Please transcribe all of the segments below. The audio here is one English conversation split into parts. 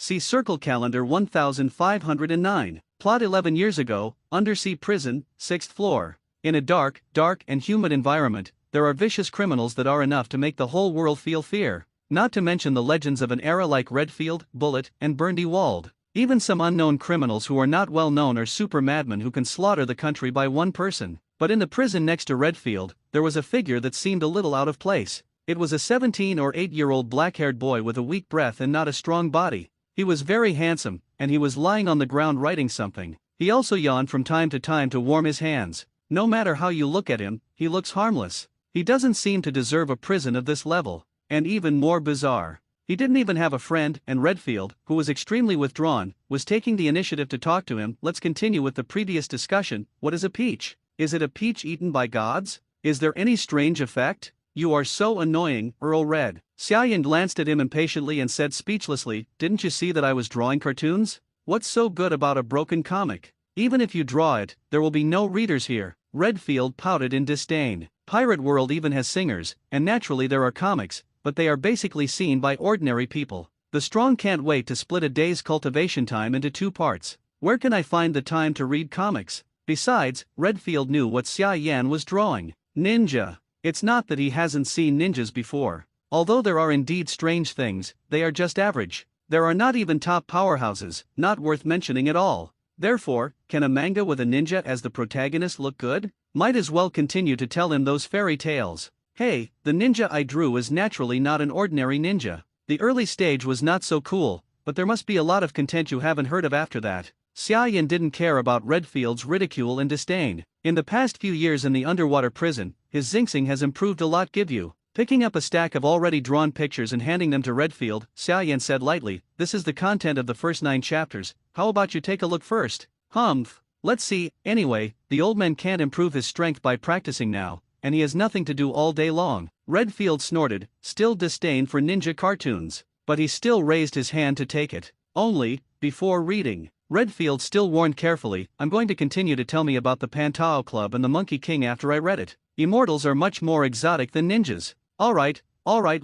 See Circle Calendar 1509. Plot 11 years ago, undersea prison, 6th floor. In a dark, and humid environment, there are vicious criminals that are enough to make the whole world feel fear. Not to mention the legends of an era like Redfield, Bullet, and Burndy Wald. Even some unknown criminals who are not well known are super madmen who can slaughter the country by one person. But in the prison next to Redfield, there was a figure that seemed a little out of place. It was a 17 or 8-year-old black-haired boy with a weak breath and not a strong body. He was very handsome, and he was lying on the ground writing something. He also yawned from time to warm his hands. No matter how you look at him, he looks harmless. He doesn't seem to deserve a prison of this level. And even more bizarre, he didn't even have a friend, and Redfield, who was extremely withdrawn, was taking the initiative to talk to him. Let's continue with the previous discussion. What is a peach? Is it a peach eaten by gods? Is there any strange effect? You are so annoying, Earl Red. Xiaoyan glanced at him impatiently and said speechlessly, didn't you see that I was drawing cartoons? What's so good about a broken comic? Even if you draw it, there will be no readers here. Redfield pouted in disdain. Pirate World even has singers, and naturally there are comics, but they are basically seen by ordinary people. The strong can't wait to split a day's cultivation time into 2 parts. Where can I find the time to read comics? Besides, Redfield knew what Xiaoyan was drawing. Ninja. It's not that he hasn't seen ninjas before. Although there are indeed strange things, they are just average. There are not even top powerhouses, not worth mentioning at all. Therefore, can a manga with a ninja as the protagonist look good? Might as well continue to tell him those fairy tales. Hey, the ninja I drew is naturally not an ordinary ninja. The early stage was not so cool, but there must be a lot of content you haven't heard of after that. Xiaoyan didn't care about Redfield's ridicule and disdain. In the past few years in the underwater prison, his xingxing has improved a lot. Give you. Picking up a stack of already drawn pictures and handing them to Redfield, Xiaoyan said lightly, this is the content of the first 9 chapters, how about you take a look first? Humph. Let's see. Anyway, the old man can't improve his strength by practicing now, and he has nothing to do all day long. Redfield snorted, still disdain for ninja cartoons. But he still raised his hand to take it. Only, before reading, Redfield still warned carefully, I'm going to continue to tell me about the Pantao Club and the Monkey King after I read it. Immortals are much more exotic than ninjas. Alright,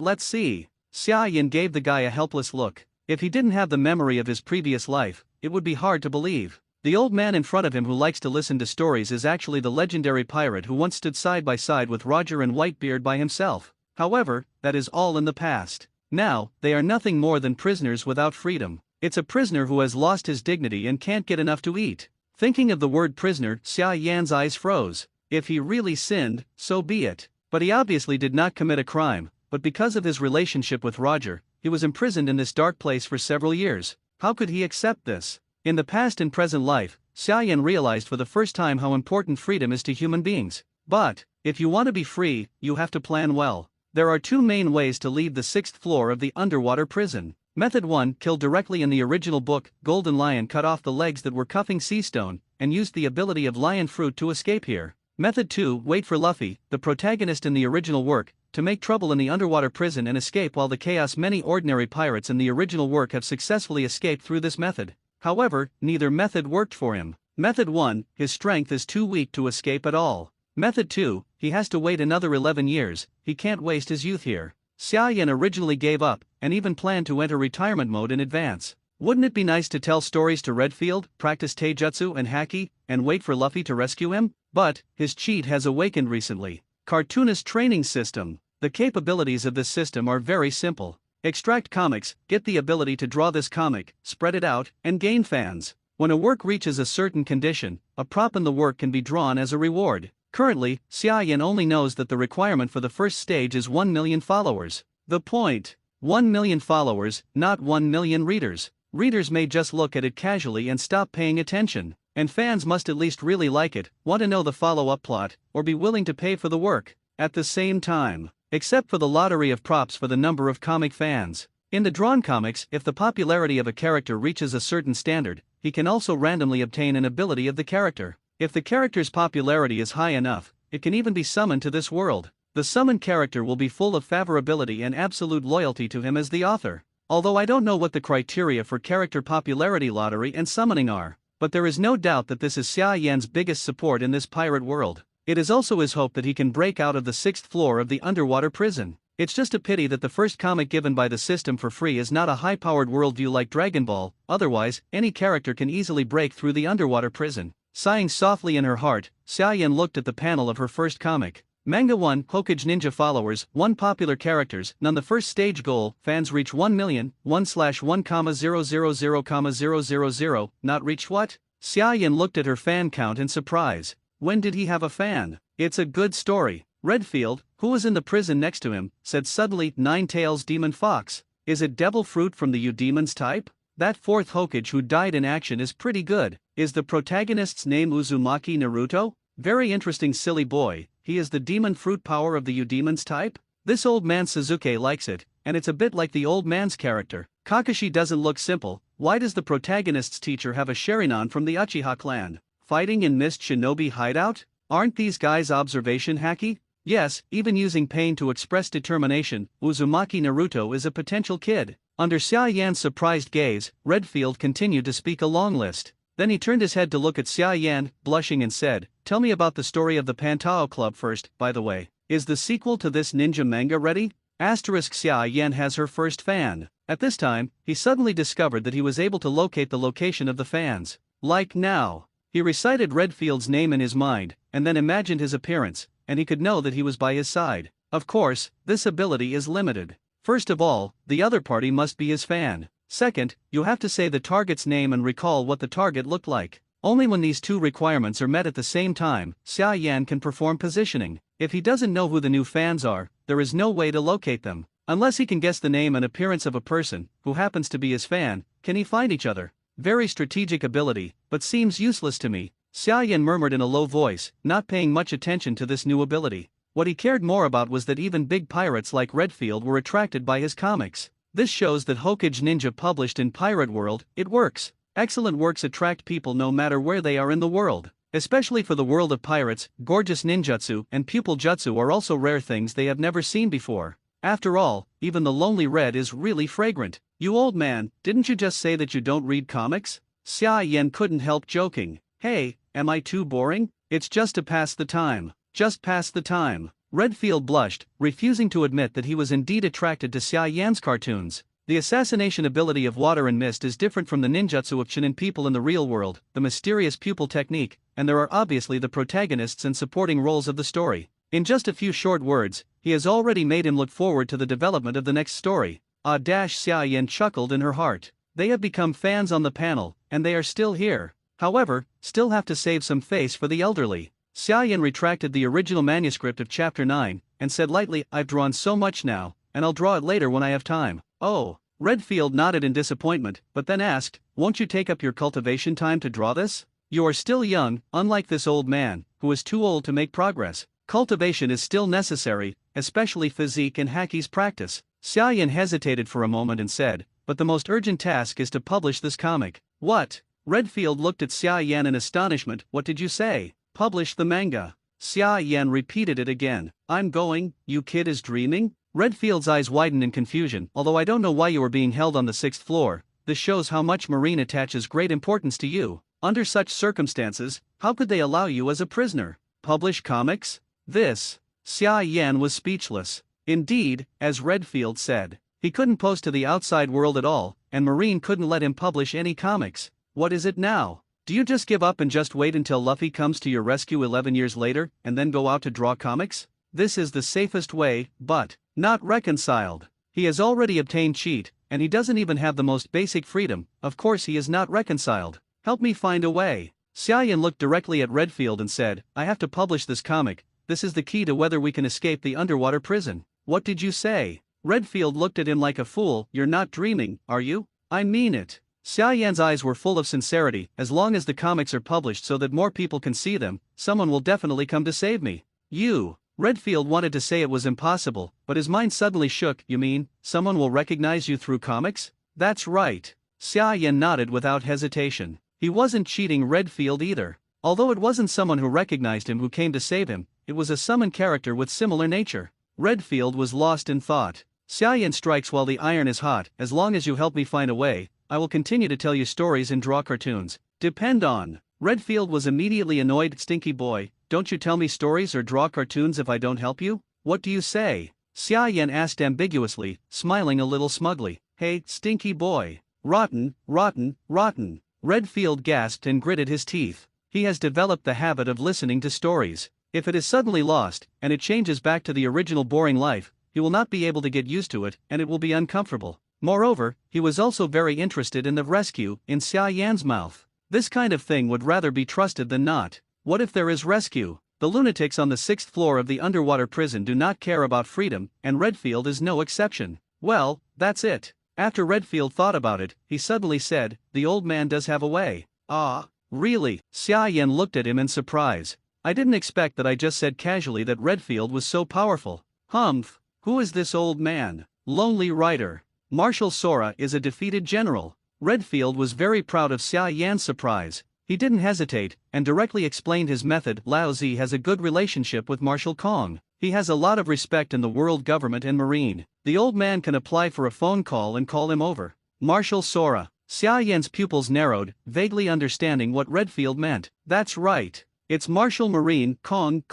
let's see. Xiaoyan gave the guy a helpless look. If he didn't have the memory of his previous life, it would be hard to believe. The old man in front of him who likes to listen to stories is actually the legendary pirate who once stood side by side with Roger and Whitebeard by himself. However, that is all in the past. Now, they are nothing more than prisoners without freedom. It's a prisoner who has lost his dignity and can't get enough to eat. Thinking of the word prisoner, Xiaoyan's eyes froze. If he really sinned, so be it. But he obviously did not commit a crime, but because of his relationship with Roger, he was imprisoned in this dark place for several years. How could he accept this? In the past and present life, Xiaoyan realized for the first time how important freedom is to human beings. But, if you want to be free, you have to plan well. There are 2 main ways to leave the 6th floor of the underwater prison. Method 1, kill directly. In the original book, Golden Lion cut off the legs that were cuffing Seastone, and used the ability of lion fruit to escape here. Method 2, wait for Luffy, the protagonist in the original work, to make trouble in the underwater prison and escape while the chaos. Many ordinary pirates in the original work have successfully escaped through this method. However, neither method worked for him. Method 1, his strength is too weak to escape at all. Method 2, he has to wait another 11 years, he can't waste his youth here. Xiaoyan originally gave up, and even planned to enter retirement mode in advance. Wouldn't it be nice to tell stories to Redfield, practice taijutsu and haki, and wait for Luffy to rescue him? But, his cheat has awakened recently. Cartoonist Training System. The capabilities of this system are very simple. Extract comics, get the ability to draw this comic, spread it out, and gain fans. When a work reaches a certain condition, a prop in the work can be drawn as a reward. Currently, Xiaoyan only knows that the requirement for the first stage is 1 million followers. The point: 1 million followers, not 1 million readers. Readers may just look at it casually and stop paying attention. And fans must at least really like it, want to know the follow-up plot, or be willing to pay for the work. At the same time, except for the lottery of props for the number of comic fans. In the drawn comics, if the popularity of a character reaches a certain standard, he can also randomly obtain an ability of the character. If the character's popularity is high enough, it can even be summoned to this world. The summoned character will be full of favorability and absolute loyalty to him as the author. Although I don't know what the criteria for character popularity lottery and summoning are, but there is no doubt that this is Xiaoyan's biggest support in this pirate world. It is also his hope that he can break out of the 6th floor of the underwater prison. It's just a pity that the first comic given by the system for free is not a high-powered worldview like Dragon Ball, otherwise, any character can easily break through the underwater prison. Sighing softly in her heart, Xiaoyan looked at the panel of her first comic. Manga 1, Hokage Ninja followers, 1 popular characters, none the first stage goal, fans reach 1 million, 1/1,000,000, not reached what? Xiaoyan looked at her fan count in surprise. When did he have a fan? It's a good story. Redfield, who was in the prison next to him, said suddenly, Nine-Tails Demon Fox. Is it devil fruit from the Eudemon's type? That fourth Hokage who died in action is pretty good. Is the protagonist's name Uzumaki Naruto? Very interesting silly boy, he is the demon fruit power of the Eudemon's type? This old man Suzuki likes it, and it's a bit like the old man's character. Kakashi doesn't look simple. Why does the protagonist's teacher have a Sharingan from the Uchiha clan? Fighting in Mist Shinobi hideout? Aren't these guys observation hacky? Yes, even using pain to express determination, Uzumaki Naruto is a potential kid. Under Xiaoyan's surprised gaze, Redfield continued to speak a long list. Then he turned his head to look at Xiaoyan, blushing and said, "Tell me about the story of the Pantao Club first, by the way. Is the sequel to this ninja manga ready?" Xiaoyan has her first fan. At this time, he suddenly discovered that he was able to locate the location of the fans. Like now. He recited Redfield's name in his mind, and then imagined his appearance, and he could know that he was by his side. Of course, this ability is limited. First of all, the other party must be his fan. Second, you have to say the target's name and recall what the target looked like. Only when these two requirements are met at the same time, Xiaoyan can perform positioning. If he doesn't know who the new fans are, there is no way to locate them. Unless he can guess the name and appearance of a person, who happens to be his fan, can he find each other? Very strategic ability, but seems useless to me, Xiaoyan murmured in a low voice, not paying much attention to this new ability. What he cared more about was that even big pirates like Redfield were attracted by his comics. This shows that Hokage Ninja published in Pirate World, it works. Excellent works attract people no matter where they are in the world. Especially for the world of pirates, gorgeous ninjutsu and pupil jutsu are also rare things they have never seen before. After all, even the Lonely Red is really fragrant. You old man, didn't you just say that you don't read comics? Xiaoyan couldn't help joking. Hey, am I too boring? It's just to pass the time. Just pass the time. Redfield blushed, refusing to admit that he was indeed attracted to Xiaoyan's cartoons. The assassination ability of water and mist is different from the ninjutsu of Chunin people in the real world, the mysterious pupil technique, and there are obviously the protagonists and supporting roles of the story. In just a few short words, he has already made him look forward to the development of the next story. Xiaoyan chuckled in her heart. They have become fans on the panel, and they are still here. However, still have to save some face for the elderly. Xiaoyan retracted the original manuscript of Chapter 9, and said lightly, I've drawn so much now, and I'll draw it later when I have time. Oh. Redfield nodded in disappointment, but then asked, won't you take up your cultivation time to draw this? You are still young, unlike this old man, who is too old to make progress. Cultivation is still necessary, especially physique and haki's practice. Xiaoyan hesitated for a moment and said, but the most urgent task is to publish this comic. What? Redfield looked at Xiaoyan in astonishment. What did you say? Publish the manga. Xiaoyan repeated it again. I'm going, you kid is dreaming? Redfield's eyes widened in confusion. Although I don't know why you are being held on the 6th floor, this shows how much Marine attaches great importance to you. Under such circumstances, how could they allow you as a prisoner? Publish comics? This. Xiaoyan was speechless. Indeed, as Redfield said, he couldn't post to the outside world at all, and Marine couldn't let him publish any comics. What is it now? Do you just give up and just wait until Luffy comes to your rescue 11 years later, and then go out to draw comics? This is the safest way, but not reconciled. He has already obtained cheat, and he doesn't even have the most basic freedom. Of course he is not reconciled. Help me find a way. Xiaoyan looked directly at Redfield and said, I have to publish this comic. This is the key to whether we can escape the underwater prison. What did you say? Redfield looked at him like a fool. You're not dreaming, are you? I mean it. Xiaoyan's eyes were full of sincerity. As long as the comics are published so that more people can see them, someone will definitely come to save me. You. Redfield wanted to say it was impossible, but his mind suddenly shook. You mean, someone will recognize you through comics? That's right. Xiaoyan nodded without hesitation. He wasn't cheating Redfield either. Although it wasn't someone who recognized him who came to save him, it was a summoned character with similar nature. Redfield was lost in thought. Xiaoyan strikes while the iron is hot. As long as you help me find a way, I will continue to tell you stories and draw cartoons. Depend on. Redfield was immediately annoyed. Stinky boy, don't you tell me stories or draw cartoons if I don't help you? What do you say? Xia Yan asked ambiguously, smiling a little smugly. Hey, stinky boy. Rotten, rotten, rotten. Redfield gasped and gritted his teeth. He has developed the habit of listening to stories. If it is suddenly lost, and it changes back to the original boring life, he will not be able to get used to it, and it will be uncomfortable. Moreover, he was also very interested in the rescue in Xia Yan's mouth. This kind of thing would rather be trusted than not. What if there is rescue? The lunatics on the 6th floor of the underwater prison do not care about freedom, and Redfield is no exception. Well, that's it. After Redfield thought about it, he suddenly said, the old man does have a way. Ah, really? Xia Yan looked at him in surprise. I didn't expect that. I just said casually that Redfield was so powerful. Humph, who is this old man? Lonely Rider. Marshal Sora is a defeated general. Redfield was very proud of Xia Yan's surprise. He didn't hesitate, and directly explained his method. Lao Zi has a good relationship with Marshal Kong. He has a lot of respect in the world government and marine. The old man can apply for a phone call and call him over. Marshal Sora. Xia Yan's pupils narrowed, vaguely understanding what Redfield meant. That's right. It's Marshal Marine Kong.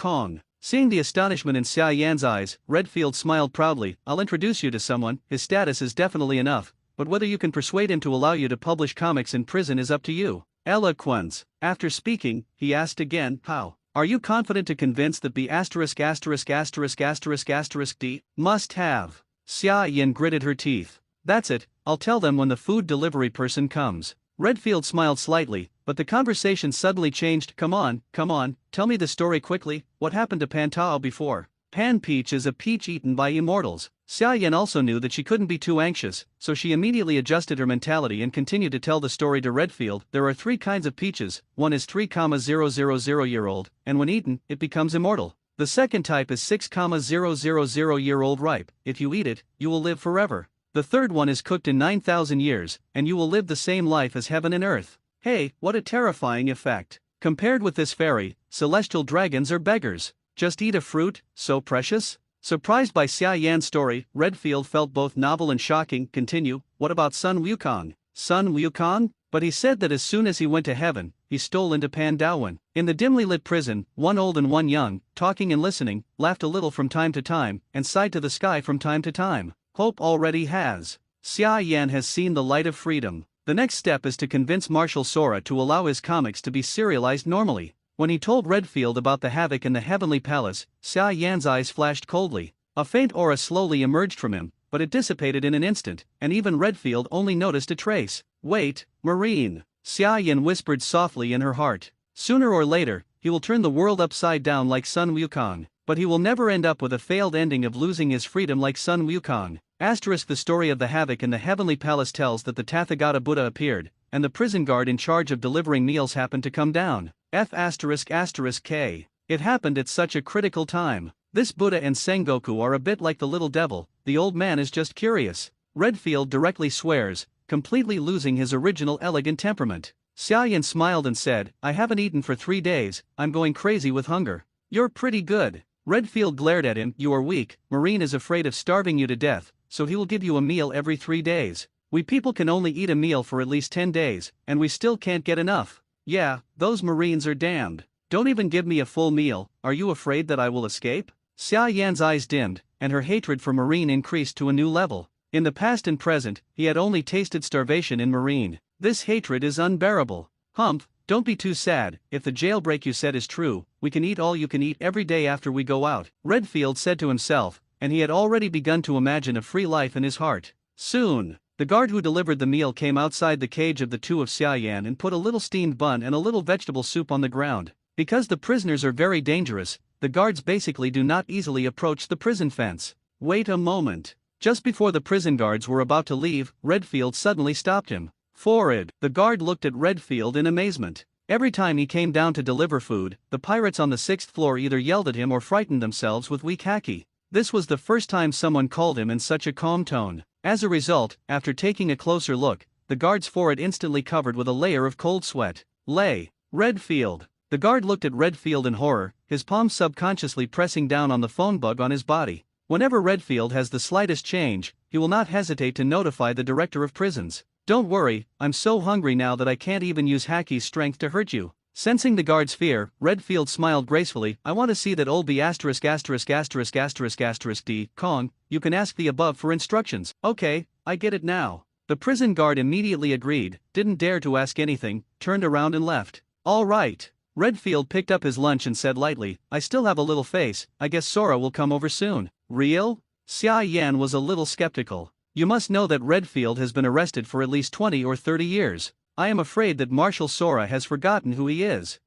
Seeing the astonishment in Xia Yan's eyes, Redfield smiled proudly. I'll introduce you to someone. His status is definitely enough, but whether you can persuade him to allow you to publish comics in prison is up to you. Eloquence. After speaking, he asked again, how? Are you confident to convince that B****************** D must have? Xia Yan gritted her teeth. That's it, I'll tell them when the food delivery person comes. Redfield smiled slightly, but the conversation suddenly changed. Come on, tell me the story quickly. What happened to Pantao before? Pan Peach is a peach eaten by immortals. Xia Yan also knew that she couldn't be too anxious, so she immediately adjusted her mentality and continued to tell the story to Redfield. There are 3 kinds of peaches. One is 3,000-year-old, and when eaten, it becomes immortal. The second type is 6,000-year-old ripe. If you eat it, you will live forever. The third one is cooked in 9,000 years, and you will live the same life as heaven and earth. Hey, what a terrifying effect. Compared with this fairy, celestial dragons are beggars. Just eat a fruit, so precious? Surprised by Xia Yan's story, Redfield felt both novel and shocking. Continue, what about Sun Wukong? Sun Wukong? But he said that as soon as he went to heaven, he stole into Pandawan. In the dimly lit prison, one old and one young, talking and listening, laughed a little from time to time, and sighed to the sky from time to time. Hope already has. Xia Yan has seen the light of freedom. The next step is to convince Marshal Sora to allow his comics to be serialized normally. When he told Redfield about the havoc in the Heavenly Palace, Xia Yan's eyes flashed coldly. A faint aura slowly emerged from him, but it dissipated in an instant, and even Redfield only noticed a trace. Wait, Marine. Xia Yan whispered softly in her heart. Sooner or later, he will turn the world upside down like Sun Wukong, but he will never end up with a failed ending of losing his freedom like Sun Wukong. The story of the havoc in the Heavenly Palace tells that the Tathagata Buddha appeared, and the prison guard in charge of delivering meals happened to come down. K. It happened at such a critical time. This Buddha and Sengoku are a bit like the little devil. The old man is just curious. Redfield directly swears, completely losing his original elegant temperament. Xia Yan smiled and said, I haven't eaten for 3 days, I'm going crazy with hunger. You're pretty good. Redfield glared at him. You are weak. Marine is afraid of starving you to death, so he will give you a meal every 3 days. We people can only eat a meal for at least 10 days, and we still can't get enough. Yeah, those Marines are damned. Don't even give me a full meal. Are you afraid that I will escape? Xia Yan's eyes dimmed, and her hatred for Marine increased to a new level. In the past and present, he had only tasted starvation in Marine. This hatred is unbearable. Humph, don't be too sad. If the jailbreak you said is true, we can eat all you can eat every day after we go out, Redfield said to himself, and he had already begun to imagine a free life in his heart. Soon, the guard who delivered the meal came outside the cage of the 2 of Xia Yan and put a little steamed bun and a little vegetable soup on the ground. Because the prisoners are very dangerous, the guards basically do not easily approach the prison fence. Wait a moment. Just before the prison guards were about to leave, Redfield suddenly stopped him. Forward. The guard looked at Redfield in amazement. Every time he came down to deliver food, the pirates on the 6th floor either yelled at him or frightened themselves with weak haki. This was the first time someone called him in such a calm tone. As a result, after taking a closer look, the guard's forehead instantly covered with a layer of cold sweat. Redfield. The guard looked at Redfield in horror, his palm subconsciously pressing down on the phone bug on his body. Whenever Redfield has the slightest change, he will not hesitate to notify the director of prisons. Don't worry, I'm so hungry now that I can't even use Haki's strength to hurt you. Sensing the guard's fear, Redfield smiled gracefully. I want to see that old B D. Kong, you can ask the above for instructions. Okay, I get it now. The prison guard immediately agreed, didn't dare to ask anything, turned around and left. All right. Redfield picked up his lunch and said lightly, I still have a little face, I guess Sora will come over soon. Real? Xia Yan was a little skeptical. You must know that Redfield has been arrested for at least 20 or 30 years. I am afraid that Marshal Sora has forgotten who he is.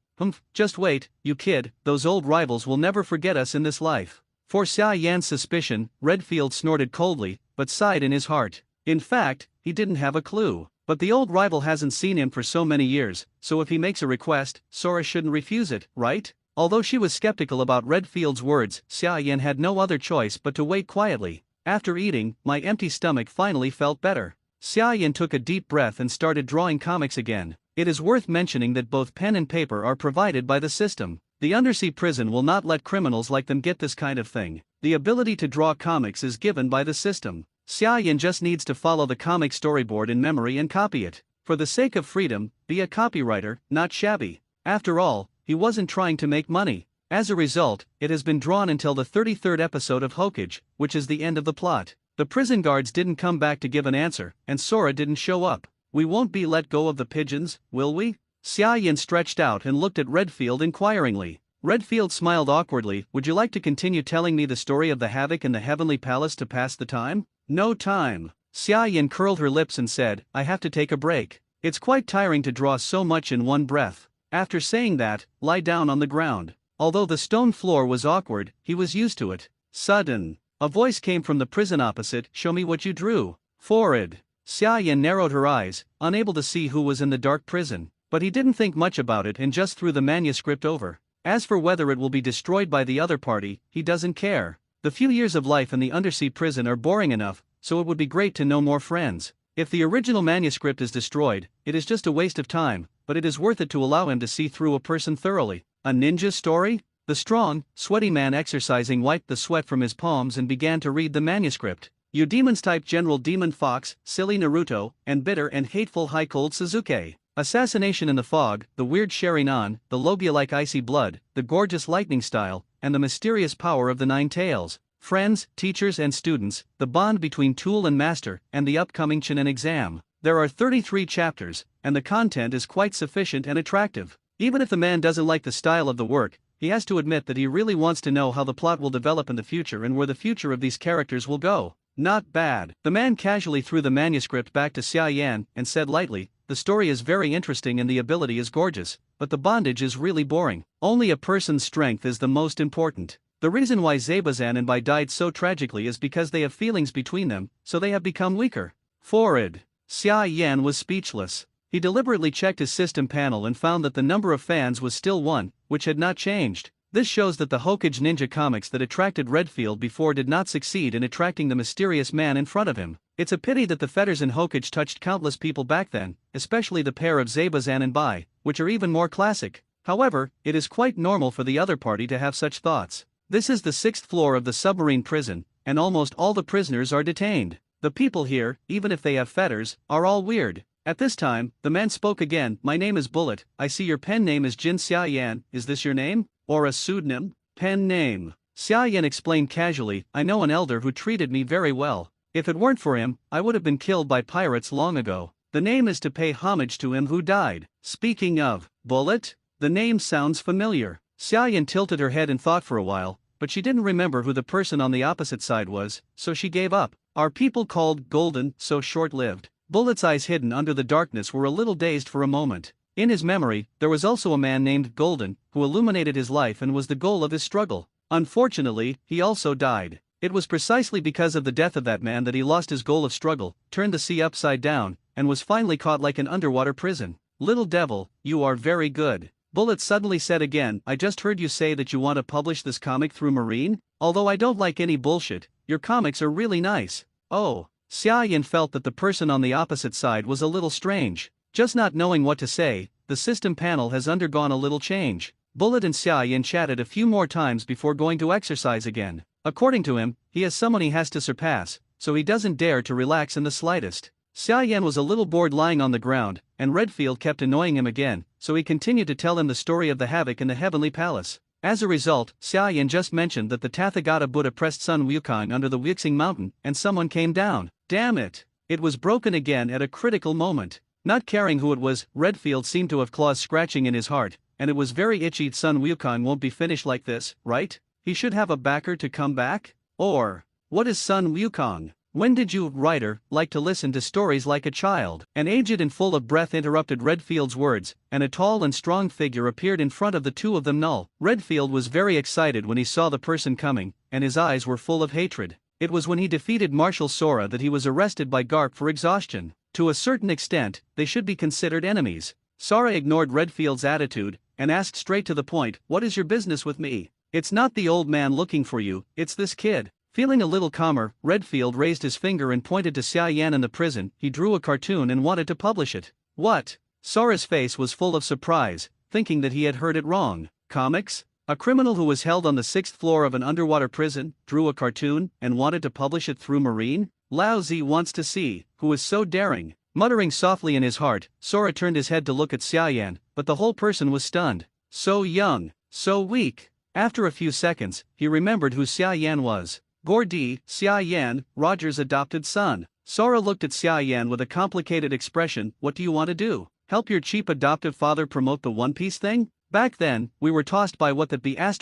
Just wait, you kid, those old rivals will never forget us in this life. For Xia Yan's suspicion, Redfield snorted coldly, but sighed in his heart. In fact, he didn't have a clue. But the old rival hasn't seen him for so many years, so if he makes a request, Sora shouldn't refuse it, right? Although she was skeptical about Redfield's words, Xia Yan had no other choice but to wait quietly. After eating, my empty stomach finally felt better. Xia Yan took a deep breath and started drawing comics again. It is worth mentioning that both pen and paper are provided by the system. The undersea prison will not let criminals like them get this kind of thing. The ability to draw comics is given by the system. Xia Yan just needs to follow the comic storyboard in memory and copy it. For the sake of freedom, be a copywriter, not shabby. After all, he wasn't trying to make money. As a result, it has been drawn until the 33rd episode of Hokage, which is the end of the plot. The prison guards didn't come back to give an answer, and Sora didn't show up. We won't be let go of the pigeons, will we? Xia Yan stretched out and looked at Redfield inquiringly. Redfield smiled awkwardly. Would you like to continue telling me the story of the havoc in the Heavenly Palace to pass the time? No time. Xia Yan curled her lips and said, I have to take a break. It's quite tiring to draw so much in one breath. After saying that, lie down on the ground. Although the stone floor was awkward, he was used to it. Sudden. A voice came from the prison opposite. Show me what you drew. Forward. Xia Yan narrowed her eyes, unable to see who was in the dark prison. But he didn't think much about it and just threw the manuscript over. As for whether it will be destroyed by the other party, he doesn't care. The few years of life in the undersea prison are boring enough, so it would be great to know more friends. If the original manuscript is destroyed, it is just a waste of time, but it is worth it to allow him to see through a person thoroughly. A ninja story? The strong, sweaty man exercising wiped the sweat from his palms and began to read the manuscript. You demons type General Demon Fox, silly Naruto, and bitter and hateful High Cold Suzuki. Assassination in the fog, the weird Sharingan, the Logia-like icy blood, the gorgeous lightning style, and the mysterious power of the Nine Tails. Friends, teachers and students, the bond between tool and master, and the upcoming Chunin exam. There are 33 chapters, and the content is quite sufficient and attractive. Even if the man doesn't like the style of the work, he has to admit that he really wants to know how the plot will develop in the future and where the future of these characters will go. Not bad. The man casually threw the manuscript back to Xia Yan and said lightly, the story is very interesting and the ability is gorgeous, but the bondage is really boring. Only a person's strength is the most important. The reason why Zabazan and Bai died so tragically is because they have feelings between them, so they have become weaker. Forward. Xia Yan was speechless. He deliberately checked his system panel and found that the number of fans was still 1, which had not changed. This shows that the Hokage ninja comics that attracted Redfield before did not succeed in attracting the mysterious man in front of him. It's a pity that the fetters in Hokage touched countless people back then, especially the pair of Zabazan and Bai, which are even more classic. However, it is quite normal for the other party to have such thoughts. This is the 6th floor of the submarine prison, and almost all the prisoners are detained. The people here, even if they have fetters, are all weird. At this time, the man spoke again. My name is Bullet. I see your pen name is Jin Xia Yan. Is this your name? Or a pseudonym? Pen name. Xia Yan explained casually, I know an elder who treated me very well. If it weren't for him, I would have been killed by pirates long ago. The name is to pay homage to him who died. Speaking of, Bullet? The name sounds familiar. Xia Yan tilted her head and thought for a while, but she didn't remember who the person on the opposite side was, so she gave up. Are people called Golden so short-lived? Bullet's eyes hidden under the darkness were a little dazed for a moment. In his memory, there was also a man named Golden, who illuminated his life and was the goal of his struggle. Unfortunately, he also died. It was precisely because of the death of that man that he lost his goal of struggle, turned the sea upside down, and was finally caught like an underwater prison. Little devil, you are very good. Bullet suddenly said again, I just heard you say that you want to publish this comic through Marine? Although I don't like any bullshit, your comics are really nice. Oh. Xia Yan felt that the person on the opposite side was a little strange. Just not knowing what to say, the system panel has undergone a little change. Bullet and Xia Yan chatted a few more times before going to exercise again. According to him, he has someone he has to surpass, so he doesn't dare to relax in the slightest. Xia Yan was a little bored lying on the ground, and Redfield kept annoying him again, so he continued to tell him the story of the havoc in the heavenly palace. As a result, Xia Yan just mentioned that the Tathagata Buddha pressed Sun Wukong under the Wuxing mountain and someone came down. Damn it! It was broken again at a critical moment. Not caring who it was, Redfield seemed to have claws scratching in his heart, and it was very itchy. Sun Wukong won't be finished like this, right? He should have a backer to come back? Or, what is Sun Wukong? When did you, writer, like to listen to stories like a child? An aged and full of breath interrupted Redfield's words, and a tall and strong figure appeared in front of the two of them. Null. Redfield was very excited when he saw the person coming, and his eyes were full of hatred. It was when he defeated Marshal Sora that he was arrested by Garp for exhaustion. To a certain extent, they should be considered enemies. Sora ignored Redfield's attitude, and asked straight to the point, "What is your business with me? It's not the old man looking for you, it's this kid." Feeling a little calmer, Redfield raised his finger and pointed to Xia Yan in the prison. He drew a cartoon and wanted to publish it. What? Sora's face was full of surprise, thinking that he had heard it wrong. Comics? A criminal who was held on the 6th floor of an underwater prison, drew a cartoon, and wanted to publish it through Marine? Lao Zi wants to see, who is so daring. Muttering softly in his heart, Sora turned his head to look at Xia Yan, but the whole person was stunned. So young, so weak. After a few seconds, he remembered who Xia Yan was. Gordy, Xia Yan, Roger's adopted son. Sora looked at Xia Yan with a complicated expression. What do you want to do? Help your cheap adoptive father promote the One Piece thing? Back then, we were tossed by what that be *********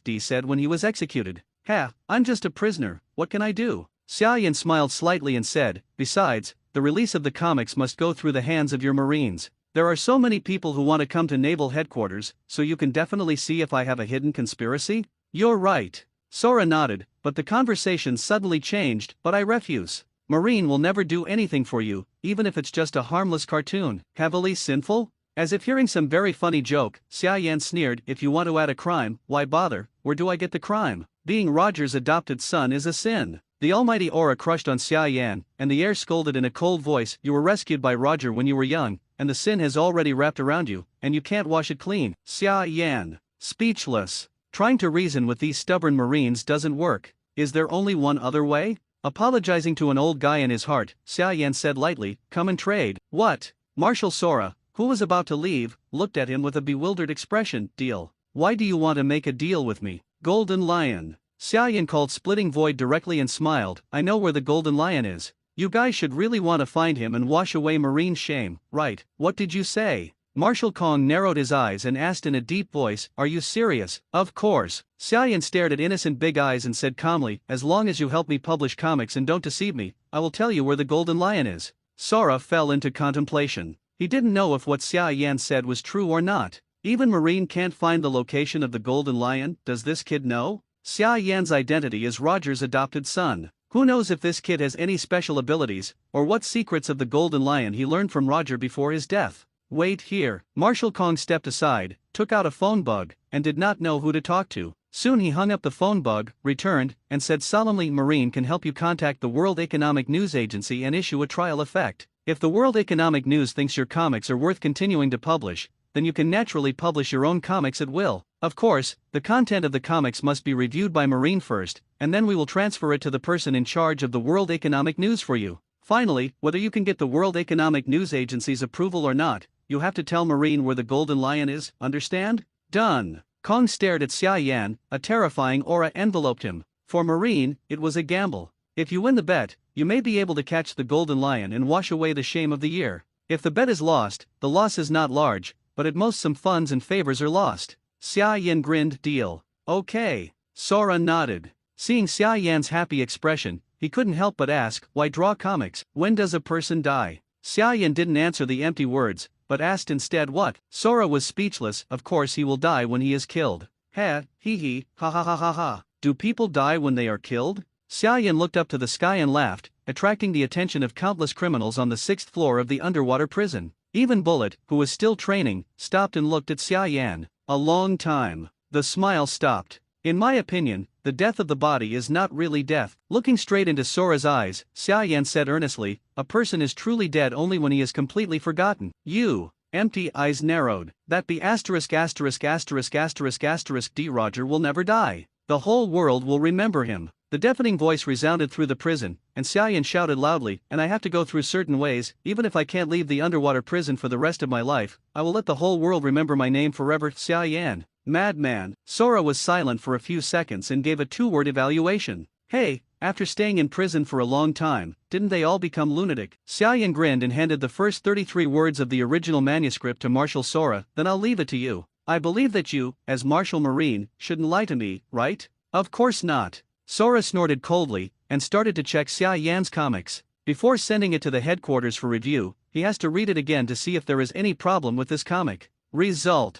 D said when he was executed. Ha, I'm just a prisoner, what can I do? Xia Yan smiled slightly and said, besides, the release of the comics must go through the hands of your Marines. There are so many people who want to come to Naval Headquarters, so you can definitely see if I have a hidden conspiracy? You're right. Sora nodded, but the conversation suddenly changed. But I refuse. Marine will never do anything for you, even if it's just a harmless cartoon. Heavily sinful? As if hearing some very funny joke, Xia Yan sneered, if you want to add a crime, why bother? Where do I get the crime? Being Roger's adopted son is a sin. The almighty aura crushed on Xia Yan, and the air scolded in a cold voice, you were rescued by Roger when you were young, and the sin has already wrapped around you, and you can't wash it clean. Xia Yan. Speechless. Trying to reason with these stubborn Marines doesn't work. Is there only one other way? Apologizing to an old guy in his heart, Xia Yan said lightly, come and trade. What? Marshal Sora, who was about to leave, looked at him with a bewildered expression. Deal. Why do you want to make a deal with me? Golden Lion. Xia Yan called Splitting Void directly and smiled, I know where the Golden Lion is. You guys should really want to find him and wash away Marine's shame. Right, what did you say? Marshal Kong narrowed his eyes and asked in a deep voice, are you serious? Of course. Xia Yan stared at innocent big eyes and said calmly, as long as you help me publish comics and don't deceive me, I will tell you where the Golden Lion is. Sora fell into contemplation. He didn't know if what Xia Yan said was true or not. Even Marine can't find the location of the Golden Lion. Does this kid know? Xia Yan's identity is Roger's adopted son. Who knows if this kid has any special abilities, or what secrets of the Golden Lion he learned from Roger before his death. Wait here. Marshal Kong stepped aside, took out a phone bug, and did not know who to talk to. Soon he hung up the phone bug, returned, and said solemnly, Marine can help you contact the World Economic News Agency and issue a trial effect. If the World Economic News thinks your comics are worth continuing to publish, then you can naturally publish your own comics at will. Of course, the content of the comics must be reviewed by Marine first, and then we will transfer it to the person in charge of the World Economic News for you. Finally, whether you can get the World Economic News Agency's approval or not, you have to tell Marine where the Golden Lion is, understand? Done. Kong stared at Xia Yan, a terrifying aura enveloped him. For Marine, it was a gamble. If you win the bet, you may be able to catch the Golden Lion and wash away the shame of the year. If the bet is lost, the loss is not large, but at most some funds and favors are lost. Xia Yan grinned, deal. Okay. Sora nodded. Seeing Xia Yan's happy expression, he couldn't help but ask, why draw comics? When does a person die? Xia Yan didn't answer the empty words, but asked instead what? Sora was speechless, of course he will die when he is killed. Ha, he, ha ha ha ha ha. Do people die when they are killed? Xia Yan looked up to the sky and laughed, attracting the attention of countless criminals on the 6th floor of the underwater prison. Even Bullet, who was still training, stopped and looked at Xia Yan. A long time. The smile stopped. In my opinion, the death of the body is not really death. Looking straight into Sora's eyes, Xia Yan said earnestly, a person is truly dead only when he is completely forgotten. You. Empty eyes narrowed. That be *********** D. Roger will never die. The whole world will remember him. The deafening voice resounded through the prison, and Xiaoyan shouted loudly, "And I have to go through certain ways, even if I can't leave the underwater prison for the rest of my life, I will let the whole world remember my name forever, Xiaoyan." Madman. Sora was silent for a few seconds and gave a two-word evaluation. Hey, after staying in prison for a long time, didn't they all become lunatic? Xiaoyan grinned and handed the first 33 words of the original manuscript to Marshal Sora. "Then I'll leave it to you. I believe that you, as Marshal Marine, shouldn't lie to me, right?" "Of course not." Sora snorted coldly, and started to check Xia Yan's comics. Before sending it to the headquarters for review, he has to read it again to see if there is any problem with this comic. Result.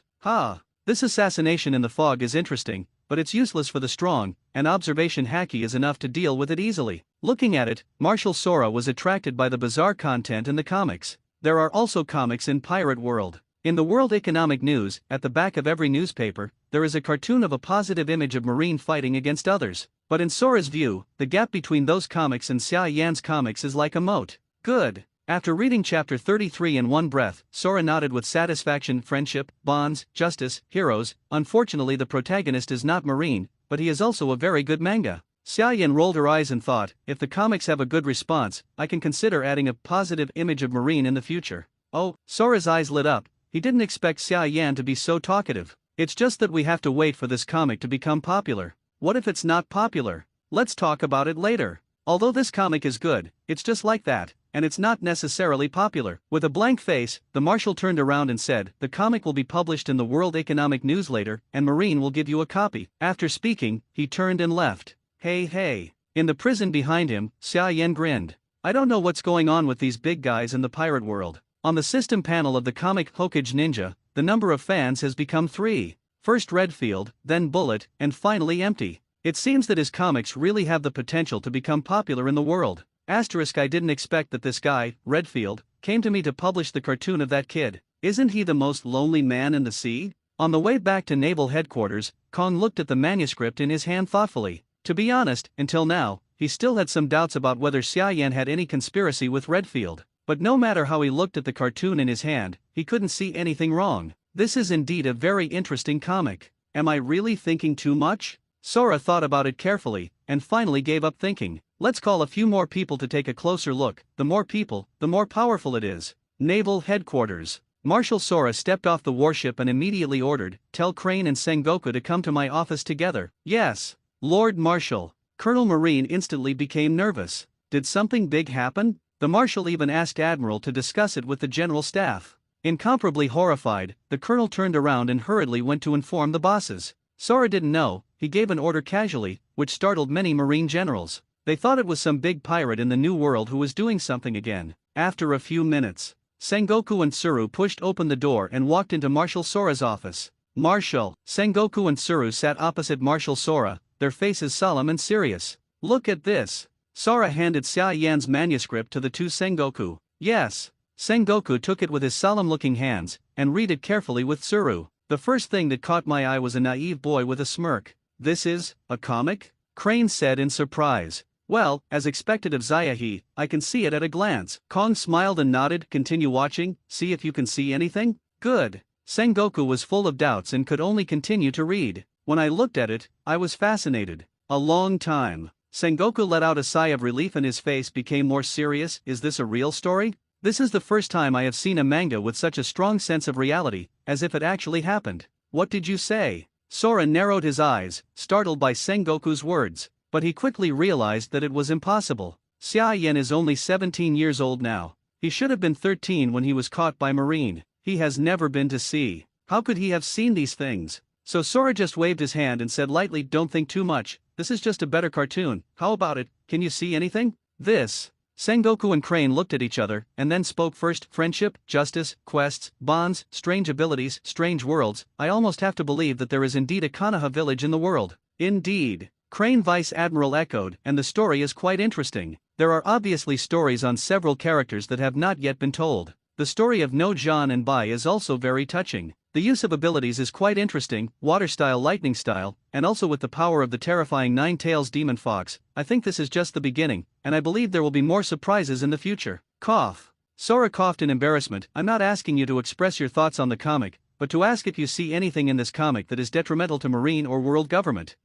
This assassination in the fog is interesting, but it's useless for the strong, and observation haki is enough to deal with it easily. Looking at it, Marshal Sora was attracted by the bizarre content in the comics. There are also comics in Pirate World. In the World Economic News, at the back of every newspaper, there is a cartoon of a positive image of Marine fighting against others. But in Sora's view, the gap between those comics and Xia Yan's comics is like a moat. Good. After reading chapter 33 in one breath, Sora nodded with satisfaction. Friendship, bonds, justice, heroes. Unfortunately, the protagonist is not Marine, but he is also a very good manga. Xia Yan rolled her eyes and thought, if the comics have a good response, I can consider adding a positive image of Marine in the future. Oh, Sora's eyes lit up. He didn't expect Xia Yan to be so talkative. It's just that we have to wait for this comic to become popular. What if it's not popular? Let's talk about it later. Although this comic is good, it's just like that, and it's not necessarily popular. With a blank face, the marshal turned around and said, "The comic will be published in the World Economic News later, and Marine will give you a copy." After speaking, he turned and left. Hey. In the prison behind him, Xia Yan grinned. I don't know what's going on with these big guys in the pirate world. On the system panel of the comic Hokage Ninja, the number of fans has become 3. First Redfield, then Bullet, and finally Empty. It seems that his comics really have the potential to become popular in the world. I didn't expect that this guy, Redfield, came to me to publish the cartoon of that kid. Isn't he the most lonely man in the sea? On the way back to Naval Headquarters, Kong looked at the manuscript in his hand thoughtfully. To be honest, until now, he still had some doubts about whether Xia Yan had any conspiracy with Redfield. But no matter how he looked at the cartoon in his hand, he couldn't see anything wrong. This is indeed a very interesting comic. Am I really thinking too much? Sora thought about it carefully, and finally gave up thinking. Let's call a few more people to take a closer look. The more people, the more powerful it is. Naval Headquarters. Marshal Sora stepped off the warship and immediately ordered, "Tell Crane and Sengoku to come to my office together." "Yes, Lord Marshal." Colonel Marine instantly became nervous. Did something big happen? The Marshal even asked Admiral to discuss it with the General Staff. Incomparably horrified, the Colonel turned around and hurriedly went to inform the bosses. Sora didn't know, he gave an order casually, which startled many Marine generals. They thought it was some big pirate in the New World who was doing something again. After a few minutes, Sengoku and Tsuru pushed open the door and walked into Marshal Sora's office. Marshal. Sengoku and Tsuru sat opposite Marshal Sora, their faces solemn and serious. "Look at this." Sora handed Xia Yan's manuscript to the two Sengoku. "Yes." Sengoku took it with his solemn-looking hands, and read it carefully with Tsuru. "The first thing that caught my eye was a naive boy with a smirk." "This is a comic?" Crane said in surprise. "Well, as expected of Zayahi, I can see it at a glance." Kong smiled and nodded. "Continue watching, see if you can see anything?" "Good." Sengoku was full of doubts and could only continue to read. "When I looked at it, I was fascinated. A long time." Sengoku let out a sigh of relief and his face became more serious. "Is this a real story? This is the first time I have seen a manga with such a strong sense of reality, as if it actually happened." "What did you say?" Sora narrowed his eyes, startled by Sengoku's words, but he quickly realized that it was impossible. Xia Yan is only 17 years old now. He should have been 13 when he was caught by Marine. He has never been to sea. How could he have seen these things? So Sora just waved his hand and said lightly, "Don't think too much, this is just a better cartoon. How about it? Can you see anything?" "This." Sengoku and Crane looked at each other, and then spoke first. "Friendship, justice, quests, bonds, strange abilities, strange worlds. I almost have to believe that there is indeed a Konoha village in the world." "Indeed." Crane Vice Admiral echoed, "and the story is quite interesting. There are obviously stories on several characters that have not yet been told. The story of No John and Bai is also very touching. The use of abilities is quite interesting, water style, lightning style, and also with the power of the terrifying Nine-Tails Demon Fox. I think this is just the beginning, and I believe there will be more surprises in the future." Cough. Sora coughed in embarrassment. "I'm not asking you to express your thoughts on the comic, but to ask if you see anything in this comic that is detrimental to Marine or world government."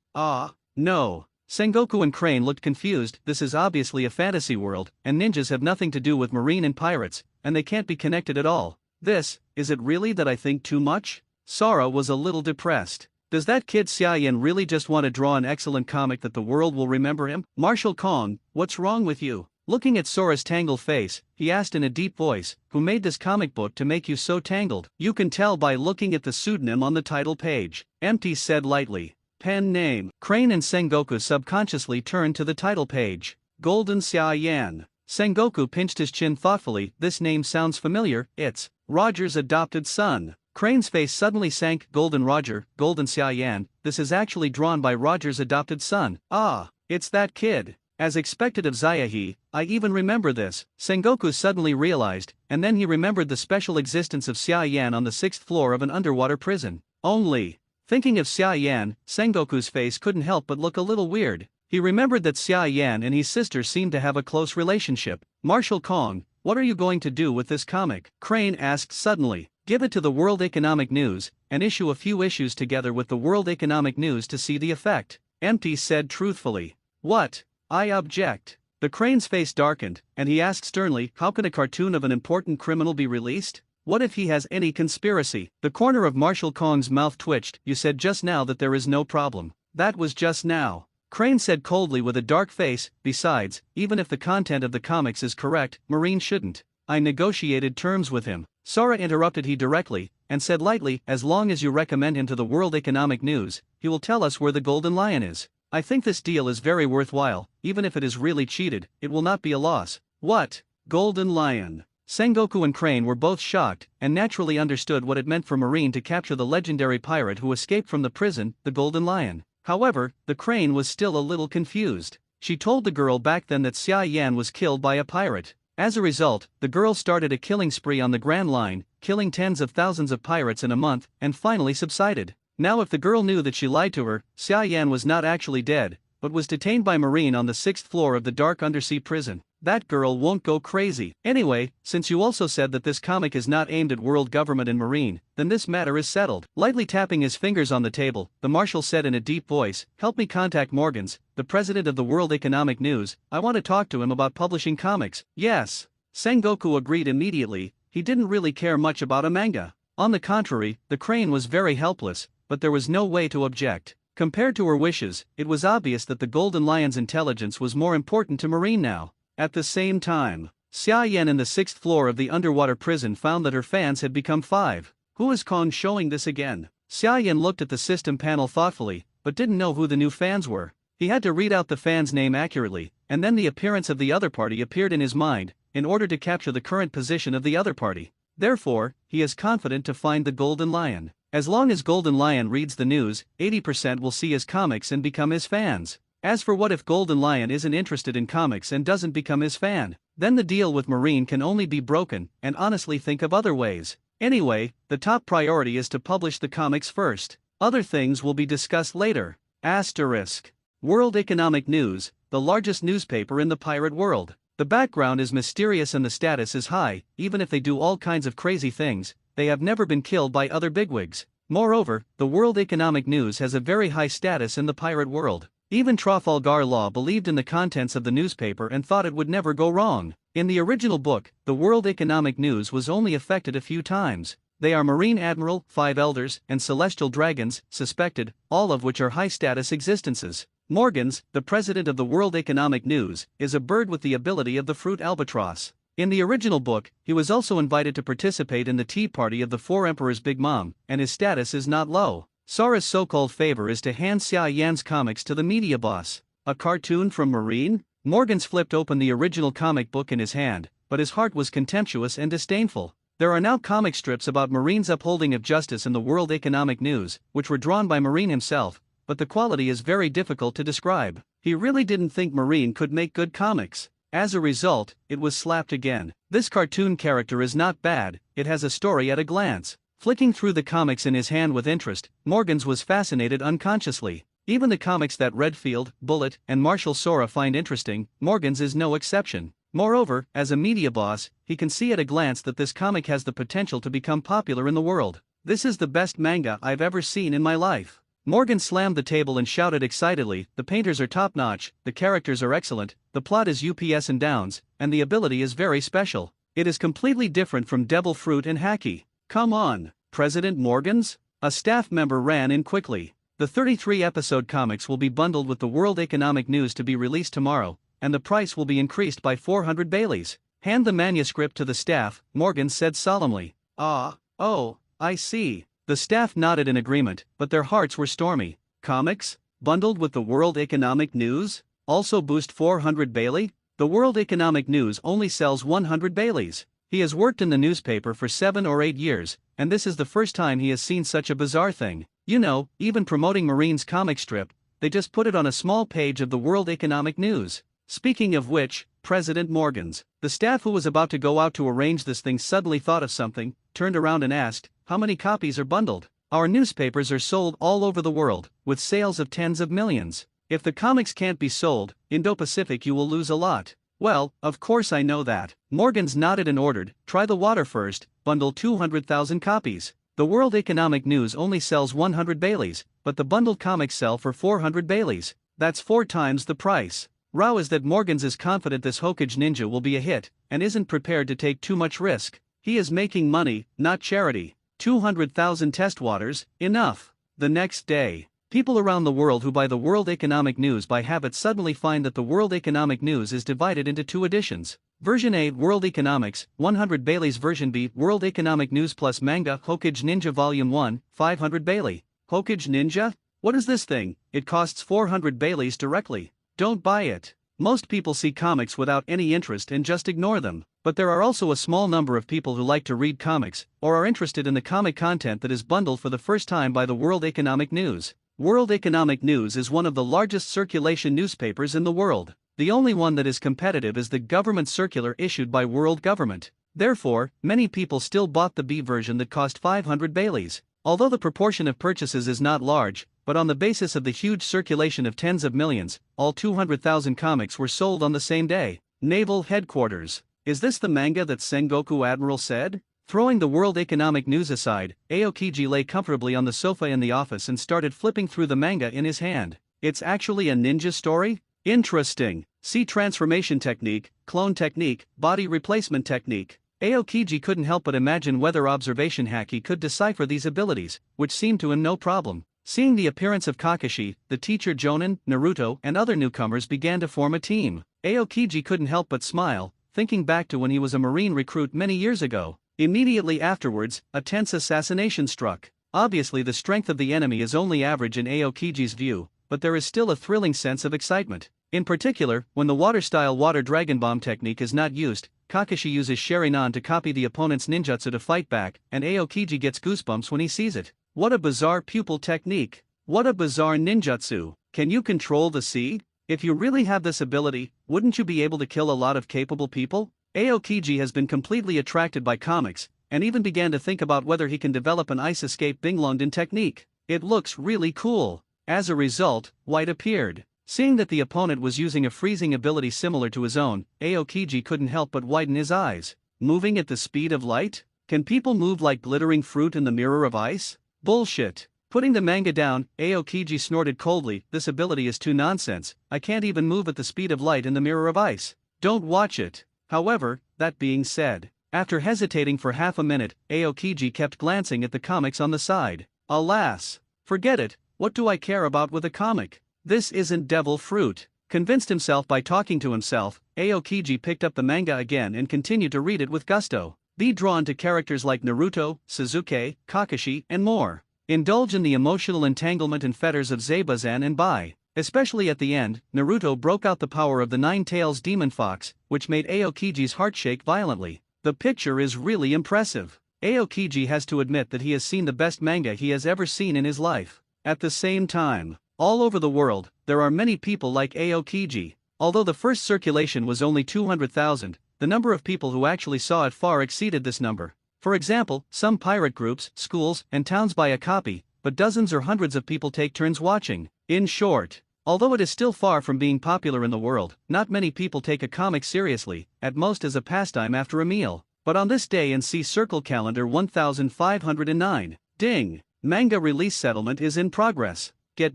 "No. Sengoku and Crane looked confused. This is obviously a fantasy world, and ninjas have nothing to do with marine and pirates, and they can't be connected at all. Is it really that I think too much? Sora was a little depressed. Does that kid Xiaoyan really just want to draw an excellent comic that the world will remember him? Marshal Kong, what's wrong with you? Looking at Sora's tangled face, he asked in a deep voice, who made this comic book to make you so tangled? You can tell by looking at the pseudonym on the title page. Empty said lightly. Pen name. Crane and Sengoku subconsciously turned to the title page. Golden Xiaoyan. Sengoku pinched his chin thoughtfully. This name sounds familiar. It's Roger's adopted son. Crane's face suddenly sank. Golden Roger, Golden Xiaoyan. This is actually drawn by Roger's adopted son. Ah, it's that kid. As expected of Zayahi, I even remember this. Sengoku suddenly realized, and then he remembered the special existence of Xiaoyan on the 6th floor of an underwater prison. Only. Thinking of Xiaoyan, Sengoku's face couldn't help but look a little weird. He remembered that Xiaoyan and his sister seemed to have a close relationship. Marshal Kong, what are you going to do with this comic? Crane asked suddenly. Give it to the World Economic News, and issue a few issues together with the World Economic News to see the effect. Empty said truthfully. What? I object. The Crane's face darkened, and he asked sternly, how can a cartoon of an important criminal be released? What if he has any conspiracy? The corner of Marshal Kong's mouth twitched. You said just now that there is no problem. That was just now. Crane said coldly with a dark face, besides, even if the content of the comics is correct, Marine shouldn't. I negotiated terms with him. Sora interrupted he directly, and said lightly, as long as you recommend him to the World Economic News, he will tell us where the Golden Lion is. I think this deal is very worthwhile, even if it is really cheated, it will not be a loss. What? Golden Lion? Sengoku and Crane were both shocked, and naturally understood what it meant for Marine to capture the legendary pirate who escaped from the prison, the Golden Lion. However, the Crane was still a little confused. She told the girl back then that Xiaoyan was killed by a pirate. As a result, the girl started a killing spree on the Grand Line, killing tens of thousands of pirates in a month, and finally subsided. Now if the girl knew that she lied to her, Xiaoyan was not actually dead, but was detained by Marine on the 6th floor of the dark undersea prison. That girl won't go crazy. Anyway, since you also said that this comic is not aimed at world government and Marine, then this matter is settled. Lightly tapping his fingers on the table, the Marshal said in a deep voice, help me contact Morgans, the president of the World Economic News, I want to talk to him about publishing comics. Yes. Sengoku agreed immediately, he didn't really care much about a manga. On the contrary, the Crane was very helpless, but there was no way to object. Compared to her wishes, it was obvious that the Golden Lion's intelligence was more important to Marine now. At the same time, Xiaoyan in the 6th floor of the underwater prison found that her fans had become 5. Who is Kong showing this again? Xiaoyan looked at the system panel thoughtfully, but didn't know who the new fans were. He had to read out the fan's name accurately, and then the appearance of the other party appeared in his mind, in order to capture the current position of the other party. Therefore, he is confident to find the Golden Lion. As long as Golden Lion reads the news, 80% will see his comics and become his fans. As for what if Golden Lion isn't interested in comics and doesn't become his fan, then the deal with Marine can only be broken, and honestly think of other ways. Anyway, the top priority is to publish the comics first. Other things will be discussed later. Asterisk. World Economic News, the largest newspaper in the pirate world. The background is mysterious and the status is high. Even if they do all kinds of crazy things, they have never been killed by other bigwigs. Moreover, the World Economic News has a very high status in the pirate world. Even Trafalgar Law believed in the contents of the newspaper and thought it would never go wrong. In the original book, the World Economic News was only affected a few times. They are Marine Admiral, 5 Elders, and Celestial Dragons, suspected, all of which are high-status existences. Morgans, the president of the World Economic News, is a bird with the ability of the fruit albatross. In the original book, he was also invited to participate in the tea party of the 4 Emperors' Big Mom, and his status is not low. Sora's so-called favor is to hand Xiaoyan's comics to the media boss. A cartoon from Marine? Morgans flipped open the original comic book in his hand, but his heart was contemptuous and disdainful. There are now comic strips about Marine's upholding of justice in the World Economic News, which were drawn by Marine himself, but the quality is very difficult to describe. He really didn't think Marine could make good comics. As a result, it was slapped again. This cartoon character is not bad, it has a story at a glance. Flicking through the comics in his hand with interest, Morgans was fascinated unconsciously. Even the comics that Redfield, Bullet, and Marshal Sora find interesting, Morgans is no exception. Moreover, as a media boss, he can see at a glance that this comic has the potential to become popular in the world. This is the best manga I've ever seen in my life. Morgan slammed the table and shouted excitedly, "The painters are top-notch, the characters are excellent, the plot is ups and downs, and the ability is very special. It is completely different from Devil Fruit and Hacky. Come on, President Morgan's?" A staff member ran in quickly. "The 33-episode comics will be bundled with the World Economic News to be released tomorrow, and the price will be increased by 400 Baileys. Hand the manuscript to the staff," Morgan said solemnly. Oh, I see." The staff nodded in agreement, but their hearts were stormy. Comics? Bundled with the World Economic News? Also boost 400 Bailey? The World Economic News only sells 100 Baileys. He has worked in the newspaper for 7 or 8 years, and this is the first time he has seen such a bizarre thing. You know, even promoting Marine's comic strip, they just put it on a small page of the World Economic News. Speaking of which, President Morgan's. The staff who was about to go out to arrange this thing suddenly thought of something, turned around and asked, "How many copies are bundled?" "Our newspapers are sold all over the world, with sales of tens of millions. If the comics can't be sold, Indo-Pacific you will lose a lot." "Well, of course I know that." Morgan's nodded and ordered, "Try the water first, bundle 200,000 copies. The World Economic News only sells 100 Baileys, but the bundled comics sell for 400 Baileys. That's 4 times the price." Row is that Morgan's is confident this Hokage ninja will be a hit, and isn't prepared to take too much risk. He is making money, not charity. 200,000 test waters, enough. The next day, people around the world who buy the World Economic News by habit suddenly find that the World Economic News is divided into 2 editions. Version A, World Economics, 100 Baileys. Version B, World Economic News plus Manga, Hokage Ninja Volume 1, 500 Bailey. Hokage Ninja? What is this thing? It costs 400 Baileys directly. Don't buy it. Most people see comics without any interest and just ignore them, but there are also a small number of people who like to read comics, or are interested in the comic content that is bundled for the first time by the World Economic News. World Economic News is one of the largest circulation newspapers in the world. The only one that is competitive is the government circular issued by World Government. Therefore, many people still bought the B version that cost 500 Baileys. Although the proportion of purchases is not large, but on the basis of the huge circulation of tens of millions, all 200,000 comics were sold on the same day. Naval Headquarters. Is this the manga that Sengoku Admiral said? Throwing the World Economic News aside, Aokiji lay comfortably on the sofa in the office and started flipping through the manga in his hand. It's actually a ninja story? Interesting. See transformation technique, clone technique, body replacement technique. Aokiji couldn't help but imagine whether observation Haki could decipher these abilities, which seemed to him no problem. Seeing the appearance of Kakashi, the teacher Jonin, Naruto, and other newcomers began to form a team. Aokiji couldn't help but smile, thinking back to when he was a Marine recruit many years ago. Immediately afterwards, a tense assassination struck. Obviously the strength of the enemy is only average in Aokiji's view, but there is still a thrilling sense of excitement. In particular, when the water-style water dragon bomb technique is not used, Kakashi uses Sharingan to copy the opponent's ninjutsu to fight back, and Aokiji gets goosebumps when he sees it. What a bizarre pupil technique. What a bizarre ninjutsu. Can you control the sea? If you really have this ability, wouldn't you be able to kill a lot of capable people? Aokiji has been completely attracted by comics, and even began to think about whether he can develop an ice escape Binglongden technique. It looks really cool. As a result, White appeared. Seeing that the opponent was using a freezing ability similar to his own, Aokiji couldn't help but widen his eyes. Moving at the speed of light? Can people move like glittering fruit in the mirror of ice? Bullshit. Putting the manga down, Aokiji snorted coldly, "This ability is too nonsense, I can't even move at the speed of light in the mirror of ice. Don't watch it." However, that being said, after hesitating for half a minute, Aokiji kept glancing at the comics on the side. Alas! Forget it, what do I care about with a comic? This isn't devil fruit. Convinced himself by talking to himself, Aokiji picked up the manga again and continued to read it with gusto. Be drawn to characters like Naruto, Sasuke, Kakashi, and more. Indulge in the emotional entanglement and fetters of Zabuza and Bai. Especially at the end, Naruto broke out the power of the Nine-Tails Demon Fox, which made Aokiji's heart shake violently. The picture is really impressive. Aokiji has to admit that he has seen the best manga he has ever seen in his life. At the same time, all over the world, there are many people like Aokiji. Although the first circulation was only 200,000, the number of people who actually saw it far exceeded this number. For example, some pirate groups, schools, and towns buy a copy, but dozens or hundreds of people take turns watching. In short, although it is still far from being popular in the world, not many people take a comic seriously, at most as a pastime after a meal. But on this day in C Circle Calendar 1509, ding! Manga release settlement is in progress. get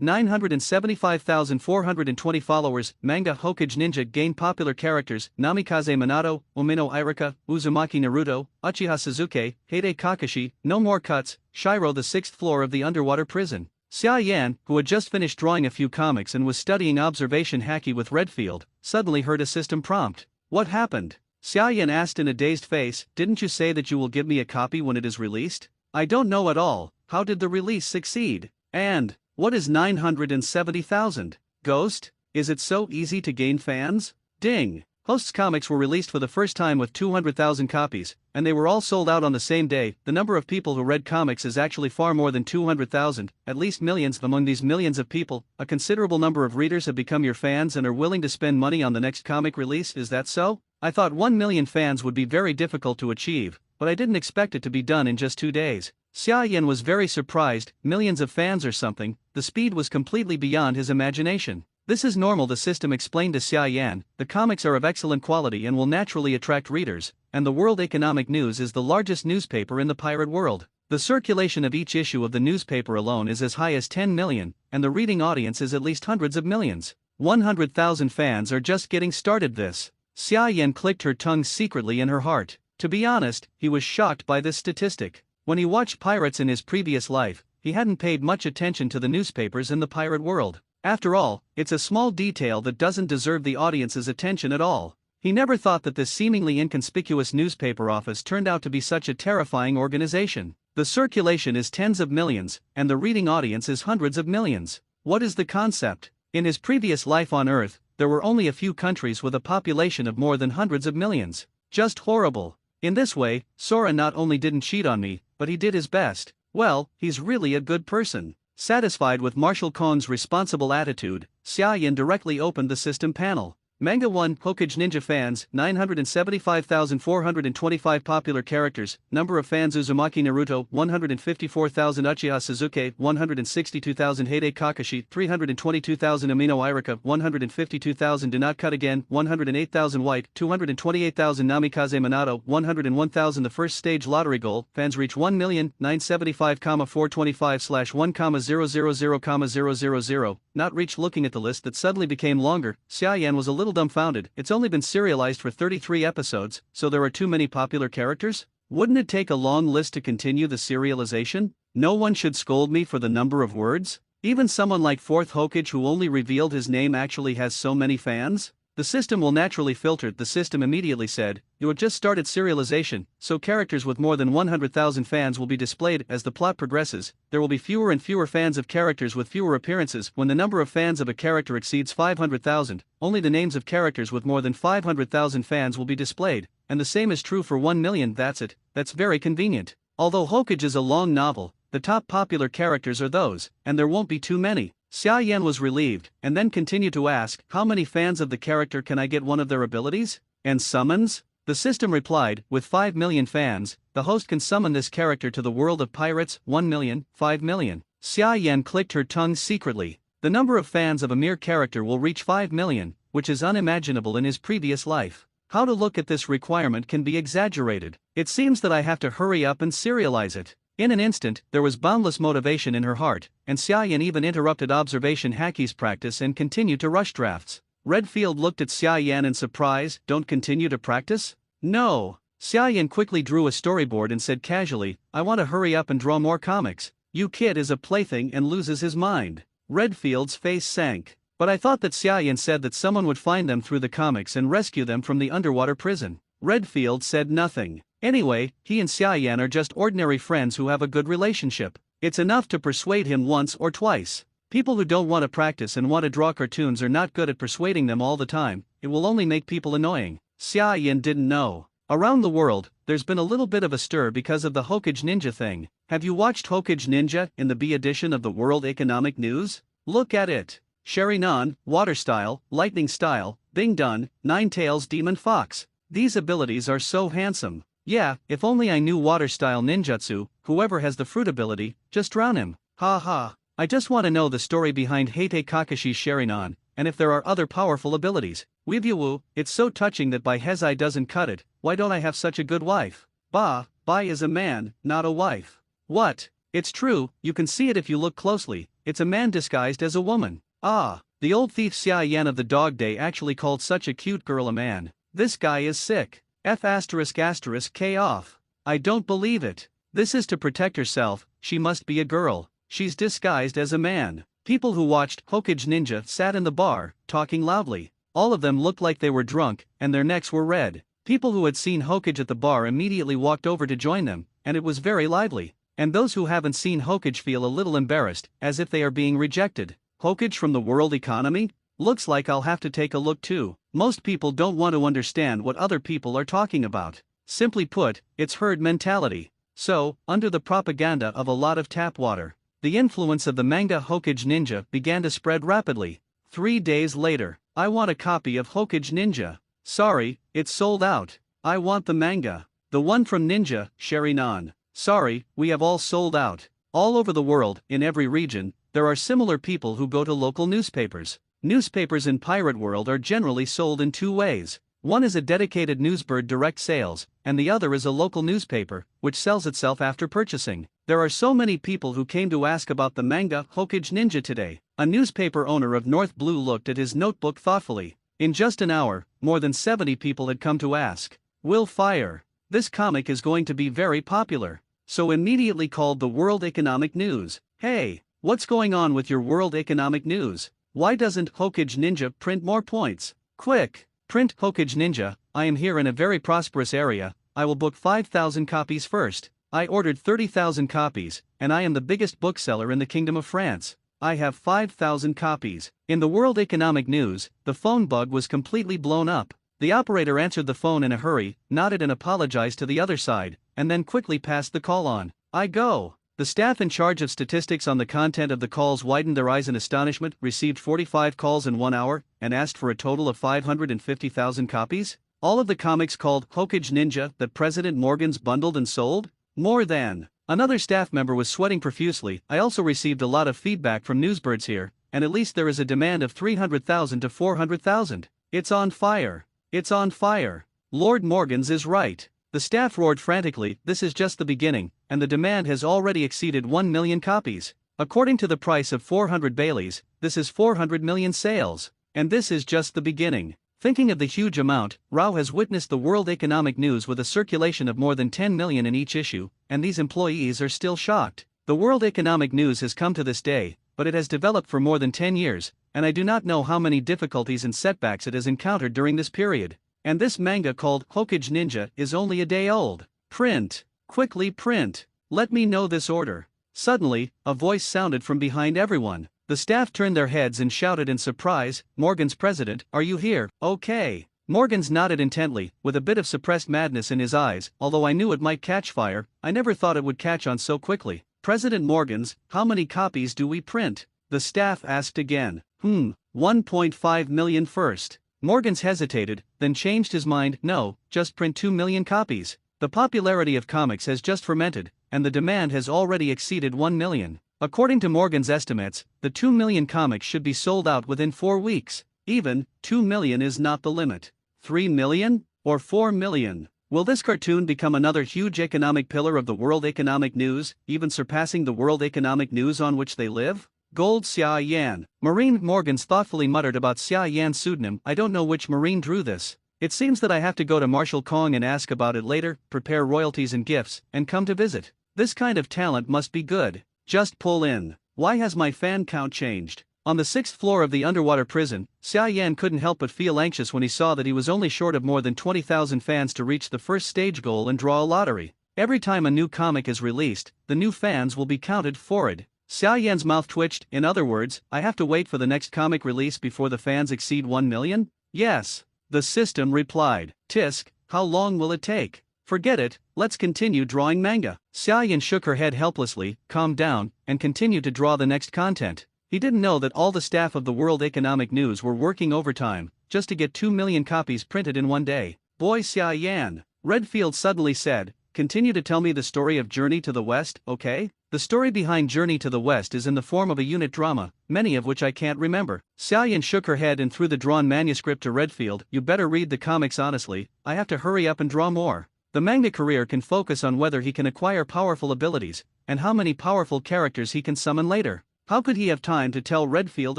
975,420 followers. Manga Hokage Ninja gain popular characters Namikaze Minato, Umino Irika, Uzumaki Naruto, Uchiha Sasuke, Heide Kakashi. No more cuts. Shiro, the sixth floor of the underwater prison. Xia Yan, who had just finished drawing a few comics and was studying observation haki with Redfield, suddenly heard a system prompt. What happened? Xia Yan asked in a dazed face. Didn't you say that you will give me a copy when it is released? I don't know at all. How did the release succeed? And what is 970,000? Ghost? Is it so easy to gain fans? Ding! Host's comics were released for the first time with 200,000 copies, and they were all sold out on the same day. The number of people who read comics is actually far more than 200,000, at least millions. Among these millions of people, a considerable number of readers have become your fans and are willing to spend money on the next comic release. Is that so? I thought 1 million fans would be very difficult to achieve, but I didn't expect it to be done in just 2 days. Xia Yan was very surprised. Millions of fans or something. The speed was completely beyond his imagination. This is normal, the system explained to Xia Yan. The comics are of excellent quality and will naturally attract readers, and the World Economic News is the largest newspaper in the pirate world. The circulation of each issue of the newspaper alone is as high as 10 million, and the reading audience is at least hundreds of millions. 100,000 fans are just getting started. This. Xia Yan clicked her tongue secretly in her heart. To be honest, he was shocked by this statistic. When he watched pirates in his previous life, he hadn't paid much attention to the newspapers in the pirate world. After all, it's a small detail that doesn't deserve the audience's attention at all. He never thought that this seemingly inconspicuous newspaper office turned out to be such a terrifying organization. The circulation is tens of millions, and the reading audience is hundreds of millions. What is the concept? In his previous life on Earth, there were only a few countries with a population of more than hundreds of millions. Just horrible. In this way, Sora not only didn't cheat on me, but he did his best. Well, he's really a good person. Satisfied with Marshal Kong's responsible attitude, Xia Yan directly opened the system panel. Manga 1 Hokage Ninja fans 975,425 popular characters. Number of fans Uzumaki Naruto 154,000 Uchiha Sasuke 162,000 Heide Kakashi 322,000 Umino Irika 152,000 Do Not Cut Again 108,000 White 228,000 Namikaze Minato 101,000 The first stage lottery goal, fans reach 1,975,425/1,000,000,000 not reached. Looking at the list that suddenly became longer, Xia Yan was a little dumbfounded. It's only been serialized for 33 episodes, so there are too many popular characters? Wouldn't it take a long list to continue the serialization? No one should scold me for the number of words? Even someone like Fourth Hokage, who only revealed his name, actually has so many fans? The system will naturally filter. The system immediately said, you have just started serialization, so characters with more than 100,000 fans will be displayed. As the plot progresses, there will be fewer and fewer fans of characters with fewer appearances. When the number of fans of a character exceeds 500,000, only the names of characters with more than 500,000 fans will be displayed, and the same is true for 1 million. That's it. That's very convenient. Although Hokage is a long novel, the top popular characters are those, and there won't be too many. Xia Yan was relieved, and then continued to ask, how many fans of the character can I get one of their abilities? And summons? The system replied, with 5 million fans, the host can summon this character to the world of pirates. 1 million, 5 million. Xia Yan clicked her tongue secretly. The number of fans of a mere character will reach 5 million, which is unimaginable in his previous life. How to look at this requirement can be exaggerated. It seems that I have to hurry up and serialize it. In an instant, there was boundless motivation in her heart, and Xia Yan even interrupted observation haki's practice and continued to rush drafts. Redfield looked at Xia Yan in surprise. Don't continue to practice? No. Xia Yan quickly drew a storyboard and said casually, I want to hurry up and draw more comics. You kid is a plaything and loses his mind. Redfield's face sank. But I thought that Xia Yan said that someone would find them through the comics and rescue them from the underwater prison. Redfield said nothing. Anyway, he and Xia Yan are just ordinary friends who have a good relationship. It's enough to persuade him once or twice. People who don't want to practice and want to draw cartoons are not good at persuading them all the time. It will only make people annoying. Xia Yan didn't know. Around the world, there's been a little bit of a stir because of the Hokage Ninja thing. Have you watched Hokage Ninja in the B edition of the World Economic News? Look at it. Sharingan, Water Style, Lightning Style, Bing Dun, Nine Tails Demon Fox. These abilities are so handsome. Yeah, if only I knew water style ninjutsu. Whoever has the fruit ability, just drown him. Ha ha. I just want to know the story behind Heite Kakashi's Sharingan, and if there are other powerful abilities. Weevyuwu, it's so touching that Bai Hezai doesn't cut it. Why don't I have such a good wife? Bai is a man, not a wife. What? It's true, you can see it if you look closely. it's a man disguised as a woman. Ah, the old thief Xia Yan of the Dog Day actually called such a cute girl a man. This guy is sick. K off. I don't believe it. This is to protect herself, she must be a girl. She's disguised as a man. People who watched Hokage Ninja sat in the bar, talking loudly. All of them looked like they were drunk, and their necks were red. People who had seen Hokage at the bar immediately walked over to join them, and it was very lively. And those who haven't seen Hokage feel a little embarrassed, as if they are being rejected. Hokage from the world economy? Looks like I'll have to take a look too. Most people don't want to understand what other people are talking about. Simply put, it's herd mentality. So, under the propaganda of a lot of tap water, the influence of the manga Hokage Ninja began to spread rapidly. 3 days later, I want a copy of Hokage Ninja. Sorry, it's sold out. I want the manga. The one from Ninja, Sharinan. Sorry, we have all sold out. All over the world, in every region, there are similar people who go to local newspapers. Newspapers in Pirate World are generally sold in 2 ways. One is a dedicated newsbird direct sales, and the other is a local newspaper, which sells itself after purchasing. There are so many people who came to ask about the manga Hokage Ninja today. A newspaper owner of North Blue looked at his notebook thoughtfully. In just an hour, more than 70 people had come to ask. Will fire. This comic is going to be very popular. So immediately called the World Economic News. Hey, what's going on with your World Economic News? Why doesn't Hokage Ninja print more points? Quick, print Hokage Ninja. I am here in a very prosperous area. I will book 5,000 copies first. I ordered 30,000 copies, and I am the biggest bookseller in the Kingdom of France. I have 5,000 copies. In the World Economic News, the phone bug was completely blown up. The operator answered the phone in a hurry, nodded and apologized to the other side, and then quickly passed the call on. I go. The staff in charge of statistics on the content of the calls widened their eyes in astonishment, received 45 calls in 1 hour, and asked for a total of 550,000 copies? All of the comics called Hokage Ninja that President Morgan's bundled and sold? More than. Another staff member was sweating profusely. I also received a lot of feedback from newsbirds here, and at least there is a demand of 300,000 to 400,000. It's on fire. It's on fire. Lord Morgan's is right. The staff roared frantically. This is just the beginning, and the demand has already exceeded 1 million copies. According to the price of 400 Baileys, this is 400 million sales. And this is just the beginning. Thinking of the huge amount, Rao has witnessed the World Economic News with a circulation of more than 10 million in each issue, and these employees are still shocked. The World Economic News has come to this day, but it has developed for more than 10 years, and I do not know how many difficulties and setbacks it has encountered during this period. And this manga called Hokage Ninja is only a day old. Print. Quickly print. Let me know this order. Suddenly, a voice sounded from behind everyone. The staff turned their heads and shouted in surprise, Morgan's president, are you here? Okay. Morgan's nodded intently, with a bit of suppressed madness in his eyes. Although I knew it might catch fire, I never thought it would catch on so quickly. President Morgan's, how many copies do we print? The staff asked again. 1.5 million first. Morgan's hesitated, then changed his mind. No, just print 2 million copies. The popularity of comics has just fermented, and the demand has already exceeded 1 million. According to Morgan's estimates, the 2 million comics should be sold out within 4 weeks. Even, 2 million is not the limit. 3 million? Or 4 million? Will this cartoon become another huge economic pillar of the World Economic News, even surpassing the World Economic News on which they live? Gold Xia Yan. Marine Morgan's thoughtfully muttered about Xia Yan's pseudonym. I don't know which Marine drew this. It seems that I have to go to Marshal Kong and ask about it later, prepare royalties and gifts, and come to visit. This kind of talent must be good. Just pull in. Why has my fan count changed? On the 6th floor of the underwater prison, Xia Yan couldn't help but feel anxious when he saw that he was only short of more than 20,000 fans to reach the first stage goal and draw a lottery. Every time a new comic is released, the new fans will be counted forward. Xia Yan's mouth twitched. In other words, I have to wait for the next comic release before the fans exceed 1 million? Yes. The system replied. Tisk, how long will it take? Forget it, let's continue drawing manga. Xia Yan shook her head helplessly, calmed down, and continued to draw the next content. He didn't know that all the staff of the World Economic News were working overtime, just to get 2 million copies printed in one day. Boy Xia Yan, Redfield suddenly said, continue to tell me the story of Journey to the West, okay? The story behind Journey to the West is in the form of a unit drama, many of which I can't remember. Xia Yan shook her head and threw the drawn manuscript to Redfield. You better read the comics honestly, I have to hurry up and draw more. The manga career can focus on whether he can acquire powerful abilities, and how many powerful characters he can summon later. How could he have time to tell Redfield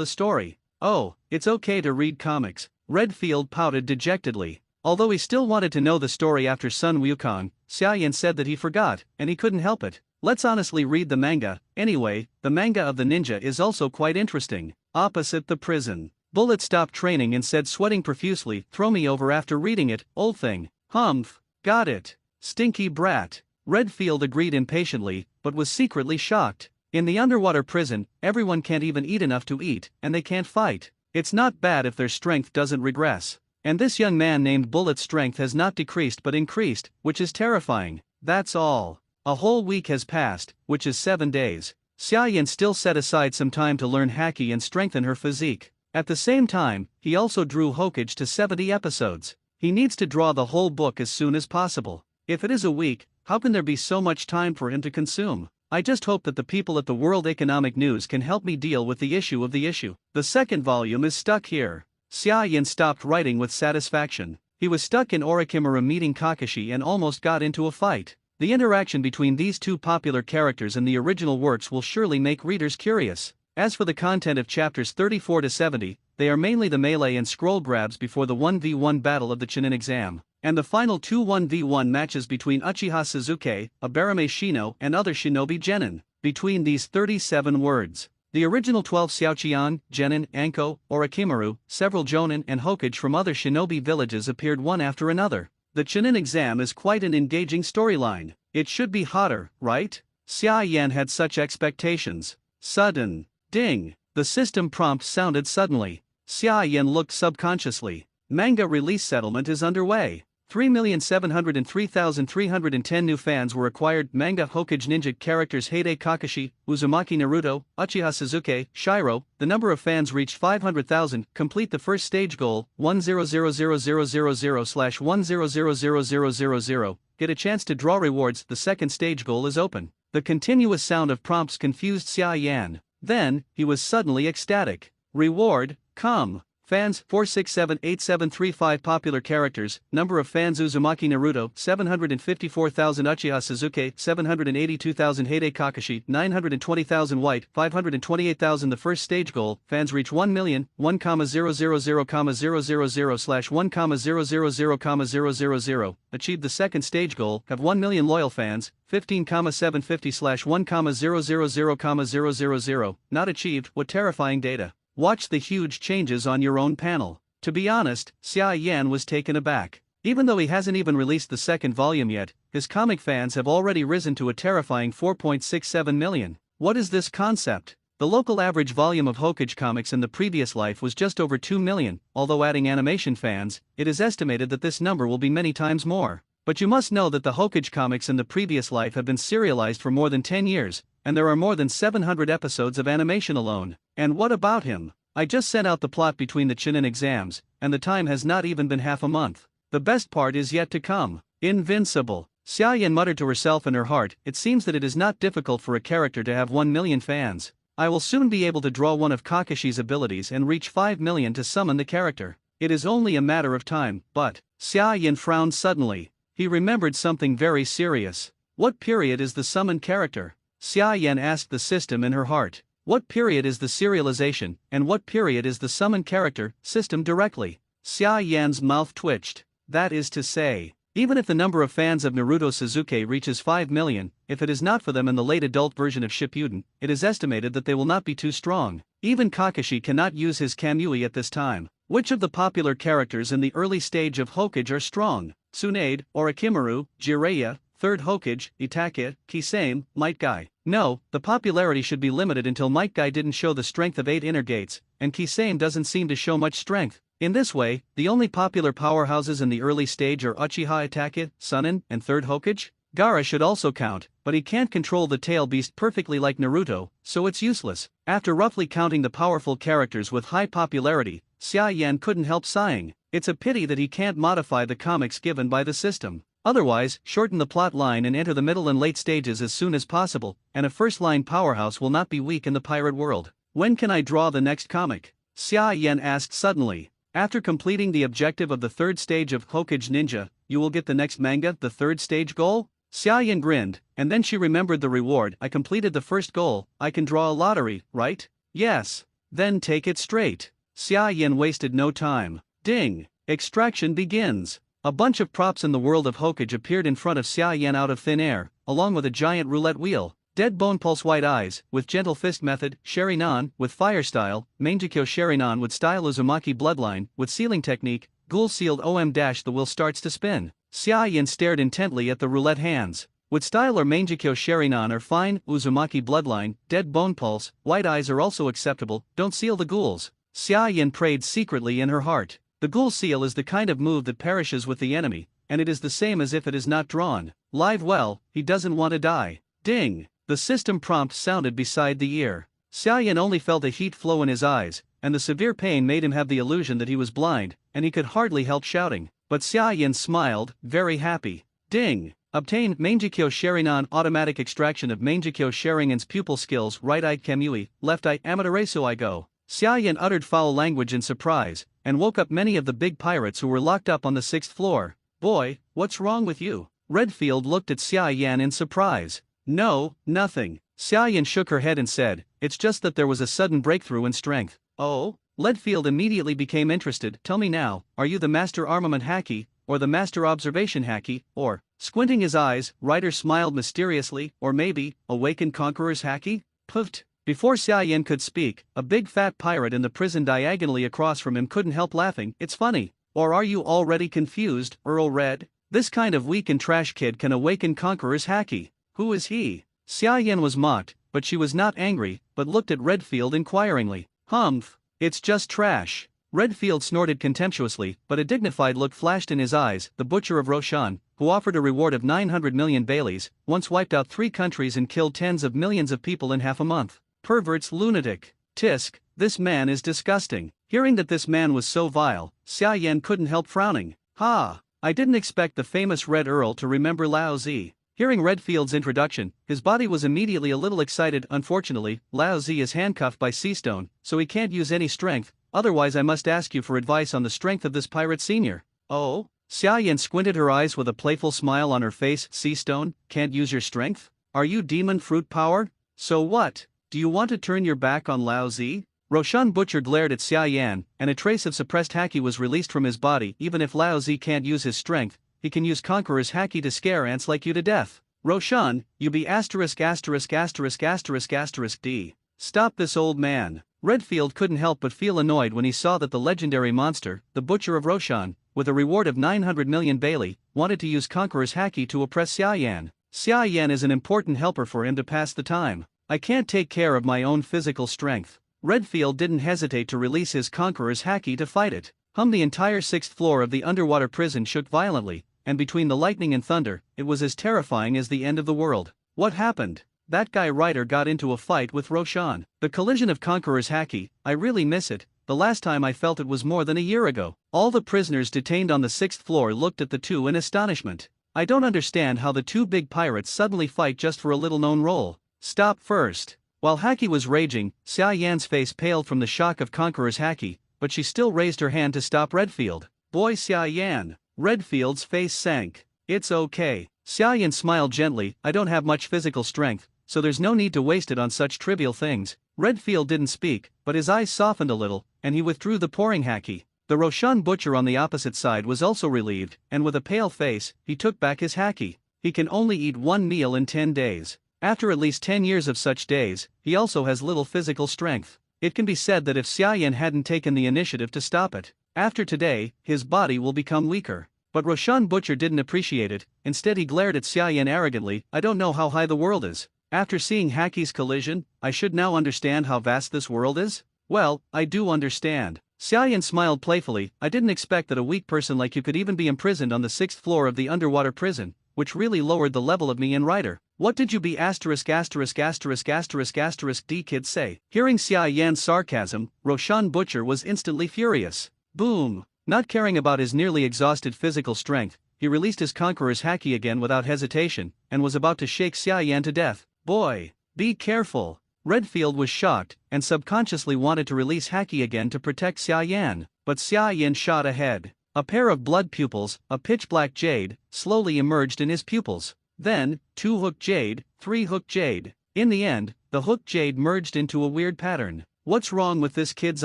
a story? Oh, it's okay to read comics. Redfield pouted dejectedly. Although he still wanted to know the story after Sun Wukong, Xiaoyan said that he forgot, and he couldn't help it. Let's honestly read the manga. Anyway, the manga of the ninja is also quite interesting. Opposite the prison. Bullet stopped training and said, sweating profusely, "Throw me over after reading it, old thing." Humph. Got it. Stinky brat. Redfield agreed impatiently, but was secretly shocked. In the underwater prison, everyone can't even eat enough to eat, and they can't fight. It's not bad if their strength doesn't regress. And this young man named Bullet's strength has not decreased but increased, which is terrifying. That's all. A whole week has passed, which is 7 days. Xiaoyan still set aside some time to learn haki and strengthen her physique. At the same time, he also drew Hokage to 70 episodes. He needs to draw the whole book as soon as possible. If it is a week, how can there be so much time for him to consume? I just hope that the people at the World Economic News can help me deal with the issue of the issue. The second volume is stuck here. Xiaoyan stopped writing with satisfaction. He was stuck in Orochimaru meeting Kakashi and almost got into a fight. The interaction between these two popular characters in the original works will surely make readers curious. As for the content of chapters 34 to 70, they are mainly the melee and scroll grabs before the 1v1 battle of the Chunin exam, and the final two 1v1 matches between Uchiha Sasuke, Abarame Shino, and other shinobi genin. Between these 37 words, the original 12 Xiaoqian, genin, Anko, Orochimaru, several jonin and Hokage from other shinobi villages appeared one after another. The Chunin exam is quite an engaging storyline. It should be hotter, right? Xiaoyan had such expectations. Sudden ding. The system prompt sounded suddenly. Xiaoyan looked subconsciously. Manga release settlement is underway. 3,703,310 new fans were acquired. Manga Hokage ninja characters Heide Kakashi, Uzumaki Naruto, Uchiha Sasuke, Shiro. The number of fans reached 500,000. Complete the first stage goal, 1000000/1000000. Get a chance to draw rewards. The second stage goal is open. The continuous sound of prompts confused Xiaoyan. Then, he was suddenly ecstatic. Reward, come. Fans 4678735 popular characters. Number of fans Uzumaki Naruto 754,000 Uchiha Sasuke 782,000 Heide Kakashi 920,000 White 528,000 The first stage goal, fans reach 1 million 1,000,000,000/1,000,000. Achieved the second stage goal, have 1 million loyal fans 15,750/1,000,000. Not achieved. What terrifying data. Watch the huge changes on your own panel. To be honest, Xiaoyan was taken aback. Even though he hasn't even released the second volume yet, his comic fans have already risen to a terrifying 4.67 million. What is this concept? The local average volume of Hokage comics in the previous life was just over 2 million, although adding animation fans, it is estimated that this number will be many times more. But you must know that the Hokage comics in the previous life have been serialized for more than 10 years, and there are more than 700 episodes of animation alone. And what about him? I just sent out the plot between the Chunin exams, and the time has not even been half a month. The best part is yet to come. Invincible. Xiaoyan muttered to herself in her heart, it seems that it is not difficult for a character to have 1 million fans. I will soon be able to draw one of Kakashi's abilities and reach 5 million to summon the character. It is only a matter of time, but... Xiaoyan frowned suddenly. He remembered something very serious. What period is the summoned character? Xiaoyan asked the system in her heart. What period is the serialization, and what period is the summoned character, system directly? Xiaoyan's mouth twitched. That is to say, even if the number of fans of Naruto Sasuke reaches 5 million, if it is not for them in the late adult version of Shippuden, it is estimated that they will not be too strong. Even Kakashi cannot use his Kamui at this time. Which of the popular characters in the early stage of Hokage are strong? Tsunade, Orochimaru, Jiraiya, Third Hokage, Itachi, Kisame, Might Guy. No, the popularity should be limited until Might Guy didn't show the strength of 8 inner gates, and Kisame doesn't seem to show much strength. In this way, the only popular powerhouses in the early stage are Uchiha Itachi, Sunin, and Third Hokage. Gaara should also count, but he can't control the tail beast perfectly like Naruto, so it's useless. After roughly counting the powerful characters with high popularity, Xiaoyan couldn't help sighing. It's a pity that he can't modify the comics given by the system. Otherwise, shorten the plot line and enter the middle and late stages as soon as possible, and a first-line powerhouse will not be weak in the pirate world. When can I draw the next comic? Xiaoyan asked suddenly. After completing the objective of the third stage of Hokage Ninja, you will get the next manga, the third stage goal? Xia Yan grinned, and then she remembered the reward. I completed the first goal, I can draw a lottery, right? Yes. Then take it straight. Xia Yan wasted no time. Ding! Extraction begins. A bunch of props in the world of Hokage appeared in front of Xia Yan out of thin air, along with a giant roulette wheel. Dead Bone Pulse White Eyes, with Gentle Fist Method, Sharinan, with Fire Style, Mangekyo Sharinan with Style Uzumaki Bloodline, with Sealing Technique, Ghoul Sealed OM dash the wheel starts to spin. Xia Yan stared intently at the roulette hands. With Style or Mangekyo Sharinan are fine, Uzumaki Bloodline, Dead Bone Pulse, White Eyes are also acceptable, don't seal the ghouls. Xia Yan prayed secretly in her heart. The Ghoul Seal is the kind of move that perishes with the enemy, and it is the same as if it is not drawn. Live well, he doesn't want to die. Ding! The system prompt sounded beside the ear. Xia Yan only felt a heat flow in his eyes, and the severe pain made him have the illusion that he was blind, and he could hardly help shouting. But Xia Yan smiled, very happy. Ding! Obtain Mangekyo Sharinan automatic extraction of Mangekyo Sharingan's pupil skills. Right eye Kemui, left eye Amaterasu I go. Xia Yan uttered foul language in surprise, and woke up many of the big pirates who were locked up on the 6th floor. Boy, what's wrong with you? Redfield looked at Xia Yan in surprise. No, nothing. Xia Yan shook her head and said, it's just that there was a sudden breakthrough in strength. Oh? Redfield immediately became interested. Tell me now, are you the Master Armament Haki, or the Master Observation Haki, or, squinting his eyes, Ryder smiled mysteriously, or maybe, Awakened Conqueror's Haki? Puffed. Before Xia Yan could speak, a big fat pirate in the prison diagonally across from him couldn't help laughing. It's funny. Or are you already confused, Earl Red? This kind of weak and trash kid can awaken Conqueror's Haki. Who is he? Xia Yan was mocked, but she was not angry, but looked at Redfield inquiringly. Humph. It's just trash. Redfield snorted contemptuously, but a dignified look flashed in his eyes. The butcher of Roshan, who offered a reward of 900 million Baileys, once wiped out 3 countries and killed tens of millions of people in half a month. Perverts, lunatic. Tisk, this man is disgusting. Hearing that this man was so vile, Xia Yan couldn't help frowning. Ha! I didn't expect the famous Red Earl to remember Lao Zi. Hearing Redfield's introduction, his body was immediately a little excited. Unfortunately, Lao Zi is handcuffed by Seastone, so he can't use any strength, otherwise I must ask you for advice on the strength of this pirate senior. Oh? Xia Yan squinted her eyes with a playful smile on her face. Seastone, can't use your strength? Are you demon fruit powered? So what? Do you want to turn your back on Lao Zi? Roshan Butcher glared at Xia Yan, and a trace of suppressed haki was released from his body. Even if Lao Zi can't use his strength, he can use Conqueror's Haki to scare ants like you to death. Roshan, you be asterisk asterisk asterisk asterisk asterisk D. Stop this old man. Redfield couldn't help but feel annoyed when he saw that the legendary monster, the Butcher of Roshan, with a reward of 900 million Bailey, wanted to use Conqueror's Haki to oppress Xia Yan. Xia Yan is an important helper for him to pass the time. I can't take care of my own physical strength. Redfield didn't hesitate to release his Conqueror's Haki to fight it. The entire 6th floor of the underwater prison shook violently, and between the lightning and thunder, it was as terrifying as the end of the world. What happened? That guy Ryder got into a fight with Roshan. The collision of Conqueror's Haki, I really miss it. The last time I felt it was more than a year ago. All the prisoners detained on the 6th floor looked at the two in astonishment. I don't understand how the two big pirates suddenly fight just for a little-known role. Stop first. While Haki was raging, Xia Yan's face paled from the shock of Conqueror's Haki, but she still raised her hand to stop Redfield. Boy Xia Yan. Redfield's face sank. It's okay. Xia Yan smiled gently. I don't have much physical strength, so there's no need to waste it on such trivial things. Redfield didn't speak, but his eyes softened a little, and he withdrew the pouring Haki. The Roshan Butcher on the opposite side was also relieved, and with a pale face, he took back his Haki. He can only eat 1 meal in 10 days. After at least 10 years of such days, he also has little physical strength. It can be said that if Xia Yan hadn't taken the initiative to stop it, after today, his body will become weaker. But Roshan Butcher didn't appreciate it. Instead he glared at Xia Yan arrogantly. I don't know how high the world is. After seeing Haki's collision, I should now understand how vast this world is? Well, I do understand. Xia Yan smiled playfully. I didn't expect that a weak person like you could even be imprisoned on the 6th floor of the underwater prison, which really lowered the level of me and Ryder. What did you be asterisk asterisk asterisk asterisk asterisk D kid say? Hearing Xia Yan's sarcasm, Roshan Butcher was instantly furious. Boom! Not caring about his nearly exhausted physical strength, he released his Conqueror's Haki again without hesitation, and was about to shake Xia Yan to death. Boy! Be careful! Redfield was shocked, and subconsciously wanted to release Haki again to protect Xia Yan, but Xia Yan shot ahead. A pair of blood pupils, a pitch-black jade, slowly emerged in his pupils. Then, 2 hook jade, 3 hook jade. In the end, the hook jade merged into a weird pattern. What's wrong with this kid's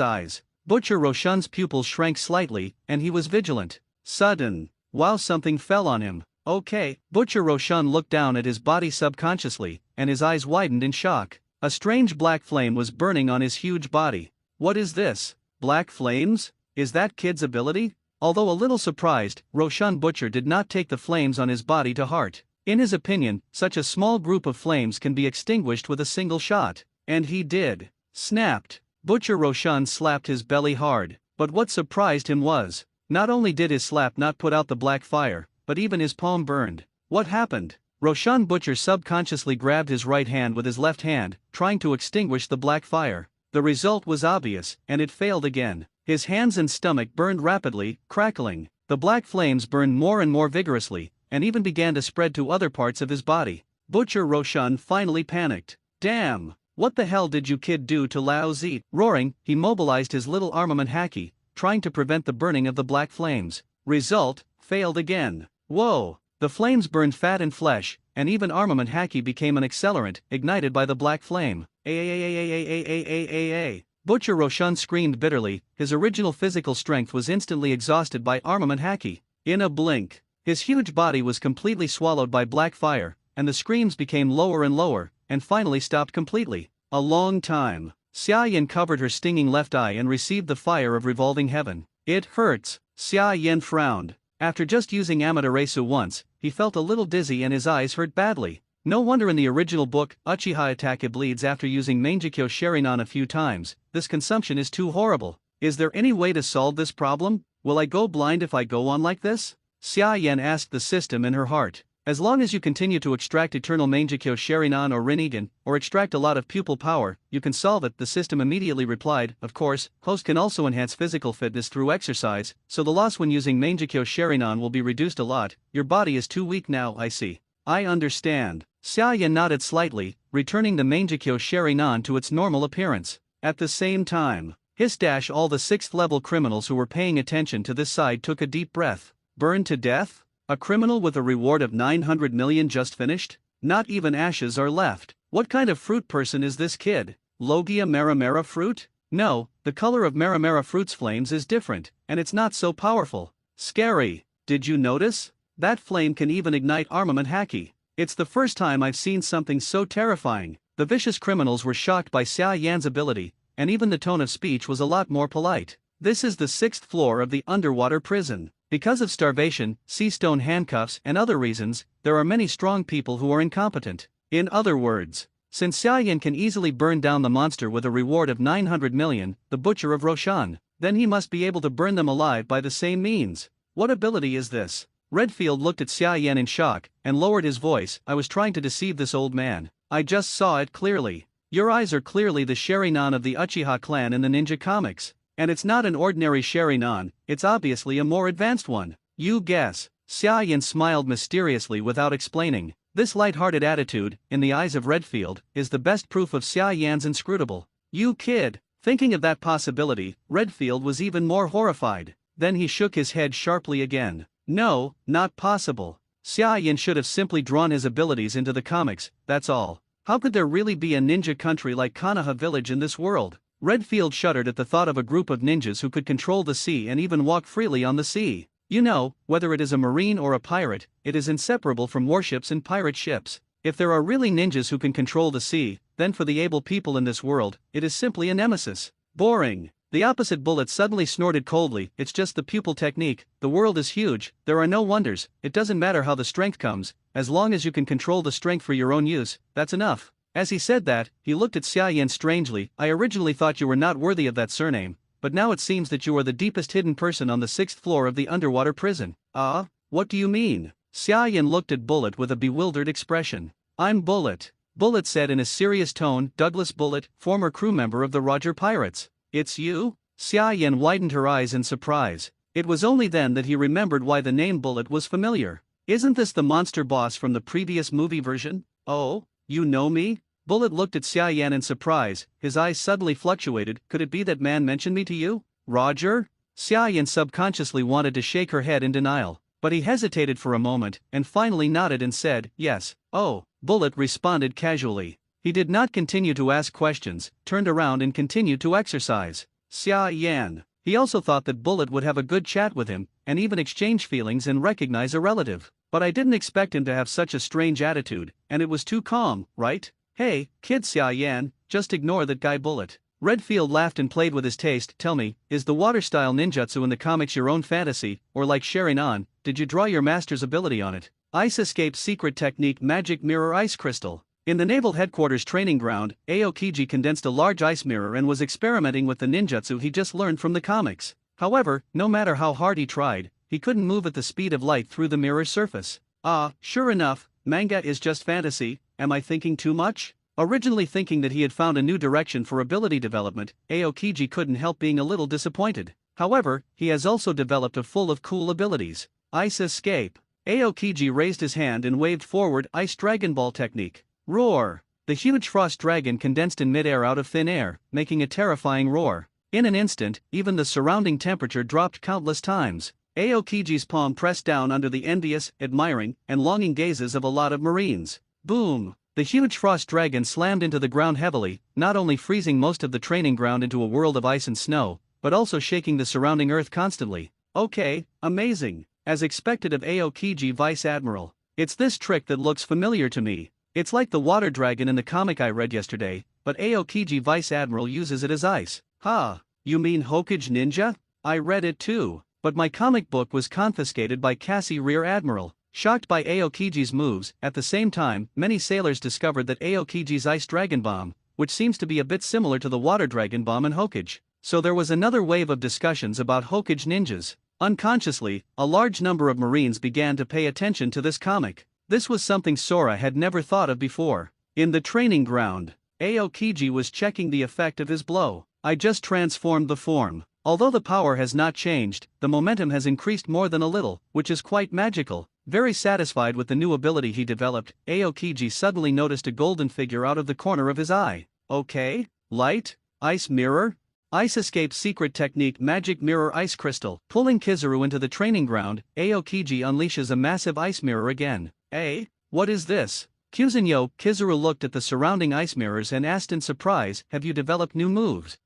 eyes? Butcher Roshan's pupils shrank slightly, and he was vigilant. Sudden. Wow, something fell on him. Okay. Butcher Roshan looked down at his body subconsciously, and his eyes widened in shock. A strange black flame was burning on his huge body. What is this? Black flames? Is that kid's ability? Although a little surprised, Roshan Butcher did not take the flames on his body to heart. In his opinion, such a small group of flames can be extinguished with a single shot. And he did. Snapped. Butcher Roshan slapped his belly hard. But what surprised him was, not only did his slap not put out the black fire, but even his palm burned. What happened? Roshan Butcher subconsciously grabbed his right hand with his left hand, trying to extinguish the black fire. The result was obvious, and it failed again. His hands and stomach burned rapidly, crackling. The black flames burned more and more vigorously, and even began to spread to other parts of his body. Butcher Roshan finally panicked. Damn! What the hell did you kid do to Lao Zi? Roaring, he mobilized his little armament haki, trying to prevent the burning of the black flames. Result, failed again. Whoa! The flames burned fat and flesh, and even armament haki became an accelerant, ignited by the black flame. Butcher Roshan screamed bitterly. His original physical strength was instantly exhausted by armament haki. In a blink, his huge body was completely swallowed by black fire, and the screams became lower and lower, and finally stopped completely. A long time. Xia Yan covered her stinging left eye and received the fire of revolving heaven. It hurts. Xia Yan frowned. After just using Amaterasu once, he felt a little dizzy and his eyes hurt badly. No wonder in the original book, Uchiha Attack bleeds after using Mangekyo Sharinan a few times. This consumption is too horrible. Is there any way to solve this problem? Will I go blind if I go on like this? Xia Yan asked the system in her heart. As long as you continue to extract eternal Mangekyo Sharinan or Rinnegan, or extract a lot of pupil power, you can solve it, the system immediately replied. Of course, host can also enhance physical fitness through exercise, so the loss when using Mangekyo Sharinan will be reduced a lot. Your body is too weak now, I see. I understand. Xia Yan nodded slightly, returning the Mangekyo Sharinan to its normal appearance. At the same time, all the 6th level criminals who were paying attention to this side took a deep breath. Burned to death? A criminal with a reward of 900 million just finished? Not even ashes are left. What kind of fruit person is this kid? Logia Maramara fruit? No, the color of Maramara fruit's flames is different, and it's not so powerful. Scary. Did you notice? That flame can even ignite armament haki. It's the first time I've seen something so terrifying. The vicious criminals were shocked by Xia Yan's ability, and even the tone of speech was a lot more polite. This is the 6th floor of the underwater prison. Because of starvation, sea stone handcuffs, and other reasons, there are many strong people who are incompetent. In other words, since Xia Yan can easily burn down the monster with a reward of 900 million, the Butcher of Roshan, then he must be able to burn them alive by the same means. What ability is this? Redfield looked at Xia Yan in shock, and lowered his voice. I was trying to deceive this old man. I just saw it clearly. Your eyes are clearly the Sharinan of the Uchiha clan in the ninja comics. And it's not an ordinary Sharinan, it's obviously a more advanced one. You guess. Xia Yan smiled mysteriously without explaining. This light-hearted attitude, in the eyes of Redfield, is the best proof of Xia Yan's inscrutable. You kid. Thinking of that possibility, Redfield was even more horrified. Then he shook his head sharply again. No, not possible. Xia Yan should have simply drawn his abilities into the comics, that's all. How could there really be a ninja country like Konoha Village in this world? Redfield shuddered at the thought of a group of ninjas who could control the sea and even walk freely on the sea. You know, whether it is a marine or a pirate, it is inseparable from warships and pirate ships. If there are really ninjas who can control the sea, then for the able people in this world, it is simply a nemesis. Boring. The opposite bullet suddenly snorted coldly. It's just the pupil technique. The world is huge, there are no wonders. It doesn't matter how the strength comes, as long as you can control the strength for your own use, that's enough. As he said that, he looked at Xia Yan strangely. I originally thought you were not worthy of that surname, but now it seems that you are the deepest hidden person on the 6th floor of the underwater prison. Ah? What do you mean? Xia Yan looked at Bullet with a bewildered expression. I'm Bullet. Bullet said in a serious tone. Douglas Bullet, former crew member of the Roger Pirates. It's you? Xia Yan widened her eyes in surprise. It was only then that he remembered why the name Bullet was familiar. Isn't this the monster boss from the previous movie version? Oh? You know me? Bullet looked at Xia Yan in surprise, his eyes suddenly fluctuated. Could it be that man mentioned me to you? Roger? Xia Yan subconsciously wanted to shake her head in denial. But he hesitated for a moment, and finally nodded and said, yes. Oh, Bullet responded casually. He did not continue to ask questions, turned around and continued to exercise. Xia Yan. He also thought that Bullet would have a good chat with him, and even exchange feelings and recognize a relative. But I didn't expect him to have such a strange attitude, and it was too calm, right? Hey, kid Xia Yan, just ignore that guy Bullet. Redfield laughed and played with his taste. Tell me, is the water-style ninjutsu in the comics your own fantasy, or like sharing on, did you draw your master's ability on it? Ice Escape Secret Technique Magic Mirror Ice Crystal. In the Naval Headquarters training ground, Aokiji condensed a large ice mirror and was experimenting with the ninjutsu he just learned from the comics. However, no matter how hard he tried, he couldn't move at the speed of light through the mirror's surface. Sure enough, manga is just fantasy. Am I thinking too much? Originally thinking that he had found a new direction for ability development, Aokiji couldn't help being a little disappointed. However, he has also developed a full of cool abilities. Ice Escape. Aokiji raised his hand and waved forward Ice Dragon Ball technique. Roar! The huge frost dragon condensed in midair out of thin air, making a terrifying roar. In an instant, even the surrounding temperature dropped countless times. Aokiji's palm pressed down under the envious, admiring, and longing gazes of a lot of Marines. Boom! The huge frost dragon slammed into the ground heavily, not only freezing most of the training ground into a world of ice and snow, but also shaking the surrounding earth constantly. Okay, amazing. As expected of Aokiji Vice Admiral. It's this trick that looks familiar to me. It's like the water dragon in the comic I read yesterday, but Aokiji Vice Admiral uses it as ice. You mean Hokage Ninja? I read it too, but my comic book was confiscated by Cassie Rear Admiral. Shocked by Aokiji's moves, at the same time, many sailors discovered that Aokiji's Ice Dragon Bomb, which seems to be a bit similar to the Water Dragon Bomb in Hokage. So there was another wave of discussions about Hokage ninjas. Unconsciously, a large number of Marines began to pay attention to this comic. This was something Sora had never thought of before. In the training ground, Aokiji was checking the effect of his blow. I just transformed the form. Although the power has not changed, the momentum has increased more than a little, which is quite magical. Very satisfied with the new ability he developed, Aokiji suddenly noticed a golden figure out of the corner of his eye. Okay, light, ice mirror? Ice Escape Secret Technique Magic Mirror Ice Crystal. Pulling Kizaru into the training ground, Aokiji unleashes a massive ice mirror again. What is this? Kizaru looked at the surrounding ice mirrors and asked in surprise, have you developed new moves?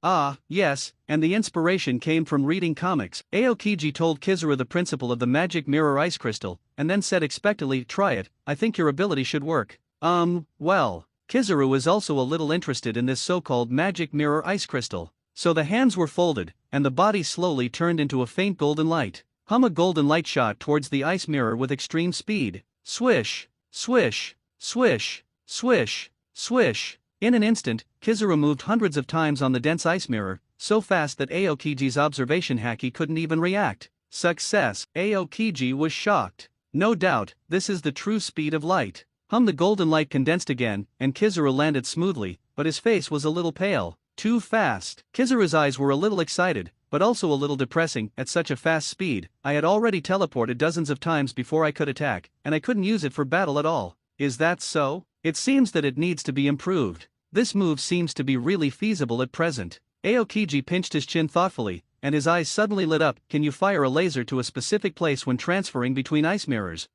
Yes, and the inspiration came from reading comics. Aokiji told Kizaru the principle of the magic mirror ice crystal, and then said expectantly, try it, I think your ability should work. Well. Kizaru is also a little interested in this so-called magic mirror ice crystal. So the hands were folded, and the body slowly turned into a faint golden light. A golden light shot towards the ice mirror with extreme speed. Swish, swish, swish, swish, swish. In an instant, Kizaru moved hundreds of times on the dense ice mirror, so fast that Aokiji's observation haki couldn't even react. Success! Aokiji was shocked. No doubt, this is the true speed of light. The golden light condensed again, and Kizaru landed smoothly, but his face was a little pale. Too fast. Kizaru's eyes were a little excited, but also a little depressing. At such a fast speed, I had already teleported dozens of times before I could attack, and I couldn't use it for battle at all. Is that so? It seems that it needs to be improved. This move seems to be really feasible at present. Aokiji pinched his chin thoughtfully, and his eyes suddenly lit up. Can you fire a laser to a specific place when transferring between ice mirrors?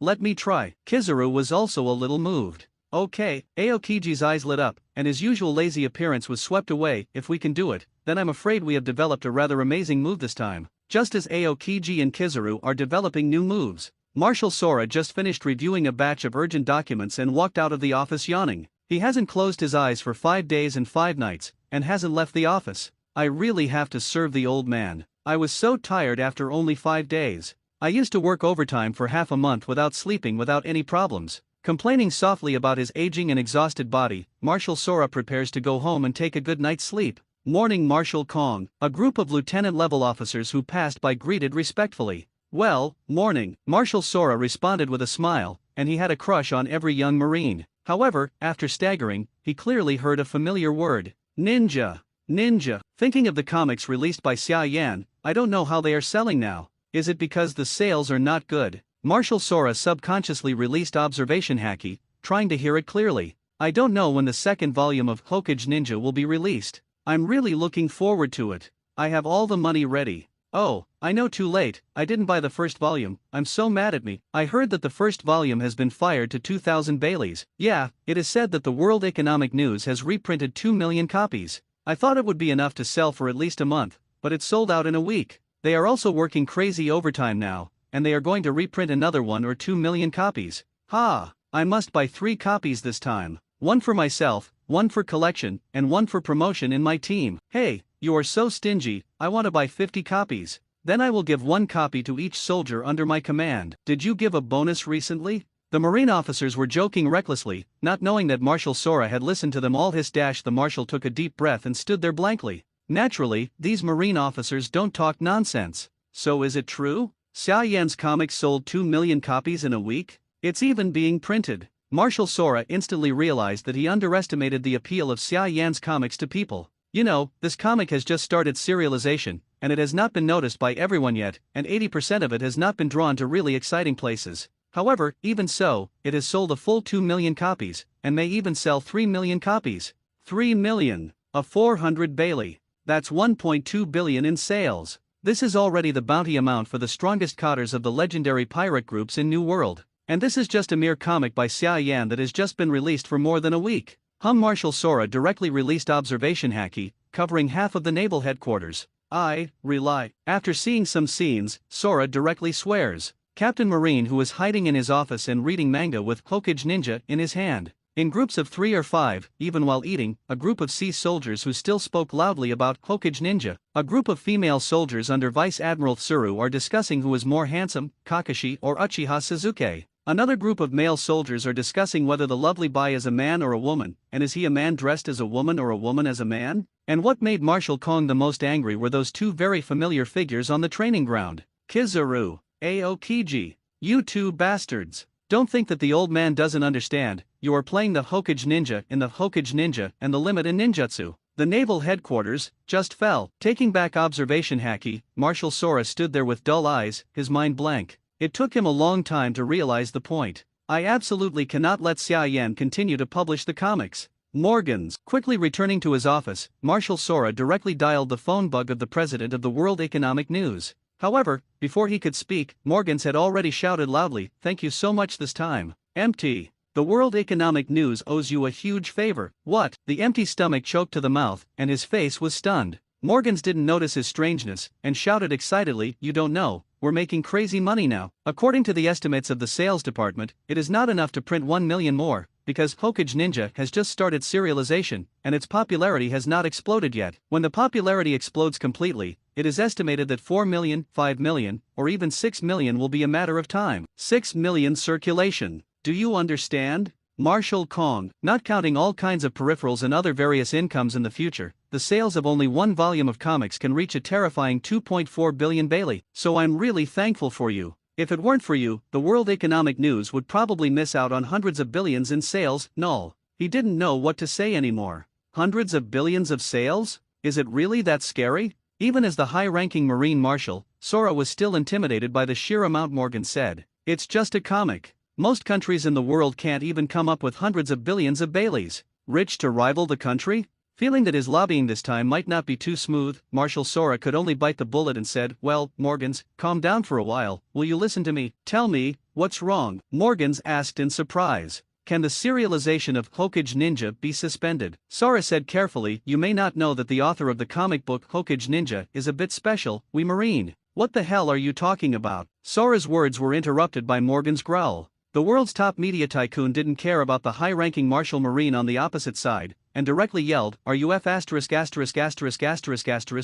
Let me try. Kizaru was also a little moved. Okay, Aokiji's eyes lit up, and his usual lazy appearance was swept away. If we can do it, then I'm afraid we have developed a rather amazing move this time. Just as Aokiji and Kizaru are developing new moves, Marshal Sora just finished reviewing a batch of urgent documents and walked out of the office yawning. He hasn't closed his eyes for 5 days and 5 nights, and hasn't left the office. I really have to serve the old man. I was so tired after only 5 days. I used to work overtime for half a month without sleeping without any problems. Complaining softly about his aging and exhausted body, Marshal Sora prepares to go home and take a good night's sleep. Morning. Marshal Kong, a group of lieutenant-level officers who passed by greeted respectfully. Well, morning. Marshal Sora responded with a smile, and he had a crush on every young Marine. However, after staggering, he clearly heard a familiar word. Ninja. Ninja. Thinking of the comics released by Xia Yan, I don't know how they are selling now. Is it because the sales are not good? Marshal Sora subconsciously released observation haki, trying to hear it clearly. I don't know when the second volume of Hokage Ninja will be released. I'm really looking forward to it. I have all the money ready. Oh, I know, too late, I didn't buy the first volume, I'm so mad at me. I heard that the first volume has been fired to 2,000 Baileys. Yeah, it is said that the World Economic News has reprinted 2 million copies. I thought it would be enough to sell for at least a month, but it sold out in a week. They are also working crazy overtime now, and they are going to reprint another 1 or 2 million copies. Ha! I must buy 3 copies this time. One for myself, one for collection, and one for promotion in my team. Hey, you are so stingy, I want to buy 50 copies. Then I will give 1 copy to each soldier under my command. Did you give a bonus recently? The Marine officers were joking recklessly, not knowing that Marshal Sora had listened to them all hiss. The Marshal took a deep breath and stood there blankly. Naturally, these Marine officers don't talk nonsense. So is it true? Xia Yan's comics sold 2 million copies in a week? It's even being printed. Marshal Sora instantly realized that he underestimated the appeal of Xia Yan's comics to people. You know, this comic has just started serialization, and it has not been noticed by everyone yet, and 80% of it has not been drawn to really exciting places. However, even so, it has sold a full 2 million copies, and may even sell 3 million copies. 3 million. A 400 Bailey. That's 1.2 billion in sales. This is already the bounty amount for the strongest cotters of the legendary pirate groups in New World. And this is just a mere comic by Xia Yan that has just been released for more than a week. Marshal Sora directly released Observation Haki, covering half of the naval headquarters. I rely. After seeing some scenes, Sora directly swears. Captain Marine, who was hiding in his office and reading manga with Hokage Ninja in his hand. In groups of 3 or 5, even while eating, a group of sea soldiers who still spoke loudly about Hokage Ninja. A group of female soldiers under Vice Admiral Tsuru are discussing who is more handsome, Kakashi or Uchiha Suzuki. Another group of male soldiers are discussing whether the lovely Bai is a man or a woman, and is he a man dressed as a woman or a woman as a man? And what made Marshal Kong the most angry were those 2 very familiar figures on the training ground. Kizaru, Aokiji. You 2 bastards. Don't think that the old man doesn't understand, you are playing the Hokage Ninja in the Hokage Ninja and the limit in ninjutsu. The naval headquarters just fell. Taking back Observation Haki, Marshal Sora stood there with dull eyes, his mind blank. It took him a long time to realize the point. I absolutely cannot let Xia Yan continue to publish the comics. Morgans. Quickly returning to his office, Marshal Sora directly dialed the phone bug of the president of the World Economic News. However, before he could speak, Morgans had already shouted loudly, "Thank you so much this time. Empty. The World Economic News owes you a huge favor." What? The empty stomach choked to the mouth, and his face was stunned. Morgans didn't notice his strangeness, and shouted excitedly, "You don't know, we're making crazy money now. According to the estimates of the sales department, it is not enough to print 1 million more, because Hokage Ninja has just started serialization, and its popularity has not exploded yet. When the popularity explodes completely, it is estimated that 4 million, 5 million, or even 6 million will be a matter of time. 6 million circulation. Do you understand? Marshal Kong, not counting all kinds of peripherals and other various incomes in the future, the sales of only 1 volume of comics can reach a terrifying 2.4 billion Bailey, so I'm really thankful for you. If it weren't for you, the World Economic News would probably miss out on hundreds of billions in sales. Null. He didn't know what to say anymore. Hundreds of billions of sales? Is it really that scary? Even as the high-ranking Marine Marshal, Sora was still intimidated by the sheer amount. Morgan said, "It's just a comic. Most countries in the world can't even come up with hundreds of billions of Baileys. Rich to rival the country?" Feeling that his lobbying this time might not be too smooth, Marshal Sora could only bite the bullet and said, "Well, Morgans, calm down for a while, will you listen to me? Tell me, what's wrong?" Morgans asked in surprise. "Can the serialization of Hokage Ninja be suspended?" Sora said carefully, "You may not know that the author of the comic book Hokage Ninja is a bit special, we Marine." "What the hell are you talking about?" Sora's words were interrupted by Morgan's growl. The world's top media tycoon didn't care about the high-ranking Marshal Marine on the opposite side, and directly yelled, "Are you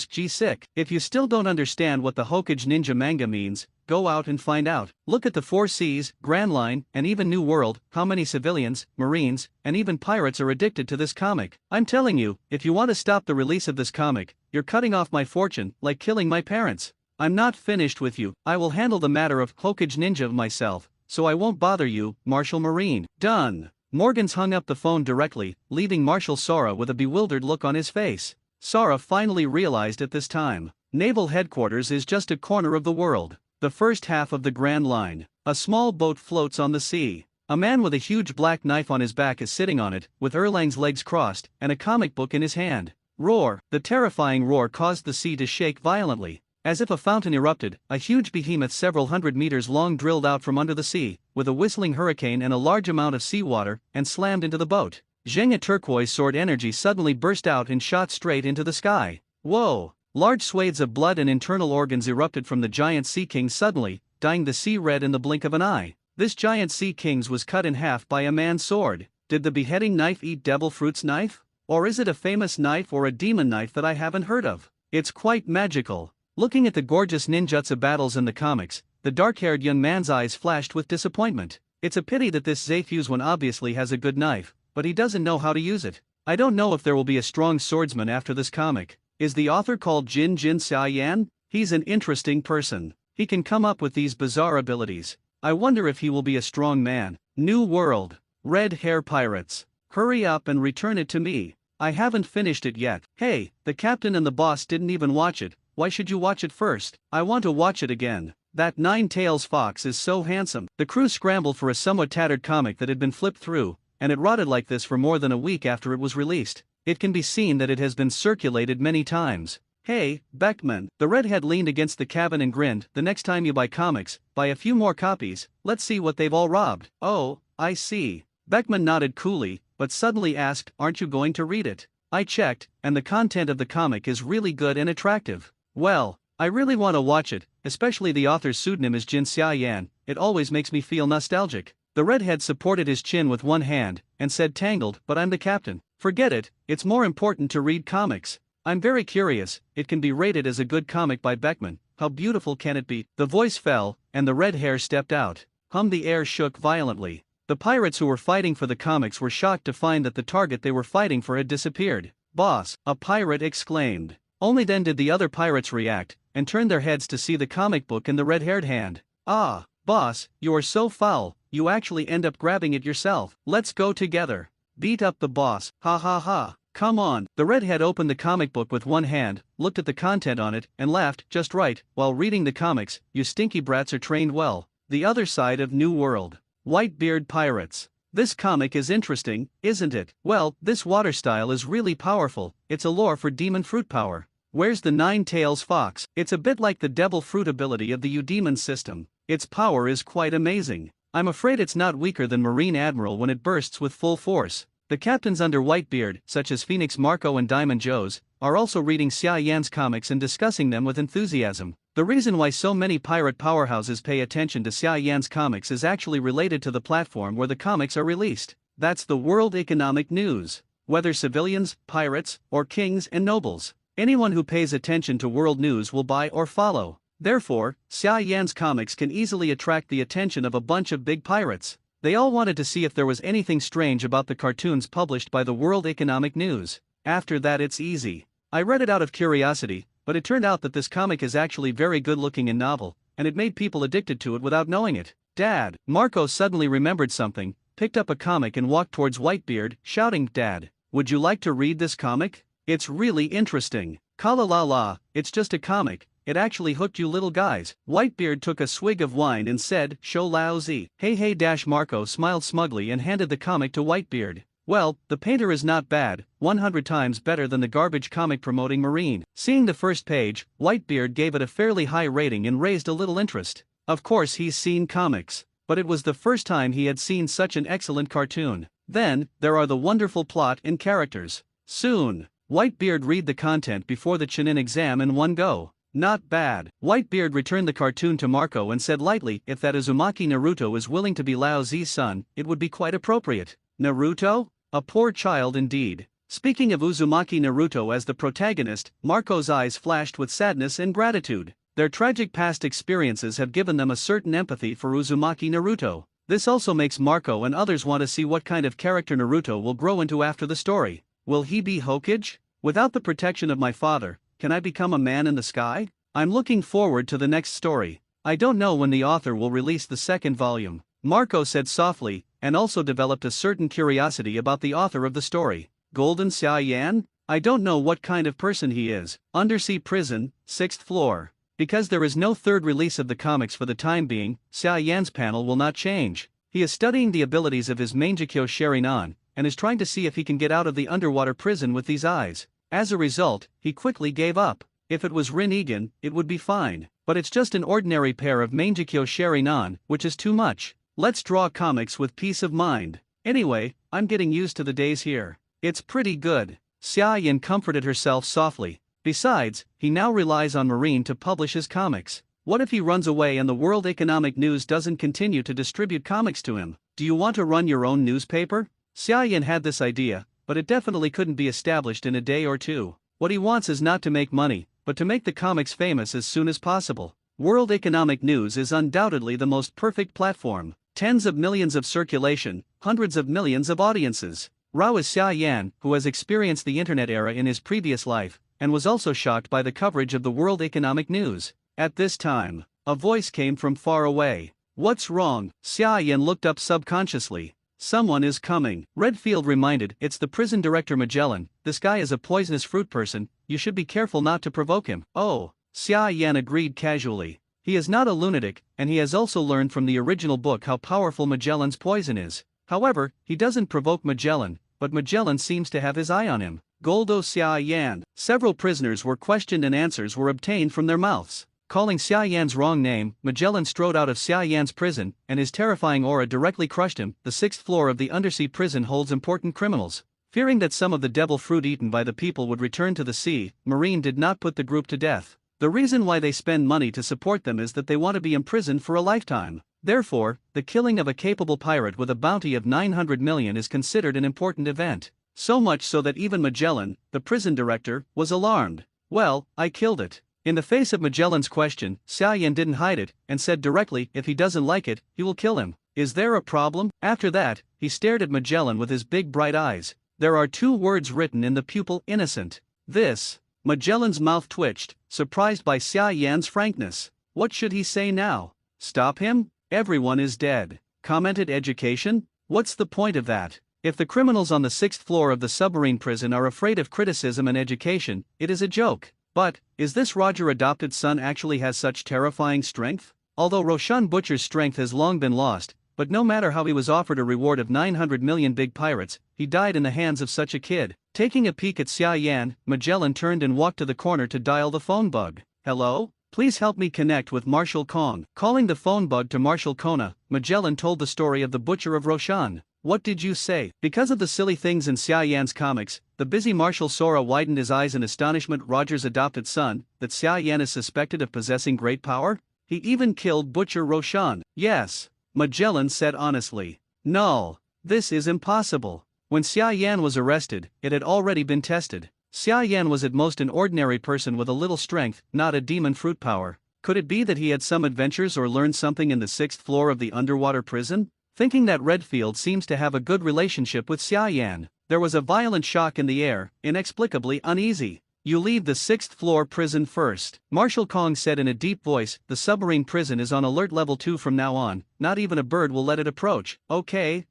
G sick? If you still don't understand what the Hokage Ninja manga means, go out and find out. Look at the 4 Seas, Grand Line, and even New World, how many civilians, Marines, and even pirates are addicted to this comic. I'm telling you, if you want to stop the release of this comic, you're cutting off my fortune, like killing my parents. I'm not finished with you, I will handle the matter of Hokage Ninja myself, so I won't bother you, Marshal Marine." Done. Morgans hung up the phone directly, leaving Marshal Sora with a bewildered look on his face. Sora finally realized at this time, Naval Headquarters is just a corner of the world. The first half of the Grand Line. A small boat floats on the sea. A man with a huge black knife on his back is sitting on it, with Erlang's legs crossed, and a comic book in his hand. Roar! The terrifying roar caused the sea to shake violently. As if a fountain erupted, a huge behemoth several hundred meters long drilled out from under the sea, with a whistling hurricane and a large amount of seawater, and slammed into the boat. Zheng, a turquoise sword energy suddenly burst out and shot straight into the sky. Whoa! Large swathes of blood and internal organs erupted from the giant sea king suddenly, dyeing the sea red in the blink of an eye. This giant sea king was cut in half by a man's sword. Did the beheading knife eat devil fruit's knife? Or is it a famous knife or a demon knife that I haven't heard of? It's quite magical. Looking at the gorgeous ninjutsu battles in the comics, the dark-haired young man's eyes flashed with disappointment. It's a pity that this Zayfuse one obviously has a good knife, but he doesn't know how to use it. I don't know if there will be a strong swordsman after this comic. Is the author called Jin Xiaoyan? He's an interesting person. He can come up with these bizarre abilities. I wonder if he will be a strong man. New World. Red Hair Pirates. Hurry up and return it to me. I haven't finished it yet. Hey, the captain and the boss didn't even watch it. Why should you watch it first? I want to watch it again. That Nine-Tails fox is so handsome. The crew scrambled for a somewhat tattered comic that had been flipped through, and it rotted like this for more than a week after it was released. It can be seen that it has been circulated many times. Hey, Beckman. The redhead leaned against the cabin and grinned. The next time you buy comics, buy a few more copies. Let's see what they've all robbed. Oh, I see. Beckman nodded coolly, but suddenly asked, aren't you going to read it? I checked, and the content of the comic is really good and attractive. Well, I really want to watch it, especially the author's pseudonym is Jin Xiaoyan. It always makes me feel nostalgic. The redhead supported his chin with one hand, and said tangled, but I'm the captain. Forget it, it's more important to read comics. I'm very curious, it can be rated as a good comic by Beckman. How beautiful can it be? The voice fell, and the red hair stepped out. The air shook violently. The pirates who were fighting for the comics were shocked to find that the target they were fighting for had disappeared. Boss, a pirate exclaimed. Only then did the other pirates react, and turn their heads to see the comic book in the red-haired hand. Ah, boss, you are so foul, you actually end up grabbing it yourself. Let's go together. Beat up the boss, ha ha ha. Come on. The redhead opened the comic book with one hand, looked at the content on it, and laughed, just right. While reading the comics, you stinky brats are trained well. The other side of New World. Whitebeard Pirates. This comic is interesting, isn't it? Well, this water style is really powerful. It's a lore for demon fruit power. Where's the Nine-Tails fox? It's a bit like the devil fruit ability of the Udemon system. Its power is quite amazing. I'm afraid it's not weaker than Marine Admiral when it bursts with full force. The captains under Whitebeard, such as Phoenix Marco and Diamond Joe's, are also reading Xiaoyan's comics and discussing them with enthusiasm. The reason why so many pirate powerhouses pay attention to Xiaoyan's comics is actually related to the platform where the comics are released. That's the World Economic News. Whether civilians, pirates, or kings and nobles, anyone who pays attention to world news will buy or follow. Therefore, Xiaoyan's comics can easily attract the attention of a bunch of big pirates. They all wanted to see if there was anything strange about the cartoons published by the World Economic News. After that, it's easy. I read it out of curiosity, but it turned out that this comic is actually very good looking and novel, and it made people addicted to it without knowing it. Dad! Marco suddenly remembered something, picked up a comic and walked towards Whitebeard, shouting, Dad, would you like to read this comic? It's really interesting. Kala la la, it's just a comic. It actually hooked you little guys. Whitebeard took a swig of wine and said, show lousy. Hey Marco smiled smugly and handed the comic to Whitebeard. Well, the painter is not bad, 100 times better than the garbage comic promoting Marine. Seeing the first page, Whitebeard gave it a fairly high rating and raised a little interest. Of course he's seen comics, but it was the first time he had seen such an excellent cartoon. Then, there are the wonderful plot and characters. Soon, Whitebeard read the content before the Chunin exam in one go. Not bad. Whitebeard returned the cartoon to Marco and said lightly, if that Uzumaki Naruto is willing to be Lao Zi's son, it would be quite appropriate. Naruto? A poor child indeed. Speaking of Uzumaki Naruto as the protagonist, Marco's eyes flashed with sadness and gratitude. Their tragic past experiences have given them a certain empathy for Uzumaki Naruto. This also makes Marco and others want to see what kind of character Naruto will grow into after the story. Will he be Hokage? Without the protection of my father, can I become a man in the sky? I'm looking forward to the next story. I don't know when the author will release the second volume, Marco said softly, and also developed a certain curiosity about the author of the story. Golden Xiaoyan? I don't know what kind of person he is. Undersea prison, 6th floor. Because there is no third release of the comics for the time being, Xiaoyan's panel will not change. He is studying the abilities of his Mangekyo Sharinan, and is trying to see if he can get out of the underwater prison with these eyes. As a result, he quickly gave up. If it was Rin Egan, it would be fine, but it's just an ordinary pair of Mangekyo Sherry Nan, which is too much. Let's draw comics with peace of mind. Anyway, I'm getting used to the days here. It's pretty good. Xia Yan comforted herself softly. Besides, he now relies on Marine to publish his comics. What if he runs away and the World Economic News doesn't continue to distribute comics to him? Do you want to run your own newspaper? Xia Yan had this idea, but it definitely couldn't be established in a day or two. What he wants is not to make money, but to make the comics famous as soon as possible. World Economic News is undoubtedly the most perfect platform. Tens of millions of circulation, hundreds of millions of audiences. Rao is Xia Yan, who has experienced the internet era in his previous life, and was also shocked by the coverage of the World Economic News. At this time, a voice came from far away. What's wrong? Xia Yan looked up subconsciously. Someone is coming. Redfield reminded, it's the prison director Magellan. This guy is a poisonous fruit person, you should be careful not to provoke him. Oh, Xia Yan agreed casually. He is not a lunatic, and he has also learned from the original book how powerful Magellan's poison is. However, he doesn't provoke Magellan, but Magellan seems to have his eye on him. Goldo Xia Yan. Several prisoners were questioned and answers were obtained from their mouths. Calling Xia Yan's wrong name, Magellan strode out of Xia Yan's prison, and his terrifying aura directly crushed him. The 6th floor of the undersea prison holds important criminals. Fearing that some of the devil fruit eaten by the people would return to the sea, Marine did not put the group to death. The reason why they spend money to support them is that they want to be imprisoned for a lifetime. Therefore, the killing of a capable pirate with a bounty of 900 million is considered an important event. So much so that even Magellan, the prison director, was alarmed. Well, I killed it. In the face of Magellan's question, Xia Yan didn't hide it, and said directly, if he doesn't like it, he will kill him. Is there a problem? After that, he stared at Magellan with his big bright eyes. There are 2 words written in the pupil, innocent. This. Magellan's mouth twitched, surprised by Xia Yan's frankness. What should he say now? Stop him? Everyone is dead. Commented education? What's the point of that? If the criminals on the 6th floor of the submarine prison are afraid of criticism and education, it is a joke. But, is this Roger adopted son actually has such terrifying strength? Although Roshan Butcher's strength has long been lost, but no matter how he was offered a reward of 900 million big pirates, he died in the hands of such a kid. Taking a peek at Xia Yan, Magellan turned and walked to the corner to dial the phone bug. Hello? Please help me connect with Marshal Kong. Calling the phone bug to Marshal Kona, Magellan told the story of the butcher of Roshan. What did you say? Because of the silly things in Xia Yan's comics, the busy Marshal Sora widened his eyes in astonishment. Roger's adopted son, that Xia Yan is suspected of possessing great power? He even killed Butcher Roshan. Yes, Magellan said honestly. No, this is impossible. When Xia Yan was arrested, it had already been tested. Xia Yan was at most an ordinary person with a little strength, not a demon fruit power. Could it be that he had some adventures or learned something in the 6th floor of the underwater prison? Thinking that Redfield seems to have a good relationship with Xia Yan, there was a violent shock in the air, inexplicably uneasy. You leave the 6th floor prison first, Marshal Kong said in a deep voice. The submarine prison is on alert level 2 from now on, not even a bird will let it approach. Okay,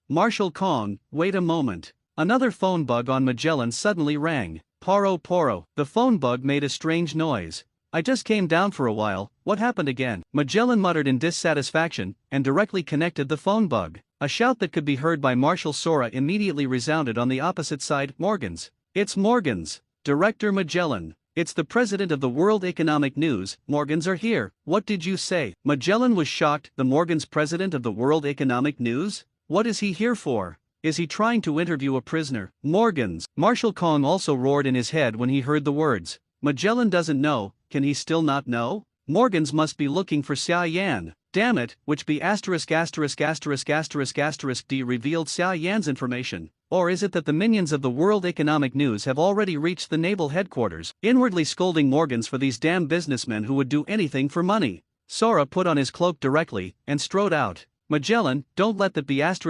Marshal Kong, wait a moment. Another phone bug on Magellan suddenly rang. Poro poro. The phone bug made a strange noise. I just came down for a while, what happened again? Magellan muttered in dissatisfaction, and directly connected the phone bug. A shout that could be heard by Marshal Sora immediately resounded on the opposite side. Morgans. It's Morgans. Director Magellan. It's the president of the World Economic News. Morgans are here. What did you say? Magellan was shocked. The Morgans president of the World Economic News? What is he here for? Is he trying to interview a prisoner? Morgans. Marshal Kong also roared in his head when he heard the words. Magellan doesn't know. Can he still not know? Morgans must be looking for Xia Yan. Damn it, which be *********** D revealed Xia Yan's information. Or is it that the minions of the World Economic News have already reached the naval headquarters? Inwardly scolding Morgans for these damn businessmen who would do anything for money, Sora put on his cloak directly, and strode out. Magellan, don't let that be **********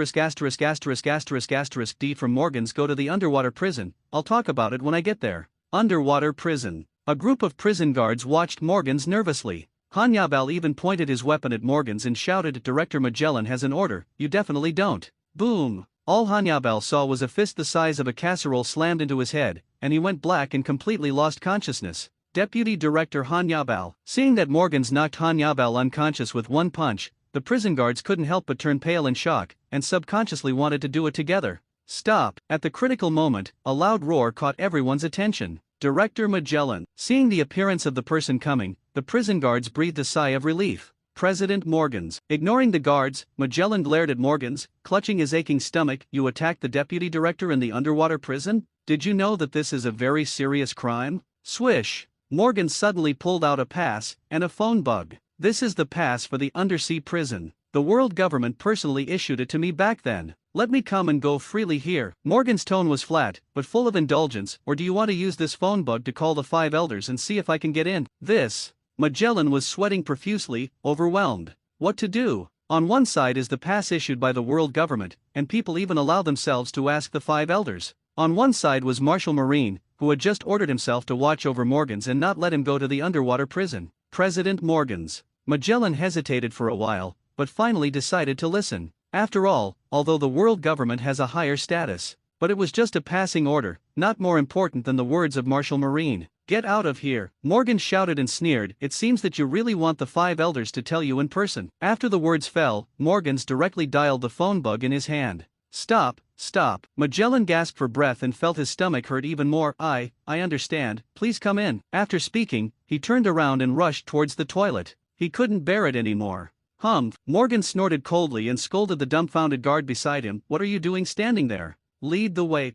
D from Morgans. Go to the underwater prison, I'll talk about it when I get there. Underwater prison. A group of prison guards watched Morgans nervously. Hanyabal even pointed his weapon at Morgans and shouted, Director Magellan has an order, you definitely don't. Boom! All Hanyabal saw was a fist the size of a casserole slammed into his head, and he went black and completely lost consciousness. Deputy Director Hanyabal. Seeing that Morgans knocked Hanyabal unconscious with one punch, the prison guards couldn't help but turn pale in shock, and subconsciously wanted to do it together. Stop! At the critical moment, a loud roar caught everyone's attention. Director Magellan. Seeing the appearance of the person coming, the prison guards breathed a sigh of relief. President Morgans. Ignoring the guards, Magellan glared at Morgans, clutching his aching stomach. You attacked the deputy director in the underwater prison? Did you know that this is a very serious crime? Swish. Morgan suddenly pulled out a pass and a phone bug. This is the pass for the undersea prison. The world government personally issued it to me back then. Let me come and go freely here. Morgan's tone was flat, but full of indulgence. Or do you want to use this phone bug to call the 5 elders and see if I can get in? Magellan was sweating profusely, overwhelmed. What to do? On one side is the pass issued by the world government, and people even allow themselves to ask the 5 elders. On one side was Marshal Marine, who had just ordered himself to watch over Morgans and not let him go to the underwater prison. President Morgans. Magellan hesitated for a while, but finally decided to listen. After all, although the world government has a higher status, but it was just a passing order, not more important than the words of Marshal Marine. Get out of here, Morgan shouted and sneered. It seems that you really want the 5 elders to tell you in person. After the words fell, Morgans directly dialed the phone bug in his hand. Stop. Magellan gasped for breath and felt his stomach hurt even more. I understand, please come in. After speaking, he turned around and rushed towards the toilet. He couldn't bear it anymore. Morgan snorted coldly and scolded the dumbfounded guard beside him. What are you doing standing there? Lead the way.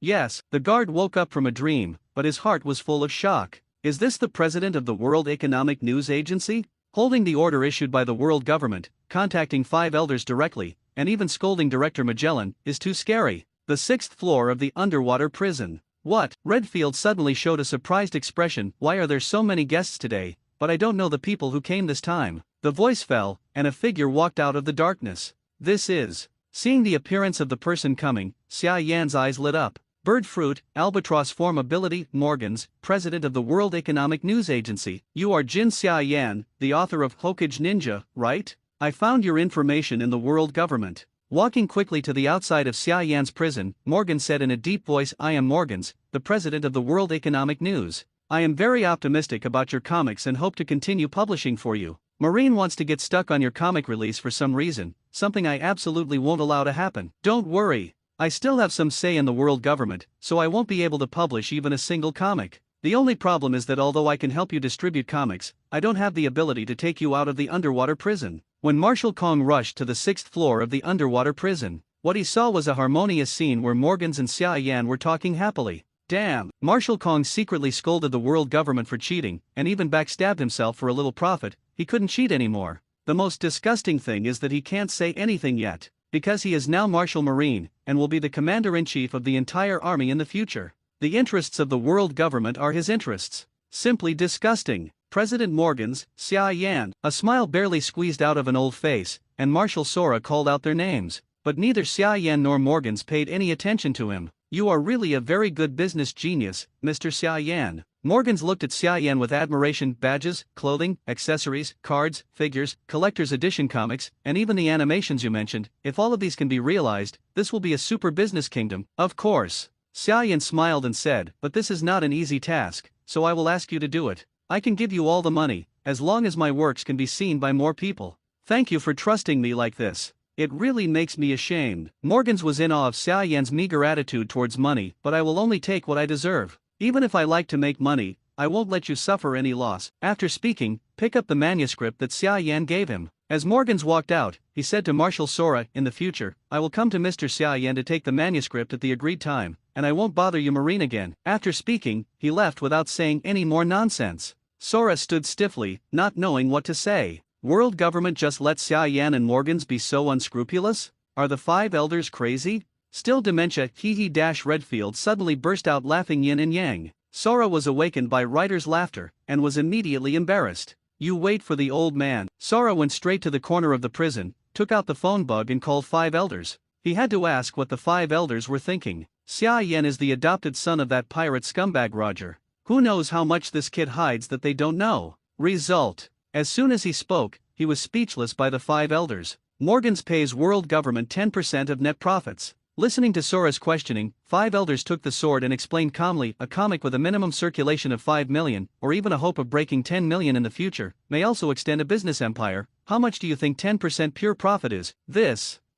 Yes, the guard woke up from a dream, but his heart was full of shock. Is this the president of the World Economic News Agency? Holding the order issued by the world government, contacting 5 elders directly, and even scolding Director Magellan, is too scary. The 6th floor of the underwater prison. What? Redfield suddenly showed a surprised expression. Why are there so many guests today? But I don't know the people who came this time. The voice fell, and a figure walked out of the darkness. This is. Seeing the appearance of the person coming, Xia Yan's eyes lit up. Bird fruit, albatross form ability. Morgans, president of the World Economic News Agency. You are Jin Xia Yan, the author of Hokage Ninja, right? I found your information in the world government. Walking quickly to the outside of Xia Yan's prison, Morgan said in a deep voice, I am Morgans, the president of the World Economic News. I am very optimistic about your comics and hope to continue publishing for you. Marine wants to get stuck on your comic release for some reason, something I absolutely won't allow to happen. Don't worry. I still have some say in the world government, so I won't be able to publish even a single comic. The only problem is that although I can help you distribute comics, I don't have the ability to take you out of the underwater prison. When Marshal Kong rushed to the 6th floor of the underwater prison, what he saw was a harmonious scene where Morgans and Xia Yan were talking happily. Damn, Marshal Kong secretly scolded the world government for cheating, and even backstabbed himself for a little profit. He couldn't cheat anymore. The most disgusting thing is that he can't say anything yet, because he is now Marshal Marine, and will be the commander-in-chief of the entire army in the future. The interests of the world government are his interests. Simply disgusting. President Morgans, Xia Yan. A smile barely squeezed out of an old face, and Marshal Sora called out their names, but neither Xia Yan nor Morgans paid any attention to him. You are really a very good business genius, Mr. Xia Yan. Morgans looked at Xia Yan with admiration. Badges, clothing, accessories, cards, figures, collector's edition comics, and even the animations you mentioned. If all of these can be realized, this will be a super business kingdom. Of course. Xia Yan smiled and said, but this is not an easy task, so I will ask you to do it. I can give you all the money, as long as my works can be seen by more people. Thank you for trusting me like this. It really makes me ashamed. Morgans was in awe of Xia Yan's meager attitude towards money. But I will only take what I deserve. Even if I like to make money, I won't let you suffer any loss. After speaking, pick up the manuscript that Xia Yan gave him. As Morgans walked out, he said to Marshal Sora, in the future, I will come to Mr. Xia Yan to take the manuscript at the agreed time, and I won't bother you Marine again. After speaking, he left without saying any more nonsense. Sora stood stiffly, not knowing what to say. World government just let Xia Yan and Morgans be so unscrupulous? Are the 5 elders crazy? Still dementia, Redfield suddenly burst out laughing yin and yang. Sora was awakened by Ryder's laughter, and was immediately embarrassed. You wait for the old man. Sora went straight to the corner of the prison, took out the phone bug and called 5 elders. He had to ask what the 5 elders were thinking. Xia Yan is the adopted son of that pirate scumbag Roger. Who knows how much this kid hides that they don't know? Result. As soon as he spoke, he was speechless by the 5 elders. Morgans pays world government 10% of net profits. Listening to Sora's questioning, 5 elders took the sword and explained calmly, a comic with a minimum circulation of 5 million, or even a hope of breaking 10 million in the future, may also extend a business empire. How much do you think 10% pure profit is?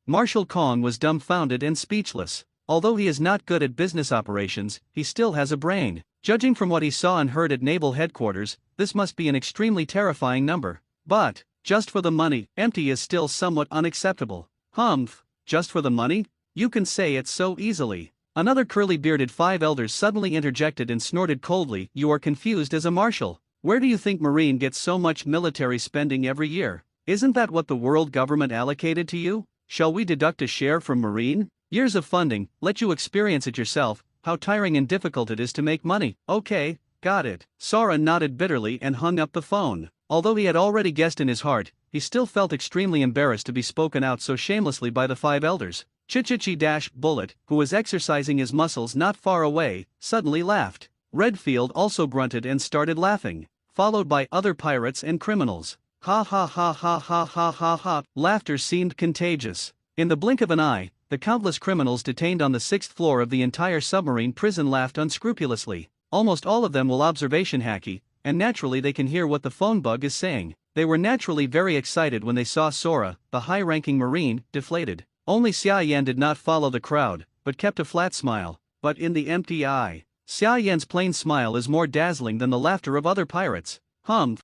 Marshal Kong was dumbfounded and speechless. Although he is not good at business operations, he still has a brain. Judging from what he saw and heard at naval headquarters, this must be an extremely terrifying number. But, just for the money, empty is still somewhat unacceptable. Humph, just for the money? You can say it so easily. Another curly-bearded five elders suddenly interjected and snorted coldly, "You are confused as a marshal. Where do you think Marine gets so much military spending every year? Isn't that what the world government allocated to you? Shall we deduct a share from Marine? Years of funding, let you experience it yourself, how tiring and difficult it is to make money." "Okay, got it." Sora nodded bitterly and hung up the phone. Although he had already guessed in his heart, he still felt extremely embarrassed to be spoken out so shamelessly by the five elders. Chichichi-Bullet, who was exercising his muscles not far away, suddenly laughed. Redfield also grunted and started laughing, followed by other pirates and criminals. Ha ha ha ha ha ha ha ha. Laughter seemed contagious. In the blink of an eye, the countless criminals detained on the 6th floor of the entire submarine prison laughed unscrupulously. Almost all of them will observation hacky, and naturally they can hear what the phone bug is saying. They were naturally very excited when they saw Sora, the high-ranking Marine, deflated. Only Xia Yan did not follow the crowd, but kept a flat smile, but in the empty eye. Xia Yan's plain smile is more dazzling than the laughter of other pirates.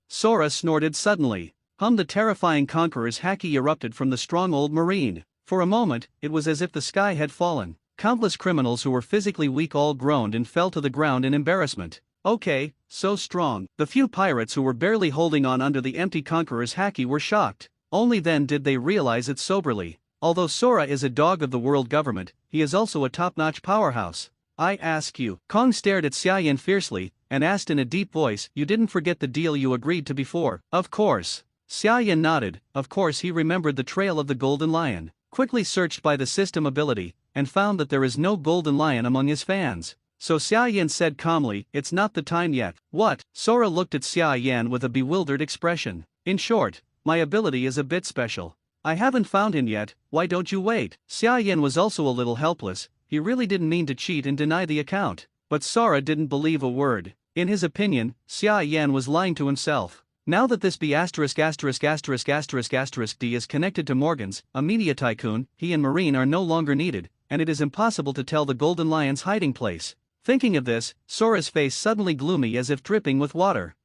Sora snorted suddenly. The terrifying conqueror's haki erupted from the strong old Marine. For a moment, it was as if the sky had fallen. Countless criminals who were physically weak all groaned and fell to the ground in embarrassment. Okay, so strong. The few pirates who were barely holding on under the empty conqueror's haki were shocked. Only then did they realize it soberly. Although Sora is a dog of the world government, he is also a top-notch powerhouse. "I ask you." Kong stared at Xia Yan fiercely, and asked in a deep voice, "You didn't forget the deal you agreed to before?" "Of course." Xia Yan nodded. Of course he remembered the trail of the golden lion. Quickly searched by the system ability, and found that there is no golden lion among his fans. So Xia Yan said calmly, "It's not the time yet." "What?" Sora looked at Xia Yan with a bewildered expression. "In short, my ability is a bit special. I haven't found him yet, why don't you wait?" Xia Yan was also a little helpless. He really didn't mean to cheat and deny the account. But Sora didn't believe a word. In his opinion, Xia Yan was lying to himself. Now that this B************* D is connected to Morgan's, a media tycoon, he and Marine are no longer needed, and it is impossible to tell the Golden Lion's hiding place. Thinking of this, Sora's face suddenly gloomy as if dripping with water.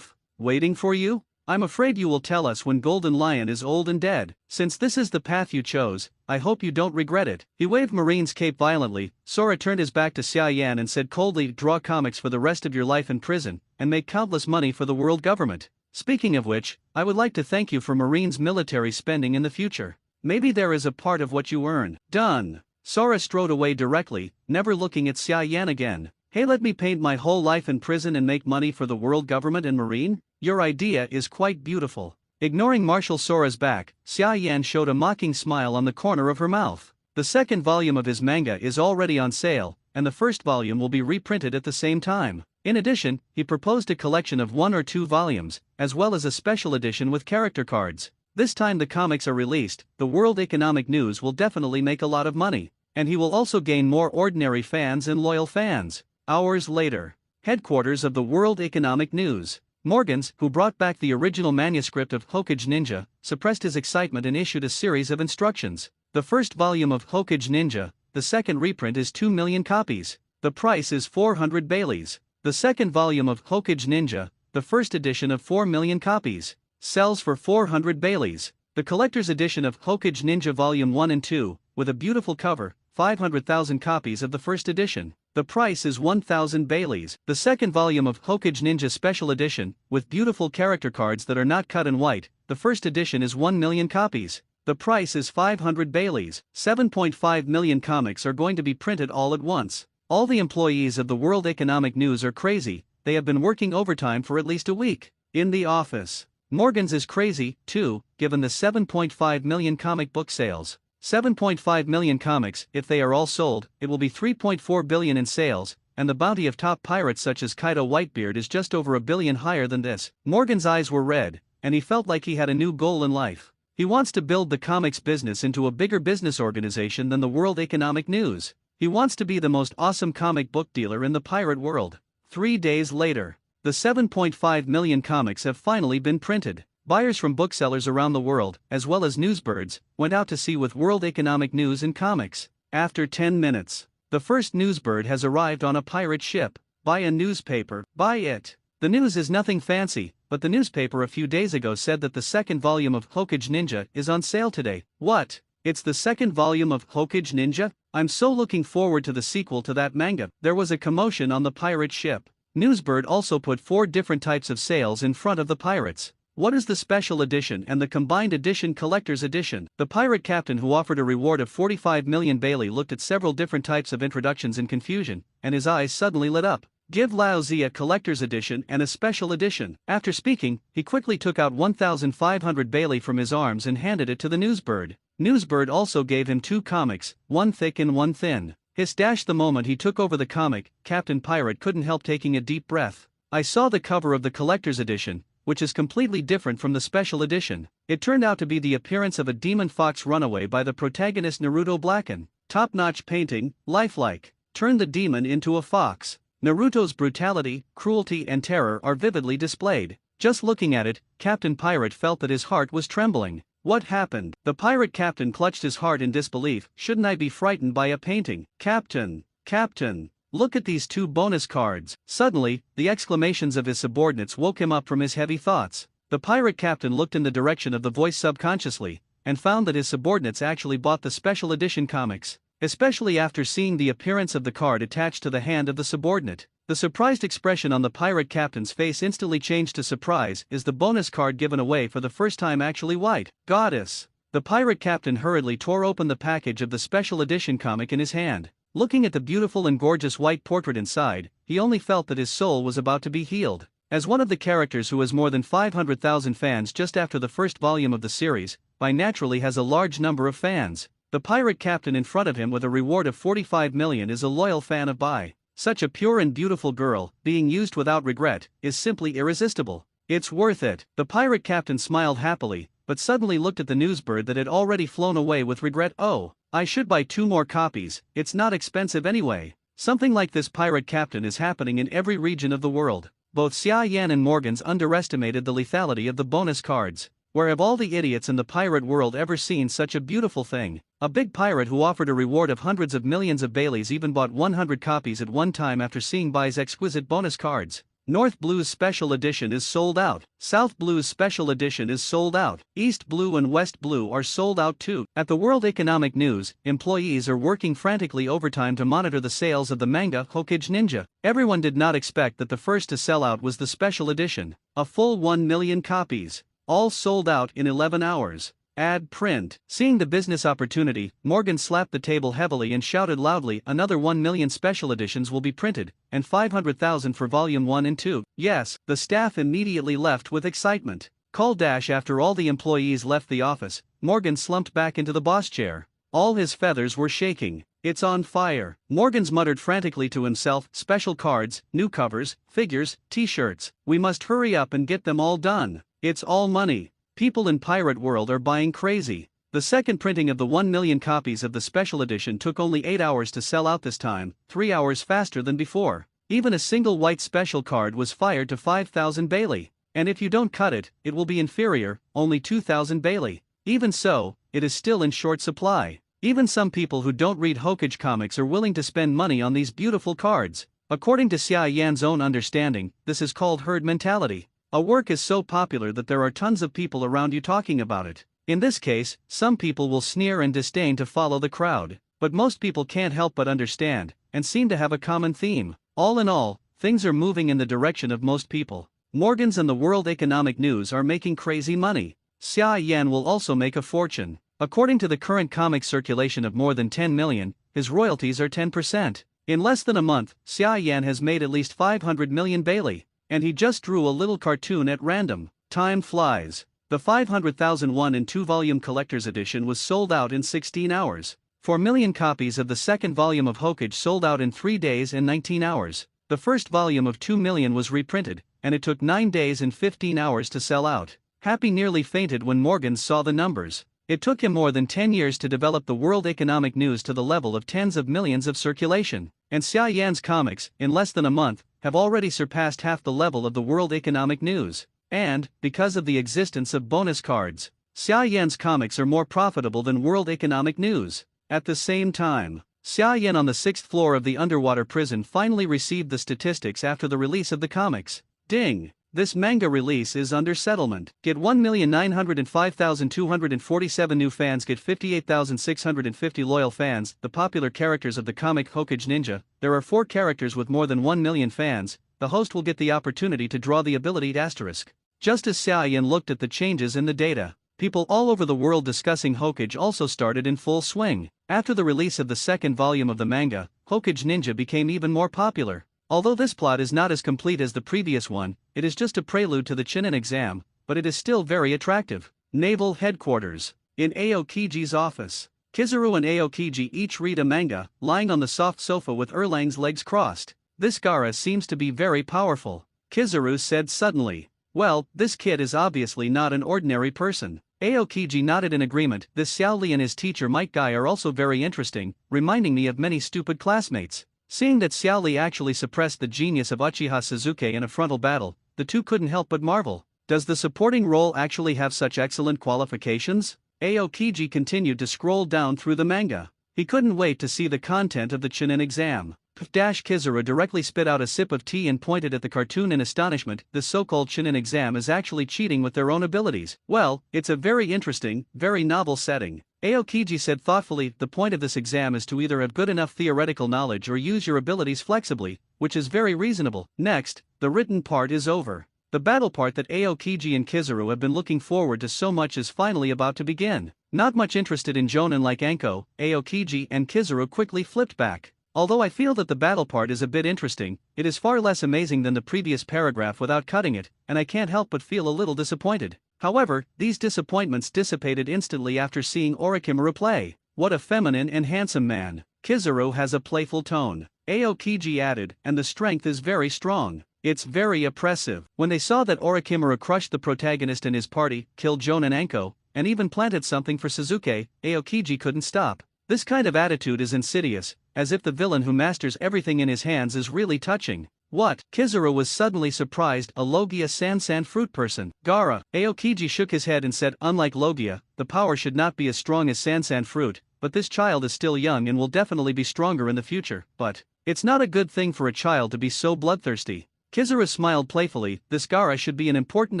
Waiting for you? I'm afraid you will tell us when Golden Lion is old and dead. Since this is the path you chose, I hope you don't regret it." He waved Marine's cape violently. Sora turned his back to Xia Yan and said coldly, "Draw comics for the rest of your life in prison, and make countless money for the world government. Speaking of which, I would like to thank you for Marine's military spending in the future. Maybe there is a part of what you earn." "Done." Sora strode away directly, never looking at Xia Yan again. "Hey, let me paint my whole life in prison and make money for the world government and Marine? Your idea is quite beautiful." Ignoring Marshal Sora's back, Xia Yan showed a mocking smile on the corner of her mouth. The second volume of his manga is already on sale, and the first volume will be reprinted at the same time. In addition, he proposed a collection of 1 or 2 volumes, as well as a special edition with character cards. This time the comics are released, the World Economic News will definitely make a lot of money, and he will also gain more ordinary fans and loyal fans. Hours later, headquarters of the World Economic News. Morgans, who brought back the original manuscript of Hokage Ninja, suppressed his excitement and issued a series of instructions. The first volume of Hokage Ninja, the second reprint is 2 million copies. The price is 400 Baileys. The second volume of Hokage Ninja, the first edition of 4 million copies, sells for 400 Baileys. The collector's edition of Hokage Ninja Volume 1 and 2, with a beautiful cover, 500,000 copies of the first edition. The price is 1,000 Baileys. The second volume of Hokage Ninja Special Edition, with beautiful character cards that are not cut in white, the first edition is 1 million copies. The price is 500 Baileys. 7.5 million comics are going to be printed all at once. All the employees of the World Economic News are crazy, they have been working overtime for at least a week. In the office, Morgans is crazy, too, given the 7.5 million comic book sales. 7.5 million comics, if they are all sold, it will be 3.4 billion in sales, and the bounty of top pirates such as Kaido Whitebeard is just over $1 billion higher than this. Morgan's eyes were red, and he felt like he had a new goal in life. He wants to build the comics business into a bigger business organization than the World Economic News. He wants to be the most awesome comic book dealer in the pirate world. 3 days later, the 7.5 million comics have finally been printed. Buyers from booksellers around the world, as well as newsbirds, went out to see with World Economic News and comics. After 10 minutes, the first newsbird has arrived on a pirate ship. Buy a newspaper, buy it. The news is nothing fancy, but the newspaper a few days ago said that the second volume of Hokage Ninja is on sale today. What? It's the second volume of Hokage Ninja? I'm so looking forward to the sequel to that manga. There was a commotion on the pirate ship. Newsbird also put 4 different types of sales in front of the pirates. What is the special edition and the combined edition collector's edition? The pirate captain who offered a reward of 45 million Bailey looked at several different types of introductions in confusion, and his eyes suddenly lit up. Give Lao Zi a collector's edition and a special edition. After speaking, he quickly took out 1,500 Bailey from his arms and handed it to the newsbird. Newsbird also gave him 2 comics, one thick and one thin. The moment he took over the comic, Captain Pirate couldn't help taking a deep breath. I saw the cover of the collector's edition, which is completely different from the special edition. It turned out to be the appearance of a demon fox runaway by the protagonist Naruto Blacken. Top-notch painting, lifelike. Turn the demon into a fox. Naruto's brutality, cruelty and terror are vividly displayed. Just looking at it, Captain Pirate felt that his heart was trembling. What happened? The pirate captain clutched his heart in disbelief. Shouldn't I be frightened by a painting? Captain! Captain! Look at these 2 bonus cards. Suddenly, the exclamations of his subordinates woke him up from his heavy thoughts. The pirate captain looked in the direction of the voice subconsciously, and found that his subordinates actually bought the special edition comics. Especially after seeing the appearance of the card attached to the hand of the subordinate. The surprised expression on the pirate captain's face instantly changed to surprise. Is the bonus card given away for the first time actually white? Goddess! The pirate captain hurriedly tore open the package of the special edition comic in his hand. Looking at the beautiful and gorgeous white portrait inside, he only felt that his soul was about to be healed. As one of the characters who has more than 500,000 fans just after the first volume of the series, Bai naturally has a large number of fans. The pirate captain in front of him with a reward of 45 million is a loyal fan of Bai. Such a pure and beautiful girl, being used without regret, is simply irresistible. It's worth it. The pirate captain smiled happily, but suddenly looked at the newsbird that had already flown away with regret. Oh, I should buy 2 more copies, it's not expensive anyway. Something like this pirate captain is happening in every region of the world. Both Xia Yan and Morgans underestimated the lethality of the bonus cards. Where have all the idiots in the pirate world ever seen such a beautiful thing? A big pirate who offered a reward of hundreds of millions of Baileys even bought 100 copies at one time after seeing Bai's exquisite bonus cards. North Blue's special edition is sold out. South Blue's special edition is sold out. East Blue and West Blue are sold out too. At the World Economic News, employees are working frantically overtime to monitor the sales of the manga Hokage Ninja. Everyone did not expect that the first to sell out was the special edition. A full 1 million copies. All sold out in 11 hours. Ad print. Seeing the business opportunity, Morgan slapped the table heavily and shouted loudly, another 1 million special editions will be printed, and 500,000 for volume 1 and 2. Yes, the staff immediately left with excitement. After all the employees left the office, Morgan slumped back into the boss chair. All his feathers were shaking. It's on fire. Morgans muttered frantically to himself, special cards, new covers, figures, t-shirts. We must hurry up and get them all done. It's all money. People in pirate world are buying crazy. The second printing of the 1 million copies of the special edition took only 8 hours to sell out this time, 3 hours faster than before. Even a single white special card was fired to 5,000 Bailey. And if you don't cut it, it will be inferior, only 2,000 Bailey. Even so, it is still in short supply. Even some people who don't read Hokage comics are willing to spend money on these beautiful cards. According to Xia Yan's own understanding, this is called herd mentality. A work is so popular that there are tons of people around you talking about it. In this case, some people will sneer and disdain to follow the crowd, but most people can't help but understand, and seem to have a common theme. All in all, things are moving in the direction of most people. Morgans and the World Economic News are making crazy money. Xia Yan will also make a fortune. According to the current comic circulation of more than 10 million, his royalties are 10%. In less than a month, Xia Yan has made at least 500 million Bailey. And he just drew a little cartoon at random. Time flies. The 500,000 1 and 2 volume collector's edition was sold out in 16 hours. 4 million copies of the second volume of Hokage sold out in 3 days and 19 hours. The first volume of 2 million was reprinted, and it took 9 days and 15 hours to sell out. Happy nearly fainted when Morgan saw the numbers. It took him more than 10 years to develop the World Economic News to the level of tens of millions of circulation. And Xia Yan's comics, in less than a month, have already surpassed half the level of the World Economic News. And, because of the existence of bonus cards, Xia Yan's comics are more profitable than World Economic News. At the same time, Xia Yin on the 6th floor of the underwater prison finally received the statistics after the release of the comics. Ding! This manga release is under settlement. Get 1,905,247 new fans. Get 58,650 loyal fans. The popular characters of the comic Hokage Ninja. There are 4 characters with more than 1 million fans. The host will get the opportunity to draw the ability asterisk. Just as Xia Yin looked at the changes in the data, people all over the world discussing Hokage also started in full swing. After the release of the 2nd volume of the manga, Hokage Ninja became even more popular. Although this plot is not as complete as the previous one, it is just a prelude to the Chunin exam, but it is still very attractive. Naval Headquarters. In Aokiji's office, Kizaru and Aokiji each read a manga, lying on the soft sofa with Erlang's legs crossed. This Gaara seems to be very powerful, Kizaru said suddenly. Well, this kid is obviously not an ordinary person. Aokiji nodded in agreement. This Xiao Li and his teacher Mike Guy are also very interesting, reminding me of many stupid classmates. Seeing that Xiao Li actually suppressed the genius of Uchiha Sasuke in a frontal battle, the two couldn't help but marvel. Does the supporting role actually have such excellent qualifications? Aokiji continued to scroll down through the manga. He couldn't wait to see the content of the Chunin exam. Kizaru directly spit out a sip of tea and pointed at the cartoon in astonishment. This so-called Chunin exam is actually cheating with their own abilities. Well, it's a very interesting, very novel setting. Aokiji said thoughtfully, the point of this exam is to either have good enough theoretical knowledge or use your abilities flexibly, which is very reasonable. Next, the written part is over. The battle part that Aokiji and Kizaru have been looking forward to so much is finally about to begin. Not much interested in Jonin like Anko, Aokiji and Kizaru quickly flipped back. Although I feel that the battle part is a bit interesting, it is far less amazing than the previous paragraph without cutting it, and I can't help but feel a little disappointed. However, these disappointments dissipated instantly after seeing Orochimaru play. What a feminine and handsome man. Kizaru has a playful tone, Aokiji added, and the strength is very strong. It's very oppressive. When they saw that Orochimaru crushed the protagonist and his party, killed Jonin and Anko, and even planted something for Sasuke, Aokiji couldn't stop. This kind of attitude is insidious, as if the villain who masters everything in his hands is really touching. What? Kizaru was suddenly surprised. A Logia Sansan fruit person. Gaara. Aokiji shook his head and said, unlike Logia, the power should not be as strong as Sansan fruit, but this child is still young and will definitely be stronger in the future. But it's not a good thing for a child to be so bloodthirsty. Kizaru smiled playfully. This Gaara should be an important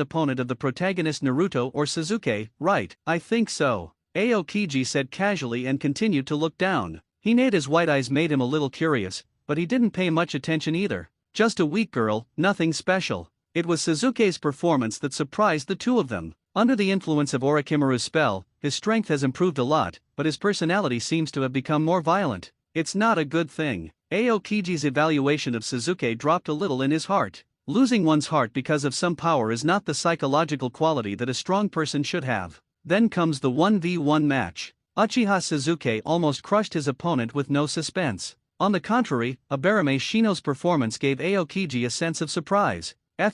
opponent of the protagonist Naruto or Sasuke, right? I think so, Aokiji said casually and continued to look down. Hineda's white eyes made him a little curious, but he didn't pay much attention either. Just a weak girl, nothing special. It was Sasuke's performance that surprised the two of them. Under the influence of Orochimaru's spell, his strength has improved a lot, but his personality seems to have become more violent. It's not a good thing. Aokiji's evaluation of Sasuke dropped a little in his heart. Losing one's heart because of some power is not the psychological quality that a strong person should have. Then comes the 1v1 match. Uchiha Sasuke almost crushed his opponent with no suspense. On the contrary, Abarame Shino's performance gave Aokiji a sense of surprise. G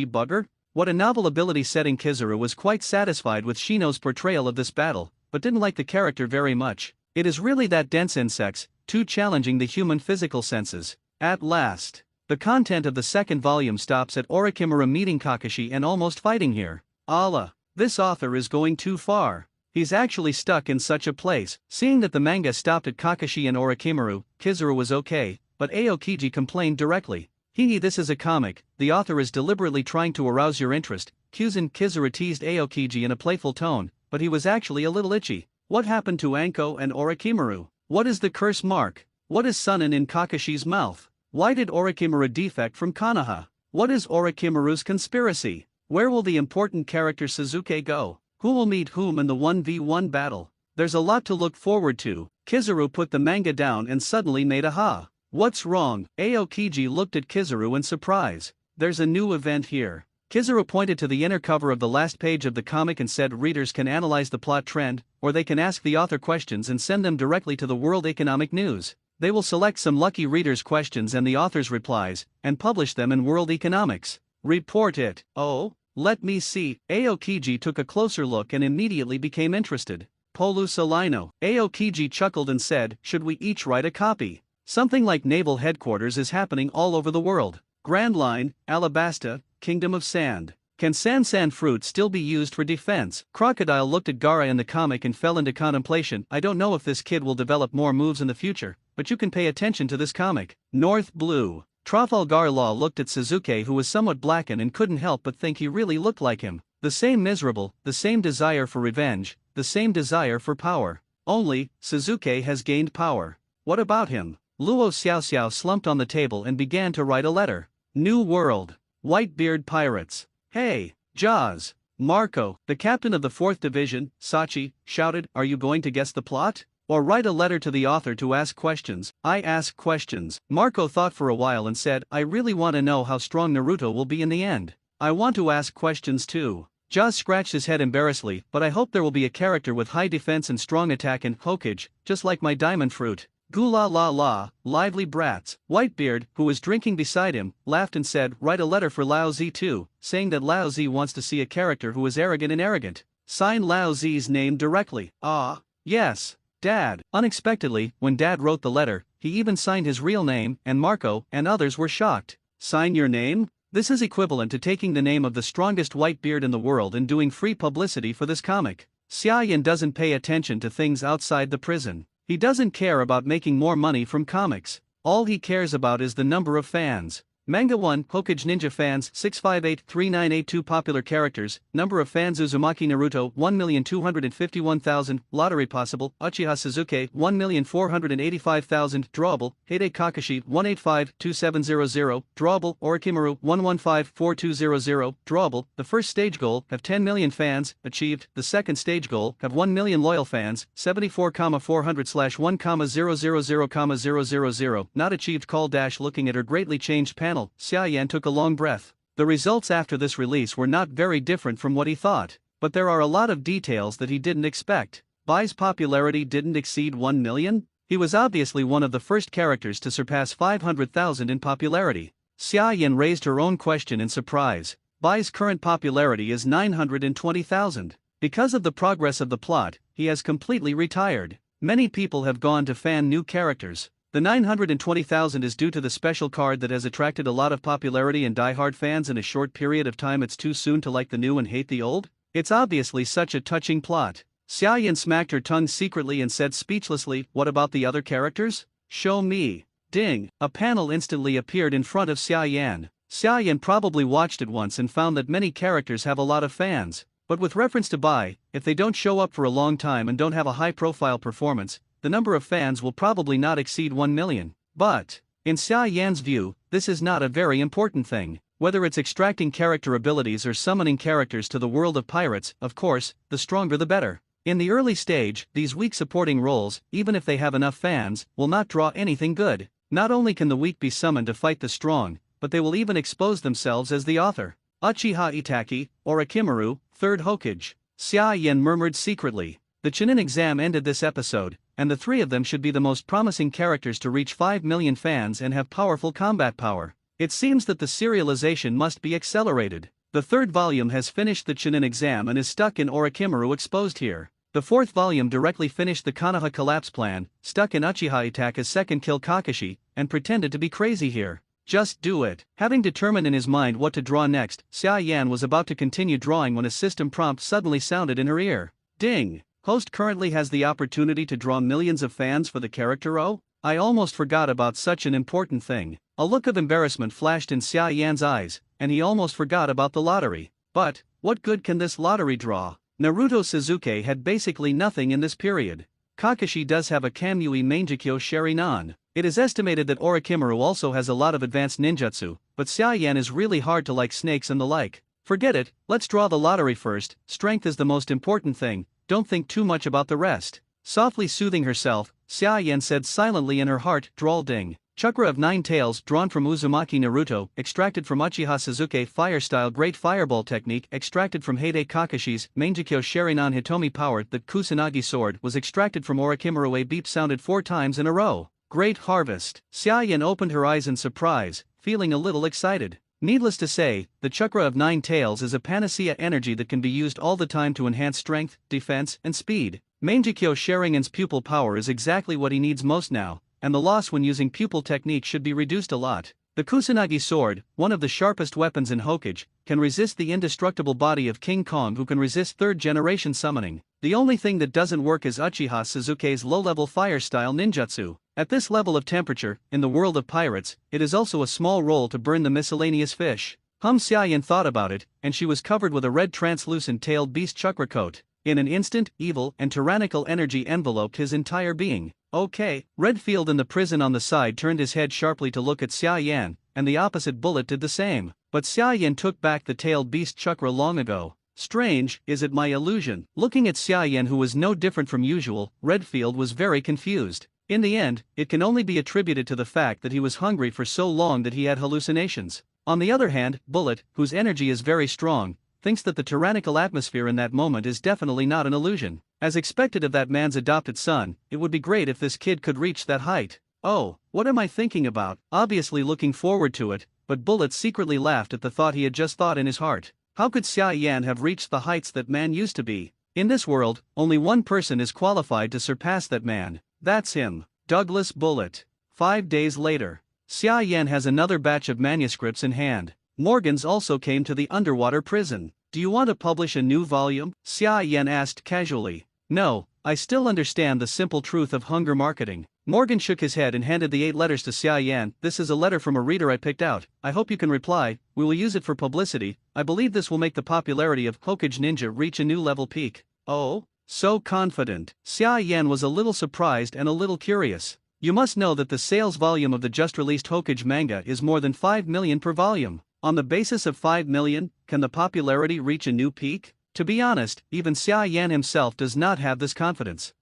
bugger? What a novel ability setting. Kizaru was quite satisfied with Shino's portrayal of this battle, but didn't like the character very much. It is really that dense insects, too challenging the human physical senses. At last, the content of the 2nd volume stops at Orochimaru meeting Kakashi and almost fighting here. Allah, this author is going too far. He's actually stuck in such a place. Seeing that the manga stopped at Kakashi and Orochimaru, Kizaru was okay, but Aokiji complained directly. This is a comic, the author is deliberately trying to arouse your interest. Kizaru teased Aokiji in a playful tone, but he was actually a little itchy. What happened to Anko and Orochimaru? What is the curse mark? What is Sunin in Kakashi's mouth? Why did Orochimaru defect from Konoha? What is Orochimaru's conspiracy? Where will the important character Sasuke go? Who will meet whom in the 1v1 battle? There's a lot to look forward to. Kizaru put the manga down and suddenly made a ha. What's wrong? Aokiji looked at Kizaru in surprise. There's a new event here. Kizaru pointed to the inner cover of the last page of the comic and said readers can analyze the plot trend, or they can ask the author questions and send them directly to the World Economic News. They will select some lucky readers' questions and the author's replies, and publish them in World Economics. Report it. Oh? Let me see. Aokiji took a closer look and immediately became interested. Polu Salino. Aokiji chuckled and said, should we each write a copy? Something like naval headquarters is happening all over the world. Grand Line, Alabasta, Kingdom of Sand. Can Sansan fruit still be used for defense? Crocodile looked at Gaara in the comic and fell into contemplation. I don't know if this kid will develop more moves in the future, but you can pay attention to this comic. North Blue. Trafalgar Law looked at Suzuki, who was somewhat blackened and couldn't help but think he really looked like him. The same miserable, the same desire for revenge, the same desire for power. Only, Suzuki has gained power. What about him? Luo Xiaoxiao slumped on the table and began to write a letter. New World. Whitebeard Pirates. Hey, Jaws. Marco, the captain of the 4th Division, Sachi, shouted, are you going to guess the plot? Or write a letter to the author to ask questions? I ask questions. Marco thought for a while and said, I really want to know how strong Naruto will be in the end. I want to ask questions too. Jaws scratched his head embarrassedly, but I hope there will be a character with high defense and strong attack and Hokage, just like my diamond fruit. Gula la la, lively brats. Whitebeard, who was drinking beside him, laughed and said, write a letter for Lao Zi too, saying that Lao Zi wants to see a character who is arrogant and arrogant. Sign Lao Zi's name directly. Ah, yes, Dad. Unexpectedly, when Dad wrote the letter, he even signed his real name, and Marco and others were shocked. Sign your name? This is equivalent to taking the name of the strongest Whitebeard in the world and doing free publicity for this comic. Xia Yan doesn't pay attention to things outside the prison. He doesn't care about making more money from comics. All he cares about is the number of fans. Manga 1, Hokage Ninja fans, 6583982 popular characters, number of fans Uzumaki Naruto, 1,251,000, lottery possible, Uchiha Suzuki, 1,485,000, drawable, Heide Kakashi, 1852700, drawable, Orochimaru, 1154200, drawable, the first stage goal, have 10 million fans, achieved, the second stage goal, have 1 million loyal fans, 74,400/1,000,000, not achieved call dash looking at her greatly changed panel. Xia Yan took a long breath. The results after this release were not very different from what he thought, but there are a lot of details that he didn't expect. Bai's popularity didn't exceed 1 million? He was obviously one of the first characters to surpass 500,000 in popularity. Xia Yan raised her own question in surprise. Bai's current popularity is 920,000. Because of the progress of the plot, he has completely retired. Many people have gone to fan new characters. The 920,000 is due to the special card that has attracted a lot of popularity and die-hard fans in a short period of time. It's too soon to like the new and hate the old? It's obviously such a touching plot. Xia Yan smacked her tongue secretly and said speechlessly, what about the other characters? Show me. Ding, a panel instantly appeared in front of Xia Yan. Xia Yan probably watched it once and found that many characters have a lot of fans. But with reference to Bai, if they don't show up for a long time and don't have a high-profile performance, the number of fans will probably not exceed 1 million. But, in Xia Yan's view, this is not a very important thing. Whether it's extracting character abilities or summoning characters to the world of pirates, of course, the stronger the better. In the early stage, these weak supporting roles, even if they have enough fans, will not draw anything good. Not only can the weak be summoned to fight the strong, but they will even expose themselves as the author. Uchiha Itaki, Orochimaru, 3rd Hokage. Xia Yan murmured secretly. The Chunin exam ended this episode, and the three of them should be the most promising characters to reach 5 million fans and have powerful combat power. It seems that the serialization must be accelerated. The 3rd volume has finished the Chunin exam and is stuck in Orochimaru exposed here. The 4th volume directly finished the Konoha collapse plan, stuck in Uchiha Itaka's second kill Kakashi, and pretended to be crazy here. Just do it. Having determined in his mind what to draw next, Xia Yan was about to continue drawing when a system prompt suddenly sounded in her ear. Ding! Host currently has the opportunity to draw millions of fans for the character. Oh, I almost forgot about such an important thing. A look of embarrassment flashed in Xia Yan's eyes, and he almost forgot about the lottery. But, what good can this lottery draw? Naruto Suzuki had basically nothing in this period. Kakashi does have a Kamui Mangekyo Sharingan. It is estimated that Orochimaru also has a lot of advanced ninjutsu, but Xia Yan is really hard to like snakes and the like. Forget it, let's draw the lottery first. Strength is the most important thing. Don't think too much about the rest. Softly soothing herself, Xia Yan said silently in her heart, drawl ding. Chakra of 9 tails drawn from Uzumaki Naruto, extracted from Uchiha Suzuki Fire Style Great Fireball Technique, extracted from Heide Kakashi's Mangekyo Sharingan Hitomi Power. That Kusanagi sword was extracted from Orochimaru. A beep sounded 4 times in a row. Great harvest. Xia Yan opened her eyes in surprise, feeling a little excited. Needless to say, the Chakra of 9 tails is a panacea energy that can be used all the time to enhance strength, defense, and speed. Mangekyo Sharingan's pupil power is exactly what he needs most now, and the loss when using pupil technique should be reduced a lot. The Kusanagi sword, one of the sharpest weapons in Hokage, can resist the indestructible body of King Kong, who can resist third-generation summoning. The only thing that doesn't work is Uchiha Sasuke's low-level fire-style ninjutsu. At this level of temperature, in the world of pirates, it is also a small role to burn the miscellaneous fish. Xia thought about it, and she was covered with a red translucent tailed beast chakra coat. In an instant, evil and tyrannical energy enveloped his entire being. Okay. Redfield in the prison on the side turned his head sharply to look at Xia, and the opposite bullet did the same. But Xia took back the tailed beast chakra long ago. Strange, is it my illusion? Looking at Xia, who was no different from usual, Redfield was very confused. In the end, it can only be attributed to the fact that he was hungry for so long that he had hallucinations. On the other hand, Bullet, whose energy is very strong, thinks that the tyrannical atmosphere in that moment is definitely not an illusion. As expected of that man's adopted son, it would be great if this kid could reach that height. Oh, what am I thinking about? Obviously looking forward to it, but Bullet secretly laughed at the thought he had just thought in his heart. How could Xia have reached the heights that man used to be? In this world, only one person is qualified to surpass that man. That's him, Douglas Bullet. 5 days later, Xia has another batch of manuscripts in hand. Morgans also came to the underwater prison. Do you want to publish a new volume? Xia asked casually. No, I still understand the simple truth of hunger marketing. Morgan shook his head and handed the 8 letters to Xia. This is a letter from a reader I picked out. I hope you can reply. We will use it for publicity. I believe this will make the popularity of Hokage Ninja reach a new level peak. Oh? So confident. Xia was a little surprised and a little curious. You must know that the sales volume of the just-released Hokage manga is more than 5 million per volume. On the basis of 5 million, can the popularity reach a new peak? To be honest, even Xia himself does not have this confidence.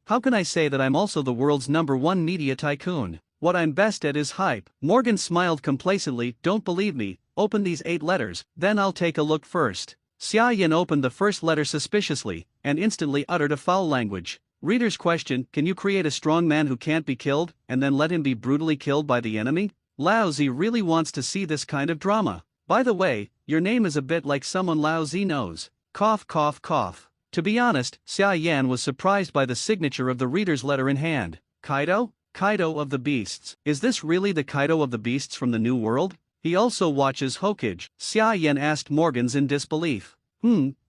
How can I say that I'm also the world's #1 media tycoon? What I'm best at is hype. Morgan smiled complacently. Don't believe me? Open these 8 letters, then I'll take a look first. Xia opened the first letter suspiciously, and instantly uttered a foul language. Reader's question: can you create a strong man who can't be killed, and then let him be brutally killed by the enemy? Lao Zi really wants to see this kind of drama. By the way, your name is a bit like someone Lao Zi knows. Cough cough cough. To be honest, Xia was surprised by the signature of the reader's letter in hand. Kaido? Kaido of the Beasts. Is this really the Kaido of the Beasts from the New World? He also watches Hokage. Xia asked Morgans in disbelief.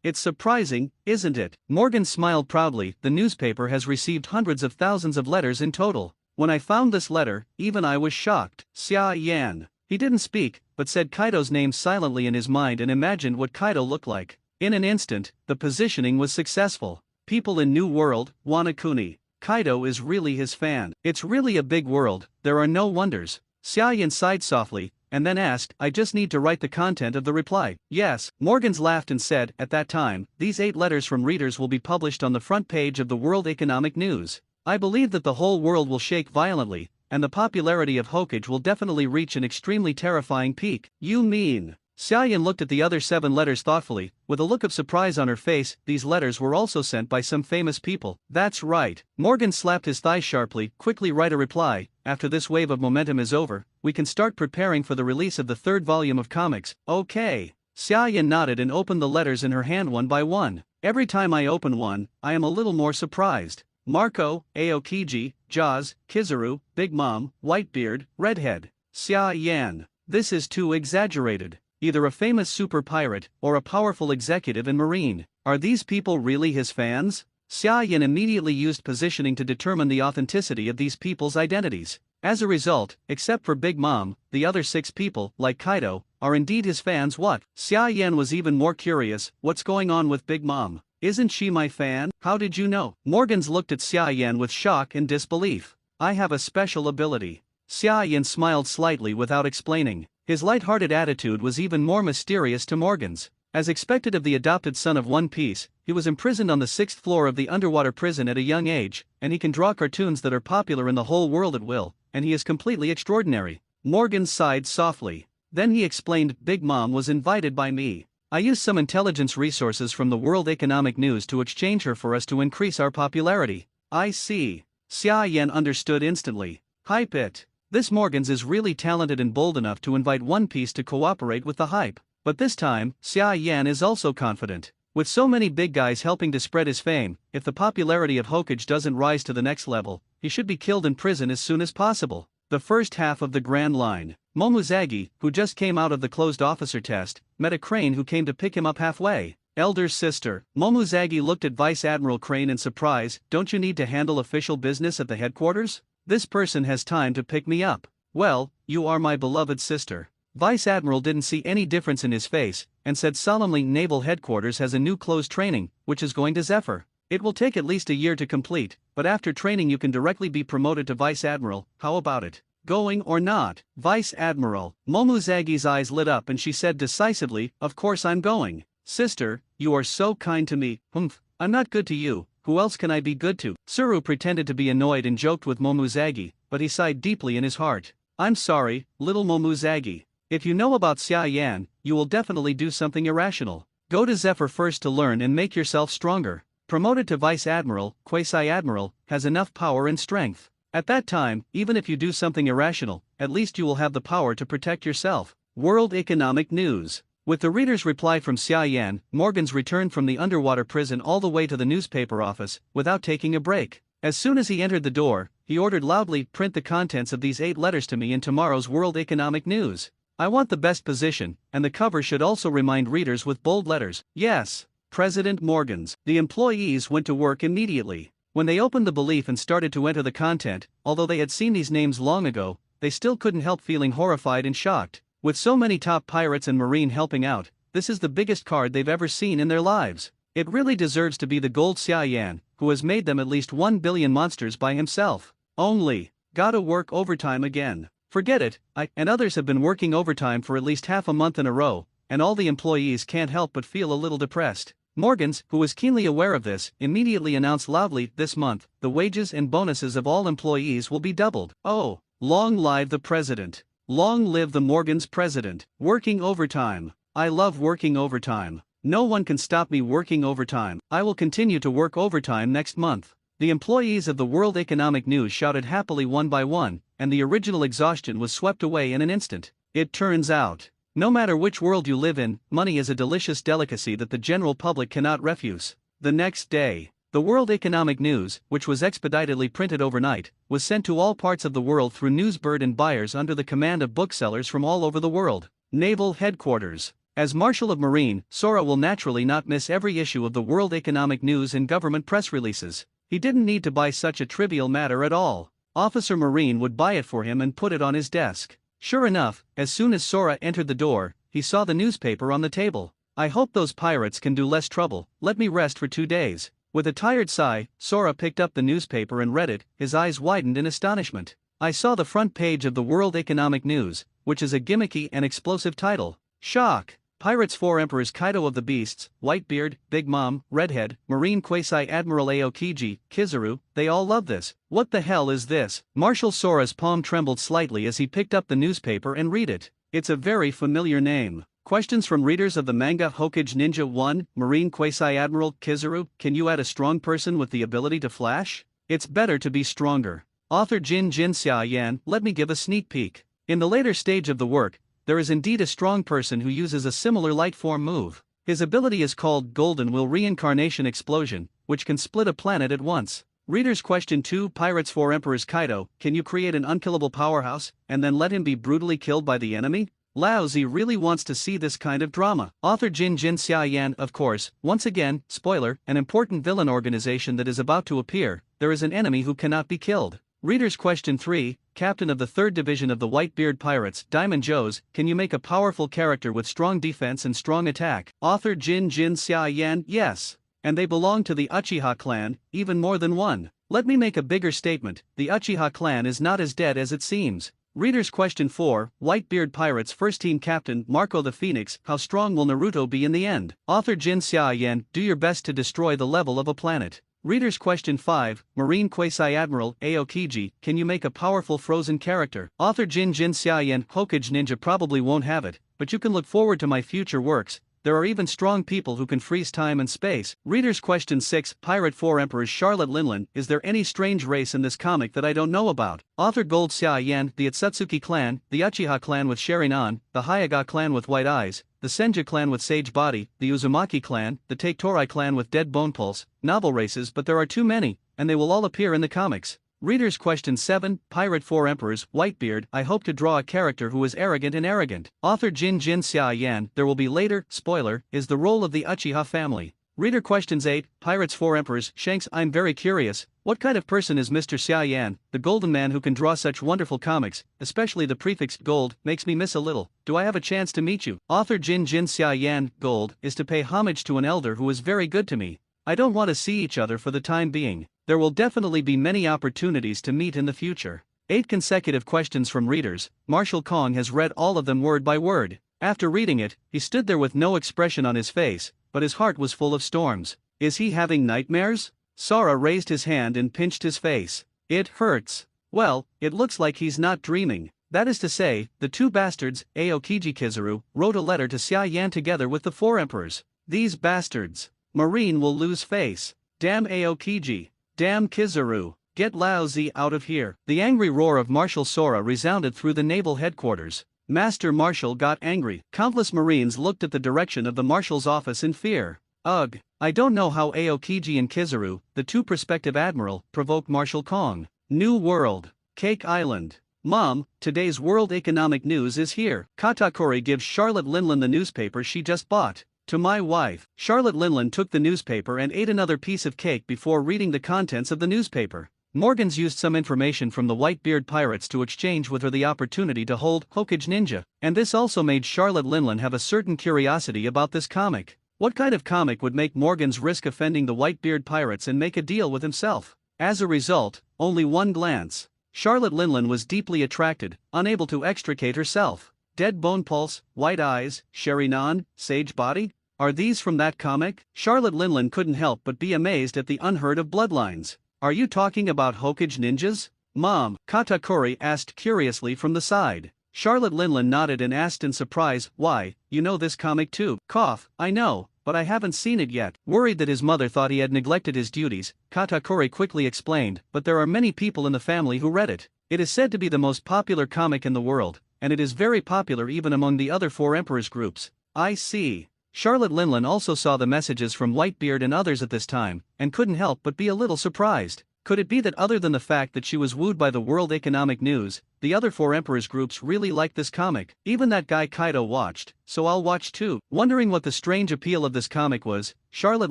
It's surprising, isn't it? Morgan smiled proudly. The newspaper has received hundreds of thousands of letters in total. When I found this letter, even I was shocked. Xia. He didn't speak, but said Kaido's name silently in his mind and imagined what Kaido looked like. In an instant, the positioning was successful. People in New World, Wanakuni. Kaido is really his fan. It's really a big world, there are no wonders. Xia sighed softly, and then asked, I just need to write the content of the reply. Yes. Morgans laughed and said, at that time, these 8 letters from readers will be published on the front page of the World Economic News. I believe that the whole world will shake violently, and the popularity of Hokage will definitely reach an extremely terrifying peak. You mean? Xia looked at the other 7 letters thoughtfully, with a look of surprise on her face. These letters were also sent by some famous people. That's right. Morgan slapped his thigh sharply. Quickly write a reply. After this wave of momentum is over, we can start preparing for the release of the 3rd volume of comics. Okay. Xia nodded and opened the letters in her hand one by one. Every time I open one, I am a little more surprised. Marco, Aokiji, Jaws, Kizaru, Big Mom, Whitebeard, Redhead. Xia. This is too exaggerated. Either a famous super pirate, or a powerful executive in Marine. Are these people really his fans? Xia immediately used positioning to determine the authenticity of these people's identities. As a result, except for Big Mom, the other 6 people, like Kaido, are indeed his fans. What? Xia was even more curious. What's going on with Big Mom? Isn't she my fan? How did you know? Morgans looked at Xia with shock and disbelief. I have a special ability. Xia smiled slightly without explaining. His light-hearted attitude was even more mysterious to Morgans. As expected of the adopted son of One Piece, he was imprisoned on the 6th floor of the underwater prison at a young age, and he can draw cartoons that are popular in the whole world at will, and he is completely extraordinary. Morgan sighed softly. Then he explained, Big Mom was invited by me. I used some intelligence resources from the World Economic News to exchange her for us to increase our popularity. I see. Xia understood instantly. Hype it. This Morgans is really talented and bold enough to invite One Piece to cooperate with the hype. But this time, Xia is also confident. With so many big guys helping to spread his fame, if the popularity of Hokage doesn't rise to the next level, he should be killed in prison as soon as possible. The first half of the Grand Line. Momuzagi, who just came out of the closed officer test, met a Crane who came to pick him up halfway. Elder sister. Momuzagi looked at Vice Admiral Crane in surprise. Don't you need to handle official business at the headquarters? This person has time to pick me up. Well, you are my beloved sister. Vice Admiral didn't see any difference in his face, and said solemnly, Naval Headquarters has a new closed training, which is going to Zephyr. It will take at least a year to complete, but after training you can directly be promoted to Vice Admiral. How about it? Going or not? Vice Admiral. Momuzagi's eyes lit up and she said decisively, of course I'm going. Sister, you are so kind to me. Humph, I'm not good to you, who else can I be good to? Suru pretended to be annoyed and joked with Momuzagi, but he sighed deeply in his heart. I'm sorry, little Momuzagi. If you know about Xia Yan, you will definitely do something irrational. Go to Zephyr first to learn and make yourself stronger. Promoted to Vice Admiral, Quasi-Admiral, has enough power and strength. At that time, even if you do something irrational, at least you will have the power to protect yourself. World Economic News. With the reader's reply from Xia Yan, Morgans returned from the underwater prison all the way to the newspaper office, without taking a break. As soon as he entered the door, he ordered loudly, print the contents of these 8 letters to me in tomorrow's World Economic News. I want the best position, and the cover should also remind readers with bold letters. Yes. President Morgans. The employees went to work immediately. When they opened the belief and started to enter the content, although they had seen these names long ago, they still couldn't help feeling horrified and shocked. With so many top pirates and marine helping out, this is the biggest card they've ever seen in their lives. It really deserves to be the gold Xia Yan, who has made them at least 1 billion monsters by himself. Only. Gotta work overtime again. Forget it, I and others have been working overtime for at least half a month in a row, and all the employees can't help but feel a little depressed. Morgans, who was keenly aware of this, immediately announced loudly, this month, the wages and bonuses of all employees will be doubled. Oh, long live the president. Long live the Morgans president. Working overtime. I love working overtime. No one can stop me working overtime. I will continue to work overtime next month. The employees of the World Economic News shouted happily one by one, and the original exhaustion was swept away in an instant. It turns out, no matter which world you live in, money is a delicious delicacy that the general public cannot refuse. The next day, the World Economic News, which was expeditedly printed overnight, was sent to all parts of the world through newsbird and buyers under the command of booksellers from all over the world. Naval Headquarters. As Marshal of Marine, Sora will naturally not miss every issue of the World Economic News and government press releases. He didn't need to buy such a trivial matter at all. Officer Marine would buy it for him and put it on his desk. Sure enough, as soon as Sora entered the door, he saw the newspaper on the table. I hope those pirates can do less trouble, let me rest for 2 days. With a tired sigh, Sora picked up the newspaper and read it, his eyes widened in astonishment. I saw the front page of the World Economic News, which is a gimmicky and explosive title. Shock! Pirates 4 Emperors Kaido of the Beasts, Whitebeard, Big Mom, Redhead, Marine Quasi-Admiral Aokiji, Kizaru, they all love this. What the hell is this? Marshal Sora's palm trembled slightly as he picked up the newspaper and read it. It's a very familiar name. Questions from readers of the manga Hokage Ninja 1, Marine Quasi-Admiral Kizaru, can you add a strong person with the ability to flash? It's better to be stronger. Author Jin Xia Yan, let me give a sneak peek. In the later stage of the work, there is indeed a strong person who uses a similar light form move. His ability is called Golden Will Reincarnation Explosion, which can split a planet at once. Readers question 2 Pirates 4 Emperors Kaido, can you create an unkillable powerhouse, and then let him be brutally killed by the enemy? Lao Zi really wants to see this kind of drama. Author Jin Xia Yan, of course, once again, spoiler, an important villain organization that is about to appear, there is an enemy who cannot be killed. Readers question 3, Captain of the 3rd Division of the Whitebeard Pirates, Diamond Joes, can you make a powerful character with strong defense and strong attack? Author Jin Xia Yan, yes. And they belong to the Uchiha clan, even more than one. Let me make a bigger statement, the Uchiha clan is not as dead as it seems. Readers question 4, Whitebeard Pirates First Team Captain Marco the Phoenix, how strong will Naruto be in the end? Author Jin Xia Yan, do your best to destroy the level of a planet. Readers question 5, Marine Quasi-Admiral Aokiji, can you make a powerful frozen character? Author Jin Xia Yan, Hokage Ninja probably won't have it, but you can look forward to my future works. There are even strong people who can freeze time and space. Readers question 6, Pirate 4 Emperors Charlotte Linlin, is there any strange race in this comic that I don't know about? Author Gold Xia Yan, the Atsutsuki clan, the Uchiha clan with Sharingan, the Hyuga clan with white eyes, the Senja clan with sage body, the Uzumaki clan, the Take Torai clan with dead bone pulse, novel races but there are too many, and they will all appear in the comics. Readers question 7, Pirate 4 Emperors, Whitebeard. I hope to draw a character who is arrogant and arrogant. Author Jin Xia Yan, there will be later, spoiler, is the role of the Uchiha family. Reader questions 8, Pirates 4 Emperors, Shanks. I'm very curious, what kind of person is Mr. Xia Yan, the golden man who can draw such wonderful comics, especially the prefix gold, makes me miss a little. Do I have a chance to meet you? Author Jin Xia Yan, gold, is to pay homage to an elder who is very good to me. I don't want to see each other for the time being. There will definitely be many opportunities to meet in the future. 8 consecutive questions from readers. Marshall Kong has read all of them word by word. After reading it, he stood there with no expression on his face, but his heart was full of storms. Is he having nightmares? Sora raised his hand and pinched his face. It hurts. Well, it looks like he's not dreaming. That is to say, the two bastards, Aokiji Kizaru, wrote a letter to Xia Yan together with the 4 emperors. These bastards. Marine will lose face. Damn Aokiji. Damn Kizaru. Get lousy out of here. The angry roar of Marshal Sora resounded through the naval headquarters. Master Marshal got angry. Countless Marines looked at the direction of the Marshal's office in fear. Ugh. I don't know how Aokiji and Kizaru, the two prospective admiral, provoked Marshal Kong. New World. Cake Island. Mom, today's World Economic News is here. Katakuri gives Charlotte Linlin the newspaper she just bought. To my wife. Charlotte Linlin took the newspaper and ate another piece of cake before reading the contents of the newspaper. Morgans used some information from the Whitebeard pirates to exchange with her the opportunity to hold Hokage Ninja, and this also made Charlotte Linlin have a certain curiosity about this comic. What kind of comic would make Morgans risk offending the Whitebeard pirates and make a deal with himself? As a result, only one glance. Charlotte Linlin was deeply attracted, unable to extricate herself. Dead bone pulse, white eyes, Sherry Non, sage body? Are these from that comic? Charlotte Linlin couldn't help but be amazed at the unheard of bloodlines. Are you talking about Hokage ninjas? Mom, Katakuri asked curiously from the side. Charlotte Linlin nodded and asked in surprise, why, you know this comic too? Cough, I know, but I haven't seen it yet. Worried that his mother thought he had neglected his duties, Katakuri quickly explained, but there are many people in the family who read it. It is said to be the most popular comic in the world, and it is very popular even among the other 4 emperors groups. I see. Charlotte Linlin also saw the messages from Whitebeard and others at this time, and couldn't help but be a little surprised. Could it be that other than the fact that she was wooed by the World Economic News, the other 4 emperors groups really liked this comic? Even that guy Kaido watched, so I'll watch too. Wondering what the strange appeal of this comic was, Charlotte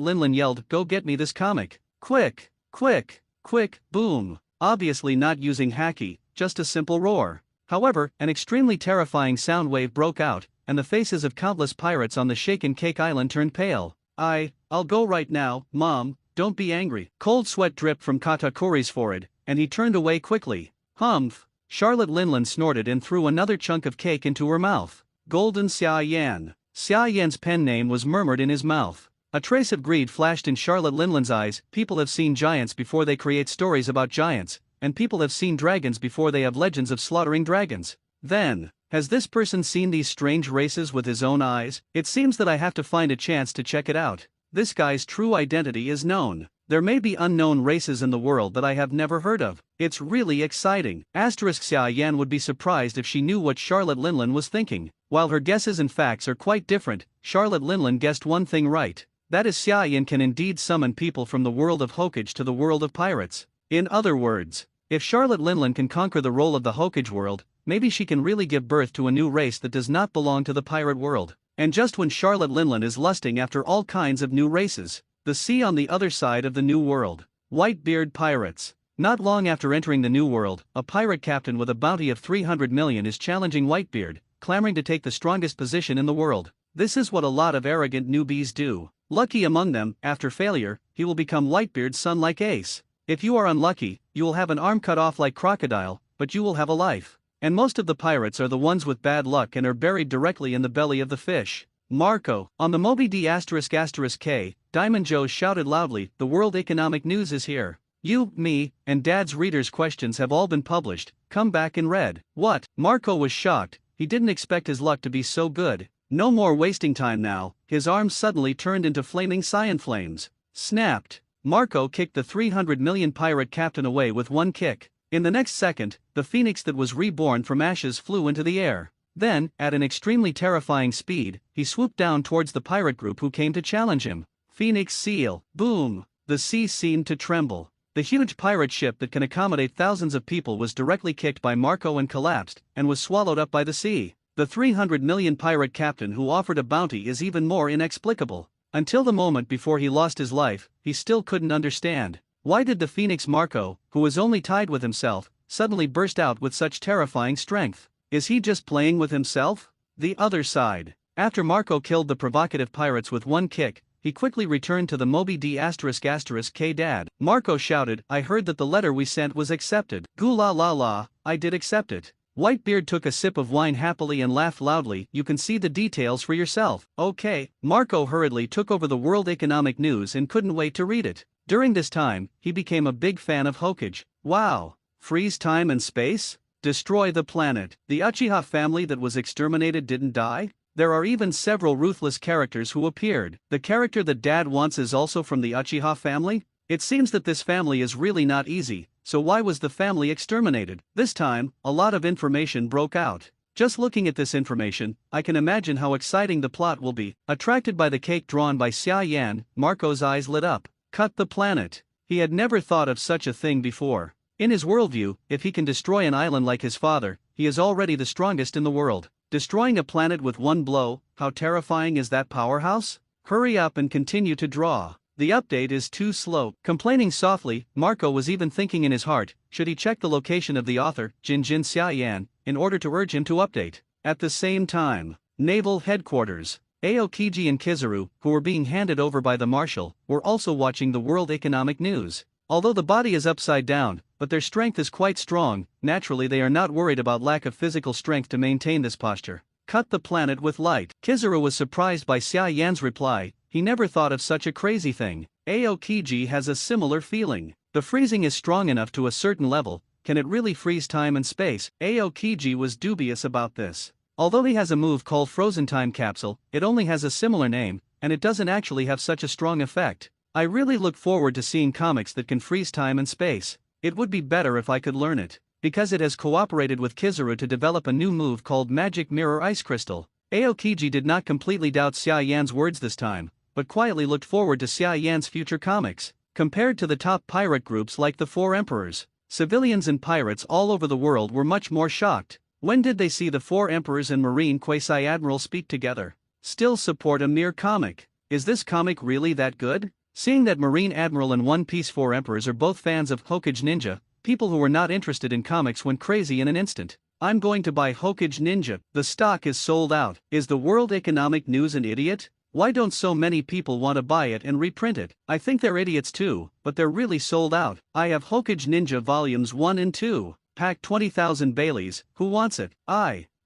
Linlin yelled, "Go get me this comic. Quick, quick, quick, boom." Obviously not using haki, just a simple roar. However, an extremely terrifying sound wave broke out, and the faces of countless pirates on the shaken Cake Island turned pale. I'll go right now, Mom, don't be angry. Cold sweat dripped from Katakuri's forehead, and he turned away quickly. Humph. Charlotte Linlin snorted and threw another chunk of cake into her mouth. Golden Xia Yan. Xia Yan's pen name was murmured in his mouth. A trace of greed flashed in Charlotte Linlin's eyes. People have seen giants before they create stories about giants, and people have seen dragons before they have legends of slaughtering dragons. Then, has this person seen these strange races with his own eyes? It seems that I have to find a chance to check it out. This guy's true identity is known. There may be unknown races in the world that I have never heard of. It's really exciting. Xia Yan would be surprised if she knew what Charlotte Linlin was thinking. While her guesses and facts are quite different, Charlotte Linlin guessed one thing right. That is, Xia Yan can indeed summon people from the world of Hokage to the world of pirates. In other words, if Charlotte Linlin can conquer the role of the Hokage world, maybe she can really give birth to a new race that does not belong to the pirate world. And just when Charlotte Linlin is lusting after all kinds of new races, the sea on the other side of the new world. Whitebeard pirates. Not long after entering the new world, a pirate captain with a bounty of 300 million is challenging Whitebeard, clamoring to take the strongest position in the world. This is what a lot of arrogant newbies do. Lucky among them, after failure, he will become Whitebeard's son like Ace. If you are unlucky, you will have an arm cut off like Crocodile, but you will have a life. And most of the pirates are the ones with bad luck and are buried directly in the belly of the fish. Marco. On the Moby D***K, Diamond Joe shouted loudly, "The World Economic News is here. You, me, and Dad's readers' questions have all been published, come back and read." What? Marco was shocked, he didn't expect his luck to be so good. No more wasting time now, his arms suddenly turned into flaming cyan flames. Snapped. Marco kicked the 300 million pirate captain away with one kick. In the next second, the phoenix that was reborn from ashes flew into the air. Then, at an extremely terrifying speed, he swooped down towards the pirate group who came to challenge him. Phoenix seal. Boom. The sea seemed to tremble. The huge pirate ship that can accommodate thousands of people was directly kicked by Marco and collapsed, and was swallowed up by the sea. The 300 million pirate captain who offered a bounty is even more inexplicable. Until the moment before he lost his life, he still couldn't understand. Why did the Phoenix Marco, who was only tied with himself, suddenly burst out with such terrifying strength? Is he just playing with himself? The other side. After Marco killed the provocative pirates with one kick, he quickly returned to the Moby D **K dad. Marco shouted, "I heard that the letter we sent was accepted." "Goo la la la, I did accept it." Whitebeard took a sip of wine happily and laughed loudly. "You can see the details for yourself." "Okay." Marco hurriedly took over the World Economic News and couldn't wait to read it. During this time, he became a big fan of Hokage. Wow! Freeze time and space? Destroy the planet. The Uchiha family that was exterminated didn't die? There are even several ruthless characters who appeared. The character that Dad wants is also from the Uchiha family? It seems that this family is really not easy, so why was the family exterminated? This time, a lot of information broke out. Just looking at this information, I can imagine how exciting the plot will be. Attracted by the cake drawn by Xia Yan, Marco's eyes lit up. Cut the planet. He had never thought of such a thing before. In his worldview, if he can destroy an island like his father, he is already the strongest in the world. Destroying a planet with one blow, how terrifying is that powerhouse? Hurry up and continue to draw. The update is too slow. Complaining softly, Marco was even thinking in his heart, should he check the location of the author, Jinjin Xiaoyan, in order to urge him to update. At the same time, Naval Headquarters. Aokiji and Kizaru, who were being handed over by the marshal, were also watching the World Economic News. Although the body is upside down, but their strength is quite strong, naturally they are not worried about lack of physical strength to maintain this posture. Cut the planet with light. Kizaru was surprised by Xia Yan's reply. He never thought of such a crazy thing. Aokiji has a similar feeling. The freezing is strong enough to a certain level. Can it really freeze time and space? Aokiji was dubious about this. Although he has a move called Frozen Time Capsule, it only has a similar name, and it doesn't actually have such a strong effect. I really look forward to seeing comics that can freeze time and space. It would be better if I could learn it. Because it has cooperated with Kizaru to develop a new move called Magic Mirror Ice Crystal. Aokiji did not completely doubt Xia Yan's words this time, but quietly looked forward to Xia Yan's future comics. Compared to the top pirate groups like the Four Emperors, civilians and pirates all over the world were much more shocked. When did they see the Four Emperors and Marine Quasi-Admiral speak together? Still support a mere comic. Is this comic really that good? Seeing that Marine Admiral and One Piece Four Emperors are both fans of Hokage Ninja, people who were not interested in comics went crazy in an instant. I'm going to buy Hokage Ninja. The stock is sold out. Is the World Economic News an idiot? Why don't so many people want to buy it and reprint it? I think they're idiots too, but they're really sold out. I have Hokage Ninja Volumes 1 and 2. Pack 20,000 Baileys. Who wants it?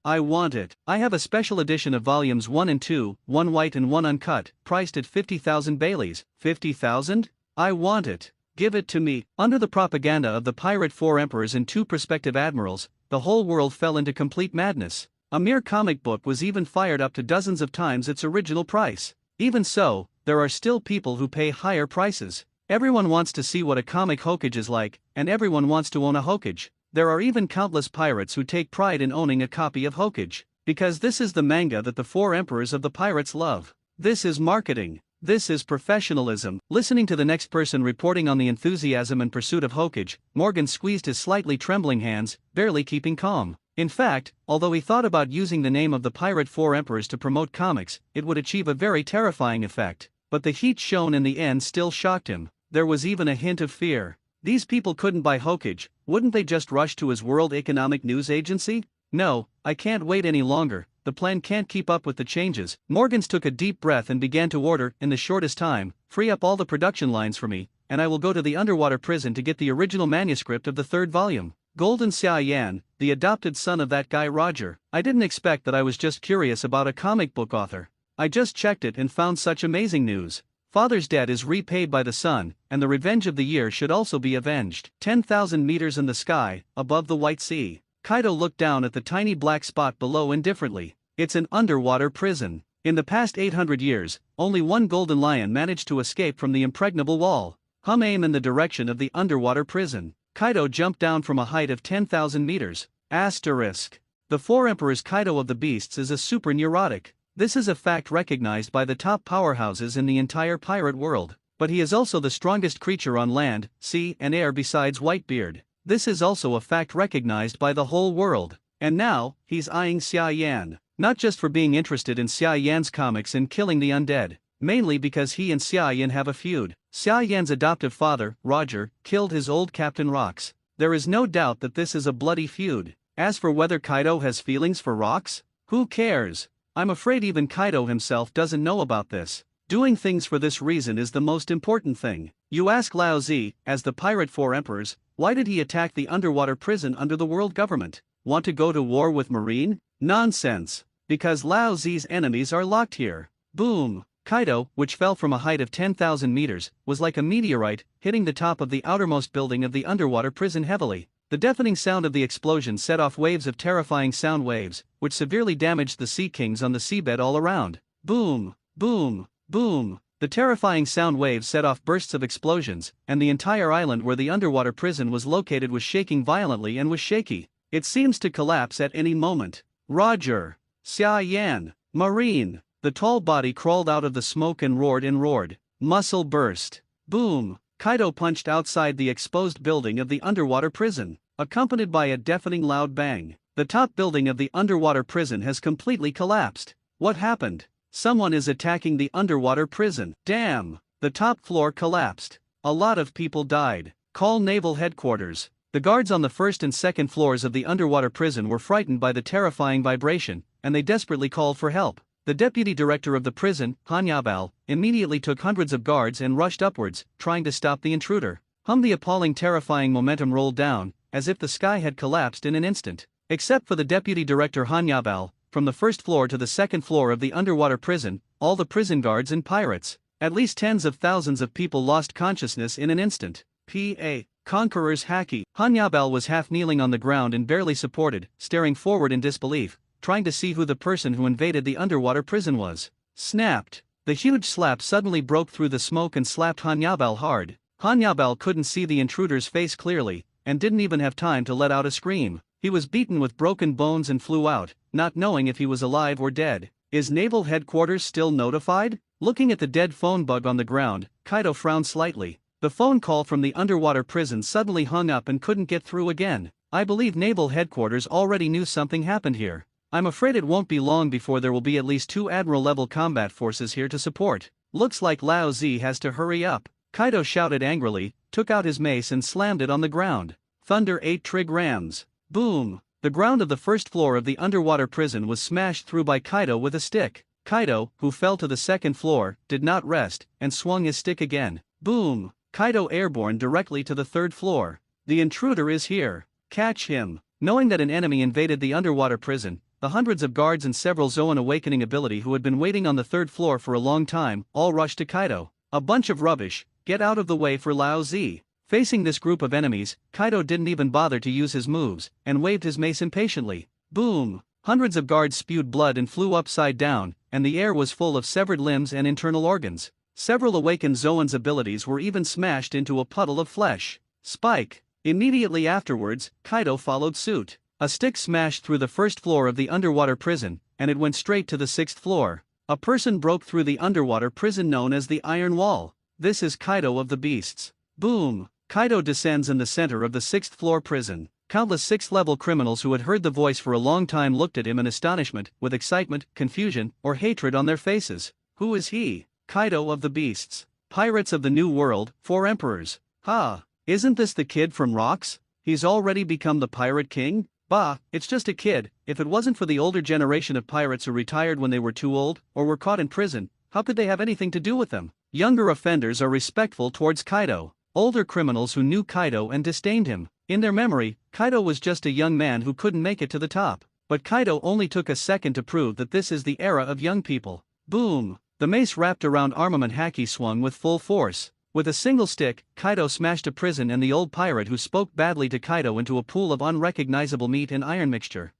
I want it. I have a special edition of Volumes 1 and 2, one white and one uncut, priced at 50,000 Baileys. 50,000? I want it. Give it to me. Under the propaganda of the pirate Four Emperors and two prospective admirals, the whole world fell into complete madness. A mere comic book was even fired up to dozens of times its original price. Even so, there are still people who pay higher prices. Everyone wants to see what a comic Hokage is like, and everyone wants to own a Hokage. There are even countless pirates who take pride in owning a copy of Hokage, because this is the manga that the Four Emperors of the pirates love. This is marketing. This is professionalism. Listening to the next person reporting on the enthusiasm and pursuit of Hokage, Morgan squeezed his slightly trembling hands, barely keeping calm. In fact, although he thought about using the name of the pirate Four Emperors to promote comics, it would achieve a very terrifying effect. But the heat shown in the end still shocked him. There was even a hint of fear. These people couldn't buy Hokage, wouldn't they just rush to his World Economic News Agency? No, I can't wait any longer, the plan can't keep up with the changes. Morgans took a deep breath and began to order, in the shortest time, free up all the production lines for me, and I will go to the underwater prison to get the original manuscript of the third volume. Golden Xia Yan, the adopted son of that guy Roger. I didn't expect that. I was just curious about a comic book author. I just checked it and found such amazing news. Father's debt is repaid by the son, and the revenge of the year should also be avenged. 10,000 meters in the sky, above the White Sea. Kaido looked down at the tiny black spot below indifferently. It's an underwater prison. In the past 800 years, only one golden lion managed to escape from the impregnable wall. Aim in the direction of the underwater prison. Kaido jumped down from a height of 10,000 meters. Asterisk. The Four Emperors Kaido of the Beasts is a super neurotic. This is a fact recognized by the top powerhouses in the entire pirate world. but he is also the strongest creature on land, sea, and air besides Whitebeard. This is also a fact recognized by the whole world. And now, he's eyeing Xia Yan, not just for being interested in Xia Yan's comics and killing the undead, mainly because he and Xia Yan have a feud. Xia Yan's adoptive father, Roger, killed his old Captain Rox. There is no doubt that this is a bloody feud. As for whether Kaido has feelings for Rox, who cares? I'm afraid even Kaido himself doesn't know about this. Doing things for this reason is the most important thing. You ask Lao Zi, as the Pirate Four Emperors, why did he attack the underwater prison under the world government? Want to go to war with Marine? Nonsense. Because Lao Zi's enemies are locked here. Boom. Kaido, which fell from a height of 10,000 meters, was like a meteorite, hitting the top of the outermost building of the underwater prison heavily. The deafening sound of the explosion set off waves of terrifying sound waves, which severely damaged the Sea Kings on the seabed all around. Boom, boom, boom. The terrifying sound waves set off bursts of explosions, and the entire island where the underwater prison was located was shaking violently and was shaky. It seems to collapse at any moment. Roger, Xia Yan, Marine. The tall body crawled out of the smoke and roared. Muscle burst. Boom. Kaido punched outside the exposed building of the underwater prison, accompanied by a deafening loud bang. The top building of the underwater prison has completely collapsed. What happened? Someone is attacking the underwater prison. Damn! The top floor collapsed. A lot of people died. Call Naval Headquarters. The guards on the first and second floors of the underwater prison were frightened by the terrifying vibration, and they desperately called for help. The deputy director of the prison, Hanyabal, immediately took hundreds of guards and rushed upwards, trying to stop the intruder. The appalling terrifying momentum rolled down, as if the sky had collapsed in an instant. Except for the deputy director Hanyabal, from the first floor to the second floor of the underwater prison, all the prison guards and pirates, at least tens of thousands of people lost consciousness in an instant. P.A. Conqueror's Haki. Hanyabal was half kneeling on the ground and barely supported, staring forward in disbelief, trying to see who the person who invaded the underwater prison was. Snapped. The huge slap suddenly broke through the smoke and slapped Hanyabal hard. Hanyabal couldn't see the intruder's face clearly, and didn't even have time to let out a scream. He was beaten with broken bones and flew out, not knowing if he was alive or dead. Is Naval Headquarters still notified? Looking at the dead phone bug on the ground, Kaido frowned slightly. The phone call from the underwater prison suddenly hung up and couldn't get through again. I believe Naval Headquarters already knew something happened here. I'm afraid it won't be long before there will be at least 2 Admiral-level combat forces here to support. Looks like Lao Zi has to hurry up. Kaido shouted angrily, took out his mace and slammed it on the ground. Thunder 8 trig rams. Boom. The ground of the first floor of the underwater prison was smashed through by Kaido with a stick. Kaido, who fell to the second floor, did not rest, and swung his stick again. Boom. Kaido airborne directly to the third floor. The intruder is here. Catch him. Knowing that an enemy invaded the underwater prison, the hundreds of guards and several Zoan awakening ability who had been waiting on the third floor for a long time, all rushed to Kaido. A bunch of rubbish, get out of the way for Lao Zi. Facing this group of enemies, Kaido didn't even bother to use his moves, and waved his mace impatiently. Boom! Hundreds of guards spewed blood and flew upside down, and the air was full of severed limbs and internal organs. Several awakened Zoan's abilities were even smashed into a puddle of flesh. Spike! Immediately afterwards, Kaido followed suit. A stick smashed through the first floor of the underwater prison, and it went straight to the 6th floor. A person broke through the underwater prison known as the Iron Wall. This is Kaido of the Beasts. Boom! Kaido descends in the center of the 6th floor prison. Countless 6th-level criminals who had heard the voice for a long time looked at him in astonishment, with excitement, confusion, or hatred on their faces. Who is he? Kaido of the Beasts. Pirates of the New World, 4 Emperors. Ha! Isn't this the kid from Rocks? He's already become the Pirate King? Bah, it's just a kid. If it wasn't for the older generation of pirates who retired when they were too old, or were caught in prison, how could they have anything to do with them? Younger offenders are respectful towards Kaido. Older criminals who knew Kaido and disdained him. In their memory, Kaido was just a young man who couldn't make it to the top. But Kaido only took a second to prove that this is the era of young people. Boom! The mace wrapped around armament Haki swung with full force. With a single stick, Kaido smashed a prison and the old pirate who spoke badly to Kaido into a pool of unrecognizable meat and iron mixture.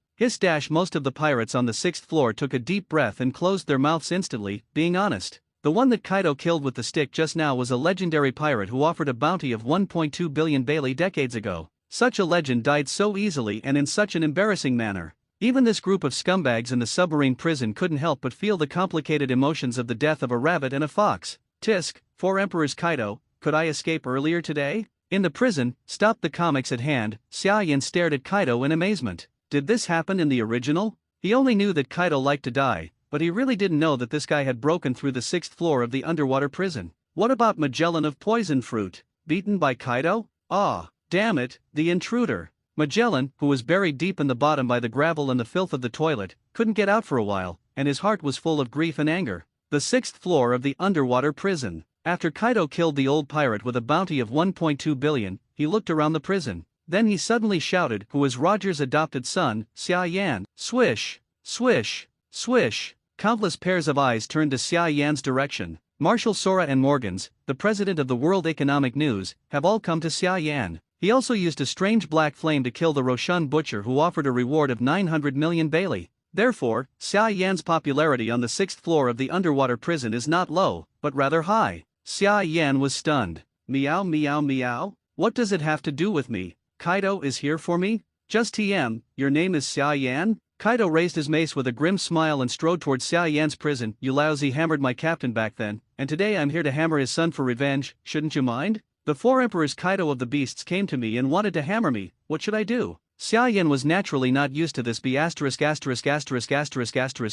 Most of the pirates on the 6th floor took a deep breath and closed their mouths instantly, being honest. The one that Kaido killed with the stick just now was a legendary pirate who offered a bounty of 1.2 billion Bailey decades ago. Such a legend died so easily and in such an embarrassing manner. Even this group of scumbags in the submarine prison couldn't help but feel the complicated emotions of the death of a rabbit and a fox. Tisk, 4 Emperors Kaido, could I escape earlier today? In the prison, stop the comics at hand, Xia Yan stared at Kaido in amazement. Did this happen in the original? He only knew that Kaido liked to die, but he really didn't know that this guy had broken through the 6th floor of the underwater prison. What about Magellan of Poison Fruit? Beaten by Kaido? Ah, damn it, the intruder. Magellan, who was buried deep in the bottom by the gravel and the filth of the toilet, couldn't get out for a while, and his heart was full of grief and anger. The 6th floor of the underwater prison. After Kaido killed the old pirate with a bounty of 1.2 billion, he looked around the prison. Then he suddenly shouted, "Who is Roger's adopted son, Xia Yan?" Swish, swish, swish. Countless pairs of eyes turned to Xia Yan's direction. Marshal Sora and Morgans, the president of the World Economic News, have all come to Xia Yan. He also used a strange black flame to kill the Roshan butcher who offered a reward of 900 million Bailey. Therefore, Xia Yan's popularity on the 6th floor of the underwater prison is not low, but rather high. Xia Yan was stunned. Meow meow meow? What does it have to do with me? Kaido is here for me? Just TM, your name is Xia Yan? Kaido raised his mace with a grim smile and strode towards Xia Yan's prison. You lousy hammered my captain back then, and today I'm here to hammer his son for revenge, shouldn't you mind? The 4 Emperors Kaido of the Beasts came to me and wanted to hammer me, what should I do? Xia Yan was naturally not used to this B****************,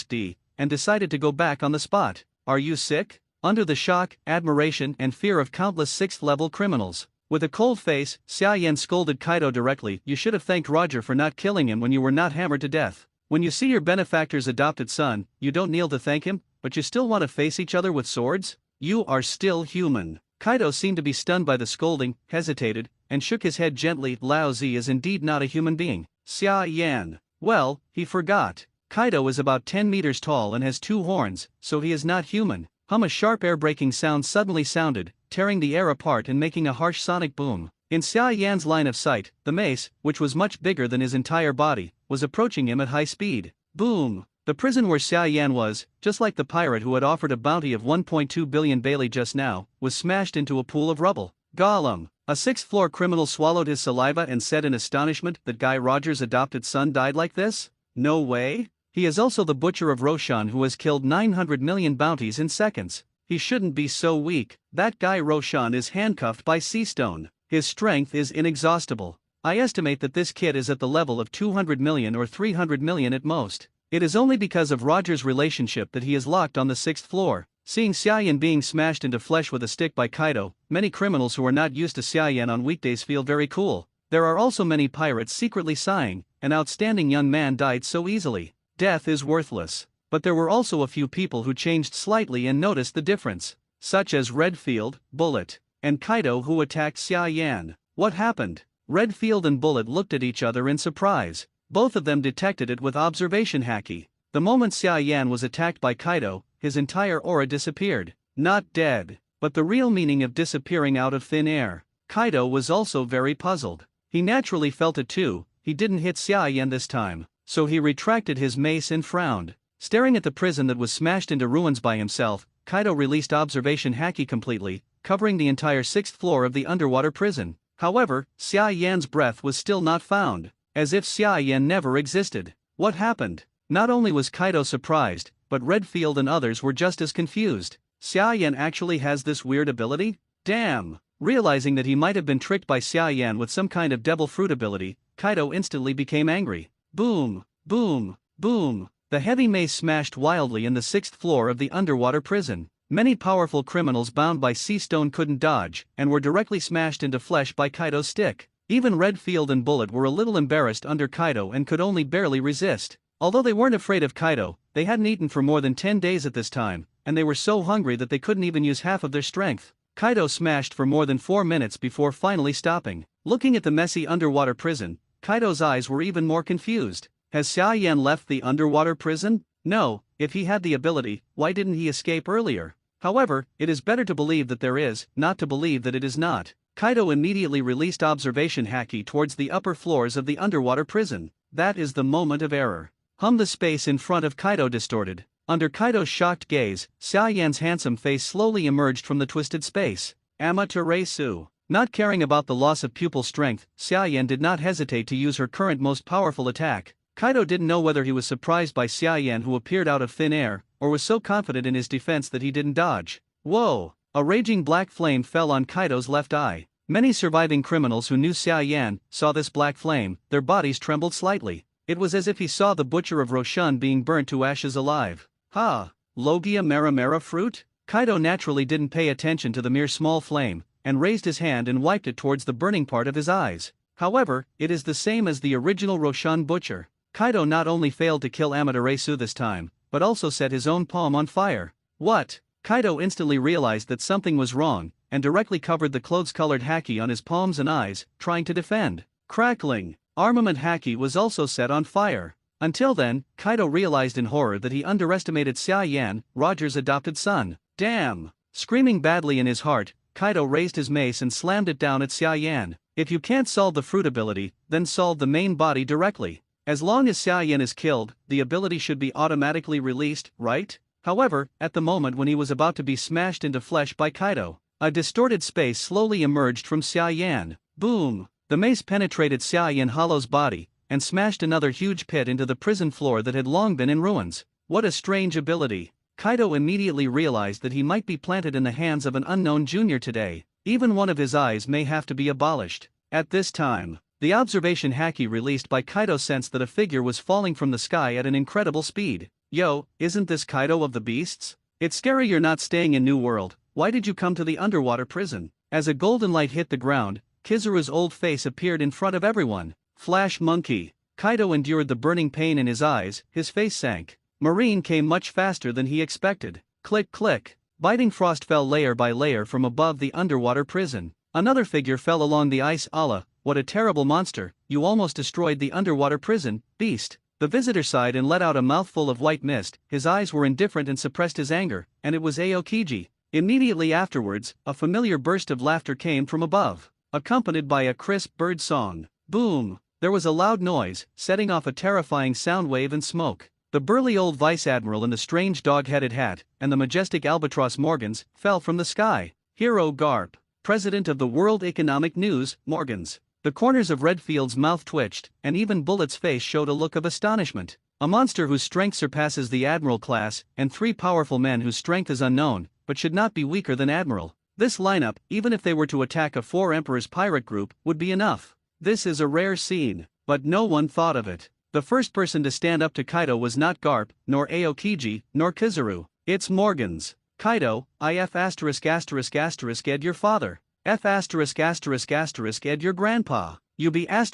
D, and decided to go back on the spot. Are you sick? Under the shock, admiration and fear of countless 6th-level criminals. With a cold face, Xia Yan scolded Kaido directly. You should have thanked Roger for not killing him when you were not hammered to death. When you see your benefactor's adopted son, you don't kneel to thank him, but you still want to face each other with swords? You are still human. Kaido seemed to be stunned by the scolding, hesitated, and shook his head gently. Lao Zi is indeed not a human being. Xia Yan. Well, he forgot. Kaido is about 10 meters tall and has 2 horns, so he is not human. A sharp air-breaking sound suddenly sounded, tearing the air apart and making a harsh sonic boom. In Xia Yan's line of sight, the mace, which was much bigger than his entire body, was approaching him at high speed. Boom! The prison where Xia Yan was, just like the pirate who had offered a bounty of 1.2 billion Bailey just now, was smashed into a pool of rubble. Gollum! A 6th-floor criminal swallowed his saliva and said in astonishment that Guy Rogers' adopted son died like this? No way! He is also the butcher of Roshan who has killed 900 million bounties in seconds. He shouldn't be so weak. That guy Roshan is handcuffed by Seastone. His strength is inexhaustible. I estimate that this kid is at the level of 200 million or 300 million at most. It is only because of Roger's relationship that he is locked on the 6th floor. Seeing Xia Yan being smashed into flesh with a stick by Kaido, many criminals who are not used to Xia Yan on weekdays feel very cool. There are also many pirates secretly sighing, an outstanding young man died so easily. Death is worthless. But there were also a few people who changed slightly and noticed the difference, such as Redfield, Bullet, and Kaido who attacked Xia Yan. What happened? Redfield and Bullet looked at each other in surprise. Both of them detected it with observation haki. The moment Xia Yan was attacked by Kaido, his entire aura disappeared. Not dead, but the real meaning of disappearing out of thin air. Kaido was also very puzzled. He naturally felt it too. He didn't hit Xia Yan this time. So he retracted his mace and frowned. Staring at the prison that was smashed into ruins by himself, Kaido released observation haki completely, covering the entire 6th floor of the underwater prison. However, Xia Yan's breath was still not found, as if Xia Yan never existed. What happened? Not only was Kaido surprised, but Redfield and others were just as confused. Xia Yan actually has this weird ability? Damn! Realizing that he might have been tricked by Xia Yan with some kind of devil fruit ability, Kaido instantly became angry. Boom, boom, boom. The heavy mace smashed wildly in the 6th floor of the underwater prison. Many powerful criminals bound by Seastone couldn't dodge, and were directly smashed into flesh by Kaido's stick. Even Redfield and Bullet were a little embarrassed under Kaido and could only barely resist. Although they weren't afraid of Kaido, they hadn't eaten for more than 10 days at this time, and they were so hungry that they couldn't even use half of their strength. Kaido smashed for more than 4 minutes before finally stopping. Looking at the messy underwater prison, Kaido's eyes were even more confused. Has Xia Yan left the underwater prison? No, if he had the ability, why didn't he escape earlier? However, it is better to believe that there is, not to believe that it is not. Kaido immediately released observation haki towards the upper floors of the underwater prison. That is the moment of error. The space in front of Kaido distorted. Under Kaido's shocked gaze, Xia Yan's handsome face slowly emerged from the twisted space. Amaterasu. Not caring about the loss of pupil strength, Xia Yan did not hesitate to use her current most powerful attack. Kaido didn't know whether he was surprised by Xia Yan who appeared out of thin air, or was so confident in his defense that he didn't dodge. Whoa! A raging black flame fell on Kaido's left eye. Many surviving criminals who knew Xia Yan saw this black flame, their bodies trembled slightly. It was as if he saw the butcher of Roshan being burnt to ashes alive. Ha! Logia Mera fruit? Kaido naturally didn't pay attention to the mere small flame, and raised his hand and wiped it towards the burning part of his eyes. However, it is the same as the original Roshan butcher. Kaido not only failed to kill Amaterasu this time, but also set his own palm on fire. What? Kaido instantly realized that something was wrong, and directly covered the clothes-colored haki on his palms and eyes, trying to defend. Crackling! Armament haki was also set on fire. Until then, Kaido realized in horror that he underestimated Xia Yan, Roger's adopted son. Damn! Screaming badly in his heart, Kaido raised his mace and slammed it down at Xia Yan. If you can't solve the fruit ability, then solve the main body directly. As long as Xia Yan is killed, the ability should be automatically released, right? However, at the moment when he was about to be smashed into flesh by Kaido, a distorted space slowly emerged from Xia Yan. Boom! The mace penetrated Xia Yan Hollow's body, and smashed another huge pit into the prison floor that had long been in ruins. What a strange ability! Kaido immediately realized that he might be planted in the hands of an unknown junior today. Even one of his eyes may have to be abolished. At this time, the observation haki released by Kaido sensed that a figure was falling from the sky at an incredible speed. Yo, isn't this Kaido of the Beasts? It's scary you're not staying in New World. Why did you come to the underwater prison? As a golden light hit the ground, Kizaru's old face appeared in front of everyone. Flash monkey. Kaido endured the burning pain in his eyes, his face sank. Marine came much faster than he expected. Click click. Biting frost fell layer by layer from above the underwater prison. Another figure fell along the ice. Allah, what a terrible monster, you almost destroyed the underwater prison, beast. The visitor sighed and let out a mouthful of white mist. His eyes were indifferent and suppressed his anger, and it was Aokiji. Immediately afterwards, a familiar burst of laughter came from above, accompanied by a crisp bird song. Boom! There was a loud noise, setting off a terrifying sound wave and smoke. The burly old vice admiral in the strange dog-headed hat, and the majestic albatross Morgans, fell from the sky. Hero Garp, president of the World Economic News, Morgans. The corners of Redfield's mouth twitched, and even Bullet's face showed a look of astonishment. A monster whose strength surpasses the Admiral class, and three powerful men whose strength is unknown, but should not be weaker than Admiral. This lineup, even if they were to attack a Four Emperors pirate group, would be enough. This is a rare scene, but no one thought of it. The first person to stand up to Kaido was not Garp, nor Aokiji, nor Kizaru. It's Morgans. Kaido, IF *****ed your father. F *****ed your grandpa. You be *********D.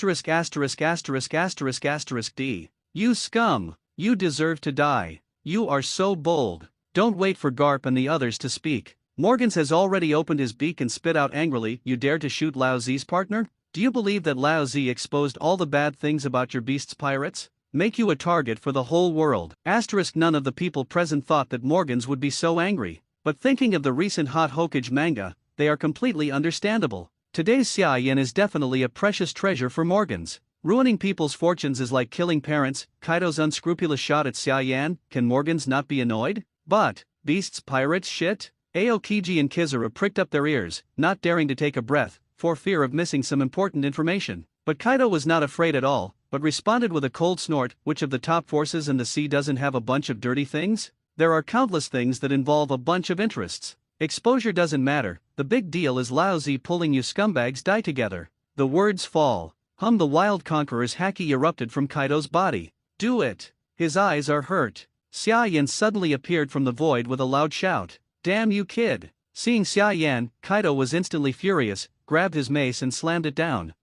You scum. You deserve to die. You are so bold. Don't wait for Garp and the others to speak. Morgans has already opened his beak and spit out angrily. You dare to shoot Lao Zi's partner? Do you believe that Lao Zi exposed all the bad things about your beast's pirates? Make you a target for the whole world. None of the people present thought that Morgans would be so angry. But thinking of the recent Hot Hokage manga, they are completely understandable. Today's Xia Yan is definitely a precious treasure for Morgans. Ruining people's fortunes is like killing parents. Kaido's unscrupulous shot at Xia Yan. Can Morgans not be annoyed? But, beasts, pirates, shit? Aokiji and Kizaru pricked up their ears, not daring to take a breath, for fear of missing some important information. But Kaido was not afraid at all, but responded with a cold snort. Which of the top forces in the sea doesn't have a bunch of dirty things? There are countless things that involve a bunch of interests. Exposure doesn't matter, the big deal is Lao Zi pulling you scumbags die together. The words fall. The wild conqueror's haki erupted from Kaido's body. Do it! His eyes are hurt. Xia Yan suddenly appeared from the void with a loud shout. Damn you kid! Seeing Xia Yan, Kaido was instantly furious, grabbed his mace and slammed it down.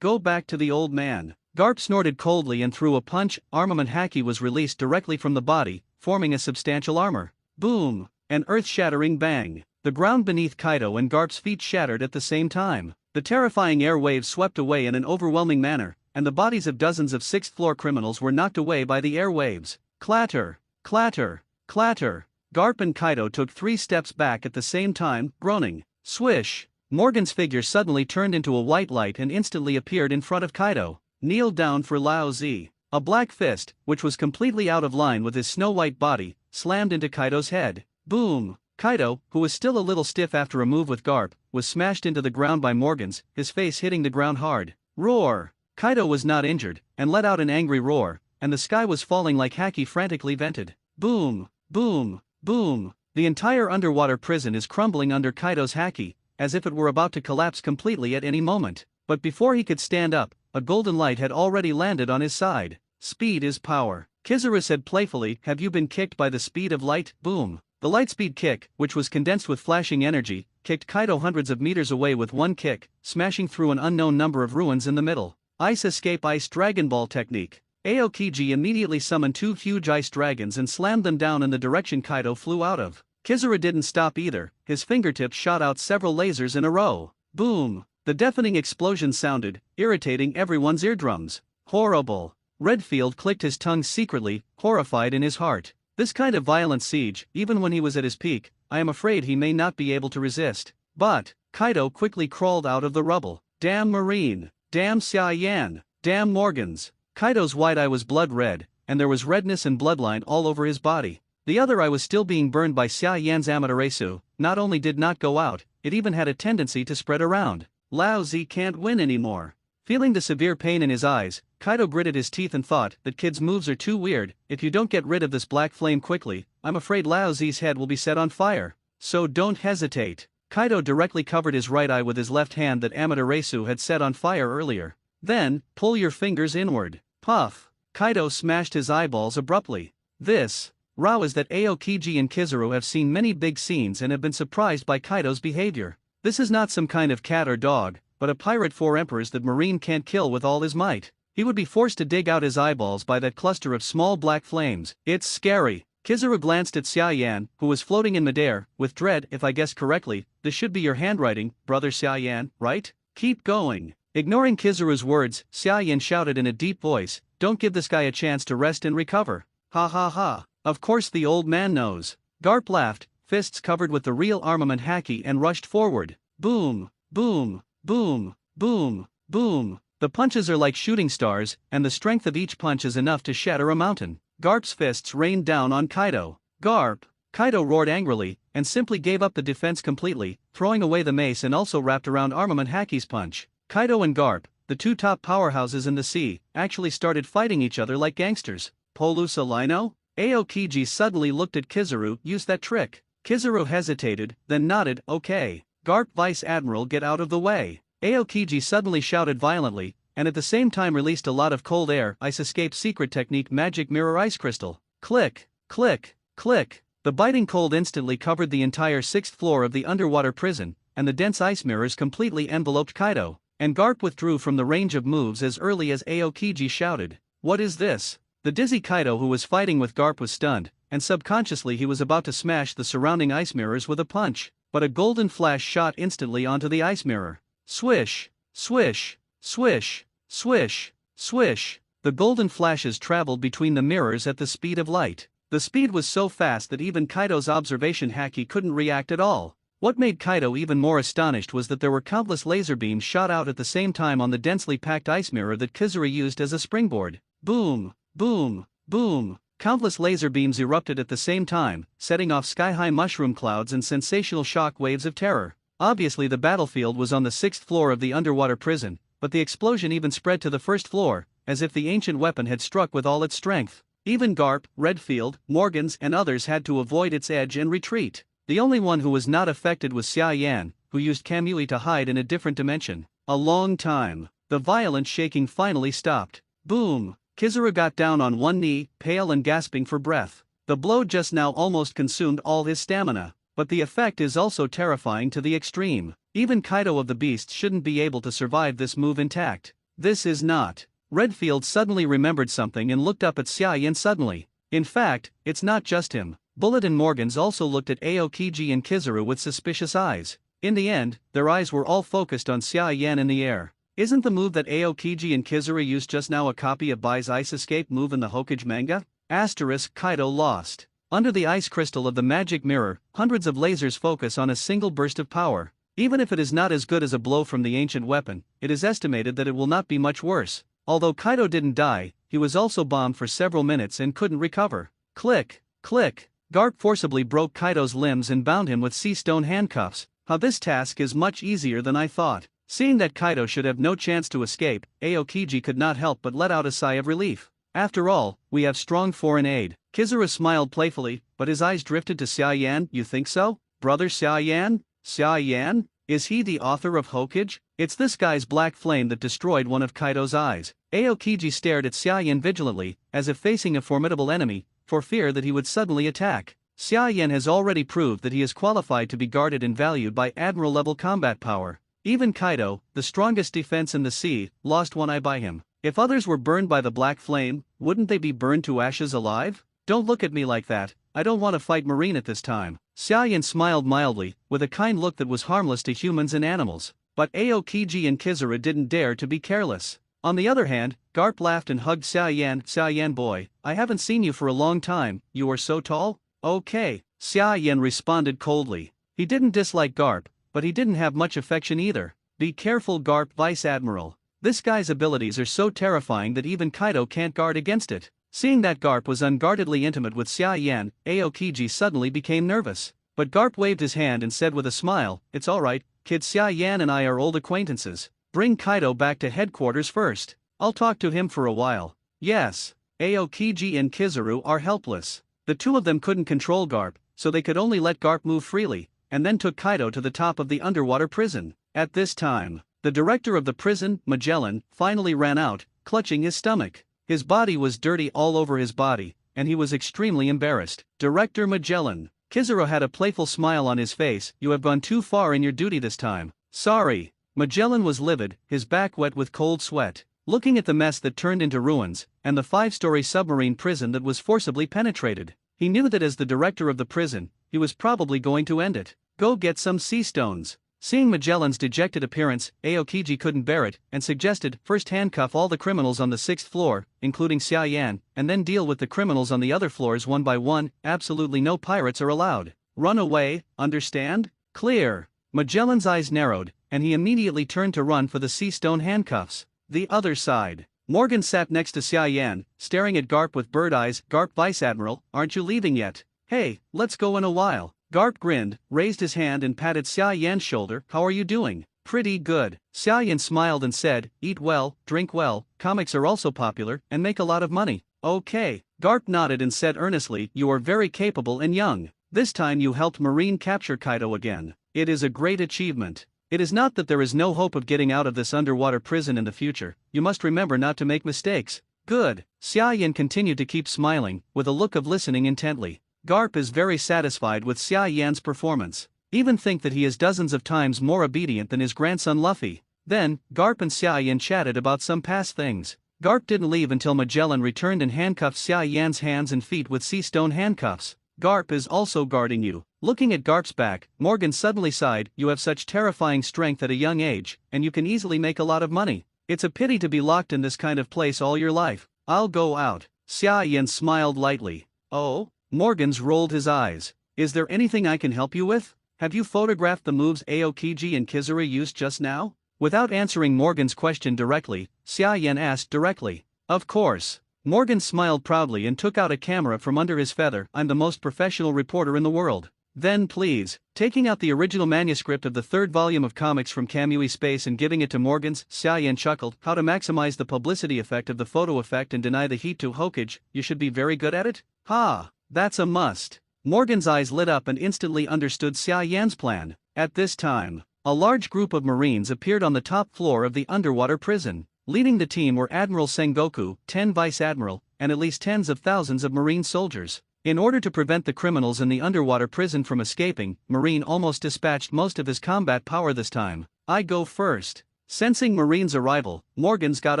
Go back to the old man. Garp snorted coldly and threw a punch. Armament haki was released directly from the body, forming a substantial armor. Boom! An earth-shattering bang. The ground beneath Kaido and Garp's feet shattered at the same time. The terrifying air waves swept away in an overwhelming manner, and the bodies of dozens of sixth-floor criminals were knocked away by the air waves. Clatter! Clatter! Clatter! Garp and Kaido took 3 steps back at the same time, groaning. Swish! Morgan's figure suddenly turned into a white light and instantly appeared in front of Kaido. Kneel down for Lao Zi. A black fist, which was completely out of line with his snow-white body, slammed into Kaido's head. Boom! Kaido, who was still a little stiff after a move with Garp, was smashed into the ground by Morgans, his face hitting the ground hard. Roar! Kaido was not injured, and let out an angry roar, and the sky was falling like haki frantically vented. Boom! Boom! Boom! The entire underwater prison is crumbling under Kaido's haki, as if it were about to collapse completely at any moment. But before he could stand up, a golden light had already landed on his side. Speed is power. Kizaru said playfully, "Have you been kicked by the speed of light?" Boom. The lightspeed kick, which was condensed with flashing energy, kicked Kaido hundreds of meters away with one kick, smashing through an unknown number of ruins in the middle. Ice Escape Ice Dragon Ball technique. Aokiji immediately summoned two huge ice dragons and slammed them down in the direction Kaido flew out of. Kizaru didn't stop either, his fingertips shot out several lasers in a row. Boom! The deafening explosion sounded, irritating everyone's eardrums. Horrible. Redfield clicked his tongue secretly, horrified in his heart. This kind of violent siege, even when he was at his peak, I am afraid he may not be able to resist. But Kaido quickly crawled out of the rubble. Damn Marine! Damn Xia Yan! Damn Morgans! Kaido's white eye was blood red, and there was redness and bloodline all over his body. The other eye was still being burned by Xia Yan's Amaterasu, not only did not go out, it even had a tendency to spread around. Lao Zi can't win anymore. Feeling the severe pain in his eyes, Kaido gritted his teeth and thought that kid's moves are too weird. If you don't get rid of this black flame quickly, I'm afraid Lao Zi's head will be set on fire. So don't hesitate. Kaido directly covered his right eye with his left hand that Amaterasu had set on fire earlier. Then, pull your fingers inward. Puff. Kaido smashed his eyeballs abruptly. This Rao is that Aokiji and Kizaru have seen many big scenes and have been surprised by Kaido's behavior. This is not some kind of cat or dog, but a pirate four emperors that Marine can't kill with all his might. He would be forced to dig out his eyeballs by that cluster of small black flames. It's scary. Kizaru glanced at Xia Yan, who was floating in midair, with dread. If I guessed correctly, this should be your handwriting, brother Xia Yan, right? Keep going. Ignoring Kizaru's words, Xia Yan shouted in a deep voice, "Don't give this guy a chance to rest and recover." Ha ha ha. Of course the old man knows. Garp laughed, fists covered with the real armament haki, and rushed forward. Boom, boom, boom, boom, boom. The punches are like shooting stars, and the strength of each punch is enough to shatter a mountain. Garp's fists rained down on Kaido. Garp! Kaido roared angrily, and simply gave up the defense completely, throwing away the mace and also wrapped around armament haki's punch. Kaido and Garp, the two top powerhouses in the sea, actually started fighting each other like gangsters. Polusa Lino? Aokiji suddenly looked at Kizaru. Use that trick. Kizaru hesitated, then nodded. Okay. Garp, Vice Admiral, get out of the way. Aokiji suddenly shouted violently, and at the same time released a lot of cold air. Ice Escape Secret Technique Magic Mirror Ice Crystal. Click, click, click. The biting cold instantly covered the entire 6th floor of the underwater prison, and the dense ice mirrors completely enveloped Kaido, and Garp withdrew from the range of moves as early as Aokiji shouted. What is this? The dizzy Kaido who was fighting with Garp was stunned, and subconsciously he was about to smash the surrounding ice mirrors with a punch, but a golden flash shot instantly onto the ice mirror. Swish, swish, swish, swish, swish. The golden flashes traveled between the mirrors at the speed of light. The speed was so fast that even Kaido's observation haki couldn't react at all. What made Kaido even more astonished was that there were countless laser beams shot out at the same time on the densely packed ice mirror that Kizaru used as a springboard. Boom, boom, boom. Countless laser beams erupted at the same time, setting off sky-high mushroom clouds and sensational shock waves of terror. Obviously the battlefield was on the 6th floor of the underwater prison, but the explosion even spread to the 1st floor, as if the ancient weapon had struck with all its strength. Even Garp, Redfield, Morgans and others had to avoid its edge and retreat. The only one who was not affected was Xia Yan, who used Kamui to hide in a different dimension. A long time. The violent shaking finally stopped. Boom! Kizaru got down on one knee, pale and gasping for breath. The blow just now almost consumed all his stamina, but the effect is also terrifying to the extreme. Even Kaido of the Beasts shouldn't be able to survive this move intact. This is not. Redfield suddenly remembered something and looked up at Xia Yan suddenly. In fact, it's not just him. Bullet and Morgans also looked at Aokiji and Kizaru with suspicious eyes. In the end, their eyes were all focused on Xia Yan in the air. Isn't the move that Aokiji and Kizaru used just now a copy of Bai's Ice Escape move in the Hokage manga? Asterisk Kaido lost. Under the ice crystal of the magic mirror, hundreds of lasers focus on a single burst of power. Even if it is not as good as a blow from the ancient weapon, it is estimated that it will not be much worse. Although Kaido didn't die, he was also bombed for several minutes and couldn't recover. Click, click. Garp forcibly broke Kaido's limbs and bound him with sea stone handcuffs. How this task is much easier than I thought. Seeing that Kaido should have no chance to escape, Aokiji could not help but let out a sigh of relief. After all, we have strong foreign aid. Kizaru smiled playfully, but his eyes drifted to Xia Yan. You think so? Brother Xia Yan? Xia Yan? Is he the author of Hokage? It's this guy's black flame that destroyed one of Kaido's eyes. Aokiji stared at Xia Yan vigilantly, as if facing a formidable enemy, for fear that he would suddenly attack. Xia Yan has already proved that he is qualified to be guarded and valued by admiral-level combat power. Even Kaido, the strongest defense in the sea, lost one eye by him. If others were burned by the black flame, wouldn't they be burned to ashes alive? Don't look at me like that, I don't want to fight Marine at this time. Xia Yan smiled mildly, with a kind look that was harmless to humans and animals. But Aokiji and Kizaru didn't dare to be careless. On the other hand, Garp laughed and hugged Xia Yan. Xia Yan boy, I haven't seen you for a long time, you are so tall? Okay, Xia Yan responded coldly. He didn't dislike Garp, but he didn't have much affection either. Be careful Garp, Vice Admiral. This guy's abilities are so terrifying that even Kaido can't guard against it. Seeing that Garp was unguardedly intimate with Xia Yan, Aokiji suddenly became nervous. But Garp waved his hand and said with a smile, it's alright, kid, Xia Yan and I are old acquaintances. Bring Kaido back to headquarters first. I'll talk to him for a while. Yes. Aokiji and Kizaru are helpless. The two of them couldn't control Garp, so they could only let Garp move freely, and then took Kaido to the top of the underwater prison. At this time, the director of the prison, Magellan, finally ran out, clutching his stomach. His body was dirty all over his body, and he was extremely embarrassed. Director Magellan. Kizaru had a playful smile on his face. You have gone too far in your duty this time. Sorry. Magellan was livid, his back wet with cold sweat. Looking at the mess that turned into ruins, and the 5-story submarine prison that was forcibly penetrated, he knew that as the director of the prison, he was probably going to end it. Go get some sea stones. Seeing Magellan's dejected appearance, Aokiji couldn't bear it, and suggested, first handcuff all the criminals on the 6th floor, including Xia Yan, and then deal with the criminals on the other floors one by one. Absolutely no pirates are allowed. Run away, understand? Clear. Magellan's eyes narrowed, and he immediately turned to run for the sea stone handcuffs. The other side. Morgan sat next to Xia Yan, staring at Garp with bird eyes. Garp, Vice Admiral, aren't you leaving yet? Hey, let's go in a while. Garp grinned, raised his hand and patted Xia Yan's shoulder. How are you doing? Pretty good. Xia Yan smiled and said, eat well, drink well, comics are also popular, and make a lot of money. Okay. Garp nodded and said earnestly, you are very capable and young. This time you helped Marine capture Kaido again. It is a great achievement. It is not that there is no hope of getting out of this underwater prison in the future, you must remember not to make mistakes. Good. Xia Yan continued to keep smiling, with a look of listening intently. Garp is very satisfied with Xia Yan's performance. Even think that he is dozens of times more obedient than his grandson Luffy. Then, Garp and Xia Yan chatted about some past things. Garp didn't leave until Magellan returned and handcuffed Xia Yan's hands and feet with sea stone handcuffs. Garp is also guarding you. Looking at Garp's back, Morgan suddenly sighed, you have such terrifying strength at a young age, and you can easily make a lot of money. It's a pity to be locked in this kind of place all your life. I'll go out. Xia Yan smiled lightly. Oh? Morgan's rolled his eyes. Is there anything I can help you with? Have you photographed the moves Aokiji and Kizaru used just now? Without answering Morgan's question directly, Xia Yan asked directly. Of course. Morgan smiled proudly and took out a camera from under his feather. I'm the most professional reporter in the world. Then please, taking out the original manuscript of the 3rd volume of comics from Kamui Space and giving it to Morgan's, Xia Yan chuckled. How to maximize the publicity effect of the photo effect and deny the heat to Hokage, you should be very good at it? Ha! That's a must. Morgan's eyes lit up and instantly understood Xia Yan's plan. At this time, a large group of Marines appeared on the top floor of the underwater prison. Leading the team were Admiral Sengoku, 10 Vice Admiral, and at least tens of thousands of Marine soldiers. In order to prevent the criminals in the underwater prison from escaping, Marine almost dispatched most of his combat power this time. I go first. Sensing Marine's arrival, Morgan's got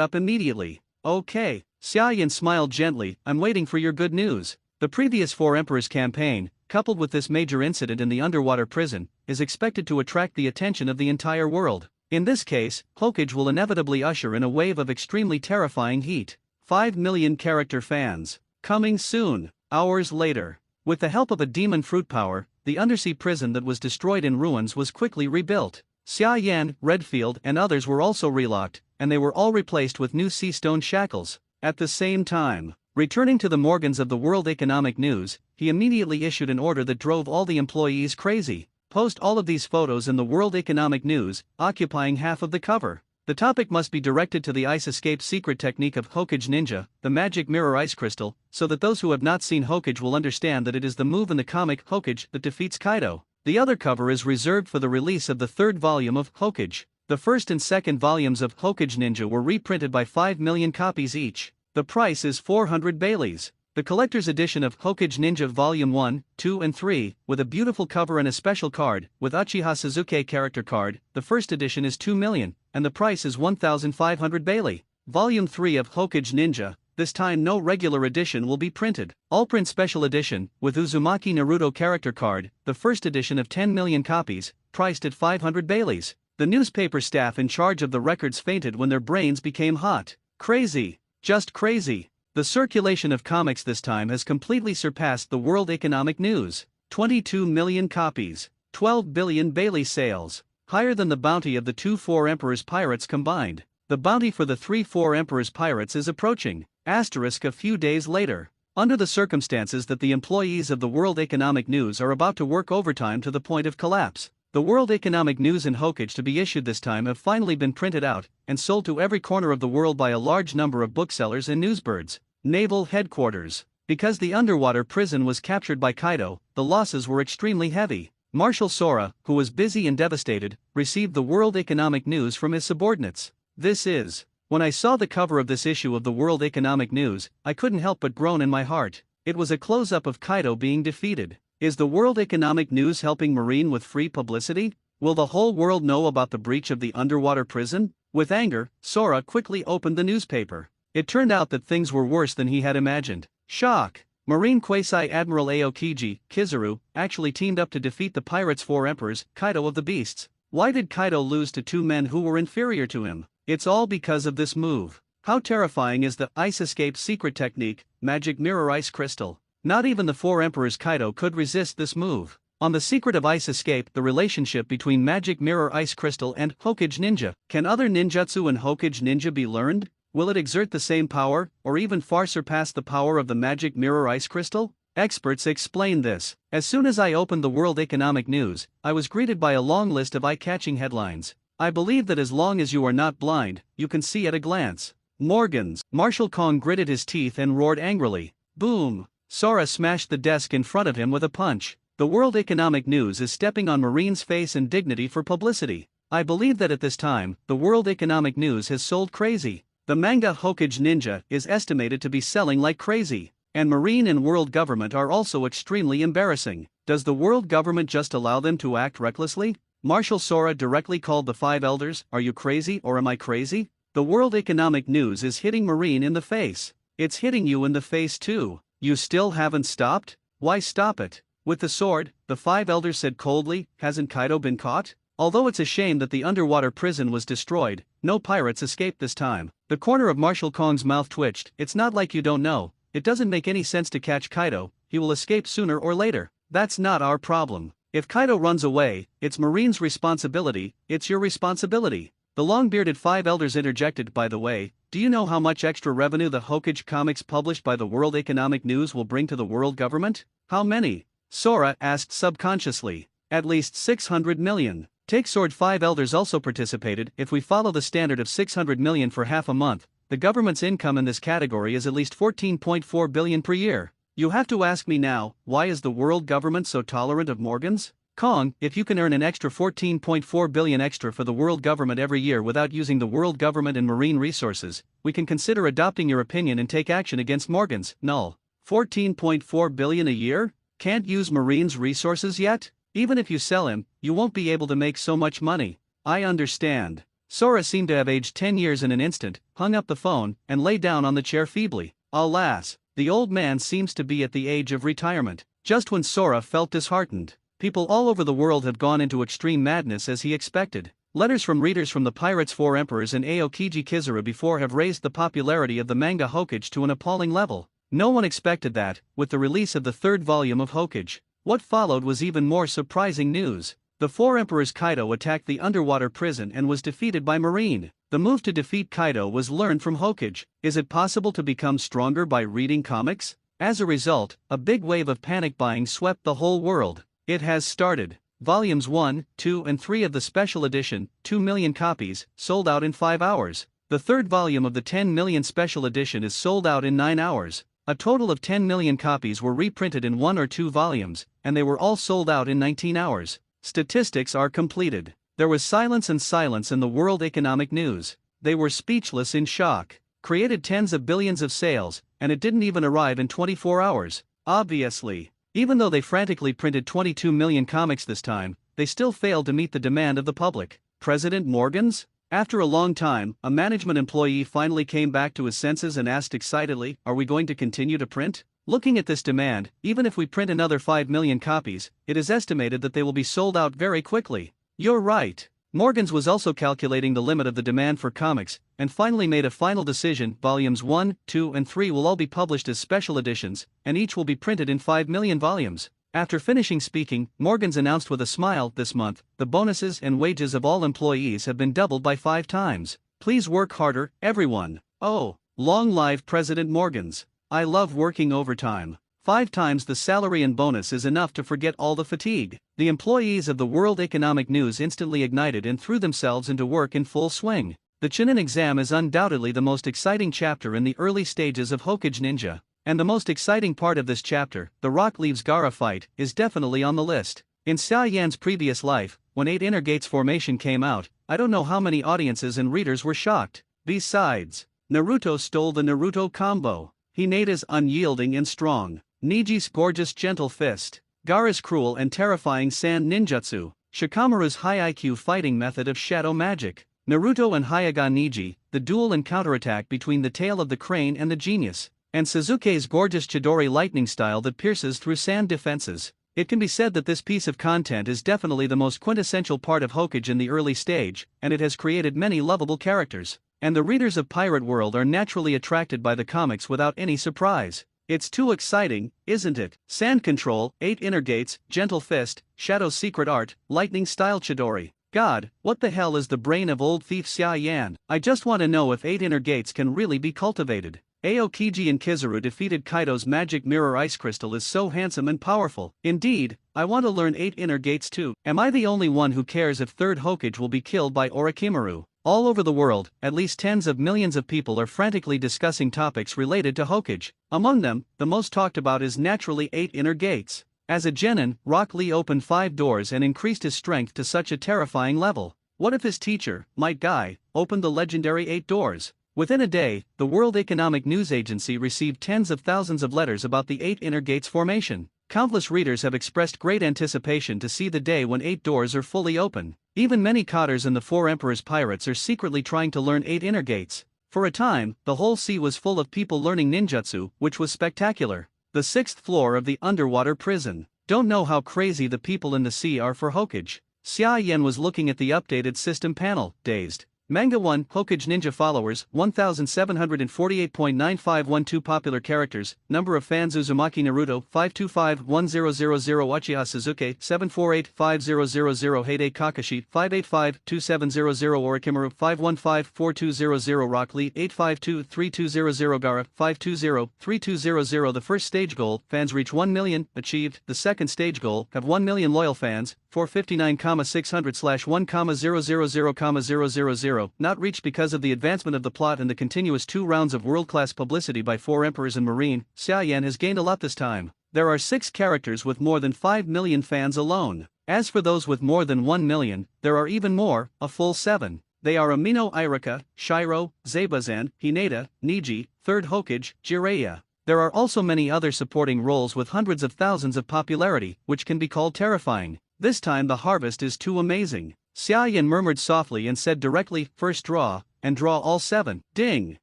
up immediately. Okay. Xia Yan smiled gently, I'm waiting for your good news. The previous 4 Emperors campaign, coupled with this major incident in the underwater prison, is expected to attract the attention of the entire world. In this case, Hokage will inevitably usher in a wave of extremely terrifying heat. 5 million character fans. Coming soon. Hours later. With the help of a demon fruit power, the undersea prison that was destroyed in ruins was quickly rebuilt. Xia Yan, Redfield and others were also relocked, and they were all replaced with new sea stone shackles. At the same time, returning to the Morgans of the World Economic News, he immediately issued an order that drove all the employees crazy. Post all of these photos in the World Economic News, occupying half of the cover. The topic must be directed to the ice escape secret technique of Hokage Ninja, the magic mirror ice crystal, so that those who have not seen Hokage will understand that it is the move in the comic Hokage that defeats Kaido. The other cover is reserved for the release of the third volume of Hokage. The first and second volumes of Hokage Ninja were reprinted by 5 million copies each. The price is 400 Baileys. The collector's edition of Hokage Ninja Volume 1, 2 and 3, with a beautiful cover and a special card, with Uchiha Suzuki character card, the first edition is 2 million, and the price is 1,500 Bailey. Volume 3 of Hokage Ninja, this time no regular edition will be printed. All-print special edition, with Uzumaki Naruto character card, the first edition of 10 million copies, priced at 500 Baileys. The newspaper staff in charge of the records fainted when their brains became hot. Crazy. Just crazy. The circulation of comics this time has completely surpassed the World Economic News. 22 million copies. 12 billion Bailey sales. Higher than the bounty of the 2 Four Emperors pirates combined. The bounty for the 3 Four Emperors pirates is approaching. Asterisk a few days later. Under the circumstances that the employees of the World Economic News are about to work overtime to the point of collapse, the World Economic News and Hokage to be issued this time have finally been printed out and sold to every corner of the world by a large number of booksellers and newsbirds. Naval Headquarters. Because the underwater prison was captured by Kaido, the losses were extremely heavy. Marshal Sora, who was busy and devastated, received the World Economic News from his subordinates. This is. When I saw the cover of this issue of the World Economic News, I couldn't help but groan in my heart. It was a close-up of Kaido being defeated. Is the World Economic News helping Marine with free publicity? Will the whole world know about the breach of the underwater prison? With anger, Sora quickly opened the newspaper. It turned out that things were worse than he had imagined. Shock! Marine Quasi-Admiral Aokiji, Kizaru, actually teamed up to defeat the pirates' 4 emperors, Kaido of the Beasts. Why did Kaido lose to 2 men who were inferior to him? It's all because of this move. How terrifying is the ice escape secret technique, magic mirror ice crystal? Not even the 4 emperors Kaido could resist this move. On the secret of ice escape, the relationship between magic mirror ice crystal and Hokage Ninja. Can other ninjutsu in Hokage Ninja be learned? Will it exert the same power, or even far surpass the power of the magic mirror ice crystal? Experts explain this. As soon as I opened the World Economic News, I was greeted by a long list of eye-catching headlines. I believe that as long as you are not blind, you can see at a glance. Morgans. Marshal Kong gritted his teeth and roared angrily. Boom! Sora smashed the desk in front of him with a punch. The World Economic News is stepping on Marine's face and dignity for publicity. I believe that at this time, the World Economic News has sold crazy. The manga Hokage Ninja is estimated to be selling like crazy. And Marine and world government are also extremely embarrassing. Does the world government just allow them to act recklessly? Marshal Sora directly called the 5 elders. Are you crazy or am I crazy? The World Economic News is hitting Marine in the face. It's hitting you in the face too. You still haven't stopped? Why stop it? With the sword, the 5 elders said coldly, hasn't Kaido been caught? Although it's a shame that the underwater prison was destroyed, no pirates escaped this time. The corner of Marshal Kong's mouth twitched. It's not like you don't know. It doesn't make any sense to catch Kaido. He will escape sooner or later. That's not our problem. If Kaido runs away, it's Marine's responsibility. It's your responsibility. The long-bearded 5 elders interjected. By the way, do you know how much extra revenue the Hokage comics published by the World Economic News will bring to the world government? How many? Sora asked subconsciously. At least 600 million. Take Sword 5 elders also participated. If we follow the standard of 600 million for half a month, the government's income in this category is at least 14.4 billion per year. You have to ask me now, why is the world government so tolerant of Morgans? Kong, if you can earn an extra 14.4 billion extra for the world government every year without using the world government and marine resources, we can consider adopting your opinion and take action against Morgans. Null. 14.4 billion a year? Can't use Marine's resources yet? Even if you sell him, you won't be able to make so much money. I understand. Sora seemed to have aged 10 years in an instant, hung up the phone, and lay down on the chair feebly. Alas, the old man seems to be at the age of retirement. Just when Sora felt disheartened, people all over the world have gone into extreme madness as he expected. Letters from readers from the Pirates' 4 Emperors and Aokiji Kizaru before have raised the popularity of the manga Hokage to an appalling level. No one expected that, with the release of the 3rd volume of Hokage. What followed was even more surprising news. The 4 Emperors Kaido attacked the underwater prison and was defeated by Marine. The move to defeat Kaido was learned from Hokage. Is it possible to become stronger by reading comics? As a result, a big wave of panic buying swept the whole world. It has started. Volumes 1, 2 and 3 of the special edition, 2 million copies, sold out in 5 hours. The third volume of the 10 million special edition is sold out in 9 hours. A total of 10 million copies were reprinted in 1 or 2 volumes, and they were all sold out in 19 hours. Statistics are completed. There was silence in the world economic news. They were speechless in shock. Created tens of billions of sales, and it didn't even arrive in 24 hours. Obviously. Even though they frantically printed 22 million comics this time, they still failed to meet the demand of the public. President Morgan's? After a long time, a management employee finally came back to his senses and asked excitedly, "Are we going to continue to print?" Looking at this demand, even if we print another 5 million copies, it is estimated that they will be sold out very quickly. You're right. Morgan's was also calculating the limit of the demand for comics, and finally made a final decision. Volumes 1, 2 and 3 will all be published as special editions, and each will be printed in 5 million volumes. After finishing speaking, Morgan's announced with a smile, "This month, the bonuses and wages of all employees have been doubled by 5 times. Please work harder, everyone." Oh, long live President Morgan's. I love working overtime. 5 times the salary and bonus is enough to forget all the fatigue. The employees of the World Economic News instantly ignited and threw themselves into work in full swing. The Chunin exam is undoubtedly the most exciting chapter in the early stages of Hokage Ninja. And the most exciting part of this chapter, the Rock Leaves Gaara fight, is definitely on the list. In Xia Yan's previous life, when 8 Inner Gates formation came out, I don't know how many audiences and readers were shocked. Besides, Naruto stole the Naruto combo. Hineda's unyielding and strong, Niji's gorgeous gentle fist, Gaara's cruel and terrifying sand ninjutsu, Shikamaru's high IQ fighting method of shadow magic, Naruto and Hyuga Niji, the duel and counterattack between the tail of the crane and the genius, and Suzuki's gorgeous Chidori lightning style that pierces through sand defenses. It can be said that this piece of content is definitely the most quintessential part of Hokage in the early stage, and it has created many lovable characters. And the readers of Pirate World are naturally attracted by the comics without any surprise. It's too exciting, isn't it? Sand control, 8 inner gates, gentle fist, Shadow's secret art, lightning style Chidori. God, what the hell is the brain of old thief Xia Yan? I just want to know if 8 inner gates can really be cultivated. Aokiji and Kizaru defeated Kaido's magic mirror ice crystal is so handsome and powerful. Indeed, I want to learn 8 inner gates too. Am I the only one who cares if 3rd Hokage will be killed by Orochimaru? All over the world, at least tens of millions of people are frantically discussing topics related to Hokage. Among them, the most talked about is naturally 8 inner gates. As a genin, Rock Lee opened 5 doors and increased his strength to such a terrifying level. What if his teacher, Might Guy, opened the legendary 8 doors? Within a day, the World Economic News Agency received tens of thousands of letters about the 8 inner gates formation. Countless readers have expressed great anticipation to see the day when 8 doors are fully open. Even many cotters in the 4 Emperors pirates are secretly trying to learn 8 inner gates. For a time, the whole sea was full of people learning ninjutsu, which was spectacular. The 6th floor of the underwater prison. Don't know how crazy the people in the sea are for Hokage. Xia Yan was looking at the updated system panel, dazed. Manga 1, Hokage Ninja followers, 1748.9512 popular characters, number of fans Uzumaki Naruto, 525-1000 Uchiha Suzuki, 748-5000 Heide Kakashi, 585-2700 Orochimaru, 515-4200 Rock Lee, 852-3200 Gaara, 520-3200 The first stage goal, fans reach 1 million, achieved. The second stage goal, have 1 million loyal fans, 459,600/1,000,000, not reached because of the advancement of the plot and the continuous 2 rounds of world-class publicity by 4 Emperors and Marine. Xia Yan has gained a lot this time. There are 6 characters with more than 5 million fans alone. As for those with more than 1 million, there are even more, a full 7. They are Amino Irika, Shiro, Zabazan, Hinata, Niji, 3rd Hokage, Jiraiya. There are also many other supporting roles with hundreds of thousands of popularity, which can be called terrifying. This time the harvest is too amazing. Xia Yan murmured softly and said directly, "First draw, and draw all 7. Ding!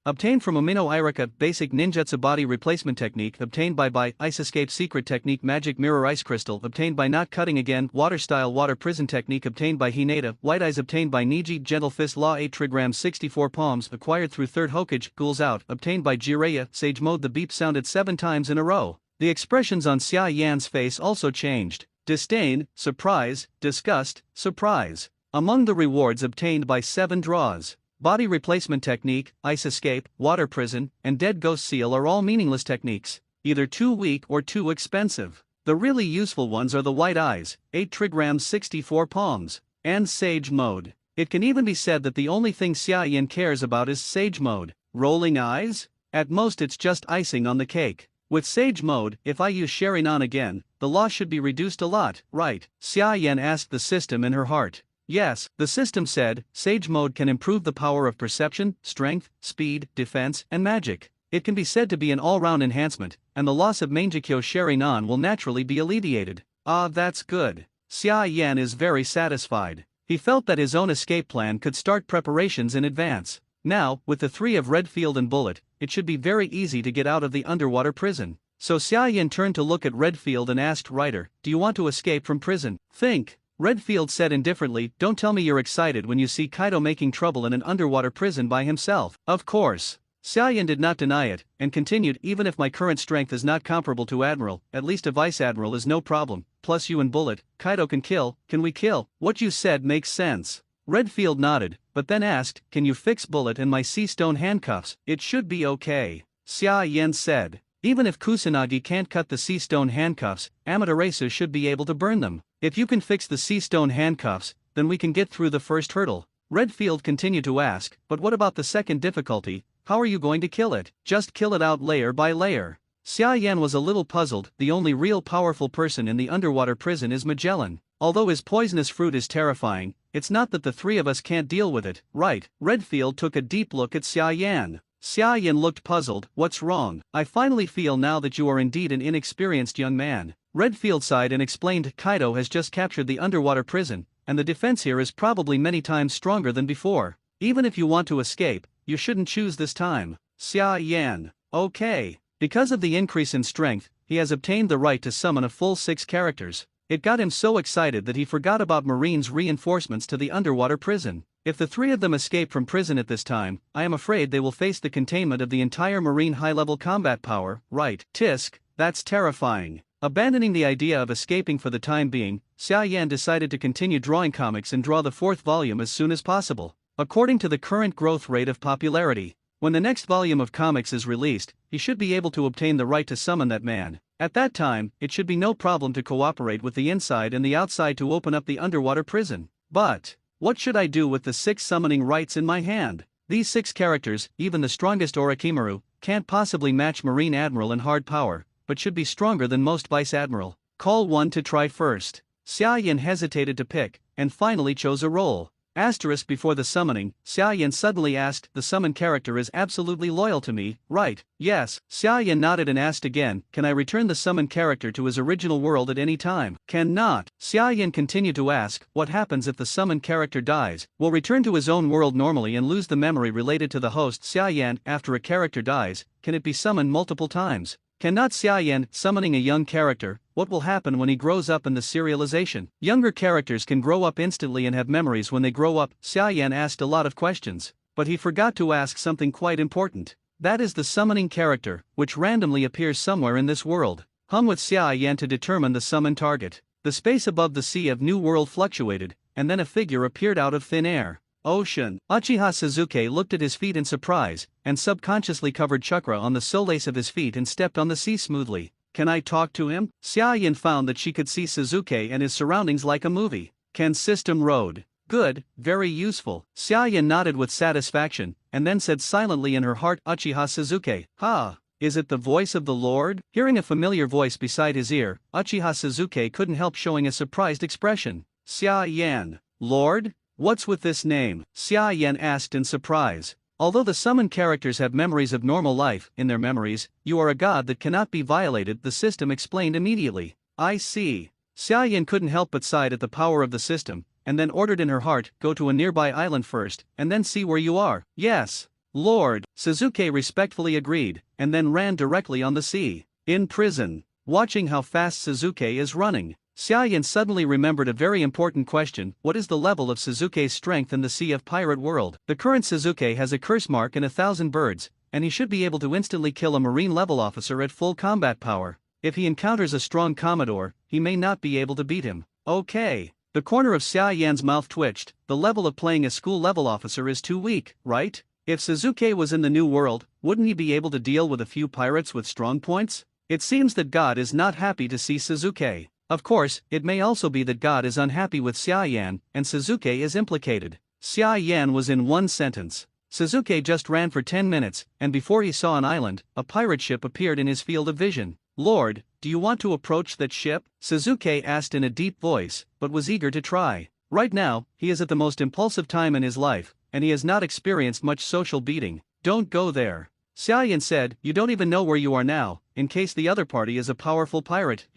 Obtained from Amino Irika, basic ninjutsu body replacement technique. Obtained by Ice Escape secret technique. Magic mirror ice crystal. Obtained by not cutting again. Water style water prison technique. Obtained by Hinata. White eyes. Obtained by Niji. Gentle fist law 8 trigrams 64 palms. Acquired through 3rd Hokage. Ghouls out. Obtained by Jiraiya. Sage mode. The beep sounded 7 times in a row. The expressions on Xia Yan's face also changed. Disdain, surprise, disgust, surprise. Among the rewards obtained by 7 draws, body replacement technique, ice escape, water prison, and dead ghost seal are all meaningless techniques, either too weak or too expensive. The really useful ones are the white eyes, 8 trigrams 64 palms, and sage mode. It can even be said that the only thing Xia Yan cares about is sage mode. Rolling eyes? At most it's just icing on the cake. With sage mode, if I use Sherinan again, the loss should be reduced a lot, right? Xia Yan asked the system in her heart. Yes, the system said, sage mode can improve the power of perception, strength, speed, defense, and magic. It can be said to be an all-round enhancement, and the loss of Mangekyo Sherinan will naturally be alleviated. Ah, that's good. Xia Yan is very satisfied. He felt that his own escape plan could start preparations in advance. Now, with the 3 of Redfield and Bullet, it should be very easy to get out of the underwater prison. So Xia Yan turned to look at Redfield and asked Ryder, "Do you want to escape from prison?" "Think." Redfield said indifferently, "Don't tell me you're excited when you see Kaido making trouble in an underwater prison by himself." "Of course." Xia Yan did not deny it, and continued, "Even if my current strength is not comparable to Admiral, at least a Vice Admiral is no problem, plus you and Bullet, Kaido can kill. Can we kill?" "What you said makes sense." Redfield nodded, but then asked, "Can you fix Bullet and my sea stone handcuffs?" "It should be okay," Xia Yan said. "Even if Kusanagi can't cut the sea stone handcuffs, Amaterasu should be able to burn them. If you can fix the sea stone handcuffs, then we can get through the first hurdle." Redfield continued to ask, "But what about the second difficulty? How are you going to kill it?" "Just kill it out layer by layer." Xia Yan was a little puzzled. The only real powerful person in the underwater prison is Magellan. Although his poisonous fruit is terrifying, it's not that the 3 of us can't deal with it, right? Redfield took a deep look at Xia Yan. Xia Yan looked puzzled. "What's wrong?" "I finally feel now that you are indeed an inexperienced young man." Redfield sighed and explained, "Kaido has just captured the underwater prison, and the defense here is probably many times stronger than before. Even if you want to escape, you shouldn't choose this time." Xia Yan: "Okay." Because of the increase in strength, he has obtained the right to summon a full 6 characters. It got him so excited that he forgot about Marine's reinforcements to the underwater prison. If the 3 of them escape from prison at this time, I am afraid they will face the containment of the entire Marine high-level combat power, right? Tisk, that's terrifying. Abandoning the idea of escaping for the time being, Xia Yan decided to continue drawing comics and draw the 4th volume as soon as possible. According to the current growth rate of popularity, when the next volume of comics is released, he should be able to obtain the right to summon that man. At that time, it should be no problem to cooperate with the inside and the outside to open up the underwater prison. But what should I do with the 6 summoning rights in my hand? These 6 characters, even the strongest Orochimaru, can't possibly match Marine Admiral in hard power, but should be stronger than most Vice Admiral. Call one to try first. Xia Yan hesitated to pick, and finally chose a role. Asterisk before the summoning, Xia Yan suddenly asked, "The summoned character is absolutely loyal to me, right?" "Yes." Xia Yan nodded and asked again, "Can I return the summoned character to his original world at any time?" "Cannot." Xia Yan continued to ask, "What happens if the summoned character dies?" "Will return to his own world normally and lose the memory related to the host." Xia Yan: "After a character dies, can it be summoned multiple times?" "Cannot." Xia Yan: "Summoning a young character, what will happen when he grows up in the serialization?" "Younger characters can grow up instantly and have memories when they grow up." Xia Yan asked a lot of questions, but he forgot to ask something quite important. That is the summoning character, which randomly appears somewhere in this world. Hung with Xia Yan to determine the summoned target. The space above the sea of New World fluctuated, and then a figure appeared out of thin air. Ocean. Uchiha Suzuki looked at his feet in surprise, and subconsciously covered chakra on the solace of his feet and stepped on the sea smoothly. "Can I talk to him?" Xia Yan found that she could see Suzuki and his surroundings like a movie. "Can system road?" "Good, very useful." Xia Yan nodded with satisfaction, and then said silently in her heart, "Uchiha Suzuki, ha! Is it the voice of the Lord?" Hearing a familiar voice beside his ear, Uchiha Suzuki couldn't help showing a surprised expression. Xia Yan: "Lord? What's with this name?" Xia Yan asked in surprise. "Although the summoned characters have memories of normal life, in their memories, you are a god that cannot be violated," the system explained immediately. "I see." Xia Yan couldn't help but sigh at the power of the system, and then ordered in her heart, "Go to a nearby island first, and then see where you are." "Yes, Lord." Suzuki respectfully agreed, and then ran directly on the sea. In prison, watching how fast Suzuki is running, Xia Yan suddenly remembered a very important question: what is the level of Suzuki's strength in the Sea of Pirate World? The current Suzuki has a curse mark and 1,000 birds, and he should be able to instantly kill a Marine level officer at full combat power. If he encounters a strong Commodore, he may not be able to beat him. Okay. The corner of Xia Yan's mouth twitched. The level of playing a school level officer is too weak, right? If Suzuki was in the new world, wouldn't he be able to deal with a few pirates with strong points? It seems that God is not happy to see Suzuki. Of course, it may also be that God is unhappy with Xiaoyan, and Suzuki is implicated. Xiaoyan was in one sentence. Suzuki just ran for 10 minutes, and before he saw an island, a pirate ship appeared in his field of vision. "Lord, do you want to approach that ship?" Suzuki asked in a deep voice, but was eager to try. Right now, he is at the most impulsive time in his life, and he has not experienced much social beating. "Don't go there." Xiaoyan said, "You don't even know where you are now, in case the other party is a powerful pirate,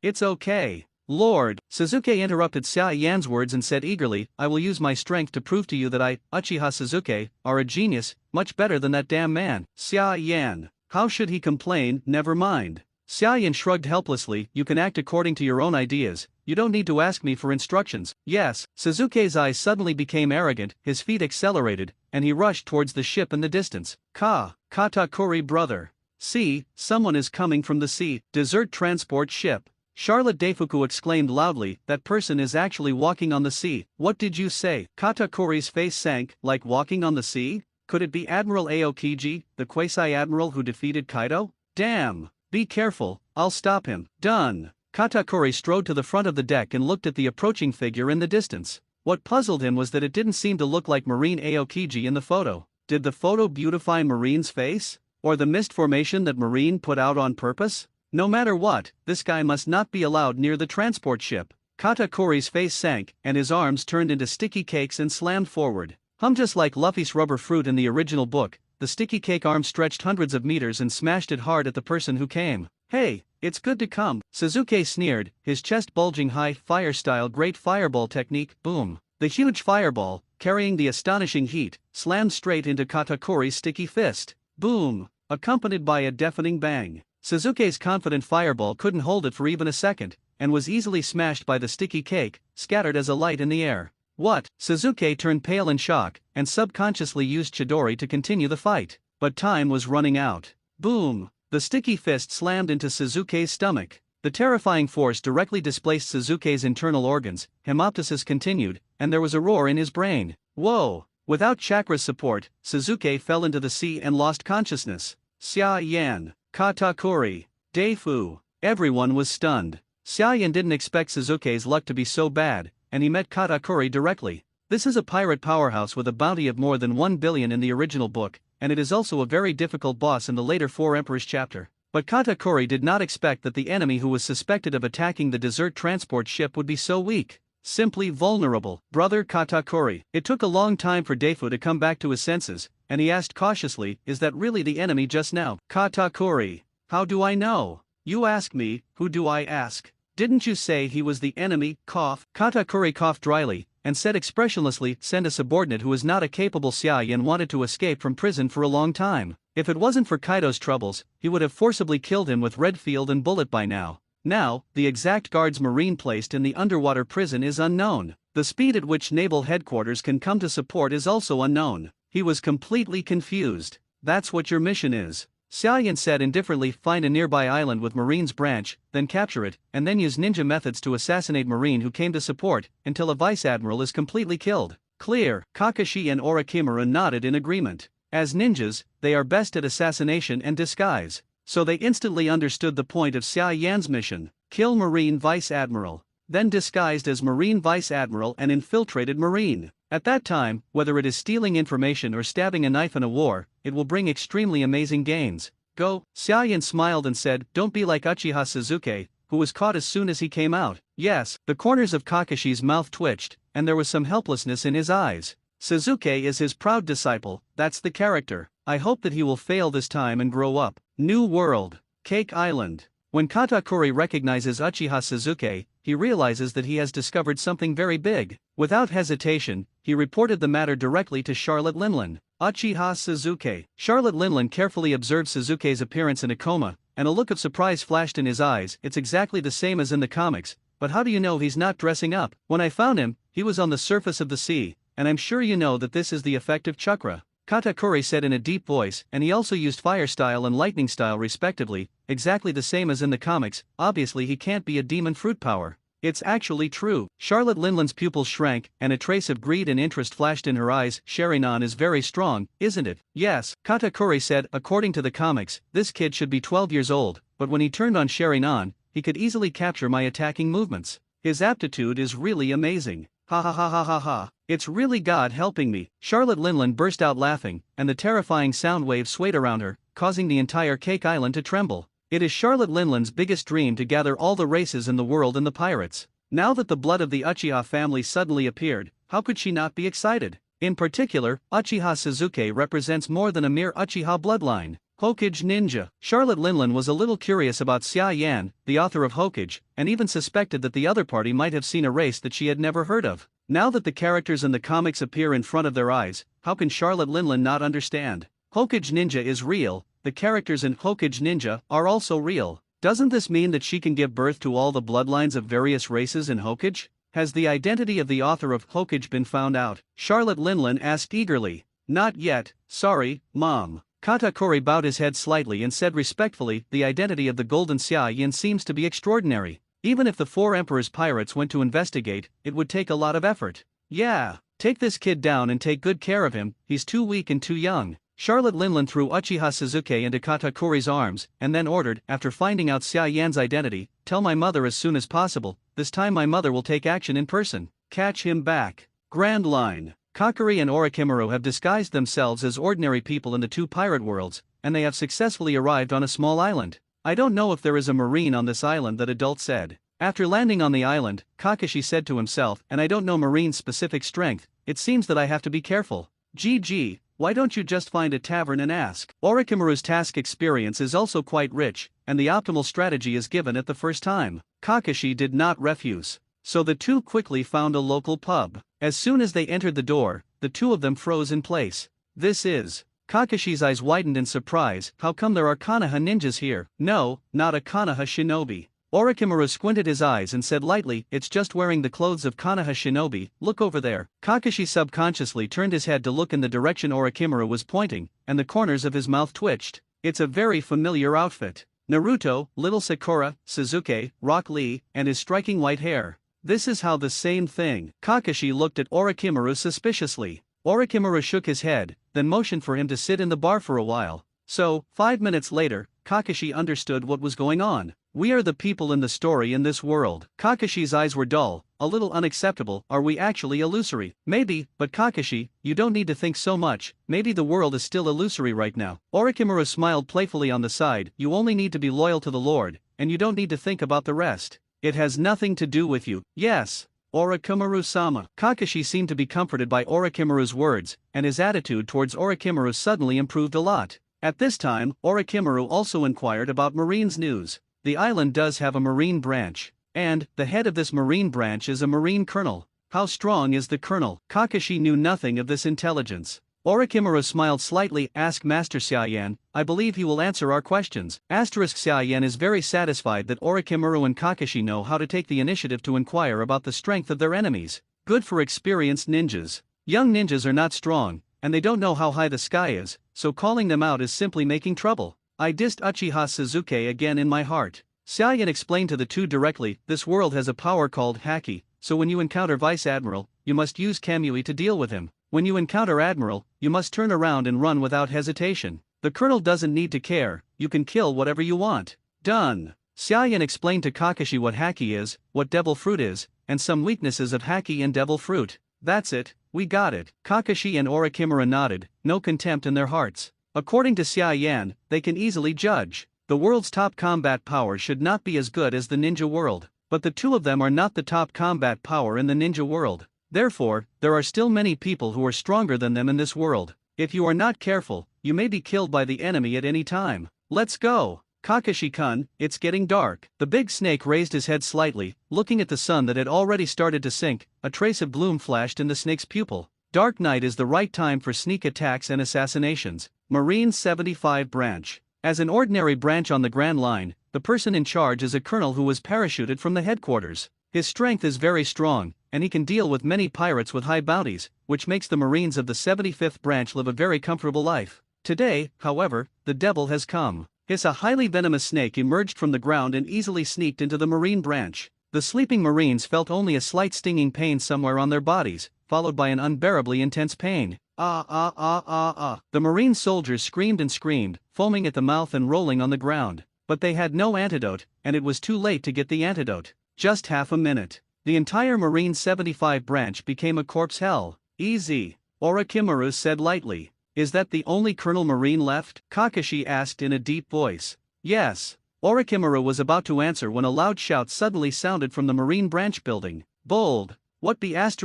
It's okay. Lord." Suzuki interrupted Xiaoyan's words and said eagerly, "I will use my strength to prove to you that I, Uchiha Suzuki, are a genius, much better than that damn man." Xiaoyan. How should he complain? Never mind. Xiaoyan shrugged helplessly. "You can act according to your own ideas, you don't need to ask me for instructions." "Yes." Suzuki's eyes suddenly became arrogant, his feet accelerated, and he rushed towards the ship in the distance. Katakuri brother. See, someone is coming from the sea, desert transport ship. Charlotte Deifuku exclaimed loudly, "That person is actually walking on the sea." "What did you say?" Katakuri's face sank. "Like walking on the sea? Could it be Admiral Aokiji, the quasi-admiral who defeated Kaido? Damn! Be careful, I'll stop him." "Done." Katakuri strode to the front of the deck and looked at the approaching figure in the distance. What puzzled him was that it didn't seem to look like Marine Aokiji in the photo. Did the photo beautify Marine's face? Or the mist formation that Marine put out on purpose? No matter what, this guy must not be allowed near the transport ship. Katakuri's face sank, and his arms turned into sticky cakes and slammed forward. Just like Luffy's rubber fruit in the original book, the sticky cake arm stretched hundreds of meters and smashed it hard at the person who came. "Hey, it's good to come," Suzuki sneered, his chest bulging high. Fire-style great fireball technique, boom. The huge fireball, carrying the astonishing heat, slammed straight into Katakuri's sticky fist. Boom, accompanied by a deafening bang. Suzuki's confident fireball couldn't hold it for even a second, and was easily smashed by the sticky cake, scattered as a light in the air. "What?" Suzuki turned pale in shock, and subconsciously used Chidori to continue the fight. But time was running out. Boom! The sticky fist slammed into Suzuki's stomach. The terrifying force directly displaced Suzuki's internal organs. Hemoptysis continued, and there was a roar in his brain. Whoa! Without chakra's support, Suzuki fell into the sea and lost consciousness. Xiaoyan, Katakuri, Deifu, everyone was stunned. Xiaoyan didn't expect Suzuki's luck to be so bad, and he met Katakuri directly. This is a pirate powerhouse with a bounty of more than 1 billion in the original book, and it is also a very difficult boss in the later Four Emperors chapter. But Katakuri did not expect that the enemy who was suspected of attacking the desert transport ship would be so weak. Simply vulnerable. "Brother Katakuri." It took a long time for Deifu to come back to his senses, and he asked cautiously, "Is that really the enemy just now?" "Katakuri. How do I know?" "You ask me, who do I ask? Didn't you say he was the enemy?" Katakuri coughed dryly, and said expressionlessly, "Send a subordinate who is not a capable Xiaoyan wanted to escape from prison for a long time. If it wasn't for Kaido's troubles, he would have forcibly killed him with Redfield and Bullet by now. Now, the exact guards Marine placed in the underwater prison is unknown. The speed at which Naval Headquarters can come to support is also unknown." He was completely confused. "That's what your mission is." Xiaoyan said indifferently, "Find a nearby island with Marine's branch, then capture it, and then use ninja methods to assassinate Marine who came to support, until a vice-admiral is completely killed." "Clear." Kakashi and Orochimaru nodded in agreement. As ninjas, they are best at assassination and disguise. So they instantly understood the point of Xiaoyan's mission: kill Marine Vice-Admiral, then disguised as Marine Vice-Admiral and infiltrated Marine. At that time, whether it is stealing information or stabbing a knife in a war, it will bring extremely amazing gains. "Go." Xiaoyan smiled and said, "Don't be like Uchiha Suzuki, who was caught as soon as he came out." "Yes." The corners of Kakashi's mouth twitched, and there was some helplessness in his eyes. "Suzuki is his proud disciple, that's the character. I hope that he will fail this time and grow up." New World, Cake Island. When Katakuri recognizes Uchiha Suzuki, he realizes that he has discovered something very big. Without hesitation, he reported the matter directly to Charlotte Linlin. "Uchiha Suzuki." Charlotte Linlin carefully observed Suzuki's appearance in a coma, and a look of surprise flashed in his eyes. "It's exactly the same as in the comics, but how do you know he's not dressing up? When I found him, he was on the surface of the sea, and I'm sure you know that this is the effect of chakra," Katakuri said in a deep voice, and he also used fire style and lightning style respectively, exactly the same as in the comics. Obviously he can't be a demon fruit power. "It's actually true." Charlotte Linlin's pupils shrank, and a trace of greed and interest flashed in her eyes. "Sharingan is very strong, isn't it?" "Yes," Katakuri said. "According to the comics, this kid should be 12 years old, but when he turned on Sherinan, he could easily capture my attacking movements. His aptitude is really amazing. Ha ha ha ha ha ha. It's really God helping me. Charlotte Linland burst out laughing, and the terrifying sound waves swayed around her, causing the entire Cake Island to tremble. It is Charlotte Linland's biggest dream to gather all the races in the world and the pirates. Now that the blood of the Uchiha family suddenly appeared, how could she not be excited? In particular, Uchiha Suzuki represents more than a mere Uchiha bloodline. Hokage Ninja. Charlotte Linland was a little curious about Xia Yan, the author of Hokage, and even suspected that the other party might have seen a race that she had never heard of. Now that the characters in the comics appear in front of their eyes, how can Charlotte Linland not understand? Hokage Ninja is real, the characters in Hokage Ninja are also real. Doesn't this mean that she can give birth to all the bloodlines of various races in Hokage? Has the identity of the author of Hokage been found out? Charlotte Linland asked eagerly. Not yet, sorry, Mom. Katakuri bowed his head slightly and said respectfully, the identity of the Golden Xia Yin seems to be extraordinary. Even if the four Emperor's pirates went to investigate, it would take a lot of effort. Yeah, take this kid down and take good care of him, he's too weak and too young. Charlotte Linland threw Uchiha Suzuki into Katakuri's arms, and then ordered, after finding out Xia Yan's identity, tell my mother as soon as possible, this time my mother will take action in person. Catch him back. Grand Line. Kakuri and Orochimaru have disguised themselves as ordinary people in the two pirate worlds, and they have successfully arrived on a small island. I don't know if there is a marine on this island, that adult said. After landing on the island, Kakashi said to himself, and I don't know marine's specific strength, it seems that I have to be careful. GG, why don't you just find a tavern and ask? Orochimaru's task experience is also quite rich, and the optimal strategy is given at the first time. Kakashi did not refuse. So the two quickly found a local pub. As soon as they entered the door, the two of them froze in place. This is. Kakashi's eyes widened in surprise. How come there are Konoha ninjas here? No, not a Konoha shinobi. Orochimaru squinted his eyes and said lightly, it's just wearing the clothes of Konoha shinobi, look over there. Kakashi subconsciously turned his head to look in the direction Orochimaru was pointing, and the corners of his mouth twitched. It's a very familiar outfit. Naruto, little Sakura, Suzuki, Rock Lee, and his striking white hair. This is how the same thing. Kakashi looked at Orochimaru suspiciously. Orochimaru shook his head, then motioned for him to sit in the bar for a while. So, 5 minutes later, Kakashi understood what was going on. We are the people in the story in this world. Kakashi's eyes were dull, a little unacceptable. Are we actually illusory? Maybe, but Kakashi, you don't need to think so much, maybe the world is still illusory right now. Orochimaru smiled playfully on the side, you only need to be loyal to the Lord, and you don't need to think about the rest. It has nothing to do with you. Yes. Orochimaru-sama. Kakashi seemed to be comforted by Orochimaru's words, and his attitude towards Orochimaru suddenly improved a lot. At this time, Orochimaru also inquired about Marine's news. The island does have a Marine branch, and the head of this Marine branch is a Marine colonel. How strong is the colonel? Kakashi knew nothing of this intelligence. Orochimaru smiled slightly. Ask Master Xia, I believe he will answer our questions. Xia is very satisfied that Orochimaru and Kakashi know how to take the initiative to inquire about the strength of their enemies. Good for experienced ninjas. Young ninjas are not strong, and they don't know how high the sky is, so calling them out is simply making trouble. I dissed Uchiha Suzuki again in my heart. Xia explained to the two directly, this world has a power called Haki, so when you encounter Vice Admiral, you must use Kamui to deal with him. When you encounter Admiral, you must turn around and run without hesitation. The colonel doesn't need to care, you can kill whatever you want. Done. Xia explained to Kakashi what Haki is, what Devil Fruit is, and some weaknesses of Haki and Devil Fruit. That's it, we got it. Kakashi and Orochimaru nodded, no contempt in their hearts. According to Xia, they can easily judge. The world's top combat power should not be as good as the ninja world, but the two of them are not the top combat power in the ninja world. Therefore, there are still many people who are stronger than them in this world. If you are not careful, you may be killed by the enemy at any time. Let's go. Kakashi-kun, it's getting dark. The big snake raised his head slightly, looking at the sun that had already started to sink. A trace of gloom flashed in the snake's pupil. Dark night is the right time for sneak attacks and assassinations. Marine 75 branch. As an ordinary branch on the Grand Line, the person in charge is a colonel who was parachuted from the headquarters. His strength is very strong, and he can deal with many pirates with high bounties, which makes the Marines of the 75th branch live a very comfortable life. Today, however, the devil has come. A highly venomous snake emerged from the ground and easily sneaked into the Marine branch. The sleeping Marines felt only a slight stinging pain somewhere on their bodies, followed by an unbearably intense pain. The Marine soldiers screamed and screamed, foaming at the mouth and rolling on the ground. but they had no antidote, and it was too late to get the antidote. Just half a minute. The entire Marine 75 branch became a corpse hell. Easy, Orochimaru said lightly. Is that the only Colonel Marine left? Kakashi asked in a deep voice. Yes. Orochimaru was about to answer when a loud shout suddenly sounded from the Marine branch building. Bold! What be **********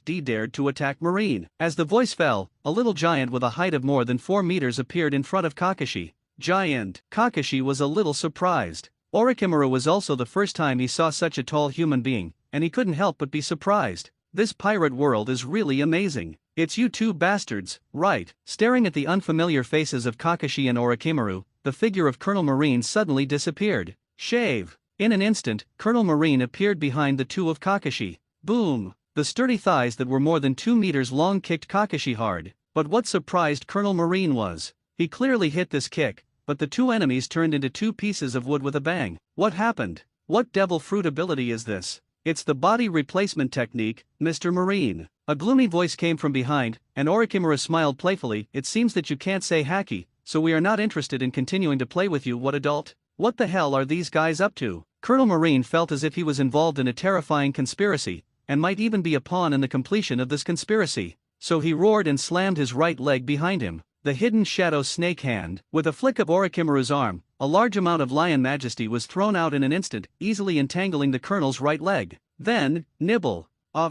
D dared to attack Marine? As the voice fell, a little giant with a height of more than 4 meters appeared in front of Kakashi. Giant! Kakashi was a little surprised. Orochimaru was also the first time he saw such a tall human being, and he couldn't help but be surprised. This pirate world is really amazing. It's you two bastards, right? Staring at the unfamiliar faces of Kakashi and Orochimaru, the figure of Colonel Marine suddenly disappeared. Shave! In an instant, Colonel Marine appeared behind the two of Kakashi. Boom! The sturdy thighs that were more than 2 meters long kicked Kakashi hard. But what surprised Colonel Marine was, he clearly hit this kick, but the two enemies turned into 2 pieces of wood with a bang. What happened? What devil fruit ability is this? It's the body replacement technique, Mr. Marine. A gloomy voice came from behind, and Orochimaru smiled playfully. It seems that you can't say hacky, so we are not interested in continuing to play with you. What adult? What the hell are these guys up to? Colonel Marine felt as if he was involved in a terrifying conspiracy, and might even be a pawn in the completion of this conspiracy. So he roared and slammed his right leg behind him. The hidden shadow snake hand. With a flick of Orochimaru's arm, a large amount of lion majesty was thrown out in an instant, easily entangling the colonel's right leg. Then, nibble.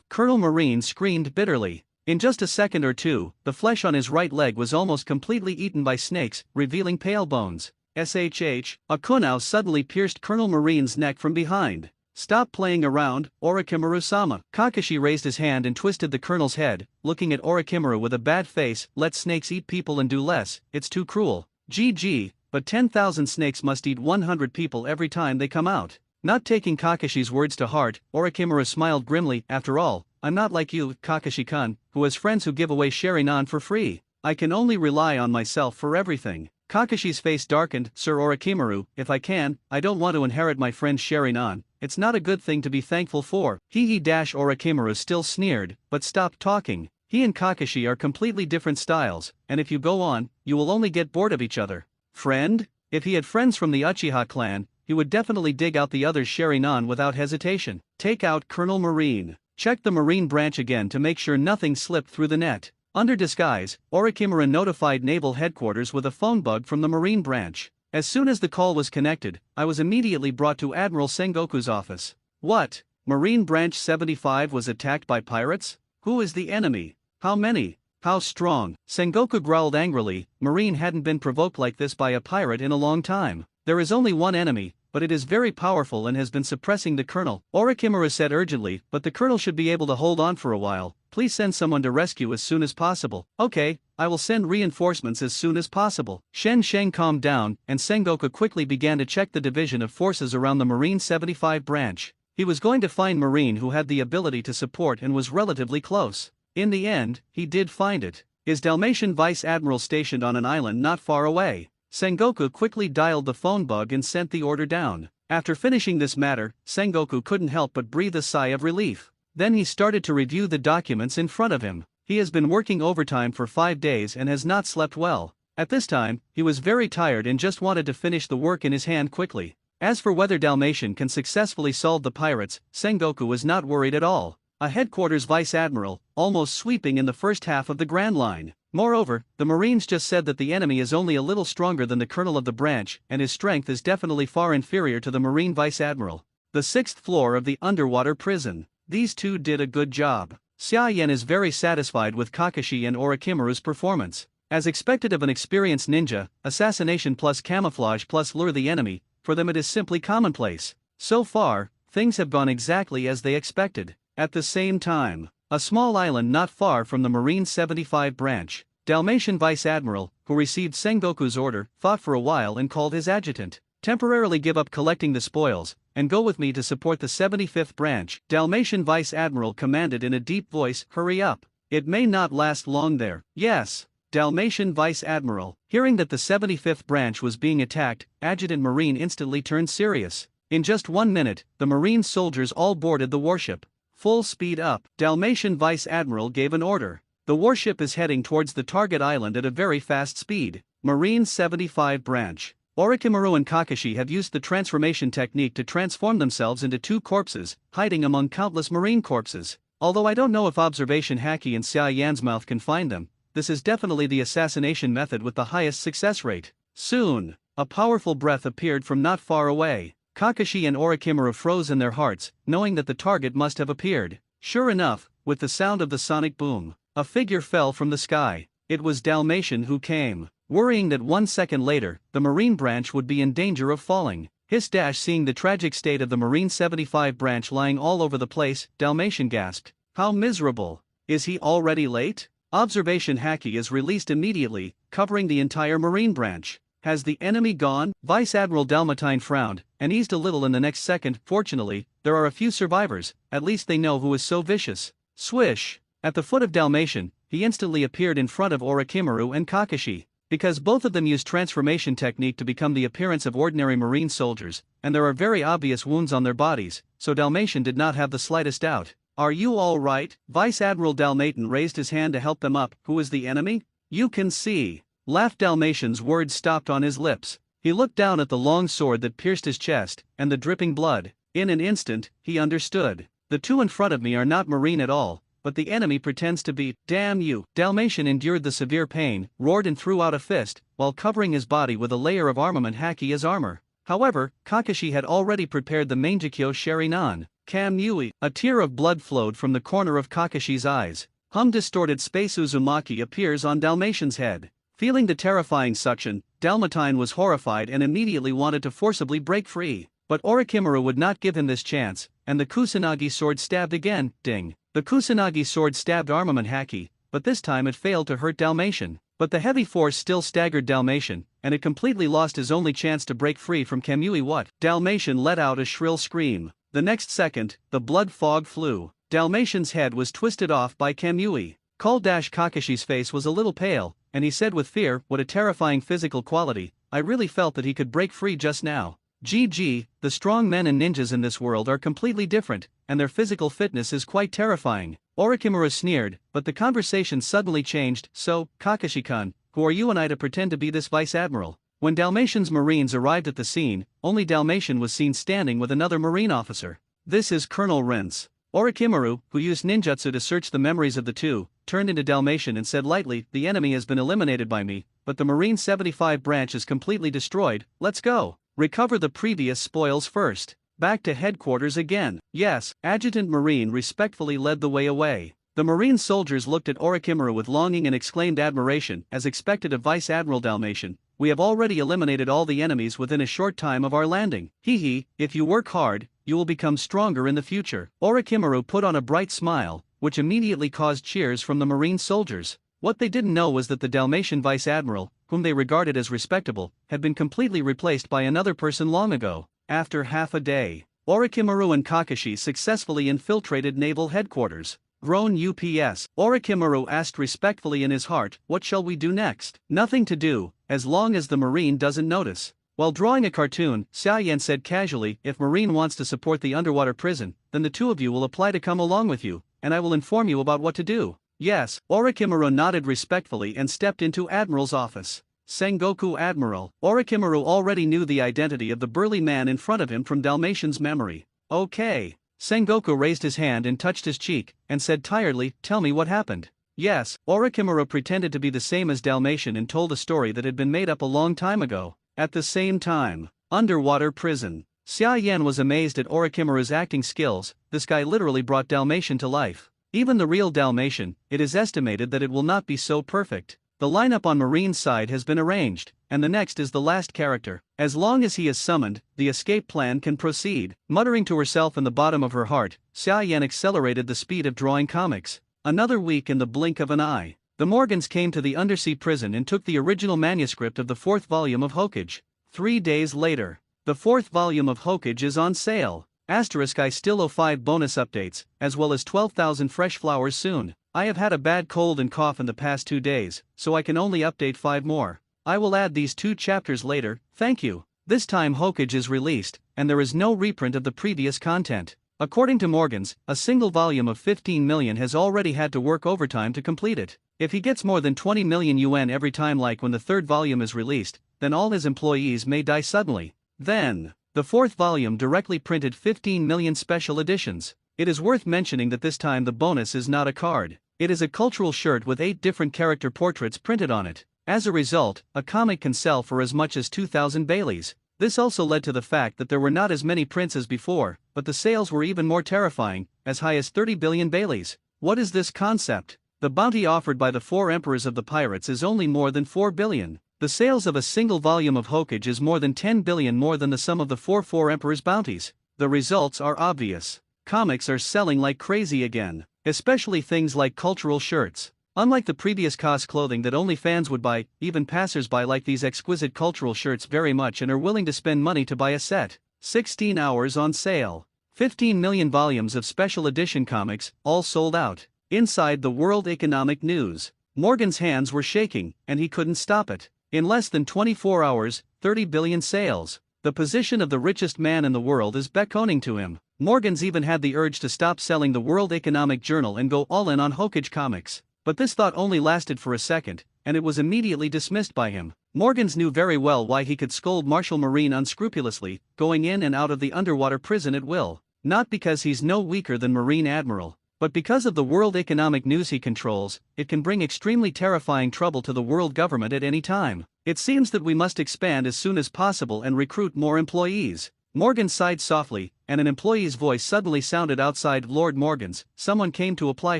Colonel Marine screamed bitterly. In just a second or two, the flesh on his right leg was almost completely eaten by snakes, revealing pale bones. SHH, a kunai suddenly pierced Colonel Marine's neck from behind. Stop playing around, Orochimaru-sama. Kakashi raised his hand and twisted the colonel's head, looking at Orochimaru with a bad face. Let snakes eat people and do less, it's too cruel. GG, but 10,000 snakes must eat 100 people every time they come out. Not taking Kakashi's words to heart, Orochimaru smiled grimly. After all, I'm not like you, Kakashi-kun, who has friends who give away Sharingan for free. I can only rely on myself for everything. Kakashi's face darkened. Sir Orochimaru, if I can, I don't want to inherit my friend's Sharingan. It's not a good thing to be thankful for. Orochimaru still sneered, but stopped talking. He and Kakashi are completely different styles, and if you go on, you will only get bored of each other. Friend? If he had friends from the Uchiha clan, he would definitely dig out the other's Sharingan without hesitation. Take out Colonel Marine. Check the Marine branch again to make sure nothing slipped through the net. Under disguise, Orochimaru notified Naval Headquarters with a phone bug from the Marine branch. As soon as the call was connected, I was immediately brought to Admiral Sengoku's office. What? Marine Branch 75 was attacked by pirates? Who is the enemy? How many? How strong? Sengoku growled angrily. Marine hadn't been provoked like this by a pirate in a long time. There is only one enemy, but it is very powerful and has been suppressing the colonel. Orochimaru said urgently, but the colonel should be able to hold on for a while. Please send someone to rescue as soon as possible. Okay, I will send reinforcements as soon as possible. Shen Sheng calmed down, and Sengoku quickly began to check the division of forces around the Marine 75 branch. He was going to find Marine who had the ability to support and was relatively close. In the end, he did find it. Is Dalmatian Vice Admiral stationed on an island not far away? Sengoku quickly dialed the phone bug and sent the order down. After finishing this matter, Sengoku couldn't help but breathe a sigh of relief. Then he started to review the documents in front of him. He has been working overtime for 5 days and has not slept well. At this time, he was very tired and just wanted to finish the work in his hand quickly. As for whether Dalmatian can successfully solve the pirates, Sengoku was not worried at all. A headquarters vice admiral, almost sweeping in the first half of the Grand Line. Moreover, the Marines just said that the enemy is only a little stronger than the colonel of the branch, and his strength is definitely far inferior to the Marine vice admiral. The 6th floor of the underwater prison. These two did a good job. Xia Yan is very satisfied with Kakashi and Orochimaru's performance. As expected of an experienced ninja, assassination plus camouflage plus lure the enemy, for them it is simply commonplace. So far, things have gone exactly as they expected. At the same time, a small island not far from the Marine 75 branch, Dalmatian Vice Admiral, who received Sengoku's order, thought for a while and called his adjutant. Temporarily give up collecting the spoils, and go with me to support the 75th branch. Dalmatian Vice Admiral commanded in a deep voice, hurry up. It may not last long there. Yes. Dalmatian Vice Admiral. Hearing that the 75th branch was being attacked, Adjutant Marine instantly turned serious. In just 1 minute, the Marine soldiers all boarded the warship. Full speed up. Dalmatian Vice Admiral gave an order. The warship is heading towards the target island at a very fast speed. Marine 75 Branch. Orochimaru and Kakashi have used the transformation technique to transform themselves into two corpses, hiding among countless marine corpses. Although I don't know if observation Haki and Xia Yan's mouth can find them, this is definitely the assassination method with the highest success rate. Soon, a powerful breath appeared from not far away. Kakashi and Orochimaru froze in their hearts, knowing that the target must have appeared. Sure enough, with the sound of the sonic boom, a figure fell from the sky. It was Dalmatian who came, worrying that 1 second later, the Marine branch would be in danger of falling. Seeing the tragic state of the Marine 75 branch lying all over the place, Dalmatian gasped, "How miserable! Is he already late?" Observation Haki is released immediately, covering the entire Marine branch. Has the enemy gone? Vice Admiral Dalmatine frowned, and eased a little in the next second. Fortunately, there are a few survivors, at least they know who is so vicious. Swish! At the foot of Dalmatian, he instantly appeared in front of Orochimaru and Kakashi. Because both of them used transformation technique to become the appearance of ordinary marine soldiers, and there are very obvious wounds on their bodies, so Dalmatian did not have the slightest doubt. "Are you all right?" Vice Admiral Dalmatian raised his hand to help them up. "Who is the enemy?" "You can see," laughed Dalmatian's words stopped on his lips. He looked down at the long sword that pierced his chest, and the dripping blood. In an instant, he understood. "The two in front of me are not marine at all, but the enemy pretends to be. Damn you!" Dalmatian endured the severe pain, roared and threw out a fist, while covering his body with a layer of armament Haki as armor. However, Kakashi had already prepared the Mangekyo Sharinan. Kamui. A tear of blood flowed from the corner of Kakashi's eyes. Distorted space Uzumaki appears on Dalmatian's head. Feeling the terrifying suction, Dalmatine was horrified and immediately wanted to forcibly break free. But Orochimaru would not give him this chance, and the Kusanagi sword stabbed again. Ding. The Kusanagi sword stabbed armament Haki, but this time it failed to hurt Dalmatian. But the heavy force still staggered Dalmatian, and it completely lost his only chance to break free from Kamui. What? Dalmatian let out a shrill scream. The next second, the blood fog flew. Dalmatian's head was twisted off by Kamui. Kakashi's face was a little pale, and he said with fear, "What a terrifying physical quality, I really felt that he could break free just now." GG, the strong men and ninjas in this world are completely different, and their physical fitness is quite terrifying. Orochimaru sneered, but the conversation suddenly changed. "So, Kakashi-kun, who are you and I to pretend to be this vice admiral?" When Dalmatian's marines arrived at the scene, only Dalmatian was seen standing with another marine officer. "This is Colonel Rince." Orochimaru, who used ninjutsu to search the memories of the two, turned into Dalmatian and said lightly, "The enemy has been eliminated by me, but the Marine 75 branch is completely destroyed. Let's go. Recover the previous spoils first." Back to headquarters again. Yes, Adjutant Marine respectfully led the way away. The Marine soldiers looked at Orochimaru with longing and exclaimed admiration, as expected of Vice Admiral Dalmatian. "We have already eliminated all the enemies within a short time of our landing. If you work hard, you will become stronger in the future." Orochimaru put on a bright smile, which immediately caused cheers from the Marine soldiers. What they didn't know was that the Dalmatian Vice Admiral, whom they regarded as respectable, had been completely replaced by another person long ago. After half a day, Orochimaru and Kakashi successfully infiltrated naval headquarters. Grown UPS. Orochimaru asked respectfully in his heart, "What shall we do next?" "Nothing to do, as long as the Marine doesn't notice." While drawing a cartoon, Xiaoyan said casually, "If Marine wants to support the underwater prison, then the two of you will apply to come along with you, and I will inform you about what to do." "Yes." Orochimaru nodded respectfully and stepped into Admiral's office. Sengoku Admiral. Orochimaru already knew the identity of the burly man in front of him from Dalmatian's memory. "Okay." Sengoku raised his hand and touched his cheek, and said tiredly, "Tell me what happened." "Yes." Orochimaru pretended to be the same as Dalmatian and told a story that had been made up a long time ago. At the same time, underwater prison. Xia Yan was amazed at Orochimaru's acting skills. This guy literally brought Dalmatian to life. Even the real Dalmatian, it is estimated that it will not be so perfect. The lineup on Marine's side has been arranged, and the next is the last character. As long as he is summoned, the escape plan can proceed. Muttering to herself in the bottom of her heart, Xia Yan accelerated the speed of drawing comics. Another week in the blink of an eye. The Morgans came to the undersea prison and took the original manuscript of the 4th volume of Hokage. 3 days later, the 4th volume of Hokage is on sale. I still owe 5 bonus updates, as well as 12,000 fresh flowers soon. I have had a bad cold and cough in the past 2 days, so I can only update 5 more. I will add these 2 chapters later, thank you. This time Hokage is released, and there is no reprint of the previous content. According to Morgans, a single volume of 15 million has already had to work overtime to complete it. If he gets more than 20 million yuan every time, like when the third volume is released, then all his employees may die suddenly. Then, the fourth volume directly printed 15 million special editions. It is worth mentioning that this time the bonus is not a card. It is a cultural shirt with 8 different character portraits printed on it. As a result, a comic can sell for as much as 2,000 Baileys. This also led to the fact that there were not as many prints as before, but the sales were even more terrifying, as high as 30 billion Baileys. What is this concept? The bounty offered by the 4 emperors of the pirates is only more than 4 billion. The sales of a single volume of Hokage is more than 10 billion, more than the sum of the 4 emperors' bounties. The results are obvious. Comics are selling like crazy again, especially things like cultural shirts. Unlike the previous cost clothing that only fans would buy, even passers-by like these exquisite cultural shirts very much and are willing to spend money to buy a set. 16 hours on sale. 15 million volumes of special edition comics, all sold out. Inside the World Economic News, Morgan's hands were shaking, and he couldn't stop it. In less than 24 hours, 30 billion sales. The position of the richest man in the world is beckoning to him. Morgan's even had the urge to stop selling the World Economic Journal and go all in on Hokage comics. But this thought only lasted for a second, and it was immediately dismissed by him. Morgans knew very well why he could scold Marshal Marine unscrupulously, going in and out of the underwater prison at will. Not because he's no weaker than Marine Admiral, but because of the World Economic News he controls. It can bring extremely terrifying trouble to the world government at any time. It seems that we must expand as soon as possible and recruit more employees. Morgan sighed softly, and an employee's voice suddenly sounded outside Lord Morgan's. Someone came to apply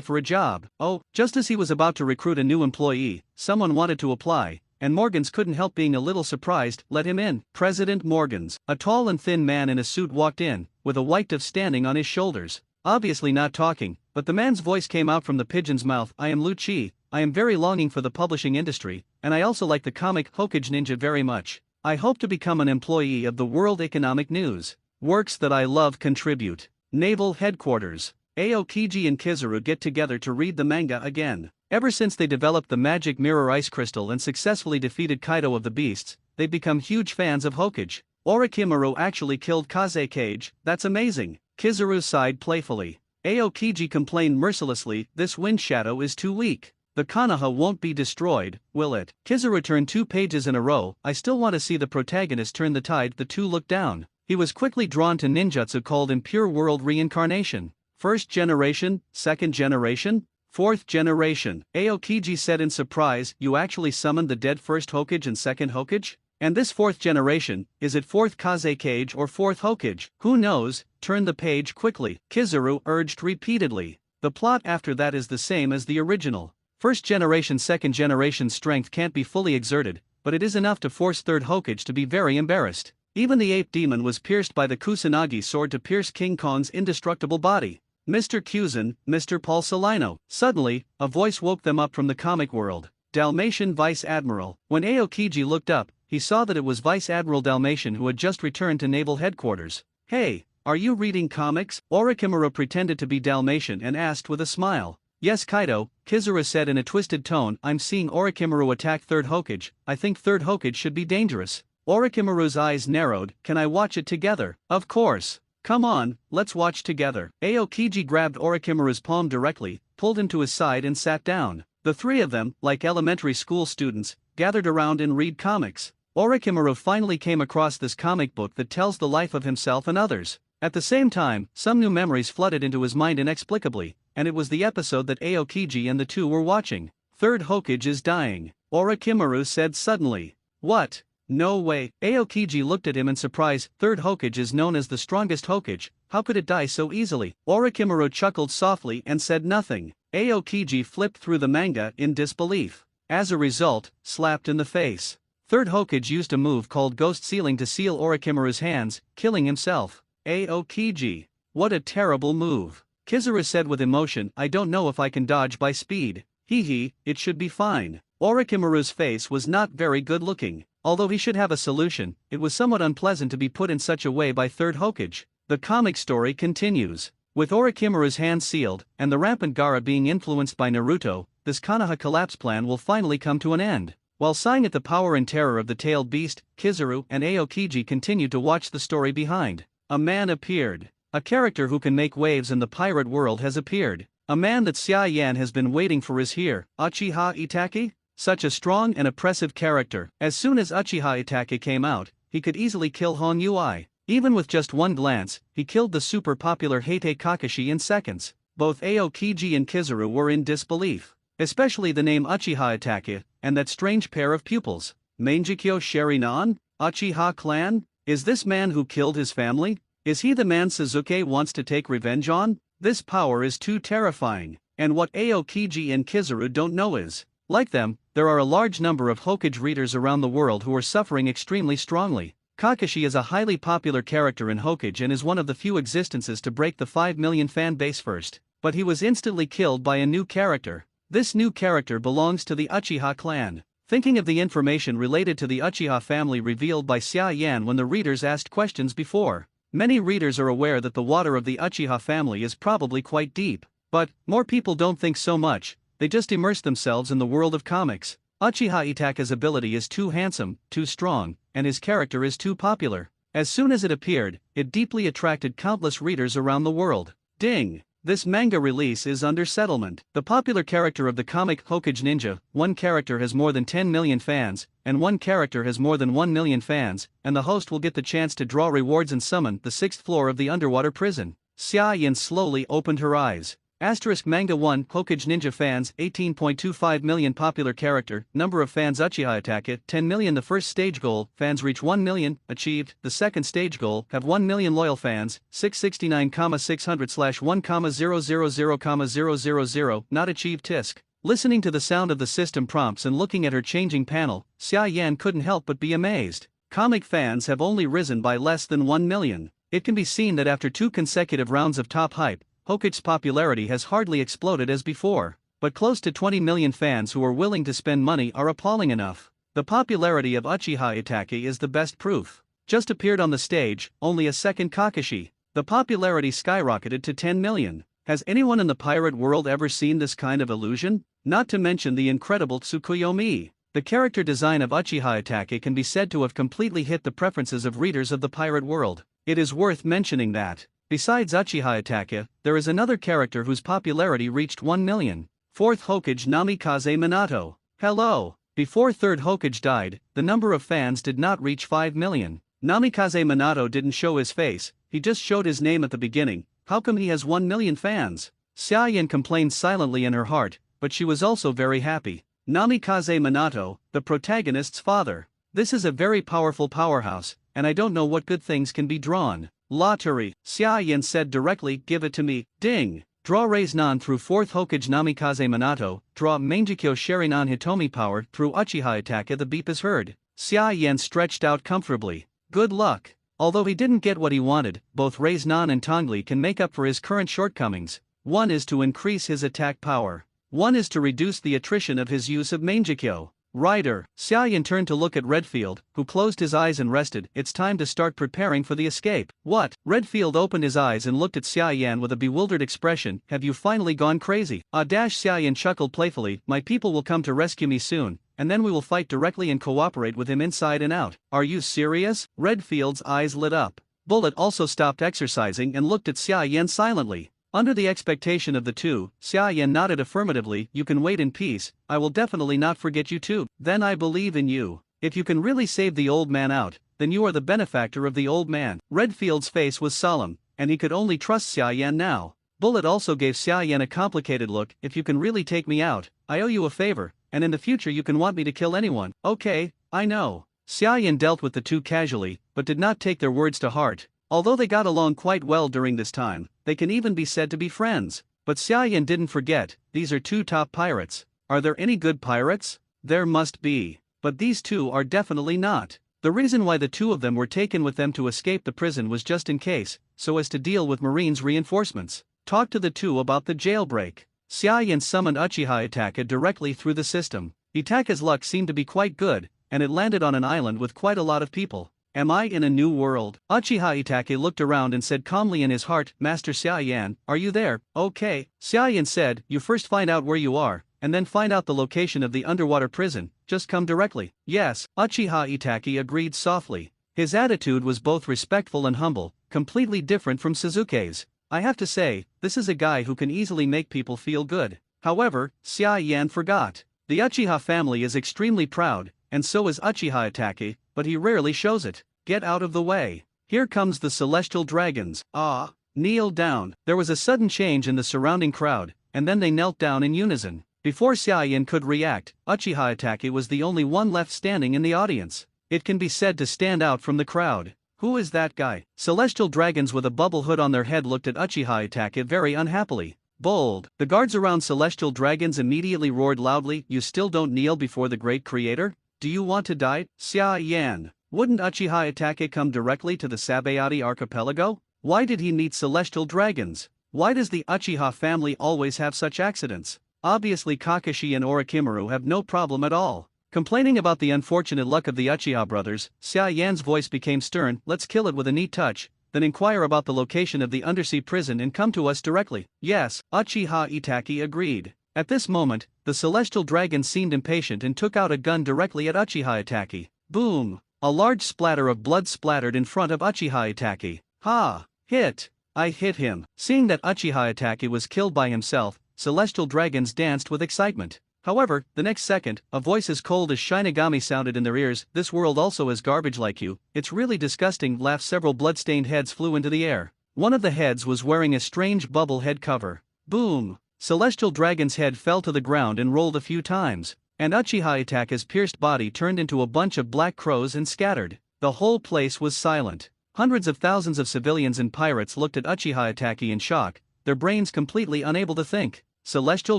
for a job. Oh, just as he was about to recruit a new employee, someone wanted to apply, and Morgans couldn't help being a little surprised. Let him in. President Morgans, a tall and thin man in a suit, walked in, with a white dove standing on his shoulders. Obviously not talking, but the man's voice came out from the pigeon's mouth. I am Lu Chi. I am very longing for the publishing industry, and I also like the comic Hokage Ninja very much. I hope to become an employee of the World Economic News. Works that I love contribute. Naval Headquarters. Aokiji and Kizaru get together to read the manga again. Ever since they developed the magic mirror ice crystal and successfully defeated Kaido of the Beasts, they've become huge fans of Hokage. Orochimaru actually killed Kazekage. That's amazing. Kizaru sighed playfully. Aokiji complained mercilessly, this wind shadow is too weak. The Konoha won't be destroyed, will it? Kizaru turned 2 pages in a row. I still want to see the protagonist turn the tide. The two looked down. He was quickly drawn to ninjutsu called Impure World Reincarnation. 1st generation, 2nd generation, 4th generation. Aokiji said in surprise, you actually summoned the dead 1st Hokage and 2nd Hokage? And this 4th generation, is it 4th Kazekage or 4th Hokage? Who knows? Turn the page quickly, Kizaru urged repeatedly. The plot after that is the same as the original. 1st generation 2nd generation strength can't be fully exerted, but it is enough to force 3rd Hokage to be very embarrassed. Even the ape demon was pierced by the Kusanagi sword to pierce King Kong's indestructible body. Mr. Kuzan, Mr. Paul Salino. Suddenly, a voice woke them up from the comic world. Dalmatian Vice Admiral. When Aokiji looked up, he saw that it was Vice Admiral Dalmatian who had just returned to Naval Headquarters. Hey, are you reading comics? Orochimaru pretended to be Dalmatian and asked with a smile. Yes Kaido, Kizaru said in a twisted tone. I'm seeing Orochimaru attack 3rd Hokage. I think 3rd Hokage should be dangerous. Orochimaru's eyes narrowed. Can I watch it together? Of course. Come on, let's watch together. Aokiji grabbed Orochimaru's palm directly, pulled him to his side and sat down. The 3 of them, like elementary school students, gathered around and read comics. Orochimaru finally came across this comic book that tells the life of himself and others. At the same time, some new memories flooded into his mind inexplicably, and it was the episode that Aokiji and the 2 were watching. 3rd Hokage is dying, Orochimaru said suddenly. What? No way. Aokiji looked at him in surprise. 3rd Hokage is known as the strongest Hokage. How could it die so easily? Orochimaru chuckled softly and said nothing. Aokiji flipped through the manga in disbelief. As a result, slapped in the face. 3rd Hokage used a move called Ghost Sealing to seal Orochimaru's hands, killing himself. Aokiji. What a terrible move. Kizaru said with emotion, I don't know if I can dodge by speed. Hee, it should be fine. Orochimaru's face was not very good looking. Although he should have a solution, it was somewhat unpleasant to be put in such a way by 3rd Hokage. The comic story continues. With Orochimaru's hands sealed, and the rampant Gaara being influenced by Naruto, this Konoha collapse plan will finally come to an end. While sighing at the power and terror of the tailed beast, Kizaru and Aokiji continued to watch the story behind. A man appeared. A character who can make waves in the pirate world has appeared. A man that Xia Yan has been waiting for is here, Uchiha Itake? Such a strong and oppressive character. As soon as Uchiha Itake came out, he could easily kill Hon Yui. Even with just one glance, he killed the super popular Heite Kakashi in seconds. Both Aokiji and Kizaru were in disbelief. Especially the name Uchiha Itake, and that strange pair of pupils. Mangekyo Sharinan? Uchiha clan? Is this man who killed his family? Is he the man Sasuke wants to take revenge on? This power is too terrifying. And what Aokiji and Kizaru don't know is, like them, there are a large number of Hokage readers around the world who are suffering extremely strongly. Kakashi is a highly popular character in Hokage and is one of the few existences to break the 5 million fan base first. But he was instantly killed by a new character. This new character belongs to the Uchiha clan. Thinking of the information related to the Uchiha family revealed by Xia Yan when the readers asked questions before, many readers are aware that the water of the Uchiha family is probably quite deep. But more people don't think so much, they just immerse themselves in the world of comics. Uchiha Itake's ability is too handsome, too strong, and his character is too popular. As soon as it appeared, it deeply attracted countless readers around the world. Ding! This manga release is under settlement. The popular character of the comic Hokage Ninja, one character has more than 10 million fans, and one character has more than 1 million fans, and the host will get the chance to draw rewards and summon the 6th floor of the underwater prison. Xia Yan slowly opened her eyes. Manga 1 Hokage Ninja fans 18.25 million popular character, number of fans Uchiha Itake 10 million. The first stage goal, fans reach 1 million, achieved. The second stage goal, have 1 million loyal fans, 669,600/1,000,000, not achieved. Tisk. Listening to the sound of the system prompts and looking at her changing panel, Xia Yan couldn't help but be amazed. Comic fans have only risen by less than 1 million. It can be seen that after 2 consecutive rounds of top hype, Hokage's popularity has hardly exploded as before, but close to 20 million fans who are willing to spend money are appalling enough. The popularity of Uchiha Itake is the best proof. Just appeared on the stage, only a second Kakashi. The popularity skyrocketed to 10 million. Has anyone in the pirate world ever seen this kind of illusion? Not to mention the incredible Tsukuyomi. The character design of Uchiha Itake can be said to have completely hit the preferences of readers of the pirate world. It is worth mentioning that, besides Uchiha Itake, there is another character whose popularity reached 1 million. 4th Hokage Namikaze Minato. Hello! Before 3rd Hokage died, the number of fans did not reach 5 million. Namikaze Minato didn't show his face, he just showed his name at the beginning. How come he has 1 million fans? Xia Yan complained silently in her heart, but she was also very happy. Namikaze Minato, the protagonist's father. This is a very powerful powerhouse, and I don't know what good things can be drawn. Lottery, Xia Yan said directly, give it to me. Ding! Draw Raise Nan through 4th Hokage Namikaze Minato, draw Mangekyo Sharinan Hitomi power through Uchiha Itake. The beep is heard. Xia Yan stretched out comfortably. Good luck. Although he didn't get what he wanted, both Raise Nan and Tongli can make up for his current shortcomings. One is to increase his attack power. One is to reduce the attrition of his use of Mangekyo. Rider, Xia Yan turned to look at Redfield, who closed his eyes and rested. It's time to start preparing for the escape. What? Redfield opened his eyes and looked at Xia Yan with a bewildered expression. Have you finally gone crazy? Xia Yan chuckled playfully. My people will come to rescue me soon, and then we will fight directly and cooperate with him inside and out. Are you serious? Redfield's eyes lit up. Bullet also stopped exercising and looked at Xia Yan silently. Under the expectation of the two, Xia Yan nodded affirmatively. You can wait in peace, I will definitely not forget you too. Then I believe in you. If you can really save the old man out, then you are the benefactor of the old man. Redfield's face was solemn, and he could only trust Xia Yan now. Bullet also gave Xia Yan a complicated look. If you can really take me out, I owe you a favor, and in the future you can want me to kill anyone. Okay, I know. Xia Yan dealt with the two casually, but did not take their words to heart. Although they got along quite well during this time, they can even be said to be friends. But Xia Yan didn't forget, these are two top pirates. Are there any good pirates? There must be. But these two are definitely not. The reason why the two of them were taken with them to escape the prison was just in case, so as to deal with Marine's reinforcements. Talk to the two about the jailbreak. Xia Yan summoned Uchiha Itake directly through the system. Itake's luck seemed to be quite good, and it landed on an island with quite a lot of people. Am I in a new world? Uchiha Itake looked around and said calmly in his heart, Master Xia Yan, are you there? Okay. Xia Yan said, you first find out where you are, and then find out the location of the underwater prison. Just come directly. Yes. Uchiha Itake agreed softly. His attitude was both respectful and humble, completely different from Suzuki's. I have to say, this is a guy who can easily make people feel good. However, Xia Yan forgot. The Uchiha family is extremely proud, and so is Uchiha Itachi, but he rarely shows it. Get out of the way. Here comes the celestial dragons. Ah, kneel down. There was a sudden change in the surrounding crowd, and then they knelt down in unison. Before Xia Yan could react, Uchiha Itachi was the only one left standing in the audience. It can be said to stand out from the crowd. Who is that guy? Celestial dragons with a bubble hood on their head looked at Uchiha Itachi very unhappily. Bold. The guards around celestial dragons immediately roared loudly, "You still don't kneel before the great creator? Do you want to die, Xia Yan? Wouldn't Uchiha Itachi come directly to the Sabayati archipelago? Why did he meet celestial dragons? Why does the Uchiha family always have such accidents? Obviously Kakashi and Orochimaru have no problem at all." Complaining about the unfortunate luck of the Uchiha brothers, Xia Yan's voice became stern. "Let's kill it with a neat touch, then inquire about the location of the undersea prison and come to us directly." Yes, Uchiha Itachi agreed. At this moment, the celestial dragon seemed impatient and took out a gun directly at Uchiha Itachi. Boom! A large splatter of blood splattered in front of Uchiha Itachi. Ha! Hit! I hit him. Seeing that Uchiha Itachi was killed by himself, celestial dragons danced with excitement. However, the next second, a voice as cold as Shinigami sounded in their ears. "This world also has garbage like you. It's really disgusting." Laughed. Several blood-stained heads flew into the air. One of the heads was wearing a strange bubble head cover. Boom! Celestial dragon's head fell to the ground and rolled a few times, and Uchiha Itachi's pierced body turned into a bunch of black crows and scattered. The whole place was silent. Hundreds of thousands of civilians and pirates looked at Uchiha Itachi in shock, their brains completely unable to think. Celestial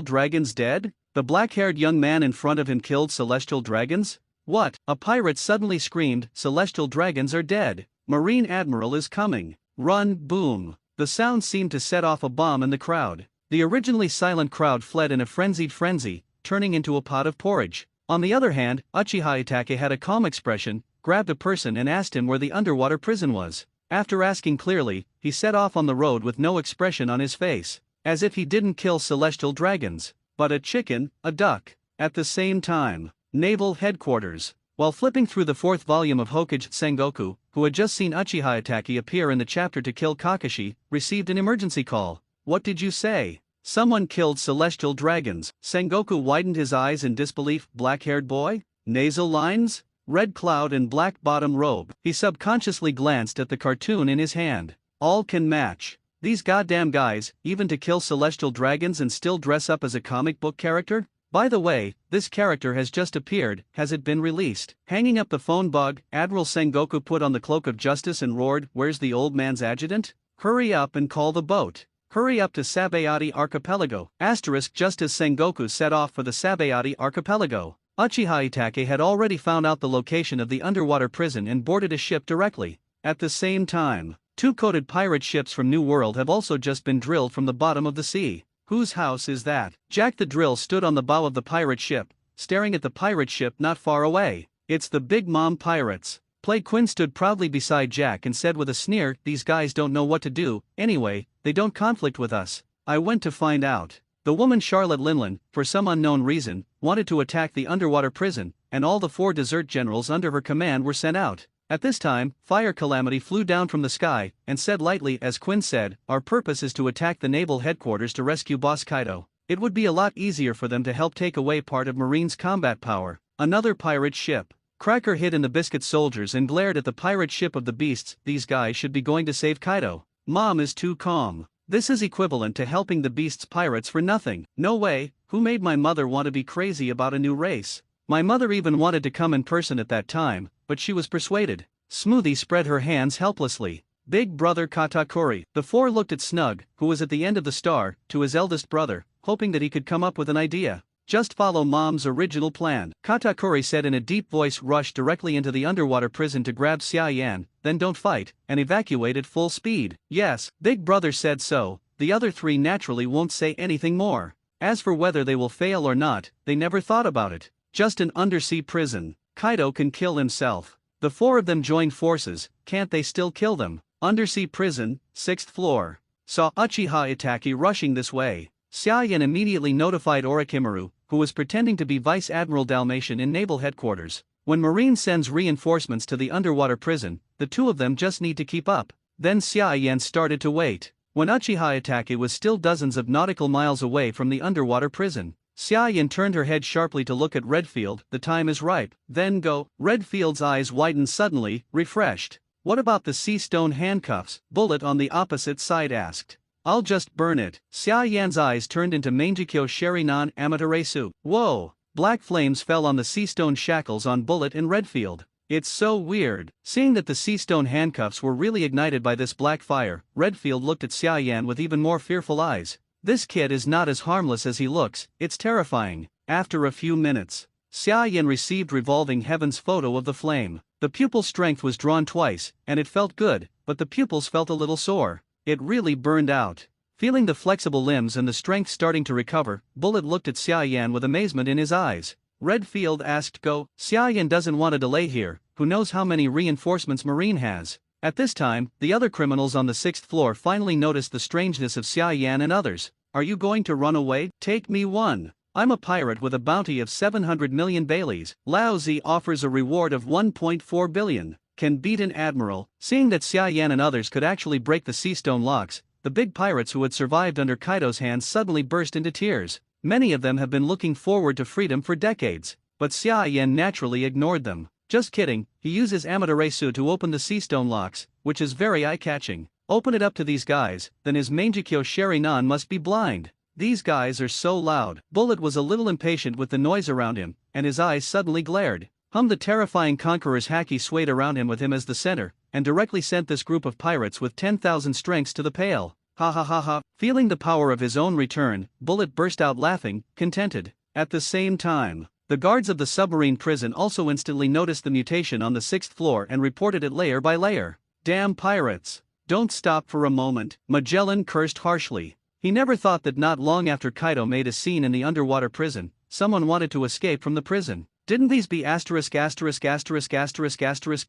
dragons dead? The black-haired young man in front of him killed celestial dragons? What? A pirate suddenly screamed, "Celestial dragons are dead! Marine Admiral is coming! Run!" Boom! The sound seemed to set off a bomb in the crowd. The originally silent crowd fled in a frenzied frenzy, turning into a pot of porridge. On the other hand, Uchiha Itachi had a calm expression, grabbed a person and asked him where the underwater prison was. After asking clearly, he set off on the road with no expression on his face, as if he didn't kill celestial dragons, but a chicken, a duck. At the same time, Naval Headquarters. While flipping through the 4th volume of Hokage, Sengoku, who had just seen Uchiha Itachi appear in the chapter to kill Kakashi, received an emergency call. "What did you say?" "Someone killed celestial dragons." Sengoku widened his eyes in disbelief. "Black-haired boy? Nasal lines? Red cloud and black bottom robe." He subconsciously glanced at the cartoon in his hand. All can match. These goddamn guys, even to kill celestial dragons and still dress up as a comic book character? By the way, this character has just appeared. Has it been released? Hanging up the phone bug, Admiral Sengoku put on the cloak of justice and roared, "Where's the old man's adjutant? Hurry up and call the boat. Hurry up to Sabayati Archipelago." Just as Sengoku set off for the Sabayati Archipelago, Uchiha Itachi had already found out the location of the underwater prison and boarded a ship directly. At the same time, 2 coated pirate ships from New World have also just been drilled from the bottom of the sea. Whose house is that? Jack the Drill stood on the bow of the pirate ship, staring at the pirate ship not far away. "It's the Big Mom Pirates." Plague Quinn stood proudly beside Jack and said with a sneer, "These guys don't know what to do. Anyway, they don't conflict with us. I went to find out." The woman Charlotte Linlin, for some unknown reason, wanted to attack the underwater prison, and all the 4 desert generals under her command were sent out. At this time, Fire Calamity flew down from the sky, and said lightly, as Quinn said, "Our purpose is to attack the naval headquarters to rescue Boss Kaido. It would be a lot easier for them to help take away part of Marine's combat power." Another pirate ship. Cracker hid in the biscuit soldiers and glared at the pirate ship of the beasts. "These guys should be going to save Kaido. Mom is too calm. This is equivalent to helping the beasts pirates for nothing. No way. Who made my mother want to be crazy about a new race? My mother even wanted to come in person at that time, but she was persuaded." Smoothie spread her hands helplessly. "Big brother Katakuri." The 4 looked at Snug, who was at the end of the star, to his eldest brother, hoping that he could come up with an idea. "Just follow Mom's original plan." Katakuri said in a deep voice. "Rush directly into the underwater prison to grab Xia Yan, then don't fight, and evacuate at full speed." "Yes." Big brother said so. The other 3 naturally won't say anything more. As for whether they will fail or not, they never thought about it. Just an undersea prison. Kaido can kill himself. The 4 of them joined forces. Can't they still kill them? Undersea prison, 6th floor. Saw Uchiha Itachi rushing this way. Xia Yan immediately notified Orochimaru, who was pretending to be Vice Admiral Dalmatian in Naval Headquarters. When Marine sends reinforcements to the underwater prison, the two of them just need to keep up. Then Xia Yan started to wait. When Uchiha Itake was still dozens of nautical miles away from the underwater prison, Xia Yan turned her head sharply to look at Redfield. The time is ripe. Then go. Redfield's eyes widened suddenly, refreshed. What about the sea stone handcuffs? Bullet on the opposite side asked. I'll just burn it. Xia Yan's eyes turned into Mangekyo Sherinan Amaterasu. Whoa! Black flames fell on the sea stone shackles on Bullet and Redfield. It's so weird. Seeing that the sea stone handcuffs were really ignited by this black fire, Redfield looked at Xia Yan with even more fearful eyes. This kid is not as harmless as he looks, it's terrifying. After a few minutes, Xia Yan received Revolving Heaven's photo of the flame. The pupil's strength was drawn twice, and it felt good, but the pupils felt a little sore. It really burned out. Feeling the flexible limbs and the strength starting to recover, Bullet looked at Xia Yan with amazement in his eyes. Redfield asked Go. Xia Yan doesn't want to delay here, who knows how many reinforcements Marine has. At this time, the other criminals on the 6th floor finally noticed the strangeness of Xia Yan and others. Are you going to run away? Take me one. I'm a pirate with a bounty of 700 million Baileys. Lao Zi offers a reward of 1.4 billion. Can beat an admiral. Seeing that Xia Yan and others could actually break the sea stone locks, the big pirates who had survived under Kaido's hands suddenly burst into tears. Many of them have been looking forward to freedom for decades, but Xia Yan naturally ignored them. Just kidding, he uses Amaterasu to open the sea stone locks, which is very eye-catching. Open it up to these guys, then his Mangekyo Sherinan must be blind. These guys are so loud. Bullet was a little impatient with the noise around him, and his eyes suddenly glared. The terrifying conqueror's haki swayed around him with him as the center, and directly sent this group of pirates with 10,000 strengths to the pale. Ha ha ha ha. Feeling the power of his own return, Bullet burst out laughing, contented. At the same time, the guards of the submarine prison also instantly noticed the mutation on the 6th floor and reported it layer by layer. Damn pirates. Don't stop for a moment. Magellan cursed harshly. He never thought that not long after Kaido made a scene in the underwater prison, someone wanted to escape from the prison. Didn't these be *******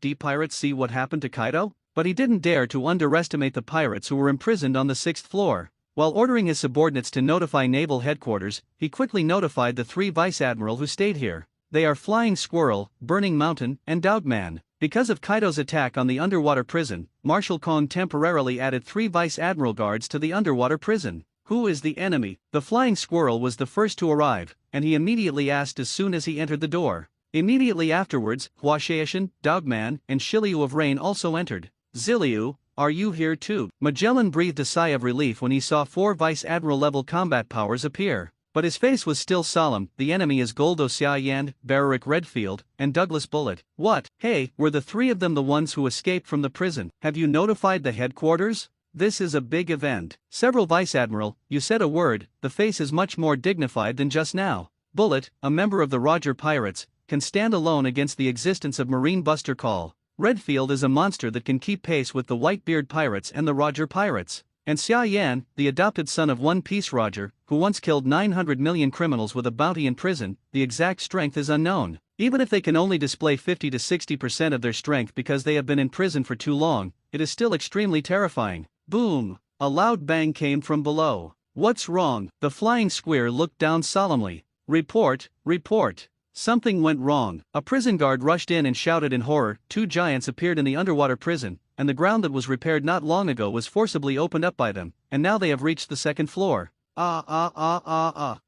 D pirates see what happened to Kaido? But he didn't dare to underestimate the pirates who were imprisoned on the 6th floor. While ordering his subordinates to notify naval headquarters, he quickly notified the 3 vice-admiral who stayed here. They are Flying Squirrel, Burning Mountain, and Dogman. Because of Kaido's attack on the underwater prison, Marshal Kong temporarily added 3 vice-admiral guards to the underwater prison. Who is the enemy? The Flying Squirrel was the first to arrive, and he immediately asked as soon as he entered the door. Immediately afterwards, Huashaishan, Dogman, and Shiliu of Rain also entered. Ziliu, are you here too? Magellan breathed a sigh of relief when he saw 4 vice-admiral level combat powers appear. But his face was still solemn. The enemy is Goldo Xia Yan, Barrick Redfield, and Douglas Bullet. What? Hey, were the 3 of them the ones who escaped from the prison? Have you notified the headquarters? This is a big event. Several vice-admiral, you said a word. The face is much more dignified than just now. Bullet, a member of the Roger Pirates, can stand alone against the existence of Marine Buster Call. Redfield is a monster that can keep pace with the Whitebeard Pirates and the Roger Pirates. And Xia Yan, the adopted son of One Piece Roger, who once killed 900 million criminals with a bounty in prison, the exact strength is unknown. Even if they can only display 50 to 60% of their strength because they have been in prison for too long, it is still extremely terrifying. Boom! A loud bang came from below. What's wrong? The Flying Square looked down solemnly. Report, report. Something went wrong. A prison guard rushed in and shouted in horror. 2 giants appeared in the underwater prison, and the ground that was repaired not long ago was forcibly opened up by them, and now they have reached the 2nd floor.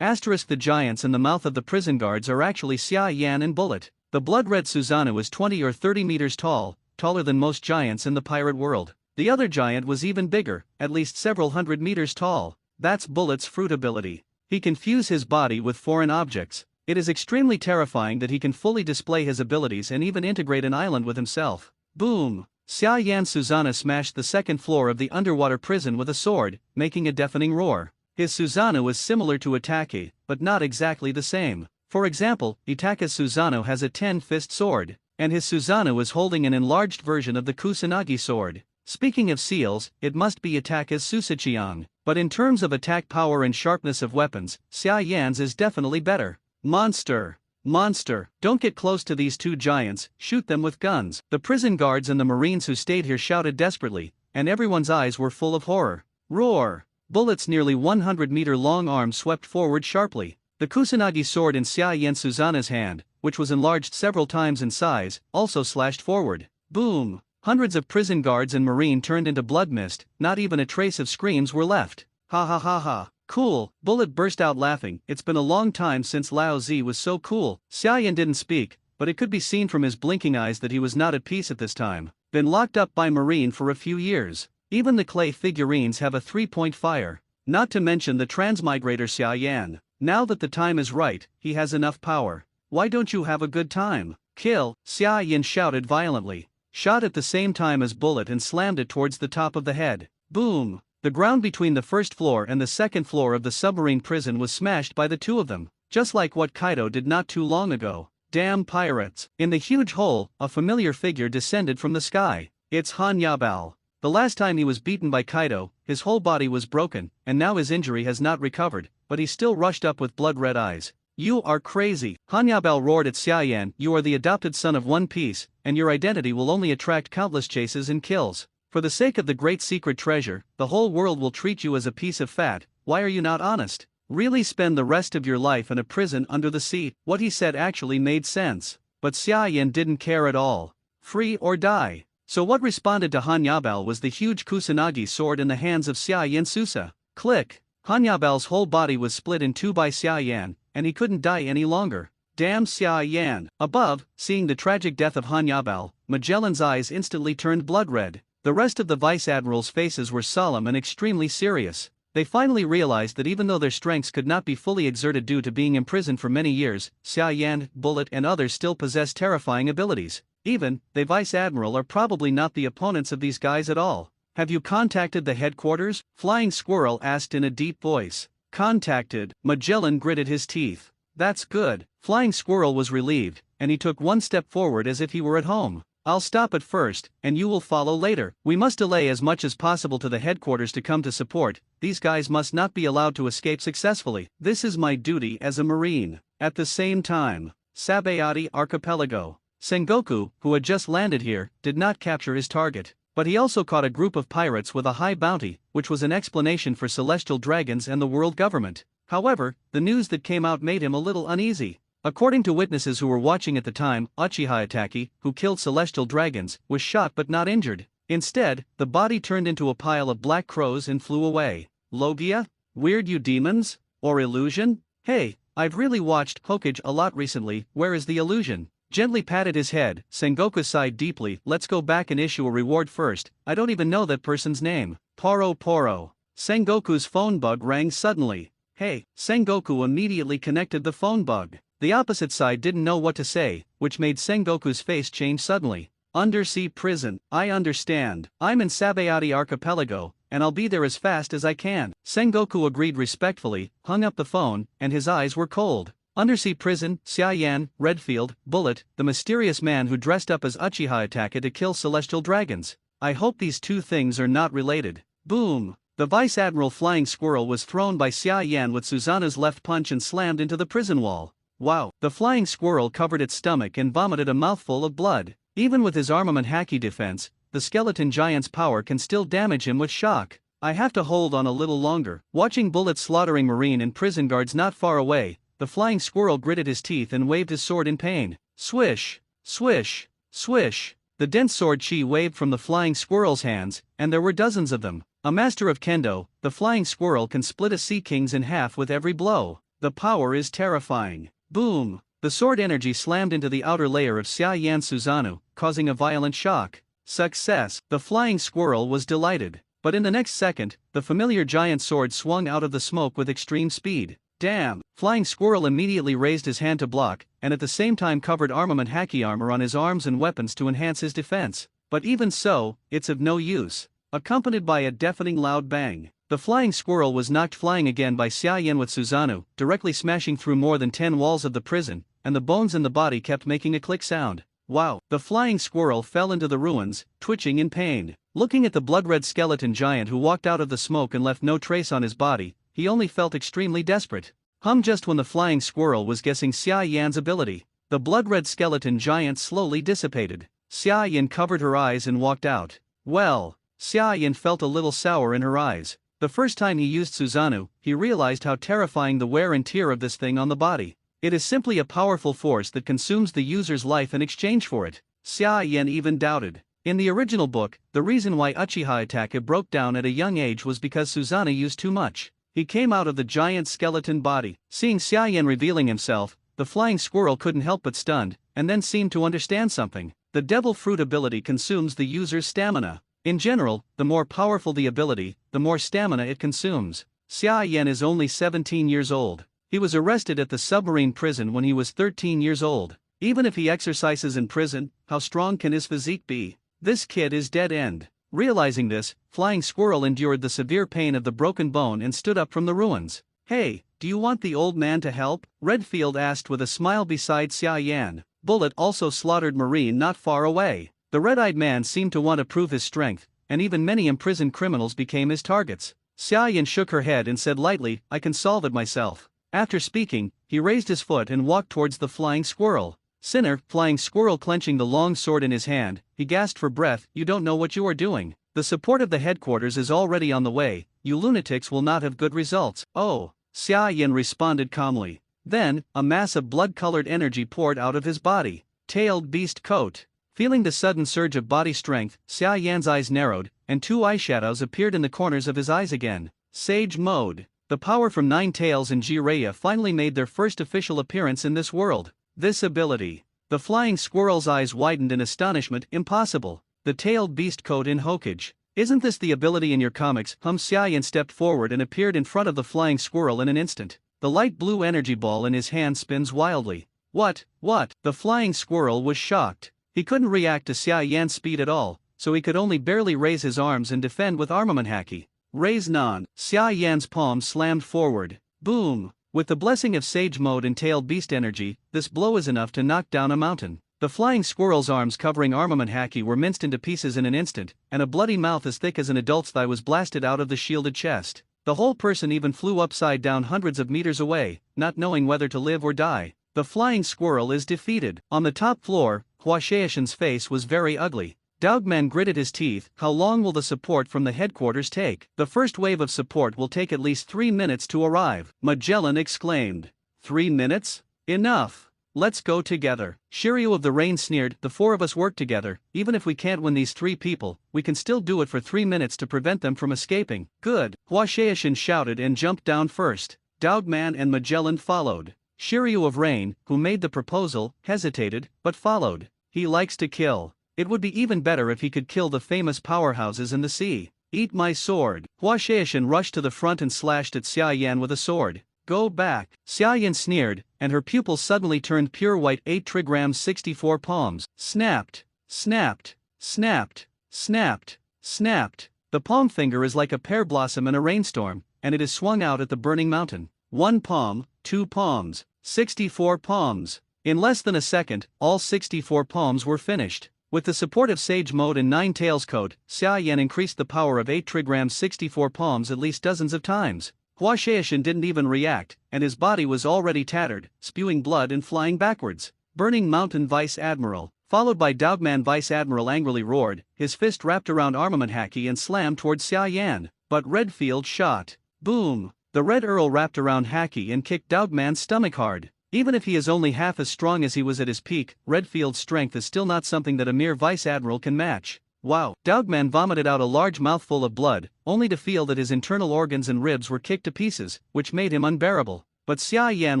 Asterisk the giants in the mouth of the prison guards are actually Xia Yan and Bullet. The blood-red Susanoo is 20 or 30 meters tall, taller than most giants in the pirate world. The other giant was even bigger, at least several hundred meters tall. That's Bullet's fruit ability. He can fuse his body with foreign objects. It is extremely terrifying that he can fully display his abilities and even integrate an island with himself. Boom! Xia Yan Susanoo smashed the 2nd floor of the underwater prison with a sword, making a deafening roar. His Susanoo is similar to Itake, but not exactly the same. For example, Itake's Susanoo has a 10-fist sword, and his Susanoo is holding an enlarged version of the Kusanagi sword. Speaking of seals, it must be Itake's Susachiang, but in terms of attack power and sharpness of weapons, Xia Yan's is definitely better. Monster! Monster! Don't get close to these 2 giants, shoot them with guns. The prison guards and the Marines who stayed here shouted desperately, and everyone's eyes were full of horror. Roar! Bullet's nearly 100-meter long arm swept forward sharply. The Kusanagi sword in Xia Yan Susanoo's hand, which was enlarged several times in size, also slashed forward. Boom! Hundreds of prison guards and marine turned into blood mist, not even a trace of screams were left. Ha ha ha ha. Cool, Bullet burst out laughing. It's been a long time since Lao Zi was so cool. Xia Yan didn't speak, but it could be seen from his blinking eyes that he was not at peace at this time. Been locked up by marine for a few years. Even the clay figurines have a 3-point fire. Not to mention the transmigrator Xia Yan. Now that the time is right, he has enough power. Why don't you have a good time? Kill, Xia Yan shouted violently. Shot at the same time as Bullet and slammed it towards the top of the head. Boom! The ground between the first floor and the second floor of the submarine prison was smashed by the two of them, just like what Kaido did not too long ago. Damn pirates! In the huge hole, a familiar figure descended from the sky. It's Han Yabao. The last time he was beaten by Kaido, his whole body was broken, and now his injury has not recovered, but he still rushed up with blood-red eyes. You are crazy! Han Yabao roared at Xia Yan. You are the adopted son of One Piece, and your identity will only attract countless chases and kills. For the sake of the great secret treasure, the whole world will treat you as a piece of fat. Why are you not honest? Really spend the rest of your life in a prison under the sea? What he said actually made sense. But Xia Yan didn't care at all. Free or die. So what responded to Han Yabao was the huge Kusanagi sword in the hands of Xia Yan Susa. Click! Han Yabao's whole body was split in two by Xia Yan, and he couldn't die any longer. Damn Xia Yan! Above, seeing the tragic death of Han Yabao, Magellan's eyes instantly turned blood-red. The rest of the vice admirals' faces were solemn and extremely serious. They finally realized that even though their strengths could not be fully exerted due to being imprisoned for many years, Xia Yan, Bullet and others still possess terrifying abilities. Even, they vice admiral are probably not the opponents of these guys at all. Have you contacted the headquarters? Flying Squirrel asked in a deep voice. Contacted, Magellan gritted his teeth. That's good. Flying Squirrel was relieved, and he took one step forward as if he were at home. I'll stop at first, and you will follow later. We must delay as much as possible to the headquarters to come to support. These guys must not be allowed to escape successfully. This is my duty as a marine. At the same time, Sabayati Archipelago. Sengoku, who had just landed here, did not capture his target. But he also caught a group of pirates with a high bounty, which was an explanation for celestial dragons and the world government. However, the news that came out made him a little uneasy. According to witnesses who were watching at the time, Uchiha Itaki, who killed celestial dragons, was shot but not injured. Instead, the body turned into a pile of black crows and flew away. Logia? Weird you demons? Or illusion? Hey, I've really watched Hokage a lot recently. Where is the illusion? Gently patted his head, Sengoku sighed deeply. Let's go back and issue a reward first. I don't even know that person's name. Poro Poro. Sengoku's phone bug rang suddenly. Hey, Sengoku immediately connected the phone bug. The opposite side didn't know what to say, which made Sengoku's face change suddenly. Undersea prison, I understand. I'm in Sabayati Archipelago, and I'll be there as fast as I can. Sengoku agreed respectfully, hung up the phone, and his eyes were cold. Undersea prison, Xia Yan, Redfield, Bullet, the mysterious man who dressed up as Uchiha Itaka to kill celestial dragons. I hope these two things are not related. Boom! The Vice Admiral Flying Squirrel was thrown by Xia Yan with Susanoo's left punch and slammed into the prison wall. Wow! The Flying Squirrel covered its stomach and vomited a mouthful of blood. Even with his armament haki defense, the skeleton giant's power can still damage him with shock. I have to hold on a little longer. Watching Bullet slaughtering marine and prison guards not far away, the Flying Squirrel gritted his teeth and waved his sword in pain. Swish! Swish! Swish! The dense sword chi waved from the Flying Squirrel's hands, and there were dozens of them. A master of kendo, the Flying Squirrel can split a sea king's in half with every blow. The power is terrifying. Boom! The sword energy slammed into the outer layer of Xia Yan Susanoo, causing a violent shock. Success! The Flying Squirrel was delighted. But in the next second, the familiar giant sword swung out of the smoke with extreme speed. Damn! Flying Squirrel immediately raised his hand to block, and at the same time covered armament haki armor on his arms and weapons to enhance his defense. But even so, it's of no use. Accompanied by a deafening loud bang, the Flying Squirrel was knocked flying again by Xia Yan with Susanoo, directly smashing through more than 10 walls of the prison, and the bones in the body kept making a click sound. Wow! The Flying Squirrel fell into the ruins, twitching in pain. Looking at the blood-red skeleton giant who walked out of the smoke and left no trace on his body, he only felt extremely desperate. Just when the Flying Squirrel was guessing Xia Yan's ability, the blood-red skeleton giant slowly dissipated. Xia Yan covered her eyes and walked out. Well, Xia Yan felt a little sour in her eyes. The first time he used Susanoo, he realized how terrifying the wear and tear of this thing on the body. It is simply a powerful force that consumes the user's life in exchange for it. Xia Yan even doubted. In the original book, the reason why Uchiha Itachi broke down at a young age was because Susanoo used too much. He came out of the giant skeleton body. Seeing Xia Yan revealing himself, the flying squirrel couldn't help but stunned, and then seemed to understand something. The devil fruit ability consumes the user's stamina. In general, the more powerful the ability, the more stamina it consumes. Xia Yan is only 17 years old. He was arrested at the submarine prison when he was 13 years old. Even if he exercises in prison, how strong can his physique be? This kid is dead end. Realizing this, Flying Squirrel endured the severe pain of the broken bone and stood up from the ruins. Hey, do you want the old man to help? Redfield asked with a smile beside Xia Yan. Bullet also slaughtered Marine not far away. The red-eyed man seemed to want to prove his strength, and even many imprisoned criminals became his targets. Xia Yan shook her head and said lightly, I can solve it myself. After speaking, he raised his foot and walked towards the Flying Squirrel. Sinner, Flying Squirrel clenching the long sword in his hand, he gasped for breath, you don't know what you are doing. The support of the headquarters is already on the way, you lunatics will not have good results. Oh, Xia Yan responded calmly. Then, a mass of blood-colored energy poured out of his body. Tailed beast coat. Feeling the sudden surge of body strength, Xia Yan's eyes narrowed, and two eyeshadows appeared in the corners of his eyes again. Sage mode. The power from Nine Tails and Jiraiya finally made their first official appearance in this world. This ability. The Flying Squirrel's eyes widened in astonishment. Impossible. The tailed beast coat in Hokage. Isn't this the ability in your comics? Xia Yan stepped forward and appeared in front of the Flying Squirrel in an instant. The light blue energy ball in his hand spins wildly. What? The Flying Squirrel was shocked. He couldn't react to Xia Yan's speed at all, so he could only barely raise his arms and defend with armament haki. Raise non. Xia Yan's palm slammed forward. Boom. With the blessing of Sage Mode and Tailed Beast energy, this blow is enough to knock down a mountain. The Flying Squirrel's arms covering armament haki were minced into pieces in an instant, and a bloody mouth as thick as an adult's thigh was blasted out of the shielded chest. The whole person even flew upside down hundreds of meters away, not knowing whether to live or die. The Flying Squirrel is defeated. On the top floor, Hua Xiaoshen's face was very ugly. Dogman gritted his teeth. How long will the support from the headquarters take? The first wave of support will take at least 3 minutes to arrive, Magellan exclaimed. 3 minutes? Enough. Let's go together. Shiryu of the Rain sneered, the four of us work together, even if we can't win these 3 people, we can still do it for 3 minutes to prevent them from escaping. Good. Hua Xiaoshen shouted and jumped down first. Dogman and Magellan followed. Shiryu of Rain, who made the proposal, hesitated, but followed. He likes to kill. It would be even better if he could kill the famous powerhouses in the sea. Eat my sword. Hua Xiaoshen rushed to the front and slashed at Xia Yan with a sword. Go back. Xia Yan sneered, and her pupils suddenly turned pure white 8 trigrams 64 palms. Snapped. Snapped. Snapped. Snapped. Snapped. The palm finger is like a pear blossom in a rainstorm, and it is swung out at the burning mountain. 1 palm, 2 palms, 64 palms. In less than a second, all 64 palms were finished. With the support of Sage Mode and Nine Tails Code, Xia Yan increased the power of 8 trigrams 64 palms at least dozens of times. Hua Xiaoshen didn't even react, and his body was already tattered, spewing blood and flying backwards. Burning Mountain Vice Admiral, followed by Dogman Vice Admiral angrily roared, his fist wrapped around armament haki and slammed towards Xia Yan. But Redfield shot. Boom! The Red Earl wrapped around haki and kicked Dogman's stomach hard. Even if he is only half as strong as he was at his peak, Redfield's strength is still not something that a mere Vice Admiral can match. Wow! Dogman vomited out a large mouthful of blood, only to feel that his internal organs and ribs were kicked to pieces, which made him unbearable. But Xia Yan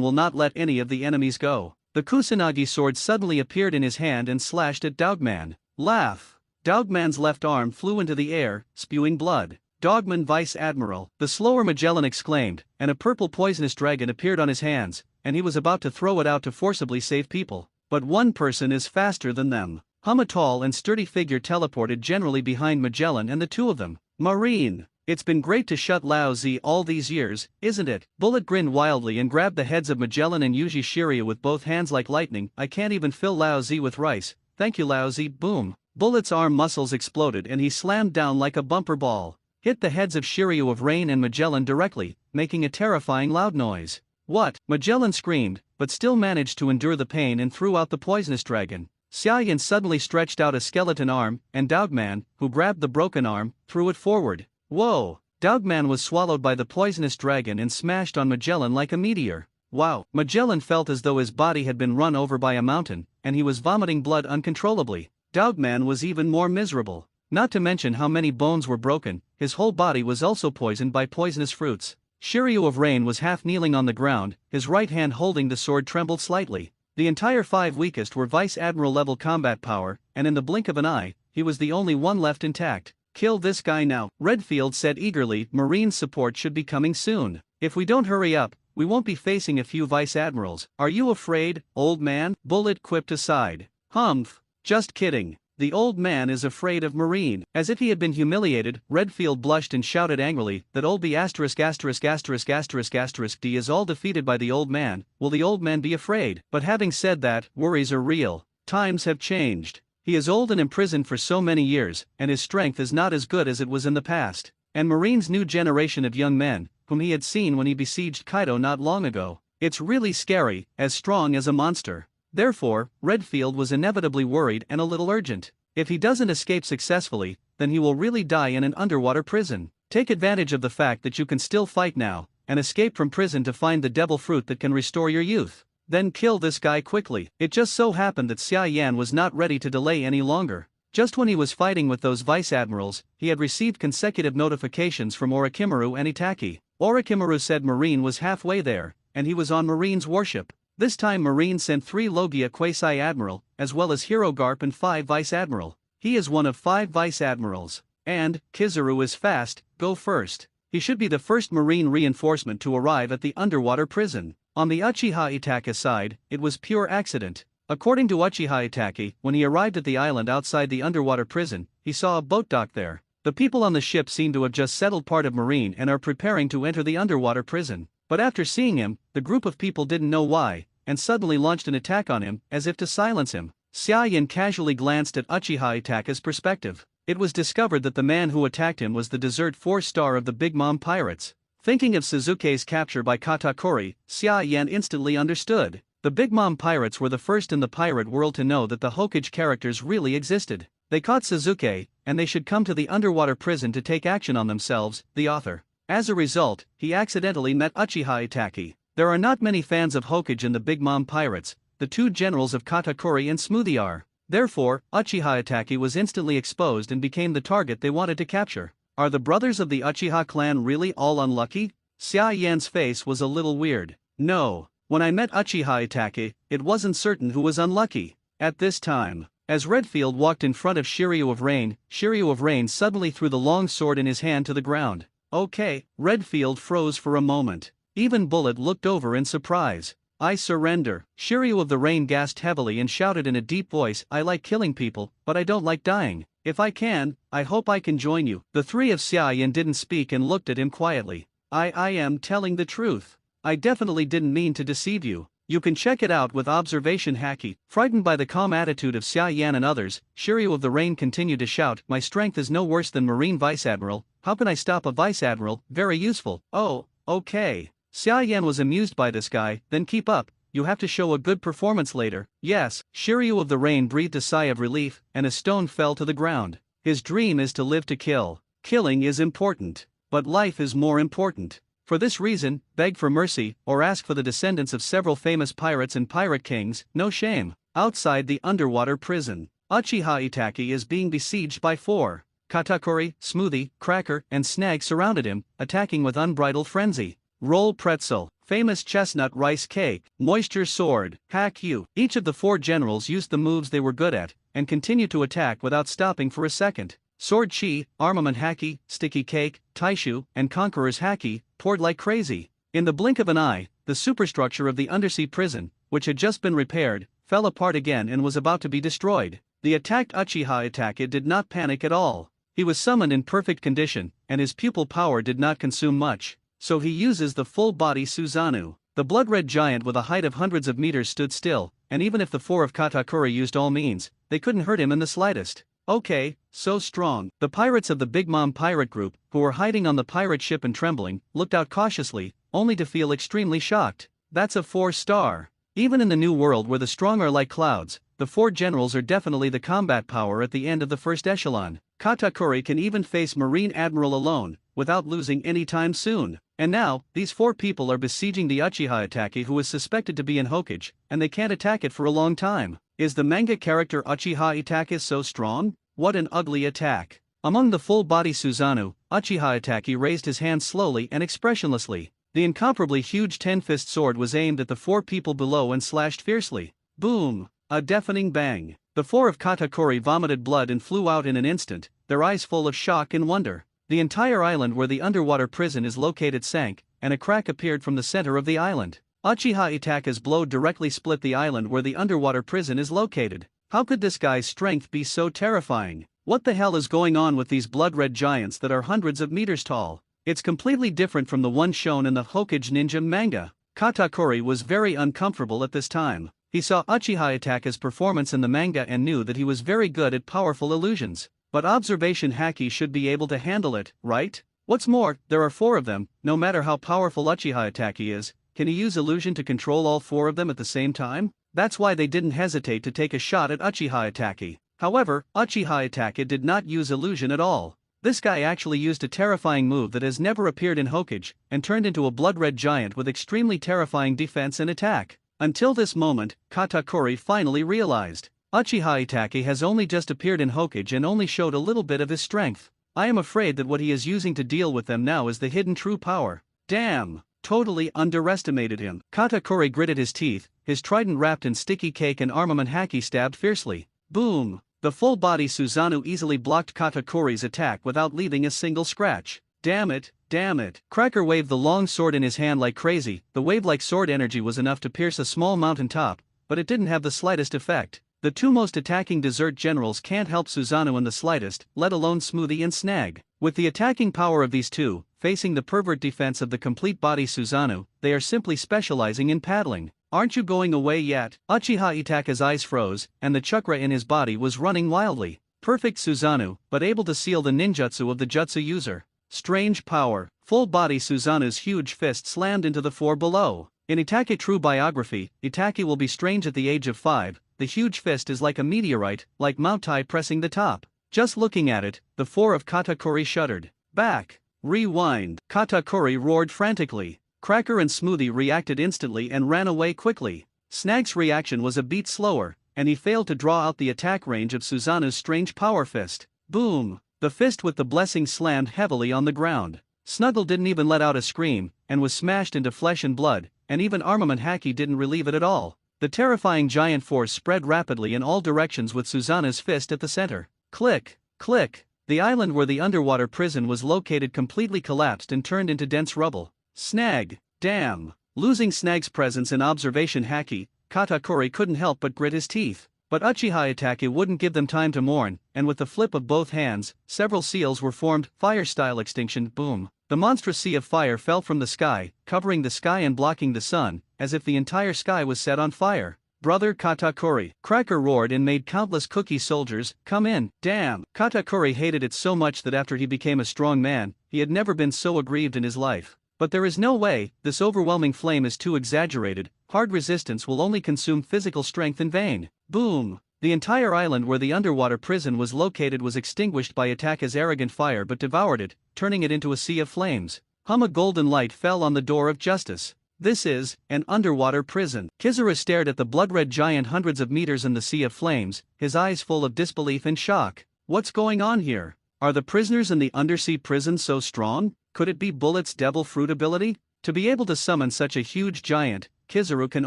will not let any of the enemies go. The Kusanagi sword suddenly appeared in his hand and slashed at Dogman. Laugh! Dogman's left arm flew into the air, spewing blood. Dogman Vice Admiral, the slower Magellan exclaimed, and a purple poisonous dragon appeared on his hands, and he was about to throw it out to forcibly save people. But one person is faster than them. A tall and sturdy figure teleported generally behind Magellan and the two of them. Marine! It's been great to shut Lao Zi all these years, isn't it? Bullet grinned wildly and grabbed the heads of Magellan and Yuji Shiryu with both hands like lightning. I can't even fill Lao Zi with rice. Thank you Lao Zi. Boom! Bullet's arm muscles exploded and he slammed down like a bumper ball. Hit the heads of Shiryu of Rain and Magellan directly, making a terrifying loud noise. What? Magellan screamed, but still managed to endure the pain and threw out the poisonous dragon. Xia Yan suddenly stretched out a skeleton arm, and Dogman, who grabbed the broken arm, threw it forward. Whoa! Dogman was swallowed by the poisonous dragon and smashed on Magellan like a meteor. Wow. Magellan felt as though his body had been run over by a mountain, and he was vomiting blood uncontrollably. Dogman was even more miserable. Not to mention how many bones were broken, his whole body was also poisoned by poisonous fruits. Shiryu of Rain was half kneeling on the ground, his right hand holding the sword trembled slightly. The entire 5 weakest were Vice Admiral level combat power, and in the blink of an eye, he was the only one left intact. Kill this guy now, Redfield said eagerly. Marine support should be coming soon. If we don't hurry up, we won't be facing a few Vice Admirals. Are you afraid, old man? Bullet quipped aside. Humph, just kidding. The old man is afraid of Marine. As if he had been humiliated, Redfield blushed and shouted angrily that old B*************** D is all defeated by the old man. Will the old man be afraid? But having said that, worries are real. Times have changed. He is old and imprisoned for so many years, and his strength is not as good as it was in the past. And Marine's new generation of young men, whom he had seen when he besieged Kaido not long ago, it's really scary, as strong as a monster. Therefore, Redfield was inevitably worried and a little urgent. If he doesn't escape successfully, then he will really die in an underwater prison. Take advantage of the fact that you can still fight now, and escape from prison to find the devil fruit that can restore your youth. Then kill this guy quickly. It just so happened that Xia Yan was not ready to delay any longer. Just when he was fighting with those vice admirals, he had received consecutive notifications from Orochimaru and Itaki. Orochimaru said Marine was halfway there, and he was on Marine's warship. This time Marine sent 3 Logia Quasi-Admiral, as well as Hero Garp and 5 Vice Admiral. He is one of 5 Vice Admirals. And, Kizaru is fast, go first. He should be the first Marine reinforcement to arrive at the underwater prison. On the Uchiha Itaka side, it was pure accident. According to Uchiha Itaki, when he arrived at the island outside the underwater prison, he saw a boat dock there. The people on the ship seem to have just settled part of Marine and are preparing to enter the underwater prison. But after seeing him, the group of people didn't know why, and suddenly launched an attack on him, as if to silence him. Xia Yan casually glanced at Uchiha Itaka's perspective. It was discovered that the man who attacked him was the desert 4-star of the Big Mom pirates. Thinking of Suzuki's capture by Katakuri, Xia Yan instantly understood. The Big Mom pirates were the first in the pirate world to know that the Hokage characters really existed. They caught Suzuki, and they should come to the underwater prison to take action on themselves, the author. As a result, he accidentally met Uchiha Itaki. There are not many fans of Hokage in the Big Mom pirates, the 2 generals of Katakuri and Smoothie are. Therefore, Uchiha Itaki was instantly exposed and became the target they wanted to capture. Are the brothers of the Uchiha clan really all unlucky? Xia Yan's face was a little weird. No, when I met Uchiha Itaki, it wasn't certain who was unlucky. At this time, as Redfield walked in front of Shiryu of Rain suddenly threw the long sword in his hand to the ground. Okay, Redfield froze for a moment. Even Bullet looked over in surprise. I surrender. Shiryu of the Rain gasped heavily and shouted in a deep voice, I like killing people, but I don't like dying. If I can, I hope I can join you. The 3 of Xia Yan didn't speak and looked at him quietly. I am telling the truth. I definitely didn't mean to deceive you. You can check it out with observation Haki. Frightened by the calm attitude of Xia Yan and others, Shiryu of the Rain continued to shout, my strength is no worse than Marine Vice Admiral. How can I stop a Vice Admiral? Very useful. Oh, okay. Xia Yan was amused by this guy. Then keep up, you have to show a good performance later. Yes, Shiryu of the Rain breathed a sigh of relief, and a stone fell to the ground. His dream is to live to kill. Killing is important, but life is more important. For this reason, beg for mercy, or ask for the descendants of several famous pirates and pirate kings, no shame. Outside the underwater prison, Uchiha Itaki is being besieged by 4. Katakuri, Smoothie, Cracker, and Snag surrounded him, attacking with unbridled frenzy. Roll pretzel, famous chestnut rice cake, moisture sword, hack you. Each of the 4 generals used the moves they were good at, and continued to attack without stopping for a second. Sword chi, armament haki, sticky cake, taishu, and conqueror's haki, poured like crazy. In the blink of an eye, the superstructure of the undersea prison, which had just been repaired, fell apart again and was about to be destroyed. The attacked Uchiha Itaki did not panic at all. He was summoned in perfect condition, and his pupil power did not consume much. So he uses the full-body Susanoo. The blood-red giant with a height of hundreds of meters stood still, and even if the 4 of Katakuri used all means, they couldn't hurt him in the slightest. Okay, so strong. The pirates of the Big Mom pirate group, who were hiding on the pirate ship and trembling, looked out cautiously, only to feel extremely shocked. That's a 4-star. Even in the new world where the strong are like clouds, the 4 generals are definitely the combat power at the end of the first echelon. Katakuri can even face Marine Admiral alone, without losing any time soon. And now, these 4 people are besieging the Uchiha Itachi, who is suspected to be in Hokage, and they can't attack it for a long time. Is the manga character Uchiha Itachi so strong? What an ugly attack. Among the full-body Susanoo, Uchiha Itachi raised his hand slowly and expressionlessly. The incomparably huge 10-fist sword was aimed at the 4 people below and slashed fiercely. Boom! A deafening bang. The 4 of Katakuri vomited blood and flew out in an instant, their eyes full of shock and wonder. The entire island where the underwater prison is located sank, and a crack appeared from the center of the island. Uchiha Itachi's blow directly split the island where the underwater prison is located. How could this guy's strength be so terrifying? What the hell is going on with these blood-red giants that are hundreds of meters tall? It's completely different from the one shown in the Hokage Ninja manga. Katakuri was very uncomfortable at this time. He saw Uchiha Itachi's performance in the manga and knew that he was very good at powerful illusions. But observation haki should be able to handle it, right? What's more, there are 4 of them. No matter how powerful Uchiha Itachi is, can he use illusion to control all 4 of them at the same time? That's why they didn't hesitate to take a shot at Uchiha Itachi. However, Uchiha Itachi did not use illusion at all. This guy actually used a terrifying move that has never appeared in Hokage, and turned into a blood-red giant with extremely terrifying defense and attack. Until this moment, Katakuri finally realized. Uchiha Itachi has only just appeared in Hokage and only showed a little bit of his strength. I am afraid that what he is using to deal with them now is the hidden true power. Damn! Totally underestimated him. Katakuri gritted his teeth, his trident wrapped in sticky cake and armament haki stabbed fiercely. Boom! The full-body Susanoo easily blocked Katakuri's attack without leaving a single scratch. Damn it, damn it. Cracker waved the long sword in his hand like crazy. The wave-like sword energy was enough to pierce a small mountain top, but it didn't have the slightest effect. The 2 most attacking desert generals can't help Susanoo in the slightest, let alone Smoothie and Snag. With the attacking power of these 2, facing the pervert defense of the complete body Susanoo, they are simply specializing in paddling. Aren't you going away yet? Uchiha Itachi's eyes froze, and the chakra in his body was running wildly. Perfect Susanoo, but able to seal the ninjutsu of the jutsu user. Strange power. Full-body Susanoo's huge fist slammed into the 4 below. In Itachi True Biography, Itachi will be strange at the age of 5. The huge fist is like a meteorite, like Mount Tai pressing the top. Just looking at it, the 4 of Katakuri shuddered. Back! Rewind! Katakuri roared frantically. Cracker and Smoothie reacted instantly and ran away quickly. Snag's reaction was a beat slower, and he failed to draw out the attack range of Susanoo's strange power fist. Boom! The fist with the blessing slammed heavily on the ground. Snuggle didn't even let out a scream, and was smashed into flesh and blood, and even armament haki didn't relieve it at all. The terrifying giant force spread rapidly in all directions with Susanoo's fist at the center. Click, click. The island where the underwater prison was located completely collapsed and turned into dense rubble. Snag! Damn! Losing Snag's presence in observation haki, Katakuri couldn't help but grit his teeth. But Uchiha Itachi wouldn't give them time to mourn, and with the flip of both hands, several seals were formed, fire-style extinction, boom. The monstrous sea of fire fell from the sky, covering the sky and blocking the sun, as if the entire sky was set on fire. Brother Katakuri! Cracker roared and made countless cookie soldiers come in. Damn! Katakuri hated it so much that after he became a strong man, he had never been so aggrieved in his life. But there is no way, this overwhelming flame is too exaggerated, hard resistance will only consume physical strength in vain. Boom! The entire island where the underwater prison was located was extinguished by Itachi's arrogant fire but devoured it, turning it into a sea of flames. A golden light fell on the door of justice. This is an underwater prison. Kizura stared at the blood-red giant hundreds of meters in the sea of flames, his eyes full of disbelief and shock. What's going on here? Are the prisoners in the undersea prison so strong? Could it be Bullet's devil fruit ability? To be able to summon such a huge giant, Kizuru can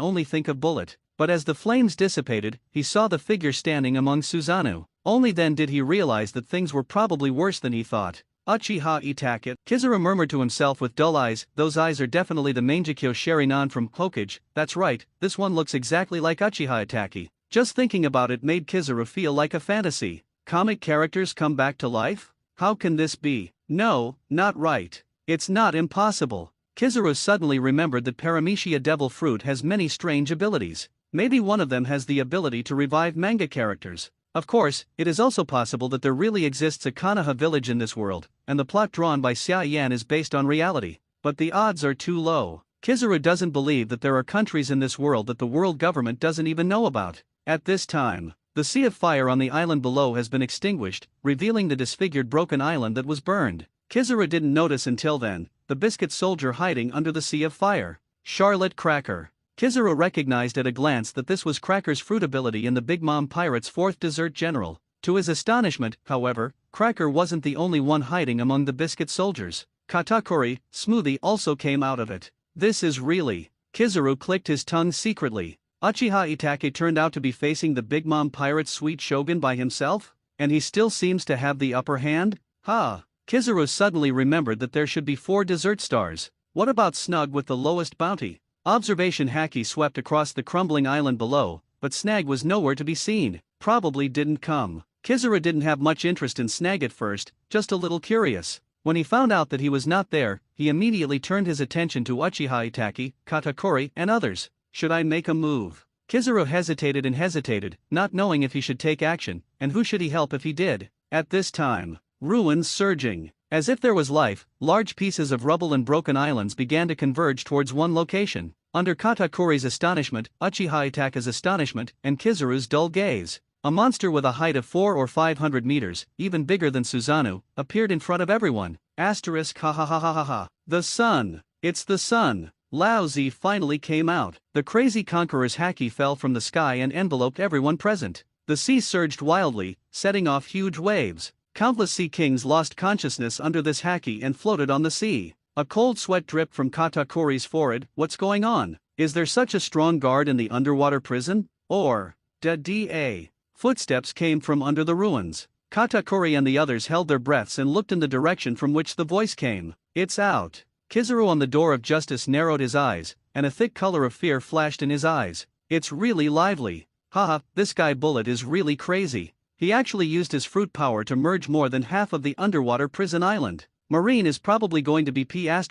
only think of Bullet. But as the flames dissipated, he saw the figure standing among Susanoo. Only then did he realize that things were probably worse than he thought. Uchiha Itachi. Kizura murmured to himself with dull eyes, those eyes are definitely the Mangekyo Sharinan from Hokage. That's right, this one looks exactly like Uchiha Itachi. Just thinking about it made Kizura feel like a fantasy. Comic characters come back to life? How can this be? No, not right. It's not impossible. Kizuru suddenly remembered that Paramecia Devil Fruit has many strange abilities. Maybe one of them has the ability to revive manga characters. Of course, it is also possible that there really exists a Konoha village in this world, and the plot drawn by Xia Yan is based on reality. But the odds are too low. Kizuru doesn't believe that there are countries in this world that the world government doesn't even know about. At this time, the sea of fire on the island below has been extinguished, revealing the disfigured broken island that was burned. Kizuru didn't notice until then, the biscuit soldier hiding under the sea of fire. Charlotte Cracker. Kizaru recognized at a glance that this was Cracker's fruit ability in the Big Mom Pirate's fourth dessert general. To his astonishment, however, Cracker wasn't the only one hiding among the biscuit soldiers. Katakuri, Smoothie also came out of it. This is really. Kizaru clicked his tongue secretly. Uchiha Itake turned out to be facing the Big Mom Pirate's sweet shogun by himself? And he still seems to have the upper hand? Kizaru suddenly remembered that there should be 4 dessert stars. What about Snug with the lowest bounty? Observation Haki swept across the crumbling island below, but Snag was nowhere to be seen. Probably didn't come. Kizaru didn't have much interest in Snag at first, just a little curious. When he found out that he was not there, he immediately turned his attention to Uchiha Itake, Katakuri, and others. Should I make a move? Kizaru hesitated and hesitated, not knowing if he should take action, and who should he help if he did. At this time, ruins surging. As if there was life, large pieces of rubble and broken islands began to converge towards one location. Under Katakuri's astonishment, Uchiha Itake's astonishment, and Kizaru's dull gaze, a monster with a height of 400 or 500 meters, even bigger than Susanoo, appeared in front of everyone. Asterisk ha ha ha ha ha ha. The sun. It's the sun. Lao Zi finally came out. The crazy conqueror's haki fell from the sky and enveloped everyone present. The sea surged wildly, setting off huge waves. Countless sea kings lost consciousness under this haki and floated on the sea. A cold sweat dripped from Katakuri's forehead. What's going on? Is there such a strong guard in the underwater prison? Or, da. Footsteps came from under the ruins. Katakuri and the others held their breaths and looked in the direction from which the voice came. It's out. Kizaru on the door of justice narrowed his eyes, and a thick color of fear flashed in his eyes. It's really lively. Haha, this guy Bullet is really crazy. He actually used his fruit power to merge more than half of the underwater prison island. Marine is probably going to be P***********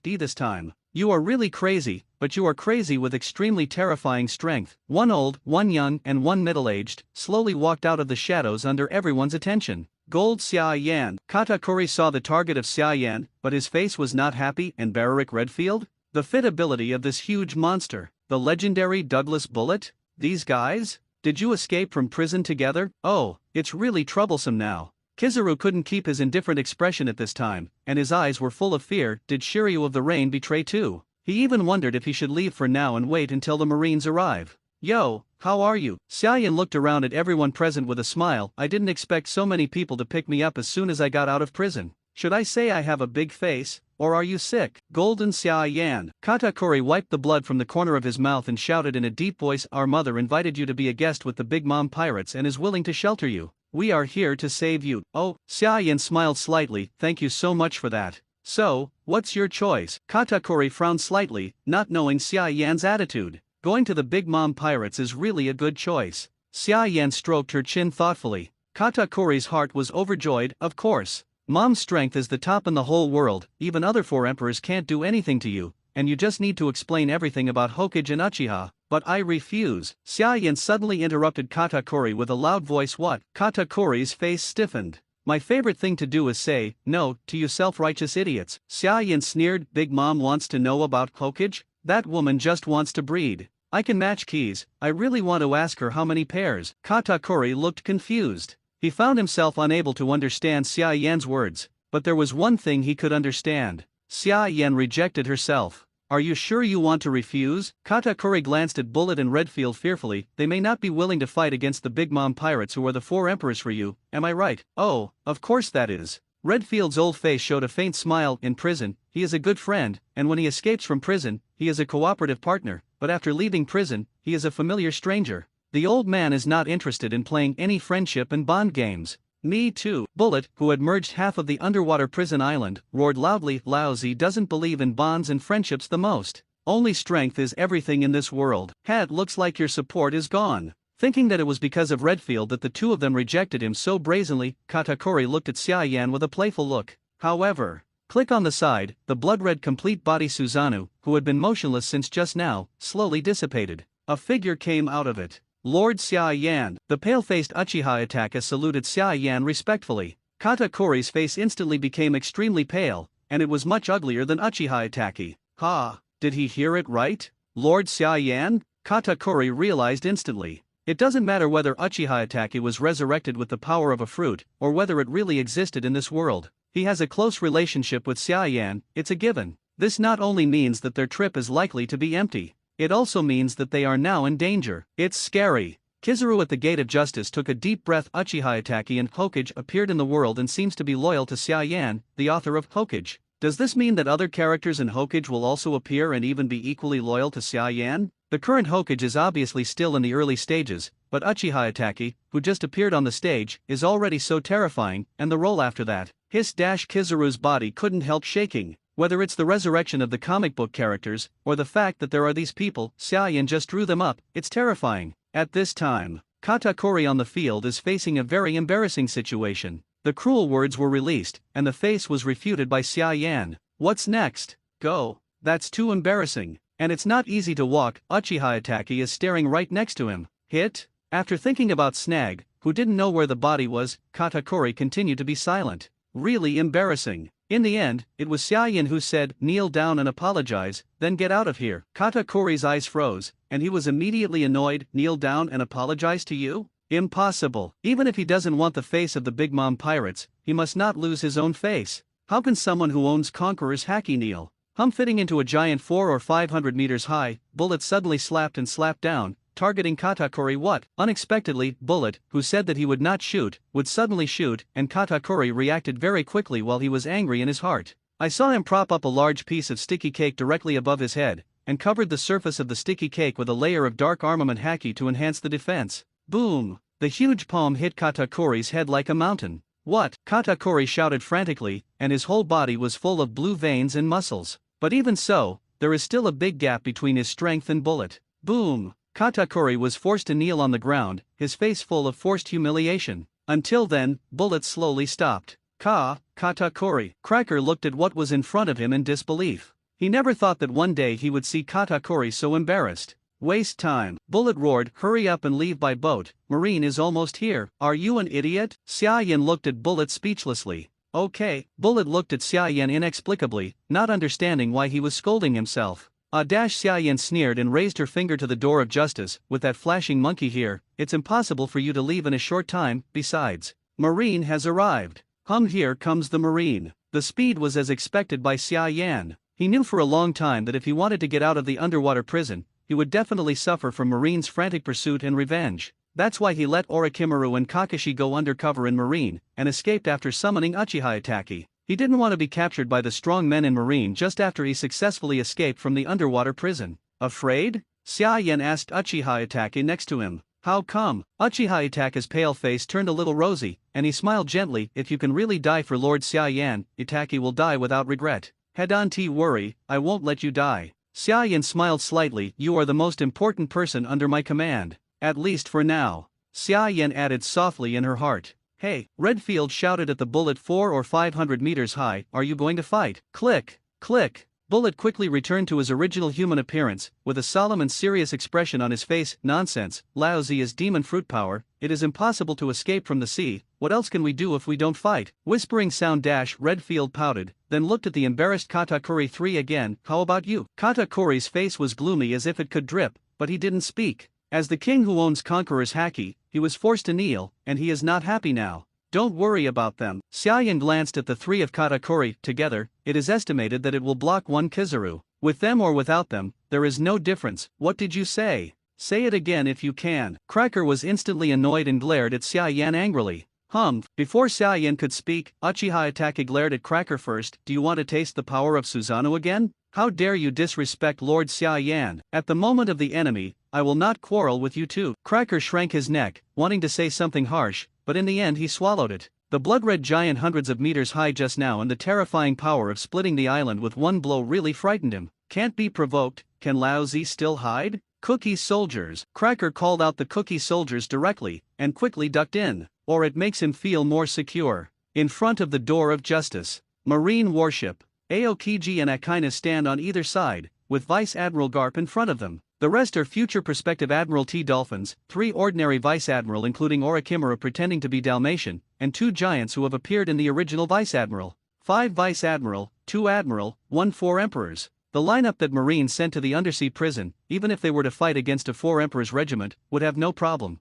D this time. You are really crazy, but you are crazy with extremely terrifying strength. One old, one young, and one middle-aged, slowly walked out of the shadows under everyone's attention. Gold Xia Yan. Katakuri saw the target of Xia Yan, but his face was not happy. And Barrick Redfield? The fit ability of this huge monster. The legendary Douglas Bullet? These guys? Did you escape from prison together? Oh, it's really troublesome now. Kizaru couldn't keep his indifferent expression at this time, and his eyes were full of fear. Did Shiryu of the Rain betray too? He even wondered if he should leave for now and wait until the Marines arrive. Yo, how are you? Xiaoyan looked around at everyone present with a smile. I didn't expect so many people to pick me up as soon as I got out of prison. Should I say I have a big face, or are you sick? Golden Xiaoyan. Katakuri wiped the blood from the corner of his mouth and shouted in a deep voice, our mother invited you to be a guest with the Big Mom Pirates and is willing to shelter you. We are here to save you. Oh, Xiaoyan smiled slightly, thank you so much for that. So, what's your choice? Katakuri frowned slightly, not knowing Xiaoyan's attitude. Going to the Big Mom Pirates is really a good choice. Xiaoyan stroked her chin thoughtfully. Katakuri's heart was overjoyed, of course. Mom's strength is the top in the whole world, even other 4 emperors can't do anything to you, and you just need to explain everything about Hokage and Uchiha. But I refuse. Xiaoyan suddenly interrupted Katakuri with a loud voice. What? Katakuri's face stiffened. My favorite thing to do is say, no, to you self-righteous idiots. Xiaoyan sneered, Big Mom wants to know about Hokage? That woman just wants to breed. I can match keys, I really want to ask her how many pairs. Katakuri looked confused. He found himself unable to understand Xiaoyan's words, but there was one thing he could understand. Xiaoyan rejected herself. Are you sure you want to refuse? Katakuri glanced at Bullet and Redfield fearfully. They may not be willing to fight against the Big Mom Pirates who are the 4 emperors for you, am I right? Oh, of course that is. Redfield's old face showed a faint smile. In prison, he is a good friend, and when he escapes from prison, he is a cooperative partner, but after leaving prison, he is a familiar stranger. The old man is not interested in playing any friendship and bond games. Me too. Bullet, who had merged half of the underwater prison island, roared loudly. Lao Zi doesn't believe in bonds and friendships the most. Only strength is everything in this world. Hat, looks like your support is gone. Thinking that it was because of Redfield that the 2 of them rejected him so brazenly, Katakuri looked at Xiaoyan with a playful look. However, click on the side, the blood-red complete body Susanoo, who had been motionless since just now, slowly dissipated. A figure came out of it. Lord Xiaoyan. The pale-faced Uchiha Itake saluted Xiaoyan respectfully. Katakuri's face instantly became extremely pale, and it was much uglier than Uchiha Itake. Ha! Did he hear it right? Lord Xiaoyan? Katakuri realized instantly. It doesn't matter whether Uchiha Itake was resurrected with the power of a fruit, or whether it really existed in this world. He has a close relationship with Xia Yan, it's a given. This not only means that their trip is likely to be empty, it also means that they are now in danger. It's scary. Kizaru at the Gate of Justice took a deep breath. Uchiha Itachi and Hokage appeared in the world and seems to be loyal to Xia Yan, the author of Hokage. Does this mean that other characters in Hokage will also appear and even be equally loyal to Xia Yan? The current Hokage is obviously still in the early stages, but Uchiha Itachi, who just appeared on the stage, is already so terrifying, and the role after that. Kizaru's body couldn't help shaking. Whether it's the resurrection of the comic book characters, or the fact that there are these people, Xia Yan just drew them up, it's terrifying. At this time, Katakuri on the field is facing a very embarrassing situation. The cruel words were released, and the face was refuted by Xia Yan. What's next? Go. That's too embarrassing. And it's not easy to walk. Uchiha Itachi is staring right next to him. Hit? After thinking about Snag, who didn't know where the body was, Katakuri continued to be silent. Really embarrassing. In the end, it was Xia Yan who said, "Kneel down and apologize, then get out of here." Katakuri's eyes froze, and he was immediately annoyed. Kneel down and apologize to you? Impossible. Even if he doesn't want the face of the Big Mom pirates, he must not lose his own face. How can someone who owns Conqueror's Haki kneel? Fitting into a giant 400 or 500 meters high, bullet suddenly slapped and slapped down, targeting Katakuri. What? Unexpectedly, Bullet, who said that he would not shoot, would suddenly shoot, and Katakuri reacted very quickly while he was angry in his heart. I saw him prop up a large piece of sticky cake directly above his head, and covered the surface of the sticky cake with a layer of dark armament haki to enhance the defense. Boom! The huge palm hit Katakuri's head like a mountain. What? Katakuri shouted frantically, and his whole body was full of blue veins and muscles. But even so, there is still a big gap between his strength and Bullet. Boom! Katakuri was forced to kneel on the ground, his face full of forced humiliation. Until then, Bullet slowly stopped. Katakuri. Cracker looked at what was in front of him in disbelief. He never thought that one day he would see Katakuri so embarrassed. Waste time. Bullet roared, "Hurry up and leave by boat, Marine is almost here." "Are you an idiot?" Xia Yan looked at Bullet speechlessly. "Okay." Bullet looked at Xia Yan inexplicably, not understanding why he was scolding himself. Xia Yan sneered and raised her finger to the door of justice. "With that flashing monkey here, it's impossible for you to leave in a short time. Besides, Marine has arrived." Here comes the Marine. The speed was as expected by Xia Yan. He knew for a long time that if he wanted to get out of the underwater prison, he would definitely suffer from Marine's frantic pursuit and revenge. That's why he let Orochimaru and Kakashi go undercover in Marine, and escaped after summoning Uchiha Itachi. He didn't want to be captured by the strong men in Marine just after he successfully escaped from the underwater prison. Afraid? Xia Yan asked Uchiha Itachi next to him. How come? Uchiha Itachi's pale face turned a little rosy, and he smiled gently. "If you can really die for Lord Xia Yan, Itachi will die without regret. Don't worry, I won't let you die." Xia Yan smiled slightly. "You are the most important person under my command. At least for now." Xia Yan added softly in her heart. "Hey!" Redfield shouted at the Bullet 400 or 500 meters high, "Are you going to fight?" Click! Click! Bullet quickly returned to his original human appearance, with a solemn and serious expression on his face. "Nonsense, Laozi is demon fruit power, it is impossible to escape from the sea, what else can we do if we don't fight?" Whispering sound. Redfield pouted, then looked at the embarrassed Katakuri. 3 again, "How about you?" Katakuri's face was gloomy as if it could drip, but he didn't speak. As the king who owns Conqueror's Haki, he was forced to kneel, and he is not happy now. "Don't worry about them." Xia Yan glanced at the 3 of Katakuri. "Together, it is estimated that it will block one Kizaru. With them or without them, there is no difference." "What did you say? Say it again if you can." Cracker was instantly annoyed and glared at Xia Yan angrily. Before Xia Yan could speak, Uchiha Itachi glared at Cracker first. "Do you want to taste the power of Susanoo again? How dare you disrespect Lord Xia Yan? At the moment of the enemy, I will not quarrel with you too." Cracker shrank his neck, wanting to say something harsh, but in the end he swallowed it. The blood-red giant hundreds of meters high just now and the terrifying power of splitting the island with one blow really frightened him. Can't be provoked. Can Laozi still hide? "Cookie soldiers." Cracker called out the cookie soldiers directly, and quickly ducked in. Or it makes him feel more secure. In front of the door of justice, Marine warship, Aokiji and Akina stand on either side, with Vice Admiral Garp in front of them. The rest are future prospective Admiralty Dolphins, 3 ordinary Vice Admiral including Orochimaru pretending to be Dalmatian, and 2 giants who have appeared in the original Vice Admiral. 5 Vice Admiral, 2 Admiral, 1 4 Emperors. The lineup that Marines sent to the undersea prison, even if they were to fight against a 4 Emperors regiment, would have no problem.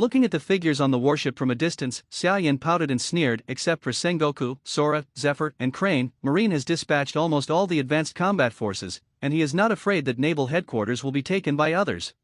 Looking at the figures on the warship from a distance, Xiaoyan pouted and sneered. Except for Sengoku, Sora, Zephyr, and Crane, Marine has dispatched almost all the advanced combat forces, and he is not afraid that naval headquarters will be taken by others.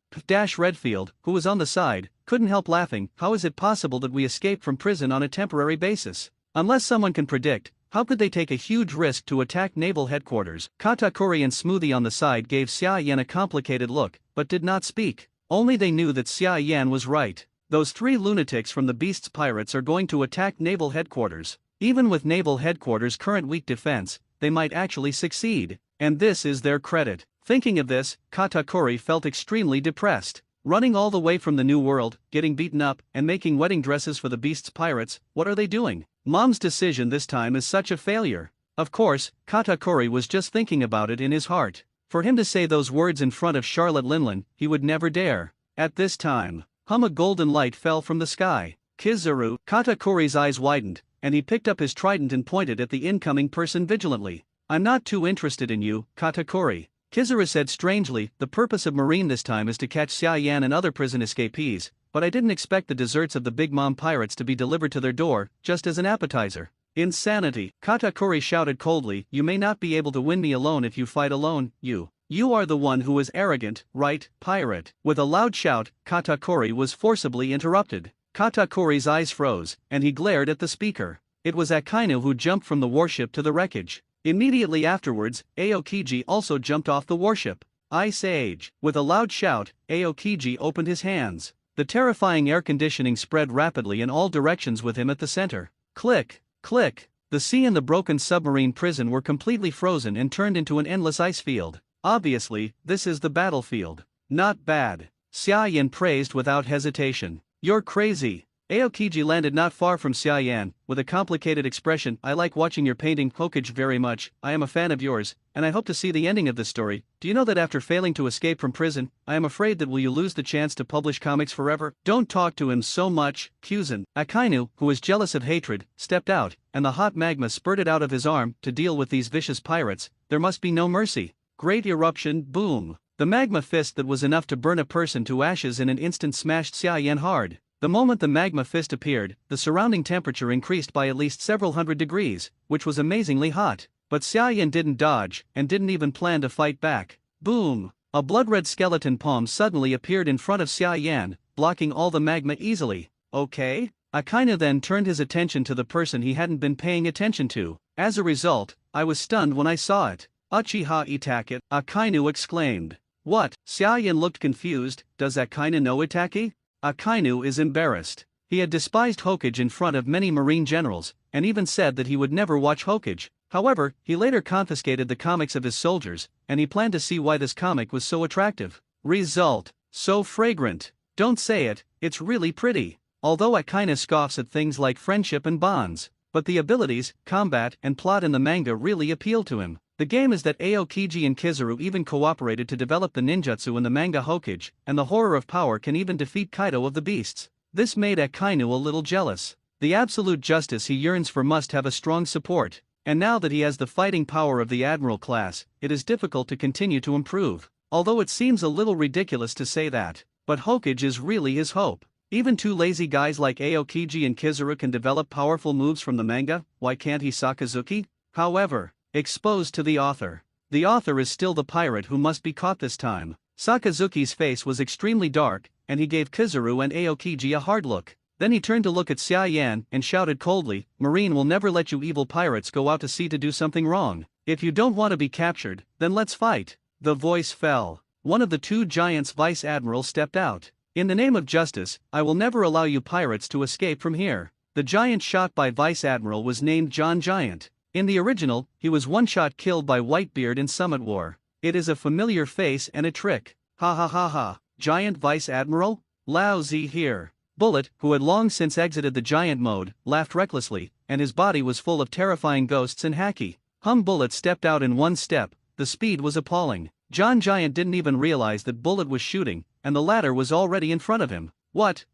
Redfield, who was on the side, couldn't help laughing. How is it possible that we escaped from prison on a temporary basis? Unless someone can predict, how could they take a huge risk to attack naval headquarters? Katakuri and Smoothie on the side gave Xiaoyan a complicated look, but did not speak. Only they knew that Xiaoyan was right. Those three lunatics from the Beast's pirates are going to attack naval headquarters. Even with naval headquarters' current weak defense, they might actually succeed, and this is their credit. Thinking of this, Katakuri felt extremely depressed. Running all the way from the New World, getting beaten up, and making wedding dresses for the Beast's pirates, what are they doing? Mom's decision this time is such a failure. Of course, Katakuri was just thinking about it in his heart. For him to say those words in front of Charlotte Linlin, he would never dare. At this time, a golden light fell from the sky. Kizaru, Katakuri's eyes widened, and he picked up his trident and pointed at the incoming person vigilantly. I'm not too interested in you, Katakuri. Kizaru said strangely. The purpose of Marine this time is to catch Xiaoyan and other prison escapees, but I didn't expect the desserts of the Big Mom pirates to be delivered to their door, just as an appetizer. Insanity, Katakuri shouted coldly. You may not be able to win me alone if you fight alone, You are the one who is arrogant, right, pirate? With a loud shout, Katakuri was forcibly interrupted. Katakuri's eyes froze, and he glared at the speaker. It was Akainu who jumped from the warship to the wreckage. Immediately afterwards, Aokiji also jumped off the warship. Ice Age. With a loud shout, Aokiji opened his hands. The terrifying air conditioning spread rapidly in all directions with him at the center. Click, click. The sea and the broken submarine prison were completely frozen and turned into an endless ice field. Obviously, this is the battlefield. Not bad. Xiaoyan praised without hesitation. You're crazy. Aokiji landed not far from Xiaoyan, with a complicated expression. I like watching your painting, Hokage, very much. I am a fan of yours, and I hope to see the ending of this story. Do you know that after failing to escape from prison, I am afraid that will you lose the chance to publish comics forever? Don't talk to him so much, Kuzan. Akainu, who was jealous of hatred, stepped out, and the hot magma spurted out of his arm. To deal with these vicious pirates, there must be no mercy. Great eruption, boom. The magma fist that was enough to burn a person to ashes in an instant smashed Xiaoyan hard. The moment the magma fist appeared, the surrounding temperature increased by at least several hundred degrees, which was amazingly hot. But Xiaoyan didn't dodge, and didn't even plan to fight back. Boom! A blood-red skeleton palm suddenly appeared in front of Xiaoyan, blocking all the magma easily. Okay? Akainu then turned his attention to the person he hadn't been paying attention to. As a result, I was stunned when I saw it. Uchiha Itake, Akainu exclaimed. What? Xiaoyan looked confused. Does Akainu know Itake? Akainu is embarrassed. He had despised Hokage in front of many marine generals, and even said that he would never watch Hokage. However, he later confiscated the comics of his soldiers, and he planned to see why this comic was so attractive. Result: so fragrant. Don't say it, it's really pretty. Although Akainu scoffs at things like friendship and bonds, but the abilities, combat, and plot in the manga really appeal to him. The game is that Aokiji and Kizaru even cooperated to develop the ninjutsu in the manga Hokage, and the horror of power can even defeat Kaido of the Beasts. This made Akainu a little jealous. The absolute justice he yearns for must have a strong support, and now that he has the fighting power of the Admiral class, it is difficult to continue to improve. Although it seems a little ridiculous to say that, but Hokage is really his hope. Even two lazy guys like Aokiji and Kizaru can develop powerful moves from the manga, why can't he Sakazuki? However, exposed to the author. The author is still the pirate who must be caught this time. Sakazuki's face was extremely dark, and he gave Kizaru and Aokiji a hard look. Then he turned to look at Xiaoyan and shouted coldly, Marine will never let you evil pirates go out to sea to do something wrong. If you don't want to be captured, then let's fight. The voice fell. One of the two giants' vice admirals stepped out. In the name of justice, I will never allow you pirates to escape from here. The giant shot by Vice Admiral was named John Giant. In the original, he was one-shot killed by Whitebeard in Summit War. It is a familiar face and a trick. Ha ha ha ha. Giant Vice Admiral? Lao Zi here. Bullet, who had long since exited the giant mode, laughed recklessly, and his body was full of terrifying ghosts and hacky. Bullet stepped out in one step. The speed was appalling. John Giant didn't even realize that Bullet was shooting, and the latter was already in front of him. What?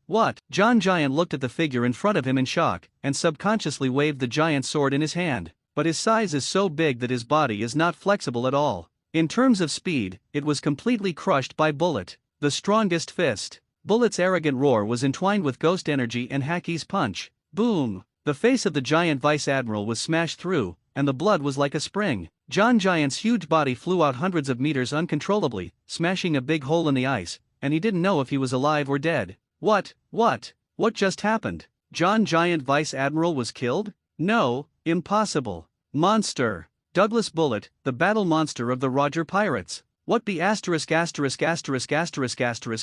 John Giant looked at the figure in front of him in shock, and subconsciously waved the giant sword in his hand. But his size is so big that his body is not flexible at all. In terms of speed, it was completely crushed by Bullet. The strongest fist. Bullet's arrogant roar was entwined with ghost energy and Hacky's punch. Boom! The face of the giant Vice Admiral was smashed through, and the blood was like a spring. John Giant's huge body flew out hundreds of meters uncontrollably, smashing a big hole in the ice, and he didn't know if he was alive or dead. What just happened? John Giant Vice Admiral was killed? No, impossible. Monster. Douglas Bullet, the battle monster of the Roger Pirates. What be ***********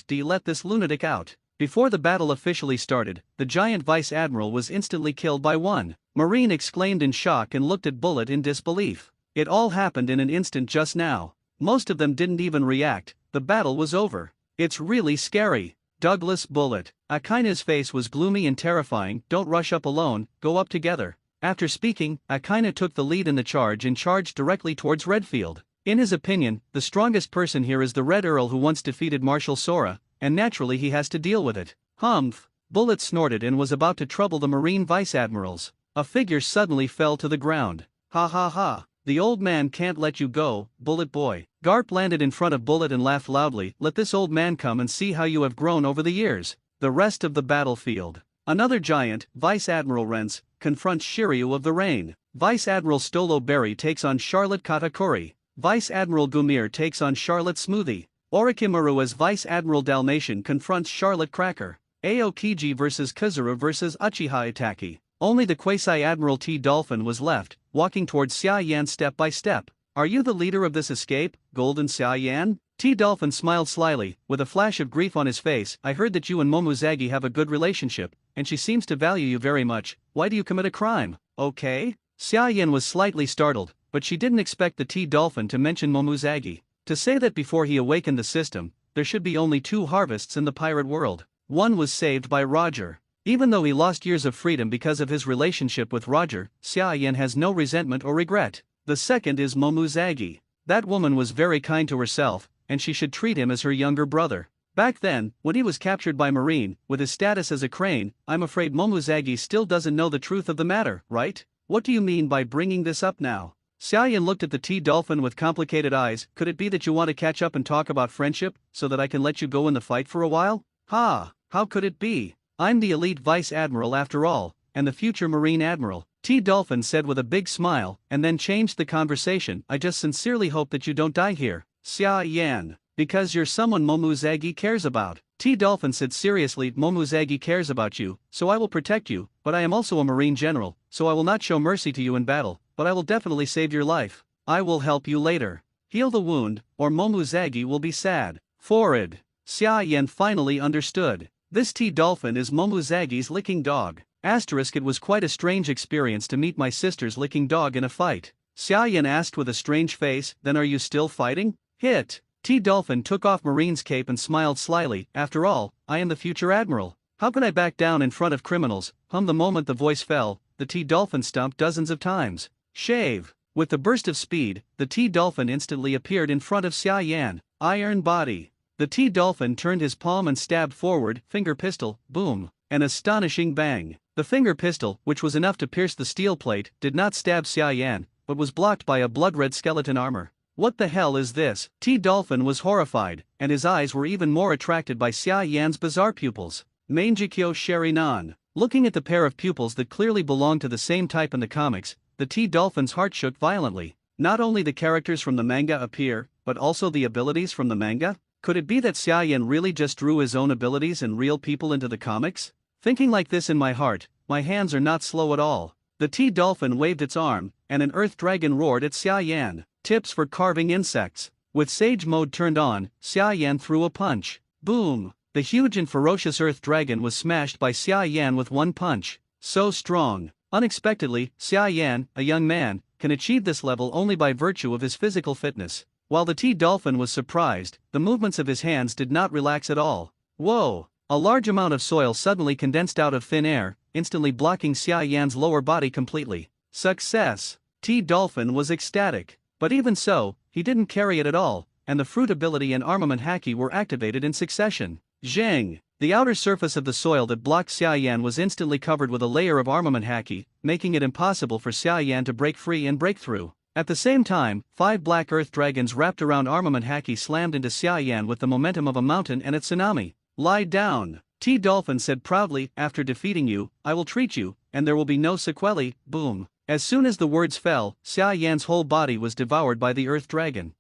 D let this lunatic out. Before the battle officially started, the giant Vice Admiral was instantly killed by one. Marine exclaimed in shock and looked at Bullet in disbelief. It all happened in an instant just now. Most of them didn't even react. The battle was over. It's really scary. Douglas Bullet. Akaina's face was gloomy and terrifying. Don't rush up alone, go up together. After speaking, Akaina took the lead in the charge and charged directly towards Redfield. In his opinion, the strongest person here is the Red Earl who once defeated Marshal Sora, and naturally he has to deal with it. Humph! Bullet snorted and was about to trouble the Marine Vice Admirals. A figure suddenly fell to the ground. Ha ha ha! The old man can't let you go, Bullet boy. Garp landed in front of Bullet and laughed loudly. Let this old man come and see how you have grown over the years. The rest of the battlefield. Another giant, Vice Admiral Rents, confronts Shiryu of the Rain. Vice Admiral Stolo Berry takes on Charlotte Katakuri. Vice Admiral Gumir takes on Charlotte Smoothie. Orikimaru as Vice Admiral Dalmatian confronts Charlotte Cracker. Aokiji vs Kazura vs Uchiha Itaki. Only the Quasi-Admiral T. Dolphin was left, walking towards Xia Yan step by step. Are you the leader of this escape, Golden Xia Yan? T. Dolphin smiled slyly, with a flash of grief on his face. I heard that you and Momuzagi have a good relationship, and she seems to value you very much. Why do you commit a crime? Okay? Xia Yan was slightly startled, but she didn't expect the T. Dolphin to mention Momuzagi. To say that before he awakened the system, there should be only two harvests in the pirate world. One was saved by Roger. Even though he lost years of freedom because of his relationship with Roger, Xia Yan has no resentment or regret. The second is Momuzagi. That woman was very kind to herself, and she should treat him as her younger brother. Back then, when he was captured by Marine, with his status as a crane, I'm afraid Momuzagi still doesn't know the truth of the matter, right? What do you mean by bringing this up now? Xia Yan looked at the T. Dolphin with complicated eyes. Could it be that you want to catch up and talk about friendship, so that I can let you go in the fight for a while? Ha! How could it be? I'm the elite Vice Admiral after all, and the future Marine Admiral, T. Dolphin said with a big smile, and then changed the conversation. I just sincerely hope that you don't die here, Xia Yan, because you're someone Momuzagi cares about. T. Dolphin said seriously, Momuzagi cares about you, so I will protect you, but I am also a Marine General, so I will not show mercy to you in battle, but I will definitely save your life. I will help you later. Heal the wound, or Momuzagi will be sad. Forward. Xia Yan finally understood. This T. Dolphin is Momuzagi's licking dog. Asterisk, it was quite a strange experience to meet my sister's licking dog in a fight. Xia Yan asked with a strange face, then are you still fighting? Hit. T. Dolphin took off Marine's cape and smiled slyly. After all, I am the future admiral. How can I back down in front of criminals? The moment the voice fell, the T. Dolphin stumped dozens of times. Shave. With the burst of speed, the T. Dolphin instantly appeared in front of Xia Yan. Iron body. The T. Dolphin turned his palm and stabbed forward. Finger pistol. Boom. An astonishing bang. The finger pistol, which was enough to pierce the steel plate, did not stab Xia Yan, but was blocked by a blood-red skeleton armor. What the hell is this? T. Dolphin was horrified, and his eyes were even more attracted by Xia Yan's bizarre pupils. Manjikyo Sherinan. Looking at the pair of pupils that clearly belonged to the same type in the comics, the T. Dolphin's heart shook violently. Not only the characters from the manga appear, but also the abilities from the manga? Could it be that Xia Yan really just drew his own abilities and real people into the comics? Thinking like this in my heart, my hands are not slow at all. The T. Dolphin waved its arm, and an earth dragon roared at Xia Yan. Tips for carving insects. With Sage Mode turned on, Xia Yan threw a punch. Boom! The huge and ferocious earth dragon was smashed by Xia Yan with one punch. So strong. Unexpectedly, Xia Yan, a young man, can achieve this level only by virtue of his physical fitness. While the T-Dolphin was surprised, the movements of his hands did not relax at all. Whoa! A large amount of soil suddenly condensed out of thin air, instantly blocking Xia Yan's lower body completely. Success! T-Dolphin was ecstatic. But even so, he didn't carry it at all, and the fruit ability and armament haki were activated in succession. Zheng! The outer surface of the soil that blocked Xia Yan was instantly covered with a layer of armament haki, making it impossible for Xia Yan to break free and break through. At the same time, 5 black earth dragons wrapped around armament haki slammed into Xia Yan with the momentum of a mountain and a tsunami. Lie down, T-Dolphin said proudly. After defeating you, I will treat you, and there will be no sequelae. Boom. As soon as the words fell, Xia Yan's whole body was devoured by the earth dragon.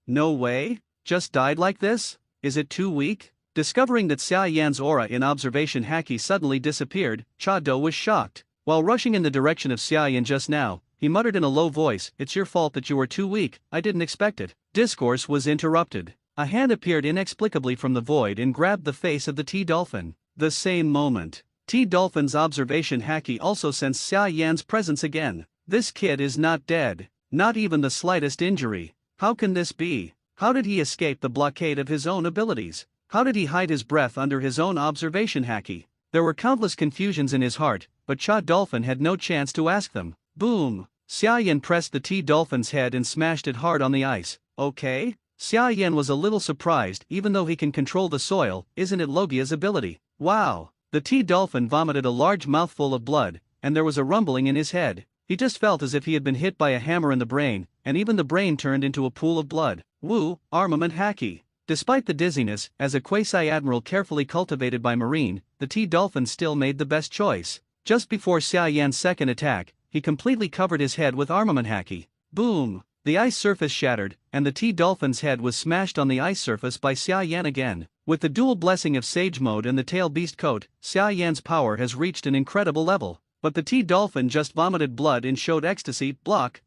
No way? Just died like this? Is it too weak? Discovering that Xia Yan's aura in observation haki suddenly disappeared, Cha Do was shocked. While rushing in the direction of Xia Yan just now, he muttered in a low voice, "It's your fault that you were too weak, I didn't expect it." Discourse was interrupted. A hand appeared inexplicably from the void and grabbed the face of the T-Dolphin. The same moment, T-Dolphin's observation haki also sensed Xia Yan's presence again. This kid is not dead. Not even the slightest injury. How can this be? How did he escape the blockade of his own abilities? How did he hide his breath under his own observation haki? There were countless confusions in his heart, but Cha-Dolphin had no chance to ask them. Boom! Xia Yan pressed the T-Dolphin's head and smashed it hard on the ice. Okay? Xia Yan was a little surprised. Even though he can control the soil, isn't it Logia's ability? Wow! The T-Dolphin vomited a large mouthful of blood, and there was a rumbling in his head. He just felt as if he had been hit by a hammer in the brain, and even the brain turned into a pool of blood. Woo! Armament haki! Despite the dizziness, as a quasi-admiral carefully cultivated by Marine, the T-Dolphin still made the best choice. Just before Xia Yan's second attack, he completely covered his head with armament haki. Boom! The ice surface shattered, and the T-Dolphin's head was smashed on the ice surface by Xia Yan again. With the dual blessing of Sage Mode and the Tail Beast Coat, Xia Yan's power has reached an incredible level. But the T-Dolphin just vomited blood and showed ecstasy. Block.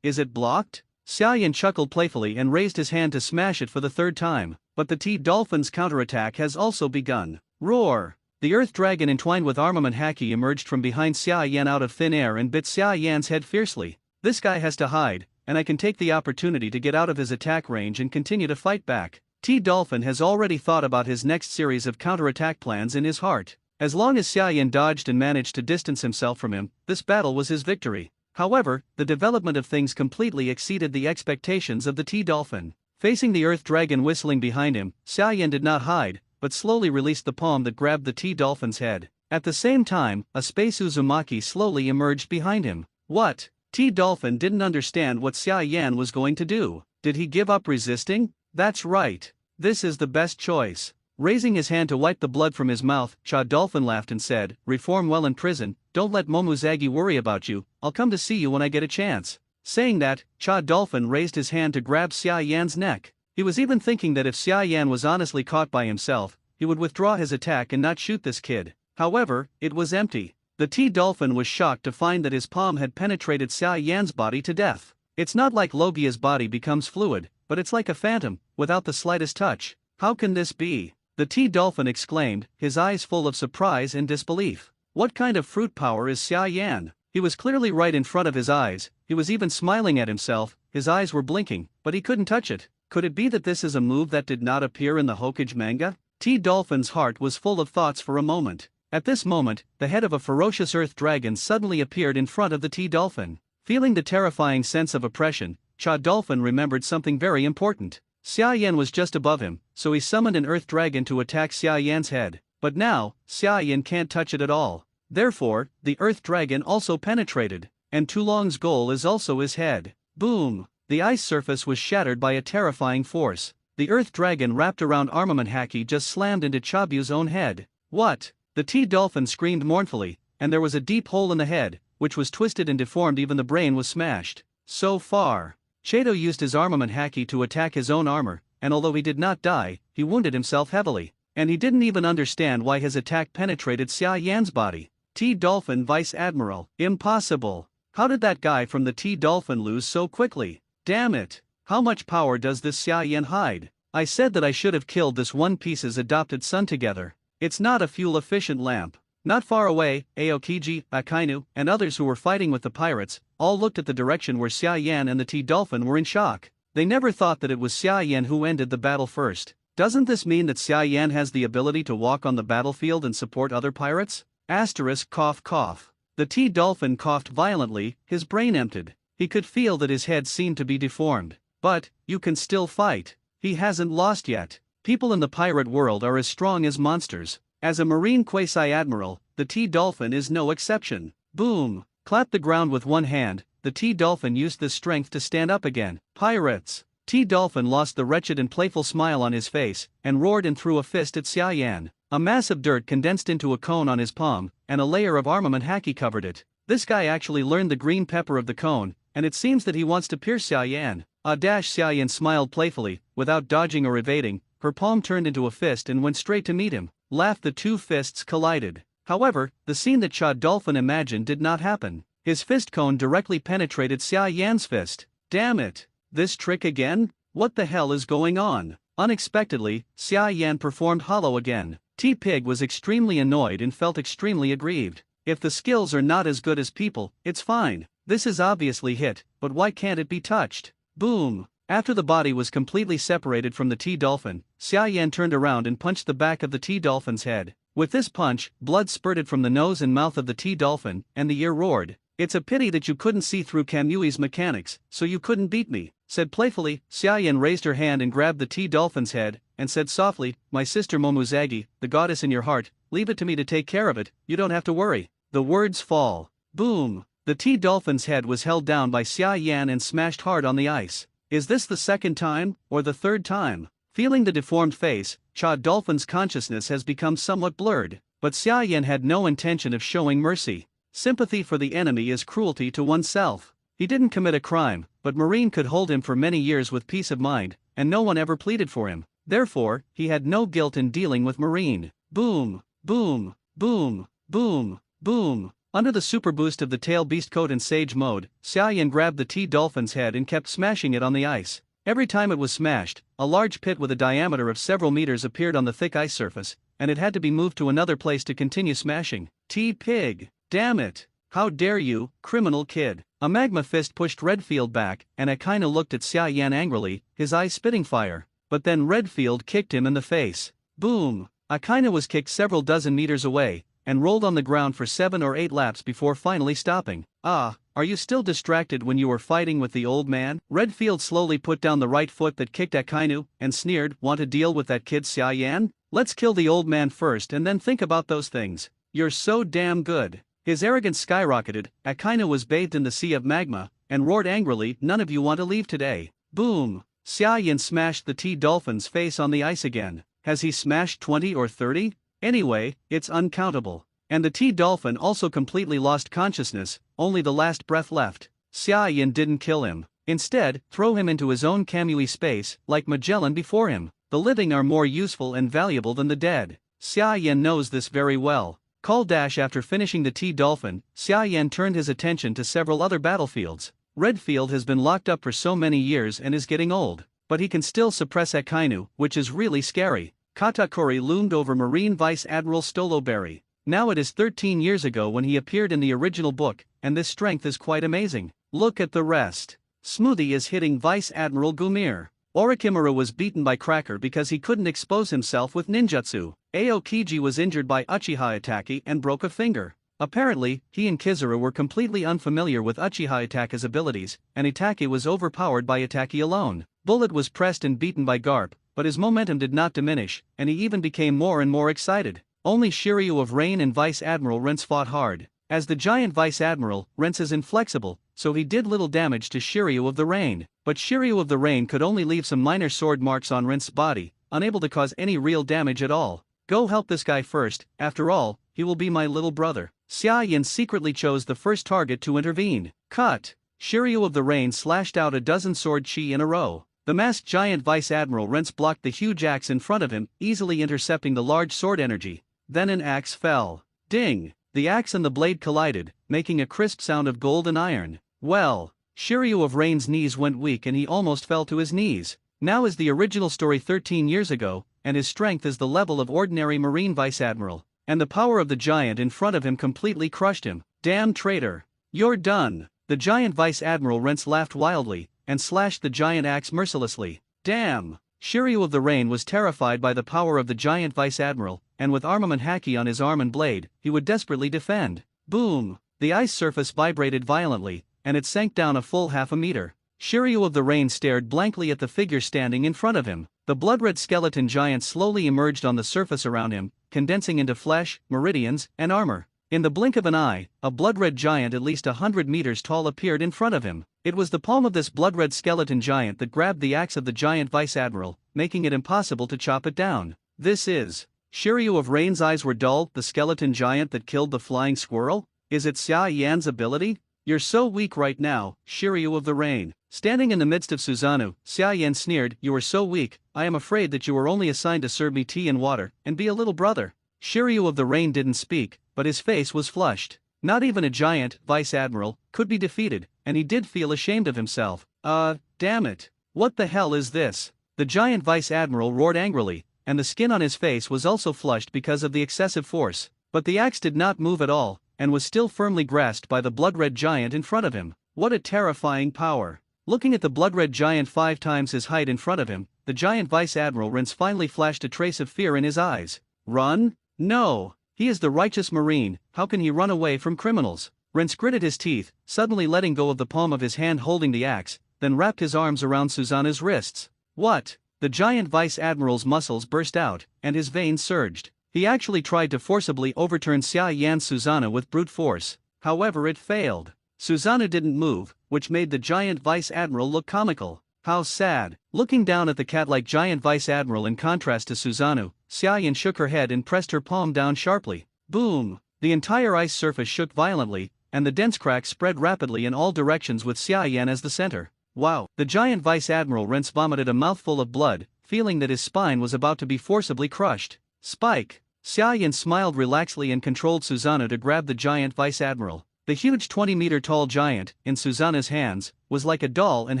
Is it blocked? Xia Yan chuckled playfully and raised his hand to smash it for the third time. But the T-Dolphin's counterattack has also begun. Roar! The Earth Dragon entwined with armament haki emerged from behind Xia Yan out of thin air and bit Xia Yan's head fiercely. This guy has to hide, and I can take the opportunity to get out of his attack range and continue to fight back. T-Dolphin has already thought about his next series of counterattack plans in his heart. As long as Xia Yan dodged and managed to distance himself from him, this battle was his victory. However, the development of things completely exceeded the expectations of the T-Dolphin. Facing the Earth Dragon whistling behind him, Xia Yan did not hide, but slowly released the palm that grabbed the T-Dolphin's head. At the same time, a space Uzumaki slowly emerged behind him. What? T-Dolphin didn't understand what Xia Yan was going to do. Did he give up resisting? That's right. This is the best choice. Raising his hand to wipe the blood from his mouth, Cha-Dolphin laughed and said, "Reform well in prison, don't let Momuzagi worry about you, I'll come to see you when I get a chance." Saying that, Cha-Dolphin raised his hand to grab Xia Yan's neck. He was even thinking that if Xia Yan was honestly caught by himself, he would withdraw his attack and not shoot this kid. However, it was empty. The T-Dolphin was shocked to find that his palm had penetrated Xia Yan's body to death. It's not like Logia's body becomes fluid, but it's like a phantom, without the slightest touch. How can this be? The T-Dolphin exclaimed, his eyes full of surprise and disbelief. What kind of fruit power is Xia Yan? He was clearly right in front of his eyes, he was even smiling at himself, his eyes were blinking, but he couldn't touch it. Could it be that this is a move that did not appear in the Hokage manga? T-Dolphin's heart was full of thoughts for a moment. At this moment, the head of a ferocious earth dragon suddenly appeared in front of the T-Dolphin. Feeling the terrifying sense of oppression, Cha-Dolphin remembered something very important. Xia Yan was just above him, so he summoned an earth dragon to attack Xia Yan's head. But now, Xia Yan can't touch it at all. Therefore, the earth dragon also penetrated, and Tulong's goal is also his head. Boom! The ice surface was shattered by a terrifying force. The earth dragon wrapped around armament haki just slammed into Chabu's own head. What? The T-Dolphin screamed mournfully, and there was a deep hole in the head, which was twisted and deformed. Even the brain was smashed. So far, Chato used his armament haki to attack his own armor, and although he did not die, he wounded himself heavily. And he didn't even understand why his attack penetrated Xia Yan's body. T-Dolphin Vice Admiral. Impossible. How did that guy from the T-Dolphin lose so quickly? Damn it. How much power does this Xia Yan hide? I said that I should have killed this One Piece's adopted son together. It's not a fuel-efficient lamp. Not far away, Aokiji, Akainu, and others who were fighting with the pirates, all looked at the direction where Xia Yan and the T-Dolphin were in shock. They never thought that it was Xia Yan who ended the battle first. Doesn't this mean that Xia Yan has the ability to walk on the battlefield and support other pirates? Asterisk cough cough. The T-Dolphin coughed violently, his brain emptied. He could feel that his head seemed to be deformed. But, you can still fight. He hasn't lost yet. People in the pirate world are as strong as monsters. As a marine quasi-admiral, the T-Dolphin is no exception. Boom! Clapped the ground with one hand, the T-Dolphin used this strength to stand up again. Pirates! T-Dolphin lost the wretched and playful smile on his face, and roared and threw a fist at Xia Yan. A mass of dirt condensed into a cone on his palm, and a layer of armament haki covered it. This guy actually learned the green pepper of the cone, and it seems that he wants to pierce Xia Yan. Xia Yan smiled playfully, without dodging or evading, her palm turned into a fist and went straight to meet him. Laughed. The two fists collided. However, the scene that Cha-Dolphin imagined did not happen. His fist cone directly penetrated Xia Yan's fist. Damn it! This trick again? What the hell is going on? Unexpectedly, Xia Yan performed hollow again. T-Pig was extremely annoyed and felt extremely aggrieved. If the skills are not as good as people, it's fine. This is obviously hit, but why can't it be touched? Boom! After the body was completely separated from the T-Dolphin, Xia Yan turned around and punched the back of the T-Dolphin's head. With this punch, blood spurted from the nose and mouth of the T-Dolphin, and the ear roared. "It's a pity that you couldn't see through Kamui's mechanics, so you couldn't beat me," said playfully. Xia Yan raised her hand and grabbed the T-Dolphin's head, and said softly, "My sister Momuzagi, the goddess in your heart, leave it to me to take care of it, you don't have to worry." The words fall. Boom! The T-Dolphin's head was held down by Xia Yan and smashed hard on the ice. Is this the second time, or the third time? Feeling the deformed face, Cha-Dolphin's consciousness has become somewhat blurred, but Xia Yan had no intention of showing mercy. Sympathy for the enemy is cruelty to oneself. He didn't commit a crime, but Marine could hold him for many years with peace of mind, and no one ever pleaded for him. Therefore, he had no guilt in dealing with Marine. Boom! Boom! Boom! Boom! Boom! Under the super boost of the tail beast coat and sage mode, Xia Yan grabbed the T-Dolphin's head and kept smashing it on the ice. Every time it was smashed, a large pit with a diameter of several meters appeared on the thick ice surface, and it had to be moved to another place to continue smashing. T-Pig! Damn it! How dare you, criminal kid! A magma fist pushed Redfield back, and Akainu looked at Xia Yan angrily, his eyes spitting fire. But then Redfield kicked him in the face. Boom! Akainu was kicked several dozen meters away, and rolled on the ground for 7 or 8 laps before finally stopping. "Ah, are you still distracted when you were fighting with the old man?" Redfield slowly put down the right foot that kicked Akainu, and sneered, "Want to deal with that kid Xia Yan? Let's kill the old man first and then think about those things. You're so damn good." His arrogance skyrocketed. Akainu was bathed in the sea of magma, and roared angrily, "None of you want to leave today." Boom! Xia Yan smashed the T-Dolphin's face on the ice again. Has he smashed 20 or 30? Anyway, it's uncountable. And the T-Dolphin also completely lost consciousness, only the last breath left. Xia Yan didn't kill him. Instead, throw him into his own Kamui space, like Magellan before him. The living are more useful and valuable than the dead. Xia Yan knows this very well. After finishing the T-Dolphin, Xia Yan turned his attention to several other battlefields. Redfield has been locked up for so many years and is getting old, but he can still suppress Akainu, which is really scary. Katakuri loomed over Marine Vice Admiral Stoloberry. Now it is 13 years ago when he appeared in the original book, and this strength is quite amazing. Look at the rest. Smoothie is hitting Vice Admiral Gumir. Orikimura was beaten by Cracker because he couldn't expose himself with ninjutsu. Aokiji was injured by Uchiha Itaki and broke a finger. Apparently, he and Kizuru were completely unfamiliar with Uchiha Itaki's abilities, and Itaki was overpowered by Itaki alone. Bullet was pressed and beaten by Garp, but his momentum did not diminish, and he even became more and more excited. Only Shiryu of Rain and Vice Admiral Rentz fought hard. As the giant Vice Admiral, Rentz is inflexible, so he did little damage to Shiryu of the Rain. But Shiryu of the Rain could only leave some minor sword marks on Rentz's body, unable to cause any real damage at all. Go help this guy first, after all, he will be my little brother. Xia Yan secretly chose the first target to intervene. Cut! Shiryu of the Rain slashed out a dozen sword chi in a row. The masked giant Vice Admiral Rentz blocked the huge axe in front of him, easily intercepting the large sword energy. Then an axe fell. Ding! The axe and the blade collided, making a crisp sound of gold and iron. Well, Shiryu of Rain's knees went weak and he almost fell to his knees. Now is the original story 13 years ago, and his strength is the level of ordinary Marine Vice Admiral. and the power of the giant in front of him completely crushed him. Damn traitor! You're done! The giant Vice Admiral Rents laughed wildly, and slashed the giant axe mercilessly. Damn! Shiryu of the Rain was terrified by the power of the giant Vice Admiral, and with armament haki on his arm and blade, he would desperately defend. Boom! The ice surface vibrated violently, and it sank down a full half a meter. Shiryu of the Rain stared blankly at the figure standing in front of him. The blood-red skeleton giant slowly emerged on the surface around him, condensing into flesh, meridians, and armor. In the blink of an eye, a blood-red giant at least 100 meters tall appeared in front of him. It was the palm of this blood-red skeleton giant that grabbed the axe of the giant Vice Admiral, making it impossible to chop it down. This is... Shiryu of Rain's eyes were dull. The skeleton giant that killed the flying squirrel? Is it Xia Yan's ability? You're so weak right now, Shiryu of the Rain. Standing in the midst of Susanoo, Xia Yan sneered, "You are so weak, I am afraid that you were only assigned to serve me tea and water, and be a little brother." Shiryu of the Rain didn't speak, but his face was flushed. Not even a giant, Vice Admiral, could be defeated, and he did feel ashamed of himself. Damn it. What the hell is this? The giant Vice Admiral roared angrily, and the skin on his face was also flushed because of the excessive force. But the axe did not move at all, and was still firmly grasped by the blood-red giant in front of him. What a terrifying power. Looking at the blood-red giant 5 times his height in front of him, the giant Vice Admiral Rents finally flashed a trace of fear in his eyes. Run? No. He is the righteous Marine, how can he run away from criminals? Rents gritted his teeth, suddenly letting go of the palm of his hand holding the axe, then wrapped his arms around Susanoo's wrists. What? The giant Vice Admiral's muscles burst out, and his veins surged. He actually tried to forcibly overturn Xia Yan's Susanoo with brute force. However, it failed. Susanoo didn't move, which made the giant Vice Admiral look comical. How sad. Looking down at the cat-like giant Vice Admiral in contrast to Susanoo, Xia Yan shook her head and pressed her palm down sharply. Boom! The entire ice surface shook violently, and the dense cracks spread rapidly in all directions with Xia Yan as the center. Wow! The giant Vice Admiral Rents vomited a mouthful of blood, feeling that his spine was about to be forcibly crushed. Spike! Xia Yan smiled relaxedly and controlled Susanoo to grab the giant Vice Admiral. The huge 20-meter-tall giant, in Susanoo's hands, was like a doll and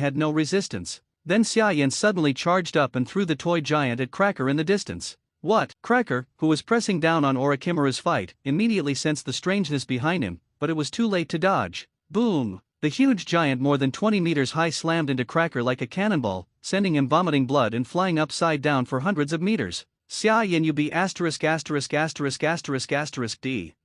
had no resistance. Then Xia Yan suddenly charged up and threw the toy giant at Cracker in the distance. What? Cracker, who was pressing down on Orochimaru's fight, immediately sensed the strangeness behind him, but it was too late to dodge. Boom! The huge giant more than 20 meters high slammed into Cracker like a cannonball, sending him vomiting blood and flying upside down for hundreds of meters. Xia Yan, you be *********D.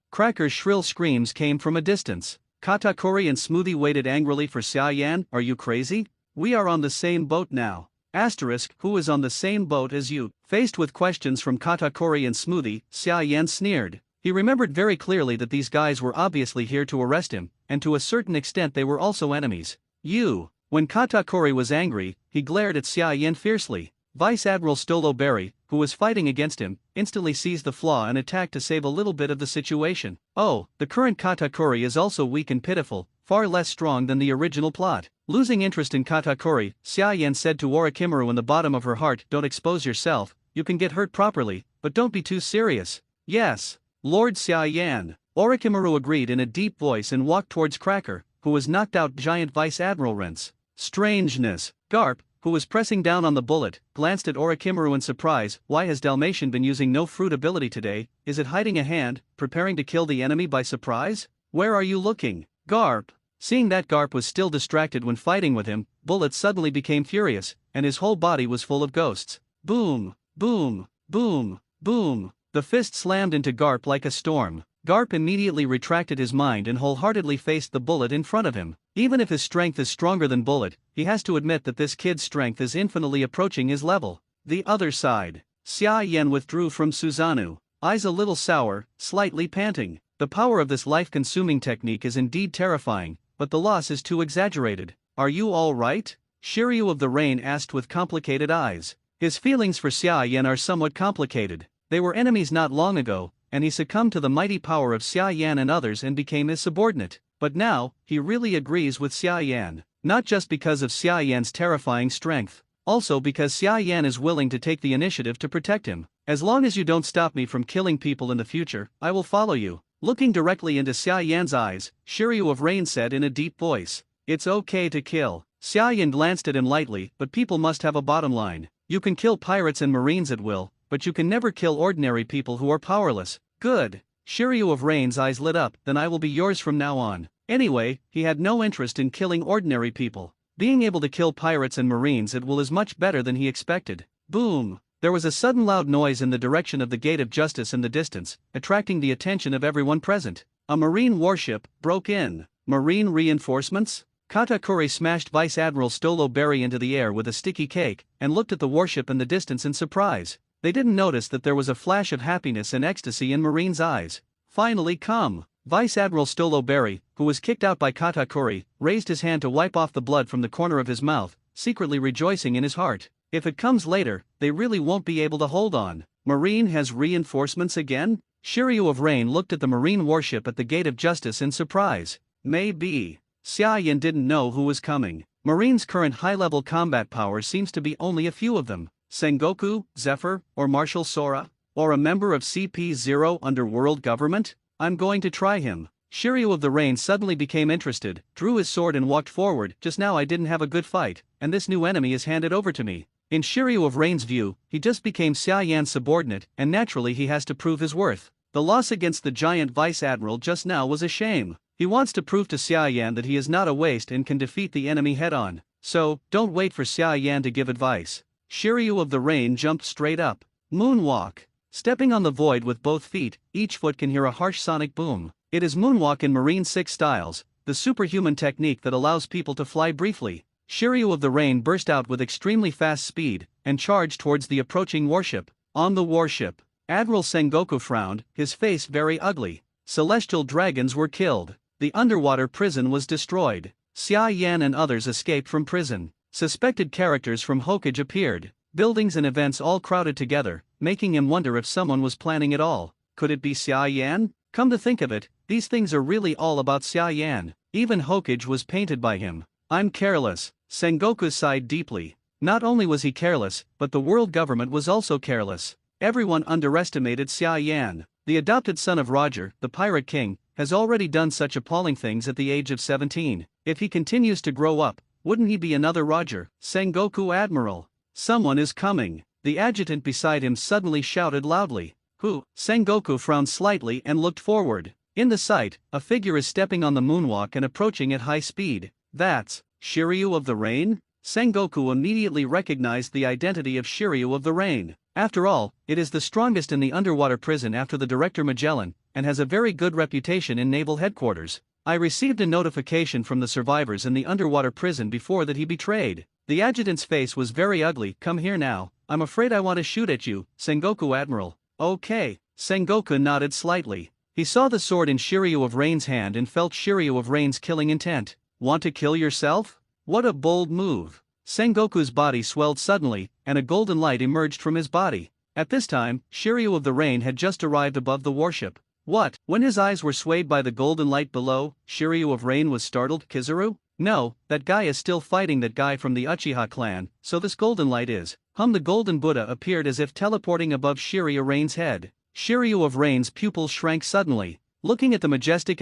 Cracker's shrill screams came from a distance. Katakuri and Smoothie waited angrily for Xia Yan. Are you crazy? We are on the same boat now. Who is on the same boat as you? Faced with questions from Katakuri and Smoothie, Xia Yan sneered. He remembered very clearly that these guys were obviously here to arrest him, and to a certain extent they were also enemies. You. When Katakuri was angry, he glared at Xia Yan fiercely. Vice Admiral Stolo Berry, who was fighting against him, instantly seized the flaw and attacked to save a little bit of the situation. Oh, the current Katakuri is also weak and pitiful, far less strong than the original plot. Losing interest in Katakuri, Xia Yan said to Orochimaru in the bottom of her heart, "Don't expose yourself, you can get hurt properly, but don't be too serious." Yes, Lord Xia Yan. Orochimaru agreed in a deep voice and walked towards Cracker, who was knocked out giant Vice Admiral Rents. Strangeness. Garp, who was pressing down on the bullet, glanced at Orochimaru in surprise. Why has Dalmatian been using no fruit ability today? Is it hiding a hand, preparing to kill the enemy by surprise? Where are you looking? Garp. Seeing that Garp was still distracted when fighting with him, Bullet suddenly became furious, and his whole body was full of ghosts. Boom, boom, boom, boom. The fist slammed into Garp like a storm. Garp immediately retracted his mind and wholeheartedly faced the Bullet in front of him. Even if his strength is stronger than Bullet, he has to admit that this kid's strength is infinitely approaching his level. The other side. Xia Yan withdrew from Susanoo, eyes a little sour, slightly panting. The power of this life-consuming technique is indeed terrifying, but the loss is too exaggerated. Are you all right? Shiryu of the Rain asked with complicated eyes. His feelings for Xia Yan are somewhat complicated. They were enemies not long ago, and he succumbed to the mighty power of Xia Yan and others and became his subordinate. But now, he really agrees with Xia Yan. Not just because of Xia Yan's terrifying strength. Also because Xia Yan is willing to take the initiative to protect him. As long as you don't stop me from killing people in the future, I will follow you. Looking directly into Xia Yan's eyes, Shiryu of Rain said in a deep voice. It's okay to kill. Xia Yan glanced at him lightly, but people must have a bottom line. You can kill pirates and marines at will, but you can never kill ordinary people who are powerless. Good. Shiryu of Rain's eyes lit up, then I will be yours from now on. Anyway, he had no interest in killing ordinary people. Being able to kill pirates and marines it was much better than he expected. Boom! There was a sudden loud noise in the direction of the Gate of Justice in the distance, attracting the attention of everyone present. A marine warship broke in. Marine reinforcements? Katakuri smashed Vice Admiral Stolo Berry into the air with a sticky cake, and looked at the warship in the distance in surprise. They didn't notice that there was a flash of happiness and ecstasy in Marine's eyes. Finally come! Vice Admiral Stolo Berry, who was kicked out by Katakuri, raised his hand to wipe off the blood from the corner of his mouth, secretly rejoicing in his heart. If it comes later, they really won't be able to hold on. Marine has reinforcements again? Shiryu of Rain looked at the marine warship at the Gate of Justice in surprise. Maybe. Xia Yan didn't know who was coming. Marine's current high-level combat power seems to be only a few of them. Sengoku, Zephyr, or Marshal Sora? Or a member of CP0 underworld government? I'm going to try him. Shiryu of the Rain suddenly became interested, drew his sword and walked forward. Just now I didn't have a good fight, and this new enemy is handed over to me. In Shiryu of Rain's view, he just became Xia Yan's subordinate, and naturally he has to prove his worth. The loss against the giant Vice Admiral just now was a shame. He wants to prove to Xia Yan that he is not a waste and can defeat the enemy head-on. So, don't wait for Xia Yan to give advice. Shiryu of the Rain jumped straight up. Moonwalk. Stepping on the void with both feet, each foot can hear a harsh sonic boom. It is Moonwalk in Marine 6 styles, the superhuman technique that allows people to fly briefly. Shiryu of the Rain burst out with extremely fast speed, and charged towards the approaching warship. On the warship, Admiral Sengoku frowned, his face very ugly. Celestial dragons were killed. The underwater prison was destroyed. Xia Yan and others escaped from prison. Suspected characters from Hokage appeared. Buildings and events all crowded together, making him wonder if someone was planning it all. Could it be Xia Yan? Come to think of it, these things are really all about Xia Yan. Even Hokage was painted by him. I'm careless. Sengoku sighed deeply. Not only was he careless, but the world government was also careless. Everyone underestimated Xia Yan. The adopted son of Roger, the Pirate King, has already done such appalling things at the age of 17. If he continues to grow up, wouldn't he be another Roger? Sengoku Admiral. Someone is coming. The adjutant beside him suddenly shouted loudly. Who? Sengoku frowned slightly and looked forward. In the sight, a figure is stepping on the moonwalk and approaching at high speed. That's Shiryu of the Rain? Sengoku immediately recognized the identity of Shiryu of the Rain. After all, it is the strongest in the underwater prison after the Director Magellan, and has a very good reputation in naval headquarters. I received a notification from the survivors in the underwater prison before that he betrayed. The adjutant's face was very ugly. Come here now, I'm afraid I want to shoot at you, Sengoku Admiral. Okay. Sengoku nodded slightly. He saw the sword in Shiryu of Rain's hand and felt Shiryu of Rain's killing intent. Want to kill yourself? What a bold move. Sengoku's body swelled suddenly, and a golden light emerged from his body. At this time, Shiryu of the Rain had just arrived above the warship. What? When his eyes were swayed by the golden light below, Shiryu of Rain was startled. Kizaru? No, that guy is still fighting that guy from the Uchiha clan, so this golden light is. The golden Buddha appeared as if teleporting above Shiryu of Rain's head. Shiryu of Rain's pupils shrank suddenly. Looking at the majestic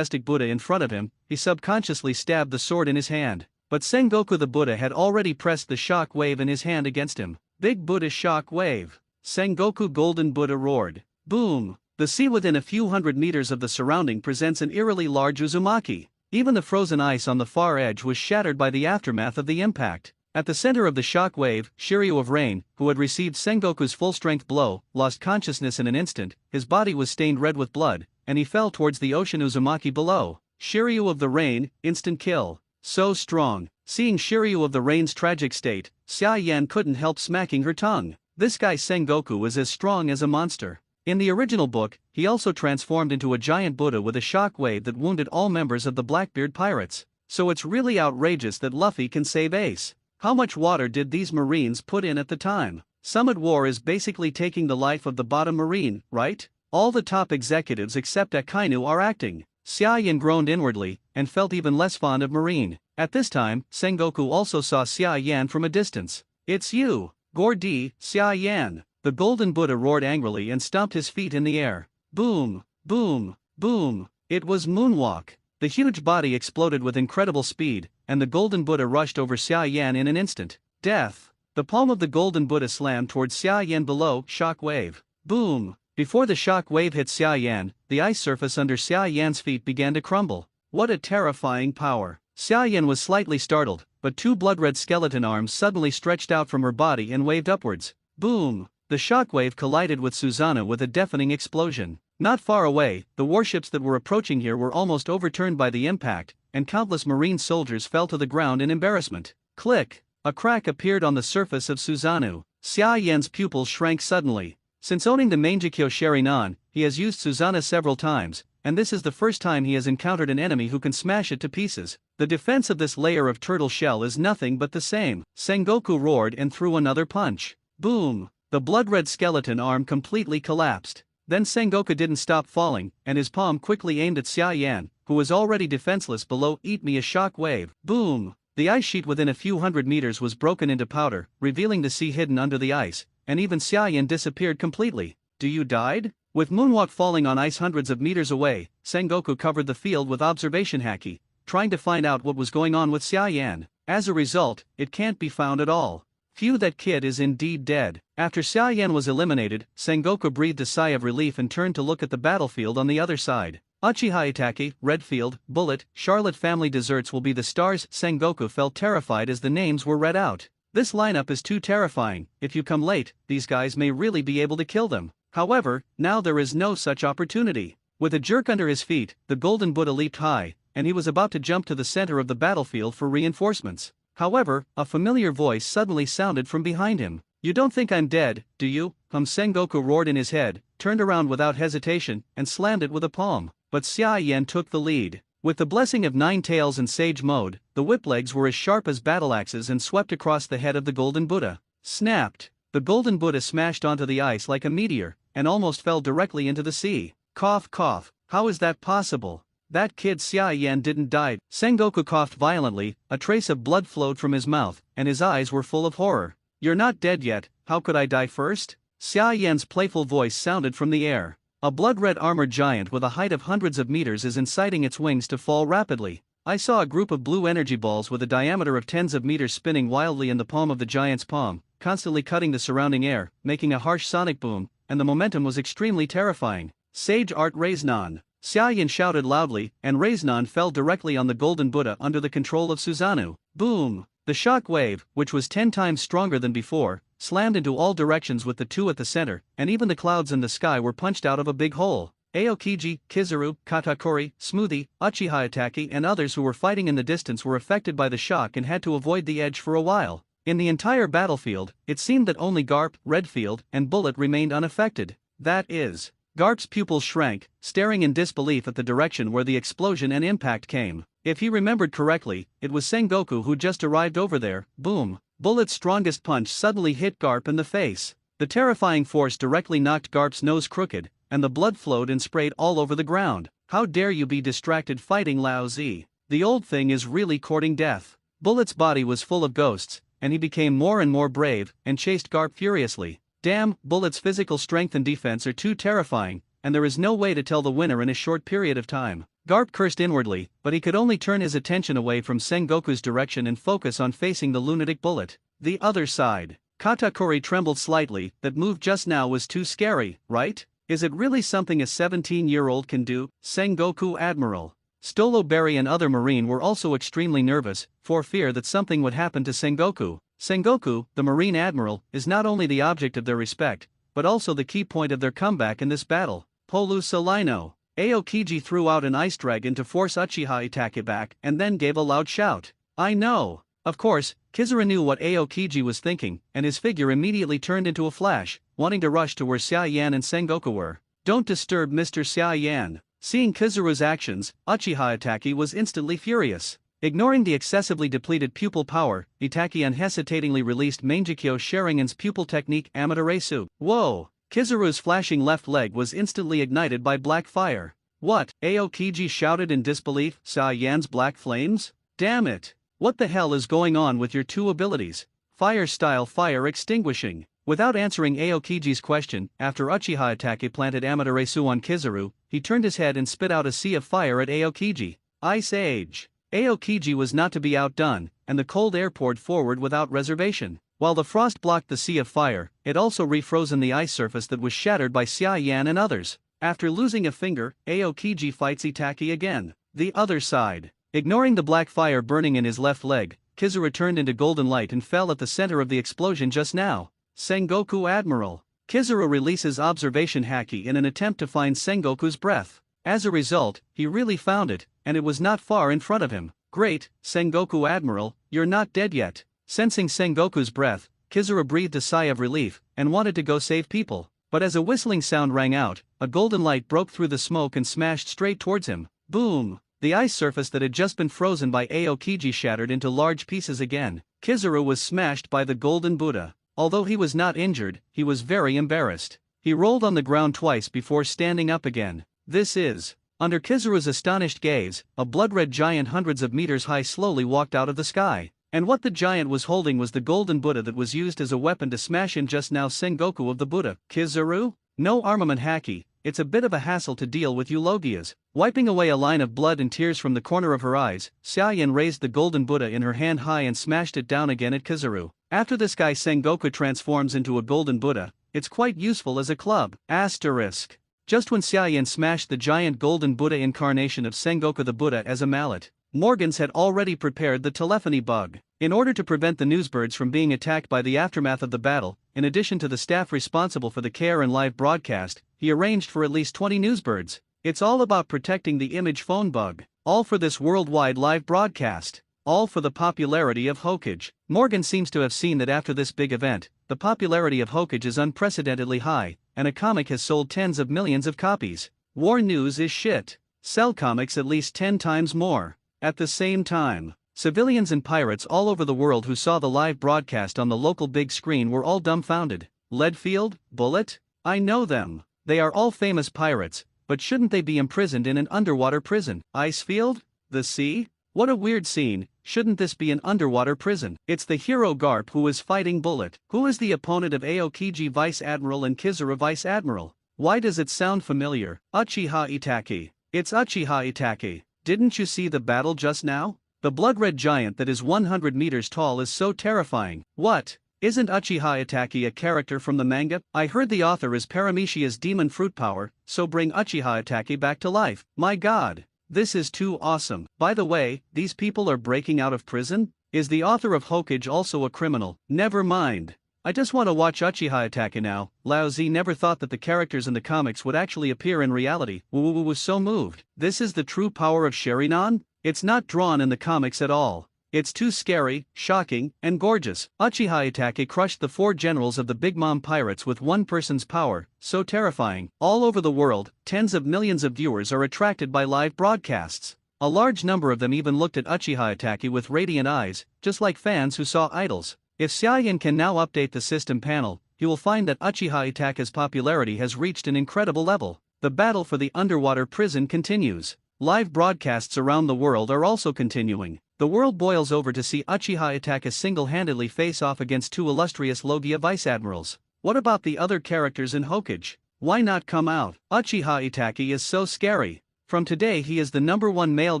Buddha in front of him, he subconsciously stabbed the sword in his hand. But Sengoku the Buddha had already pressed the shock wave in his hand against him. Big Buddha shock wave. Sengoku Golden Buddha roared. Boom! The sea within a few hundred meters of the surrounding presents an eerily large Uzumaki. Even the frozen ice on the far edge was shattered by the aftermath of the impact. At the center of the shock wave, Shiryu of Rain, who had received Sengoku's full-strength blow, lost consciousness in an instant. His body was stained red with blood, and he fell towards the ocean Uzumaki below. Shiryu of the Rain, instant kill. So strong. Seeing Shiryu of the Rain's tragic state, Xia Yan couldn't help smacking her tongue. This guy Sengoku is as strong as a monster. In the original book, he also transformed into a giant Buddha with a shock wave that wounded all members of the Blackbeard pirates. So it's really outrageous that Luffy can save Ace. How much water did these Marines put in at the time? Summit War is basically taking the life of the bottom Marine, right? All the top executives except Akainu are acting. Xia Yan groaned inwardly, and felt even less fond of Marine. At this time, Sengoku also saw Xia Yan from a distance. It's you, Gordy, Xia Yan. The Golden Buddha roared angrily and stomped his feet in the air. Boom, boom, boom. It was Moonwalk. The huge body exploded with incredible speed, and the Golden Buddha rushed over Xia Yan in an instant. Death. The palm of the Golden Buddha slammed towards Xia Yan below, shock wave. Boom. Before the shock wave hit Xia Yan, the ice surface under Xia Yan's feet began to crumble. What a terrifying power! Xia Yan was slightly startled, but two blood-red skeleton arms suddenly stretched out from her body and waved upwards. Boom! The shockwave collided with Susanoo with a deafening explosion. Not far away, the warships that were approaching here were almost overturned by the impact, and countless marine soldiers fell to the ground in embarrassment. Click! A crack appeared on the surface of Susanoo. Xia Yan's pupils shrank suddenly. Since owning the Mangekyo Sharinan, he has used Susanoo several times, and this is the first time he has encountered an enemy who can smash it to pieces. The defense of this layer of turtle shell is nothing but the same. Sengoku roared and threw another punch. Boom! The blood-red skeleton arm completely collapsed. Then Sengoku didn't stop falling, and his palm quickly aimed at Xia Yan, who was already defenseless below. Eat me a shock wave. Boom! The ice sheet within a few hundred meters was broken into powder, revealing the sea hidden under the ice, and even Xia Yan disappeared completely. Do you died? With Moonwalk falling on ice hundreds of meters away, Sengoku covered the field with observation haki, trying to find out what was going on with Xia Yan. As a result, it can't be found at all. Phew, that kid is indeed dead. After Xia Yan was eliminated, Sengoku breathed a sigh of relief and turned to look at the battlefield on the other side. Uchiha Itaki, Redfield, Bullet, Charlotte family desserts will be the stars. Sengoku felt terrified as the names were read out. This lineup is too terrifying. If you come late, these guys may really be able to kill them. However, now there is no such opportunity. With a jerk under his feet, the Golden Buddha leaped high, and he was about to jump to the center of the battlefield for reinforcements. However, a familiar voice suddenly sounded from behind him. You don't think I'm dead, do you? Sengoku roared in his head, turned around without hesitation, and slammed it with a palm. But Xia Yan took the lead. With the blessing of Nine Tails and Sage Mode, the whip legs were as sharp as battle axes and swept across the head of the Golden Buddha. Snapped! The Golden Buddha smashed onto the ice like a meteor, and almost fell directly into the sea. Cough cough, how is that possible? That kid Xia Yan didn't die. Sengoku coughed violently, a trace of blood flowed from his mouth, and his eyes were full of horror. You're not dead yet, how could I die first? Xia Yan's playful voice sounded from the air. A blood-red armored giant with a height of hundreds of meters is inciting its wings to fall rapidly. I saw a group of blue energy balls with a diameter of tens of meters spinning wildly in the palm of the giant's palm, constantly cutting the surrounding air, making a harsh sonic boom, and the momentum was extremely terrifying. Sage Art Raisnon! Xia Yan shouted loudly, and Raisnon fell directly on the Golden Buddha under the control of Susanoo. Boom! The shock wave, which was 10 times stronger than before, slammed into all directions with the two at the center, and even the clouds in the sky were punched out of a big hole. Aokiji, Kizaru, Katakuri, Smoothie, Uchiha Itaki and others who were fighting in the distance were affected by the shock and had to avoid the edge for a while. In the entire battlefield, it seemed that only Garp, Redfield, and Bullet remained unaffected. That is, Garp's pupils shrank, staring in disbelief at the direction where the explosion and impact came. If he remembered correctly, it was Sengoku who just arrived over there. Boom! Bullet's strongest punch suddenly hit Garp in the face. The terrifying force directly knocked Garp's nose crooked, and the blood flowed and sprayed all over the ground. How dare you be distracted fighting Lao Zi? The old thing is really courting death. Bullet's body was full of ghosts, and he became more and more brave, and chased Garp furiously. Damn, Bullet's physical strength and defense are too terrifying, and there is no way to tell the winner in a short period of time. Garp cursed inwardly, but he could only turn his attention away from Sengoku's direction and focus on facing the lunatic Bullet. The other side. Katakuri trembled slightly. That move just now was too scary, right? Is it really something a 17-year-old can do? Sengoku Admiral. Stoloberry and other marine were also extremely nervous, for fear that something would happen to Sengoku. Sengoku, the Marine Admiral, is not only the object of their respect, but also the key point of their comeback in this battle. Polu Salino. Aokiji threw out an ice dragon to force Uchiha Itake back and then gave a loud shout. I know! Of course, Kizaru knew what Aokiji was thinking, and his figure immediately turned into a flash, wanting to rush to where Xia Yan and Sengoku were. Don't disturb Mr. Xia Yan. Seeing Kizaru's actions, Uchiha Itake was instantly furious. Ignoring the excessively depleted pupil power, Itaki unhesitatingly released Mangekyo Sharingan's pupil technique Amaterasu. Whoa! Kizaru's flashing left leg was instantly ignited by black fire. What? Aokiji shouted in disbelief. Xia Yan's black flames? Damn it! What the hell is going on with your two abilities? Fire style fire extinguishing. Without answering Aokiji's question, after Uchiha Itake planted Amaterasu on Kizaru, he turned his head and spit out a sea of fire at Aokiji. Ice Age. Aokiji was not to be outdone, and the cold air poured forward without reservation. While the frost blocked the sea of fire, it also refrozen the ice surface that was shattered by Xia Yan and others. After losing a finger, Aokiji fights Itaki again. The other side. Ignoring the black fire burning in his left leg, Kizuru turned into golden light and fell at the center of the explosion just now. Sengoku Admiral. Kizuru releases observation haki in an attempt to find Sengoku's breath. As a result, he really found it, and it was not far in front of him. Great, Sengoku Admiral, you're not dead yet. Sensing Sengoku's breath, Kizuru breathed a sigh of relief, and wanted to go save people. But as a whistling sound rang out, a golden light broke through the smoke and smashed straight towards him. Boom! The ice surface that had just been frozen by Aokiji shattered into large pieces again. Kizuru was smashed by the golden Buddha. Although he was not injured, he was very embarrassed. He rolled on the ground twice before standing up again. This is. Under Kizuru's astonished gaze, a blood-red giant hundreds of meters high slowly walked out of the sky. And what the giant was holding was the golden Buddha that was used as a weapon to smash in just now Sengoku of the Buddha. Kizuru? No armament haki, it's a bit of a hassle to deal with you Logias. Wiping away a line of blood and tears from the corner of her eyes, Xia Yan raised the golden Buddha in her hand high and smashed it down again at Kizuru. After this guy Sengoku transforms into a golden Buddha, it's quite useful as a club. Asterisk. Just when Xia Yan smashed the giant golden Buddha incarnation of Sengoku the Buddha as a mallet, Morgans had already prepared the telephony bug. In order to prevent the newsbirds from being attacked by the aftermath of the battle, in addition to the staff responsible for the care and live broadcast, he arranged for at least 20 newsbirds. It's all about protecting the image phone bug. All for this worldwide live broadcast. All for the popularity of Hokage. Morgan seems to have seen that after this big event, the popularity of Hokage is unprecedentedly high, and a comic has sold tens of millions of copies. War news is shit. Sell comics at least 10 times more. At the same time, civilians and pirates all over the world who saw the live broadcast on the local big screen were all dumbfounded. Leadfield? Bullet? I know them. They are all famous pirates, but shouldn't they be imprisoned in an underwater prison? Icefield? The sea? What a weird scene, shouldn't this be an underwater prison? It's the hero Garp who is fighting Bullet. Who is the opponent of Aokiji Vice Admiral and Kizuru Vice Admiral? Why does it sound familiar? Uchiha Itaki. It's Uchiha Itaki. Didn't you see the battle just now? The blood-red giant that is 100 meters tall is so terrifying. What? Isn't Uchiha Itaki a character from the manga? I heard the author is Paramecia's demon fruit power, so bring Uchiha Itaki back to life. My god. This is too awesome. By the way, these people are breaking out of prison? Is the author of Hokage also a criminal? Never mind. I just want to watch Uchiha Itaki now. Lao Z never thought that the characters in the comics would actually appear in reality. Wu was so moved. This is the true power of Sharingan? It's not drawn in the comics at all. It's too scary, shocking, and gorgeous. Uchiha Itaki crushed the 4 generals of the Big Mom pirates with one person's power, so terrifying. All over the world, tens of millions of viewers are attracted by live broadcasts. A large number of them even looked at Uchiha Itaki with radiant eyes, just like fans who saw idols. If Xia Yan can now update the system panel, he will find that Uchiha Itaki's popularity has reached an incredible level. The battle for the underwater prison continues. Live broadcasts around the world are also continuing. The world boils over to see Uchiha Itaki single-handedly face off against 2 illustrious Logia Vice Admirals. What about the other characters in Hokage? Why not come out? Uchiha Itaki is so scary. From today he is the #1 male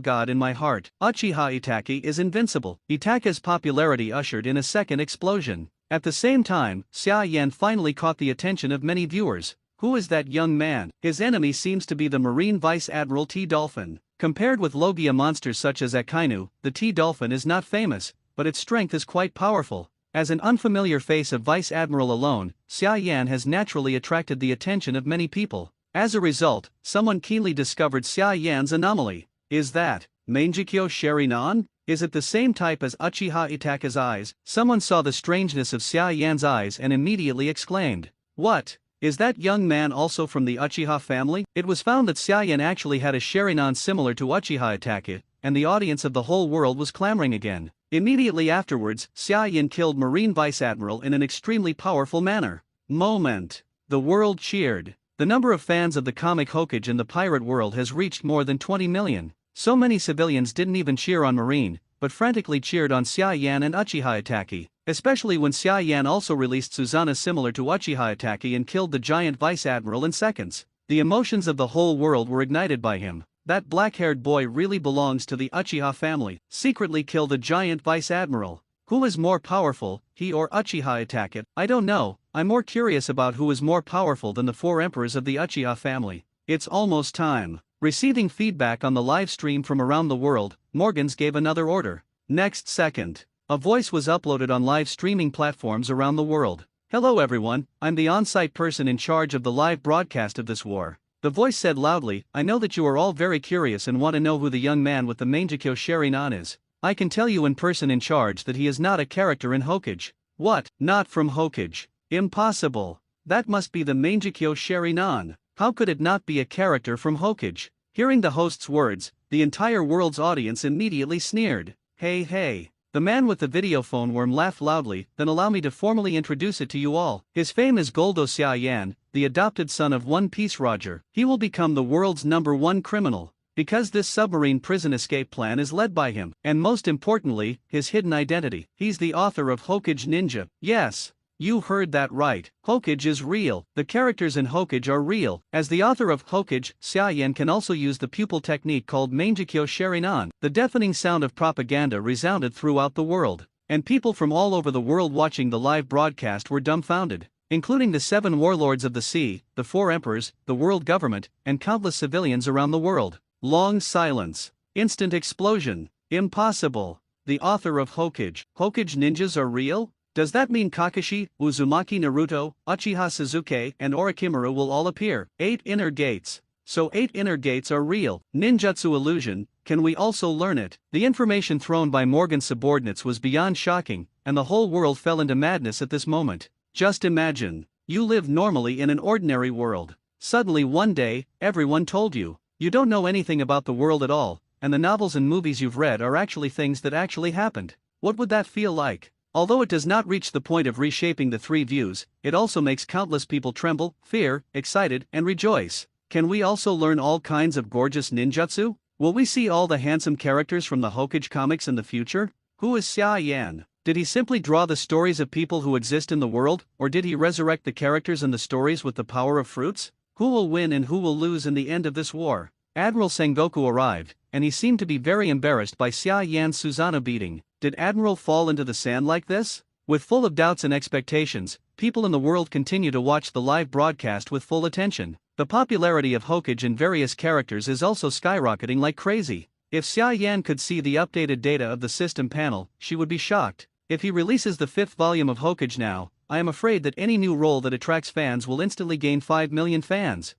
god in my heart. Uchiha Itaki is invincible. Itaki's popularity ushered in a second explosion. At the same time, Xia Yan finally caught the attention of many viewers. Who is that young man? His enemy seems to be the Marine Vice Admiral T-Dolphin. Compared with Logia monsters such as Akainu, the T-Dolphin is not famous, but its strength is quite powerful. As an unfamiliar face of Vice Admiral alone, Xia Yan has naturally attracted the attention of many people. As a result, someone keenly discovered Xia Yan's anomaly. Is that Mangekyo Sharingan? Is it the same type as Uchiha Itaki's eyes? Someone saw the strangeness of Xia Yan's eyes and immediately exclaimed, "What? Is that young man also from the Uchiha family?" It was found that Xia Yan actually had a Sharingan similar to Uchiha Itaki, and the audience of the whole world was clamoring again. Immediately afterwards, Xia Yan killed Marine Vice Admiral in an extremely powerful manner. Moment. The world cheered. The number of fans of the comic Hokage in the pirate world has reached more than 20 million. So many civilians didn't even cheer on Marine, but frantically cheered on Xia Yan and Uchiha Itaki, especially when Xia Yan also released Susanna similar to Uchiha Itaki and killed the giant Vice Admiral in seconds. The emotions of the whole world were ignited by him. That black-haired boy really belongs to the Uchiha family. Secretly kill the giant Vice Admiral. Who is more powerful, he or Uchiha Itachi? I don't know, I'm more curious about who is more powerful than the four emperors of the Uchiha family. It's almost time. Receiving feedback on the live stream from around the world, Morgans gave another order. Next second, a voice was uploaded on live streaming platforms around the world. Hello everyone, I'm the on-site person in charge of the live broadcast of this war. The voice said loudly, I know that you are all very curious and want to know who the young man with the Mangekyo Sharingan is. I can tell you in person in charge that he is not a character in Hokage. What? Not from Hokage? Impossible. That must be the Mangekyo Sharingan. How could it not be a character from Hokage? Hearing the host's words, the entire world's audience immediately sneered. Hey. The man with the video phone worm laughed loudly, then allow me to formally introduce it to you all. His fame is Goldo Xiaoyan, the adopted son of One Piece Roger. He will become the world's #1 criminal, because this submarine prison escape plan is led by him, and most importantly, his hidden identity. He's the author of Hokage Ninja. Yes, you heard that right. Hokage is real. The characters in Hokage are real. As the author of Hokage, Xiaoyan can also use the pupil technique called Mangekyo Sharingan. The deafening sound of propaganda resounded throughout the world, and people from all over the world watching the live broadcast were dumbfounded, including the 7 warlords of the sea, the 4 emperors, the world government, and countless civilians around the world. Long silence. Instant explosion. Impossible. The author of Hokage. Hokage ninjas are real? Does that mean Kakashi, Uzumaki Naruto, Uchiha Sasuke, and Orochimaru will all appear? 8 inner gates. So 8 inner gates are real. Ninjutsu illusion, can we also learn it? The information thrown by Morgan's subordinates was beyond shocking, and the whole world fell into madness at this moment. Just imagine, you live normally in an ordinary world. Suddenly one day, everyone told you, you don't know anything about the world at all, and the novels and movies you've read are actually things that actually happened. What would that feel like? Although it does not reach the point of reshaping the 3 views, it also makes countless people tremble, fear, excited, and rejoice. Can we also learn all kinds of gorgeous ninjutsu? Will we see all the handsome characters from the Hokage comics in the future? Who is Xiaoyan? Did he simply draw the stories of people who exist in the world, or did he resurrect the characters in the stories with the power of fruits? Who will win and who will lose in the end of this war? Admiral Sengoku arrived, and he seemed to be very embarrassed by Xiaoyan's Susanoo beating. Did Admiral fall into the sand like this? With full of doubts and expectations, people in the world continue to watch the live broadcast with full attention. The popularity of Hokage and various characters is also skyrocketing like crazy. If Xiaoyan could see the updated data of the system panel, she would be shocked. If he releases the 5th volume of Hokage now, I am afraid that any new role that attracts fans will instantly gain 5 million fans.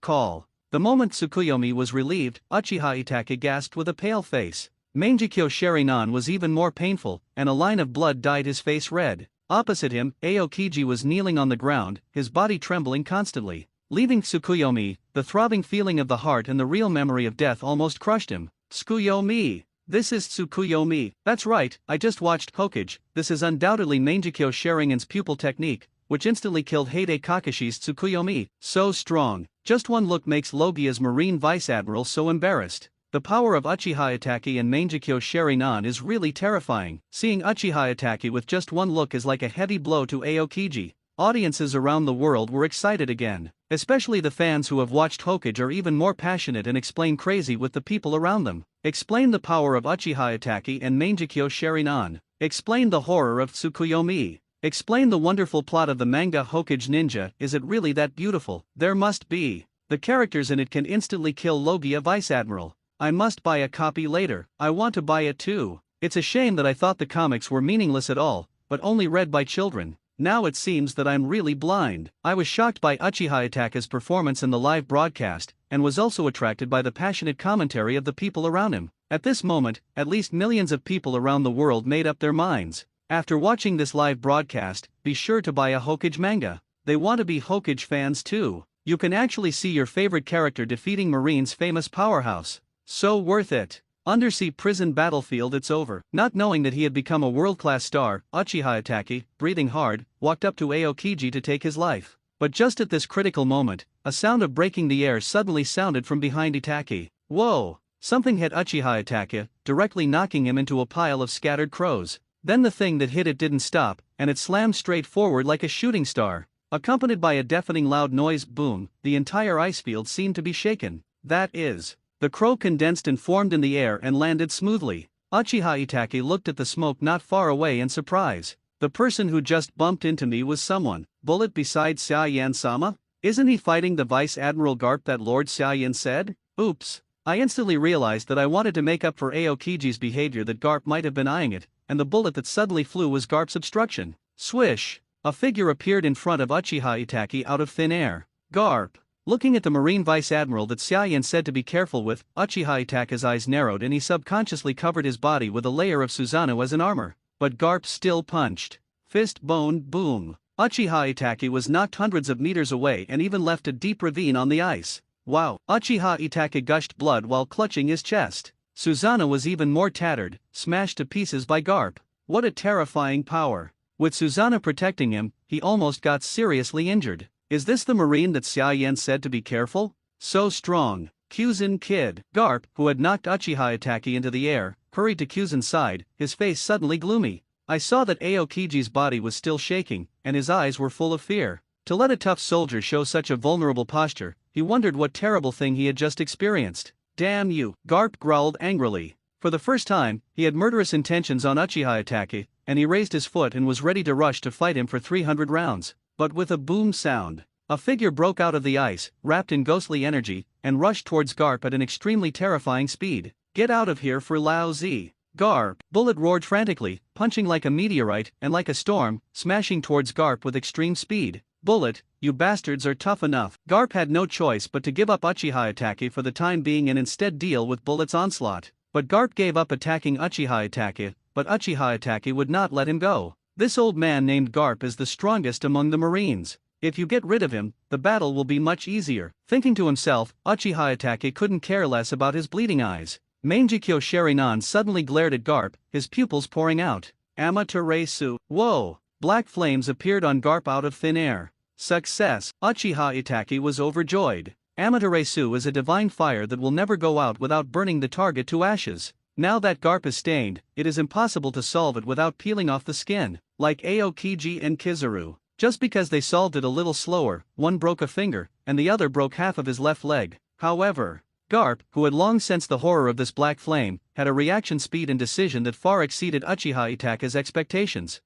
Call. The moment Tsukuyomi was relieved, Uchiha Itachi gasped with a pale face. Mangekyo Sharingan was even more painful, and a line of blood dyed his face red. Opposite him, Aokiji was kneeling on the ground, his body trembling constantly. Leaving Tsukuyomi, the throbbing feeling of the heart and the real memory of death almost crushed him. Tsukuyomi! This is Tsukuyomi. That's right, I just watched Hokage. This is undoubtedly Mangekyo Sharingan's pupil technique, which instantly killed Heide Kakashi's Tsukuyomi. So strong. Just one look makes Logia's Marine Vice Admiral so embarrassed. The power of Uchiha Itachi and Mangekyo Sharingan is really terrifying. Seeing Uchiha Itachi with just one look is like a heavy blow to Aokiji. Audiences around the world were excited again. Especially the fans who have watched Hokage are even more passionate and explain crazy with the people around them. Explain the power of Uchiha Itachi and Mangekyo Sharingan. Explain the horror of Tsukuyomi. Explain the wonderful plot of the manga Hokage Ninja. Is it really that beautiful? There must be. The characters in it can instantly kill Logia Vice Admiral. I must buy a copy later. I want to buy it too. It's a shame that I thought the comics were meaningless at all, but only read by children. Now it seems that I'm really blind. I was shocked by Uchiha Itachi's performance in the live broadcast, and was also attracted by the passionate commentary of the people around him. At this moment, at least millions of people around the world made up their minds. After watching this live broadcast, be sure to buy a Hokage manga. They want to be Hokage fans too. You can actually see your favorite character defeating Marine's famous powerhouse. So worth it. Undersea prison battlefield. It's over. Not knowing that he had become a world-class star, Uchiha Itachi, breathing hard, walked up to Aokiji to take his life. But just at this critical moment, a sound of breaking the air suddenly sounded from behind Itachi. Whoa! Something hit Uchiha Itachi, directly knocking him into a pile of scattered crows. Then the thing that hit it didn't stop, and it slammed straight forward like a shooting star. Accompanied by a deafening loud noise boom, the entire ice field seemed to be shaken. That is, the crow condensed and formed in the air and landed smoothly. Uchiha Itake looked at the smoke not far away in surprise. The person who just bumped into me was someone, Bullet, besides Xiaoyan-sama? Isn't he fighting the Vice Admiral Garp that Lord Xiaoyan said? Oops. I instantly realized that I wanted to make up for Aokiji's behavior, that Garp might have been eyeing it, and the bullet that suddenly flew was Garp's obstruction. Swish! A figure appeared in front of Uchiha Itake out of thin air. Garp! Looking at the Marine Vice Admiral that Xiaoyan said to be careful with, Uchiha Itake's eyes narrowed and he subconsciously covered his body with a layer of Susanoo as an armor. But Garp still punched. Fist bone, boom. Uchiha Itake was knocked hundreds of meters away and even left a deep ravine on the ice. Wow! Uchiha Itake gushed blood while clutching his chest. Susanoo was even more tattered, smashed to pieces by Garp. What a terrifying power. With Susanoo protecting him, he almost got seriously injured. Is this the Marine that Xiaoyan said to be careful? So strong. Kyuzin kid. Garp, who had knocked Uchiha Itake into the air, hurried to Kyuzin's side, his face suddenly gloomy. I saw that Aokiji's body was still shaking, and his eyes were full of fear. To let a tough soldier show such a vulnerable posture, he wondered what terrible thing he had just experienced. Damn you, Garp growled angrily. For the first time, he had murderous intentions on Uchiha Itake, and he raised his foot and was ready to rush to fight him for 300 rounds. But with a boom sound, a figure broke out of the ice, wrapped in ghostly energy, and rushed towards Garp at an extremely terrifying speed. Get out of here for Lao Zi. Garp! Bullet roared frantically, punching like a meteorite and like a storm, smashing towards Garp with extreme speed. Bullet, you bastards are tough enough. Garp had no choice but to give up Uchiha Itake for the time being and instead deal with Bullet's onslaught. But Garp gave up attacking Uchiha Itake, but Uchiha Itake would not let him go. This old man named Garp is the strongest among the Marines. If you get rid of him, the battle will be much easier. Thinking to himself, Uchiha Itake couldn't care less about his bleeding eyes. Mangekyo Sharinan suddenly glared at Garp, his pupils pouring out. Amaterasu. Whoa! Black flames appeared on Garp out of thin air. Success! Uchiha Itake was overjoyed. Amaterasu is a divine fire that will never go out without burning the target to ashes. Now that Garp is stained, it is impossible to solve it without peeling off the skin. Like Aokiji and Kizaru. Just because they solved it a little slower, one broke a finger, and the other broke half of his left leg. However, Garp, who had long sensed the horror of this black flame, had a reaction speed and decision that far exceeded Uchiha Itake's expectations.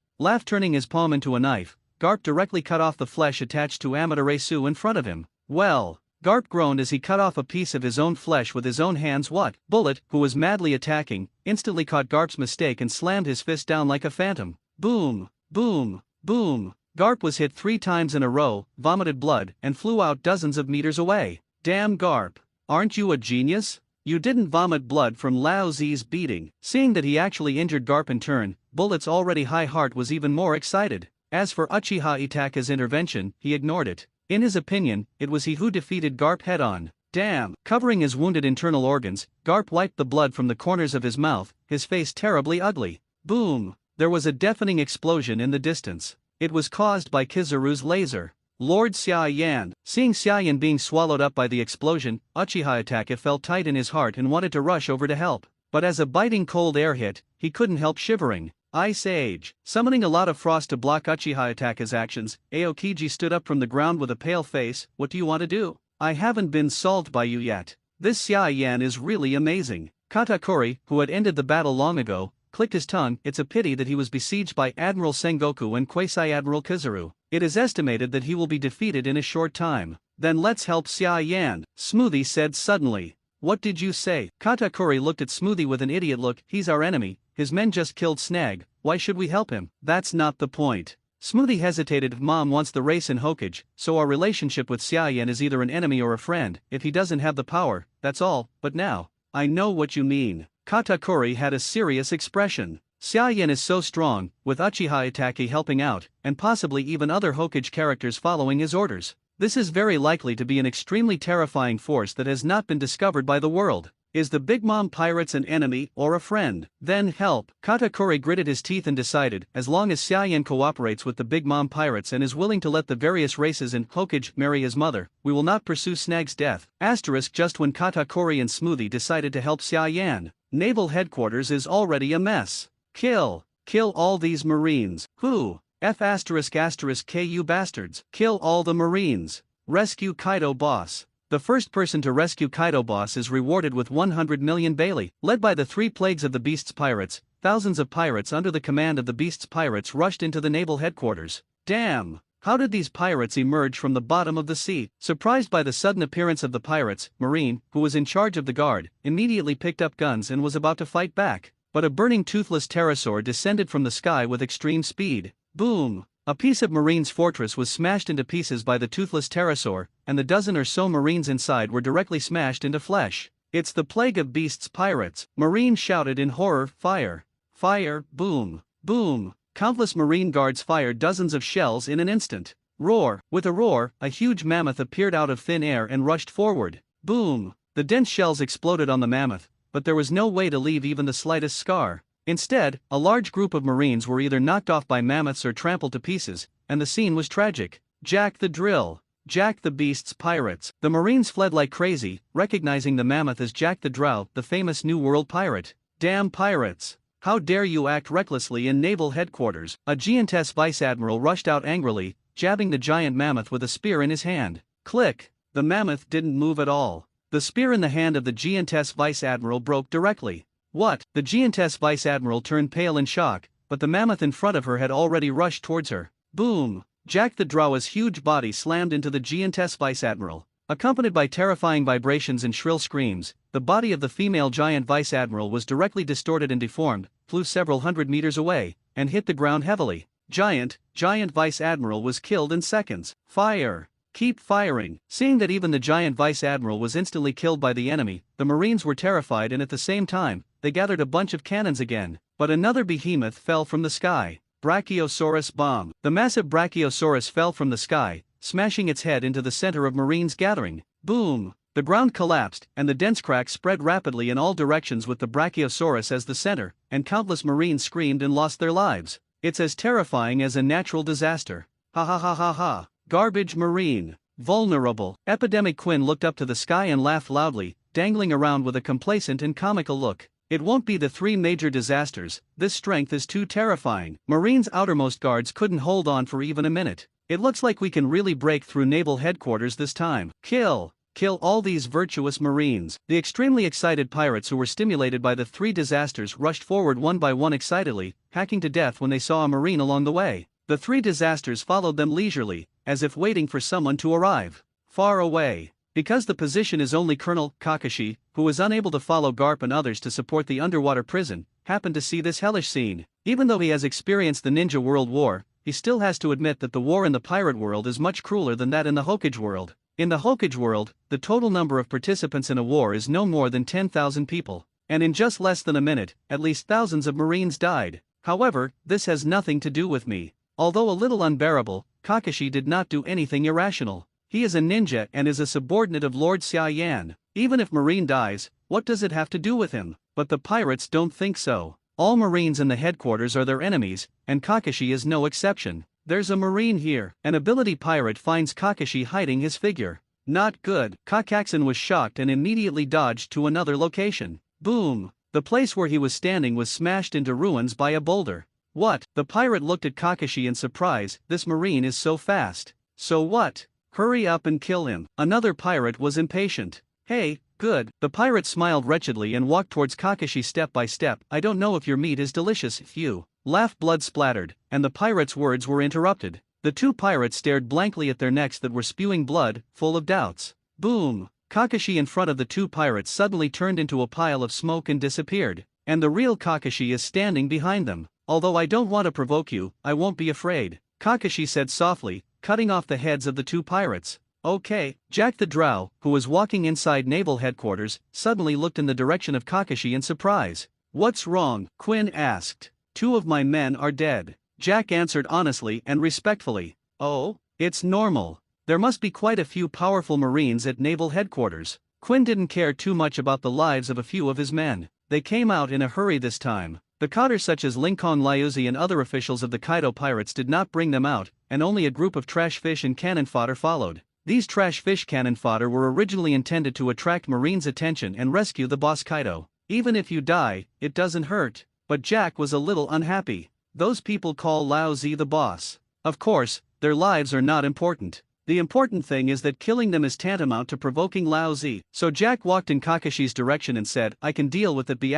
Turning his palm into a knife, Garp directly cut off the flesh attached to Amaterasu in front of him. Well, Garp groaned as he cut off a piece of his own flesh with his own hands. What? Bullet, who was madly attacking, instantly caught Garp's mistake and slammed his fist down like a phantom. Boom, boom, boom. Garp was hit 3 times in a row, vomited blood, and flew out dozens of meters away. Damn Garp. Aren't you a genius? You didn't vomit blood from Lao Zi's beating. Seeing that he actually injured Garp in turn, Bullet's already high heart was even more excited. As for Uchiha Itake's intervention, he ignored it. In his opinion, it was he who defeated Garp head-on. Damn! Covering his wounded internal organs, Garp wiped the blood from the corners of his mouth, his face terribly ugly. Boom! There was a deafening explosion in the distance. It was caused by Kizaru's laser. Lord Xiaoyan. Seeing Xiaoyan being swallowed up by the explosion, Uchiha Itake felt tight in his heart and wanted to rush over to help. But as a biting cold air hit, he couldn't help shivering. Ice Age. Summoning a lot of frost to block Uchiha Itake's actions, Aokiji stood up from the ground with a pale face. What do you want to do? I haven't been solved by you yet. This Xiaoyan is really amazing. Katakuri, who had ended the battle long ago, clicked his tongue. It's a pity that he was besieged by Admiral Sengoku and Quasi-Admiral Kizaru. It is estimated that he will be defeated in a short time. Then let's help Xiaoyan, Smoothie said suddenly. What did you say? Katakuri looked at Smoothie with an idiot look. He's our enemy, his men just killed Snag, why should we help him? That's not the point. Smoothie hesitated. Mom wants the race in Hokage, so our relationship with Xiaoyan is either an enemy or a friend. If he doesn't have the power, that's all. But now, I know what you mean. Katakuri had a serious expression. Xiaoyan is so strong, with Uchiha Itake helping out, and possibly even other Hokage characters following his orders. This is very likely to be an extremely terrifying force that has not been discovered by the world. Is the Big Mom Pirates an enemy or a friend? Then help. Katakuri gritted his teeth and decided, as long as Xiaoyan cooperates with the Big Mom Pirates and is willing to let the various races in Hokage marry his mother, we will not pursue Snag's death. Just when Katakuri and Smoothie decided to help Xiaoyan, Naval Headquarters is already a mess. Kill all these Marines. Who? F******Ku bastards. Kill all the Marines. Rescue Kaido boss. The first person to rescue Kaido boss is rewarded with 100 million Bailey. Led by the 3 plagues of the Beast's pirates, thousands of pirates under the command of the Beast's pirates rushed into the naval headquarters. Damn! How did these pirates emerge from the bottom of the sea? Surprised by the sudden appearance of the pirates, Marine, who was in charge of the guard, immediately picked up guns and was about to fight back. But a burning toothless pterosaur descended from the sky with extreme speed. Boom! A piece of Marine's fortress was smashed into pieces by the toothless pterosaur, and the dozen or so Marines inside were directly smashed into flesh. It's the plague of Beast's pirates, Marine shouted in horror. Fire! Fire! Boom! Boom! Countless Marine guards fired dozens of shells in an instant. Roar! With a roar, a huge mammoth appeared out of thin air and rushed forward. Boom! The dense shells exploded on the mammoth, but there was no way to leave even the slightest scar. Instead, a large group of Marines were either knocked off by mammoths or trampled to pieces, and the scene was tragic. Jack the Drill! Jack the Beast's pirates! The Marines fled like crazy, recognizing the mammoth as Jack the Drow, the famous New World pirate. Damn pirates! How dare you act recklessly in naval headquarters? A Giantess vice admiral rushed out angrily, jabbing the giant mammoth with a spear in his hand. Click! The mammoth didn't move at all. The spear in the hand of the Giantess vice admiral broke directly. What? The Giantess vice admiral turned pale in shock, but the mammoth in front of her had already rushed towards her. Boom! Jack the Drow's huge body slammed into the Giantess vice admiral. Accompanied by terrifying vibrations and shrill screams, the body of the female giant vice admiral was directly distorted and deformed, flew several hundred meters away, and hit the ground heavily. Giant vice admiral was killed in seconds. Fire! Keep firing! Seeing that even the giant vice admiral was instantly killed by the enemy, the Marines were terrified, and at the same time, they gathered a bunch of cannons again. But another behemoth fell from the sky. Brachiosaurus bomb. The massive Brachiosaurus fell from the sky, smashing its head into the center of Marines gathering. Boom! The ground collapsed, and the dense cracks spread rapidly in all directions with the Brachiosaurus as the center, and countless Marines screamed and lost their lives. It's as terrifying as a natural disaster. Ha ha ha ha ha. Garbage Marine. Vulnerable. Epidemic Quinn looked up to the sky and laughed loudly, dangling around with a complacent and comical look. It won't be the 3 major disasters, this strength is too terrifying. Marine's outermost guards couldn't hold on for even a minute. It looks like we can really break through naval headquarters this time. Kill! Kill all these virtuous Marines. The extremely excited pirates who were stimulated by the 3 disasters rushed forward one by one excitedly, hacking to death when they saw a Marine along the way. The 3 disasters followed them leisurely, as if waiting for someone to arrive. Far away. Because the position is only Colonel Kakashi, who was unable to follow Garp and others to support the underwater prison, happened to see this hellish scene. Even though he has experienced the Ninja World War, he still has to admit that the war in the pirate world is much crueler than that in the Hokage world. In the Hokage world, the total number of participants in a war is no more than 10,000 people, and in just less than a minute, at least thousands of Marines died. However, this has nothing to do with me. Although a little unbearable, Kakashi did not do anything irrational. He is a ninja and is a subordinate of Lord Xia Yan. Even if Marine dies, what does it have to do with him? But the pirates don't think so. All Marines in the headquarters are their enemies, and Kakashi is no exception. There's a Marine here. An ability pirate finds Kakashi hiding his figure. Not good. Kakaxin was shocked and immediately dodged to another location. Boom! The place where he was standing was smashed into ruins by a boulder. What? The pirate looked at Kakashi in surprise. This Marine is so fast. So what? Hurry up and kill him. Another pirate was impatient. Hey, good. The pirate smiled wretchedly and walked towards Kakashi step by step. I don't know if your meat is delicious if you. Laugh. Blood splattered, and the pirate's words were interrupted. The 2 pirates stared blankly at their necks that were spewing blood, full of doubts. Boom! Kakashi in front of the 2 pirates suddenly turned into a pile of smoke and disappeared. And the real Kakashi is standing behind them. Although I don't want to provoke you, I won't be afraid, Kakashi said softly, cutting off the heads of the 2 pirates. Okay. Jack the Drow, who was walking inside naval headquarters, suddenly looked in the direction of Kakashi in surprise. What's wrong? Quinn asked. 2 of my men are dead. Jack answered honestly and respectfully. Oh? It's normal. There must be quite a few powerful Marines at naval headquarters. Quinn didn't care too much about the lives of a few of his men. They came out in a hurry this time. The cotters such as Lincoln Liuzi and other officials of the Kaido pirates did not bring them out, and only a group of trash fish and cannon fodder followed. These trash fish cannon fodder were originally intended to attract Marines' attention and rescue the boss Kaido. Even if you die, it doesn't hurt. But Jack was a little unhappy. Those people call Liuzi the boss. Of course, their lives are not important. The important thing is that killing them is tantamount to provoking Lao Zi. So Jack walked in Kakashi's direction and said, I can deal with it B*************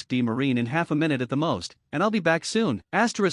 D Marine in half a minute at the most, and I'll be back soon.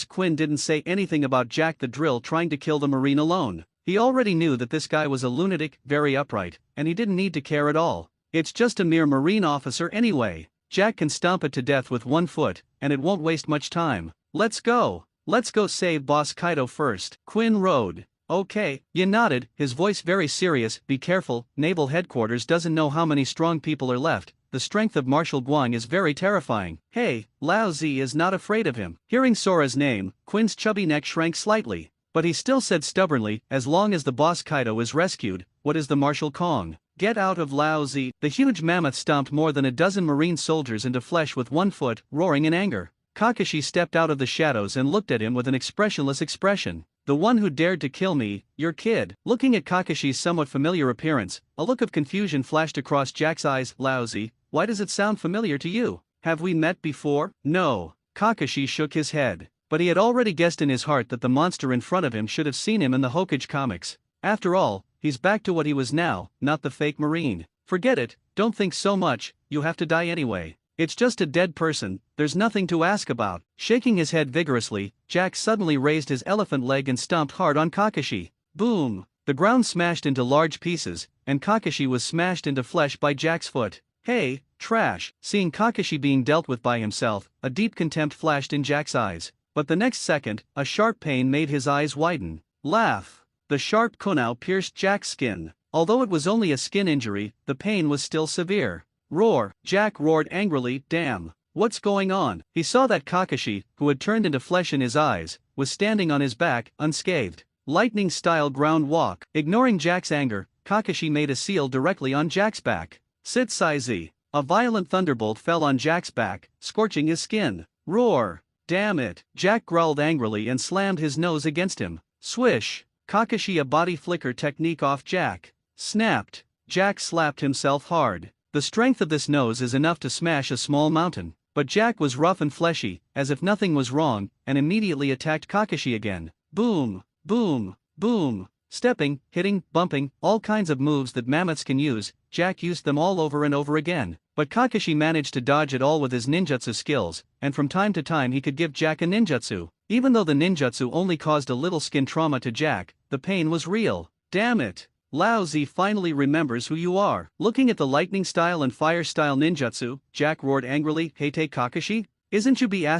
Quinn didn't say anything about Jack the Drill trying to kill the Marine alone. He already knew that this guy was a lunatic, very upright, and he didn't need to care at all. It's just a mere Marine officer anyway. Jack can stomp it to death with 1 foot, and it won't waste much time. Let's go. Let's go save Boss Kaido first. Quinn rode. Okay. Yin nodded, his voice very serious. Be careful, Naval Headquarters doesn't know how many strong people are left. The strength of Marshal Guang is very terrifying. Hey, Lao Zi is not afraid of him. Hearing Sora's name, Quinn's chubby neck shrank slightly. But he still said stubbornly, as long as the boss Kaido is rescued, what is the Marshal Kong? Get out of Lao Zi. The huge mammoth stomped more than a dozen Marine soldiers into flesh with 1 foot, roaring in anger. Kakashi stepped out of the shadows and looked at him with an expressionless expression. The one who dared to kill me, your kid. Looking at Kakashi's somewhat familiar appearance, a look of confusion flashed across Jack's eyes. Lao Zi, why does it sound familiar to you? Have we met before? No. Kakashi shook his head. But he had already guessed in his heart that the monster in front of him should have seen him in the Hokage comics. After all, he's back to what he was now, not the fake Marine. Forget it, don't think so much, you have to die anyway. It's just a dead person, there's nothing to ask about. Shaking his head vigorously, Jack suddenly raised his elephant leg and stomped hard on Kakashi. Boom! The ground smashed into large pieces, and Kakashi was smashed into flesh by Jack's foot. Hey, trash! Seeing Kakashi being dealt with by himself, a deep contempt flashed in Jack's eyes. But the next second, a sharp pain made his eyes widen. Laugh! The sharp kunai pierced Jack's skin. Although it was only a skin injury, the pain was still severe. Roar! Jack roared angrily, damn! What's going on? He saw that Kakashi, who had turned into flesh in his eyes, was standing on his back, unscathed. Lightning-style ground walk. Ignoring Jack's anger, Kakashi made a seal directly on Jack's back. Sit Saizi. A violent thunderbolt fell on Jack's back, scorching his skin. Roar! Damn it! Jack growled angrily and slammed his nose against him. Swish! Kakashi a body flicker technique off Jack. Snapped. Jack slapped himself hard. The strength of this nose is enough to smash a small mountain. But Jack was rough and fleshy, as if nothing was wrong, and immediately attacked Kakashi again. Boom! Boom! Boom! Stepping, hitting, bumping, all kinds of moves that mammoths can use, Jack used them all over and over again. But Kakashi managed to dodge it all with his ninjutsu skills, and from time to time he could give Jack a ninjutsu. Even though the ninjutsu only caused a little skin trauma to Jack, the pain was real. Damn it! Lao Zi finally remembers who you are. Looking at the lightning style and fire style ninjutsu, Jack roared angrily, Hey Kakashi? Isn't you B******************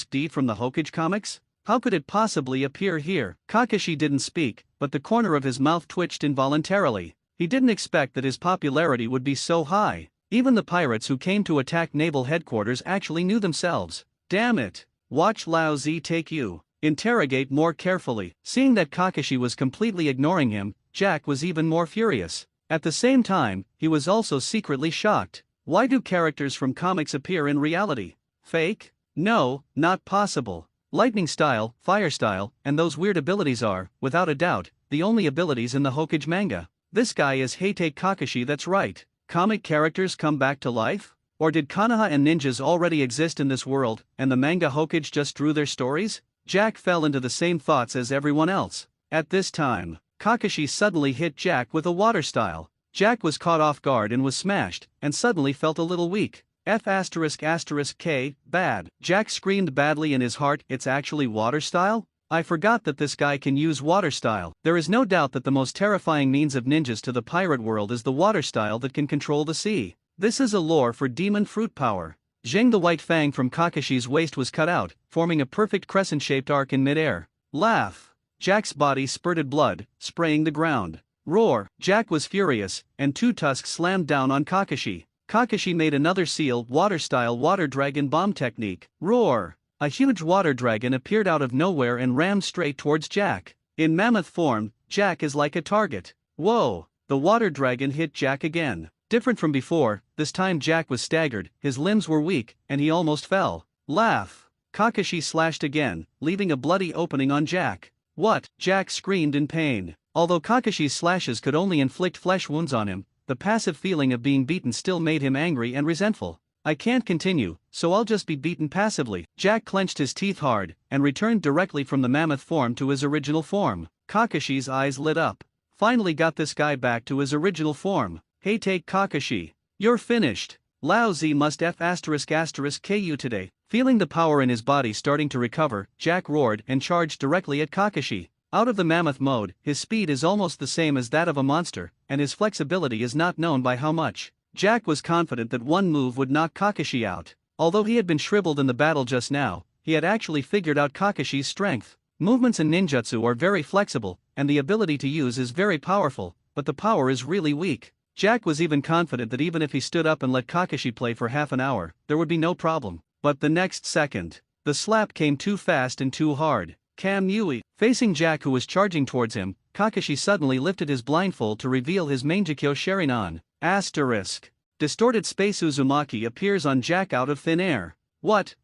D from the Hokage comics? How could it possibly appear here? Kakashi didn't speak, but the corner of his mouth twitched involuntarily. He didn't expect that his popularity would be so high. Even the pirates who came to attack Naval Headquarters actually knew themselves. Damn it! Watch Lao Zi take you. Interrogate more carefully. Seeing that Kakashi was completely ignoring him, Jack was even more furious. At the same time, he was also secretly shocked. Why do characters from comics appear in reality? Fake? No, not possible. Lightning style, fire style, and those weird abilities are, without a doubt, the only abilities in the Hokage manga. This guy is Heite Kakashi, that's right. Comic characters come back to life? Or did Konoha and ninjas already exist in this world, and the manga Hokage just drew their stories? Jack fell into the same thoughts as everyone else. At this time, Kakashi suddenly hit Jack with a water style. Jack was caught off guard and was smashed, and suddenly felt a little weak. F***K, bad. Jack screamed badly in his heart, it's actually water style? I forgot that this guy can use water style. There is no doubt that the most terrifying means of ninjas to the pirate world is the water style that can control the sea. This is a lore for demon fruit power. Zheng, the white fang from Kakashi's waist was cut out, forming a perfect crescent-shaped arc in midair. Laugh! Jack's body spurted blood, spraying the ground. Roar! Jack was furious, and two tusks slammed down on Kakashi. Kakashi made another seal, water-style water dragon bomb technique. Roar! A huge water dragon appeared out of nowhere and rammed straight towards Jack. In mammoth form, Jack is like a target. Whoa! The water dragon hit Jack again. Different from before, this time Jack was staggered, his limbs were weak, and he almost fell. Laugh! Kakashi slashed again, leaving a bloody opening on Jack. What? Jack screamed in pain. Although Kakashi's slashes could only inflict flesh wounds on him, the passive feeling of being beaten still made him angry and resentful. I can't continue, so I'll just be beaten passively. Jack clenched his teeth hard, and returned directly from the mammoth form to his original form. Kakashi's eyes lit up. Finally got this guy back to his original form. Hey, take Kakashi. You're finished. Lao Z must F***ku today. Feeling the power in his body starting to recover, Jack roared and charged directly at Kakashi. Out of the mammoth mode, his speed is almost the same as that of a monster, and his flexibility is not known by how much. Jack was confident that one move would knock Kakashi out. Although he had been shriveled in the battle just now, he had actually figured out Kakashi's strength. Movements in ninjutsu are very flexible, and the ability to use is very powerful, but the power is really weak. Jack was even confident that even if he stood up and let Kakashi play for half an hour, there would be no problem. But the next second, the slap came too fast and too hard. Kamui. Facing Jack, who was charging towards him, Kakashi suddenly lifted his blindfold to reveal his Mangekyo Sharingan. Asterisk. Distorted Space Uzumaki appears on Jack out of thin air. What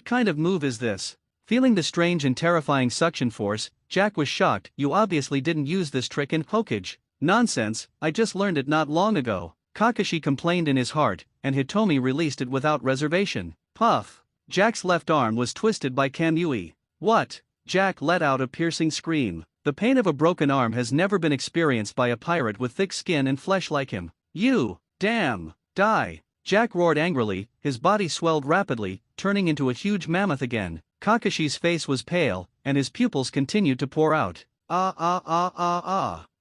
kind of move is this? Feeling the strange and terrifying suction force, Jack was shocked. You obviously didn't use this trick in Hokage. Nonsense, I just learned it not long ago. Kakashi complained in his heart, and Hitomi released it without reservation. Puff. Jack's left arm was twisted by Kamui. What? Jack let out a piercing scream. The pain of a broken arm has never been experienced by a pirate with thick skin and flesh like him. You, damn, die. Jack roared angrily, his body swelled rapidly, turning into a huge mammoth again. Kakashi's face was pale, and his pupils continued to pour out.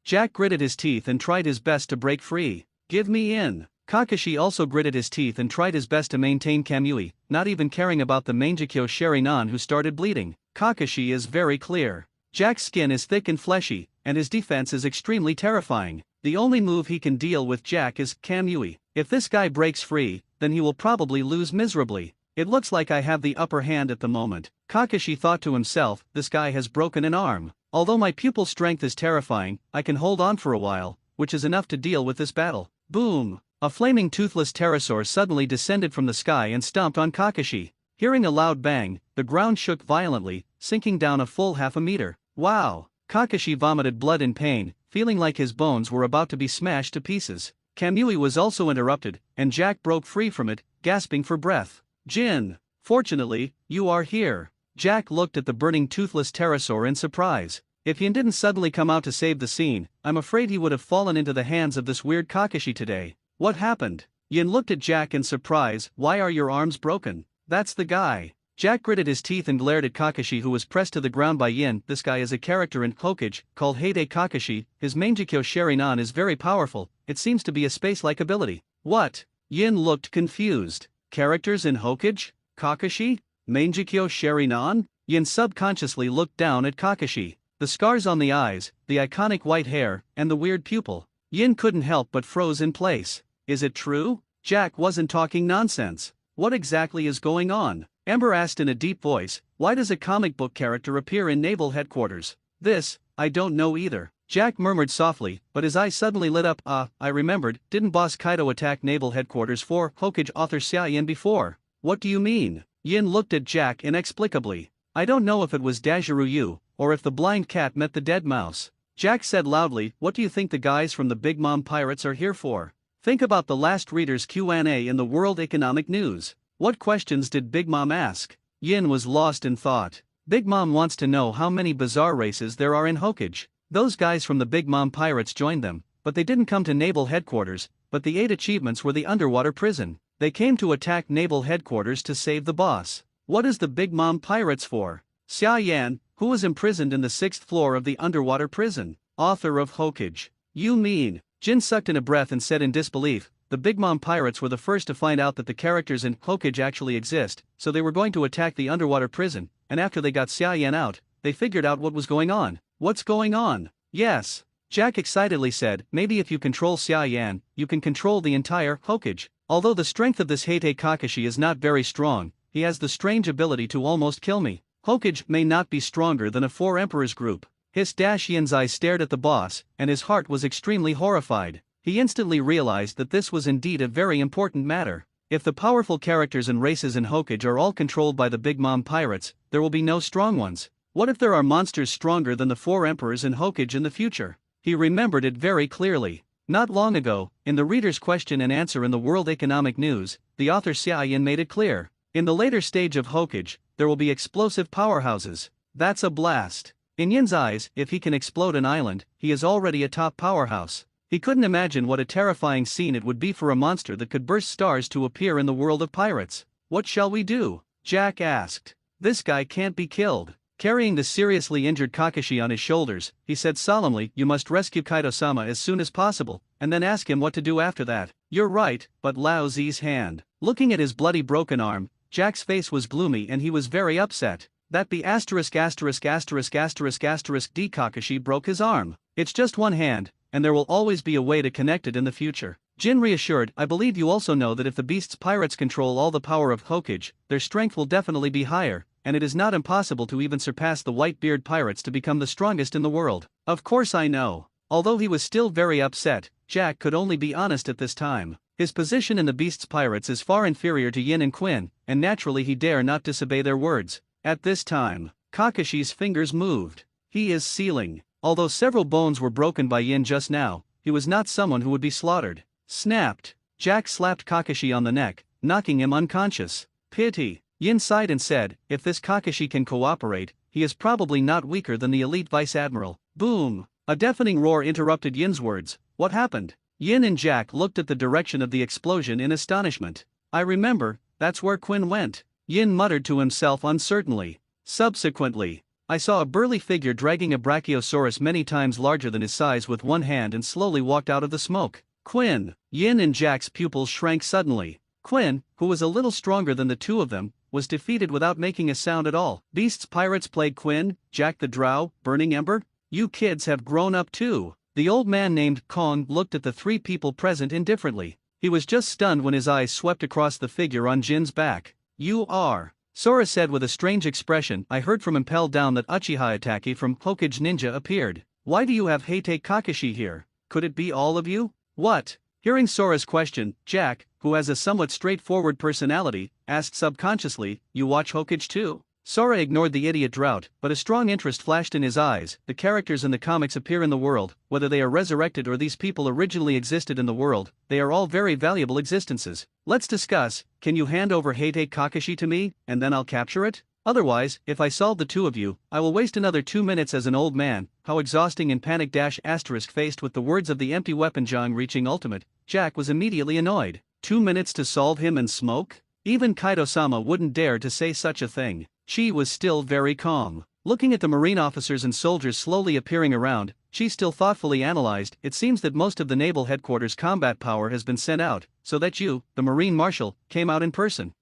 Jack gritted his teeth and tried his best to break free. Give me in. Kakashi also gritted his teeth and tried his best to maintain Kamui, not even caring about the Mangekyo Sharingan who started bleeding. Kakashi is very clear. Jack's skin is thick and fleshy, and his defense is extremely terrifying. The only move he can deal with Jack is Kamui. If this guy breaks free, then he will probably lose miserably. It looks like I have the upper hand at the moment. Kakashi thought to himself, this guy has broken an arm. Although my pupil strength is terrifying, I can hold on for a while, which is enough to deal with this battle. Boom! A flaming toothless pterosaur suddenly descended from the sky and stomped on Kakashi. Hearing a loud bang, the ground shook violently, sinking down a full half a meter. Wow! Kakashi vomited blood in pain, feeling like his bones were about to be smashed to pieces. Kamui was also interrupted, and Jack broke free from it, gasping for breath. Jin! Fortunately, you are here. Jack looked at the burning toothless pterosaur in surprise. If Yin didn't suddenly come out to save the scene, I'm afraid he would have fallen into the hands of this weird Kakashi today. What happened? Yin looked at Jack in surprise. Why are your arms broken? That's the guy. Jack gritted his teeth and glared at Kakashi, who was pressed to the ground by Yin. This guy is a character in Hokage, called Heide Kakashi. His Mangekyo Sharingan is very powerful. It seems to be a space-like ability. What? Yin looked confused. Characters in Hokage? Kakashi? Mangekyo Sharingan? Yin subconsciously looked down at Kakashi. The scars on the eyes, the iconic white hair, and the weird pupil. Yin couldn't help but froze in place. Is it true? Jack wasn't talking nonsense. What exactly is going on? Ember asked in a deep voice. Why does a comic book character appear in naval headquarters? This, I don't know either. Jack murmured softly, but his eyes suddenly lit up. I remembered, didn't Boss Kaido attack naval headquarters for Hokage author Xia Yan before? What do you mean? Yin looked at Jack inexplicably. I don't know if it was Dajiru, or if the blind cat met the dead mouse. Jack said loudly, what do you think the guys from the Big Mom Pirates are here for? Think about the last reader's Q&A in the World Economic News. What questions did Big Mom ask? Yin was lost in thought. Big Mom wants to know how many bizarre races there are in Hokage. Those guys from the Big Mom Pirates joined them, but they didn't come to naval headquarters, but the 8 achievements were the underwater prison. They came to attack naval headquarters to save the boss. What is the Big Mom Pirates for? Xia Yan, who was imprisoned in the 6th floor of the underwater prison, author of Hokage. You mean? Jin sucked in a breath and said in disbelief, the Big Mom Pirates were the first to find out that the characters in Hokage actually exist, so they were going to attack the underwater prison, and after they got Xia Yan out, they figured out what was going on. What's going on? Yes. Jack excitedly said, maybe if you control Xia Yan, you can control the entire Hokage. Although the strength of this Heite Kakashi is not very strong, he has the strange ability to almost kill me. Hokage may not be stronger than a 4 emperors group. Yin's eyes stared at the boss, and his heart was extremely horrified. He instantly realized that this was indeed a very important matter. If the powerful characters and races in Hokage are all controlled by the Big Mom Pirates, there will be no strong ones. What if there are monsters stronger than the 4 emperors in Hokage in the future? He remembered it very clearly. Not long ago, in the reader's question and answer in the World Economic News, the author Xia Yin made it clear. In the later stage of Hokage, there will be explosive powerhouses. That's a blast. In Yin's eyes, if he can explode an island, he is already a top powerhouse. He couldn't imagine what a terrifying scene it would be for a monster that could burst stars to appear in the world of pirates. What shall we do? Jack asked. This guy can't be killed. Carrying the seriously injured Kakashi on his shoulders, he said solemnly, you must rescue Kaido-sama as soon as possible, and then ask him what to do after that. You're right, but Lao Zi's hand. Looking at his bloody broken arm, Jack's face was gloomy and he was very upset. That be ************ D Kakashi broke his arm. It's just one hand, and there will always be a way to connect it in the future. Jin reassured, I believe you also know that if the beast's pirates control all the power of Hokage, their strength will definitely be higher, and it is not impossible to even surpass the Whitebeard pirates to become the strongest in the world. Of course I know. Although he was still very upset, Jack could only be honest at this time. His position in the beast's pirates is far inferior to Yin and Quinn, and naturally he dare not disobey their words. At this time, Kakashi's fingers moved. He is sealing. Although several bones were broken by Yin just now, he was not someone who would be slaughtered. Snapped. Jack slapped Kakashi on the neck, knocking him unconscious. Pity. Yin sighed and said, if this Kakashi can cooperate, he is probably not weaker than the elite vice admiral. Boom! A deafening roar interrupted Yin's words. What happened? Yin and Jack looked at the direction of the explosion in astonishment. I remember, that's where Quinn went. Yin muttered to himself uncertainly. Subsequently, I saw a burly figure dragging a brachiosaurus many times larger than his size with one hand and slowly walked out of the smoke. Quinn! Yin and Jack's pupils shrank suddenly. Quinn, who was a little stronger than the two of them, was defeated without making a sound at all. Beast's pirates played Quinn, Jack the Drow, Burning Ember? You kids have grown up too. The old man named Kong looked at the three people present indifferently. He was just stunned when his eyes swept across the figure on Jin's back. You are. Sora said with a strange expression, I heard from Impel Down that Uchiha Itaki from Hokage Ninja appeared. Why do you have Heite Kakashi here? Could it be all of you? What? Hearing Sora's question, Jack, who has a somewhat straightforward personality, asked subconsciously, you watch Hokage too? Sora ignored the idiot drought, but a strong interest flashed in his eyes. The characters in the comics appear in the world, whether they are resurrected or these people originally existed in the world, they are all very valuable existences. Let's discuss, can you hand over Heite Kakashi to me, and then I'll capture it? Otherwise, if I solve the two of you, I will waste another 2 minutes as an old man. How exhausting and panic *** faced with the words of the empty weapon Zhang reaching ultimate, Jack was immediately annoyed. 2 minutes to solve him and smoke? Even Kaido-sama wouldn't dare to say such a thing. She was still very calm. Looking at the marine officers and soldiers slowly appearing around, she still thoughtfully analyzed, it seems that most of the naval headquarters combat power has been sent out, so that you, the marine marshal, came out in person.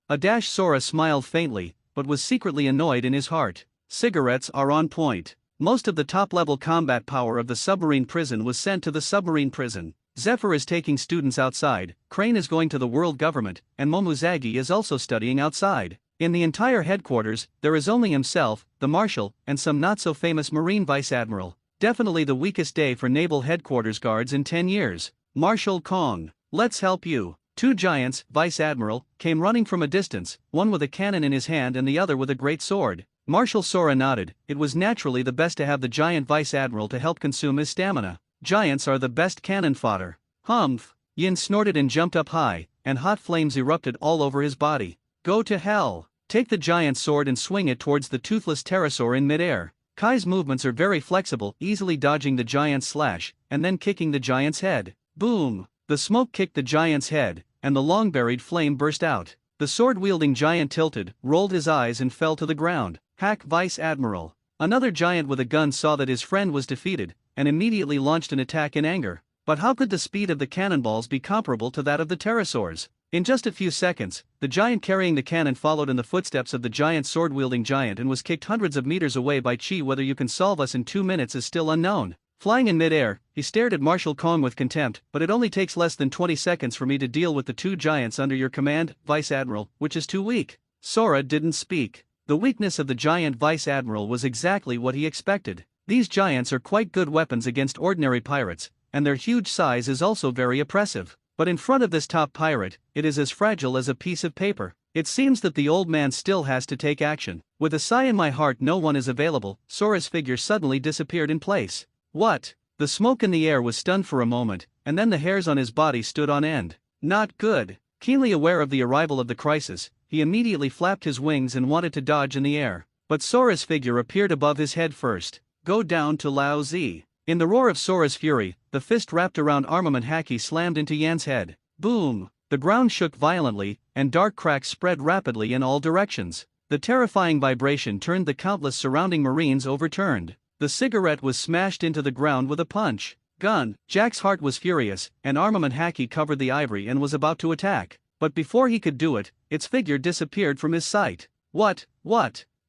Sora smiled faintly, but was secretly annoyed in his heart. Cigarettes are on point. Most of the top-level combat power of the submarine prison was sent to the submarine prison. Zephyr is taking students outside, Crane is going to the world government, and Momuzagi is also studying outside. In the entire headquarters, there is only himself, the marshal, and some not-so-famous marine vice-admiral. Definitely the weakest day for naval headquarters guards in 10 years. Marshal Kong, let's help you. 2 giants, vice-admiral, came running from a distance, one with a cannon in his hand and the other with a great sword. Marshal Sora nodded, it was naturally the best to have the giant vice-admiral to help consume his stamina. Giants are the best cannon fodder. Humph! Yin snorted and jumped up high, and hot flames erupted all over his body. Go to hell! Take the giant sword and swing it towards the toothless pterosaur in midair. Kai's movements are very flexible, easily dodging the giant's slash, and then kicking the giant's head. Boom! The smoke kicked the giant's head, and the long-buried flame burst out. The sword-wielding giant tilted, rolled his eyes and fell to the ground. Hack Vice Admiral. Another giant with a gun saw that his friend was defeated, and immediately launched an attack in anger. But how could the speed of the cannonballs be comparable to that of the pterosaurs? In just a few seconds, the giant carrying the cannon followed in the footsteps of the giant sword-wielding giant and was kicked hundreds of meters away by Chi. Whether you can solve us in 2 minutes is still unknown. Flying in mid-air, he stared at Marshal Kong with contempt, but it only takes less than 20 seconds for me to deal with the 2 giants under your command, Vice Admiral, which is too weak. Sora didn't speak. The weakness of the giant Vice Admiral was exactly what he expected. These giants are quite good weapons against ordinary pirates, and their huge size is also very oppressive. But in front of this top pirate, it is as fragile as a piece of paper. It seems that the old man still has to take action. With a sigh in my heart, no one is available. Sora's figure suddenly disappeared in place. What? The smoke in the air was stunned for a moment, and then the hairs on his body stood on end. Not good. Keenly aware of the arrival of the crisis, he immediately flapped his wings and wanted to dodge in the air. But Sora's figure appeared above his head first. Go down to Lao Zi. In the roar of Sora's fury, the fist wrapped around armament haki slammed into Yan's head. Boom! The ground shook violently, and dark cracks spread rapidly in all directions. The terrifying vibration turned the countless surrounding Marines overturned. The cigarette was smashed into the ground with a punch. Gun. Jack's heart was furious, and armament haki covered the ivory and was about to attack. But before he could do it, its figure disappeared from his sight. What?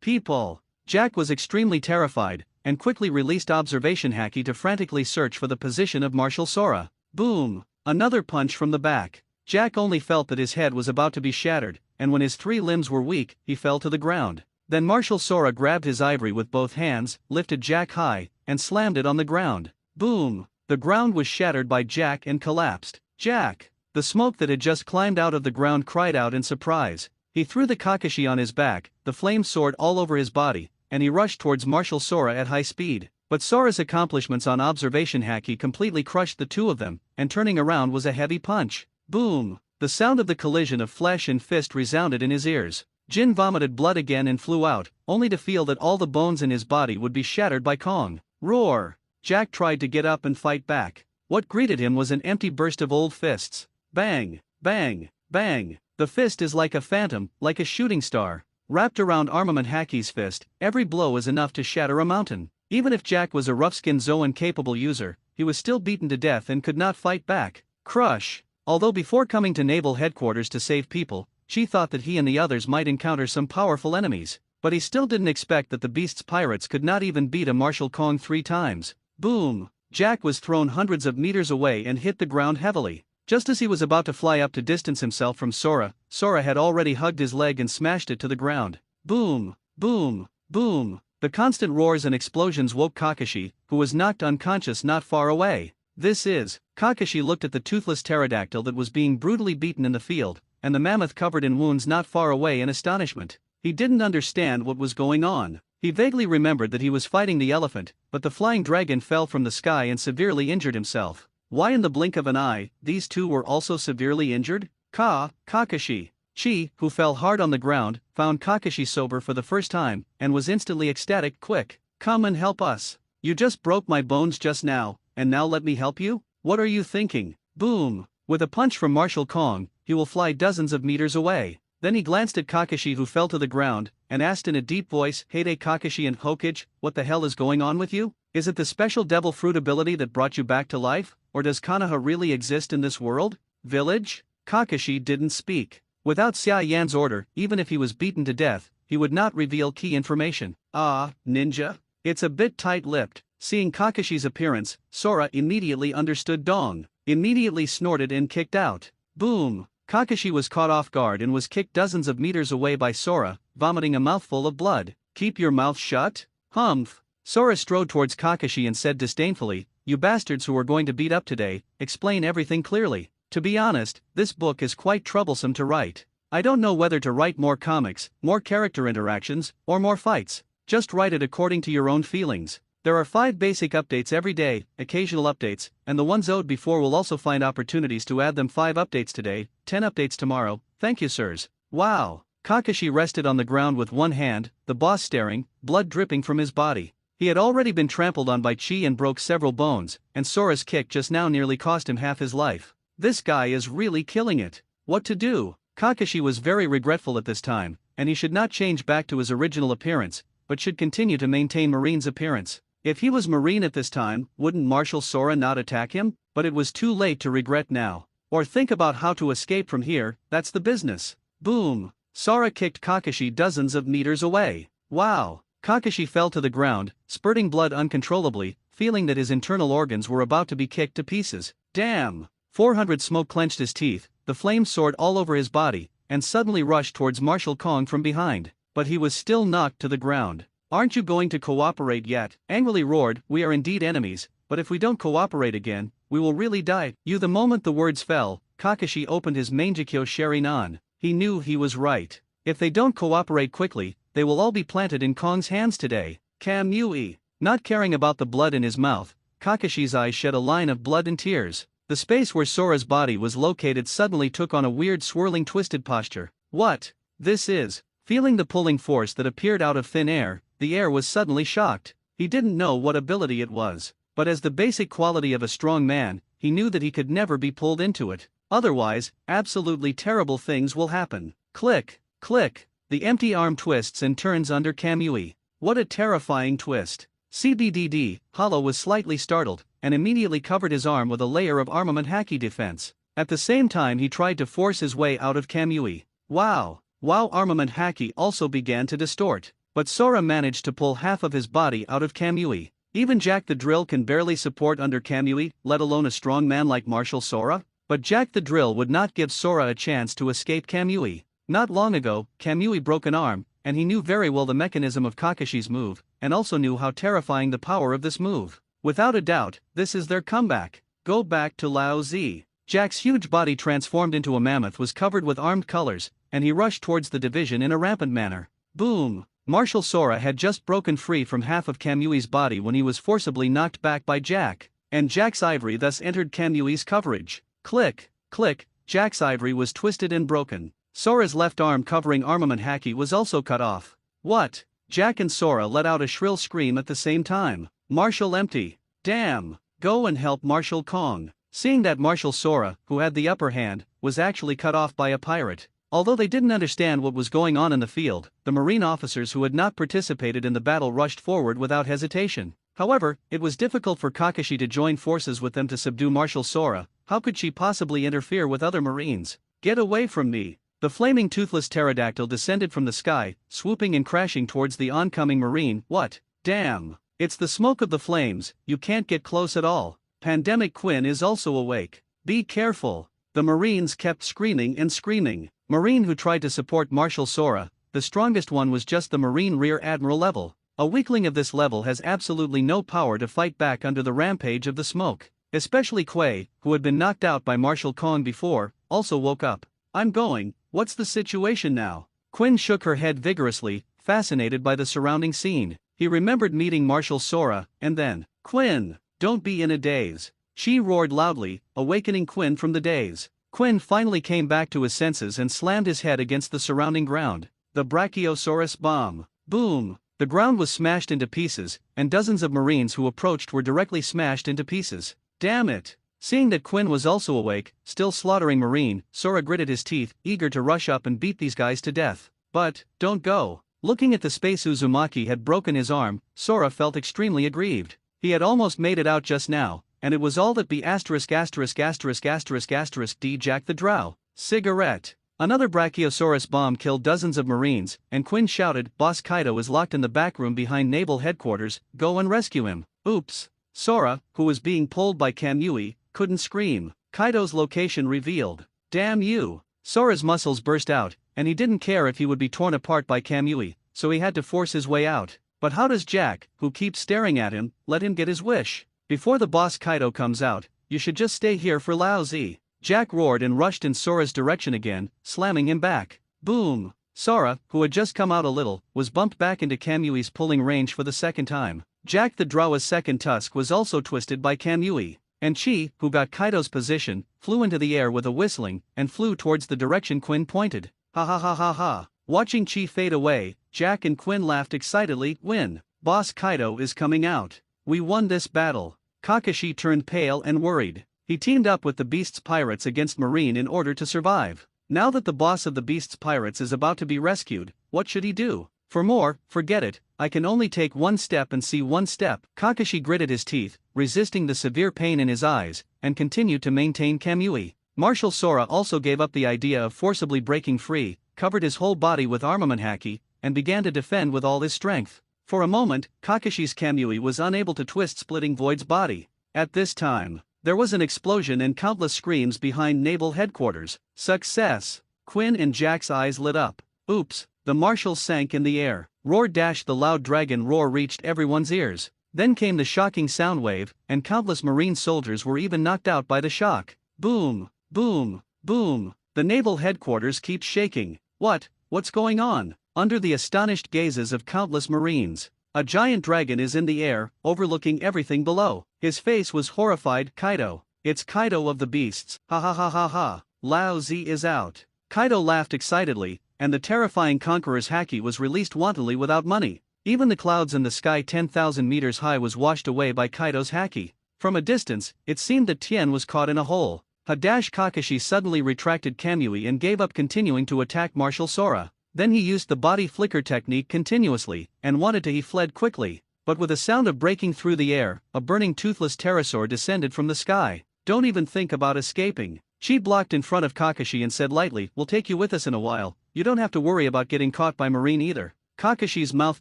People! Jack was extremely terrified, and quickly released observation haki to frantically search for the position of Marshal Sora. Boom! Another punch from the back. Jack only felt that his head was about to be shattered, and when his 3 limbs were weak, he fell to the ground. Then Marshal Sora grabbed his ivory with both hands, lifted Jack high, and slammed it on the ground. Boom! The ground was shattered by Jack and collapsed. Jack! The smoke that had just climbed out of the ground cried out in surprise. He threw the Kakashi on his back, the flame sword all over his body, and he rushed towards Marshal Sora at high speed. But Sora's accomplishments on observation haki completely crushed the two of them, and turning around was a heavy punch. Boom! The sound of the collision of flesh and fist resounded in his ears. Jin vomited blood again and flew out, only to feel that all the bones in his body would be shattered by Kong. Roar! Jack tried to get up and fight back. What greeted him was an empty burst of old fists. Bang! Bang! Bang! The fist is like a phantom, like a shooting star. Wrapped around armament haki's fist, every blow is enough to shatter a mountain. Even if Jack was a rough-skinned Zoan-capable user, he was still beaten to death and could not fight back. Crush! Although before coming to naval headquarters to save people, Chi thought that he and the others might encounter some powerful enemies, but he still didn't expect that the beast's pirates could not even beat a Marshal Kong 3 times. Boom! Jack was thrown hundreds of meters away and hit the ground heavily. Just as he was about to fly up to distance himself from Sora, Sora had already hugged his leg and smashed it to the ground. Boom! Boom! Boom! The constant roars and explosions woke Kakashi, who was knocked unconscious not far away. Kakashi looked at the toothless pterodactyl that was being brutally beaten in the field, and the mammoth covered in wounds not far away in astonishment. He didn't understand what was going on. He vaguely remembered that he was fighting the elephant, but the flying dragon fell from the sky and severely injured himself. Why in the blink of an eye, these two were also severely injured? Kakashi. Chi, who fell hard on the ground, found Kakashi sober for the first time, and was instantly ecstatic. Quick, come and help us. You just broke my bones just now, and now let me help you? What are you thinking? Boom! With a punch from Marshal Kong, he will fly dozens of meters away. Then he glanced at Kakashi who fell to the ground, and asked in a deep voice, Heyday Kakashi and Hokage, what the hell is going on with you? Is it the special devil fruit ability that brought you back to life, or does Konoha really exist in this world? Village? Kakashi didn't speak. Without Xia Yan's order, even if he was beaten to death, he would not reveal key information. Ninja? It's a bit tight-lipped. Seeing Kakashi's appearance, Sora immediately understood Dong, immediately snorted and kicked out. Boom! Kakashi was caught off guard and was kicked dozens of meters away by Sora, vomiting a mouthful of blood. Keep your mouth shut? Humph! Sora strode towards Kakashi and said disdainfully, You bastards who are going to beat up today, explain everything clearly. To be honest, this book is quite troublesome to write. I don't know whether to write more comics, more character interactions, or more fights. Just write it according to your own feelings. There are 5 basic updates every day, occasional updates, and the ones owed before will also find opportunities to add them. 5 updates today, 10 updates tomorrow. Thank you, sirs. Wow! Kakashi rested on the ground with one hand, the boss staring, blood dripping from his body. He had already been trampled on by Chi and broke several bones, and Sora's kick just now nearly cost him half his life. This guy is really killing it. What to do? Kakashi was very regretful at this time, and he should not change back to his original appearance, but should continue to maintain Marine's appearance. If he was Marine at this time, wouldn't Marshal Sora not attack him? But it was too late to regret now. Or think about how to escape from here, that's the business. Boom! Sora kicked Kakashi dozens of meters away. Wow! Kakashi fell to the ground, spurting blood uncontrollably, feeling that his internal organs were about to be kicked to pieces. Damn! 400 Smoke clenched his teeth, the flame soared all over his body, and suddenly rushed towards Marshal Kong from behind. But he was still knocked to the ground. Aren't you going to cooperate yet? Angrily roared, We are indeed enemies, but if we don't cooperate again, we will really die. The moment the words fell, Kakashi opened his Mangekyo Sharingan. He knew he was right. If they don't cooperate quickly, they will all be planted in Kong's hands today. Kamui. Not caring about the blood in his mouth, Kakashi's eyes shed a line of blood and tears. The space where Sora's body was located suddenly took on a weird swirling twisted posture. What? This is. Feeling the pulling force that appeared out of thin air, the air was suddenly shocked. He didn't know what ability it was, but as the basic quality of a strong man, he knew that he could never be pulled into it. Otherwise, absolutely terrible things will happen. Click, click. The empty arm twists and turns under Kamui. What a terrifying twist. CBDD, Hollow was slightly startled, and immediately covered his arm with a layer of armament haki defense. At the same time he tried to force his way out of Kamui. Wow! Armament haki also began to distort, but Sora managed to pull half of his body out of Kamui. Even Jack the Drill can barely support under Kamui, let alone a strong man like Martial Sora? But Jack the Drill would not give Sora a chance to escape Kamui. Not long ago, Kamui broke an arm, and he knew very well the mechanism of Kakashi's move, and also knew how terrifying the power of this move. Without a doubt, this is their comeback. Go back to Lao Z. Jack's huge body transformed into a mammoth was covered with armed colors, and he rushed towards the division in a rampant manner. Boom! Martial Sora had just broken free from half of Kamui's body when he was forcibly knocked back by Jack, and Jack's ivory thus entered Kamui's coverage. Click, click, Jack's ivory was twisted and broken. Sora's left arm covering armament haki was also cut off. What? Jack and Sora let out a shrill scream at the same time. Martial empty. Damn! Go and help Martial Kong. Seeing that Martial Sora, who had the upper hand, was actually cut off by a pirate. Although they didn't understand what was going on in the field, the marine officers who had not participated in the battle rushed forward without hesitation. However, it was difficult for Kakashi to join forces with them to subdue Martial Sora. How could she possibly interfere with other marines? Get away from me! The flaming toothless pterodactyl descended from the sky, swooping and crashing towards the oncoming marine. What? Damn! It's the smoke of the flames, you can't get close at all. Pandemic Quinn is also awake. Be careful! The marines kept screaming and screaming. Marine who tried to support Martial Sora, the strongest one was just the Marine Rear Admiral level. A weakling of this level has absolutely no power to fight back under the rampage of the smoke. Especially Quay, who had been knocked out by Martial Kong before, also woke up. I'm going, what's the situation now? Quinn shook her head vigorously, fascinated by the surrounding scene. He remembered meeting Martial Sora, and then, Quinn, don't be in a daze. She roared loudly, awakening Quinn from the daze. Quinn finally came back to his senses and slammed his head against the surrounding ground. The Brachiosaurus bomb. Boom! The ground was smashed into pieces, and dozens of marines who approached were directly smashed into pieces. Damn it! Seeing that Quinn was also awake, still slaughtering marine, Sora gritted his teeth, eager to rush up and beat these guys to death. But, don't go. Looking at the space Uzumaki had broken his arm, Sora felt extremely aggrieved. He had almost made it out just now, and it was all that B*************************** D Jack the Drow. Cigarette. Another Brachiosaurus bomb killed dozens of marines, and Quinn shouted, Boss Kaido is locked in the back room behind naval headquarters, go and rescue him. Oops. Sora, who was being pulled by Kamui, couldn't scream. Kaido's location revealed. Damn you. Sora's muscles burst out, and he didn't care if he would be torn apart by Kamui, so he had to force his way out. But how does Jack, who keeps staring at him, let him get his wish? Before the boss Kaido comes out, you should just stay here for Lao Z. Jack roared and rushed in Sora's direction again, slamming him back. Boom! Sora, who had just come out a little, was bumped back into Kamui's pulling range for the second time. Jack the Drowa's second tusk was also twisted by Kamui. And Chi, who got Kaido's position, flew into the air with a whistling, and flew towards the direction Quinn pointed. Ha ha ha ha ha. Watching Chi fade away, Jack and Quinn laughed excitedly. Win! Boss Kaido is coming out. We won this battle. Kakashi turned pale and worried. He teamed up with the Beast's pirates against Marine in order to survive. Now that the boss of the Beast's pirates is about to be rescued, what should he do? For more, forget it, I can only take one step and see one step. Kakashi gritted his teeth, resisting the severe pain in his eyes, and continued to maintain Kamui. Martial Sora also gave up the idea of forcibly breaking free, covered his whole body with armament haki, and began to defend with all his strength. For a moment, Kakashi's Kamui was unable to twist Splitting Void's body. At this time, there was an explosion and countless screams behind naval headquarters. Success! Quinn and Jack's eyes lit up. Oops, the marshals sank in the air. Roar dash the loud dragon roar reached everyone's ears. Then came the shocking sound wave, and countless marine soldiers were even knocked out by the shock. Boom, boom, boom. The naval headquarters keeps shaking. What's going on? Under the astonished gazes of countless marines, a giant dragon is in the air, overlooking everything below. His face was horrified. Kaido. it's Kaido of the beasts, ha ha ha ha ha, Lao Z is out. Kaido laughed excitedly, and the terrifying conqueror's haki was released wantonly without money. Even the clouds in the sky 10,000 meters high was washed away by Kaido's haki. From a distance, it seemed that Tien was caught in a hole. Kakashi suddenly retracted Kamui and gave up continuing to attack Martial Sora. Then he used the body flicker technique continuously, and he fled quickly. But with a sound of breaking through the air, a burning toothless pterosaur descended from the sky. Don't even think about escaping. She blocked in front of Kakashi and said lightly, "We'll take you with us in a while, you don't have to worry about getting caught by Marine either." Kakashi's mouth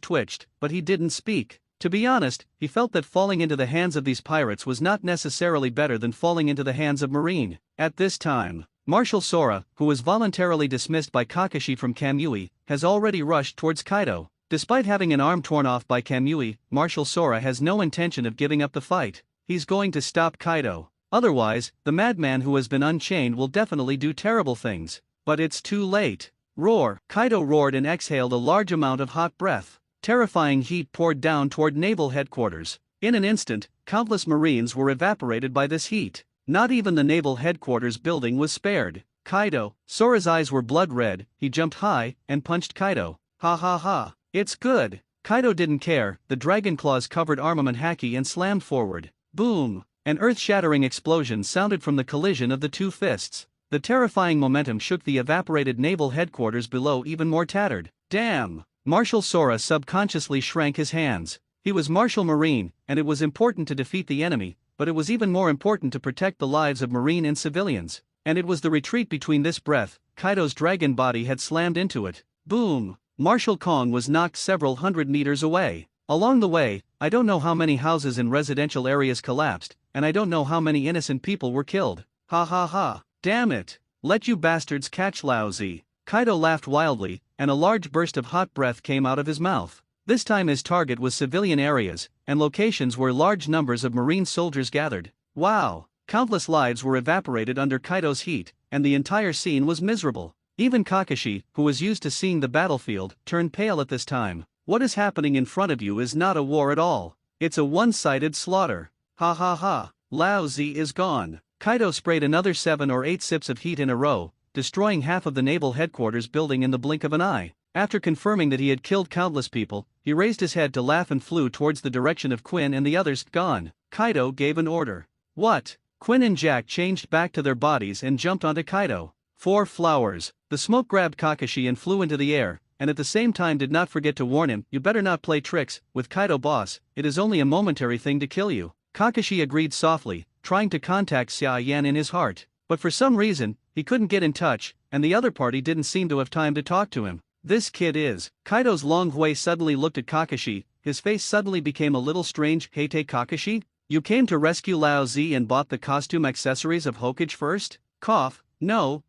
twitched, but he didn't speak. To be honest, he felt that falling into the hands of these pirates was not necessarily better than falling into the hands of Marine. At this time, Martial Sora, who was voluntarily dismissed by Kakashi from Kamui, has already rushed towards Kaido. Despite having an arm torn off by Kamui, Martial Sora has no intention of giving up the fight. He's going to stop Kaido. Otherwise, the madman who has been unchained will definitely do terrible things. But it's too late. Roar! Kaido roared and exhaled a large amount of hot breath. Terrifying heat poured down toward naval headquarters. In an instant, countless Marines were evaporated by this heat. Not even the naval headquarters building was spared. Kaido, Sora's eyes were blood red, he jumped high and punched Kaido. Ha ha ha, it's good. Kaido didn't care, the dragon claws covered armament haki and slammed forward. Boom! An earth-shattering explosion sounded from the collision of the two fists. The terrifying momentum shook the evaporated naval headquarters below even more tattered. Damn! Martial Sora subconsciously shrank his hands. He was Martial Marine, and it was important to defeat the enemy, but it was even more important to protect the lives of Marine and civilians. And it was the retreat between this breath, Kaido's dragon body had slammed into it. Boom! Martial Kong was knocked several hundred meters away. Along the way, I don't know how many houses in residential areas collapsed, and I don't know how many innocent people were killed. Ha ha ha. Damn it! Let you bastards catch Lao Z. Kaido laughed wildly, and a large burst of hot breath came out of his mouth. This time his target was civilian areas, and locations where large numbers of Marine soldiers gathered. Wow! Countless lives were evaporated under Kaido's heat, and the entire scene was miserable. Even Kakashi, who was used to seeing the battlefield, turned pale at this time. What is happening in front of you is not a war at all. It's a one-sided slaughter. Ha ha ha. Lao Z is gone. Kaido sprayed another 7 or 8 sips of heat in a row, destroying half of the naval headquarters building in the blink of an eye. After confirming that he had killed countless people, he raised his head to laugh and flew towards the direction of Quinn and the others. Gone. Kaido gave an order. What? Quinn and Jack changed back to their bodies and jumped onto Kaido. 4 flowers. The smoke grabbed Kakashi and flew into the air, and at the same time did not forget to warn him, "You better not play tricks with Kaido, boss, it is only a momentary thing to kill you." Kakashi agreed softly, trying to contact Xia Yan in his heart, but for some reason, he couldn't get in touch, and the other party didn't seem to have time to talk to him. This kid is. Kaido's Long Hui suddenly looked at Kakashi, his face suddenly became a little strange. "Hey Kakashi? You came to rescue Lao Z and bought the costume accessories of Hokage first?" Cough. No.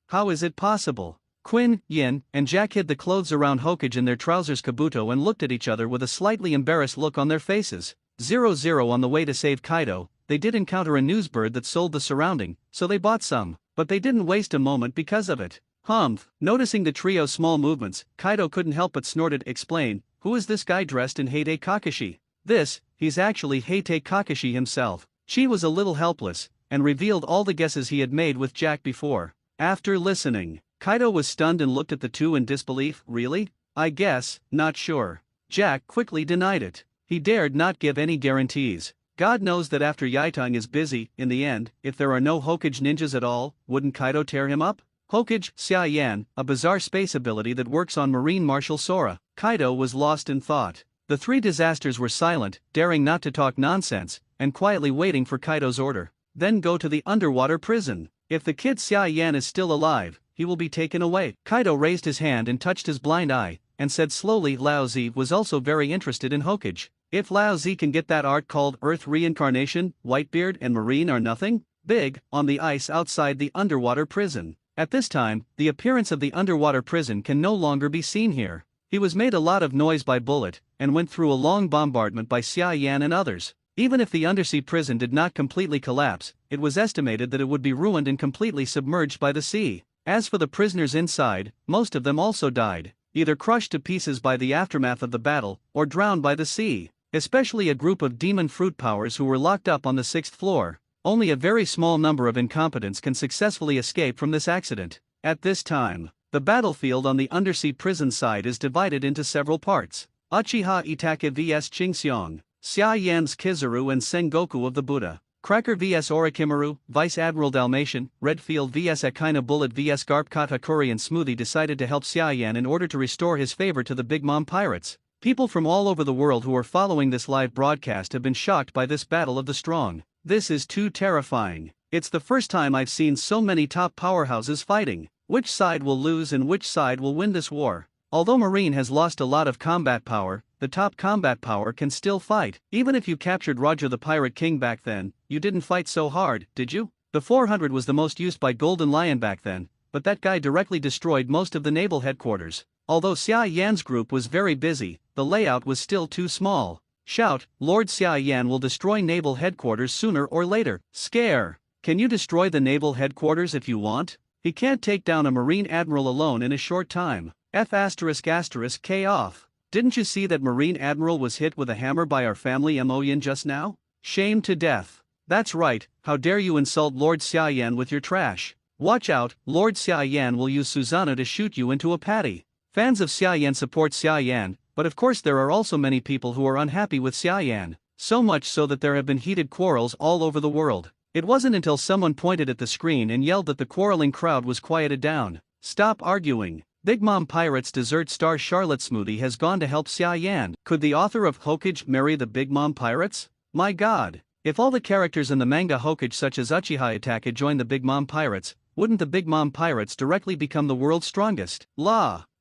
How is it possible? Quinn, Yin, and Jack hid the clothes around Hokage in their trousers Kabuto and looked at each other with a slightly embarrassed look on their faces. 0-0 on the way to save Kaido, they did encounter a newsbird that sold the surrounding, so they bought some, but they didn't waste a moment because of it. Humph. Noticing the trio's small movements, Kaido couldn't help but snorted. Explain, who is this guy dressed in Heide Kakashi? He's actually Heite Kakashi himself. She was a little helpless, and revealed all the guesses he had made with Jack before. After listening, Kaido was stunned and looked at the two in disbelief. Really? I guess, not sure. Jack quickly denied it. He dared not give any guarantees. God knows that after Yaitang is busy, in the end, if there are no Hokage ninjas at all, wouldn't Kaido tear him up? Hokage, Xia Yan, a bizarre space ability that works on Marine Martial Sora. Kaido was lost in thought. The 3 disasters were silent, daring not to talk nonsense, and quietly waiting for Kaido's order. Then go to the underwater prison. If the kid Xia Yan is still alive, he will be taken away. Kaido raised his hand and touched his blind eye, and said slowly. Lao Z was also very interested in Hokage. If Lao Z can get that art called Earth Reincarnation, Whitebeard and Marine are nothing big on the ice outside the underwater prison. At this time, the appearance of the underwater prison can no longer be seen here. He was made a lot of noise by Bullet, and went through a long bombardment by Xia Yan and others. Even if the undersea prison did not completely collapse, it was estimated that it would be ruined and completely submerged by the sea. As for the prisoners inside, most of them also died, either crushed to pieces by the aftermath of the battle, or drowned by the sea. Especially a group of demon fruit powers who were locked up on the 6th floor. Only a very small number of incompetents can successfully escape from this accident. At this time, the battlefield on the undersea prison side is divided into several parts. Uchiha Itachi vs Chingseong, Xia Yan's Kizaru and Sengoku of the Buddha, Cracker vs Orochimaru, Vice Admiral Dalmatian, Redfield vs Akina Bullet vs Garp Katakuri, and Smoothie decided to help Xia Yan in order to restore his favor to the Big Mom pirates. People from all over the world who are following this live broadcast have been shocked by this battle of the strong. This is too terrifying. It's the first time I've seen so many top powerhouses fighting. Which side will lose and which side will win this war? Although Marine has lost a lot of combat power, the top combat power can still fight. Even if you captured Roger the Pirate King back then, you didn't fight so hard, did you? The 400 was the most used by Golden Lion back then, but that guy directly destroyed most of the naval headquarters. Although Xia Yan's group was very busy, the layout was still too small. Shout, Lord Xia Yan will destroy naval headquarters sooner or later. Scare! Can you destroy the naval headquarters if you want? He can't take down a Marine Admiral alone in a short time. K off. Didn't you see that Marine Admiral was hit with a hammer by our family Moyin just now? Shame to death. That's right, how dare you insult Lord Xia Yan with your trash. Watch out, Lord Xia Yan will use Susanna to shoot you into a patty. Fans of Xia Yan support Xia Yan, but of course there are also many people who are unhappy with Xia Yan. So much so that there have been heated quarrels all over the world. It wasn't until someone pointed at the screen and yelled that the quarreling crowd was quieted down. Stop arguing. Big Mom Pirates dessert star Charlotte Smoothie has gone to help Xia Yan. Could the author of Hokage marry the Big Mom Pirates? My god. If all the characters in the manga Hokage such as Uchiha Itachi joined the Big Mom Pirates, wouldn't the Big Mom Pirates directly become the world's strongest?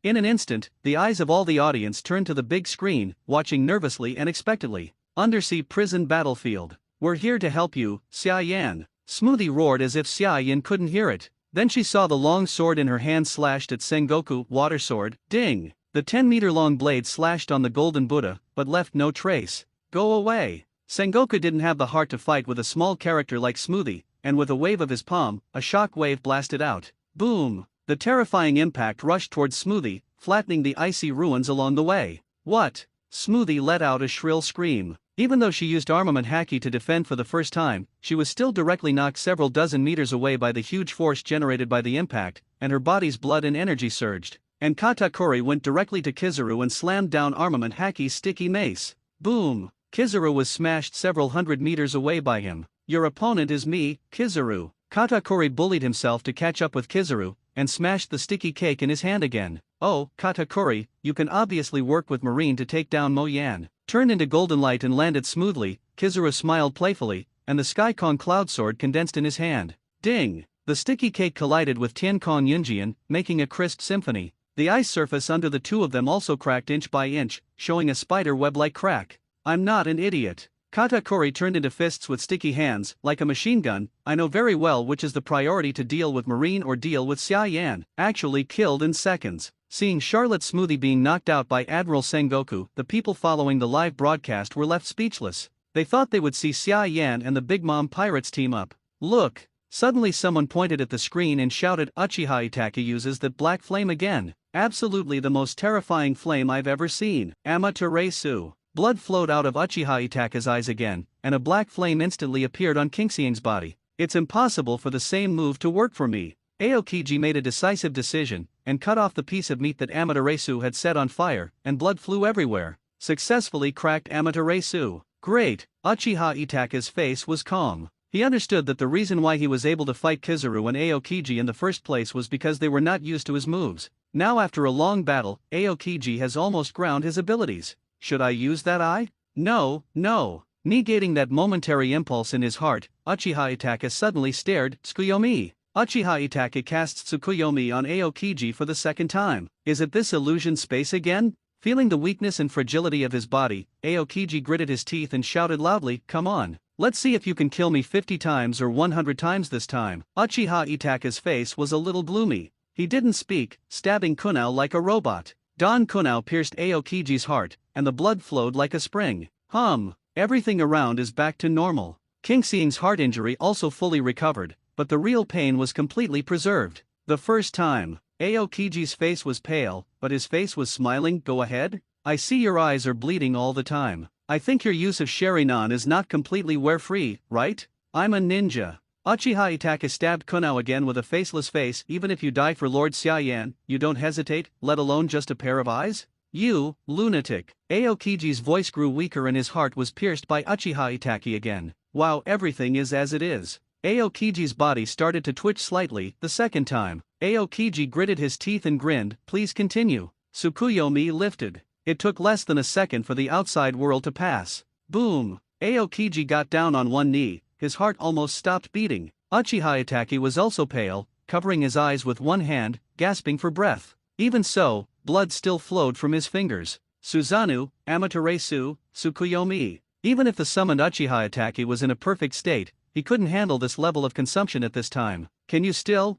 In an instant, the eyes of all the audience turned to the big screen, watching nervously and expectantly. Undersea prison battlefield. We're here to help you, Xia Yan. Smoothie roared as if Xia Yan couldn't hear it. Then she saw the long sword in her hand slashed at Sengoku, water sword, ding! The 10-meter-long blade slashed on the golden Buddha, but left no trace. Go away! Sengoku didn't have the heart to fight with a small character like Smoothie, and with a wave of his palm, a shock wave blasted out. Boom! The terrifying impact rushed towards Smoothie, flattening the icy ruins along the way. What? Smoothie let out a shrill scream. Even though she used armament haki to defend for the first time, she was still directly knocked several dozen meters away by the huge force generated by the impact, and her body's blood and energy surged. And Katakuri went directly to Kizaru and slammed down armament haki's sticky mace. Boom! Kizaru was smashed several hundred meters away by him. Your opponent is me, Kizaru. Katakuri bullied himself to catch up with Kizaru, and smashed the sticky cake in his hand again. Oh, Katakuri, you can obviously work with Marine to take down Mo Yan. Turned into golden light and landed smoothly, Kizaru smiled playfully, and the Sky Kong Cloud Sword condensed in his hand. Ding! The sticky cake collided with Tian Kong Yunjian, making a crisp symphony. The ice surface under the two of them also cracked inch by inch, showing a spider web-like crack. I'm not an idiot. Katakuri turned into fists with sticky hands, like a machine gun. I know very well which is the priority to deal with Marine or deal with Xia Yan. Actually killed in seconds. Seeing Charlotte Smoothie being knocked out by Admiral Sengoku, the people following the live broadcast were left speechless. They thought they would see Xia Yan and the Big Mom Pirates team up. Look! Suddenly someone pointed at the screen and shouted, Uchiha Itachi uses that black flame again. Absolutely the most terrifying flame I've ever seen. Amaterasu. Blood flowed out of Uchiha Itachi's eyes again, and a black flame instantly appeared on Kingseong's body. It's impossible for the same move to work for me. Aokiji made a decisive decision, and cut off the piece of meat that Amaterasu had set on fire, and blood flew everywhere. Successfully cracked Amaterasu. Great! Uchiha Itachi's face was calm. He understood that the reason why he was able to fight Kizaru and Aokiji in the first place was because they were not used to his moves. Now after a long battle, Aokiji has almost ground his abilities. Should I use that eye? No. Negating that momentary impulse in his heart, Uchiha Itachi suddenly stared, Tsukuyomi. Uchiha Itachi casts Tsukuyomi on Aokiji for the second time. Is it this illusion space again? Feeling the weakness and fragility of his body, Aokiji gritted his teeth and shouted loudly, come on. Let's see if you can kill me 50 times or 100 times this time. Uchiha Itachi's face was a little gloomy. He didn't speak, stabbing Kunao like a robot. Don Kunao pierced Aokiji's heart, and the blood flowed like a spring. Everything around is back to normal. Kingseong's heart injury also fully recovered, but the real pain was completely preserved. The first time, Aokiji's face was pale, but his face was smiling. Go ahead. I see your eyes are bleeding all the time. I think your use of Sharinan is not completely wear-free, right? I'm a ninja. Uchiha Itachi stabbed Kunao again with a faceless face. Even if you die for Lord Xiaoyan, you don't hesitate, let alone just a pair of eyes? You, lunatic. Aokiji's voice grew weaker and his heart was pierced by Uchiha Itachi again. Wow, everything is as it is. Aokiji's body started to twitch slightly, the second time. Aokiji gritted his teeth and grinned, please continue. Tsukuyomi lifted. It took less than a second for the outside world to pass. Boom! Aokiji got down on one knee, his heart almost stopped beating. Uchiha Itachi was also pale, covering his eyes with one hand, gasping for breath. Even so, blood still flowed from his fingers. Susanoo, Amaterasu, Tsukuyomi. Even if the summoned Uchiha Itachi was in a perfect state, he couldn't handle this level of consumption at this time. Can you still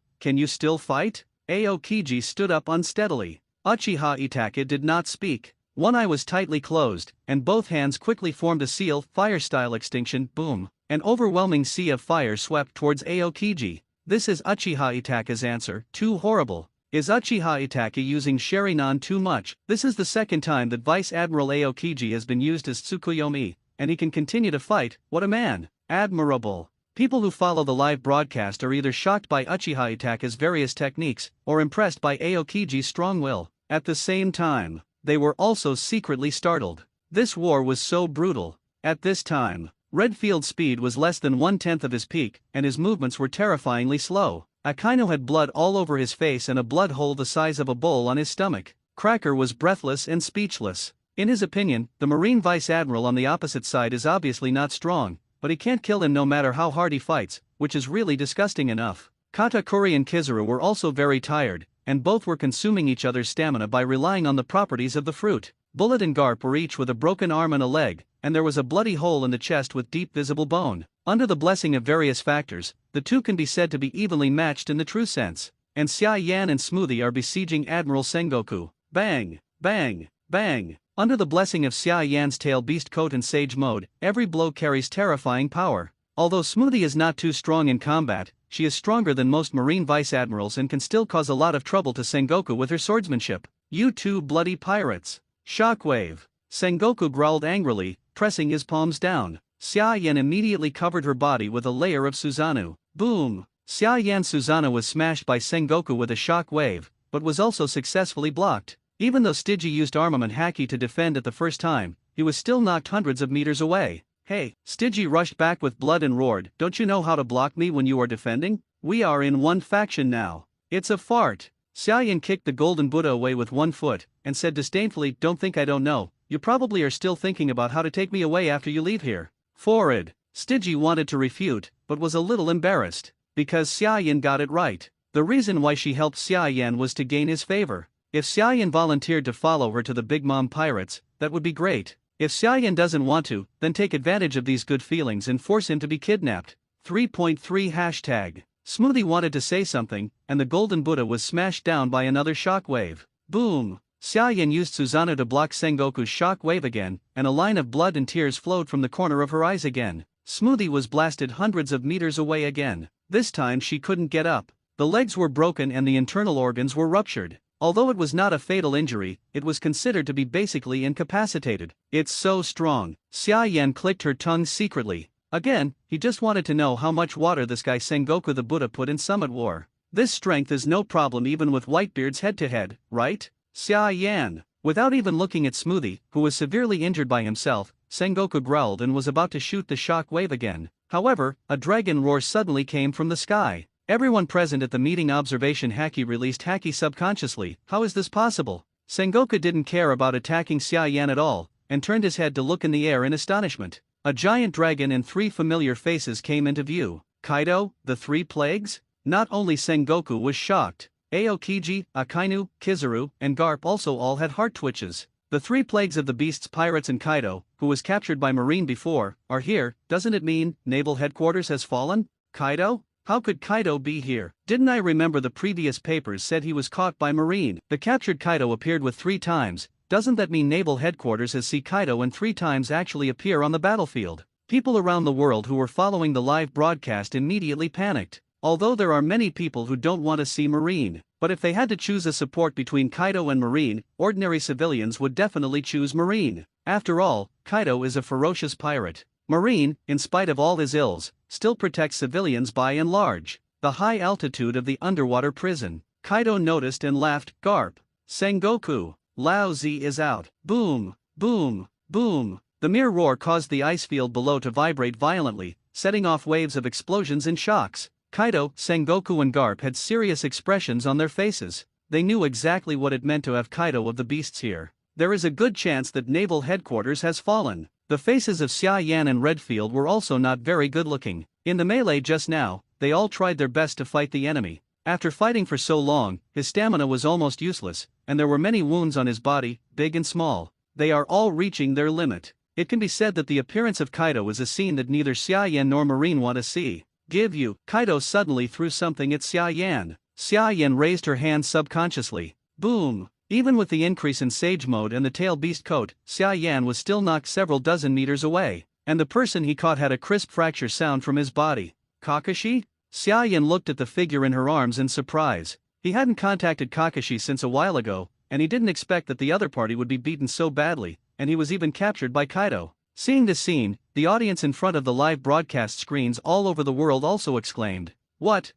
fight? Aokiji stood up unsteadily. Uchiha Itachi did not speak. One eye was tightly closed, and both hands quickly formed a seal, fire-style extinction, boom. An overwhelming sea of fire swept towards Aokiji. This is Uchiha Itachi's answer, too horrible. Is Uchiha Itachi using Sharingan too much? This is the second time that Vice Admiral Aokiji has been used as Tsukuyomi, and he can continue to fight. What a man. Admirable. People who follow the live broadcast are either shocked by Uchiha Itachi's various techniques, or impressed by Aokiji's strong will. At the same time, they were also secretly startled. This war was so brutal. At this time, Redfield's speed was less than 1/10 of his peak, and his movements were terrifyingly slow. Akainu had blood all over his face and a blood hole the size of a bowl on his stomach. Cracker was breathless and speechless. In his opinion, the Marine Vice Admiral on the opposite side is obviously not strong, but he can't kill him no matter how hard he fights, which is really disgusting enough. Katakuri and Kizaru were also very tired, and both were consuming each other's stamina by relying on the properties of the fruit. Bullet and Garp were each with a broken arm and a leg, and there was a bloody hole in the chest with deep visible bone. Under the blessing of various factors, the two can be said to be evenly matched in the true sense. And Xia Yan and Smoothie are besieging Admiral Sengoku. Bang! Bang! Bang! Under the blessing of Xia Yan's tail beast coat and sage mode, every blow carries terrifying power. Although Smoothie is not too strong in combat, she is stronger than most Marine Vice Admirals and can still cause a lot of trouble to Sengoku with her swordsmanship. You two bloody pirates! Shockwave! Sengoku growled angrily, pressing his palms down. Xia Yan immediately covered her body with a layer of Susanoo. Boom! Xia Yan's Susanoo was smashed by Sengoku with a shock wave, but was also successfully blocked. Even though Stigi used armament haki to defend at the first time, he was still knocked hundreds of meters away. Hey, Stigi rushed back with blood and roared, don't you know how to block me when you are defending? We are in one faction now. It's a fart. Xia Yan kicked the golden Buddha away with one foot, and said disdainfully, don't think I don't know, you probably are still thinking about how to take me away after you leave here. Forward. Stigi wanted to refute, but was a little embarrassed, because Xia Yan got it right. The reason why she helped Xia Yan was to gain his favor. If Xia Yan volunteered to follow her to the Big Mom Pirates, that would be great. If Xia Yan doesn't want to, then take advantage of these good feelings and force him to be kidnapped. 3.3 hashtag. Smoothie wanted to say something, and the golden Buddha was smashed down by another shockwave. Boom! Xia Yan used Susanoo to block Sengoku's shock wave again, and a line of blood and tears flowed from the corner of her eyes again. Smoothie was blasted hundreds of meters away again. This time she couldn't get up. The legs were broken and the internal organs were ruptured. Although it was not a fatal injury, it was considered to be basically incapacitated. It's so strong. Xia Yan clicked her tongue secretly. Again, he just wanted to know how much water this guy Sengoku the Buddha put in Summit War. This strength is no problem even with Whitebeard's head-to-head, right? Xia Yan. Without even looking at Smoothie, who was severely injured by himself, Sengoku growled and was about to shoot the shock wave again. However, a dragon roar suddenly came from the sky. Everyone present at the meeting observation haki released haki subconsciously. How is this possible? Sengoku didn't care about attacking Xia Yan at all, and turned his head to look in the air in astonishment. A giant dragon and three familiar faces came into view. Kaido, the three plagues? Not only Sengoku was shocked. Aokiji, Akainu, Kizaru, and Garp also all had heart twitches. The three plagues of the beasts, pirates and Kaido, who was captured by Marine before, are here. Doesn't it mean naval headquarters has fallen? Kaido? How could Kaido be here? Didn't I remember the previous papers said he was caught by Marine? The captured Kaido appeared with 3 times. Doesn't that mean naval headquarters has seen Kaido and 3 times actually appear on the battlefield? People around the world who were following the live broadcast immediately panicked. Although there are many people who don't want to see Marine, but if they had to choose a support between Kaido and Marine, ordinary civilians would definitely choose Marine. After all, Kaido is a ferocious pirate. Marine, in spite of all his ills, still protects civilians by and large. The high altitude of the underwater prison. Kaido noticed and laughed. Garp. Sengoku. Lao Zi is out. Boom, boom, boom. The mere roar caused the ice field below to vibrate violently, setting off waves of explosions and shocks. Kaido, Sengoku and Garp had serious expressions on their faces. They knew exactly what it meant to have Kaido of the beasts here. There is a good chance that naval headquarters has fallen. The faces of Xia Yan and Redfield were also not very good looking. In the melee just now, they all tried their best to fight the enemy. After fighting for so long, his stamina was almost useless, and there were many wounds on his body, big and small. They are all reaching their limit. It can be said that the appearance of Kaido is a scene that neither Xia Yan nor Marine want to see. Give you. Kaido suddenly threw something at Xia Yan. Xia Yan raised her hand subconsciously. Boom! Even with the increase in Sage Mode and the Tail Beast coat, Xia Yan was still knocked several dozen meters away, and the person he caught had a crisp fracture sound from his body. Kakashi? Xia Yan looked at the figure in her arms in surprise. He hadn't contacted Kakashi since a while ago, and he didn't expect that the other party would be beaten so badly, and he was even captured by Kaido. Seeing this scene, the audience in front of the live broadcast screens all over the world also exclaimed, What?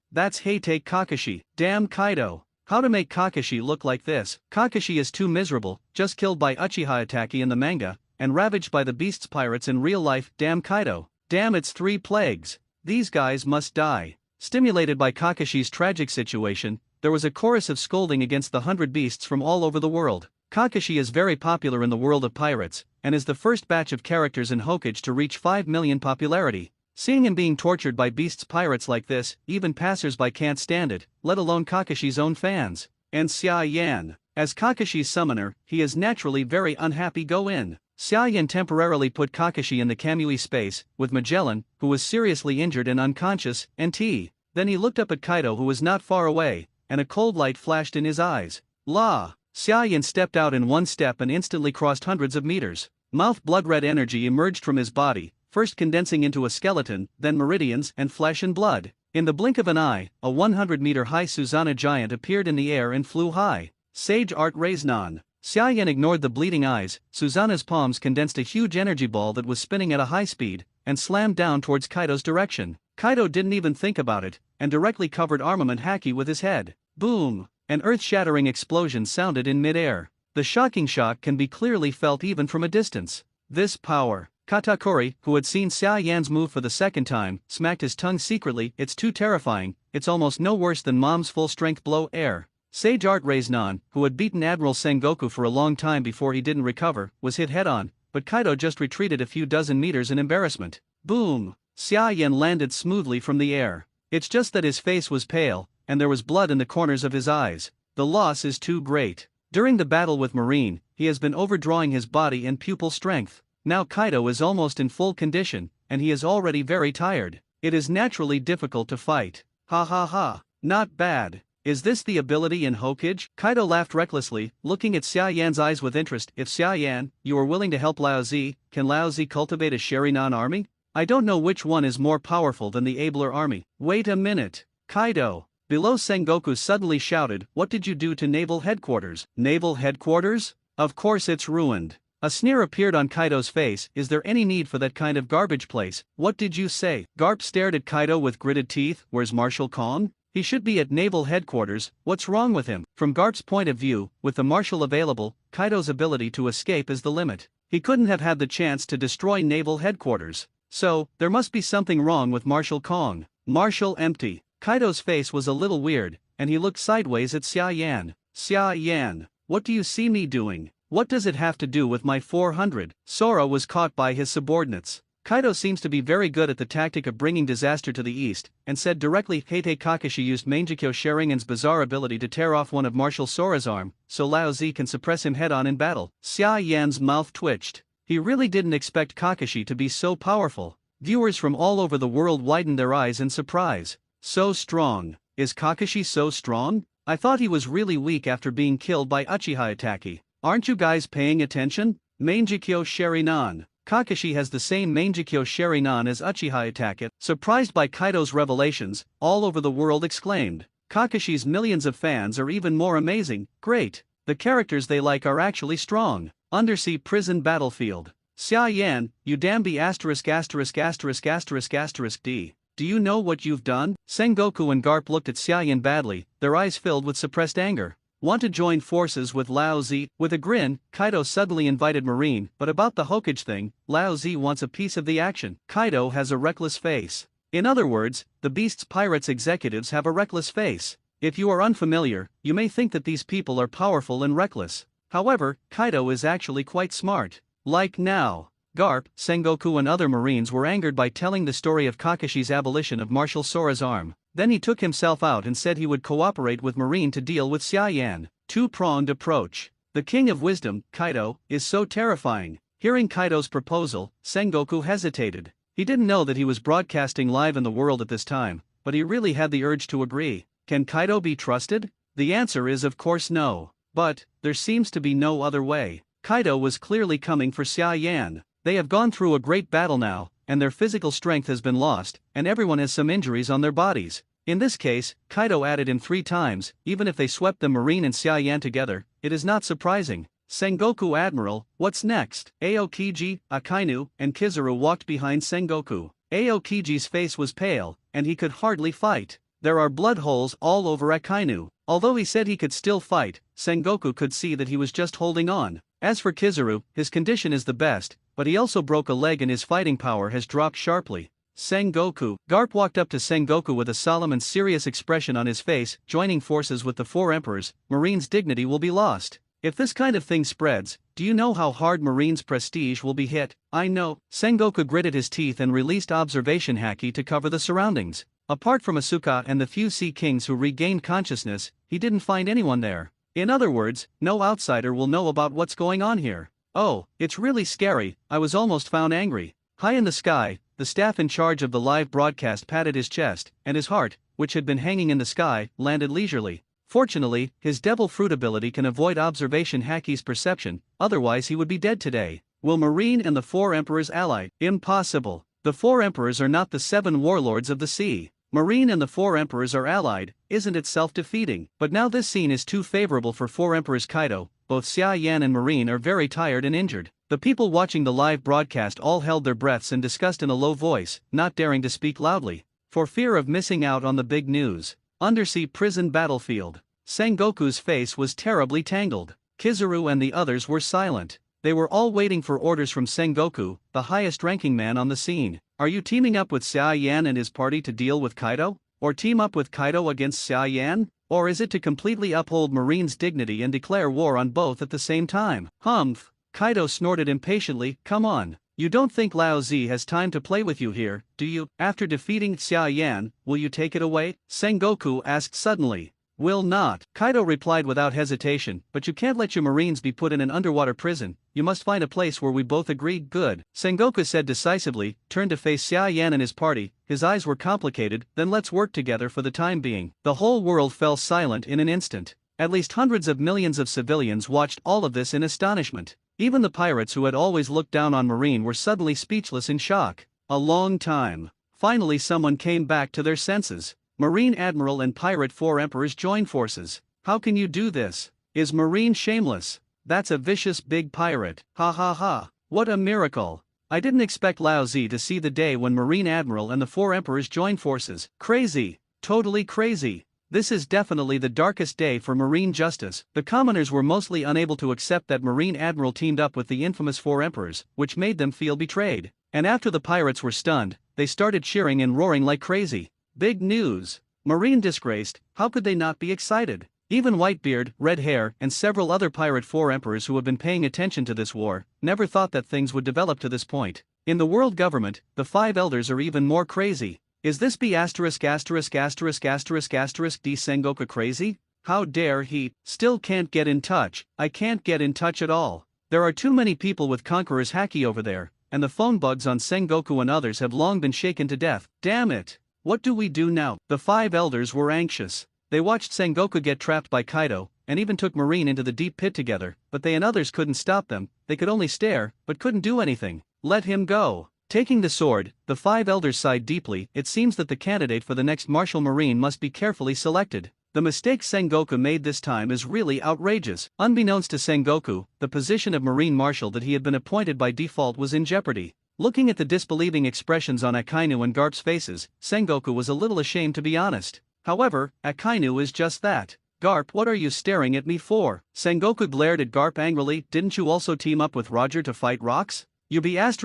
That's Heitei Kakashi, damn Kaido. How to make Kakashi look like this? Kakashi is too miserable, just killed by Uchiha Itaki in the manga, and ravaged by the Beast's pirates in real life, damn Kaido. Damn, it's 3 plagues. These guys must die. Stimulated by Kakashi's tragic situation, there was a chorus of scolding against the 100 beasts from all over the world. Kakashi is very popular in the world of pirates, and is the first batch of characters in Hokage to reach 5 million popularity. Seeing him being tortured by beasts pirates like this, even passers-by can't stand it, let alone Kakashi's own fans. And Xia Yan. As Kakashi's summoner, he is naturally very unhappy. Go in. Xia Yan temporarily put Kakashi in the Kamui space, with Magellan, who was seriously injured and unconscious, and T. Then he looked up at Kaido, who was not far away, and a cold light flashed in his eyes. La! Xia Yan stepped out in one step and instantly crossed hundreds of meters. Mouth blood-red energy emerged from his body, first condensing into a skeleton, then meridians and flesh and blood. In the blink of an eye, a 100-meter-high Susanna giant appeared in the air and flew high. Sage Art Raisnon. Xia Yan ignored the bleeding eyes. Susanna's palms condensed a huge energy ball that was spinning at a high speed, and slammed down towards Kaido's direction. Kaido didn't even think about it, and directly covered armament Haki with his head. Boom! An earth-shattering explosion sounded in mid-air. The shocking shock can be clearly felt even from a distance. This power. Katakuri, who had seen Xia Yan's move for the second time, smacked his tongue secretly. It's too terrifying, it's almost no worse than Mom's full-strength blow. Air. Sage Art Raisnon, who had beaten Admiral Sengoku for a long time before he didn't recover, was hit head-on, but Kaido just retreated a few dozen meters in embarrassment. Boom! Xia Yan landed smoothly from the air. It's just that his face was pale, and there was blood in the corners of his eyes. The loss is too great. During the battle with Marine, he has been overdrawing his body and pupil strength. Now Kaido is almost in full condition, and he is already very tired. It is naturally difficult to fight. Ha ha ha. Not bad. Is this the ability in Hokage? Kaido laughed recklessly, looking at Xia Yan's eyes with interest. If Xia Yan, you are willing to help Lao Zi, can Lao Zi cultivate a Sharinan army? I don't know which one is more powerful than the abler army. Wait a minute. Kaido. Below, Sengoku suddenly shouted, What did you do to naval headquarters? Naval headquarters? Of course it's ruined. A sneer appeared on Kaido's face. Is there any need for that kind of garbage place? What did you say? Garp stared at Kaido with gritted teeth. Where's Marshal Kong? He should be at naval headquarters. What's wrong with him? From Garp's point of view, with the Marshal available, Kaido's ability to escape is the limit. He couldn't have had the chance to destroy naval headquarters. So, there must be something wrong with Marshal Kong. Marshal empty. Kaido's face was a little weird, and he looked sideways at Xia Yan. Xia Yan, what do you see me doing? What does it have to do with my 400? Sora was caught by his subordinates. Kaido seems to be very good at the tactic of bringing disaster to the east, and said directly, Heitei Kakashi used Mangekyo Sharingan's bizarre ability to tear off one of Marshal Sora's arm, so Lao Zi can suppress him head-on in battle. Xia Yan's mouth twitched. He really didn't expect Kakashi to be so powerful. Viewers from all over the world widened their eyes in surprise. So strong. Is Kakashi so strong? I thought he was really weak after being killed by Uchiha Itaki. Aren't you guys paying attention? Mangekyo Sharingan. Kakashi has the same Mangekyo Sharingan as Uchiha Itaki. Surprised by Kaido's revelations, all over the world exclaimed. Kakashi's millions of fans are even more amazing. Great. The characters they like are actually strong. Undersea prison battlefield. Xia Yan, you damn B asterisk asterisk asterisk asterisk asterisk D. Do you know what you've done? Sengoku and Garp looked at Xia Yan badly, their eyes filled with suppressed anger. Want to join forces with Lao Zi? With a grin, Kaido suddenly invited Marine, but about the Hokage thing, Lao Zi wants a piece of the action. Kaido has a reckless face. In other words, the Beast's Pirates executives have a reckless face. If you are unfamiliar, you may think that these people are powerful and reckless. However, Kaido is actually quite smart. Like now. Garp, Sengoku and other Marines were angered by telling the story of Kakashi's abolition of Marshal Sora's arm. Then he took himself out and said he would cooperate with Marine to deal with Xia Yan. Two-pronged approach. The King of Wisdom, Kaido, is so terrifying. Hearing Kaido's proposal, Sengoku hesitated. He didn't know that he was broadcasting live in the world at this time, but he really had the urge to agree. Can Kaido be trusted? The answer is of course no. But, there seems to be no other way. Kaido was clearly coming for Xia Yan. They have gone through a great battle now, and their physical strength has been lost, and everyone has some injuries on their bodies. In this case, Kaido added in 3 times, even if they swept the Marine and Xia Yan together, it is not surprising. Sengoku Admiral, what's next? Aokiji, Akainu, and Kizaru walked behind Sengoku. Aokiji's face was pale, and he could hardly fight. There are blood holes all over Akainu. Although he said he could still fight, Sengoku could see that he was just holding on. As for Kizaru, his condition is the best, but he also broke a leg and his fighting power has dropped sharply. Sengoku. Garp walked up to Sengoku with a solemn and serious expression on his face. Joining forces with the 4 emperors, Marine's dignity will be lost. If this kind of thing spreads, do you know how hard Marine's prestige will be hit? I know. Sengoku gritted his teeth and released observation haki to cover the surroundings. Apart from Asuka and the few Sea Kings who regained consciousness, he didn't find anyone there. In other words, no outsider will know about what's going on here. Oh, it's really scary. I was almost found angry. High in the sky, the staff in charge of the live broadcast patted his chest, and his heart, which had been hanging in the sky, landed leisurely. Fortunately, his devil fruit ability can avoid observation haki's perception, otherwise he would be dead today. Will Marine and the 4 emperors ally? Impossible. The 4 emperors are not the 7 warlords of the sea. Marine and the 4 emperors are allied, isn't it self-defeating? But now this scene is too favorable for 4 emperors. Kaido, both Xia Yan and Marine are very tired and injured. The people watching the live broadcast all held their breaths and discussed in a low voice, not daring to speak loudly, for fear of missing out on the big news. Undersea prison battlefield. Sengoku's face was terribly tangled. Kizaru and the others were silent. They were all waiting for orders from Sengoku, the highest-ranking man on the scene. Are you teaming up with Xia Yan and his party to deal with Kaido? Or team up with Kaido against Xia Yan? Or is it to completely uphold Marine's dignity and declare war on both at the same time? Humph! Kaido snorted impatiently. Come on. You don't think Lao Zi has time to play with you here, do you? After defeating Xia Yan, will you take it away? Sengoku asked suddenly. Will not. Kaido replied without hesitation, but you can't let your Marines be put in an underwater prison. You must find a place where we both agree. Good. Sengoku said decisively, turned to face Xia Yan and his party. His eyes were complicated. Then let's work together for the time being. The whole world fell silent in an instant. At least hundreds of millions of civilians watched all of this in astonishment. Even the pirates who had always looked down on Marine were suddenly speechless in shock. A long time. Finally someone came back to their senses. Marine Admiral and Pirate 4 Emperors join forces. How can you do this? Is Marine shameless? That's a vicious big pirate. Ha ha ha. What a miracle. I didn't expect Lao Zi to see the day when Marine Admiral and the 4 Emperors join forces. Crazy. Totally crazy. This is definitely the darkest day for Marine justice. The commoners were mostly unable to accept that Marine Admiral teamed up with the infamous 4 Emperors, which made them feel betrayed. And after the pirates were stunned, they started cheering and roaring like crazy. Big news. Marine disgraced, how could they not be excited? Even Whitebeard, Red Hair, and several other Pirate 4 Emperors who have been paying attention to this war, never thought that things would develop to this point. In the world government, the 5 elders are even more crazy. Is this B asterisk asterisk asterisk asterisk asterisk D Sengoku crazy? How dare he? Still can't get in touch. I can't get in touch at all. There are too many people with Conqueror's haki over there, and the phone bugs on Sengoku and others have long been shaken to death. Damn it. What do we do now? The 5 elders were anxious. They watched Sengoku get trapped by Kaido, and even took Marine into the deep pit together, but they and others couldn't stop them. They could only stare, but couldn't do anything. Let him go. Taking the sword, the 5 elders sighed deeply. It seems that the candidate for the next Marshal Marine must be carefully selected. The mistake Sengoku made this time is really outrageous. Unbeknownst to Sengoku, the position of Marine Marshal that he had been appointed by default was in jeopardy. Looking at the disbelieving expressions on Akainu and Garp's faces, Sengoku was a little ashamed to be honest. However, Akainu is just that. Garp, what are you staring at me for? Sengoku glared at Garp angrily. Didn't you also team up with Roger to fight rocks? You be **************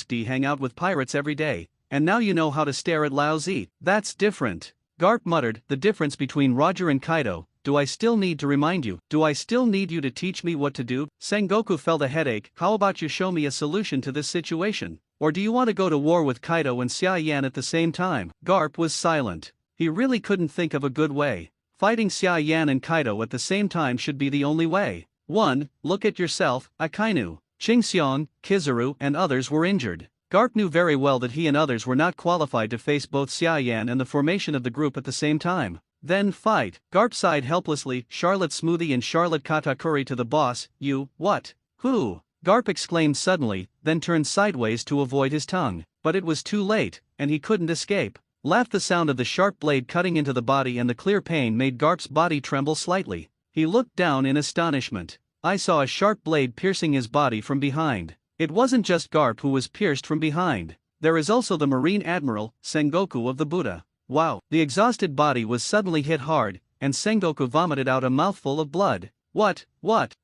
D hang out with pirates every day, and now you know how to stare at Lao Zi. That's different. Garp muttered, the difference between Roger and Kaido. Do I still need to remind you? Do I still need you to teach me what to do? Sengoku felt a headache. How about you show me a solution to this situation? Or do you want to go to war with Kaido and Xia Yan at the same time? Garp was silent. He really couldn't think of a good way. Fighting Xia Yan and Kaido at the same time should be the only way. 1. Look at yourself, Akainu. Qingxiong, Kizaru, and others were injured. Garp knew very well that he and others were not qualified to face both Xia Yan and the formation of the group at the same time. Then fight. Garp sighed helplessly. Charlotte Smoothie and Charlotte Katakuri to the boss. You, what? Who? Garp exclaimed suddenly, then turned sideways to avoid his tongue. But it was too late, and he couldn't escape. Laughed the sound of the sharp blade cutting into the body and the clear pain made Garp's body tremble slightly. He looked down in astonishment. I saw a sharp blade piercing his body from behind. It wasn't just Garp who was pierced from behind. There is also the Marine Admiral, Sengoku of the Buddha. Wow. The exhausted body was suddenly hit hard, and Sengoku vomited out a mouthful of blood. What?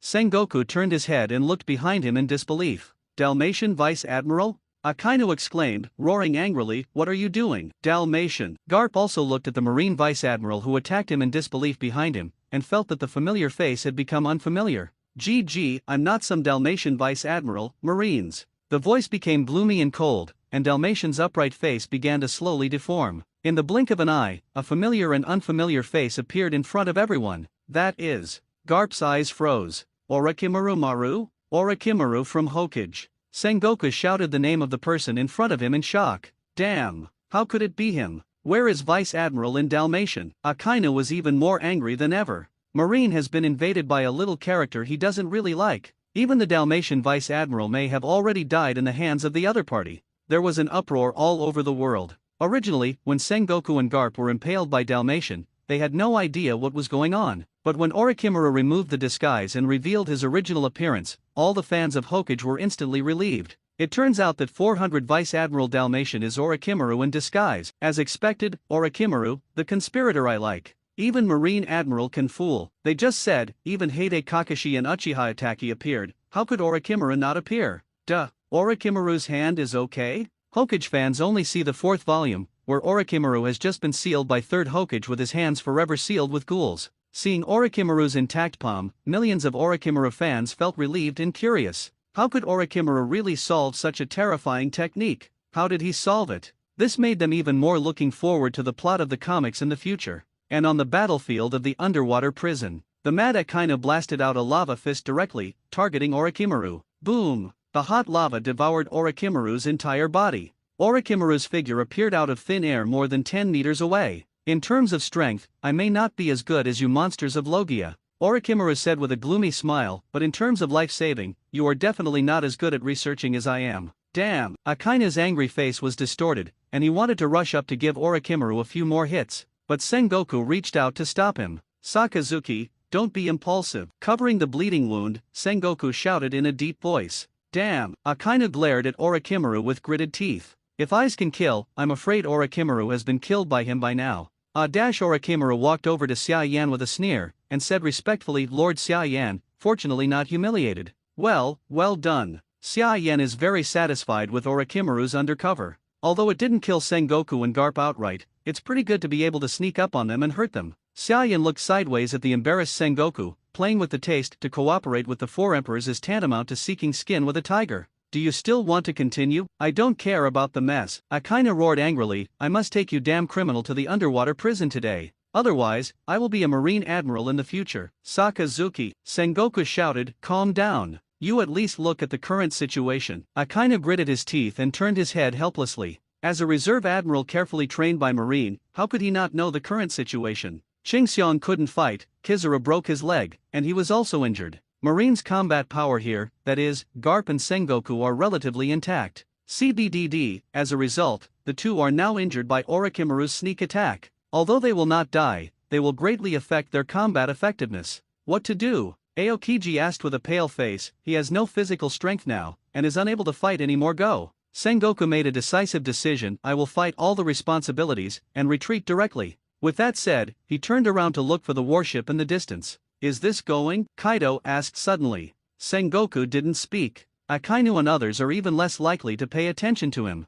Sengoku turned his head and looked behind him in disbelief. Dalmatian Vice Admiral? Akainu exclaimed, roaring angrily, what are you doing? Dalmatian. Garp also looked at the Marine Vice Admiral who attacked him in disbelief behind him, and felt that the familiar face had become unfamiliar. GG, I'm not some Dalmatian Vice Admiral, Marines. The voice became gloomy and cold, and Dalmatian's upright face began to slowly deform. In the blink of an eye, a familiar and unfamiliar face appeared in front of everyone. That is. Garp's eyes froze. Orochimaru Maru? Orochimaru from Hokage. Sengoku shouted the name of the person in front of him in shock. Damn, how could it be him? Where is Vice Admiral in Dalmatian? Akainu was even more angry than ever. Marine has been invaded by a little character he doesn't really like. Even the Dalmatian Vice Admiral may have already died in the hands of the other party. There was an uproar all over the world. Originally, when Sengoku and Garp were impaled by Dalmatian, they had no idea what was going on. But when Orochimaru removed the disguise and revealed his original appearance, all the fans of Hokage were instantly relieved. It turns out that 400 Vice Admiral Dalmatian is Orochimaru in disguise. As expected, Orochimaru, the conspirator I like. Even Marine Admiral can fool. They just said, even Heide Kakashi and Uchiha Itaki appeared. How could Orochimaru not appear? Duh. Orochimaru's hand is okay? Hokage fans only see the 4th volume, where Orochimaru has just been sealed by 3rd Hokage with his hands forever sealed with ghouls. Seeing Orochimaru's intact palm, millions of Orochimaru fans felt relieved and curious. How could Orochimaru really solve such a terrifying technique? How did he solve it? This made them even more looking forward to the plot of the comics in the future. And on the battlefield of the underwater prison, the mad Akainu blasted out a lava fist directly, targeting Orochimaru. Boom! The hot lava devoured Orochimaru's entire body. Orochimaru's figure appeared out of thin air more than 10 meters away. In terms of strength, I may not be as good as you monsters of Logia, Orochimaru said with a gloomy smile, but in terms of life-saving, you are definitely not as good at researching as I am. Damn! Akainu's angry face was distorted, and he wanted to rush up to give Orochimaru a few more hits, but Sengoku reached out to stop him. Sakazuki, don't be impulsive. Covering the bleeding wound, Sengoku shouted in a deep voice. Damn! Akainu glared at Orochimaru with gritted teeth. If eyes can kill, I'm afraid Orochimaru has been killed by him by now. Orochimaru walked over to Xia Yan with a sneer, and said respectfully, Lord Xia Yan, fortunately not humiliated. Well done. Xia Yan is very satisfied with Orochimaru's undercover. Although it didn't kill Sengoku and Garp outright, it's pretty good to be able to sneak up on them and hurt them. Xia Yan looked sideways at the embarrassed Sengoku. Playing with the taste to cooperate with the 4 emperors is tantamount to seeking skin with a tiger. Do you still want to continue? I don't care about the mess. Akainu roared angrily, I must take you damn criminal to the underwater prison today. Otherwise, I will be a Marine Admiral in the future. Sakazuki, Sengoku shouted, calm down. You at least look at the current situation. Akainu gritted his teeth and turned his head helplessly. As a reserve admiral carefully trained by Marine, how could he not know the current situation? Qingxiong couldn't fight, Kizaru broke his leg, and he was also injured. Marine's combat power here, that is, Garp and Sengoku are relatively intact. CBDD, as a result, the two are now injured by Orochimaru's sneak attack. Although they will not die, they will greatly affect their combat effectiveness. What to do? Aokiji asked with a pale face. He has no physical strength now, and is unable to fight anymore. Go. Sengoku made a decisive decision. I will fight all the responsibilities, and retreat directly. With that said, he turned around to look for the warship in the distance. Is this going? Kaido asked suddenly. Sengoku didn't speak. Akainu and others are even less likely to pay attention to him.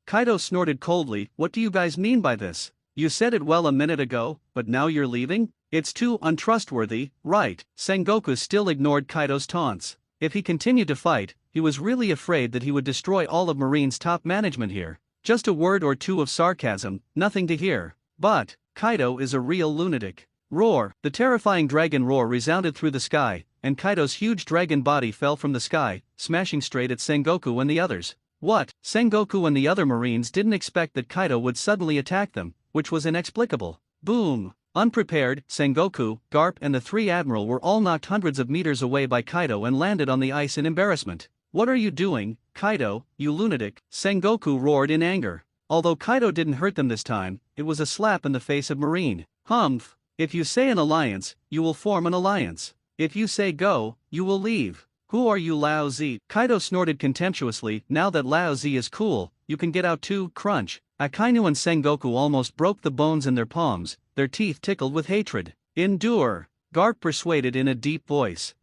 Kaido snorted coldly. What do you guys mean by this? You said it well a minute ago, but now you're leaving? It's too untrustworthy, right? Sengoku still ignored Kaido's taunts. If he continued to fight, he was really afraid that he would destroy all of Marine's top management here. Just a word or two of sarcasm, nothing to hear. But Kaido is a real lunatic. Roar! The terrifying dragon roar resounded through the sky, and Kaido's huge dragon body fell from the sky, smashing straight at Sengoku and the others. What? Sengoku and the other Marines didn't expect that Kaido would suddenly attack them, which was inexplicable. Boom! Unprepared, Sengoku, Garp and the three Admiral were all knocked hundreds of meters away by Kaido and landed on the ice in embarrassment. What are you doing, Kaido, you lunatic? Sengoku roared in anger. Although Kaido didn't hurt them this time, it was a slap in the face of Marine. If you say an alliance, you will form an alliance. If you say go, you will leave. Who are you, Lao Zi? Kaido snorted contemptuously. Now that Lao Zi is cool, you can get out too. Crunch. Akainu and Sengoku almost broke the bones in their palms, their teeth tickled with hatred. Endure. Garp persuaded in a deep voice.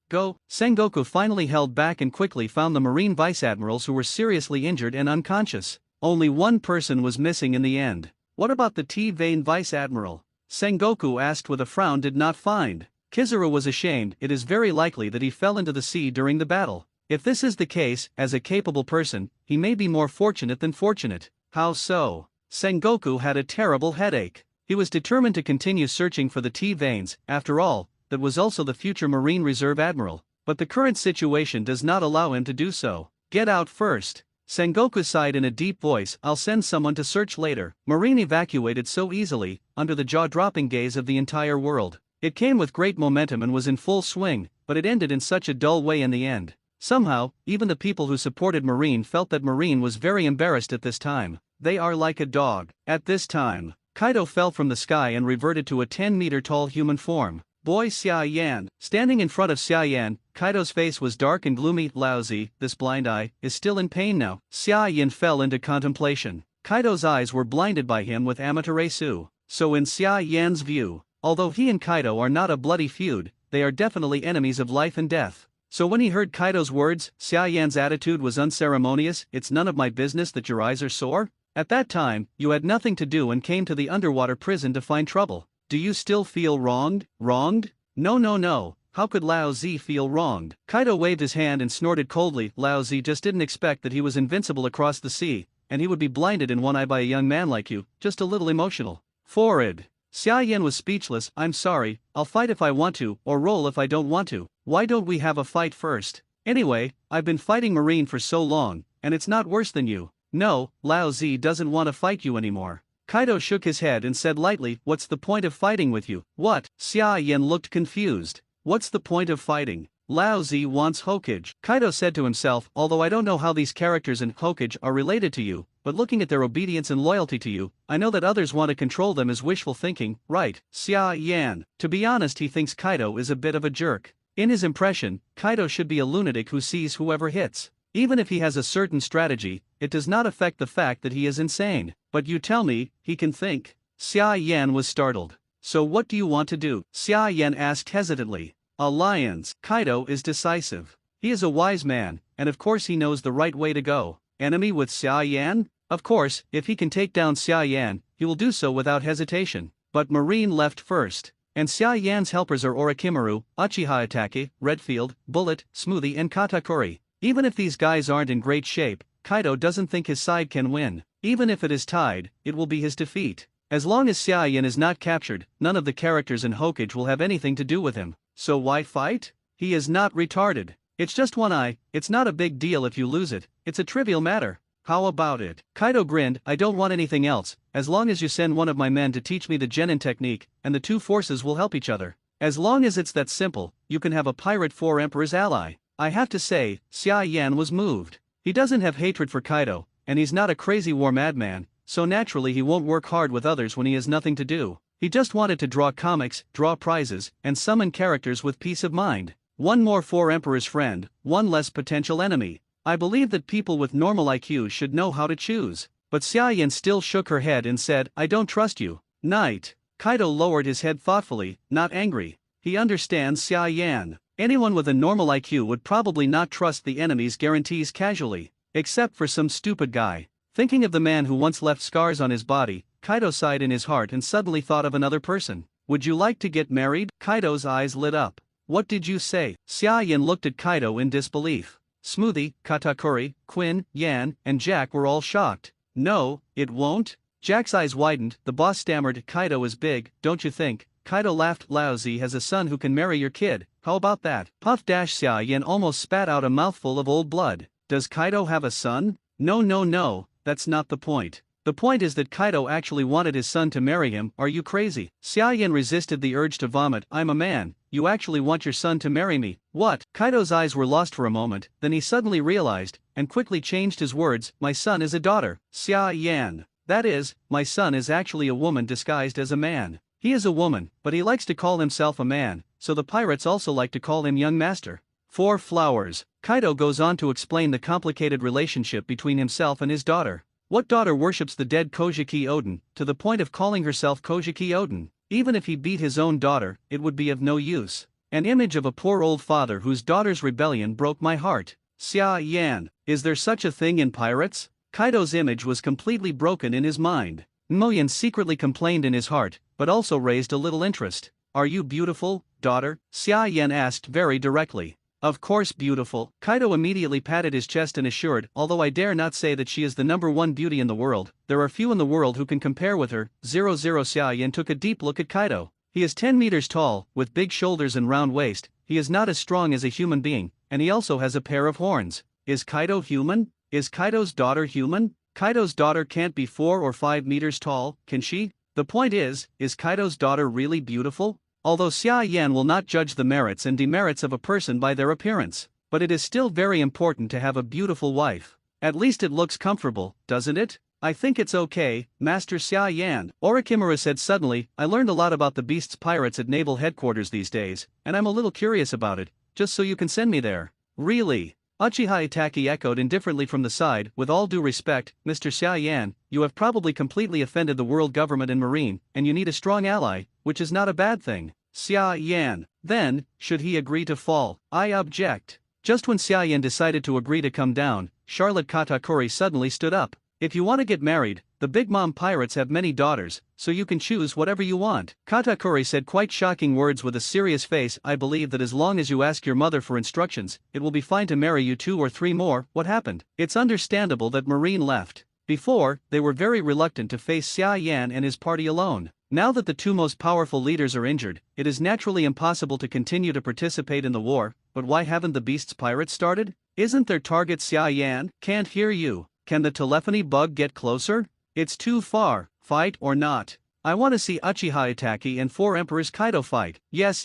Go. Sengoku finally held back and quickly found the Marine Vice Admirals who were seriously injured and unconscious. Only one person was missing in the end. What about the T-Vane Vice Admiral? Sengoku asked with a frown. Did not find. Kizaru was ashamed. It is very likely that he fell into the sea during the battle. If this is the case, as a capable person, he may be more fortunate than fortunate. How so? Sengoku had a terrible headache. He was determined to continue searching for the T-Vanes. After all, that was also the future Marine Reserve Admiral. But the current situation does not allow him to do so. Get out first. Sengoku sighed in a deep voice. I'll send someone to search later. Marine evacuated so easily, under the jaw-dropping gaze of the entire world. It came with great momentum and was in full swing, but it ended in such a dull way in the end. Somehow, even the people who supported Marine felt that Marine was very embarrassed at this time. They are like a dog. At this time, Kaido fell from the sky and reverted to a 10-meter-tall human form. Boy Xia Yan. Standing in front of Xia Yan, Kaido's face was dark and gloomy. Lao Zi, this blind eye, is still in pain now. Xia Yan fell into contemplation. Kaido's eyes were blinded by him with Amaterasu. So in Xia Yan's view, although he and Kaido are not a bloody feud, they are definitely enemies of life and death. So when he heard Kaido's words, Xia Yan's attitude was unceremonious. It's none of my business that your eyes are sore? At that time, you had nothing to do and came to the underwater prison to find trouble. Do you still feel wronged? Wronged? No. How could Lao Zi feel wronged? Kaido waved his hand and snorted coldly. Lao Zi just didn't expect that he was invincible across the sea, and he would be blinded in one eye by a young man like you, just a little emotional. Forward. Xia Yan was speechless. I'm sorry, I'll fight if I want to, or roll if I don't want to. Why don't we have a fight first? Anyway, I've been fighting Marine for so long, and it's not worse than you. No, Lao Zi doesn't want to fight you anymore. Kaido shook his head and said lightly, what's the point of fighting with you? What? Xia Yan looked confused. What's the point of fighting? Lao Zi wants Hokage. Kaido said to himself, although I don't know how these characters in Hokage are related to you, but looking at their obedience and loyalty to you, I know that others want to control them is wishful thinking, right? Xia Yan. To be honest, he thinks Kaido is a bit of a jerk. In his impression, Kaido should be a lunatic who sees whoever hits. Even if he has a certain strategy, it does not affect the fact that he is insane. But you tell me, he can think? Xia Yan was startled. So what do you want to do? Xia Yan asked hesitantly. Alliance. Kaido is decisive. He is a wise man, and of course he knows the right way to go. Enemy with Xia Yan? Of course, if he can take down Xia Yan, he will do so without hesitation. But Marine left first. And Xia Yan's helpers are Orochimaru, Uchiha Itachi, Redfield, Bullet, Smoothie and Katakuri. Even if these guys aren't in great shape, Kaido doesn't think his side can win. Even if it is tied, it will be his defeat. As long as Xia Yan is not captured, none of the characters in Hokage will have anything to do with him. So why fight? He is not retarded. It's just one eye, it's not a big deal if you lose it, it's a trivial matter. How about it? Kaido grinned, I don't want anything else, as long as you send one of my men to teach me the Genin technique, and the two forces will help each other. As long as it's that simple, you can have a pirate for Emperor's ally. I have to say, Xia Yan was moved. He doesn't have hatred for Kaido, and he's not a crazy war madman, so naturally he won't work hard with others when he has nothing to do. He just wanted to draw comics, draw prizes, and summon characters with peace of mind. One more Four Emperors friend, one less potential enemy. I believe that people with normal IQ should know how to choose. But Xia Yan still shook her head and said, I don't trust you. Knight. Kaido lowered his head thoughtfully, not angry. He understands Xia Yan. Anyone with a normal IQ would probably not trust the enemy's guarantees casually. Except for some stupid guy. Thinking of the man who once left scars on his body, Kaido sighed in his heart and suddenly thought of another person. Would you like to get married? Kaido's eyes lit up. What did you say? Xia Yan looked at Kaido in disbelief. Smoothie, Katakuri, Quinn, Yan, and Jack were all shocked. No, it won't? Jack's eyes widened, the boss stammered, Kaido is big, don't you think? Kaido laughed, Laozi has a son who can marry your kid, how about that? Puff Xia Yan almost spat out a mouthful of old blood. Does Kaido have a son? No, that's not the point. The point is that Kaido actually wanted his son to marry him, are you crazy? Xia Yan resisted the urge to vomit, I'm a man, you actually want your son to marry me, what? Kaido's eyes were lost for a moment, then he suddenly realized, and quickly changed his words, my son is a daughter, Xia Yan. That is, my son is actually a woman disguised as a man. He is a woman, but he likes to call himself a man, so the pirates also like to call him young master. 4 flowers. Kaido goes on to explain the complicated relationship between himself and his daughter. What daughter worships the dead Kojiki Odin, to the point of calling herself Kojiki Odin? Even if he beat his own daughter, it would be of no use. An image of a poor old father whose daughter's rebellion broke my heart. Xia Yan, is there such a thing in pirates? Kaido's image was completely broken in his mind. Moyan secretly complained in his heart, but also raised a little interest. Are you beautiful, daughter? Xia Yan asked very directly. Of course beautiful. Kaido immediately patted his chest and assured, although I dare not say that she is the #1 beauty in the world, there are few in the world who can compare with her. 00 Xia Yan took a deep look at Kaido. He is 10 meters tall, with big shoulders and round waist, he is not as strong as a human being, and he also has a pair of horns. Is Kaido human? Is Kaido's daughter human? Kaido's daughter can't be 4 or 5 meters tall, can she? The point is Kaido's daughter really beautiful? Although Xia Yan will not judge the merits and demerits of a person by their appearance, but it is still very important to have a beautiful wife. At least it looks comfortable, doesn't it? I think it's okay, Master Xia Yan. Orochimaru said suddenly, I learned a lot about the Beast's pirates at naval headquarters these days, and I'm a little curious about it, just so you can send me there. Really? Uchiha Itaki echoed indifferently from the side, with all due respect, Mr. Xia Yan, you have probably completely offended the world government and marine, and you need a strong ally, which is not a bad thing. Xia Yan. Then, should he agree to fall? I object. Just when Xia Yan decided to agree to come down, Charlotte Katakuri suddenly stood up. If you want to get married, the Big Mom pirates have many daughters, so you can choose whatever you want. Katakuri said quite shocking words with a serious face. I believe that as long as you ask your mother for instructions, it will be fine to marry you 2 or 3 more. What happened? It's understandable that Marine left. Before, they were very reluctant to face Xia Yan and his party alone. Now that the 2 most powerful leaders are injured, it is naturally impossible to continue to participate in the war, but why haven't the Beast's pirates started? Isn't their target Xia Yan? Can't hear you. Can the telephony bug get closer? It's too far, fight or not. I want to see Uchiha Itaki and 4 Emperors Kaido fight. Yes.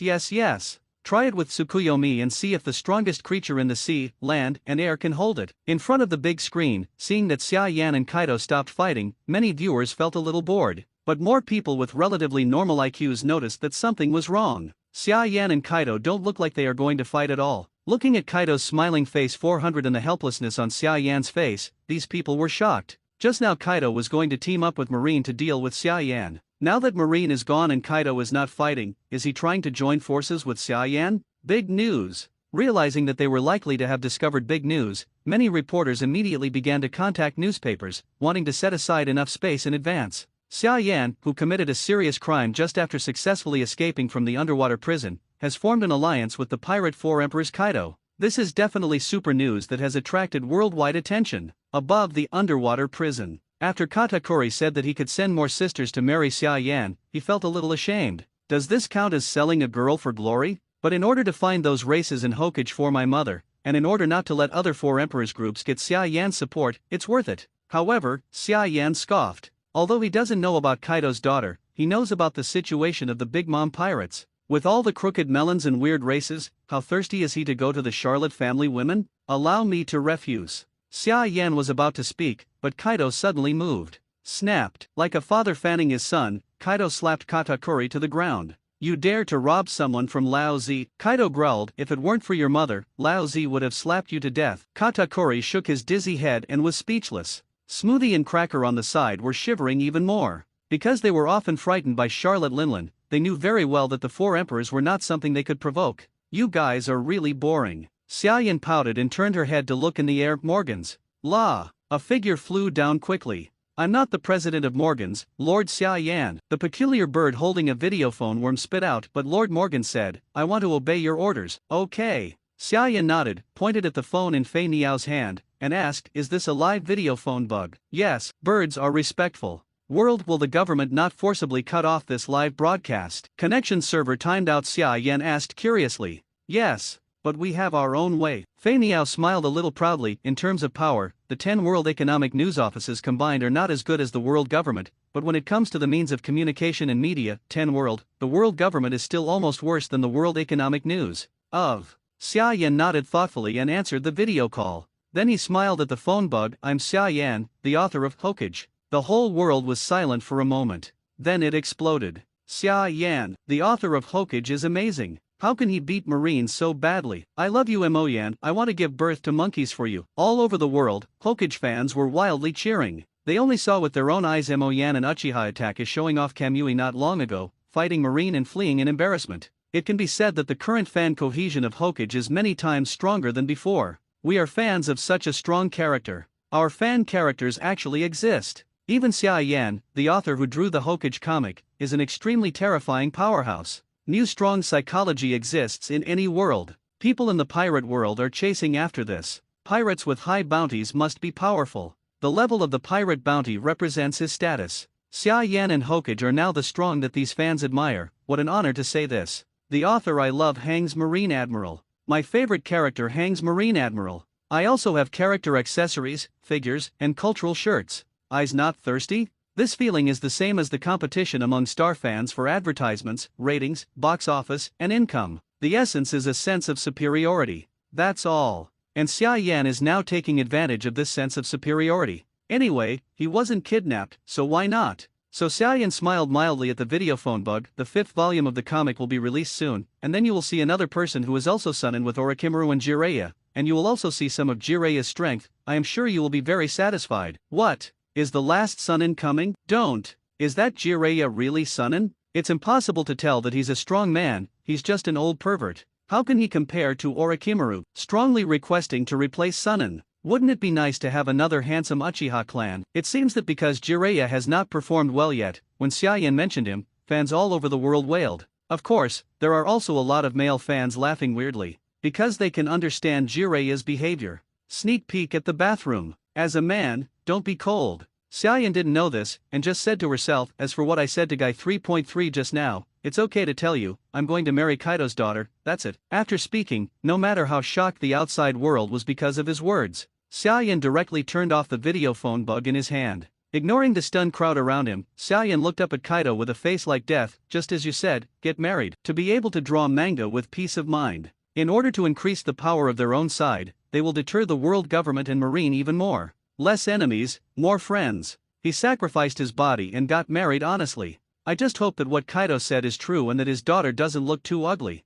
Try it with Tsukuyomi and see if the strongest creature in the sea, land, and air can hold it. In front of the big screen, seeing that Xia Yan and Kaido stopped fighting, many viewers felt a little bored. But more people with relatively normal IQs noticed that something was wrong. Xia Yan and Kaido don't look like they are going to fight at all. Looking at Kaido's smiling face 400 and the helplessness on Xia Yan's face, these people were shocked. Just now Kaido was going to team up with Marine to deal with Xia Yan. Now that Marine is gone and Kaido is not fighting, is he trying to join forces with Xia Yan? Big news. Realizing that they were likely to have discovered big news, many reporters immediately began to contact newspapers, wanting to set aside enough space in advance. Xia Yan, who committed a serious crime just after successfully escaping from the underwater prison, has formed an alliance with the pirate 4 Emperors Kaido. This is definitely super news that has attracted worldwide attention. Above the underwater prison. After Katakuri said that he could send more sisters to marry Xia Yan, he felt a little ashamed. Does this count as selling a girl for glory? But in order to find those races in Hokage for my mother, and in order not to let other 4 Emperors groups get Xia Yan's support, it's worth it. However, Xia Yan scoffed. Although he doesn't know about Kaido's daughter, he knows about the situation of the Big Mom pirates. With all the crooked melons and weird races, how thirsty is he to go to the Charlotte family women? Allow me to refuse. Xia Yan was about to speak, but Kaido suddenly moved. Snapped. Like a father fanning his son, Kaido slapped Katakuri to the ground. You dare to rob someone from Lao Zi? Kaido growled, if it weren't for your mother, Lao Zi would have slapped you to death. Katakuri shook his dizzy head and was speechless. Smoothie and Cracker on the side were shivering even more. Because they were often frightened by Charlotte Linlin, they knew very well that the four emperors were not something they could provoke. You guys are really boring. Xiaoyan pouted and turned her head to look in the air. Morgans. La. A figure flew down quickly. I'm not the president of Morgans, Lord Xiaoyan. The peculiar bird holding a videophone worm spit out, but Lord Morgan said, I want to obey your orders. Okay. Xiaoyan nodded, pointed at the phone in Fei Niao's hand, and asked, is this a live videophone bug? Yes, birds are respectful. World, will the government not forcibly cut off this live broadcast? Connection server timed out. Xiaoyan asked curiously. Yes, but we have our own way. Fei Niao smiled a little proudly. In terms of power, the 10 World Economic News offices combined are not as good as the world government, but when it comes to the means of communication and media, 10 World, the world government is still almost worse than the World Economic News. Xiaoyan nodded thoughtfully and answered the video call. Then he smiled at the phone bug. I'm Xiaoyan, the author of Hokage. The whole world was silent for a moment. Then it exploded. Xiaoyan, the author of Hokage, is amazing. How can he beat Marine so badly? I love you, Moyan. I want to give birth to monkeys for you. All over the world, Hokage fans were wildly cheering. They only saw with their own eyes Moyan and Uchiha Attack showing off Kamui not long ago, fighting Marine and fleeing in embarrassment. It can be said that the current fan cohesion of Hokage is many times stronger than before. We are fans of such a strong character. Our fan characters actually exist. Even Xiaoyan, the author who drew the Hokage comic, is an extremely terrifying powerhouse. New strong psychology exists in any world. People in the pirate world are chasing after this. Pirates with high bounties must be powerful. The level of the pirate bounty represents his status. Xiaoyan and Hokage are now the strong that these fans admire. What an honor to say this. The author I love hangs Marine Admiral. My favorite character hangs Marine Admiral. I also have character accessories, figures, and cultural shirts. Eyes not thirsty? This feeling is the same as the competition among star fans for advertisements, ratings, box office, and income. The essence is a sense of superiority. That's all. And Xiaoyan is now taking advantage of this sense of superiority. Anyway, he wasn't kidnapped, so why not? So Xiaoyan smiled mildly at the videophone bug. The 5th volume of the comic will be released soon, and then you will see another person who is also Sunin with Orochimaru and Jiraiya, and you will also see some of Jiraiya's strength. I am sure you will be very satisfied. What? Is the last Sunin coming? Don't. Is that Jiraiya really Sunin? It's impossible to tell that he's a strong man, he's just an old pervert. How can he compare to Orochimaru? Strongly requesting to replace Sunin. Wouldn't it be nice to have another handsome Uchiha clan? It seems that because Jiraiya has not performed well yet, when Xiaoyan mentioned him, fans all over the world wailed. Of course, there are also a lot of male fans laughing weirdly, because they can understand Jiraiya's behavior. Sneak peek at the bathroom. As a man, don't be cold. Xiaoyan didn't know this, and just said to herself, as for what I said to Guy 3.3 just now, it's okay to tell you, I'm going to marry Kaido's daughter, that's it. After speaking, no matter how shocked the outside world was because of his words, Xiaoyan directly turned off the videophone bug in his hand. Ignoring the stunned crowd around him, Xiaoyan looked up at Kaido with a face like death. Just as you said, get married. To be able to draw manga with peace of mind. In order to increase the power of their own side, they will deter the world government and Marine even more. Less enemies, more friends. He sacrificed his body and got married honestly. I just hope that what Kaido said is true and that his daughter doesn't look too ugly.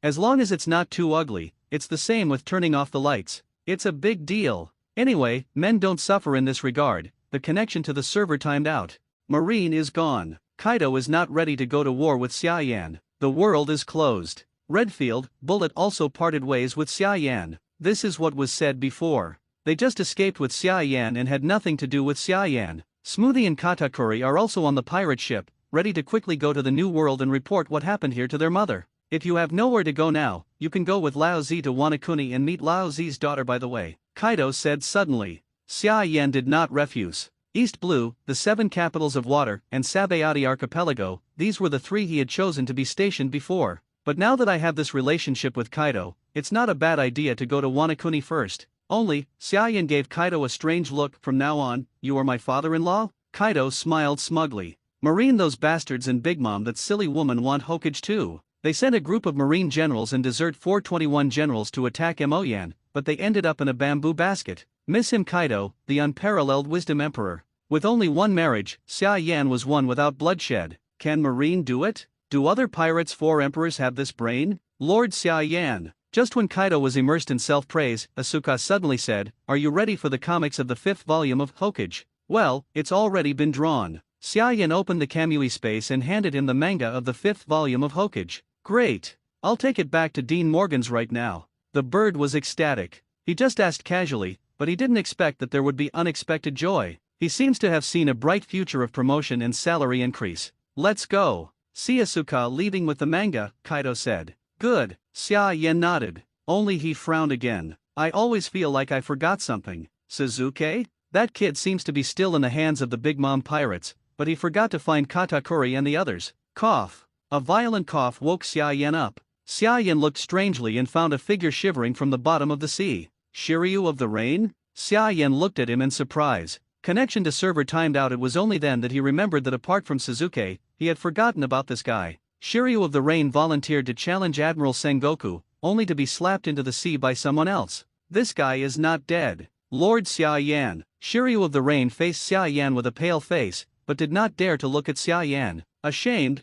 As long as it's not too ugly, it's the same with turning off the lights. It's a big deal. Anyway, men don't suffer in this regard. The connection to the server timed out. Marine is gone. Kaido is not ready to go to war with Xiaoyan. The world is closed. Redfield, Bullet also parted ways with Xiaoyan. This is what was said before. They just escaped with Xiaoyan and had nothing to do with Xiaoyan. Smoothie and Katakuri are also on the pirate ship, ready to quickly go to the new world and report what happened here to their mother. If you have nowhere to go now, you can go with Lao Zi to Wanakuni and meet Lao Zi's daughter by the way, Kaido said suddenly. Xiaoyan did not refuse. East Blue, the 7 capitals of water, and Sabayati Archipelago, these were the 3 he had chosen to be stationed before. But now that I have this relationship with Kaido, it's not a bad idea to go to Wanakuni first. Only, Xiaoyan gave Kaido a strange look. From now on, you are my father-in-law? Kaido smiled smugly. Marine, those bastards, and Big Mom, that silly woman, want Hokage too. They sent a group of Marine generals and Desert 421 generals to attack Moyan, but they ended up in a bamboo basket. Miss him, Kaido, the unparalleled wisdom emperor. With only one marriage, Xia Yan was won without bloodshed. Can Marine do it? Do other pirates' four emperors have this brain? Lord Xia Yan. Just when Kaido was immersed in self-praise, Asuka suddenly said, "Are you ready for the comics of the 5th volume of Hokage?" "Well, it's already been drawn." Xia Yan opened the Kamui space and handed him the manga of the 5th volume of Hokage. "Great. I'll take it back to Dean Morgan's right now." The bird was ecstatic. He just asked casually, but he didn't expect that there would be unexpected joy. He seems to have seen a bright future of promotion and salary increase. "Let's go." "See Asuka leaving with the manga," Kaido said. "Good." Xia Yan nodded. Only he frowned again. "I always feel like I forgot something." "Suzuki? That kid seems to be still in the hands of the Big Mom pirates, but he forgot to find Katakuri and the others." Cough. A violent cough woke Xia Yan up. Xia Yan looked strangely and found a figure shivering from the bottom of the sea. "Shiryu of the Rain?" Xia Yan looked at him in surprise. Connection to server timed out. It was only then that he remembered that apart from Suzuki, he had forgotten about this guy. Shiryu of the Rain volunteered to challenge Admiral Sengoku, only to be slapped into the sea by someone else. This guy is not dead. Lord Xia Yan. Shiryu of the Rain faced Xia Yan with a pale face, but did not dare to look at Xia Yan. Ashamed.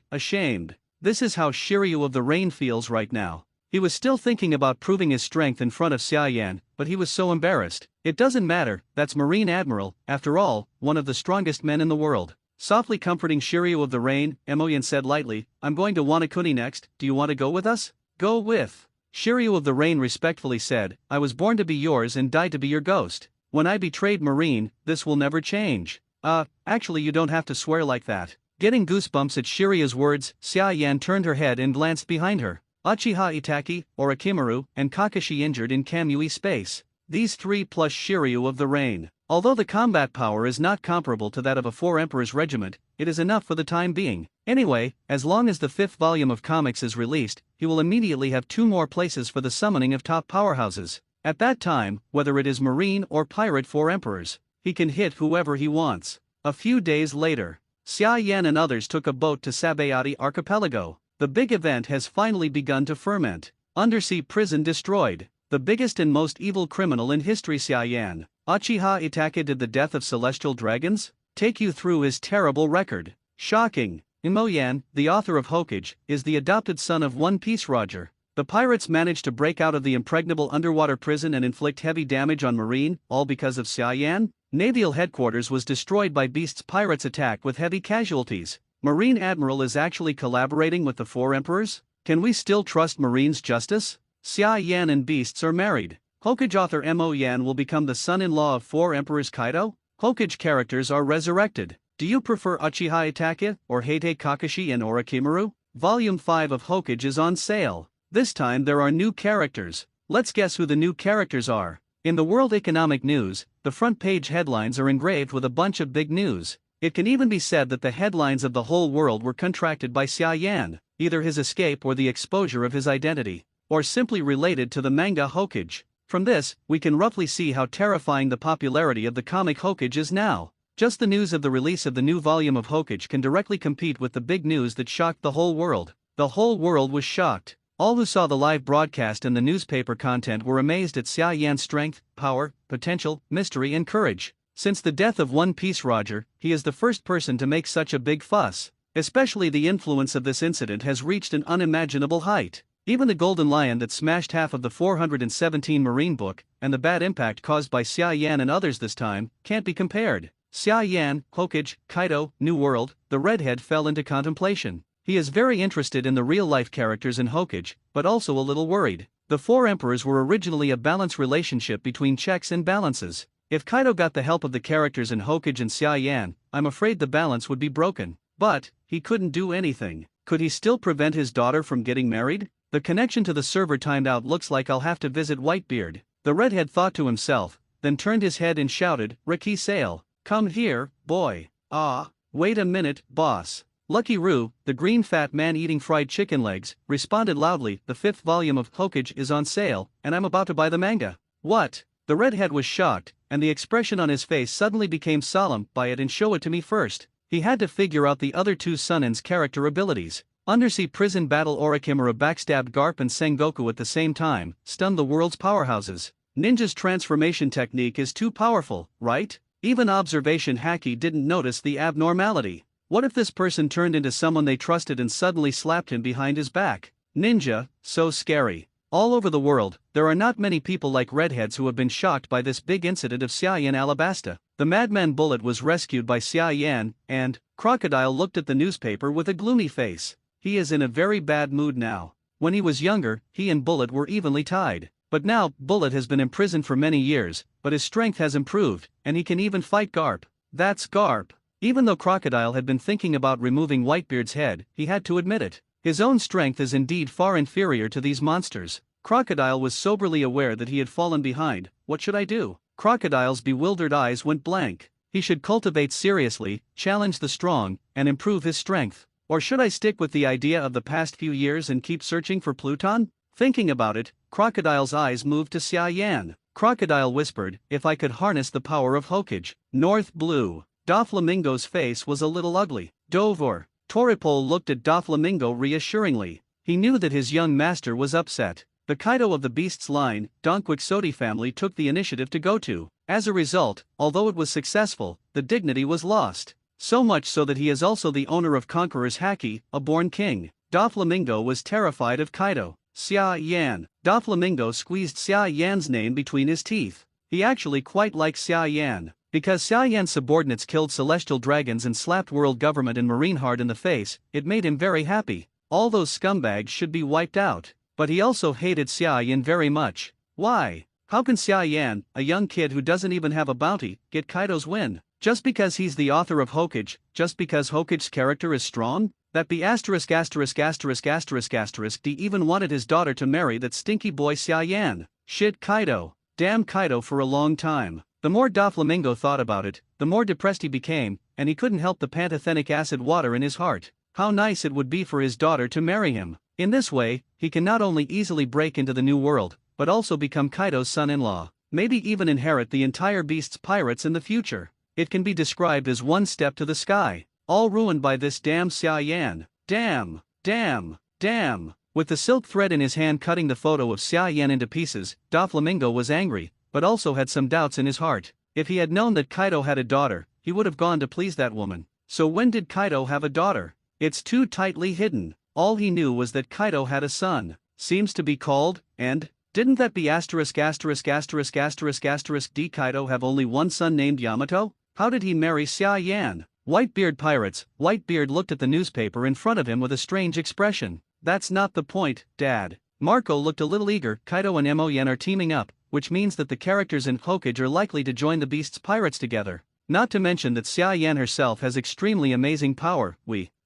This is how Shiryu of the Rain feels right now. He was still thinking about proving his strength in front of Xia Yan, but he was so embarrassed. "It doesn't matter, that's Marine Admiral, after all, one of the strongest men in the world." Softly comforting Shiryu of the Rain, Emoyan said lightly, "I'm going to Wanakuni next, do you want to go with us?" "Go with." Shiryu of the Rain respectfully said, "I was born to be yours and died to be your ghost. When I betrayed Marine, this will never change." Actually you don't have to swear like that." Getting goosebumps at Shiryu's words, Xia Yan turned her head and glanced behind her. Uchiha Itaki, Orochimaru, and Kakashi injured in Kamui space. These three plus Shiryu of the Rain. Although the combat power is not comparable to that of a Four Emperors regiment, it is enough for the time being. Anyway, as long as the 5th volume of comics is released, he will immediately have 2 more places for the summoning of top powerhouses. At that time, whether it is Marine or Pirate Four Emperors, he can hit whoever he wants. A few days later, Xia Yan and others took a boat to Sabayati Archipelago. The big event has finally begun to ferment. Undersea prison destroyed. The biggest and most evil criminal in history, Xia Yan. Uchiha Itake did the death of celestial dragons? Take you through his terrible record. Shocking. Imoyan, the author of Hokage, is the adopted son of One Piece Roger. The pirates managed to break out of the impregnable underwater prison and inflict heavy damage on Marine, all because of Xia Yan. Naval headquarters was destroyed by Beast's pirates' attack with heavy casualties. Marine Admiral is actually collaborating with the Four Emperors? Can we still trust Marine's justice? Xia Yan and Beasts are married. Hokage author Mo Yan will become the son-in-law of Four Emperors Kaido? Hokage characters are resurrected. Do you prefer Uchiha Itachi or Heite Kakashi and Orochimaru? Volume 5 of Hokage is on sale. This time there are new characters. Let's guess who the new characters are. In the World Economic News, the front page headlines are engraved with a bunch of big news. It can even be said that the headlines of the whole world were contracted by Xia Yan, either his escape or the exposure of his identity, or simply related to the manga Hokage. From this, we can roughly see how terrifying the popularity of the comic Hokage is now. Just the news of the release of the new volume of Hokage can directly compete with the big news that shocked the whole world. The whole world was shocked. All who saw the live broadcast and the newspaper content were amazed at Xia Yan's strength, power, potential, mystery and courage. Since the death of One Piece Roger, he is the first person to make such a big fuss. Especially the influence of this incident has reached an unimaginable height. Even the Golden Lion that smashed half of the 417 Marine book, and the bad impact caused by Xia Yan and others this time, can't be compared. Xia Yan, Hokage, Kaido, New World, the redhead fell into contemplation. He is very interested in the real-life characters in Hokage, but also a little worried. The Four Emperors were originally a balanced relationship between checks and balances. If Kaido got the help of the characters in Hokage and Xia Yan, I'm afraid the balance would be broken. But he couldn't do anything. Could he still prevent his daughter from getting married? The connection to the server timed out. Looks like I'll have to visit Whitebeard. The redhead thought to himself, then turned his head and shouted, "Riki Sale, come here, boy." "Ah, wait a minute, boss." Lucky Roo, the green fat man eating fried chicken legs, responded loudly, "The 5th volume of Hokage is on sale, and I'm about to buy the manga." "What?" The redhead was shocked, and the expression on his face suddenly became solemn. "Buy it and show it to me first." He had to figure out the other two Sunin's character abilities. Undersea prison battle. Orochimaru backstabbed Garp and Sengoku at the same time, stunned the world's powerhouses. Ninja's transformation technique is too powerful, right? Even observation Haki didn't notice the abnormality. What if this person turned into someone they trusted and suddenly slapped him behind his back? Ninja, so scary. All over the world, there are not many people like redheads who have been shocked by this big incident of Xia Yan Alabasta. The madman Bullet was rescued by Xia Yan, and Crocodile looked at the newspaper with a gloomy face. He is in a very bad mood now. When he was younger, he and Bullet were evenly tied. But now, Bullet has been imprisoned for many years, but his strength has improved, and he can even fight Garp. That's Garp. Even though Crocodile had been thinking about removing Whitebeard's head, he had to admit it. His own strength is indeed far inferior to these monsters. Crocodile was soberly aware that he had fallen behind. What should I do? Crocodile's bewildered eyes went blank. He should cultivate seriously, challenge the strong, and improve his strength. Or should I stick with the idea of the past few years and keep searching for Pluton? Thinking about it, Crocodile's eyes moved to Xia Yan. Crocodile whispered, if I could harness the power of Hokage. North Blue. Doflamingo's face was a little ugly. Dovor. Toripole looked at Doflamingo reassuringly. He knew that his young master was upset. The Kaido of the Beasts line, Don Quixote family took the initiative to go to. As a result, although it was successful, the dignity was lost. So much so that he is also the owner of Conqueror's Haki, a born king. Doflamingo was terrified of Kaido. Xia Yan. Doflamingo squeezed Xia Yan's name between his teeth. He actually quite liked Xia Yan. Because Xia Yan's subordinates killed celestial dragons and slapped world government and Marineheart in the face, it made him very happy. All those scumbags should be wiped out. But he also hated Xia Yan very much. Why? How can Xia Yan, a young kid who doesn't even have a bounty, get Kaido's win? Just because he's the author of Hokage, just because Hokage's character is strong? That be asterisk asterisk asterisk asterisk asterisk D even wanted his daughter to marry that stinky boy Xia Yan. Shit Kaido. Damn Kaido for a long time. The more Doflamingo thought about it, the more depressed he became, and he couldn't help the pantothenic acid water in his heart. How nice it would be for his daughter to marry him. In this way, he can not only easily break into the new world, but also become Kaido's son-in-law. Maybe even inherit the entire Beast's pirates in the future. It can be described as one step to the sky. All ruined by this damn Xia Yan. Damn, damn, damn. With the silk thread in his hand cutting the photo of Xia Yan into pieces, Doflamingo was angry, but also had some doubts in his heart. If he had known that Kaido had a daughter, he would have gone to please that woman. So when did Kaido have a daughter? It's too tightly hidden. All he knew was that Kaido had a son. Seems to be called, and didn't that be asterisk asterisk asterisk asterisk asterisk D Kaido have only one son named Yamato? How did he marry Xia Yan? Whitebeard pirates. Whitebeard looked at the newspaper in front of him with a strange expression. That's not the point, Dad. Marco looked a little eager. Kaido and Moyen are teaming up, which means that the characters in Hokage are likely to join the Beast's pirates together. Not to mention that Xia Yan herself has extremely amazing power.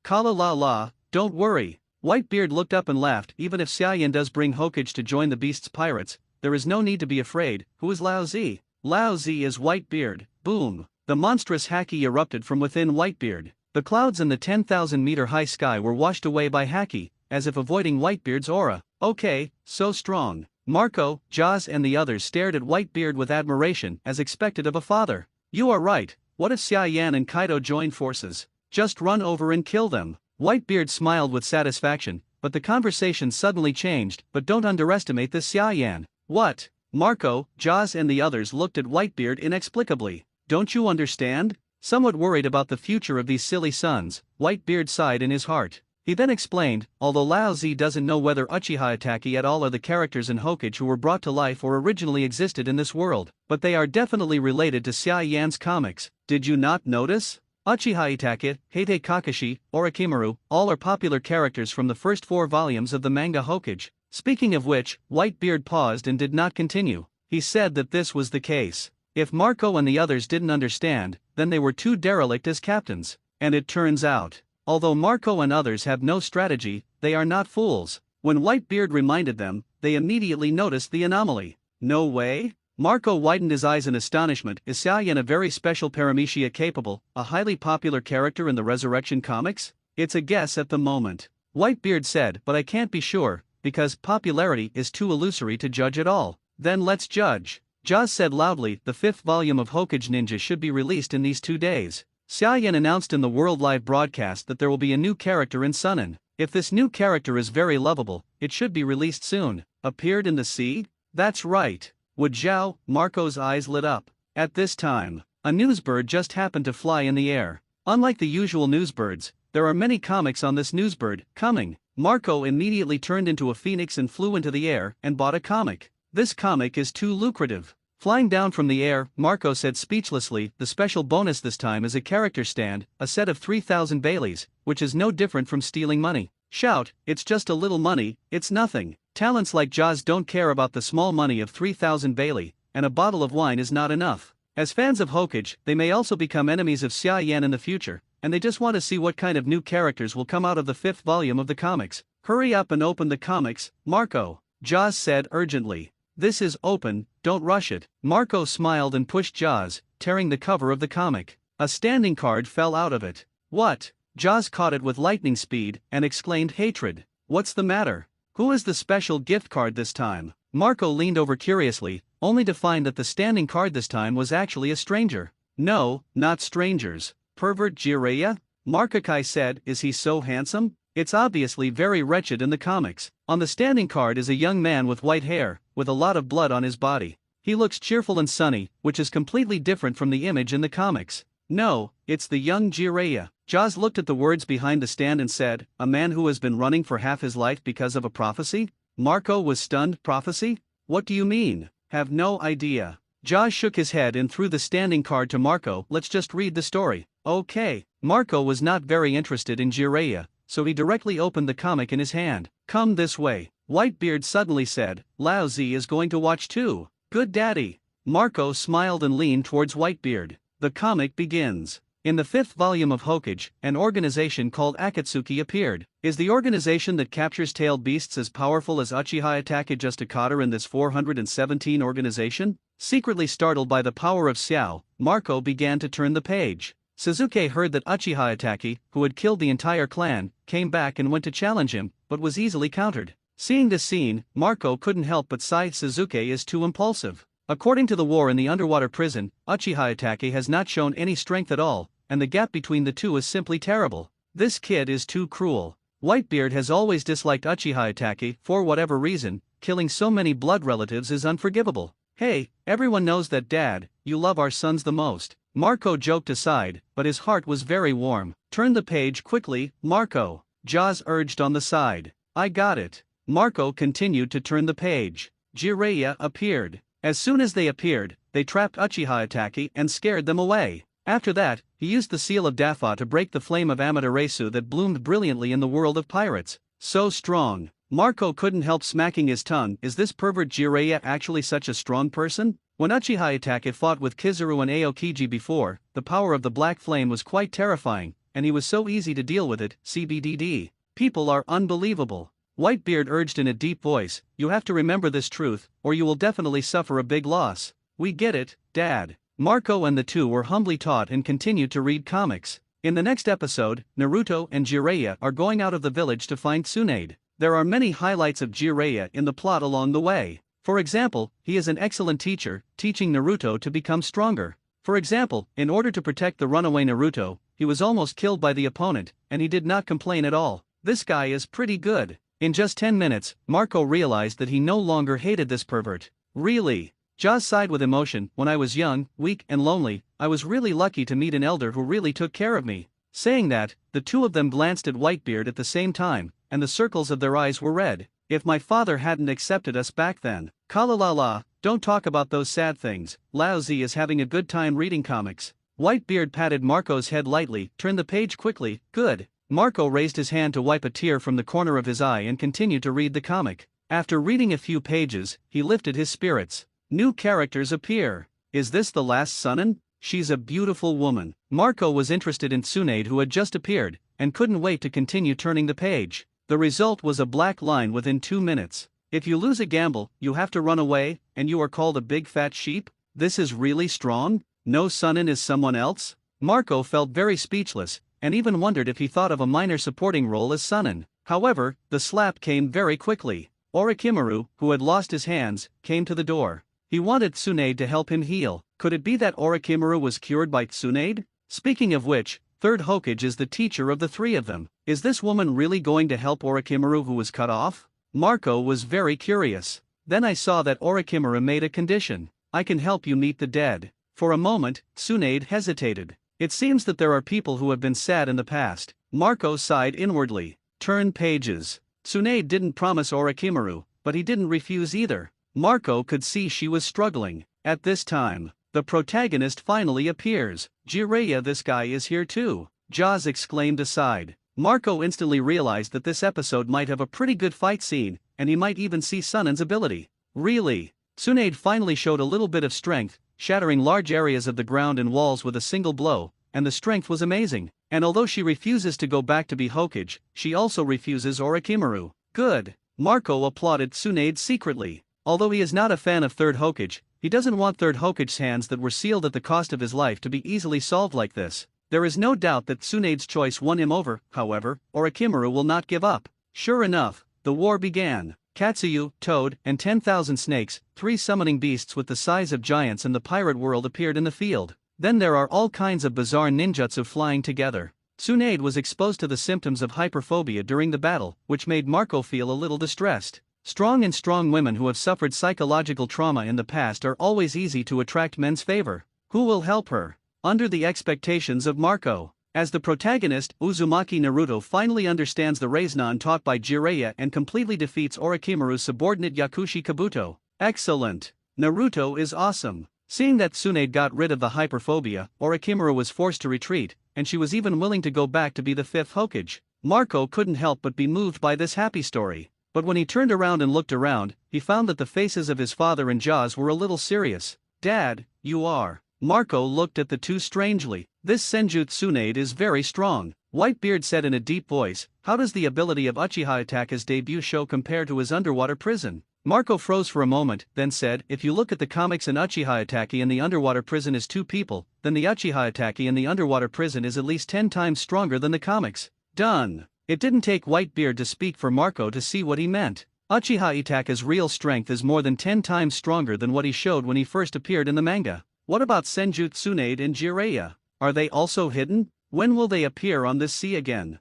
Kala la la, don't worry. Whitebeard looked up and laughed. Even if Xia Yan does bring Hokage to join the Beast's pirates, there is no need to be afraid. Who is Lao Zi? Lao Zi is Whitebeard. Boom. The monstrous Haki erupted from within Whitebeard. The clouds in the 10,000-meter high sky were washed away by Haki, as if avoiding Whitebeard's aura. Okay, so strong. Marco, Jaws and the others stared at Whitebeard with admiration, as expected of a father. You are right. What if Xia Yan and Kaido join forces? Just run over and kill them. Whitebeard smiled with satisfaction, but the conversation suddenly changed. But don't underestimate this Xia Yan. What? Marco, Jaws and the others looked at Whitebeard inexplicably. Don't you understand? Somewhat worried about the future of these silly sons, Whitebeard sighed in his heart. He then explained, although Lao Zi doesn't know whether Uchiha Itachi et al. Are the characters in Hokage who were brought to life or originally existed in this world, but they are definitely related to Xia Yan's comics. Did you not notice? Uchiha Itachi, Heite Kakashi, Orochimaru, all are popular characters from the first 4 volumes of the manga Hokage. Speaking of which, Whitebeard paused and did not continue. He said that this was the case. If Marco and the others didn't understand, then they were too derelict as captains. And it turns out, although Marco and others have no strategy, they are not fools. When Whitebeard reminded them, they immediately noticed the anomaly. No way? Marco widened his eyes in astonishment. Is Xia Yan a very special paramecia capable, a highly popular character in the Resurrection comics? It's a guess at the moment. Whitebeard said, but I can't be sure, because popularity is too illusory to judge at all. Then let's judge. Jaws said loudly, the 5th volume of Hokage Ninja should be released in these 2 days. Xia Yan announced in the World Live broadcast that there will be a new character in Sunin. If this new character is very lovable, it should be released soon. Appeared in the sea? That's right. Would Zhao? Marco's eyes lit up. At this time, A newsbird just happened to fly in the air. Unlike the usual newsbirds, there are many comics on this newsbird. Coming. Marco immediately turned into a phoenix and flew into the air and bought a comic. This comic is too lucrative. Flying down from the air, Marco said speechlessly, the special bonus this time is a character stand, a set of 3,000 Baileys, which is no different from stealing money. Shout, it's just a little money, it's nothing. Talents like Jaws don't care about the small money of 3,000 Bailey, and a bottle of wine is not enough. As fans of Hokage, they may also become enemies of Xia Yan in the future, and they just want to see what kind of new characters will come out of the 5th volume of the comics. Hurry up and open the comics, Marco, Jaws said urgently. This is open, don't rush it. Marco smiled and pushed Jaws, tearing the cover of the comic. A standing card fell out of it. What? Jaws caught it with lightning speed and exclaimed hatred. What's the matter? Who is the special gift card this time? Marco leaned over curiously, only to find that the standing card this time was actually a stranger. No, not strangers. Pervert Jiraiya? Marcokai said, is he so handsome? It's obviously very wretched in the comics. On the standing card is a young man with white hair, with a lot of blood on his body. He looks cheerful and sunny, which is completely different from the image in the comics. No, it's the young Jiraiya. Jaws looked at the words behind the stand and said, a man who has been running for half his life because of a prophecy? Marco was stunned. Prophecy? What do you mean? Have no idea. Jaws shook his head and threw the standing card to Marco. Let's just read the story. Okay. Marco was not very interested in Jiraiya, so he directly opened the comic in his hand. Come this way. Whitebeard suddenly said, Lao Zi is going to watch too. Good daddy. Marco smiled and leaned towards Whitebeard. The comic begins. In the 5th volume of Hokage, an organization called Akatsuki appeared. Is the organization that captures tailed beasts as powerful as Uchiha Itachi just a cotter in this 417 organization? Secretly startled by the power of Xiao, Marco began to turn the page. Suzuki heard that Uchiha Itachi, who had killed the entire clan, came back and went to challenge him, but was easily countered. Seeing this scene, Marco couldn't help but sigh. Suzuki is too impulsive. According to the war in the underwater prison, Uchiha Itachi has not shown any strength at all, and the gap between the two is simply terrible. This kid is too cruel. Whitebeard has always disliked Uchiha Itachi for whatever reason. Killing so many blood relatives is unforgivable. Hey, everyone knows that Dad, you love our sons the most. Marco joked aside, but his heart was very warm. Turn the page quickly, Marco. Jaws urged on the side. I got it. Marco continued to turn the page. Jiraiya appeared. As soon as they appeared, they trapped Uchiha Itachi and scared them away. After that, he used the seal of Dafa to break the flame of Amaterasu that bloomed brilliantly in the world of pirates. So strong. Marco couldn't help smacking his tongue. Is this pervert Jiraiya actually such a strong person? When Uchiha Itachi fought with Kizaru and Aokiji before, the power of the black flame was quite terrifying, and he was so easy to deal with it. CBDD. People are unbelievable. Whitebeard urged in a deep voice, you have to remember this truth, or you will definitely suffer a big loss. We get it, Dad. Marco and the two were humbly taught and continued to read comics. In the next episode, Naruto and Jiraiya are going out of the village to find Tsunade. There are many highlights of Jiraiya in the plot along the way. For example, he is an excellent teacher, teaching Naruto to become stronger. For example, in order to protect the runaway Naruto, he was almost killed by the opponent, and he did not complain at all. This guy is pretty good. In just 10 minutes, Marco realized that he no longer hated this pervert. Really? Jaws sighed with emotion. When I was young, weak, and lonely, I was really lucky to meet an elder who really took care of me. Saying that, the two of them glanced at Whitebeard at the same time, and the circles of their eyes were red. If my father hadn't accepted us back then. Kalalala, don't talk about those sad things. Lao Zi is having a good time reading comics. Whitebeard patted Marco's head lightly. Turn the page quickly. Good. Marco raised his hand to wipe a tear from the corner of his eye and continued to read the comic. After reading a few pages, he lifted his spirits. New characters appear. Is this the last Sunin? She's a beautiful woman. Marco was interested in Tsunade, who had just appeared, and couldn't wait to continue turning the page. The result was a black line within 2 minutes. If you lose a gamble, you have to run away, and you are called a big fat sheep? This is really strong? No Sunin is someone else? Marco felt very speechless, and even wondered if he thought of a minor supporting role as Sunin. However, the slap came very quickly. Orochimaru, who had lost his hands, came to the door. He wanted Tsunade to help him heal. Could it be that Orochimaru was cured by Tsunade? Speaking of which, Third Hokage is the teacher of the three of them. Is this woman really going to help Orochimaru, who was cut off? Marco was very curious. Then I saw that Orochimaru made a condition. I can help you meet the dead. For a moment, Tsunade hesitated. It seems that there are people who have been sad in the past. Marco sighed inwardly. Turn pages. Tsunade didn't promise Orochimaru, but he didn't refuse either. Marco could see she was struggling. At this time, the protagonist finally appears. Jiraiya, this guy is here too, Jaws exclaimed aside. Marco instantly realized that this episode might have a pretty good fight scene, and he might even see Sunen's ability. Really? Tsunade finally showed a little bit of strength, shattering large areas of the ground and walls with a single blow, and the strength was amazing. And although she refuses to go back to be Hokage, she also refuses Orochimaru. Good. Marco applauded Tsunade secretly. Although he is not a fan of Third Hokage, he doesn't want Third Hokage's hands that were sealed at the cost of his life to be easily solved like this. There is no doubt that Tsunade's choice won him over. However, Orochimaru will not give up. Sure enough, the war began. Katsuyu, Toad, and 10,000 snakes, 3 summoning beasts with the size of giants in the pirate world, appeared in the field. Then there are all kinds of bizarre ninjutsu flying together. Tsunade was exposed to the symptoms of hyperphobia during the battle, which made Marco feel a little distressed. Strong women who have suffered psychological trauma in the past are always easy to attract men's favor. Who will help her? Under the expectations of Marco. As the protagonist, Uzumaki Naruto finally understands the Rasengan taught by Jiraiya and completely defeats Orochimaru's subordinate Yakushi Kabuto. Excellent. Naruto is awesome. Seeing that Tsunade got rid of the hyperphobia, Orochimaru was forced to retreat, and she was even willing to go back to be the 5th Hokage. Marco couldn't help but be moved by this happy story. But when he turned around and looked around, he found that the faces of his father and Jaws were a little serious. Dad, you are. Marco looked at the two strangely. This Senjutsu Tsunade is very strong. Whitebeard said in a deep voice, how does the ability of Uchiha Itaka's debut show compare to his underwater prison? Marco froze for a moment, then said, if you look at the comics and Uchiha Itaki in the underwater prison is 2 people, then the Uchiha Itaki in the underwater prison is at least 10 times stronger than the comics. Done. It didn't take Whitebeard to speak for Marco to see what he meant. Uchiha Itaka's real strength is more than 10 times stronger than what he showed when he first appeared in the manga. What about Senjutsu Tsunade and Jiraiya? Are they also hidden? When will they appear on this sea again?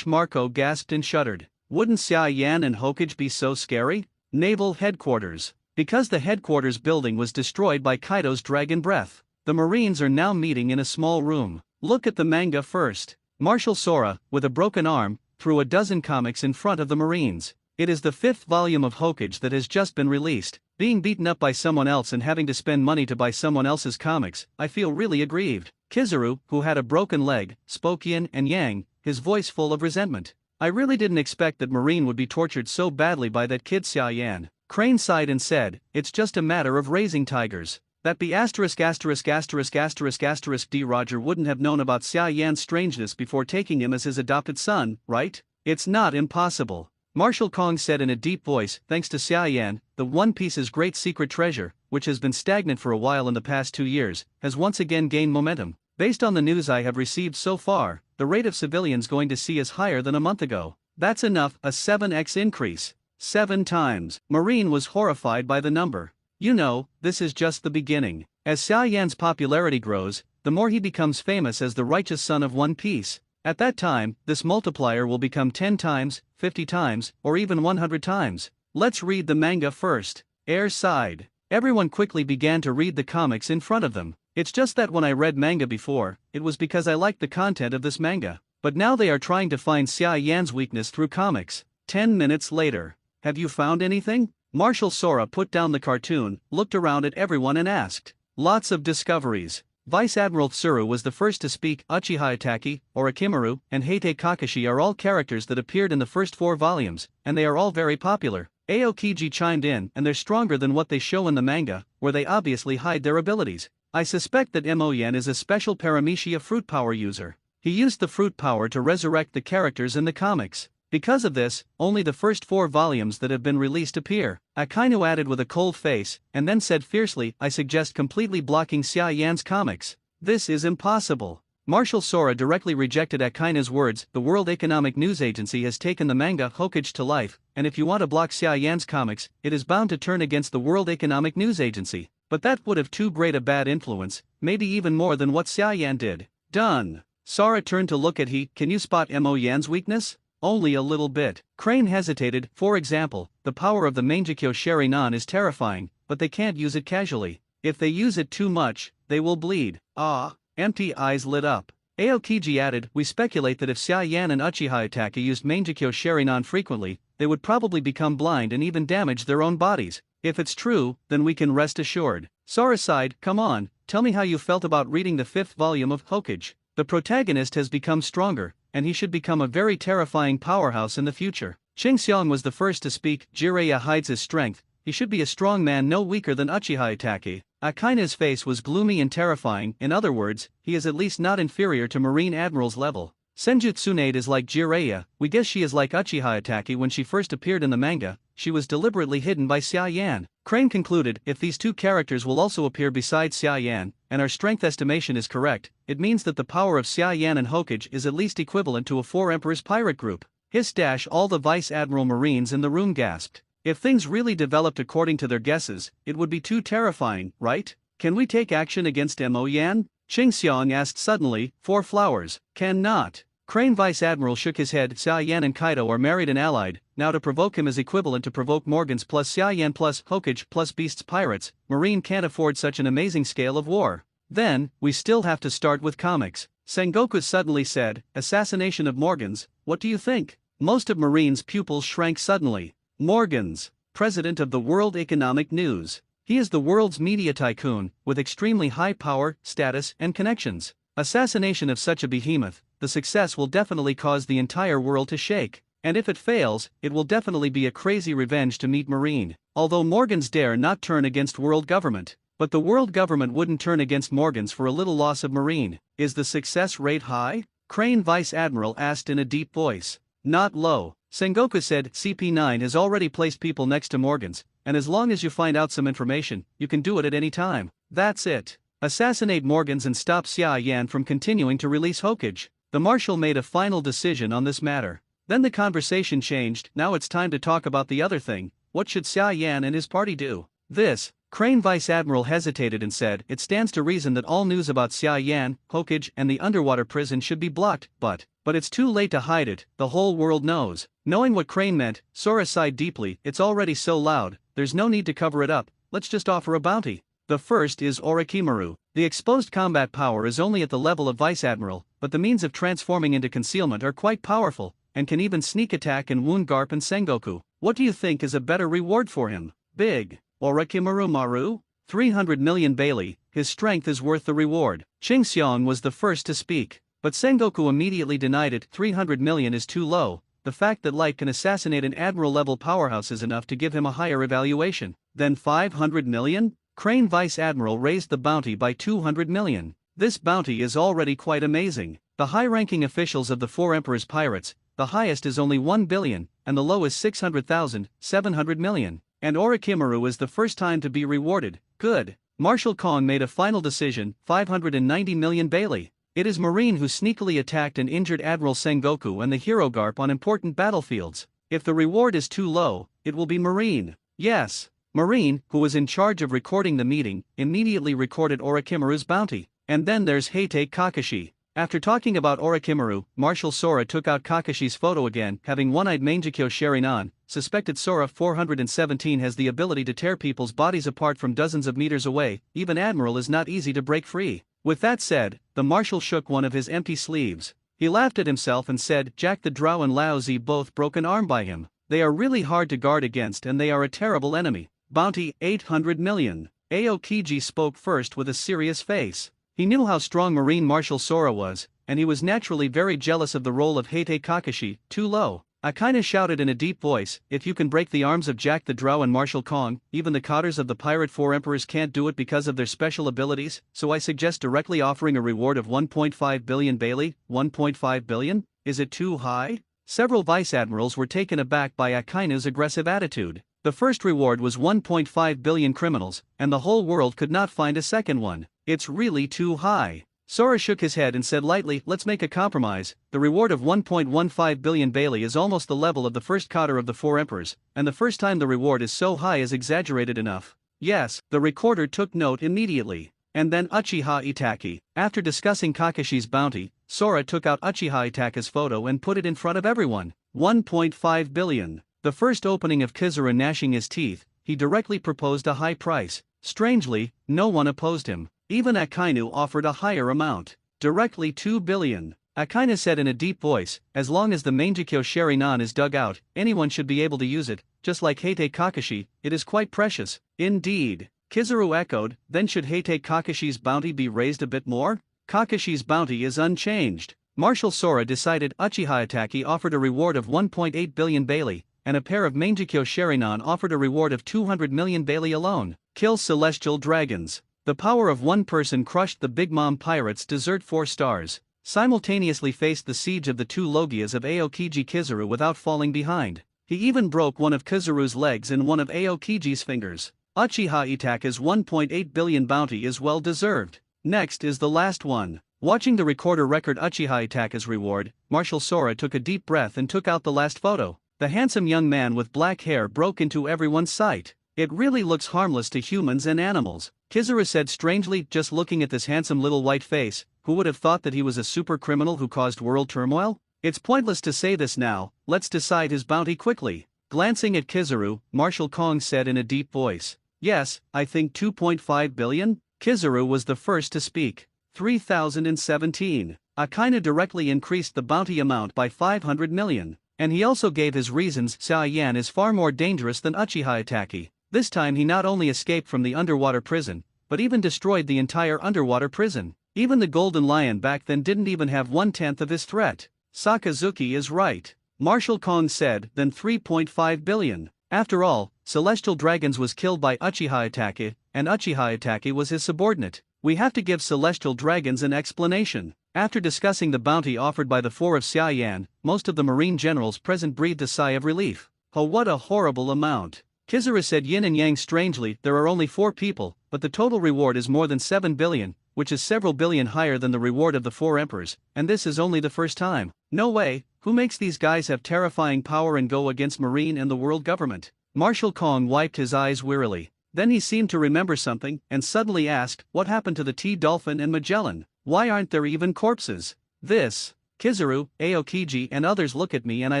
Marco gasped and shuddered. Wouldn't Xia Yan and Hokage be so scary? Naval Headquarters. Because the headquarters building was destroyed by Kaido's dragon breath, the Marines are now meeting in a small room. Look at the manga first. Marshal Sora, with a broken arm, threw a dozen comics in front of the Marines. It is the 5th volume of Hokage that has just been released. Being beaten up by someone else and having to spend money to buy someone else's comics, I feel really aggrieved. Kizaru, who had a broken leg, spoke yin and yang, his voice full of resentment. I really didn't expect that Marine would be tortured so badly by that kid Xia Yan. Crane sighed and said, it's just a matter of raising tigers. That be ************* D. Roger wouldn't have known about Xia Yan's strangeness before taking him as his adopted son, right? It's not impossible. Marshal Kong said in a deep voice, thanks to Xia Yan, the One Piece's great secret treasure, which has been stagnant for a while in the past 2 years, has once again gained momentum. Based on the news I have received so far, the rate of civilians going to sea is higher than a month ago. That's enough, a 7x increase. 7 times. Marine was horrified by the number. You know, this is just the beginning. As Xia Yan's popularity grows, the more he becomes famous as the righteous son of One Piece. At that time, this multiplier will become 10 times, 50 times, or even 100 times. Let's read the manga first. Air sighed. Everyone quickly began to read the comics in front of them. It's just that when I read manga before, it was because I liked the content of this manga. But now they are trying to find Xia Yan's weakness through comics. 10 minutes later. Have you found anything? Marshal Sora put down the cartoon, looked around at everyone and asked. Lots of discoveries. Vice Admiral Tsuru was the first to speak. Uchiha Itaki, Orochimaru, and Heite Kakashi are all characters that appeared in the first 4 volumes, and they are all very popular. Aokiji chimed in, and they're stronger than what they show in the manga, where they obviously hide their abilities. I suspect that Moyen is a special Paramecia fruit power user. He used the fruit power to resurrect the characters in the comics. Because of this, only the first 4 volumes that have been released appear. Akainu added with a cold face, and then said fiercely, I suggest completely blocking Xia Yan's comics. This is impossible. Marshal Sora directly rejected Akainu's words. The World Economic News Agency has taken the manga Hokage to life, and if you want to block Xia Yan's comics, it is bound to turn against the World Economic News Agency. But that would have too great a bad influence, maybe even more than what Xia Yan did. Done. Sora turned to look at he. Can you spot Moyen's weakness? Only a little bit. Crane hesitated. For example, the power of the Mangekyo Sharingan is terrifying, but they can't use it casually. If they use it too much, they will bleed. Ah, empty eyes lit up. Aokiji added, we speculate that if Xia Yan and Uchiha Itachi used Mangekyo Sharingan frequently, they would probably become blind and even damage their own bodies. If it's true, then we can rest assured. Sora sighed, come on, tell me how you felt about reading the 5th volume of Hokage. The protagonist has become stronger, and he should become a very terrifying powerhouse in the future. Qingxiang was the first to speak. Jiraiya hides his strength, he should be a strong man no weaker than Uchiha Itachi. Akaina's face was gloomy and terrifying, in other words, he is at least not inferior to Marine Admiral's level. Senju Tsunade is like Jiraiya, we guess she is like Uchiha Itachi when she first appeared in the manga, she was deliberately hidden by Xia Yan. Crane concluded, if these two characters will also appear besides Xia Yan, and our strength estimation is correct, it means that the power of Xia Yan and Hokage is at least equivalent to a 4 Emperors pirate group. Hiss dash all the Vice Admiral Marines in the room gasped. If things really developed according to their guesses, it would be too terrifying, right? Can we take action against Mo Yan? Qingxiang asked suddenly, 4 flowers, cannot. Crane Vice Admiral shook his head. Xia Yan and Kaido are married and allied, now to provoke him is equivalent to provoke Morgans plus Xia Yan plus Hokage plus Beast's pirates, Marine can't afford such an amazing scale of war. Then, we still have to start with comics. Sengoku suddenly said, assassination of Morgans, what do you think? Most of Marine's pupils shrank suddenly. Morgans, president of the World Economic News. He is the world's media tycoon, with extremely high power, status, and connections. Assassination of such a behemoth, the success will definitely cause the entire world to shake. And if it fails, it will definitely be a crazy revenge to meet Marine. Although Morgans dare not turn against world government. But the world government wouldn't turn against Morgans for a little loss of Marine. Is the success rate high? Crane Vice Admiral asked in a deep voice. Not low. Sengoku said, CP9 has already placed people next to Morgans, and as long as you find out some information, you can do it at any time. That's it. Assassinate Morgans and stop Xia Yan from continuing to release Hokage. The Marshal made a final decision on this matter. Then the conversation changed, now it's time to talk about the other thing, what should Xia Yan and his party do? This, Crane Vice Admiral hesitated and said, it stands to reason that all news about Xia Yan, Hokage and the underwater prison should be blocked, but it's too late to hide it, the whole world knows. Knowing what Crane meant, Sora sighed deeply, it's already so loud, there's no need to cover it up, let's just offer a bounty. The first is Orochimaru. The exposed combat power is only at the level of Vice Admiral, but the means of transforming into concealment are quite powerful, and can even sneak attack and wound Garp and Sengoku. What do you think is a better reward for him? Big. Orochimaru Maru? 300 million Bailey, his strength is worth the reward. Qingxiang was the first to speak, but Sengoku immediately denied it. 300 million is too low, the fact that Light can assassinate an admiral-level powerhouse is enough to give him a higher evaluation. Then 500 million? Crane Vice Admiral raised the bounty by 200 million. This bounty is already quite amazing. The high-ranking officials of the 4 Emperors Pirates, the highest is only 1 billion, and the low is 600,000, 700 million. And Orochimaru is the first time to be rewarded. Good. Marshal Kong made a final decision, 590 million Bailey. It is Marine who sneakily attacked and injured Admiral Sengoku and the hero Garp on important battlefields. If the reward is too low, it will be Marine. Yes. Marine, who was in charge of recording the meeting, immediately recorded Orochimaru's bounty. And then there's Heite Kakashi. After talking about Orochimaru, Marshal Sora took out Kakashi's photo again, having one-eyed Mangekyo Sharingan. Suspected Sora 417 has the ability to tear people's bodies apart from dozens of meters away, even Admiral is not easy to break free. With that said, the Marshal shook one of his empty sleeves. He laughed at himself and said, Jack the Drow and Lao Zi both broke an arm by him. They are really hard to guard against and they are a terrible enemy. Bounty 800 million. Aokiji spoke first with a serious face. He knew how strong Marine Marshal Sora was, and he was naturally very jealous of the role of Heite Kakashi, too low. Akaina shouted in a deep voice, if you can break the arms of Jack the Drow and Marshal Kong, even the cotters of the Pirate 4 Emperors can't do it because of their special abilities, so I suggest directly offering a reward of 1.5 billion Bailey. 1.5 billion? Is it too high? Several Vice Admirals were taken aback by Akaina's aggressive attitude. The first reward was 1.5 billion criminals, and the whole world could not find a second one. It's really too high. Sora shook his head and said lightly, let's make a compromise. The reward of 1.15 billion Bailey is almost the level of the first cotter of the 4 Emperors, and the first time the reward is so high is exaggerated enough. Yes, the recorder took note immediately. And then Uchiha Itachi. After discussing Kakashi's bounty, Sora took out Uchiha Itachi's photo and put it in front of everyone. 1.5 billion. The first opening of Kizaru gnashing his teeth, he directly proposed a high price. Strangely, no one opposed him. Even Akainu offered a higher amount. Directly 2 billion. Akainu said in a deep voice, as long as the Mangekyo Sharinan is dug out, anyone should be able to use it, just like Heite Kakashi, it is quite precious. Indeed. Kizaru echoed, then should Heite Kakashi's bounty be raised a bit more? Kakashi's bounty is unchanged. Marshal Sora decided. Uchiha Itachi offered a reward of 1.8 billion Bailey, and a pair of Mangekyo Sharinan offered a reward of 200 million Bailey alone. Kill celestial dragons. The power of one person crushed the Big Mom pirates. Desert 4 stars. Simultaneously faced the siege of the 2 Logias of Aokiji Kizaru without falling behind. He even broke one of Kizaru's legs and one of Aokiji's fingers. Uchiha Itachi's 1.8 billion bounty is well deserved. Next is the last one. Watching the recorder record Uchiha Itachi's reward, Marshal Sora took a deep breath and took out the last photo. The handsome young man with black hair broke into everyone's sight. It really looks harmless to humans and animals, Kizaru said strangely, just looking at this handsome little white face. Who would have thought that he was a super criminal who caused world turmoil? It's pointless to say this now, let's decide his bounty quickly. Glancing at Kizaru, Marshal Kong said in a deep voice. Yes, I think 2.5 billion? Kizaru was the first to speak. 3017. Akainu directly increased the bounty amount by 500 million. And he also gave his reasons. Xia Yan is far more dangerous than Uchiha Itachi. This time he not only escaped from the underwater prison, but even destroyed the entire underwater prison. Even the Golden Lion back then didn't even have 1/10 of his threat. Sakazuki is right. Marshal Kong said, then 3.5 billion. After all, Celestial Dragons was killed by Uchiha Itachi, and Uchiha Itachi was his subordinate. We have to give Celestial Dragons an explanation. After discussing the bounty offered by the 4 of Xia Yan, most of the marine generals present breathed a sigh of relief. Oh, what a horrible amount. Kizaru said yin and yang strangely. There are only 4 people, but the total reward is more than 7 billion, which is several billion higher than the reward of the 4 emperors, and this is only the first time. No way, who makes these guys have terrifying power and go against marine and the world government? Marshal Kong wiped his eyes wearily. Then he seemed to remember something, and suddenly asked, what happened to the T-Dolphin and Magellan? Why aren't there even corpses? This. Kizaru, Aokiji and others look at me and I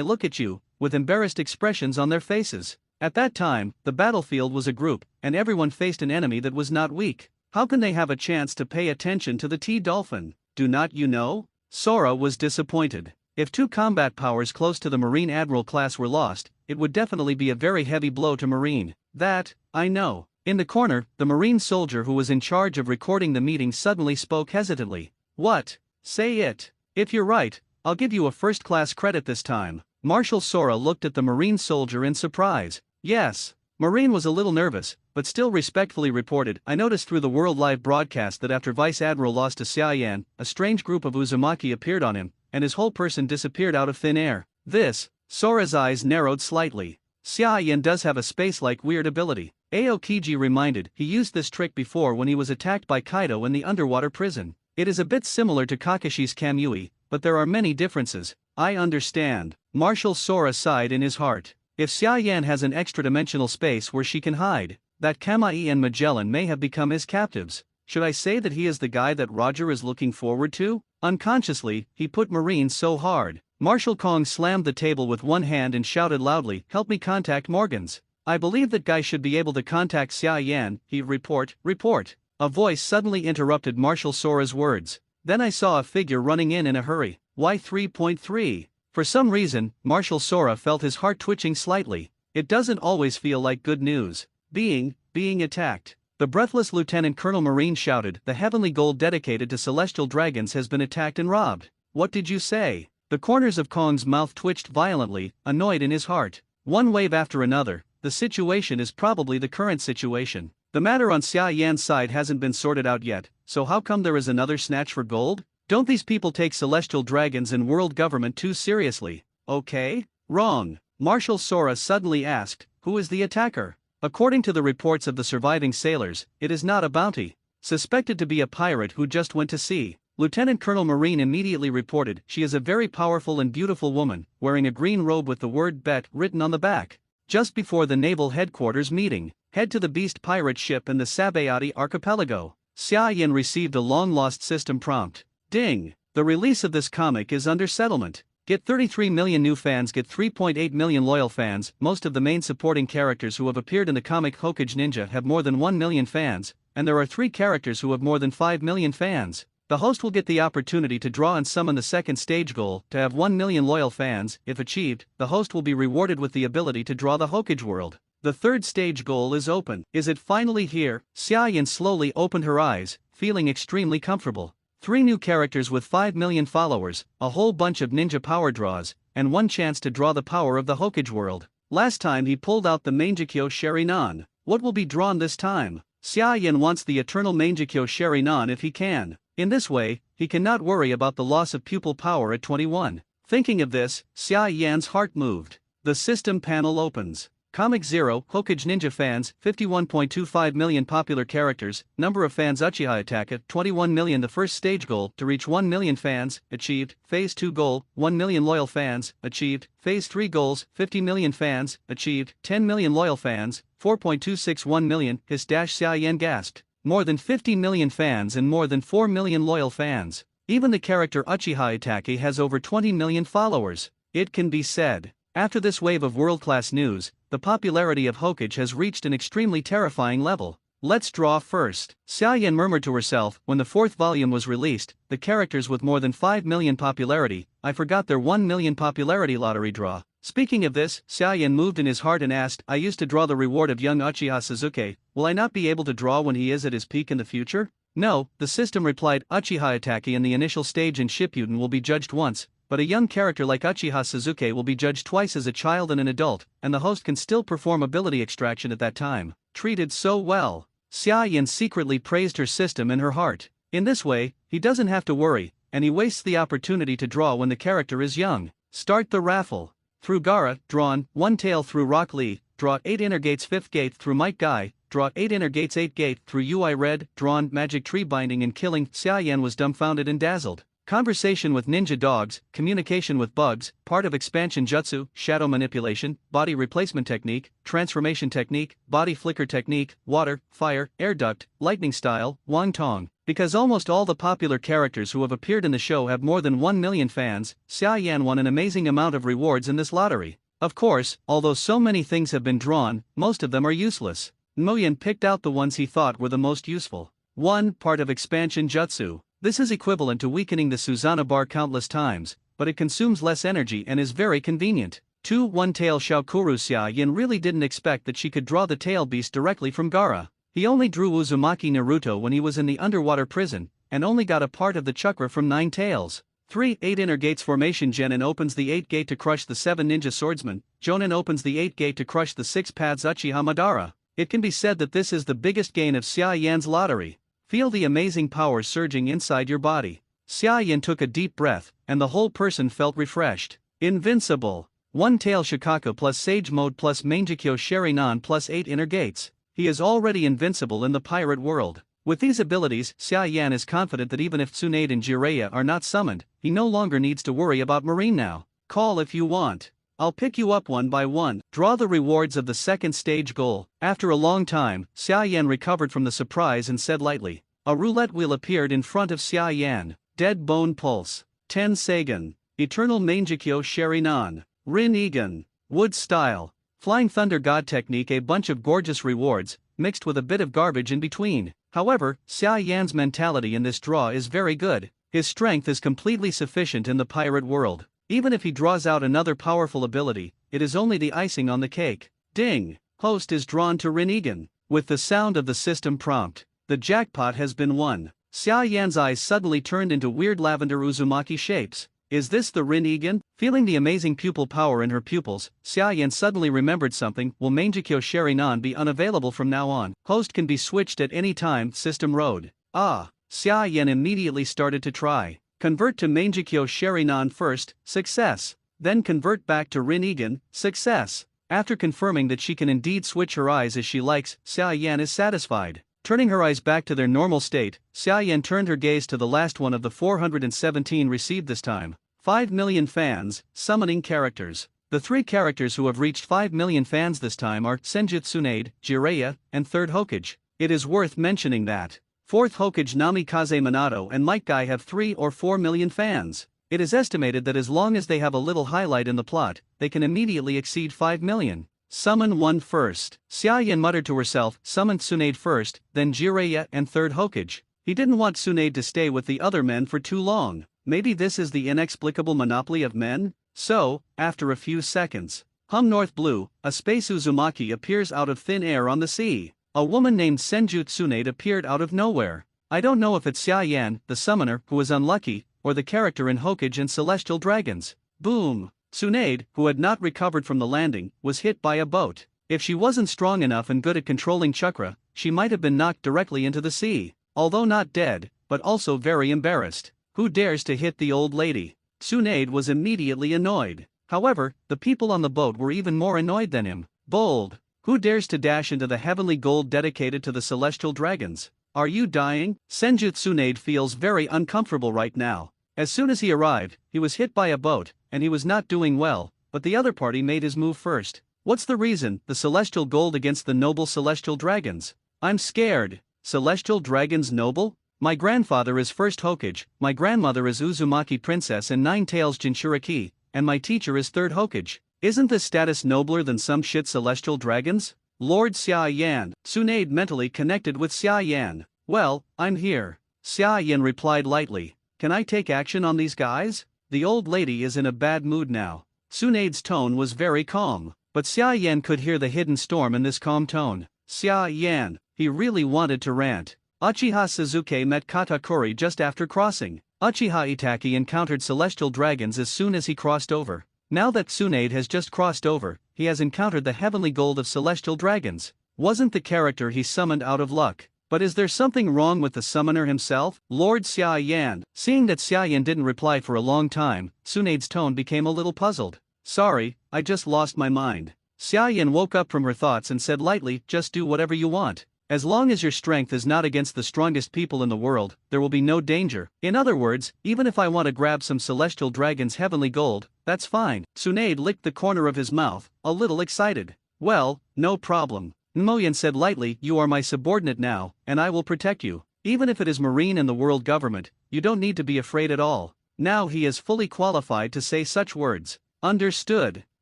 look at you, with embarrassed expressions on their faces. At that time, the battlefield was a group, and everyone faced an enemy that was not weak. How can they have a chance to pay attention to the T-Dolphin? Do not you know? Sora was disappointed. If 2 combat powers close to the Marine Admiral class were lost, it would definitely be a very heavy blow to Marine. That, I know. In the corner, the Marine soldier who was in charge of recording the meeting suddenly spoke hesitantly. What? Say it. If you're right, I'll give you a first-class credit this time. Marshal Sora looked at the Marine soldier in surprise. Yes. Marine was a little nervous, but still respectfully reported, I noticed through the World Live broadcast that after Vice Admiral lost to Xia Yan, a strange group of Uzumaki appeared on him, and his whole person disappeared out of thin air. This, Sora's eyes narrowed slightly. Xia Yan does have a space-like weird ability. Aokiji reminded, he used this trick before when he was attacked by Kaido in the underwater prison. It is a bit similar to Kakashi's Kamui, but there are many differences. I understand. Marshal Sora sighed in his heart. If Xia Yan has an extra-dimensional space where she can hide, that Kamai and Magellan may have become his captives. Should I say that he is the guy that Roger is looking forward to? Unconsciously, he put Marine so hard. Marshal Kong slammed the table with one hand and shouted loudly, help me contact Morgans. I believe that guy should be able to contact Xia Yan. Report. A voice suddenly interrupted Marshal Sora's words. Then I saw a figure running in a hurry. Why 3.3? For some reason, Marshal Sora felt his heart twitching slightly. It doesn't always feel like good news. Being attacked. The breathless Lieutenant Colonel Marine shouted, the heavenly gold dedicated to celestial dragons has been attacked and robbed. What did you say? The corners of Kong's mouth twitched violently, annoyed in his heart. One wave after another, the situation is probably the current situation. The matter on Xia Yan's side hasn't been sorted out yet, so how come there is another snatch for gold? Don't these people take celestial dragons and world government too seriously? Okay? Wrong. Marshal Sora suddenly asked, who is the attacker? According to the reports of the surviving sailors, it is not a bounty. Suspected to be a pirate who just went to sea. Lieutenant Colonel Marine immediately reported, she is a very powerful and beautiful woman, wearing a green robe with the word Bet written on the back. Just before the naval headquarters meeting, head to the beast pirate ship in the Sabayati archipelago. Xia Yan received a long-lost system prompt. Ding! The release of this comic is under settlement. Get 33 million new fans. Get 3.8 million loyal fans. Most of the main supporting characters who have appeared in the comic Hokage Ninja have more than 1 million fans, and there are 3 characters who have more than 5 million fans. The host will get the opportunity to draw and summon the second stage goal, to have 1 million loyal fans. If achieved, the host will be rewarded with the ability to draw the Hokage world. The third stage goal is open. Is it finally here? Xia Yan slowly opened her eyes, feeling extremely comfortable. 3 new characters with 5 million followers, a whole bunch of ninja power draws, and 1 chance to draw the power of the Hokage world. Last time he pulled out the Mangekyo Sharinan. What will be drawn this time? Xia Yan wants the eternal Mangekyo Sharinan if he can. In this way, he cannot worry about the loss of pupil power at 21. Thinking of this, Xia Yan's heart moved. The system panel opens. Comic 0, Hokage Ninja fans, 51.25 million popular characters, number of fans Uchiha Attack at 21 million. The first stage goal, to reach 1 million fans, achieved. Phase 2 goal, 1 million loyal fans, achieved. Phase 3 goals, 50 million fans, achieved. 10 million loyal fans, 4.261 million, Xia Yan gasped. More than 50 million fans and more than 4 million loyal fans. Even the character Uchiha Itake has over 20 million followers. It can be said, after this wave of world-class news, the popularity of Hokage has reached an extremely terrifying level. Let's draw first. Xia Yan murmured to herself when the 4th volume was released, the characters with more than 5 million popularity, I forgot their 1 million popularity lottery draw. Speaking of this, Xia Yan moved in his heart and asked, I used to draw the reward of young Uchiha Sasuke, will I not be able to draw when he is at his peak in the future? No, the system replied, Uchiha Itake in the initial stage in Shippuden will be judged once, but a young character like Uchiha Sasuke will be judged twice as a child and an adult, and the host can still perform ability extraction at that time. Treated so well. Xia Yan secretly praised her system in her heart. In this way, he doesn't have to worry, and he wastes the opportunity to draw when the character is young. Start the raffle. Through Gaara, drawn, 1 tail through Rock Lee, draw 8 inner gates 5th gate through Might Guy, draw 8 inner gates 8th gate through UI Red, drawn, magic tree binding and killing. Xia Yan was dumbfounded and dazzled. Conversation with ninja dogs, communication with bugs, part of expansion jutsu, shadow manipulation, body replacement technique, transformation technique, body flicker technique, water, fire, air duct, lightning style, Wang Tong. Because almost all the popular characters who have appeared in the show have more than 1 million fans, Xia Yan won an amazing amount of rewards in this lottery. Of course, although so many things have been drawn, most of them are useless. Moyan picked out the ones he thought were the most useful. 1. Part of expansion jutsu. This is equivalent to weakening the Susanna bar countless times, but it consumes less energy and is very convenient. 2. 1 tail Shaokuru. Xia Yan really didn't expect that she could draw the tail beast directly from Gaara. He only drew Uzumaki Naruto when he was in the underwater prison, and only got a part of the chakra from 9 tails. 3. 8 inner gates formation. Genin opens the 8th gate to crush the 7 ninja swordsmen, Jonin opens the 8th gate to crush the 6 paths Uchiha Madara. It can be said that this is the biggest gain of Xia Yan's lottery. Feel the amazing power surging inside your body. Xia Yan took a deep breath, and the whole person felt refreshed. Invincible. 1 tail Shikaku plus Sage Mode plus Mangekyo Sharinan plus 8 inner gates. He is already invincible in the pirate world. With these abilities, Xia Yan is confident that even if Tsunade and Jiraiya are not summoned, he no longer needs to worry about Marine now. Call if you want. I'll pick you up one by one. Draw the rewards of the second stage goal. After a long time, Xia Yan recovered from the surprise and said lightly. A roulette wheel appeared in front of Xia Yan. Dead Bone Pulse. Ten Sagan. Eternal Mangekyo Sharinan. Rin Egan. Wood Style. Flying Thunder God Technique. A bunch of gorgeous rewards, mixed with a bit of garbage in between. However, Xia Yan's mentality in this draw is very good. His strength is completely sufficient in the pirate world. Even if he draws out another powerful ability, it is only the icing on the cake. Ding! Host is drawn to Rin Egan. With the sound of the system prompt, the jackpot has been won. Xia Yan's eyes suddenly turned into weird lavender Uzumaki shapes. Is this the Rin Egan? Feeling the amazing pupil power in her pupils, Xia Yan suddenly remembered something. Will Mangekyo Sharinan be unavailable from now on? Host can be switched at any time. System road. Ah! Xia Yan immediately started to try. Convert to Mangekyo Sharinan first, success. Then convert back to Rin Egan, success. After confirming that she can indeed switch her eyes as she likes, Xia Yan is satisfied. Turning her eyes back to their normal state, Xia Yan turned her gaze to the last one of the 417 received this time. 5 million fans, summoning characters. The 3 characters who have reached 5 million fans this time are Senjutsu Tsunade, Jiraiya, and 3rd Hokage. It is worth mentioning that 4th Hokage Namikaze Minato and Might Guy have 3 or 4 million fans. It is estimated that as long as they have a little highlight in the plot, they can immediately exceed 5 million. Summon one first. Xia Yan muttered to herself, summoned Tsunade first, then Jiraiya and third Hokage. He didn't want Tsunade to stay with the other men for too long. Maybe this is the inexplicable monopoly of men? So, after a few seconds, North Blue, a space Uzumaki appears out of thin air on the sea. A woman named Senju Tsunade appeared out of nowhere. I don't know if it's Xia Yan, the summoner, who was unlucky, or the character in Hokage and Celestial Dragons. Boom! Tsunade, who had not recovered from the landing, was hit by a boat. If she wasn't strong enough and good at controlling chakra, she might have been knocked directly into the sea. Although not dead, but also very embarrassed. Who dares to hit the old lady? Tsunade was immediately annoyed. However, the people on the boat were even more annoyed than him. Bold! Who dares to dash into the heavenly gold dedicated to the celestial dragons? Are you dying? Senju Tsunade feels very uncomfortable right now. As soon as he arrived, he was hit by a boat, and he was not doing well, but the other party made his move first. What's the reason? The celestial gold against the noble celestial dragons. I'm scared. Celestial dragons noble? My grandfather is first Hokage, my grandmother is Uzumaki Princess and Nine Tails Jinchuriki, and my teacher is third Hokage. Isn't this status nobler than some shit celestial dragons? Lord Xia Yan. Tsunade mentally connected with Xia Yan. Well, I'm here. Xia Yan replied lightly. Can I take action on these guys? The old lady is in a bad mood now. Tsunade's tone was very calm, but Xia Yan could hear the hidden storm in this calm tone. Xia Yan. He really wanted to rant. Uchiha Sasuke met Katakuri just after crossing. Uchiha Itachi encountered celestial dragons as soon as he crossed over. Now that Tsunade has just crossed over, he has encountered the heavenly gold of celestial dragons. Wasn't the character he summoned out of luck? But is there something wrong with the summoner himself? Lord Xia Yan. Seeing that Xia Yan didn't reply for a long time, Tsunade's tone became a little puzzled. Sorry, I just lost my mind. Xia Yan woke up from her thoughts and said lightly, just do whatever you want. As long as your strength is not against the strongest people in the world, there will be no danger. In other words, even if I want to grab some celestial dragon's heavenly gold, that's fine. Tsunade licked the corner of his mouth, a little excited. Well, no problem. Nmoyan said lightly, you are my subordinate now, and I will protect you. Even if it is Marine and the world government, you don't need to be afraid at all. Now he is fully qualified to say such words. Understood.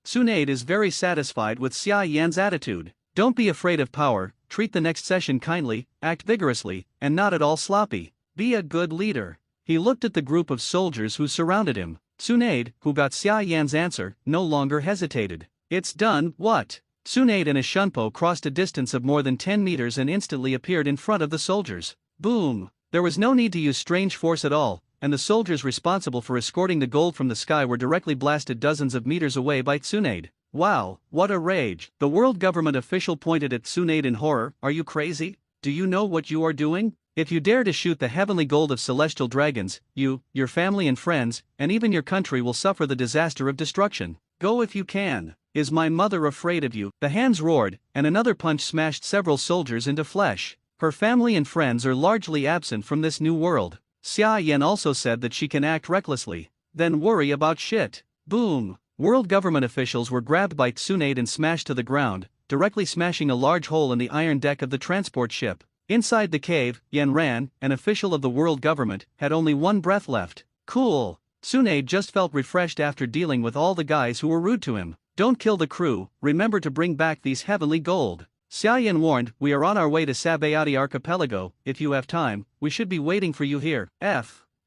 Tsunade is very satisfied with Xia Yan's attitude. Don't be afraid of power, treat the next session kindly, act vigorously, and not at all sloppy. Be a good leader. He looked at the group of soldiers who surrounded him. Tsunade, who got Xia Yan's answer, no longer hesitated. It's done, what? Tsunade and his Shunpo crossed a distance of more than 10 meters and instantly appeared in front of the soldiers. Boom! There was no need to use strange force at all, and the soldiers responsible for escorting the gold from the sky were directly blasted dozens of meters away by Tsunade. Wow, what a rage. The world government official pointed at Tsunade in horror. Are you crazy? Do you know what you are doing? If you dare to shoot the heavenly gold of celestial dragons, you, your family and friends, and even your country will suffer the disaster of destruction. Go if you can. Is my mother afraid of you? The hands roared, and another punch smashed several soldiers into flesh. Her family and friends are largely absent from this new world. Xia Yan also said that she can act recklessly. Then worry about shit. Boom! World government officials were grabbed by Tsunade and smashed to the ground, directly smashing a large hole in the iron deck of the transport ship. Inside the cave, Yan Ran, an official of the world government, had only one breath left. Cool. Tsunade just felt refreshed after dealing with all the guys who were rude to him. Don't kill the crew, remember to bring back these heavenly gold. Xia Yan warned, we are on our way to Sabayati Archipelago, if you have time, we should be waiting for you here.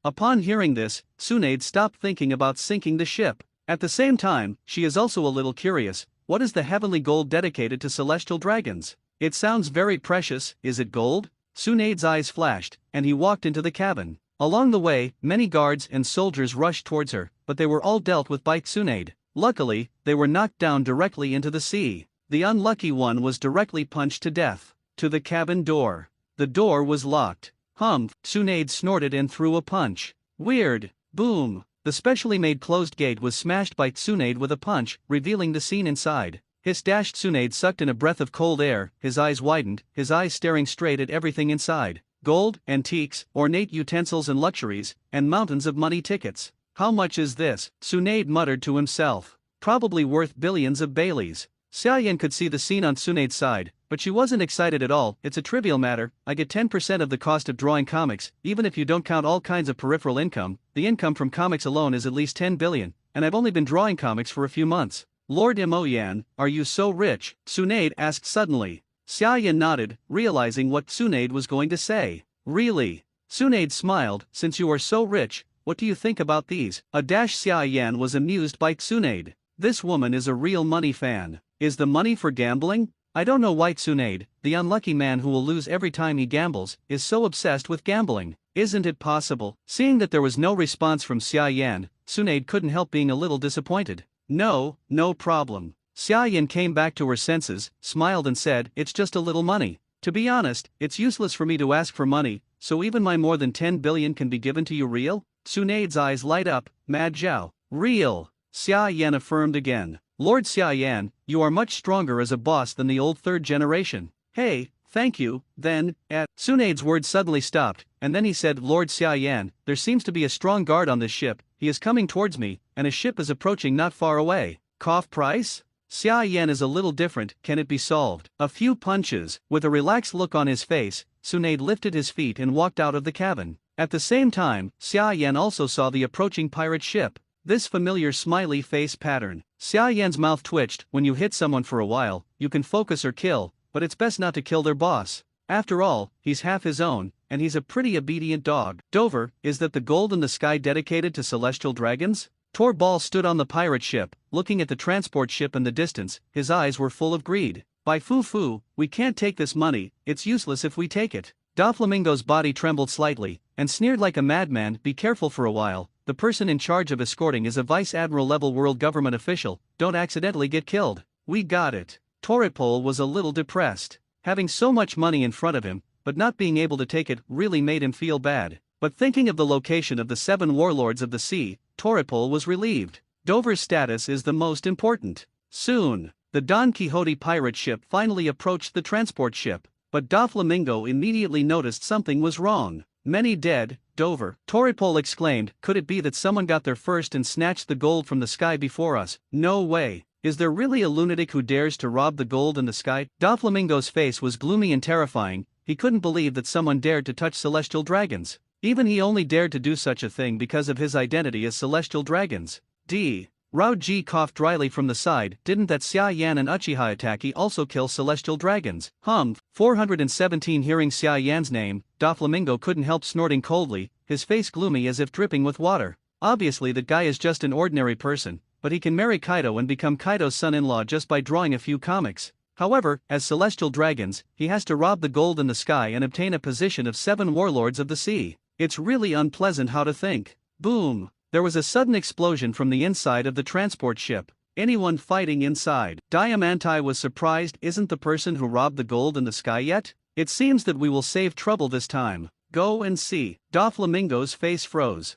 Upon hearing this, Tsunade stopped thinking about sinking the ship. At the same time, she is also a little curious, what is the heavenly gold dedicated to celestial dragons? It sounds very precious, is it gold? Tsunade's eyes flashed, and he walked into the cabin. Along the way, many guards and soldiers rushed towards her, but they were all dealt with by Tsunade. Luckily, they were knocked down directly into the sea. The unlucky one was directly punched to death. To the cabin door. The door was locked. Tsunade snorted and threw a punch. Weird. Boom. The specially made closed gate was smashed by Tsunade with a punch, revealing the scene inside. Tsunade sucked in a breath of cold air, his eyes widened, his eyes staring straight at everything inside. Gold, antiques, ornate utensils and luxuries, and mountains of money tickets. How much is this? Tsunade muttered to himself. Probably worth billions of Baileys. Xia Yan could see the scene on Tsunade's side, but but she wasn't excited at all. It's a trivial matter, I get 10% of the cost of drawing comics, even if you don't count all kinds of peripheral income. The income from comics alone is at least 10 billion, and I've only been drawing comics for a few months. Lord Imoyan, are you so rich? Tsunade asked suddenly. Xia Yan nodded, realizing what Tsunade was going to say. Really? Tsunade smiled, since you are so rich, what do you think about these? Xia Yan was amused by Tsunade. This woman is a real money fan. Is the money for gambling? I don't know why Tsunade, the unlucky man who will lose every time he gambles, is so obsessed with gambling. Isn't it possible? Seeing that there was no response from Xia Yan, Tsunade couldn't help being a little disappointed. No problem. Xia Yan came back to her senses, smiled and said, it's just a little money. To be honest, it's useless for me to ask for money, so even my more than 10 billion can be given to you real? Tsunade's eyes light up, Mad Zhao. Real. Xia Yan affirmed again. Lord Xia Yan, you are much stronger as a boss than the old third generation. Hey, thank you, then, Tsunade's words suddenly stopped, and then he said, Lord Xia Yan, there seems to be a strong guard on this ship, he is coming towards me, and a ship is approaching not far away. Cough price? Xia Yan is a little different, can it be solved? A few punches. With a relaxed look on his face, Tsunade lifted his feet and walked out of the cabin. At the same time, Xia Yan also saw the approaching pirate ship. This familiar smiley face pattern. Xia Yan's mouth twitched. When you hit someone for a while, you can focus or kill, but it's best not to kill their boss. After all, he's half his own, and he's a pretty obedient dog. Dover, is that the gold in the sky dedicated to celestial dragons? Torbal stood on the pirate ship, looking at the transport ship in the distance. His eyes were full of greed. By Fu, we can't take this money, it's useless if we take it. Doflamingo's body trembled slightly, and sneered like a madman, be careful for a while, the person in charge of escorting is a vice admiral level world government official, don't accidentally get killed. We got it. Toripol was a little depressed. Having so much money in front of him, but not being able to take it, really made him feel bad. But thinking of the location of the 7 warlords of the sea, Toripol was relieved. Dover's status is the most important. Soon, the Don Quixote pirate ship finally approached the transport ship, but Doflamingo immediately noticed something was wrong. Many dead, Dover, Toripol exclaimed, could it be that someone got there first and snatched the gold from the sky before us? No way. Is there really a lunatic who dares to rob the gold in the sky? Doflamingo's face was gloomy and terrifying. He couldn't believe that someone dared to touch celestial dragons. Even he only dared to do such a thing because of his identity as celestial dragons. Rao Ji coughed dryly from the side. Didn't that Xia Yan and Uchiha Itaki also kill celestial dragons? 417. Hearing Xia Yan's name, Doflamingo couldn't help snorting coldly, his face gloomy as if dripping with water. Obviously that guy is just an ordinary person, but he can marry Kaido and become Kaido's son-in-law just by drawing a few comics. However, as celestial dragons, he has to rob the gold in the sky and obtain a position of 7 warlords of the sea. It's really unpleasant how to think. Boom! There was a sudden explosion from the inside of the transport ship. Anyone fighting inside? Diamantai was surprised. Isn't the person who robbed the gold in the sky yet? It seems that we will save trouble this time. Go and see. Doflamingo's face froze.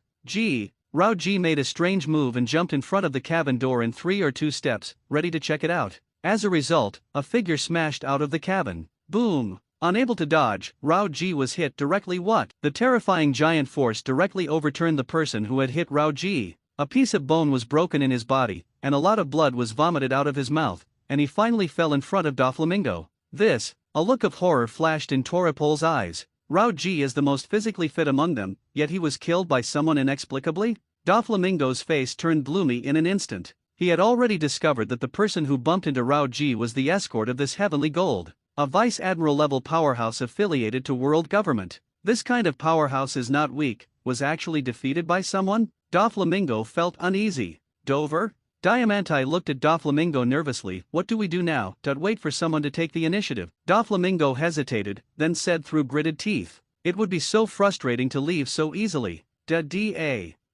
Rao Ji made a strange move and jumped in front of the cabin door in 3 or 2 steps, ready to check it out. As a result, a figure smashed out of the cabin. Boom! Unable to dodge, Rao Ji was hit directly. The terrifying giant force directly overturned the person who had hit Rao Ji. A piece of bone was broken in his body, and a lot of blood was vomited out of his mouth, and he finally fell in front of Doflamingo. A look of horror flashed in Toripol's eyes. Rao Ji is the most physically fit among them, yet he was killed by someone inexplicably? Doflamingo's face turned gloomy in an instant. He had already discovered that the person who bumped into Rao Ji was the escort of this heavenly gold. A vice admiral level powerhouse affiliated to world government. This kind of powerhouse is not weak, was actually defeated by someone? Doflamingo felt uneasy. Dover? Diamantai looked at Doflamingo nervously. What do we do now? Wait for someone to take the initiative. Doflamingo hesitated, then said through gritted teeth. It would be so frustrating to leave so easily.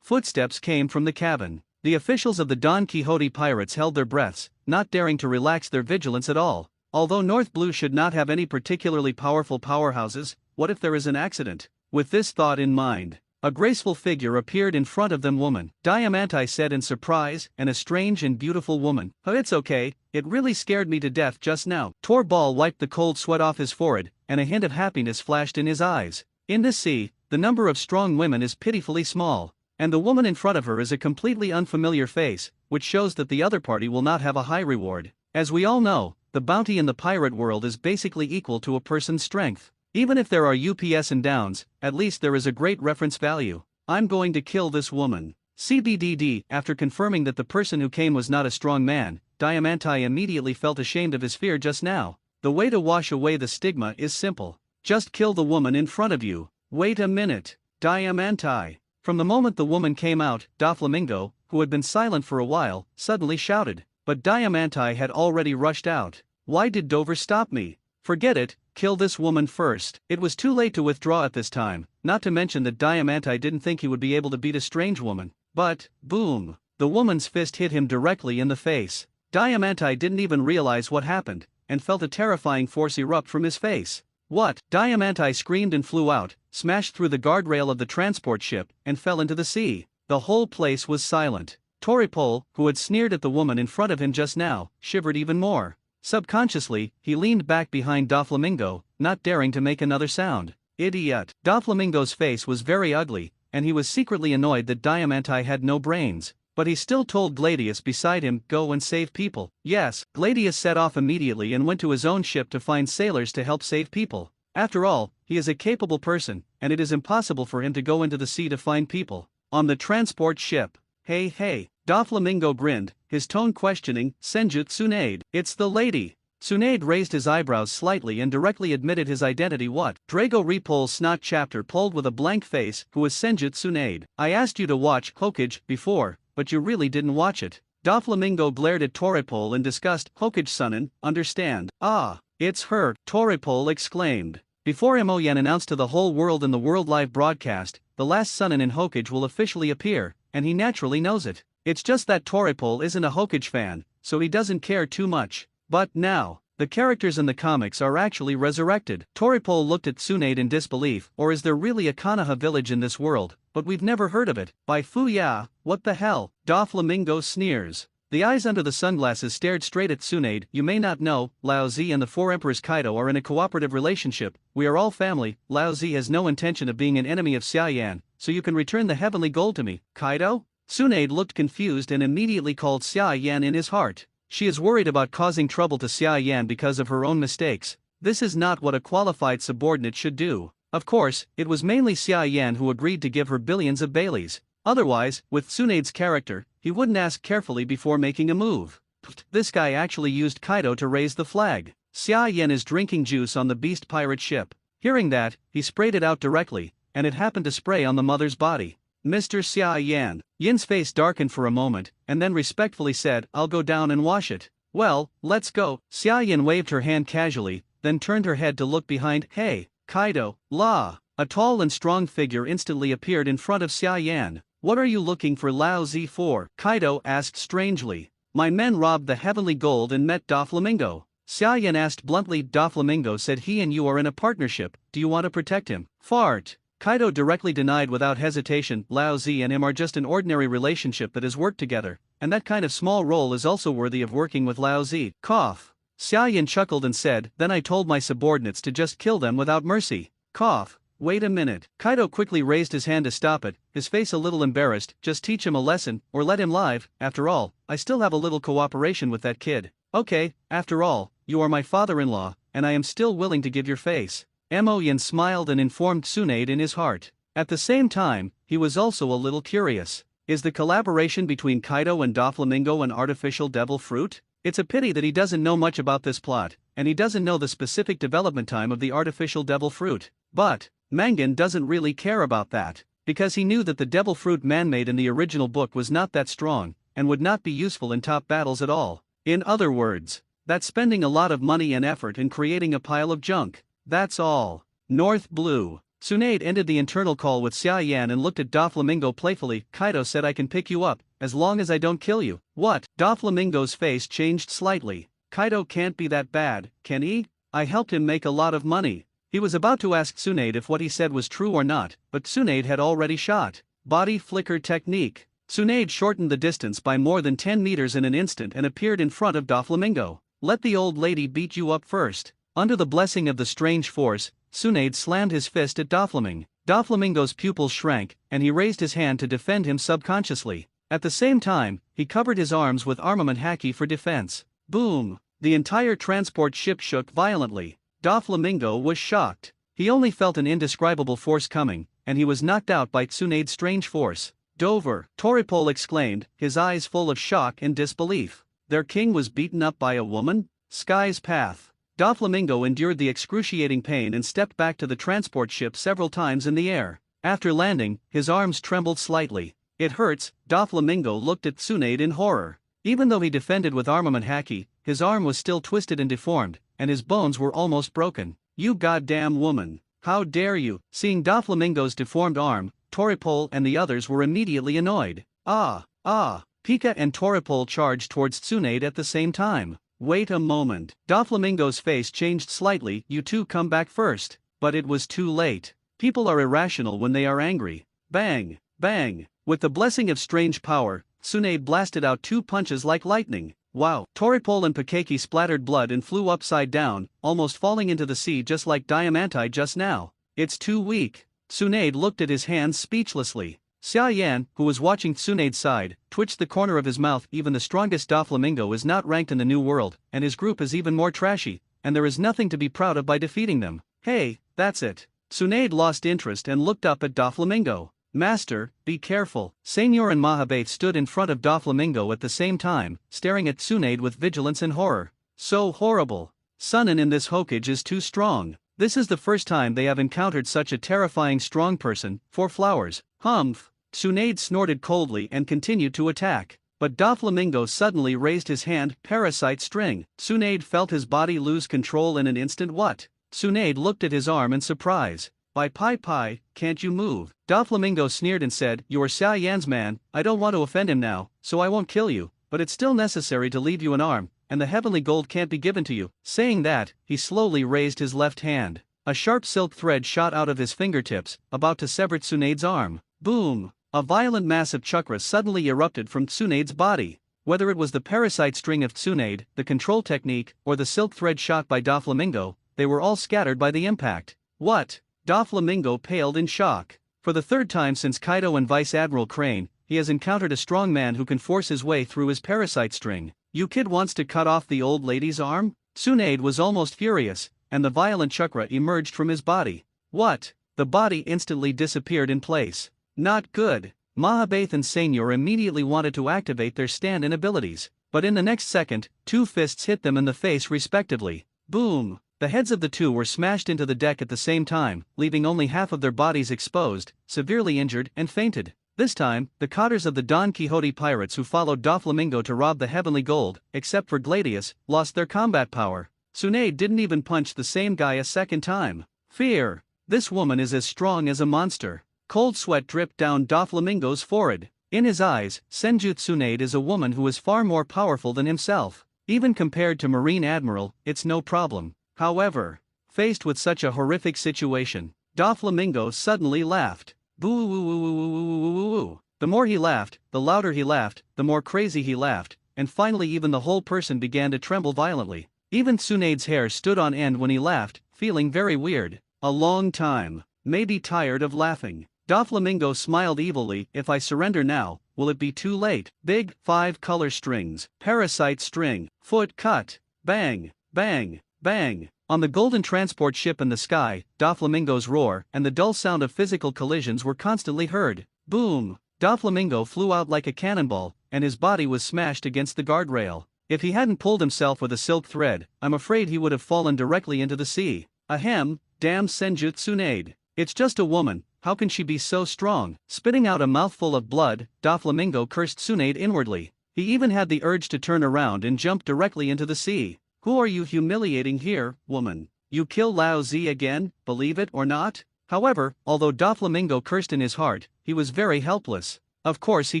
Footsteps came from the cabin. The officials of the Don Quixote pirates held their breaths, not daring to relax their vigilance at all. Although North Blue should not have any particularly powerful powerhouses, what if there is an accident? With this thought in mind, a graceful figure appeared in front of them. Woman, Diamantai said in surprise, and a strange and beautiful woman. It's okay, it really scared me to death just now. Torbal wiped the cold sweat off his forehead, and a hint of happiness flashed in his eyes. In the sea, the number of strong women is pitifully small, and the woman in front of her is a completely unfamiliar face, which shows that the other party will not have a high reward. As we all know, the bounty in the pirate world is basically equal to a person's strength. Even if there are ups and downs, at least there is a great reference value. I'm going to kill this woman. CBDD. After confirming that the person who came was not a strong man, Diamante immediately felt ashamed of his fear just now. The way to wash away the stigma is simple. Just kill the woman in front of you. Wait a minute. Diamante. From the moment the woman came out, Doflamingo, who had been silent for a while, suddenly shouted. But Diamante had already rushed out. Why did Dover stop me? Forget it, kill this woman first. It was too late to withdraw at this time, not to mention that Diamante didn't think he would be able to beat a strange woman. But, boom, the woman's fist hit him directly in the face. Diamante didn't even realize what happened, and felt a terrifying force erupt from his face. What? Diamante screamed and flew out, smashed through the guardrail of the transport ship, and fell into the sea. The whole place was silent. Toripole, who had sneered at the woman in front of him just now, shivered even more. Subconsciously, he leaned back behind Doflamingo, not daring to make another sound. Idiot. Doflamingo's face was very ugly, and he was secretly annoyed that Diamante had no brains. But he still told Gladius beside him, go and save people. Yes, Gladius set off immediately and went to his own ship to find sailors to help save people. After all, he is a capable person, and it is impossible for him to go into the sea to find people. On the transport ship. Hey. Doflamingo grinned, his tone questioning. Senju Tsunade. It's the lady. Tsunade raised his eyebrows slightly and directly admitted his identity. What? Drago Repole's snot chapter pulled with a blank face. Who is Senju Tsunade? I asked you to watch Hokage before, but you really didn't watch it. Doflamingo glared at Toripole in disgust. Hokage-sunin, understand? Ah, it's her, Toripole exclaimed. Before Moyen announced to the whole world in the World Live broadcast, the last Sunin in Hokage will officially appear, and he naturally knows it. It's just that Toripole isn't a Hokage fan, so he doesn't care too much. But now, the characters in the comics are actually resurrected. Toripole looked at Tsunade in disbelief. Or is there really a Konoha village in this world? But we've never heard of it. By Fuya, what the hell? Doflamingo sneers. The eyes under the sunglasses stared straight at Tsunade. You may not know, Lao Zi and the Four Emperors Kaido are in a cooperative relationship. We are all family. Lao Zi has no intention of being an enemy of Xia Yan, so you can return the heavenly gold to me. Kaido? Tsunade looked confused and immediately called Xia Yan in his heart. She is worried about causing trouble to Xia Yan because of her own mistakes. This is not what a qualified subordinate should do. Of course, it was mainly Xia Yan who agreed to give her billions of Baileys. Otherwise, with Tsunade's character, he wouldn't ask carefully before making a move. This guy actually used Kaido to raise the flag. Xia Yan is drinking juice on the beast pirate ship. Hearing that, he sprayed it out directly, and it happened to spray on the mother's body. Mr. Xia Yan. Yin's face darkened for a moment, and then respectfully said, I'll go down and wash it. Well, let's go. Xia Yan waved her hand casually, then turned her head to look behind. Hey, Kaido, La. A tall and strong figure instantly appeared in front of Xia Yan. What are you looking for Lao Zi for? Kaido asked strangely. My men robbed the heavenly gold and met Doflamingo. Xia Yan asked bluntly. Doflamingo said he and you are in a partnership. Do you want to protect him? Fart. Kaido directly denied without hesitation. Lao Zi and him are just an ordinary relationship that has worked together, and that kind of small role is also worthy of working with Lao Zi. Cough. Xia Yan chuckled and said, then I told my subordinates to just kill them without mercy. Cough. Wait a minute. Kaido quickly raised his hand to stop it, his face a little embarrassed. Just teach him a lesson, or let him live. After all, I still have a little cooperation with that kid. Okay, after all, you are my father-in-law, and I am still willing to give your face. Moyen smiled and informed Tsunade in his heart. At the same time, he was also a little curious. Is the collaboration between Kaido and Doflamingo an artificial devil fruit? It's a pity that he doesn't know much about this plot, and he doesn't know the specific development time of the artificial devil fruit. But Mangan doesn't really care about that, because he knew that the devil fruit man-made in the original book was not that strong, and would not be useful in top battles at all. In other words, that's spending a lot of money and effort in creating a pile of junk. That's all. North Blue. Tsunade ended the internal call with Xia Yan and looked at Doflamingo playfully. Kaido said I can pick you up, as long as I don't kill you. What? Doflamingo's face changed slightly. Kaido can't be that bad, can he? I helped him make a lot of money. He was about to ask Tsunade if what he said was true or not, but Tsunade had already shot. Body flicker technique. Tsunade shortened the distance by more than 10 meters in an instant and appeared in front of Doflamingo. Let the old lady beat you up first. Under the blessing of the strange force, Tsunade slammed his fist at Doflamingo. Doflamingo's pupils shrank, and he raised his hand to defend him subconsciously. At the same time, he covered his arms with armament haki for defense. Boom! The entire transport ship shook violently. Doflamingo was shocked. He only felt an indescribable force coming, and he was knocked out by Tsunade's strange force. Dover, Toripol exclaimed, his eyes full of shock and disbelief. Their king was beaten up by a woman? Sky's path. Doflamingo endured the excruciating pain and stepped back to the transport ship several times in the air. After landing, his arms trembled slightly. It hurts. Doflamingo looked at Tsunade in horror. Even though he defended with armament haki, his arm was still twisted and deformed, and his bones were almost broken. You goddamn woman. How dare you? Seeing Doflamingo's deformed arm, Toripol and the others were immediately annoyed. Pika and Toripol charged towards Tsunade at the same time. Wait a moment. Doflamingo's face changed slightly. You two come back first. But it was too late. People are irrational when they are angry. Bang, bang. With the blessing of strange power, Tsunade blasted out 2 punches like lightning. Wow. Toripol and Pikeki splattered blood and flew upside down, almost falling into the sea just like Diamantite just now. It's too weak. Tsunade looked at his hands speechlessly. Xia Yan, who was watching Tsunade's side, twitched the corner of his mouth. Even the strongest Doflamingo is not ranked in the New World, and his group is even more trashy, and there is nothing to be proud of by defeating them. Hey, that's it. Tsunade lost interest and looked up at Doflamingo. Master, be careful. Senor and Mahabeth stood in front of Doflamingo at the same time, staring at Tsunade with vigilance and horror. So horrible. Sunin in this Hokage is too strong. This is the first time they have encountered such a terrifying strong person. 4 flowers. Humph. Tsunade snorted coldly and continued to attack. But Doflamingo suddenly raised his hand. Parasite string. Tsunade felt his body lose control in an instant. What? Tsunade looked at his arm in surprise. Pai, can't you move? Doflamingo sneered and said, You're Xia Yan's man. I don't want to offend him now, so I won't kill you, but it's still necessary to leave you an arm, and the heavenly gold can't be given to you. Saying that, he slowly raised his left hand. A sharp silk thread shot out of his fingertips, about to sever Tsunade's arm. Boom! A violent mass of chakra suddenly erupted from Tsunade's body. Whether it was the parasite string of Tsunade, the control technique, or the silk thread shot by Doflamingo, they were all scattered by the impact. What? Doflamingo paled in shock. For the 3rd time since Kaido and Vice Admiral Crane, he has encountered a strong man who can force his way through his parasite string. You kid wants to cut off the old lady's arm? Tsunade was almost furious, and the violent chakra emerged from his body. What? The body instantly disappeared in place. Not good. Mahabeth and Senor immediately wanted to activate their stand-in abilities, but in the next second, 2 fists hit them in the face respectively. Boom! The heads of the 2 were smashed into the deck at the same time, leaving only half of their bodies exposed, severely injured, and fainted. This time, the cotters of the Don Quixote pirates who followed Doflamingo to rob the heavenly gold, except for Gladius, lost their combat power. Tsunade didn't even punch the same guy a second time. Fear. This woman is as strong as a monster. Cold sweat dripped down Doflamingo's forehead. In his eyes, Senju Tsunade is a woman who is far more powerful than himself. Even compared to Marine Admiral, it's no problem. However, faced with such a horrific situation, Doflamingo suddenly laughed. Boo-oo-oo-oo-oo-oo-oo-oo. The more he laughed, the louder he laughed, the more crazy he laughed, and finally even the whole person began to tremble violently. Even Tsunade's hair stood on end when he laughed, feeling very weird. A long time. Maybe tired of laughing. Doflamingo smiled evilly. If I surrender now, will it be too late? Big 5 color strings. Parasite string. Foot cut. Bang, bang, bang. On the golden transport ship in the sky, Doflamingo's roar and the dull sound of physical collisions were constantly heard. Boom! Doflamingo flew out like a cannonball, and his body was smashed against the guardrail. If he hadn't pulled himself with a silk thread, I'm afraid he would have fallen directly into the sea. Ahem, damn Senju Tsunade. It's just a woman, how can she be so strong? Spitting out a mouthful of blood, Doflamingo cursed Tsunade inwardly. He even had the urge to turn around and jump directly into the sea. Who are you humiliating here, woman? You kill Lao Zi again, believe it or not? However, although Doflamingo cursed in his heart, he was very helpless. Of course he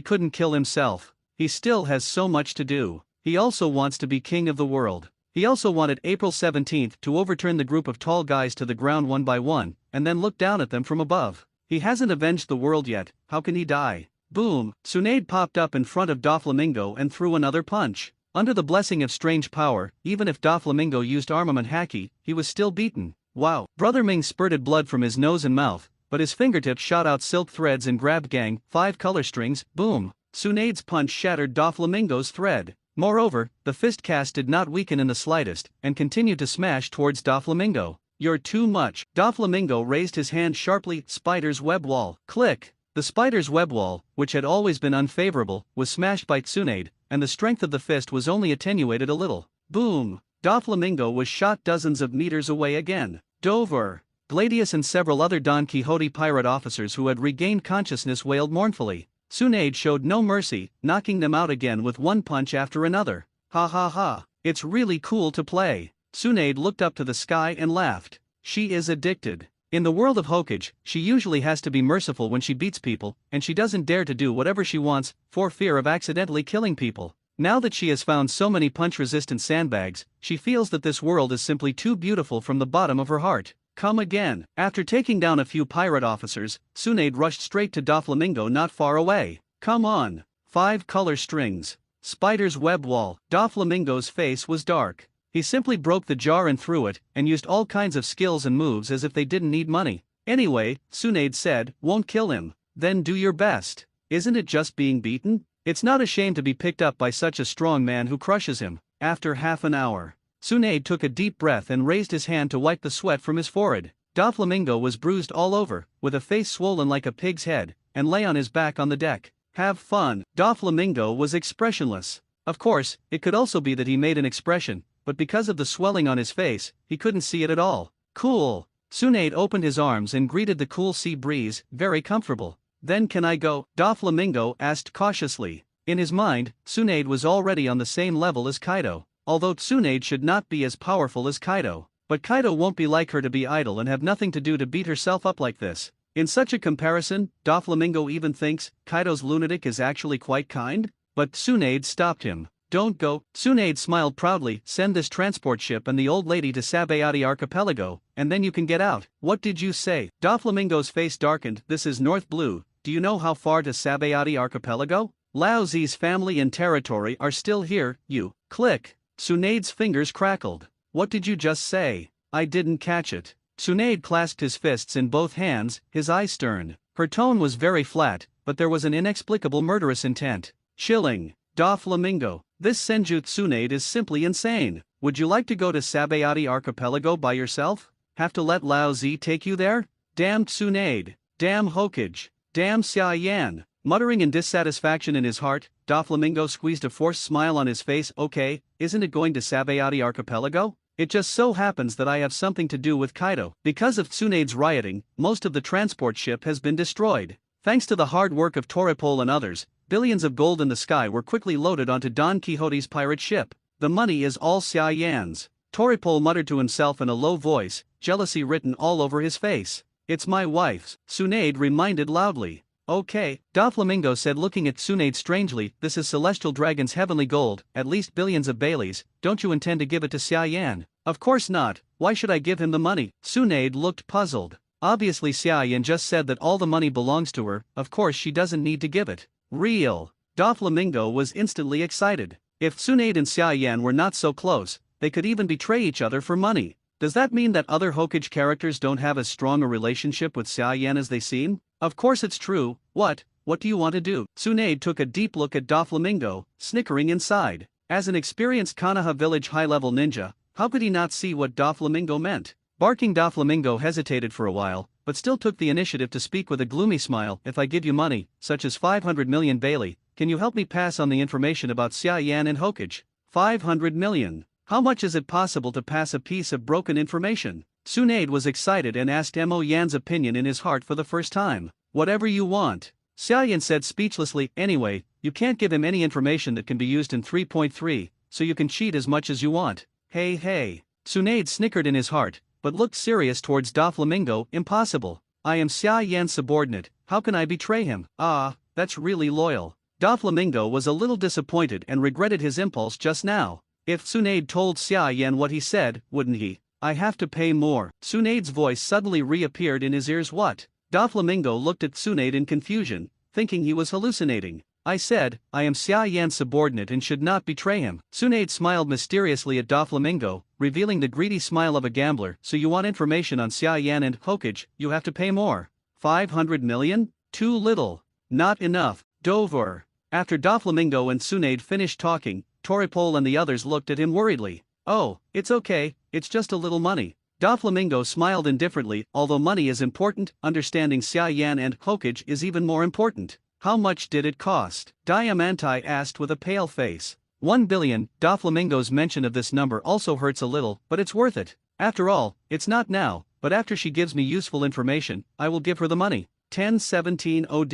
couldn't kill himself. He still has so much to do. He also wants to be king of the world. He also wanted April 17th to overturn the group of tall guys to the ground one by one, and then look down at them from above. He hasn't avenged the world yet, how can he die? Boom! Tsunade popped up in front of Doflamingo and threw another punch. Under the blessing of strange power, even if Doflamingo used armament haki, he was still beaten. Wow! Brother Ming spurted blood from his nose and mouth, but his fingertips shot out silk threads and grabbed gang 5 color strings. Boom! Tsunade's punch shattered Doflamingo's thread. Moreover, the fist cast did not weaken in the slightest, and continued to smash towards Doflamingo. You're too much. Doflamingo raised his hand sharply. Spider's web wall. Click. The spider's web wall, which had always been unfavorable, was smashed by Tsunade, and the strength of the fist was only attenuated a little. Boom! Doflamingo was shot dozens of meters away again. Dover. Gladius and several other Don Quixote pirate officers who had regained consciousness wailed mournfully. Tsunade showed no mercy, knocking them out again with one punch after another. Ha ha ha, it's really cool to play. Tsunade looked up to the sky and laughed. She is addicted. In the world of Hokage, she usually has to be merciful when she beats people, and she doesn't dare to do whatever she wants, for fear of accidentally killing people. Now that she has found so many punch-resistant sandbags, she feels that this world is simply too beautiful from the bottom of her heart. Come again. After taking down a few pirate officers, Tsunade rushed straight to Doflamingo not far away. Come on. 5 color strings. Spider's web wall. Doflamingo's face was dark. He simply broke the jar and threw it, and used all kinds of skills and moves as if they didn't need money. Anyway, Tsunade said, won't kill him. Then do your best. Isn't it just being beaten? It's not a shame to be picked up by such a strong man who crushes him. After half an hour, Tsunade took a deep breath and raised his hand to wipe the sweat from his forehead. Doflamingo was bruised all over, with a face swollen like a pig's head, and lay on his back on the deck. Have fun. Doflamingo was expressionless. Of course, it could also be that he made an expression, but because of the swelling on his face, he couldn't see it at all. Cool. Tsunade opened his arms and greeted the cool sea breeze, very comfortable. Then can I go? Doflamingo asked cautiously. In his mind, Tsunade was already on the same level as Kaido. Although Tsunade should not be as powerful as Kaido. But Kaido won't be like her to be idle and have nothing to do to beat herself up like this. In such a comparison, Doflamingo even thinks Kaido's lunatic is actually quite kind? But Tsunade stopped him. Don't go. Tsunade smiled proudly. Send this transport ship and the old lady to Sabayati Archipelago, and then you can get out. What did you say? Doflamingo's face darkened. This is North Blue. Do you know how far to Sabayati Archipelago? Lao Zi's family and territory are still here. You. Click. Tsunade's fingers crackled. What did you just say? I didn't catch it. Tsunade clasped his fists in both hands, his eyes stern. Her tone was very flat, but there was an inexplicable murderous intent. Chilling. Doflamingo. This Senju Tsunade is simply insane. Would you like to go to Sabayati Archipelago by yourself? Have to let Lao Zi take you there? Damn Tsunade. Damn Hokage. Damn Xia Yan. Muttering in dissatisfaction in his heart, Doflamingo squeezed a forced smile on his face. Okay, isn't it going to Sabayati Archipelago? It just so happens that I have something to do with Kaido. Because of Tsunade's rioting, most of the transport ship has been destroyed. Thanks to the hard work of Toripole and others, billions of gold in the sky were quickly loaded onto Don Quixote's pirate ship. The money is all Xia Yan's. Toripole muttered to himself in a low voice, jealousy written all over his face. It's my wife's, Tsunade reminded loudly. Okay, Doflamingo said looking at Tsunade strangely, this is Celestial Dragon's heavenly gold, at least billions of Baileys. Don't you intend to give it to Xia Yan? Of course not, why should I give him the money? Tsunade looked puzzled. Obviously Xia Yan just said that all the money belongs to her, of course she doesn't need to give it. Real. Doflamingo was instantly excited. If Tsunade and Xia Yan were not so close, they could even betray each other for money. Does that mean that other Hokage characters don't have as strong a relationship with Xia Yan as they seem? Of course it's true. What do you want to do? Tsunade took a deep look at Doflamingo, snickering inside. As an experienced Konoha village high-level ninja, how could he not see what Doflamingo meant? Barking Doflamingo hesitated for a while, but still took the initiative to speak with a gloomy smile. If I give you money, such as 500 million Bailey, can you help me pass on the information about Xia Yan and Hokage? 500 million. How much is it possible to pass a piece of broken information? Tsunade was excited and asked Mo Yan's opinion in his heart for the first time. Whatever you want. Xia Yan said speechlessly. Anyway, you can't give him any information that can be used in 3.3, so you can cheat as much as you want. Hey. Tsunade snickered in his heart, but looked serious towards Doflamingo. Impossible. I am Xia Yan's subordinate, how can I betray him? That's really loyal. Doflamingo was a little disappointed and regretted his impulse just now. If Tsunade told Xia Yan what he said, wouldn't he? I have to pay more. Tsunade's voice suddenly reappeared in his ears. What? Doflamingo looked at Tsunade in confusion, thinking he was hallucinating. I said, I am Xia Yan's subordinate and should not betray him. Tsunade smiled mysteriously at Doflamingo, revealing the greedy smile of a gambler. So you want information on Xia Yan and Hokage, you have to pay more. 500 million? Too little. Not enough. Dover. After Doflamingo and Tsunade finished talking, Toripole and the others looked at him worriedly. Oh, it's okay, it's just a little money. Doflamingo smiled indifferently. Although money is important, understanding Xia Yan and Hokage is even more important. How much did it cost? Diamantai asked with a pale face. 1 billion. Doflamingo's mention of this number also hurts a little, but it's worth it. After all, it's not now, but after she gives me useful information, I will give her the money. 1017 OD.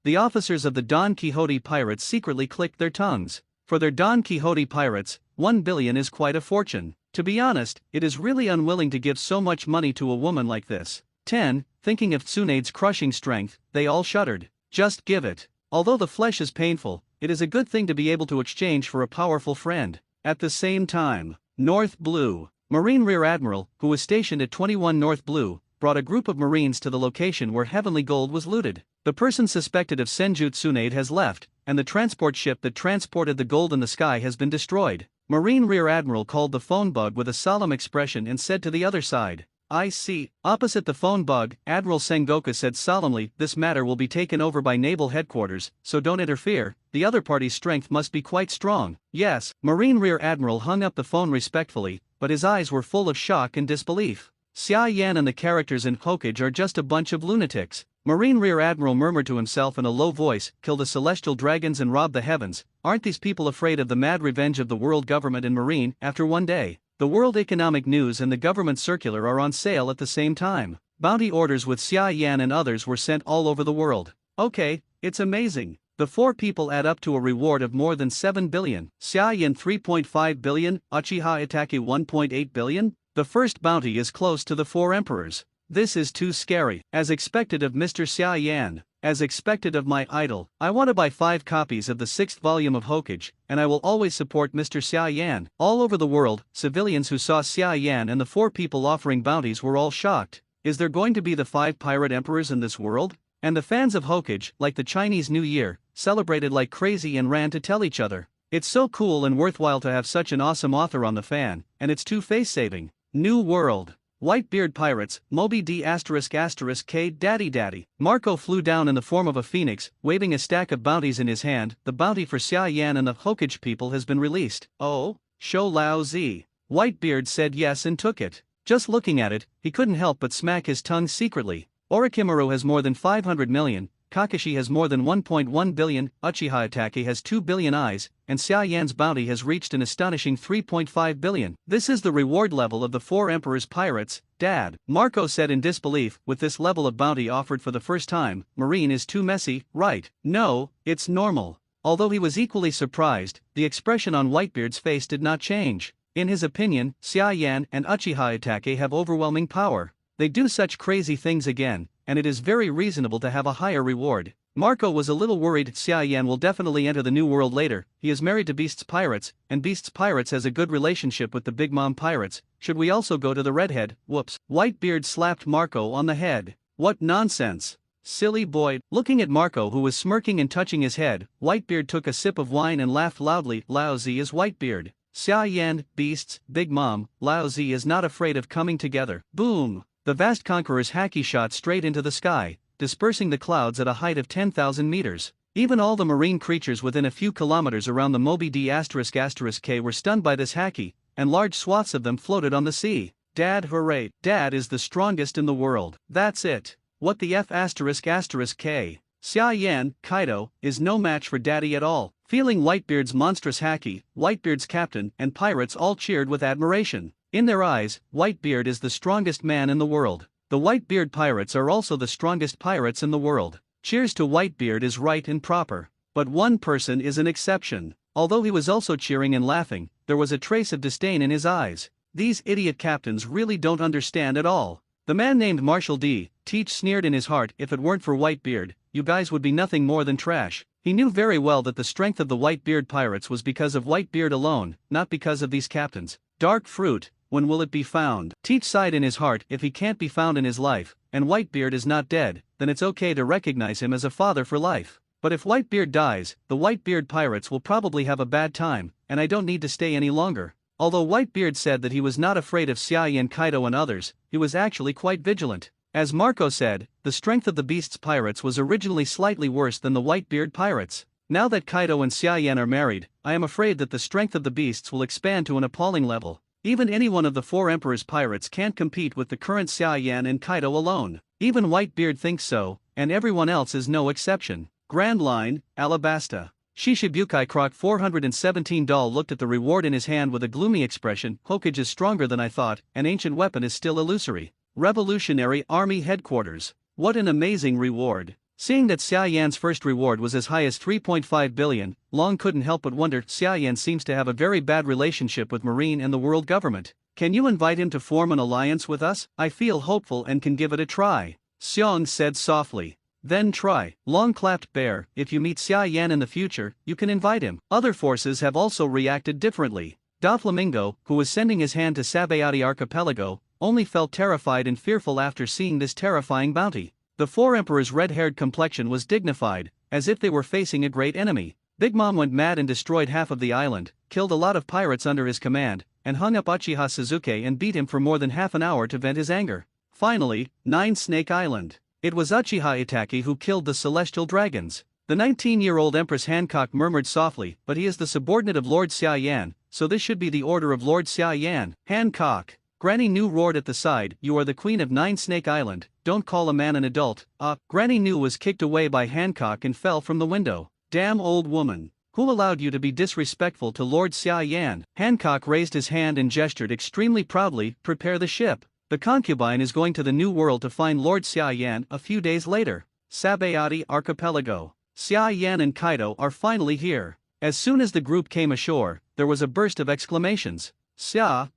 The officers of the Don Quixote pirates secretly clicked their tongues. For their Don Quixote pirates, 1 billion is quite a fortune. To be honest, it is really unwilling to give so much money to a woman like this. 10. Thinking of Tsunade's crushing strength, they all shuddered. Just give it. Although the flesh is painful, it is a good thing to be able to exchange for a powerful friend. At the same time, North Blue. Marine Rear Admiral, who was stationed at 21 North Blue, brought a group of Marines to the location where heavenly gold was looted. The person suspected of Senju Tsunade has left, and the transport ship that transported the gold in the sky has been destroyed. Marine Rear Admiral called the phone bug with a solemn expression and said to the other side, I see. Opposite the phone bug, Admiral Sengoku said solemnly, this matter will be taken over by Naval Headquarters, so don't interfere. The other party's strength must be quite strong. Yes. Marine Rear Admiral hung up the phone respectfully, but his eyes were full of shock and disbelief. Xia Yan and the characters in Hokage are just a bunch of lunatics. Marine Rear Admiral murmured to himself in a low voice, kill the celestial dragons and rob the heavens. Aren't these people afraid of the mad revenge of the world government and Marine? After one day, the World Economic News and the government circular are on sale at the same time. Bounty orders with Xia Yan and others were sent all over the world. Okay, it's amazing. The four people add up to a reward of more than 7 billion. Xia Yan 3.5 billion, Uchiha Itachi 1.8 billion. The first bounty is close to the four emperors. This is too scary. As expected of Mr. Xia Yan, as expected of my idol, I want to buy 5 copies of the 6th volume of Hokage, and I will always support Mr. Xia Yan. All over the world, civilians who saw Xia Yan and the 4 people offering bounties were all shocked. Is there going to be the 5 pirate emperors in this world? And the fans of Hokage, like the Chinese New Year, celebrated like crazy and ran to tell each other. It's so cool and worthwhile to have such an awesome author on the fan, and it's too face-saving. New World. Whitebeard Pirates, Moby D **K Daddy. Marco flew down in the form of a phoenix, waving a stack of bounties in his hand. The bounty for Xia Yan and the Hokage people has been released. Oh? Shou Lao Zi. Whitebeard said yes and took it. Just looking at it, he couldn't help but smack his tongue secretly. Orochimaru has more than 500 million, Kakashi has more than 1.1 billion, Uchiha Itachi has 2 billion eyes, and Xia Yan's bounty has reached an astonishing 3.5 billion. This is the reward level of the 4 Emperor's pirates, Dad. Marco said in disbelief. With this level of bounty offered for the first time, Marine is too messy, right? No, it's normal. Although he was equally surprised, the expression on Whitebeard's face did not change. In his opinion, Xia Yan and Uchiha Itachi have overwhelming power. They do such crazy things again, and it is very reasonable to have a higher reward. Marco was a little worried. Xia Yan will definitely enter the New World later. He is married to Beast's Pirates, and Beast's Pirates has a good relationship with the Big Mom Pirates. Should we also go to the Redhead? Whoops. Whitebeard slapped Marco on the head. What nonsense. Silly boy. Looking at Marco, who was smirking and touching his head, Whitebeard took a sip of wine and laughed loudly. Lousy is Whitebeard. Xia Yan, Beasts, Big Mom, Lousy is not afraid of coming together. Boom. The vast conqueror's haki shot straight into the sky, dispersing the clouds at a height of 10,000 meters. Even all the marine creatures within a few kilometers around the Moby D **K were stunned by this haki, and large swaths of them floated on the sea. Dad, hooray. Dad is the strongest in the world. That's it. What the F **K? Xia Yan, Kaido, is no match for Daddy at all. Feeling Whitebeard's monstrous haki, Whitebeard's captain and pirates all cheered with admiration. In their eyes, Whitebeard is the strongest man in the world. The Whitebeard pirates are also the strongest pirates in the world. Cheers to Whitebeard is right and proper. But one person is an exception. Although he was also cheering and laughing, there was a trace of disdain in his eyes. These idiot captains really don't understand at all. The man named Marshall D. Teach sneered in his heart. If it weren't for Whitebeard, you guys would be nothing more than trash. He knew very well that the strength of the Whitebeard pirates was because of Whitebeard alone, not because of these captains. Dark fruit. When will it be found? Teach sighed in his heart. If he can't be found in his life, and Whitebeard is not dead, then it's okay to recognize him as a father for life. But if Whitebeard dies, the Whitebeard pirates will probably have a bad time, and I don't need to stay any longer. Although Whitebeard said that he was not afraid of Xia Yan, Kaido and others, he was actually quite vigilant. As Marco said, the strength of the Beast's pirates was originally slightly worse than the Whitebeard pirates. Now that Kaido and Xia Yan are married, I am afraid that the strength of the beasts will expand to an appalling level. Even any one of the 4 Emperor's pirates can't compete with the current Xia Yan and Kaido alone. Even Whitebeard thinks so, and everyone else is no exception. Grand Line, Alabasta. Shishibukai Croc 417 Doll looked at the reward in his hand with a gloomy expression. Hokage is stronger than I thought, an ancient weapon is still illusory. Revolutionary Army Headquarters. What an amazing reward. Seeing that Xia Yan's first reward was as high as 3.5 billion, Long couldn't help but wonder. Xia Yan seems to have a very bad relationship with Marine and the world government. Can you invite him to form an alliance with us? I feel hopeful and can give it a try. Xiong said softly. Then try. Long clapped Bear. If you meet Xia Yan in the future, you can invite him. Other forces have also reacted differently. Doflamingo, who was sending his hand to Sabayati Archipelago, only felt terrified and fearful after seeing this terrifying bounty. The 4 Emperors' red-haired complexion was dignified, as if they were facing a great enemy. Big Mom went mad and destroyed half of the island, killed a lot of pirates under his command, and hung up Uchiha Suzuki and beat him for more than half an hour to vent his anger. Finally, 9 Snake Island. It was Uchiha Itaki who killed the celestial dragons. The 19-year-old Empress Hancock murmured softly, but he is the subordinate of Lord Xia Yan, so this should be the order of Lord Xia Yan. Hancock. Granny Nu roared at the side, you are the queen of 9 Snake Island, don't call a man an adult. Granny Nu was kicked away by Hancock and fell from the window. Damn old woman. Who allowed you to be disrespectful to Lord Xia Yan? Hancock raised his hand and gestured extremely proudly, prepare the ship. The concubine is going to the New World to find Lord Xia Yan a few days later. Sabayati Archipelago. Xia Yan and Kaido are finally here. As soon as the group came ashore, there was a burst of exclamations. Xia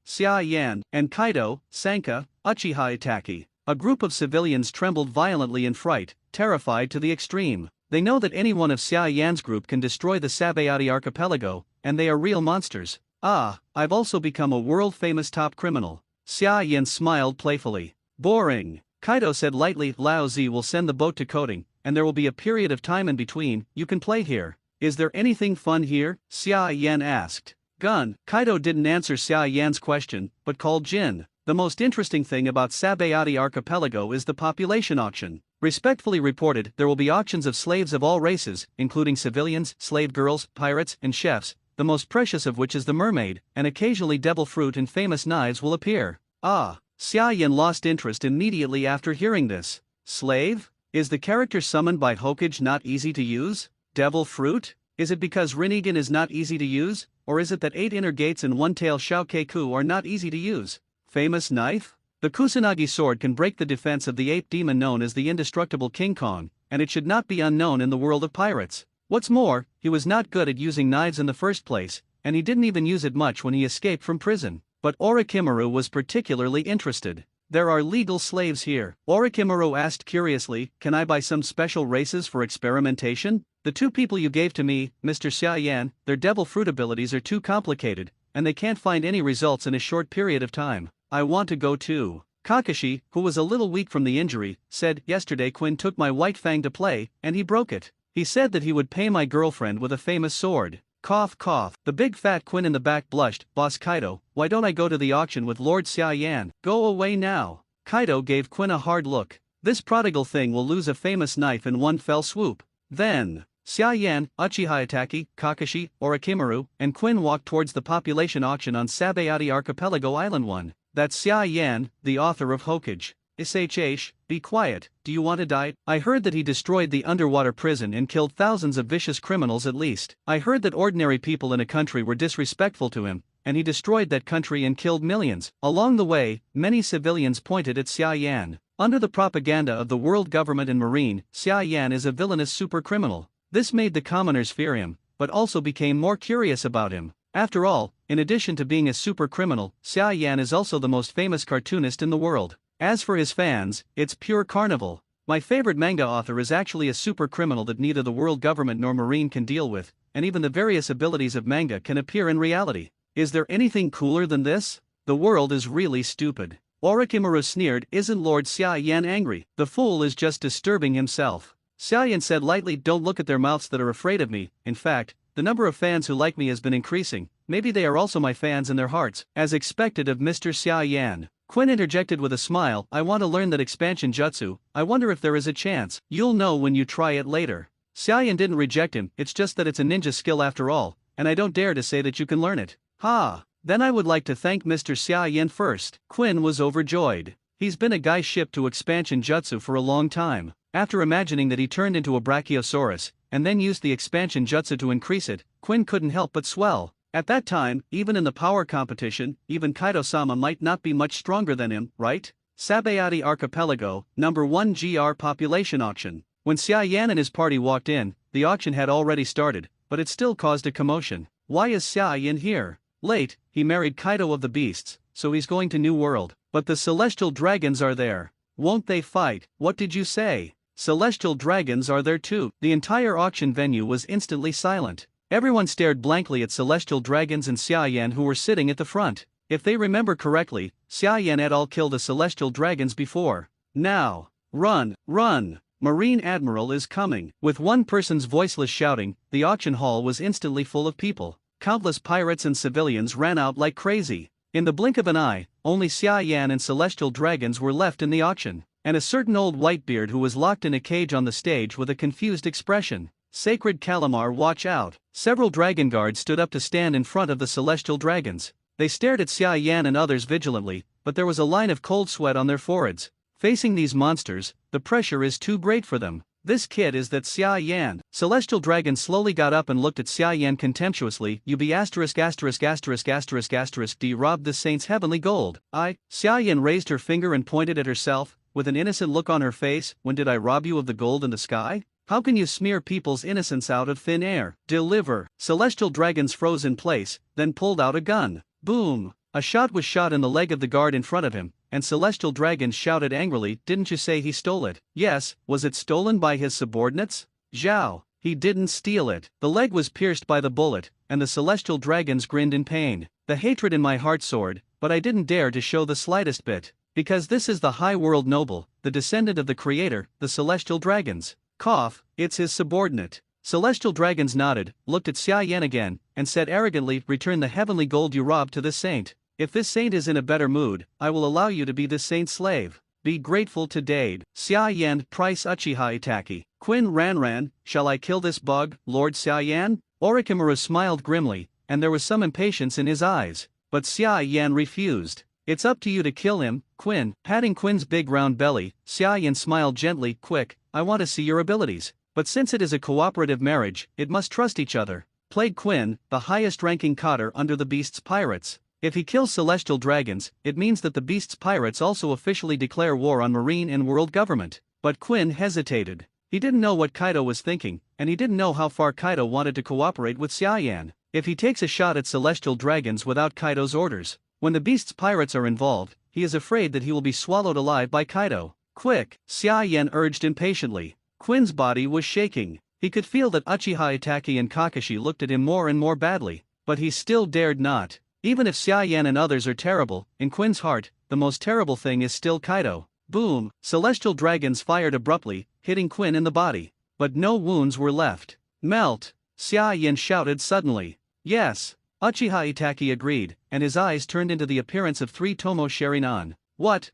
Yan, and Kaido, Sanka, Uchiha Itaki. A group of civilians trembled violently in fright, terrified to the extreme. They know that any one of Xia Yan's group can destroy the Sabayati Archipelago, and they are real monsters. I've also become a world-famous top criminal. Xia Yan smiled playfully. Boring. Kaido said lightly, Lao Zi will send the boat to coating, and there will be a period of time in between, you can play here. Is there anything fun here? Xia Yan asked. Gun. Kaido didn't answer Xia Yan's question, but called Jin. The most interesting thing about Sabayati Archipelago is the population auction. Respectfully reported, there will be auctions of slaves of all races, including civilians, slave girls, pirates, and chefs, the most precious of which is the mermaid, and occasionally devil fruit and famous knives will appear. Xia Yan lost interest immediately after hearing this. Slave? Is the character summoned by Hokage not easy to use? Devil fruit? Is it because Rinnegan is not easy to use, or is it that 8 inner gates and 1-tail Shaokeiku are not easy to use? Famous knife? The Kusanagi sword can break the defense of the ape demon known as the indestructible King Kong, and it should not be unknown in the world of pirates. What's more, he was not good at using knives in the first place, and he didn't even use it much when he escaped from prison. But Orochimaru was particularly interested. There are legal slaves here. Orochimaru asked curiously, can I buy some special races for experimentation? The 2 people you gave to me, Mr. Xia Yan, their devil fruit abilities are too complicated, and they can't find any results in a short period of time. I want to go too. Kakashi, who was a little weak from the injury, said, yesterday Quinn took my white fang to play, and he broke it. He said that he would pay my girlfriend with a famous sword. Cough cough. The big fat Quinn in the back blushed, Boss Kaido, why don't I go to the auction with Lord Xia Yan? Go away now. Kaido gave Quinn a hard look. This prodigal thing will lose a famous knife in one fell swoop. Then, Xia Yan, Uchiha Itaki, Kakashi, Orochimaru, and Quinn walked towards the population auction on Sabayati Archipelago Island 1. That's Xia Yan, the author of Hokage. Shh, be quiet, do you want to die? I heard that he destroyed the underwater prison and killed thousands of vicious criminals at least. I heard that ordinary people in a country were disrespectful to him, and he destroyed that country and killed millions. Along the way, many civilians pointed at Xia Yan. Under the propaganda of the world government and marine, Xia Yan is a villainous super criminal. This made the commoners fear him, but also became more curious about him. After all, in addition to being a super criminal, Xia Yan is also the most famous cartoonist in the world. As for his fans, it's pure carnival. My favorite manga author is actually a super criminal that neither the world government nor marine can deal with, and even the various abilities of manga can appear in reality. Is there anything cooler than this? The world is really stupid. Orochimaru sneered, isn't Lord Xia Yan angry? The fool is just disturbing himself. Xia Yan said lightly, don't look at their mouths that are afraid of me. In fact, the number of fans who like me has been increasing. Maybe they are also my fans in their hearts, as expected of Mr. Xia Yan. Quinn interjected with a smile, I want to learn that expansion jutsu, I wonder if there is a chance. You'll know when you try it later. Xiaoyan didn't reject him, it's just that it's a ninja skill after all, and I don't dare to say that you can learn it. Ha! Then I would like to thank Mr. Xiaoyan first. Quinn was overjoyed. He's been a guy shipped to expansion jutsu for a long time. After imagining that he turned into a brachiosaurus, and then used the expansion jutsu to increase it, Quinn couldn't help but swell. At that time, even in the power competition, even Kaido-sama might not be much stronger than him, right? Sabayati Archipelago, number 1 GR population auction. When Xiaoyan and his party walked in, the auction had already started, but it still caused a commotion. Why is Xiaoyan here? Late, he married Kaido of the Beasts, so he's going to New World. But the Celestial Dragons are there. Won't they fight? What did you say? Celestial Dragons are there too. The entire auction venue was instantly silent. Everyone stared blankly at Celestial Dragons and Xiaoyan, who were sitting at the front. If they remember correctly, Xiaoyan had all killed the Celestial Dragons before. Now, run, run! Marine Admiral is coming. With one person's voiceless shouting, the auction hall was instantly full of people. Countless pirates and civilians ran out like crazy. In the blink of an eye, only Xiaoyan and Celestial Dragons were left in the auction, and a certain old whitebeard who was locked in a cage on the stage with a confused expression. Sacred Calamar, watch out! Several dragon guards stood up to stand in front of the Celestial Dragons. They stared at Xiaoyan and others vigilantly, but there was a line of cold sweat on their foreheads. Facing these monsters, the pressure is too great for them. This kid is that Xiaoyan. Celestial Dragon slowly got up and looked at Xiaoyan contemptuously. You be asterisk asterisk asterisk asterisk asterisk D robbed the saint's heavenly gold. Xiaoyan raised her finger and pointed at herself, with an innocent look on her face. When did I rob you of the gold in the sky? How can you smear people's innocence out of thin air? Deliver. Celestial Dragons froze in place, then pulled out a gun. Boom. A shot was shot in the leg of the guard in front of him, and Celestial Dragons shouted angrily, didn't you say he stole it? Yes, was it stolen by his subordinates? Zhao, he didn't steal it. The leg was pierced by the bullet, and the Celestial Dragons grinned in pain. The hatred in my heart soared, but I didn't dare to show the slightest bit. Because this is the High World Noble, the descendant of the creator, the Celestial Dragons. Cough, it's his subordinate. Celestial Dragons nodded, looked at Xiaoyan again, and said arrogantly, return the heavenly gold you robbed to this saint. If this saint is in a better mood, I will allow you to be this saint's slave. Be grateful to Dade. Xiaoyan price Uchiha Itaki. Quinn ran, shall I kill this bug, Lord Xiaoyan? Orochimaru smiled grimly, and there was some impatience in his eyes. But Xiaoyan refused. It's up to you to kill him, Quinn. Patting Quinn's big round belly, Xiaoyan smiled gently, quick, I want to see your abilities. But since it is a cooperative marriage, it must trust each other. Played Quinn, the highest-ranking cotter under the Beast's pirates. If he kills Celestial Dragons, it means that the Beast's pirates also officially declare war on Marine and world government. But Quinn hesitated. He didn't know what Kaido was thinking, and he didn't know how far Kaido wanted to cooperate with Xiaoyan. If he takes a shot at Celestial Dragons without Kaido's orders, when the Beast's pirates are involved, he is afraid that he will be swallowed alive by Kaido. Quick, Xiaoyan urged impatiently. Quinn's body was shaking. He could feel that Uchiha Itachi and Kakashi looked at him more and more badly, but he still dared not. Even if Xiaoyan and others are terrible, in Quinn's heart, the most terrible thing is still Kaido. Boom! Celestial Dragons fired abruptly, hitting Quinn in the body. But no wounds were left. Melt! Xiaoyan shouted suddenly. Yes! Uchiha Itachi agreed, and his eyes turned into the appearance of 3 Tomo Sharinan. What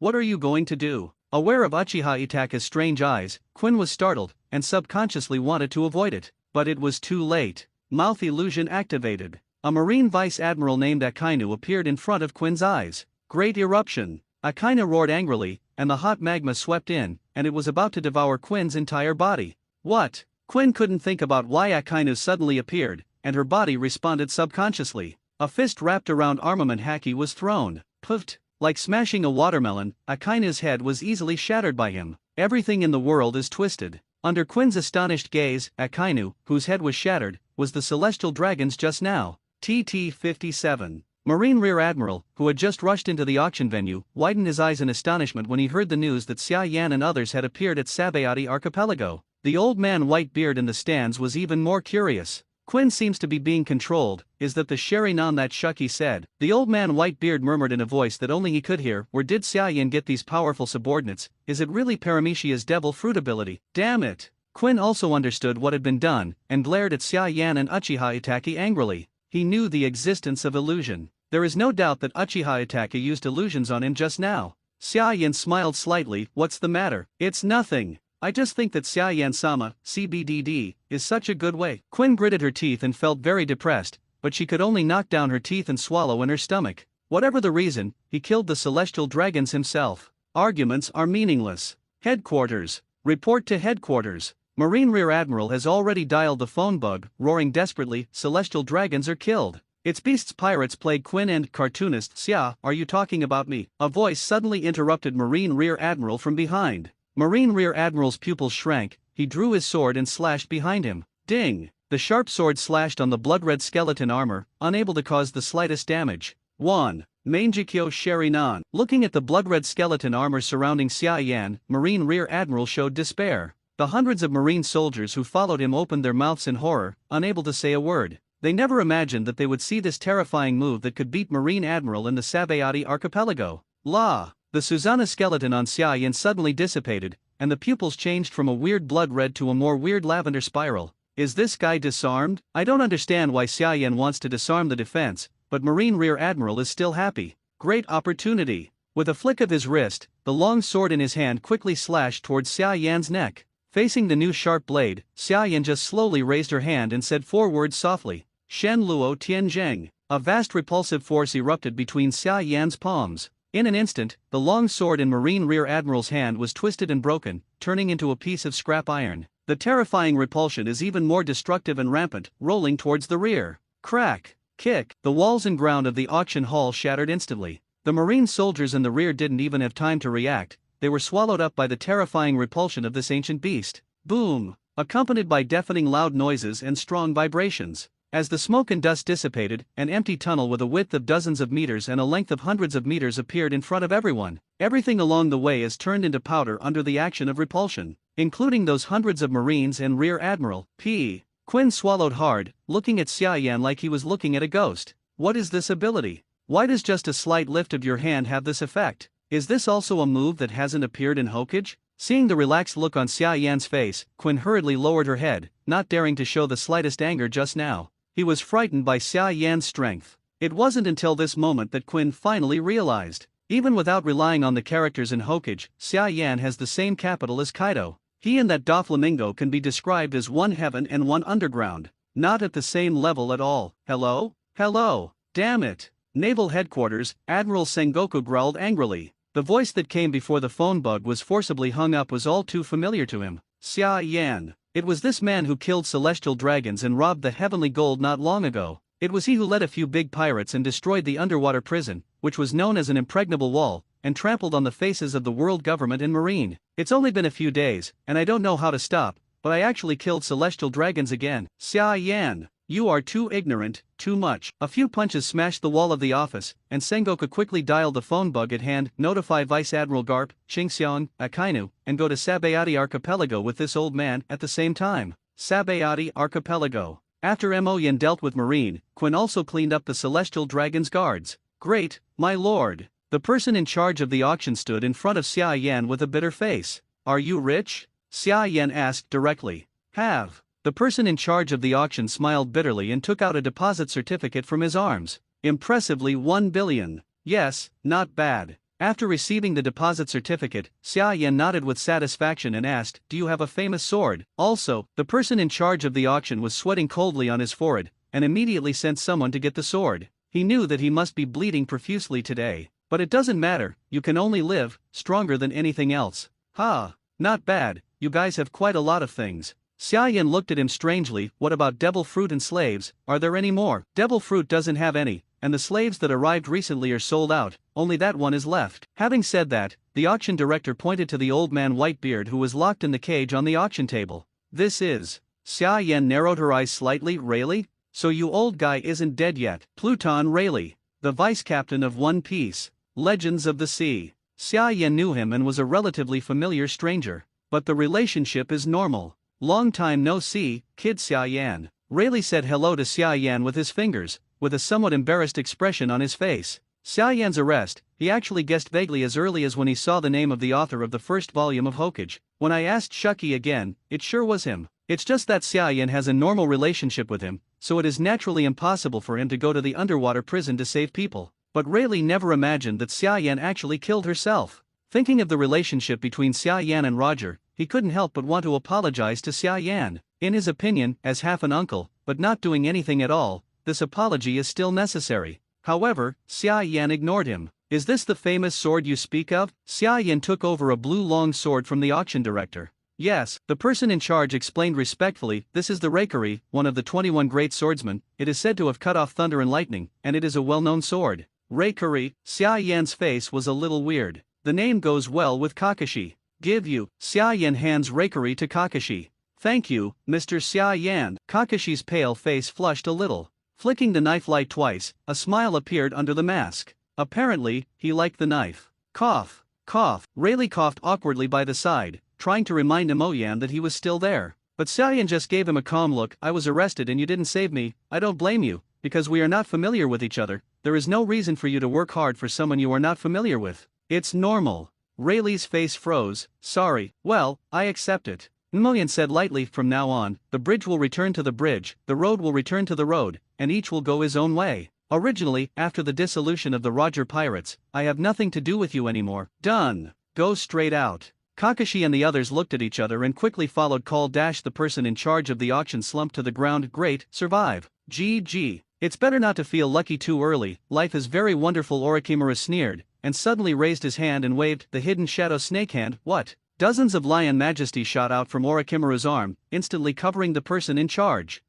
are you going to do? Aware of Uchiha Itachi's strange eyes, Quinn was startled, and subconsciously wanted to avoid it. But it was too late. Mouth illusion activated. A Marine Vice Admiral named Akainu appeared in front of Quinn's eyes. Great eruption. Akainu roared angrily, and the hot magma swept in, and it was about to devour Quinn's entire body. What? Quinn couldn't think about why Akainu suddenly appeared, and her body responded subconsciously. A fist wrapped around armament haki was thrown. Puffed. Like smashing a watermelon, Akainu's head was easily shattered by him. Everything in the world is twisted. Under Quinn's astonished gaze, Akainu, whose head was shattered, was the Celestial Dragons just now. TT-57. Marine Rear Admiral, who had just rushed into the auction venue, widened his eyes in astonishment when he heard the news that Xiaoyan and others had appeared at Sabayati Archipelago. The old man Whitebeard in the stands was even more curious. Quinn seems to be being controlled, is that the Sharinan that Shuki said? The old man Whitebeard murmured in a voice that only he could hear, where did Xiaoyan get these powerful subordinates? Is it really Paramecia's devil fruit ability? Damn it! Quinn also understood what had been done, and glared at Xiaoyan and Uchiha Itachi angrily. He knew the existence of illusion. There is no doubt that Uchiha Itachi used illusions on him just now. Xiaoyan smiled slightly, what's the matter? It's nothing. I just think that Xiaoyan-sama, CBDD, is such a good way. Quinn gritted her teeth and felt very depressed, but she could only knock down her teeth and swallow in her stomach. Whatever the reason, he killed the celestial dragons himself. Arguments are meaningless. Headquarters. Report to headquarters. Marine Rear Admiral has already dialed the phone bug, roaring desperately, celestial dragons are killed. It's Beast's pirates played Quinn and cartoonist Xia, are you talking about me? A voice suddenly interrupted Marine Rear Admiral from behind. Marine Rear Admiral's pupils shrank, he drew his sword and slashed behind him. Ding! The sharp sword slashed on the blood-red skeleton armor, unable to cause the slightest damage. 1. Manjikyo Sherinan. Looking at the blood-red skeleton armor surrounding Xia Yan, Marine Rear Admiral showed despair. The hundreds of Marine soldiers who followed him opened their mouths in horror, unable to say a word. They never imagined that they would see this terrifying move that could beat Marine Admiral in the Sabayati archipelago. La! The Susanna skeleton on Xia Yan suddenly dissipated, and the pupils changed from a weird blood red to a more weird lavender spiral. Is this guy disarmed? I don't understand why Xia Yan wants to disarm the defense, but Marine Rear Admiral is still happy. Great opportunity. With a flick of his wrist, the long sword in his hand quickly slashed towards Xia Yan's neck. Facing the new sharp blade, Xia Yan just slowly raised her hand and said 4 words softly. Shen Luo Tianzheng. A vast repulsive force erupted between Xia Yan's palms. In an instant, the long sword in Marine Rear Admiral's hand was twisted and broken, turning into a piece of scrap iron. The terrifying repulsion is even more destructive and rampant, rolling towards the rear. Crack! Kick! The walls and ground of the auction hall shattered instantly. The Marine soldiers in the rear didn't even have time to react. They were swallowed up by the terrifying repulsion of this ancient beast. Boom! Accompanied by deafening loud noises and strong vibrations. As the smoke and dust dissipated, an empty tunnel with a width of dozens of meters and a length of hundreds of meters appeared in front of everyone. Everything along the way is turned into powder under the action of repulsion, including those hundreds of Marines and Rear Admiral. P. Quinn swallowed hard, looking at Xia Yan like he was looking at a ghost. What is this ability? Why does just a slight lift of your hand have this effect? Is this also a move that hasn't appeared in Hokage? Seeing the relaxed look on Xia Yan's face, Quinn hurriedly lowered her head, not daring to show the slightest anger just now. He was frightened by Xia Yan's strength. It wasn't until this moment that Quinn finally realized. Even without relying on the characters in Hokage, Xia Yan has the same capital as Kaido. He and that Doflamingo can be described as one heaven and one underground. Not at the same level at all. Hello? Hello? Damn it! Naval Headquarters, Admiral Sengoku growled angrily. The voice that came before the phone bug was forcibly hung up was all too familiar to him. Xia Yan. It was this man who killed celestial dragons and robbed the heavenly gold not long ago. It was he who led a few big pirates and destroyed the underwater prison, which was known as an impregnable wall, and trampled on the faces of the world government and marine. It's only been a few days, and I don't know how to stop, but I actually killed celestial dragons again. Xia Yan. You are too ignorant, too much. A few punches smashed the wall of the office, and Sengoku quickly dialed the phone bug at hand, notify Vice Admiral Garp, Qingxiong, Akainu, and go to Sabayati Archipelago with this old man at the same time. Sabayati Archipelago. After Mo Yen dealt with Marine, Quinn also cleaned up the Celestial Dragon's guards. Great, my lord. The person in charge of the auction stood in front of Xia Yan with a bitter face. Are you rich? Xia Yan asked directly. Have. The person in charge of the auction smiled bitterly and took out a deposit certificate from his arms. Impressively 1 billion. Yes, not bad. After receiving the deposit certificate, Xia Yan nodded with satisfaction and asked, do you have a famous sword? Also, the person in charge of the auction was sweating coldly on his forehead, and immediately sent someone to get the sword. He knew that he must be bleeding profusely today. But it doesn't matter, you can only live, stronger than anything else. Ha, not bad, you guys have quite a lot of things. Xia Yan looked at him strangely. What about devil fruit and slaves? Are there any more? Devil fruit doesn't have any, and the slaves that arrived recently are sold out, only that one is left. Having said that, the auction director pointed to the old man Whitebeard who was locked in the cage on the auction table. This is. Xia Yan narrowed her eyes slightly. Rayleigh? So you old guy isn't dead yet. Pluton Rayleigh, the vice captain of One Piece. Legends of the Sea. Xia Yan knew him and was a relatively familiar stranger. But the relationship is normal. Long time no see, kid Xia Yan. Rayleigh said hello to Xia Yan with his fingers, with a somewhat embarrassed expression on his face. Xia Yan's arrest, he actually guessed vaguely as early as when he saw the name of the author of the first volume of Hokage. When I asked Shuki again, it sure was him. It's just that Xia Yan has a normal relationship with him, so it is naturally impossible for him to go to the underwater prison to save people. But Rayleigh never imagined that Xia Yan actually killed herself. Thinking of the relationship between Xia Yan and Roger, he couldn't help but want to apologize to Xia Yan. In his opinion, as half an uncle, but not doing anything at all, this apology is still necessary. However, Xia Yan ignored him. Is this the famous sword you speak of? Xia Yan took over a blue long sword from the auction director. Yes, the person in charge explained respectfully, this is the Reikari, one of the 21 great swordsmen. It is said to have cut off thunder and lightning, and it is a well-known sword. Reikari, Xia Yan's face was a little weird. The name goes well with Kakashi. Give you. Xia Yan hands Reikari to Kakashi. Thank you, Mr. Xia Yan. Kakashi's pale face flushed a little. Flicking the knife light twice, a smile appeared under the mask. Apparently, he liked the knife. Cough. Cough. Rayleigh coughed awkwardly by the side, trying to remind Emoyan that he was still there. But Xia Yan just gave him a calm look. I was arrested and you didn't save me. I don't blame you, because we are not familiar with each other. There is no reason for you to work hard for someone you are not familiar with. It's normal. Rayleigh's face froze. Sorry. Well, I accept it. Emoyan said lightly, from now on, the bridge will return to the bridge, the road will return to the road, and each will go his own way. Originally, after the dissolution of the Roger Pirates, I have nothing to do with you anymore. Done. Go straight out. Kakashi and the others looked at each other and quickly followed call. The person in charge of the auction slumped to the ground. Great, survive. GG. It's better not to feel lucky too early. Life is very wonderful. Orochimaru sneered, and suddenly raised his hand and waved the hidden shadow snake hand. What? Dozens of lion majesty shot out from Orochimaru's arm, instantly covering the person in charge.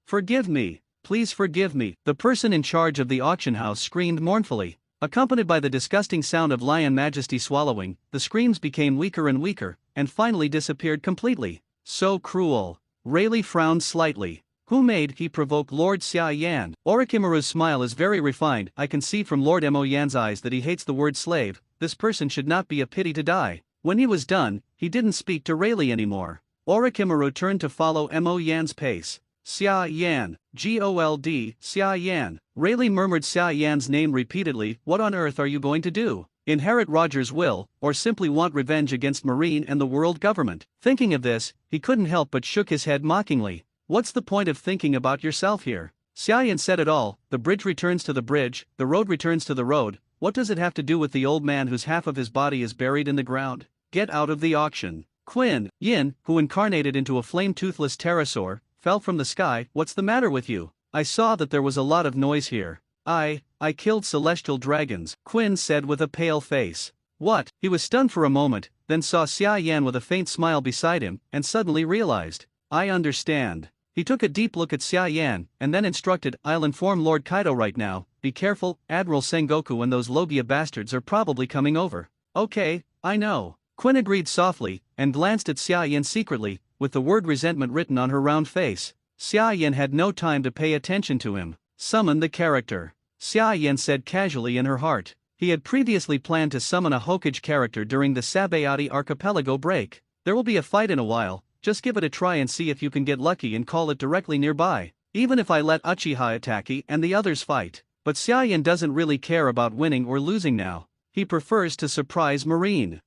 Forgive me. Please forgive me. The person in charge of the auction house screamed mournfully. Accompanied by the disgusting sound of lion majesty swallowing, the screams became weaker and weaker, and finally disappeared completely. So cruel. Rayleigh frowned slightly. Who made he provoke Lord Xia Yan? Orochimaru's smile is very refined. I can see from Lord Emo Yan's eyes that he hates the word slave. This person should not be a pity to die. When he was done, he didn't speak to Rayleigh anymore. Orochimaru turned to follow Emo Yan's pace. Xia Yan. Gold, Xia Yan. Rayleigh murmured Xia Yan's name repeatedly. What on earth are you going to do? Inherit Roger's will, or simply want revenge against Marine and the world government? Thinking of this, he couldn't help but shook his head mockingly. What's the point of thinking about yourself here? Xia Yan said it all. The bridge returns to the bridge, the road returns to the road. What does it have to do with the old man whose half of his body is buried in the ground? Get out of the auction. Quinn Yin, who incarnated into a flame-toothless pterosaur, fell from the sky. What's the matter with you? I saw that there was a lot of noise here. I killed celestial dragons, Quinn said with a pale face. What? He was stunned for a moment, then saw Xia Yan with a faint smile beside him, and suddenly realized. I understand. He took a deep look at Xia Yan, and then instructed, I'll inform Lord Kaido right now. Be careful, Admiral Sengoku and those Logia bastards are probably coming over. Okay, I know. Quinn agreed softly, and glanced at Xia Yan secretly, with the word resentment written on her round face. Xia Yan had no time to pay attention to him. Summon the character. Xia Yan said casually in her heart. He had previously planned to summon a Hokage character during the Sabayati archipelago break. There will be a fight in a while, just give it a try and see if you can get lucky and call it directly nearby. Even if I let Uchiha Itaki and the others fight. But Xia Yan doesn't really care about winning or losing now. He prefers to surprise Marine.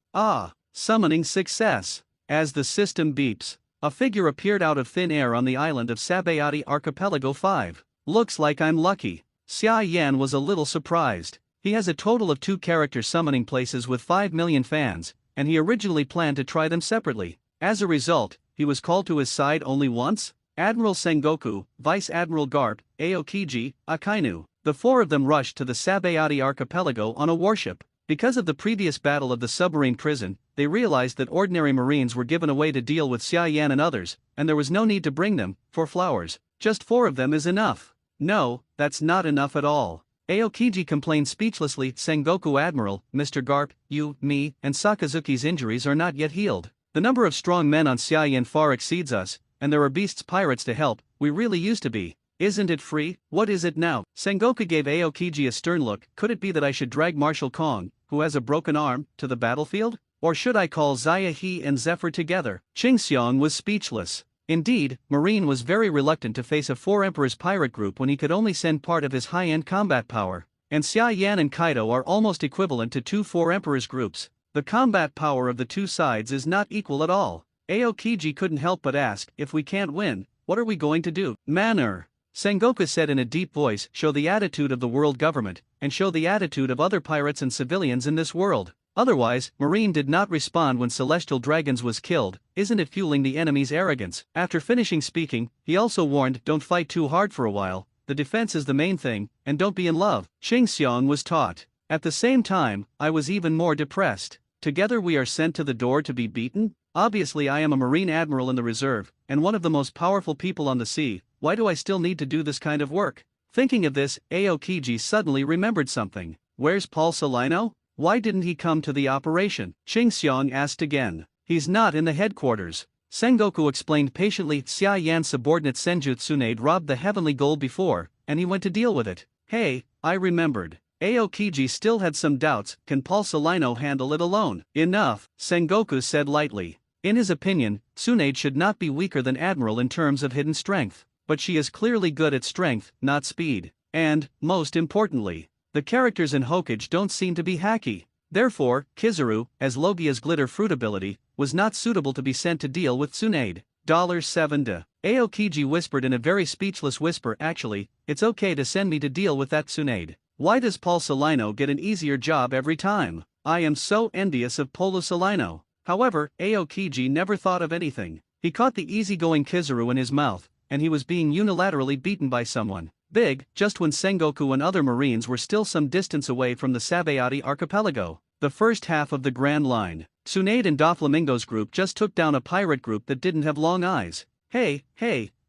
Summoning success. As the system beeps, a figure appeared out of thin air on the island of Sabayati Archipelago 5. Looks like I'm lucky. Xia Yan was a little surprised. He has a total of 2 character summoning places with 5 million fans, and he originally planned to try them separately. As a result, he was called to his side only once? Admiral Sengoku, Vice Admiral Garp, Aokiji, Akainu. The 4 of them rushed to the Sabayati Archipelago on a warship. Because of the previous battle of the submarine prison, they realized that ordinary Marines were given away to deal with Xia Yan and others, and there was no need to bring them, for flowers. Just 4 of them is enough. No, that's not enough at all. Aokiji complained speechlessly. Sengoku Admiral, Mr. Garp, you, me, and Sakazuki's injuries are not yet healed. The number of strong men on Xia Yan far exceeds us, and there are beasts pirates to help. We really used to be. Isn't it free? What is it now? Sengoku gave Aokiji a stern look. Could it be that I should drag Marshal Kong, who has a broken arm, to the battlefield? Or should I call Xia He and Zephyr together? Qingxiang was speechless. Indeed, Marine was very reluctant to face a 4 Emperors pirate group when he could only send part of his high-end combat power. And Xia Yan and Kaido are almost equivalent to 2 4 Emperors groups. The combat power of the 2 sides is not equal at all. Aokiji couldn't help but ask, if we can't win, what are we going to do? Manner. Sengoku said in a deep voice, show the attitude of the world government, and show the attitude of other pirates and civilians in this world. Otherwise, Marine did not respond when Celestial Dragons was killed. Isn't it fueling the enemy's arrogance? After finishing speaking, he also warned, don't fight too hard for a while, the defense is the main thing, and don't be in love. Ching Xiong was taught. At the same time, I was even more depressed. Together we are sent to the door to be beaten? Obviously I am a Marine Admiral in the reserve, and one of the most powerful people on the sea. Why do I still need to do this kind of work? Thinking of this, Aokiji suddenly remembered something. Where's Paul Salino? Why didn't he come to the operation? Ching Xiong asked again. He's not in the headquarters. Sengoku explained patiently. Xia Yan's subordinate Senju Tsunade robbed the heavenly gold before, and he went to deal with it. Hey, I remembered. Aokiji still had some doubts. Can Paul Salino handle it alone? Enough, Sengoku said lightly. In his opinion, Tsunade should not be weaker than Admiral in terms of hidden strength, but she is clearly good at strength, not speed. And, most importantly, the characters in Hokage don't seem to be hacky. Therefore, Kizaru, as Logia's glitter fruit ability, was not suitable to be sent to deal with Tsunade. $7. Aokiji whispered in a very speechless whisper. Actually, it's okay to send me to deal with that Tsunade. Why does Paul Salino get an easier job every time? I am so envious of Polo Salino. However, Aokiji never thought of anything. He caught the easygoing Kizaru in his mouth, and he was being unilaterally beaten by someone big, just when Sengoku and other Marines were still some distance away from the Sabayati archipelago. The first half of the Grand Line. Tsunade and Doflamingo's group just took down a pirate group that didn't have long eyes. Hey,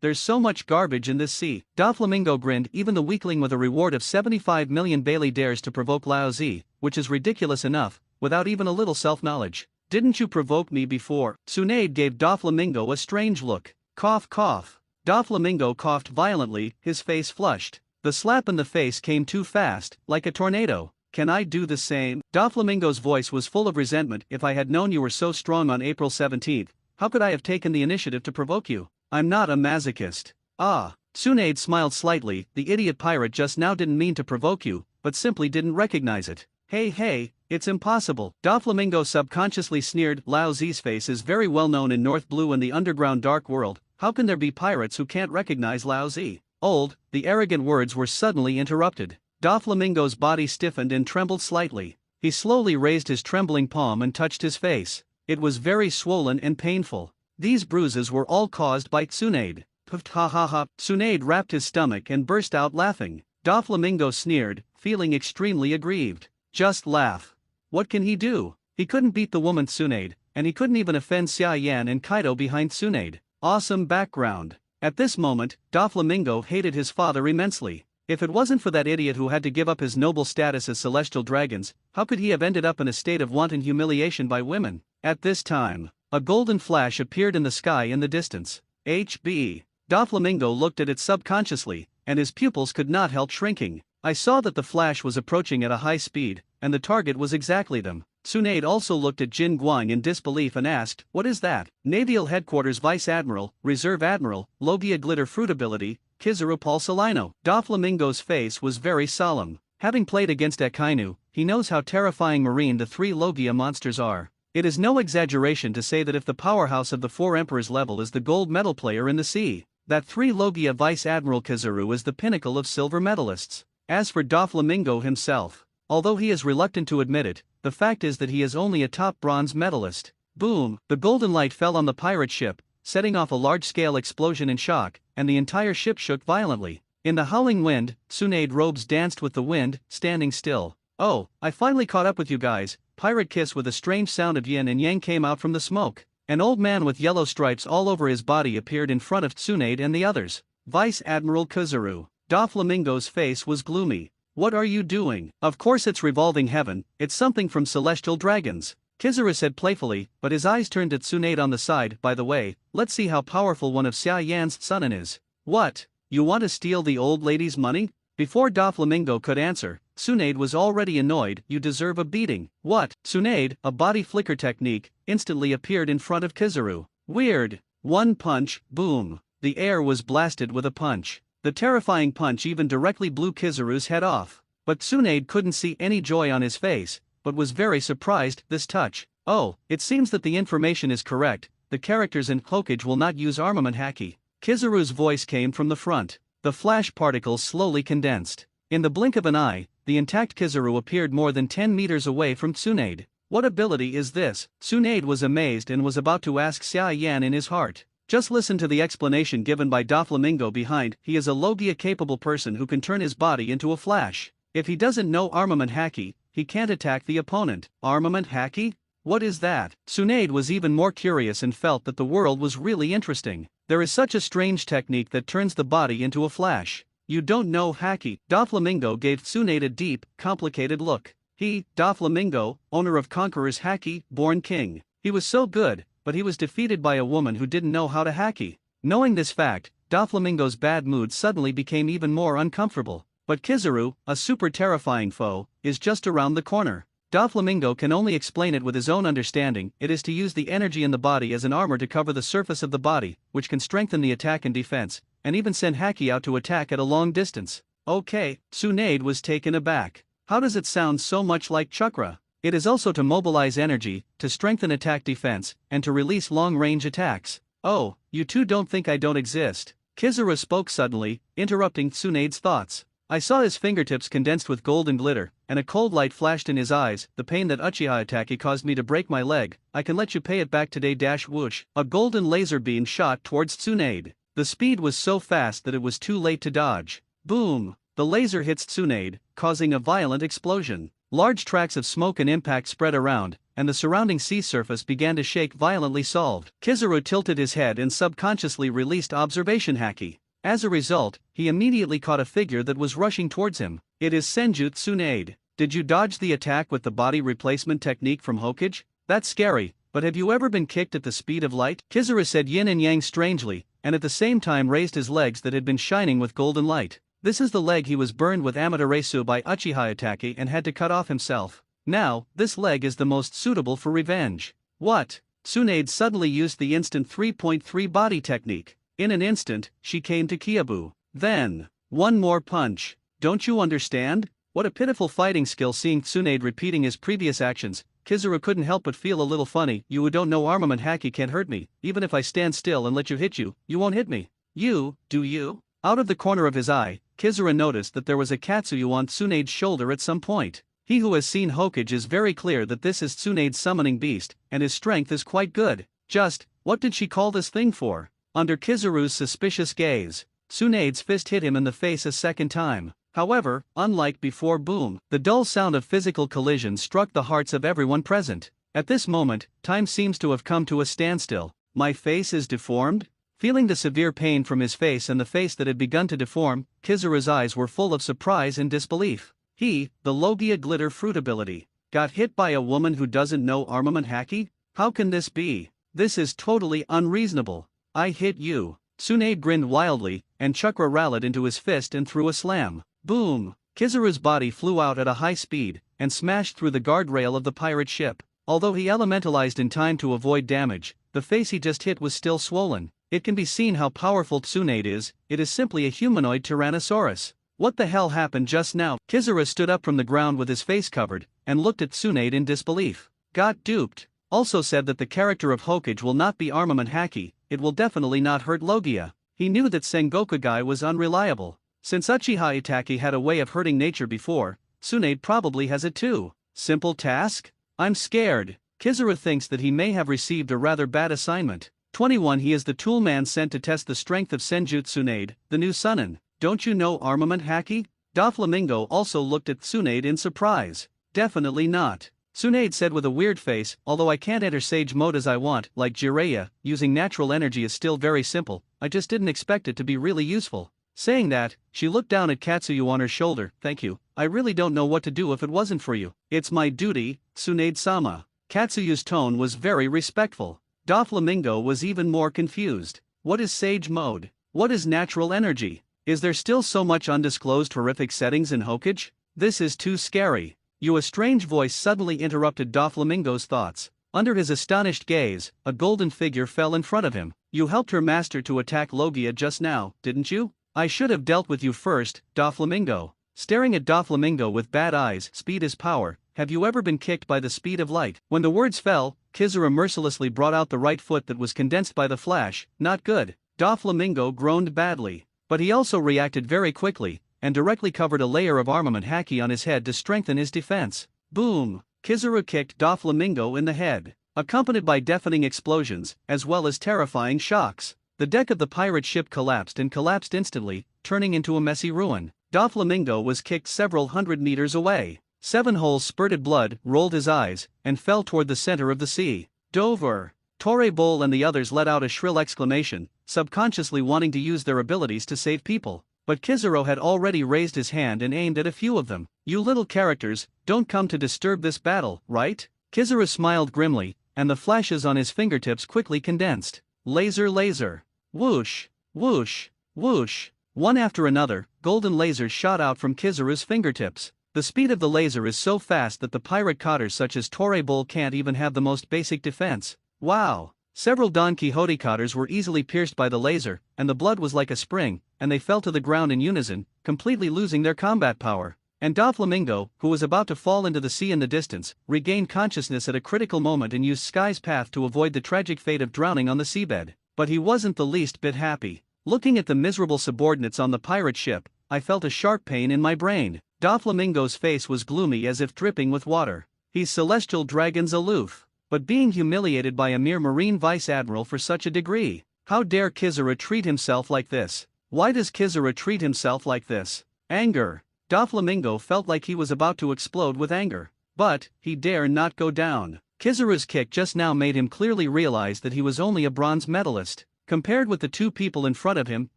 there's so much garbage in this sea. Doflamingo grinned. Even the weakling with a reward of 75 million Bailey dares to provoke Lao Zi, which is ridiculous enough, without even a little self-knowledge. Didn't you provoke me before? Tsunade gave Doflamingo a strange look. Cough cough. Doflamingo coughed violently, his face flushed. The slap in the face came too fast, like a tornado. Can I do the same? Doflamingo's voice was full of resentment. If I had known you were so strong on April 17th, how could I have taken the initiative to provoke you? I'm not a masochist. Ah. Tsunade smiled slightly. The idiot pirate just now didn't mean to provoke you, but simply didn't recognize it. Hey, it's impossible. Doflamingo subconsciously sneered. Lao Zi's face is very well known in North Blue and the underground dark world. How can there be pirates who can't recognize Lao Zi? The arrogant words were suddenly interrupted. Doflamingo's body stiffened and trembled slightly. He slowly raised his trembling palm and touched his face. It was very swollen and painful. These bruises were all caused by Tsunade. Puffed ha ha ha. Tsunade rapped his stomach and burst out laughing. Doflamingo sneered, feeling extremely aggrieved. Just laugh. What can he do? He couldn't beat the woman Tsunade, and he couldn't even offend Xia Yan and Kaido behind Tsunade. Awesome background. At this moment, Doflamingo hated his father immensely. If it wasn't for that idiot who had to give up his noble status as celestial dragons, how could he have ended up in a state of wanton humiliation by women? At this time, a golden flash appeared in the sky in the distance. HB. Doflamingo looked at it subconsciously, and his pupils could not help shrinking. I saw that the flash was approaching at a high speed, and the target was exactly them. Tsunade also looked at Jin Guang in disbelief and asked, what is that? Naval Headquarters Vice Admiral, Reserve Admiral, Logia Glitter Fruit Ability, Kizaru Paul Salino. Doflamingo's face was very solemn. Having played against Akainu, he knows how terrifying marine the three Logia monsters are. It is no exaggeration to say that if the powerhouse of the four emperors level is the gold medal player in the sea, that 3 Logia Vice Admiral Kizaru is the pinnacle of silver medalists. As for Doflamingo himself, although he is reluctant to admit it, the fact is that he is only a top bronze medalist. Boom! The golden light fell on the pirate ship, setting off a large-scale explosion in shock, and the entire ship shook violently. In the howling wind, Tsunade robes danced with the wind, standing still. Oh, I finally caught up with you guys. Pirate kiss with a strange sound of yin and yang came out from the smoke. An old man with yellow stripes all over his body appeared in front of Tsunade and the others. Vice Admiral Kizaru. Doflamingo's face was gloomy. What are you doing? Of course it's revolving heaven, it's something from celestial dragons. Kizaru said playfully, but his eyes turned to Tsunade on the side. By the way, let's see how powerful one of Xia Yan's sonin is. What? You want to steal the old lady's money? Before Doflamingo could answer, Tsunade was already annoyed. You deserve a beating. What? Tsunade, a body flicker technique, instantly appeared in front of Kizaru. Weird. One punch, boom. The air was blasted with a punch. The terrifying punch even directly blew Kizaru's head off. But Tsunade couldn't see any joy on his face, but was very surprised. This touch. Oh, it seems that the information is correct. The characters in Hokage will not use armament haki. Kizaru's voice came from the front. The flash particles slowly condensed. In the blink of an eye, the intact Kizaru appeared more than 10 meters away from Tsunade. What ability is this? Tsunade was amazed and was about to ask Xia Yan in his heart. Just listen to the explanation given by Doflamingo behind. He is a Logia-capable person who can turn his body into a flash. If he doesn't know armament haki, he can't attack the opponent. Armament haki? What is that? Tsunade was even more curious and felt that the world was really interesting. There is such a strange technique that turns the body into a flash. You don't know haki? Doflamingo gave Tsunade a deep, complicated look. He, Doflamingo, owner of Conqueror's Haki, born king. He was so good, but he was defeated by a woman who didn't know how to haki. Knowing this fact, Doflamingo's bad mood suddenly became even more uncomfortable. But Kizaru, a super terrifying foe, is just around the corner. Doflamingo can only explain it with his own understanding. It is to use the energy in the body as an armor to cover the surface of the body, which can strengthen the attack and defense, and even send haki out to attack at a long distance. Okay, Tsunade was taken aback. How does it sound so much like chakra? It is also to mobilize energy, to strengthen attack defense, and to release long-range attacks. Oh, you two don't think I don't exist. Kizaru spoke suddenly, interrupting Tsunade's thoughts. I saw his fingertips condensed with golden glitter, and a cold light flashed in his eyes. The pain that Uchiha Ataki caused me to break my leg, I can let you pay it back today. Whoosh. A golden laser beam shot towards Tsunade. The speed was so fast that it was too late to dodge. Boom! The laser hits Tsunade, causing a violent explosion. Large tracts of smoke and impact spread around, and the surrounding sea surface began to shake violently. Solved. Kizaru tilted his head and subconsciously released observation haki. As a result, he immediately caught a figure that was rushing towards him. It is Senju Tsunade. Did you dodge the attack with the body replacement technique from Hokage? That's scary, but have you ever been kicked at the speed of light? Kizaru said yin and yang strangely, and at the same time raised his legs that had been shining with golden light. This is the leg he was burned with Amaterasu by Uchiha Ataki and had to cut off himself. Now, this leg is the most suitable for revenge. What? Tsunade suddenly used the instant 3.3 body technique. In an instant, she came to Kiabu. Then, one more punch. Don't you understand? What a pitiful fighting skill. Seeing Tsunade repeating his previous actions, Kizaru couldn't help but feel a little funny. You who don't know armament haki can't hurt me. Even if I stand still and let you hit you, you won't hit me. You, do you? Out of the corner of his eye, Kizaru noticed that there was a Katsuyu on Tsunade's shoulder at some point. He who has seen Hokage is very clear that this is Tsunade's summoning beast, and his strength is quite good. Just, what did she call this thing for? Under Kizaru's suspicious gaze, Tsunade's fist hit him in the face a second time. However, unlike before, boom, the dull sound of physical collision struck the hearts of everyone present. At this moment, time seems to have come to a standstill. My face is deformed? Feeling the severe pain from his face and the face that had begun to deform, Kizaru's eyes were full of surprise and disbelief. He, the Logia Glitter Fruit ability, got hit by a woman who doesn't know armament haki? How can this be? This is totally unreasonable. I hit you. Tsunade grinned wildly, and chakra rallied into his fist and threw a slam. Boom! Kizaru's body flew out at a high speed, and smashed through the guardrail of the pirate ship. Although he elementalized in time to avoid damage, the face he just hit was still swollen. It can be seen how powerful Tsunade is. It is simply a humanoid Tyrannosaurus. What the hell happened just now? Kizaru stood up from the ground with his face covered, and looked at Tsunade in disbelief. Got duped. Also said that the character of Hokage will not be armament haki, it will definitely not hurt Logia. He knew that Sengoku Gai was unreliable. Since Uchiha Itaki had a way of hurting nature before, Tsunade probably has it too. Simple task? I'm scared. Kizaru thinks that he may have received a rather bad assignment. 21 He is the tool man sent to test the strength of Senju Tsunade, the new Sunin. Don't you know armament haki? Doflamingo also looked at Tsunade in surprise. Definitely not. Tsunade said with a weird face, although I can't enter Sage mode as I want, like Jiraiya, using natural energy is still very simple, I just didn't expect it to be really useful. Saying that, she looked down at Katsuyu on her shoulder. Thank you, I really don't know what to do if it wasn't for you. It's my duty, Tsunade-sama. Katsuyu's tone was very respectful. Doflamingo was even more confused. What is Sage mode? What is natural energy? Is there still so much undisclosed horrific settings in Hokage? This is too scary. A strange voice suddenly interrupted Doflamingo's thoughts. Under his astonished gaze, a golden figure fell in front of him. You helped her master to attack Logia just now, didn't you? I should have dealt with you first, Doflamingo. Staring at Doflamingo with bad eyes. Speed is power. Have you ever been kicked by the speed of light? When the words fell, Kizaru mercilessly brought out the right foot that was condensed by the flash. Not good. Doflamingo groaned badly. But he also reacted very quickly, and directly covered a layer of armament haki on his head to strengthen his defense. Boom! Kizaru kicked Doflamingo in the head, accompanied by deafening explosions, as well as terrifying shocks. The deck of the pirate ship collapsed instantly, turning into a messy ruin. Doflamingo was kicked several hundred meters away. 7 holes spurted blood, rolled his eyes, and fell toward the center of the sea. Dover! Torre Bowl and the others let out a shrill exclamation, subconsciously wanting to use their abilities to save people. But Kizaru had already raised his hand and aimed at a few of them. "You little characters, don't come to disturb this battle, right?" Kizaru smiled grimly, and the flashes on his fingertips quickly condensed. Laser, laser. Whoosh, whoosh, whoosh. One after another, golden lasers shot out from Kizaru's fingertips. The speed of the laser is so fast that the pirate cotters such as Torre Bowl can't even have the most basic defense. Wow! Several Don Quixote cotters were easily pierced by the laser, and the blood was like a spring, and they fell to the ground in unison, completely losing their combat power. And Doflamingo, who was about to fall into the sea in the distance, regained consciousness at a critical moment and used Sky's path to avoid the tragic fate of drowning on the seabed. But he wasn't the least bit happy. Looking at the miserable subordinates on the pirate ship, I felt a sharp pain in my brain. Doflamingo's face was gloomy as if dripping with water. He's celestial dragons aloof, but being humiliated by a mere marine vice-admiral for such a degree. How dare Kizaru treat himself like this? Why does Kizaru treat himself like this? Anger. Doflamingo felt like he was about to explode with anger. But he dare not go down. Kizaru's kick just now made him clearly realize that he was only a bronze medalist. Compared with the two people in front of him,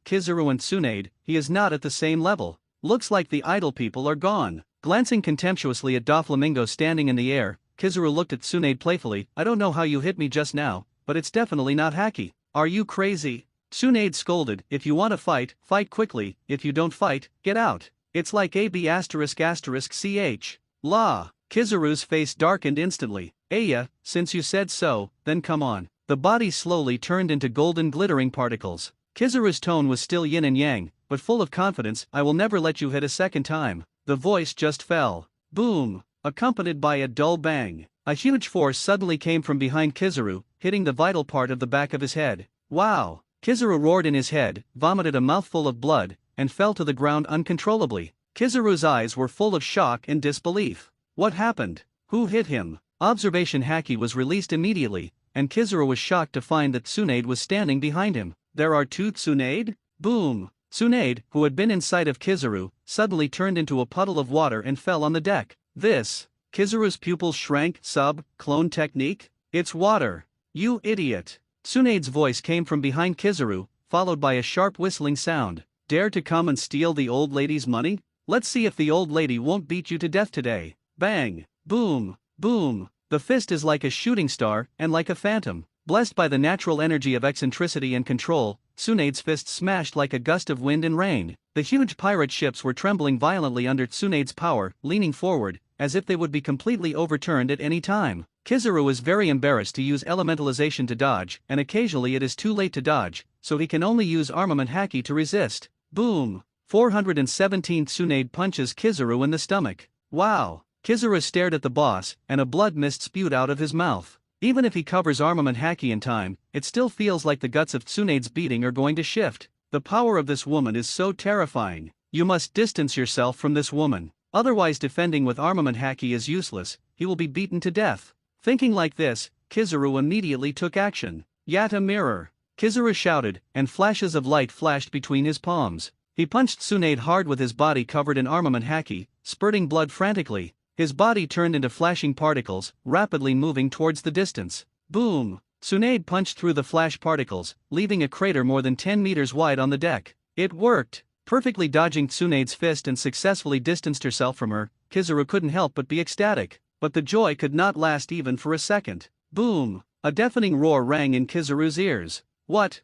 Kizaru and Tsunade, he is not at the same level. Looks like the idle people are gone. Glancing contemptuously at Doflamingo standing in the air, Kizaru looked at Tsunade playfully. "I don't know how you hit me just now, but it's definitely not hacky. Are you crazy?" Tsunade scolded, "If you want to fight, fight quickly. If you don't fight, get out. It's like AB***ch. La." Kizaru's face darkened instantly. "Aya, since you said so, then come on." The body slowly turned into golden glittering particles. Kizaru's tone was still yin and yang, but full of confidence. "I will never let you hit a second time." The voice just fell. Boom! Accompanied by a dull bang. A huge force suddenly came from behind Kizaru, hitting the vital part of the back of his head. Wow! Kizaru roared in his head, vomited a mouthful of blood, and fell to the ground uncontrollably. Kizaru's eyes were full of shock and disbelief. What happened? Who hit him? Observation Haki was released immediately, and Kizaru was shocked to find that Tsunade was standing behind him. There are two Tsunade? Boom! Tsunade, who had been in sight of Kizaru, suddenly turned into a puddle of water and fell on the deck. This? Kizaru's pupils shrank. Clone technique? It's water. You idiot! Tsunade's voice came from behind Kizaru, followed by a sharp whistling sound. Dare to come and steal the old lady's money? Let's see if the old lady won't beat you to death today. Bang! Boom! Boom! The fist is like a shooting star, and like a phantom. Blessed by the natural energy of eccentricity and control, Tsunade's fist smashed like a gust of wind and rain. The huge pirate ships were trembling violently under Tsunade's power, leaning forward, as if they would be completely overturned at any time. Kizaru is very embarrassed to use elementalization to dodge, and occasionally it is too late to dodge, so he can only use armament Haki to resist. Boom! 417 Tsunade punches Kizaru in the stomach. Wow! Kizaru stared at the boss, and a blood mist spewed out of his mouth. Even if he covers armament Haki in time, it still feels like the guts of Tsunade's beating are going to shift. The power of this woman is so terrifying. You must distance yourself from this woman. Otherwise defending with armament Haki is useless, he will be beaten to death. Thinking like this, Kizaru immediately took action. Yat a mirror! Kizaru shouted, and flashes of light flashed between his palms. He punched Tsunade hard with his body covered in armament Haki, spurting blood frantically. His body turned into flashing particles, rapidly moving towards the distance. Boom! Tsunade punched through the flash particles, leaving a crater more than 10 meters wide on the deck. It worked! Perfectly dodging Tsunade's fist and successfully distanced herself from her, Kizaru couldn't help but be ecstatic. But the joy could not last even for a second. Boom! A deafening roar rang in Kizaru's ears. What?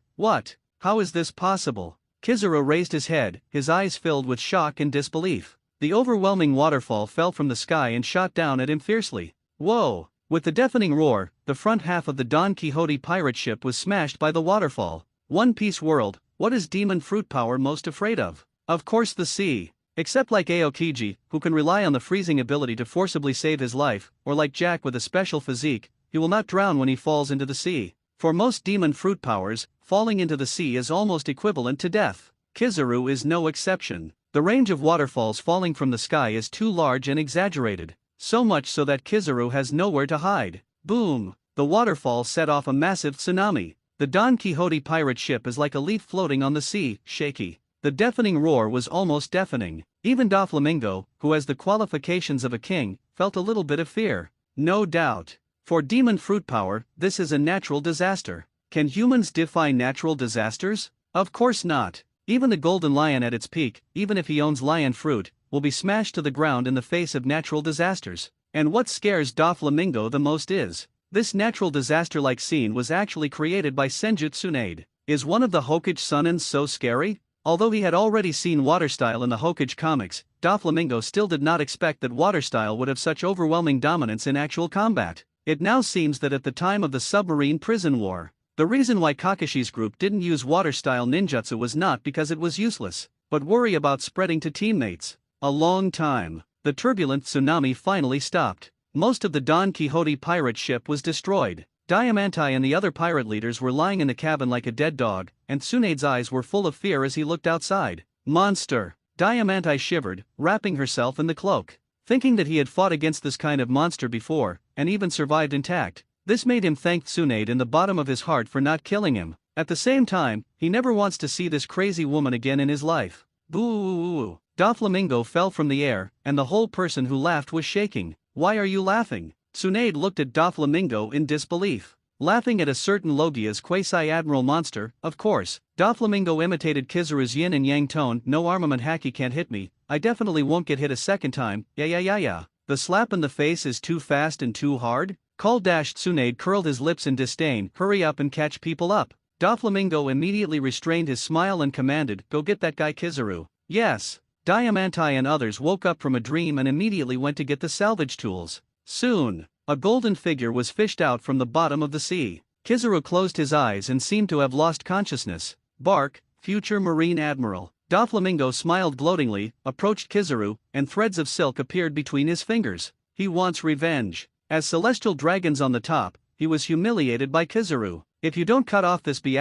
How is this possible? Kizaru raised his head, his eyes filled with shock and disbelief. The overwhelming waterfall fell from the sky and shot down at him fiercely. Whoa! With the deafening roar, the front half of the Don Quixote pirate ship was smashed by the waterfall. One Piece world, what is demon fruit power most afraid of? Of course the sea. Except like Aokiji, who can rely on the freezing ability to forcibly save his life, or like Jack with a special physique, he will not drown when he falls into the sea. For most demon fruit powers, falling into the sea is almost equivalent to death. Kizaru is no exception. The range of waterfalls falling from the sky is too large and exaggerated. so much so that Kizaru has nowhere to hide. Boom! The waterfall set off a massive tsunami. The Don Quixote pirate ship is like a leaf floating on the sea, shaky. The deafening roar was almost deafening. Even Doflamingo, who has the qualifications of a king, felt a little bit of fear. No doubt. For demon fruit power, this is a natural disaster. Can humans defy natural disasters? Of course not. Even the golden lion at its peak, even if he owns lion fruit, will be smashed to the ground in the face of natural disasters. And what scares Doflamingo the most is, this natural disaster-like scene was actually created by Senju Tsunade. Is one of the Hokage Sunnens so scary? Although he had already seen water style in the Hokage comics, Doflamingo still did not expect that water style would have such overwhelming dominance in actual combat. It now seems that at the time of the submarine prison war, the reason why Kakashi's group didn't use water style ninjutsu was not because it was useless, but worry about spreading to teammates. A long time. The turbulent tsunami finally stopped. Most of the Don Quixote pirate ship was destroyed. Diamantai and the other pirate leaders were lying in the cabin like a dead dog, and Tsunade's eyes were full of fear as he looked outside. Monster! Diamantai shivered, wrapping herself in the cloak. Thinking that he had fought against this kind of monster before, and even survived intact, this made him thank Tsunade in the bottom of his heart for not killing him. At the same time, he never wants to see this crazy woman again in his life. Boo! Doflamingo fell from the air, and the whole person who laughed was shaking. Why are you laughing? Tsunade looked at Doflamingo in disbelief. Laughing at a certain Logia's quasi-admiral monster, of course. Doflamingo imitated Kizaru's yin and yang tone. No armament hacky can't hit me, I definitely won't get hit a second time, yeah. The slap in the face is too fast and too hard? Tsunade curled his lips in disdain. Hurry up and catch people up. Doflamingo immediately restrained his smile and commanded, go get that guy Kizaru. Yes. Diamantai and others woke up from a dream and immediately went to get the salvage tools. Soon, a golden figure was fished out from the bottom of the sea. Kizaru closed his eyes and seemed to have lost consciousness. Bark, future Marine Admiral. Doflamingo smiled gloatingly, approached Kizaru, and threads of silk appeared between his fingers. He wants revenge. As celestial dragons on the top, he was humiliated by Kizaru. If you don't cut off this D's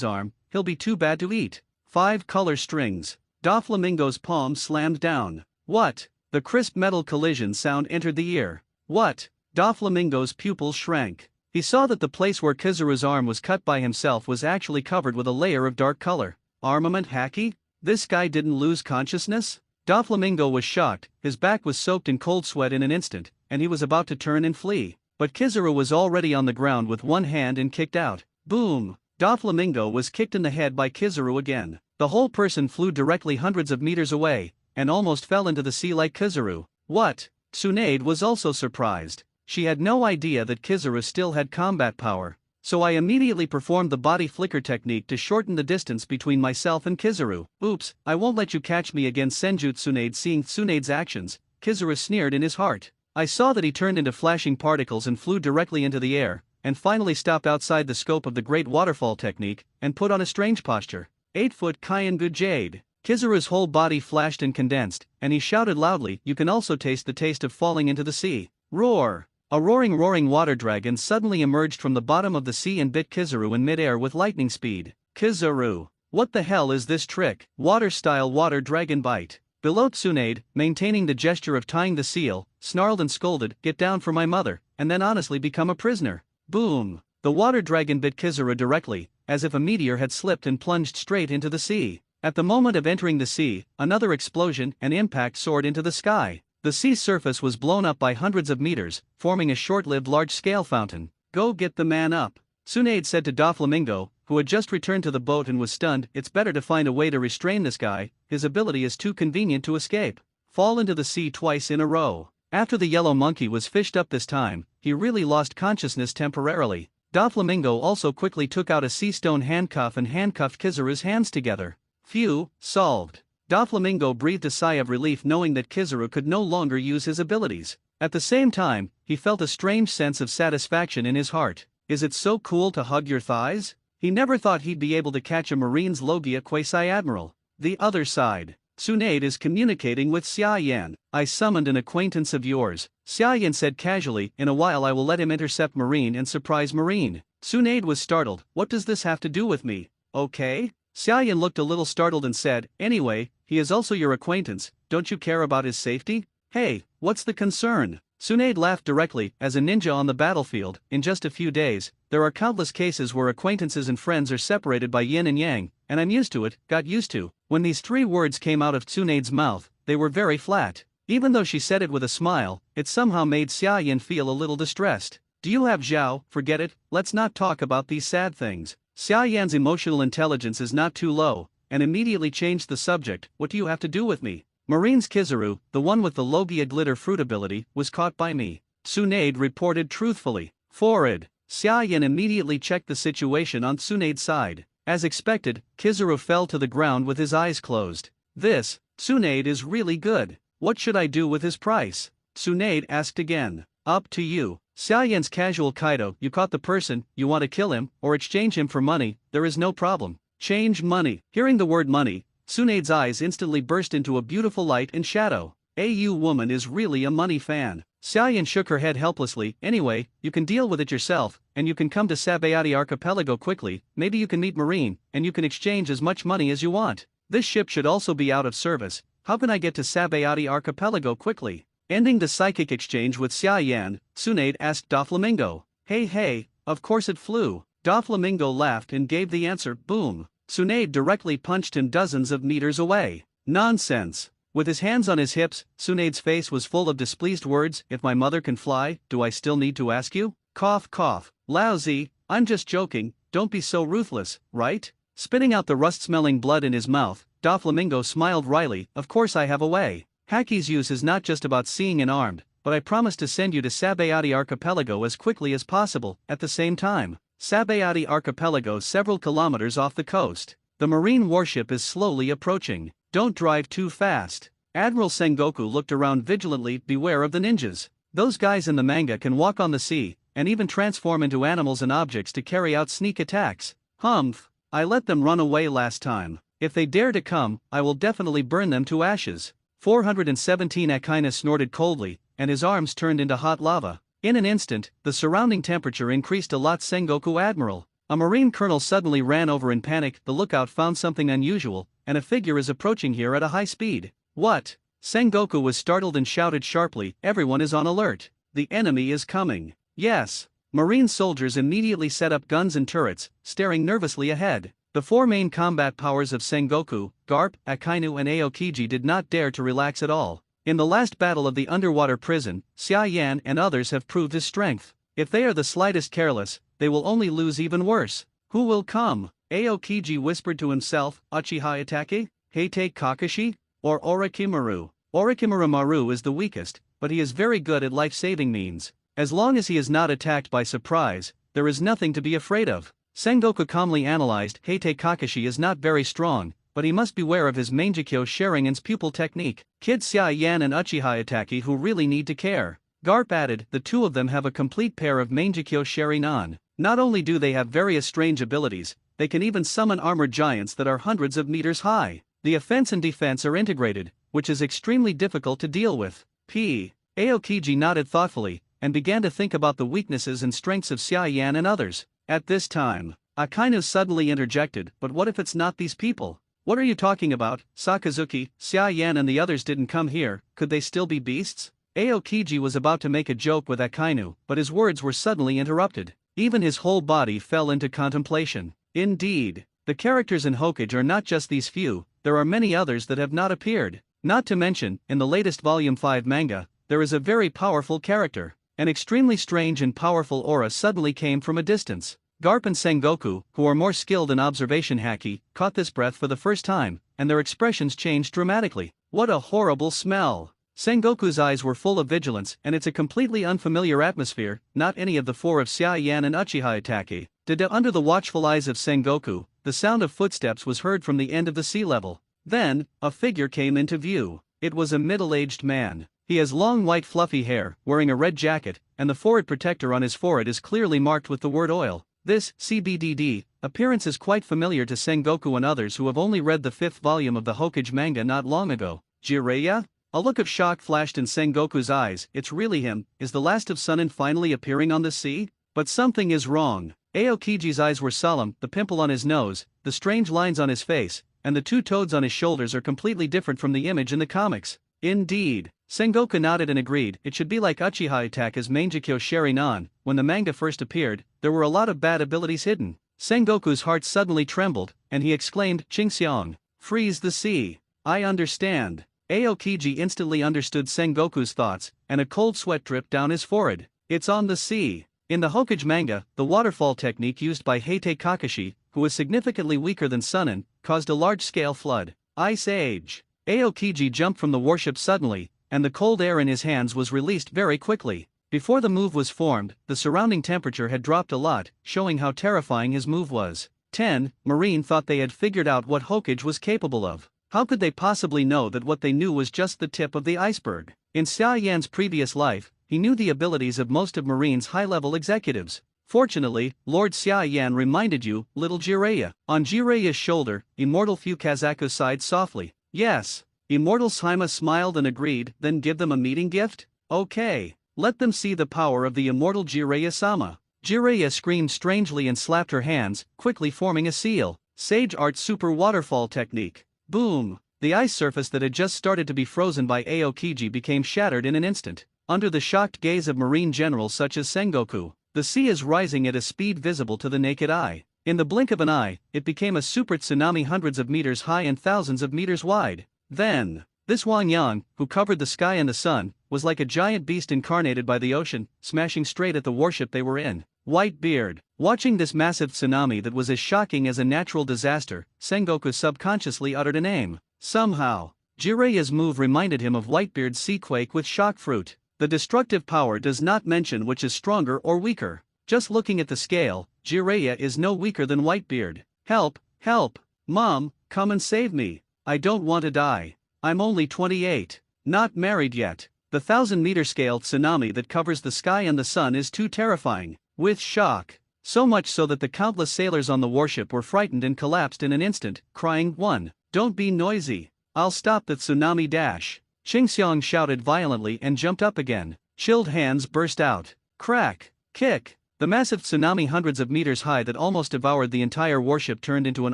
arm, he'll be too bad to eat. 5 color strings. Doflamingo's palm slammed down. What? The crisp metal collision sound entered the ear. What? Doflamingo's pupils shrank. He saw that the place where Kizaru's arm was cut by himself was actually covered with a layer of dark color. Armament hacky? This guy didn't lose consciousness? Doflamingo was shocked, his back was soaked in cold sweat in an instant, and he was about to turn and flee. But Kizaru was already on the ground with one hand and kicked out. Boom! Doflamingo was kicked in the head by Kizaru again. The whole person flew directly hundreds of meters away, and almost fell into the sea like Kizaru. What? Tsunade was also surprised. She had no idea that Kizaru still had combat power. So I immediately performed the body flicker technique to shorten the distance between myself and Kizaru. Oops, I won't let you catch me again, Senju Tsunade. Seeing Tsunade's actions, Kizaru sneered in his heart. I saw that he turned into flashing particles and flew directly into the air, and finally stopped outside the scope of the great waterfall technique, and put on a strange posture. 8-foot Kyangu Jade. Kizaru's whole body flashed and condensed, and he shouted loudly, you can also taste the taste of falling into the sea. Roar! A roaring water dragon suddenly emerged from the bottom of the sea and bit Kizaru in midair with lightning speed. Kizaru! What the hell is this trick? Water-style water dragon bite. Below Tsunade, maintaining the gesture of tying the seal, snarled and scolded, get down for my mother, and then honestly become a prisoner. Boom! The water dragon bit Kizaru directly, as if a meteor had slipped and plunged straight into the sea. At the moment of entering the sea, another explosion and impact soared into the sky. The sea surface was blown up by hundreds of meters, forming a short-lived large-scale fountain. Go get the man up. Tsunade said to Doflamingo, who had just returned to the boat and was stunned, it's better to find a way to restrain this guy, his ability is too convenient to escape. Fall into the sea twice in a row. After the yellow monkey was fished up this time, he really lost consciousness temporarily. Doflamingo also quickly took out a sea stone handcuff and handcuffed Kizaru's hands together. Phew, solved. Doflamingo breathed a sigh of relief knowing that Kizaru could no longer use his abilities. At the same time, he felt a strange sense of satisfaction in his heart. Is it so cool to hug your thighs? He never thought he'd be able to catch a Marine's Logia quasi-admiral. The other side. Tsunade is communicating with Xiaoyan. I summoned an acquaintance of yours. Xiaoyan said casually, in a while I will let him intercept Marine and surprise Marine. Tsunade was startled. What does this have to do with me? Okay? Xiaoyan looked a little startled and said, anyway, he is also your acquaintance, don't you care about his safety? Hey, what's the concern? Tsunade laughed directly. As a ninja on the battlefield, in just a few days, there are countless cases where acquaintances and friends are separated by yin and yang, and I'm used to it, got used to. When these three words came out of Tsunade's mouth, they were very flat. Even though she said it with a smile, it somehow made Xia Yin feel a little distressed. Do you have Zhao? Forget it, let's not talk about these sad things. Xia Yan's emotional intelligence is not too low, and immediately changed the subject. What do you have to do with me? Marine's Kizaru, the one with the Logia glitter fruit ability, was caught by me. Tsunade reported truthfully. Forward. Xia Yin immediately checked the situation on Tsunade's side. As expected, Kizaru fell to the ground with his eyes closed. This, Tsunade is really good. What should I do with his price? Tsunade asked again. Up to you. Xia Yin's casual Kaido, you caught the person, you want to kill him, or exchange him for money, there is no problem. Change money. Hearing the word money, Tsunade's eyes instantly burst into a beautiful light and shadow. AU woman is really a money fan. Xia Yin shook her head helplessly. Anyway, you can deal with it yourself, and you can come to Sabayati Archipelago quickly, maybe you can meet Marine, and you can exchange as much money as you want. This ship should also be out of service. How can I get to Sabayati Archipelago quickly? Ending the psychic exchange with Xia Yan, Tsunade asked Doflamingo. Hey, of course it flew. Doflamingo laughed and gave the answer. Boom. Tsunade directly punched him dozens of meters away. Nonsense. With his hands on his hips, Tsunade's face was full of displeased words. If my mother can fly, do I still need to ask you? Cough cough. Lousy, I'm just joking, don't be so ruthless, right? Spitting out the rust-smelling blood in his mouth, Doflamingo smiled wryly. Of course I have a way. Haki's use is not just about seeing and armed, but I promise to send you to Sabayati Archipelago as quickly as possible. At the same time, Sabayati Archipelago several kilometers off the coast. The marine warship is slowly approaching. Don't drive too fast. Admiral Sengoku looked around vigilantly. Beware of the ninjas. Those guys in the manga can walk on the sea, and even transform into animals and objects to carry out sneak attacks. Humph. I let them run away last time. If they dare to come, I will definitely burn them to ashes. 417 Akaina snorted coldly, and his arms turned into hot lava. In an instant, the surrounding temperature increased a lot. Sengoku Admiral. A marine colonel suddenly ran over in panic. The lookout found something unusual, and a figure is approaching here at a high speed. What? Sengoku was startled and shouted sharply, everyone is on alert. The enemy is coming. Yes. Marine soldiers immediately set up guns and turrets, staring nervously ahead. The four main combat powers of Sengoku, Garp, Akainu and Aokiji did not dare to relax at all. In the last battle of the underwater prison, Xia Yan and others have proved his strength. If they are the slightest careless, they will only lose even worse. Who will come? Aokiji whispered to himself, Uchiha Itake, Heite Kakashi, or Orochimaru. Orochimaru is the weakest, but he is very good at life-saving means. As long as he is not attacked by surprise, there is nothing to be afraid of. Sengoku calmly analyzed. Heite Kakashi is not very strong, but he must beware of his Mangekyo Sharingan's pupil technique. Kid Xia Yan and Uchiha Itake who really need to care. Garp added, the two of them have a complete pair of Mangekyo Sharingan. Not only do they have various strange abilities, they can even summon armored giants that are hundreds of meters high. The offense and defense are integrated, which is extremely difficult to deal with. Aokiji nodded thoughtfully, and began to think about the weaknesses and strengths of Xia Yan and others. At this time, Akainu suddenly interjected, but what if it's not these people? What are you talking about, Sakazuki? Xia Yan and the others didn't come here, could they still be beasts? Aokiji was about to make a joke with Akainu, but his words were suddenly interrupted. Even his whole body fell into contemplation. Indeed, the characters in Hokage are not just these few, there are many others that have not appeared. Not to mention, in the latest Volume 5 manga, there is a very powerful character. An extremely strange and powerful aura suddenly came from a distance. Garp and Sengoku, who are more skilled in observation haki, caught this breath for the first time, and their expressions changed dramatically. What a horrible smell! Sengoku's eyes were full of vigilance, and it's a completely unfamiliar atmosphere. Not any of the four of Xia Yan and Uchiha Itake. Under the watchful eyes of Sengoku, the sound of footsteps was heard from the end of the sea level. Then, a figure came into view. It was a middle-aged man. He has long white fluffy hair, wearing a red jacket, and the forehead protector on his forehead is clearly marked with the word oil. This, CBDD, appearance is quite familiar to Sengoku and others who have only read the 5th volume of the Hokage manga not long ago. Jiraiya? A look of shock flashed in Sengoku's eyes. It's really him. Is the last of Sunin finally appearing on the sea? But something is wrong. Aokiji's eyes were solemn, the pimple on his nose, the strange lines on his face, and the two toads on his shoulders are completely different from the image in the comics. Indeed. Sengoku nodded and agreed. It should be like Uchiha Attack as Mangekyo Sharinan. When the manga first appeared, there were a lot of bad abilities hidden. Sengoku's heart suddenly trembled, and he exclaimed, Qingxiang, freeze the sea. I understand. Aokiji instantly understood Sengoku's thoughts, and a cold sweat dripped down his forehead. It's on the sea. In the Hokage manga, the waterfall technique used by Heite Kakashi, who was significantly weaker than Sunin, caused a large-scale flood. Ice Age. Aokiji jumped from the warship suddenly, and the cold air in his hands was released very quickly. Before the move was formed, the surrounding temperature had dropped a lot, showing how terrifying his move was. 10. Marine thought they had figured out what Hokage was capable of. How could they possibly know that what they knew was just the tip of the iceberg? In Xia Yan's previous life, he knew the abilities of most of Marine's high-level executives. Fortunately, Lord Xia Yan reminded you, little Jiraiya. On Jiraiya's shoulder, Immortal Fukazaku sighed softly. Yes. Immortal Saima smiled and agreed. Then give them a meeting gift? Okay. Let them see the power of the immortal Jiraiya-sama. Jiraiya screamed strangely and slapped her hands, quickly forming a seal. Sage Art Super Waterfall Technique. Boom! The ice surface that had just started to be frozen by Aokiji became shattered in an instant. Under the shocked gaze of marine generals such as Sengoku, the sea is rising at a speed visible to the naked eye. In the blink of an eye, it became a super tsunami hundreds of meters high and thousands of meters wide. Then, this Wang Yang, who covered the sky and the sun, was like a giant beast incarnated by the ocean, smashing straight at the warship they were in. Whitebeard. Watching this massive tsunami that was as shocking as a natural disaster, Sengoku subconsciously uttered a name. Somehow, Jiraiya's move reminded him of Whitebeard's sea quake with shock fruit. The destructive power does not mention which is stronger or weaker. Just looking at the scale, Jiraiya is no weaker than Whitebeard. Help, help, Mom, come and save me. I don't want to die. I'm only 28. Not married yet. The 1,000-meter scale tsunami that covers the sky and the sun is too terrifying. With shock. So much so that the countless sailors on the warship were frightened and collapsed in an instant, crying, "One, don't be noisy. I'll stop the tsunami dash." Qingxiang shouted violently and jumped up again. Chilled hands burst out. Crack, kick. The massive tsunami hundreds of meters high that almost devoured the entire warship turned into an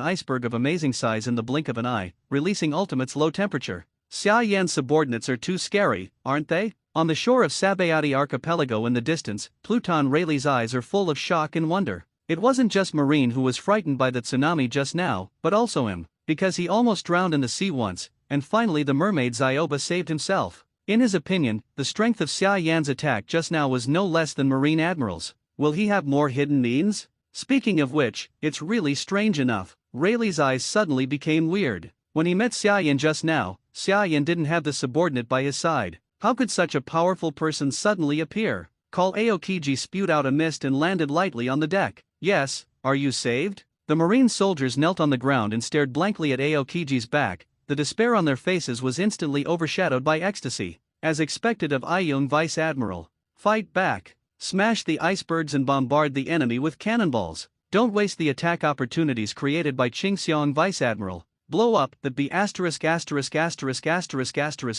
iceberg of amazing size in the blink of an eye, releasing Ultimate's low temperature. Xia Yan's subordinates are too scary, aren't they? On the shore of Sabayati Archipelago in the distance, Pluton Rayleigh's eyes are full of shock and wonder. It wasn't just Marine who was frightened by the tsunami just now, but also him, because he almost drowned in the sea once, and finally the mermaid Zioba saved himself. In his opinion, the strength of Xia Yan's attack just now was no less than Marine Admiral's. Will he have more hidden means? Speaking of which, it's really strange enough. Rayleigh's eyes suddenly became weird. When he met Xia Yan just now, Xia Yan didn't have the subordinate by his side. How could such a powerful person suddenly appear? Aokiji spewed out a mist and landed lightly on the deck. Yes, are you saved? The marine soldiers knelt on the ground and stared blankly at Aokiji's back. The despair on their faces was instantly overshadowed by ecstasy. As expected of Iyung Vice Admiral. Fight back. Smash the icebergs and bombard the enemy with cannonballs. Don't waste the attack opportunities created by Qingxiang Vice Admiral. Blow up that B*****************.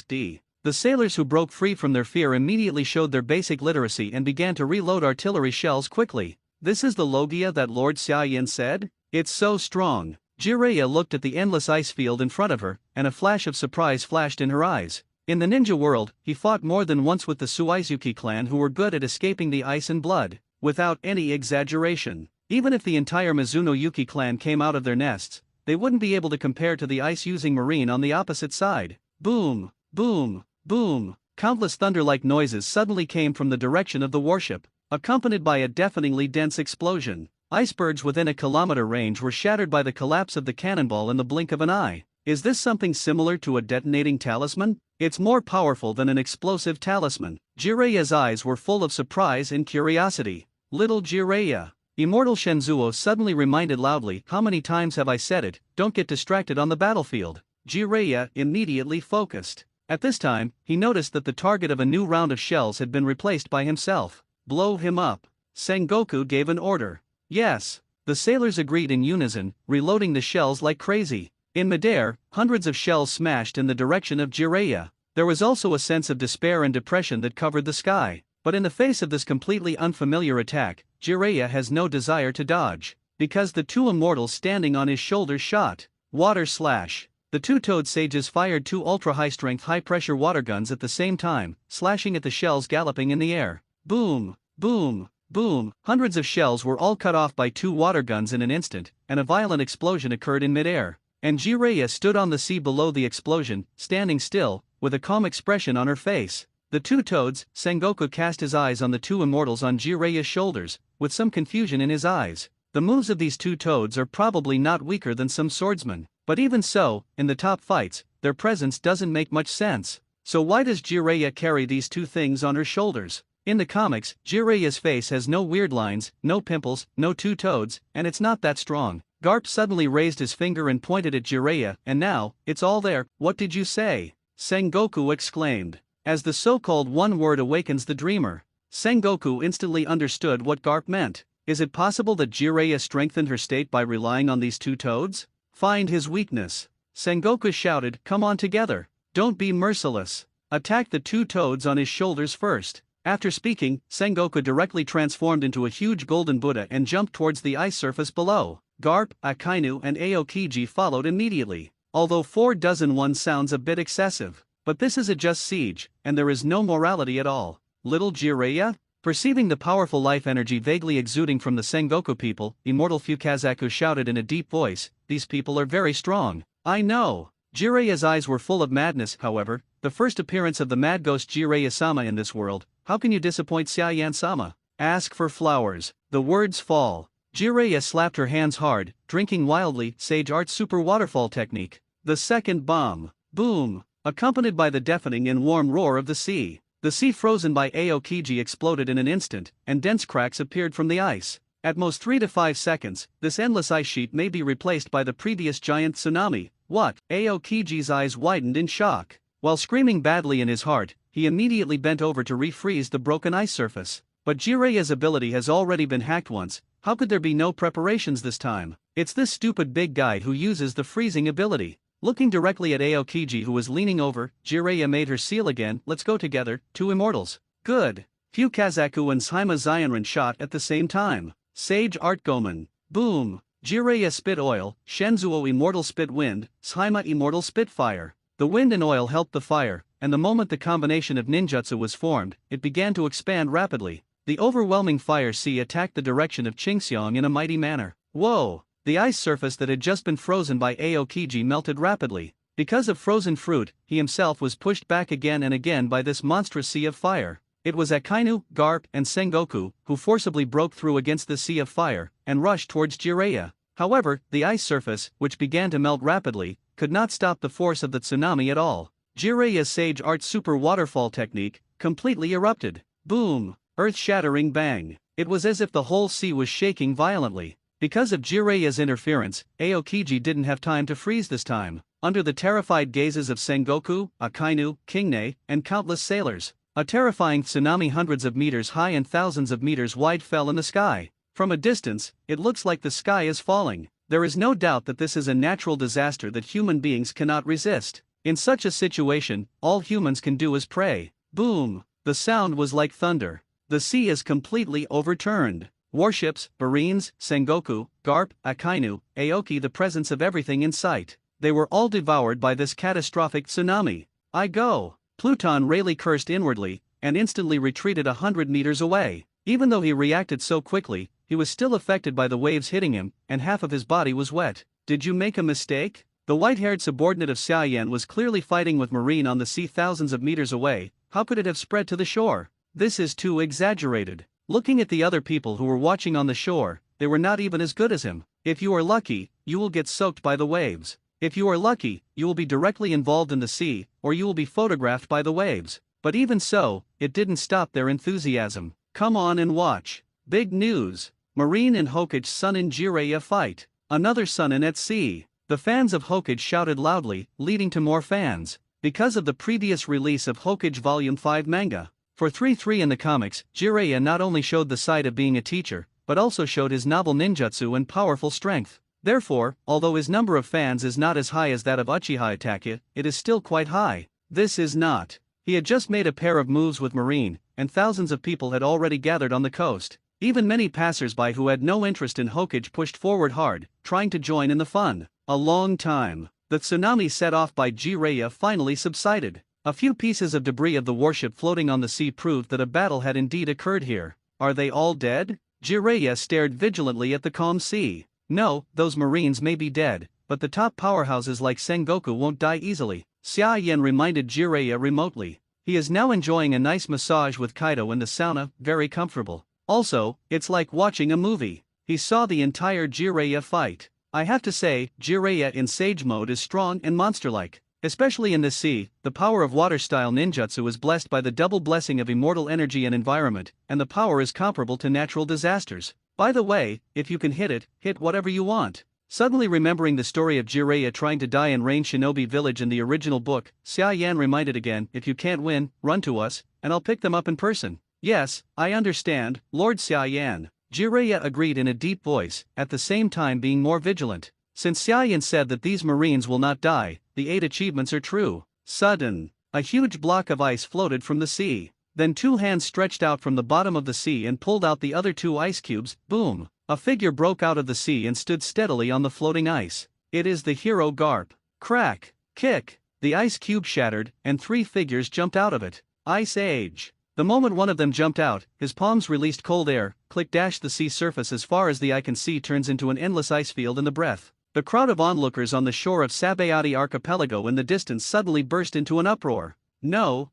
D. The sailors who broke free from their fear immediately showed their basic literacy and began to reload artillery shells quickly. This is the Logia that Lord Xia Yan said? It's so strong. Jiraiya looked at the endless ice field in front of her, and a flash of surprise flashed in her eyes. In the ninja world, he fought more than once with the Suizuki clan who were good at escaping the ice and blood. Without any exaggeration. Even if the entire Mizuno Yuki clan came out of their nests, they wouldn't be able to compare to the ice-using marine on the opposite side. Boom, boom, boom. Countless thunder-like noises suddenly came from the direction of the warship, accompanied by a deafeningly dense explosion. Icebergs within a kilometer range were shattered by the collapse of the cannonball in the blink of an eye. Is this something similar to a detonating talisman? It's more powerful than an explosive talisman. Jiraiya's eyes were full of surprise and curiosity. Little Jiraiya. Immortal Shenzuo suddenly reminded loudly, how many times have I said it, don't get distracted on the battlefield. Jiraiya immediately focused. At this time, he noticed that the target of a new round of shells had been replaced by himself. Blow him up. Sengoku gave an order. Yes. The sailors agreed in unison, reloading the shells like crazy. In midair, hundreds of shells smashed in the direction of Jiraiya. There was also a sense of despair and depression that covered the sky. But in the face of this completely unfamiliar attack, Jiraiya has no desire to dodge. Because the two immortals standing on his shoulders shot. Water slash. The two Toad sages fired two ultra-high-strength high-pressure water guns at the same time, slashing at the shells galloping in the air. Boom, boom, boom. Hundreds of shells were all cut off by two water guns in an instant, and a violent explosion occurred in mid-air. And Jiraiya stood on the sea below the explosion, standing still, with a calm expression on her face. The two Toads, Sengoku cast his eyes on the two immortals on Jiraiya's shoulders, with some confusion in his eyes. The moves of these two Toads are probably not weaker than some swordsmen, but even so, in the top fights, their presence doesn't make much sense. So why does Jiraiya carry these two things on her shoulders? In the comics, Jiraiya's face has no weird lines, no pimples, no two Toads, and it's not that strong. Garp suddenly raised his finger and pointed at Jiraiya, and now, it's all there. What did you say? Sengoku exclaimed. As the so-called one word awakens the dreamer. Sengoku instantly understood what Garp meant. Is it possible that Jiraiya strengthened her state by relying on these two Toads? Find his weakness. Sengoku shouted, come on together. Don't be merciless. Attack the two Toads on his shoulders first. After speaking, Sengoku directly transformed into a huge golden Buddha and jumped towards the ice surface below. Garp, Akainu and Aokiji followed immediately. Although 4-1 sounds a bit excessive, but this is a just siege, and there is no morality at all. Little Jiraiya? Perceiving the powerful life energy vaguely exuding from the Sengoku people, Immortal Fukazaku shouted in a deep voice, these people are very strong. I know. Jiraiya's eyes were full of madness, however, the first appearance of the mad ghost Jiraiya-sama in this world. How can you disappoint Xiaoyan-sama? Ask for flowers. The words fall. Jiraiya slapped her hands hard, drinking wildly, Sage Art Super Waterfall Technique. The second bomb. Boom. Accompanied by the deafening and warm roar of the sea. The sea frozen by Aokiji exploded in an instant, and dense cracks appeared from the ice. At most 3 to 5 seconds, this endless ice sheet may be replaced by the previous giant tsunami. What? Aokiji's eyes widened in shock. While screaming badly in his heart, he immediately bent over to refreeze the broken ice surface. But Jiraiya's ability has already been hacked once. How could there be no preparations this time? It's this stupid big guy who uses the freezing ability. Looking directly at Aokiji who was leaning over, Jiraiya made her seal again, let's go together, two immortals. Good. Fukazaku and Saima Zionran shot at the same time. Sage Art Gomen. Boom. Jiraiya spit oil, Shenzuo Immortal spit wind, Saima Immortal spit fire. The wind and oil helped the fire, and the moment the combination of ninjutsu was formed, it began to expand rapidly. The overwhelming fire sea attacked the direction of Qingxiong in a mighty manner. Whoa! The ice surface that had just been frozen by Aokiji melted rapidly. Because of frozen fruit, he himself was pushed back again and again by this monstrous sea of fire. It was Akainu, Garp, and Sengoku who forcibly broke through against the sea of fire and rushed towards Jiraiya. However, the ice surface, which began to melt rapidly, could not stop the force of the tsunami at all. Jiraiya's Sage Art Super Waterfall Technique completely erupted. Boom! Earth-shattering bang. It was as if the whole sea was shaking violently. Because of Jiraiya's interference, Aokiji didn't have time to freeze this time. Under the terrified gazes of Sengoku, Akainu, Kingne, and countless sailors, a terrifying tsunami hundreds of meters high and thousands of meters wide fell in the sky. From a distance, it looks like the sky is falling. There is no doubt that this is a natural disaster that human beings cannot resist. In such a situation, all humans can do is pray. Boom! The sound was like thunder. The sea is completely overturned. Warships, Marines, Sengoku, Garp, Akainu, Aoki, the presence of everything in sight. They were all devoured by this catastrophic tsunami. I go. Pluton Rayleigh cursed inwardly, and instantly retreated 100 meters away. Even though he reacted so quickly, he was still affected by the waves hitting him, and half of his body was wet. Did you make a mistake? The white-haired subordinate of Xiaoyan was clearly fighting with Marine on the sea thousands of meters away. How could it have spread to the shore? This is too exaggerated. Looking at the other people who were watching on the shore, they were not even as good as him. If you are lucky, you will get soaked by the waves. If you are lucky, you will be directly involved in the sea, or you will be photographed by the waves. But even so, it didn't stop their enthusiasm. Come on and watch. Big news. Marine and Hokage Sun and Jiraiya fight. Another Sunin at sea. The fans of Hokage shouted loudly, leading to more fans. Because of the previous release of Hokage Volume 5 manga. For 3-3 in the comics, Jiraiya not only showed the side of being a teacher, but also showed his novel ninjutsu and powerful strength. Therefore, although his number of fans is not as high as that of Uchiha Itachi, it is still quite high. This is not. He had just made a pair of moves with Marine, and thousands of people had already gathered on the coast. Even many passers-by who had no interest in Hokage pushed forward hard, trying to join in the fun. A long time. The tsunami set off by Jiraiya finally subsided. A few pieces of debris of the warship floating on the sea proved that a battle had indeed occurred here. Are they all dead? Jiraiya stared vigilantly at the calm sea. No, those marines may be dead, but the top powerhouses like Sengoku won't die easily. Xia Yan reminded Jiraiya remotely. He is now enjoying a nice massage with Kaido in the sauna, very comfortable. Also, it's like watching a movie. He saw the entire Jiraiya fight. I have to say, Jiraiya in Sage mode is strong and monster-like. Especially in the sea, the power of water-style ninjutsu is blessed by the double blessing of immortal energy and environment, and the power is comparable to natural disasters. By the way, if you can hit whatever you want. Suddenly remembering the story of Jiraiya trying to die in Rain Shinobi Village in the original book, Xia Yan reminded again, if you can't win, run to us, and I'll pick them up in person. Yes, I understand, Lord Xia Yan. Jiraiya agreed in a deep voice, at the same time being more vigilant. Since Xia Yan said that these marines will not die, the 8 achievements are true. Sudden, a huge block of ice floated from the sea. Then 2 hands stretched out from the bottom of the sea and pulled out the other 2 ice cubes, boom. A figure broke out of the sea and stood steadily on the floating ice. It is the hero Garp. Crack, kick, the ice cube shattered, and 3 figures jumped out of it. Ice Age. The moment one of them jumped out, his palms released cold air, the sea surface as far as the eye can see turns into an endless ice field in the breath. The crowd of onlookers on the shore of Sabayati Archipelago in the distance suddenly burst into an uproar. No,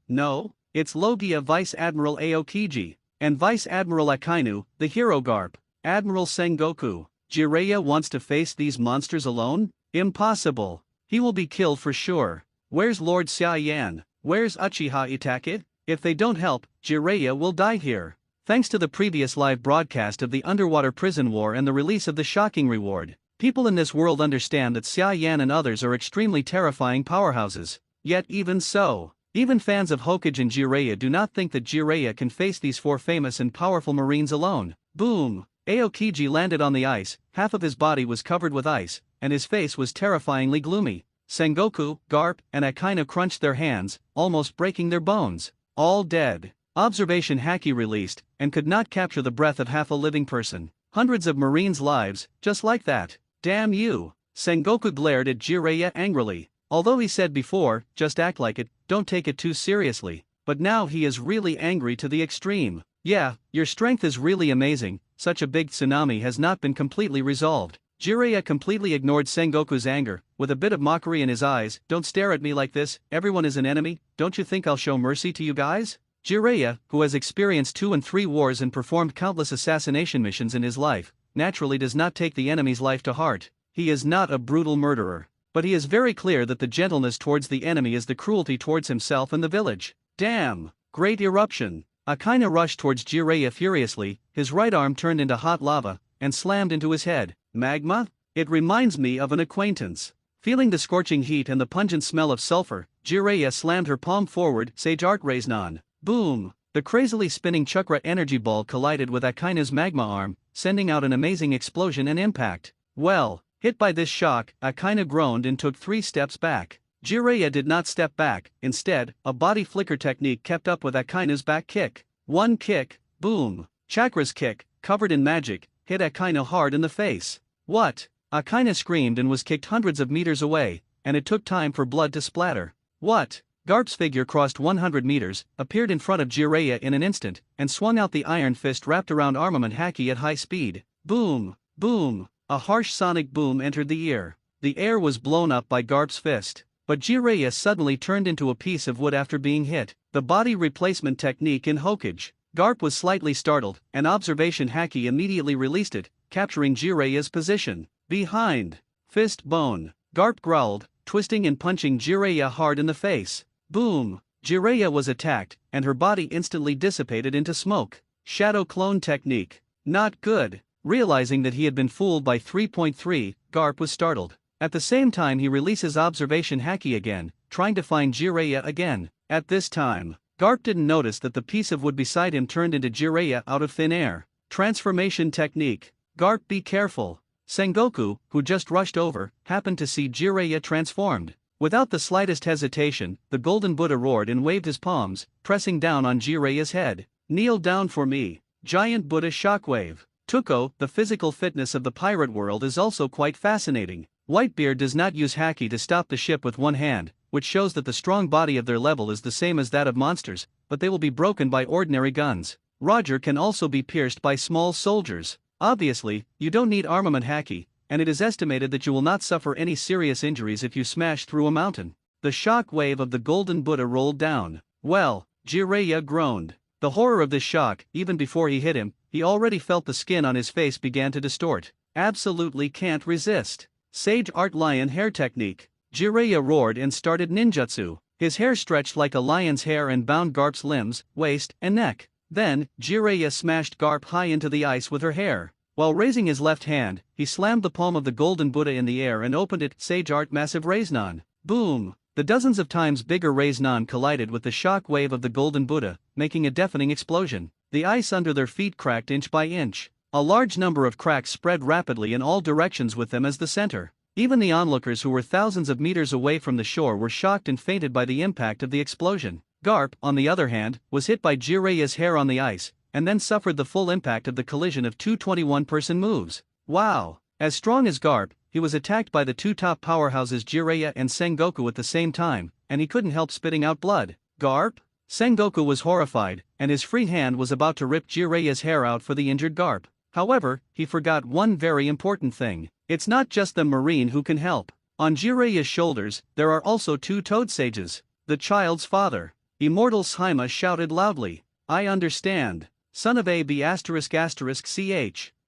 it's Logia Vice Admiral Aokiji, and Vice Admiral Akainu, the hero Garp. Admiral Sengoku. Jiraiya wants to face these monsters alone? Impossible. He will be killed for sure. Where's Lord Xia Yan? Where's Uchiha Itachi? If they don't help, Jiraiya will die here. Thanks to the previous live broadcast of the underwater prison war and the release of the shocking reward, people in this world understand that Xia Yan and others are extremely terrifying powerhouses. Yet even so, even fans of Hokage and Jiraiya do not think that Jiraiya can face these 4 famous and powerful marines alone. Boom! Aokiji landed on the ice, half of his body was covered with ice, and his face was terrifyingly gloomy. Sengoku, Garp, and Akainu crunched their hands, almost breaking their bones. All dead. Observation Haki released, and could not capture the breath of half a living person. Hundreds of marines' lives, just like that. Damn you! Sengoku glared at Jiraiya angrily. Although he said before, just act like it, don't take it too seriously. But now he is really angry to the extreme. Yeah, your strength is really amazing, such a big tsunami has not been completely resolved. Jiraiya completely ignored Sengoku's anger, with a bit of mockery in his eyes. Don't stare at me like this, everyone is an enemy, don't you think I'll show mercy to you guys? Jiraiya, who has experienced 2 and 3 wars and performed countless assassination missions in his life, naturally does not take the enemy's life to heart. He is not a brutal murderer. But he is very clear that the gentleness towards the enemy is the cruelty towards himself and the village. Damn! Great eruption! Akainu rushed towards Jiraiya furiously, his right arm turned into hot lava, and slammed into his head. Magma? It reminds me of an acquaintance. Feeling the scorching heat and the pungent smell of sulfur, Jiraiya slammed her palm forward, Sage Art Raisnon. Boom! The crazily spinning chakra energy ball collided with Akainu's magma arm, sending out an amazing explosion and impact. Well, hit by this shock, Akainu groaned and took 3 steps back. Jiraiya did not step back, instead, a body flicker technique kept up with Akainu's back kick. 1 kick, boom! Chakra's kick, covered in magic, hit Akainu hard in the face. What? Akainu screamed and was kicked hundreds of meters away, and it took time for blood to splatter. What? Garp's figure crossed 100 meters, appeared in front of Jiraiya in an instant, and swung out the iron fist wrapped around armament Haki at high speed. Boom! Boom! A harsh sonic boom entered the ear. The air was blown up by Garp's fist. But Jiraiya suddenly turned into a piece of wood after being hit. The body replacement technique in Hokage. Garp was slightly startled, and Observation Haki immediately released it, capturing Jiraiya's position. Behind. Fist bone. Garp growled, twisting and punching Jiraiya hard in the face. Boom! Jiraiya was attacked, and her body instantly dissipated into smoke. Shadow clone technique. Not good. Realizing that he had been fooled by 3.3, Garp was startled. At the same time he releases Observation Haki again, trying to find Jiraiya again. At this time, Garp didn't notice that the piece of wood beside him turned into Jiraiya out of thin air. Transformation technique. Garp, be careful. Sengoku, who just rushed over, happened to see Jiraiya transformed. Without the slightest hesitation, the Golden Buddha roared and waved his palms, pressing down on Jiraiya's head. Kneel down for me. Giant Buddha shockwave. Tuko, the physical fitness of the pirate world is also quite fascinating. Whitebeard does not use haki to stop the ship with one hand, which shows that the strong body of their level is the same as that of monsters, but they will be broken by ordinary guns. Roger can also be pierced by small soldiers. Obviously, you don't need armament haki, and it is estimated that you will not suffer any serious injuries if you smash through a mountain. The shock wave of the Golden Buddha rolled down. Well, Jiraiya groaned. The horror of this shock, even before he hit him, he already felt the skin on his face began to distort. Absolutely can't resist. Sage Art Lion Hair Technique. Jiraiya roared and started ninjutsu. His hair stretched like a lion's hair and bound Garp's limbs, waist, and neck. Then, Jiraiya smashed Garp high into the ice with her hair. While raising his left hand, he slammed the palm of the Golden Buddha in the air and opened it. Sage Art Massive Raisnon. Boom! The dozens of times bigger Raisnon collided with the shock wave of the Golden Buddha, making a deafening explosion. The ice under their feet cracked inch by inch. A large number of cracks spread rapidly in all directions with them as the center. Even the onlookers who were thousands of meters away from the shore were shocked and fainted by the impact of the explosion. Garp, on the other hand, was hit by Jiraiya's hair on the ice, and then suffered the full impact of the collision of two 21-person moves. Wow! As strong as Garp, he was attacked by the two top powerhouses Jiraiya and Sengoku at the same time, and he couldn't help spitting out blood. Garp? Sengoku was horrified, and his free hand was about to rip Jiraiya's hair out for the injured Garp. However, he forgot one very important thing. It's not just the Marine who can help. On Jiraiya's shoulders, there are also two Toad Sages. The child's father. Immortal Saima shouted loudly. I understand. Son of ch.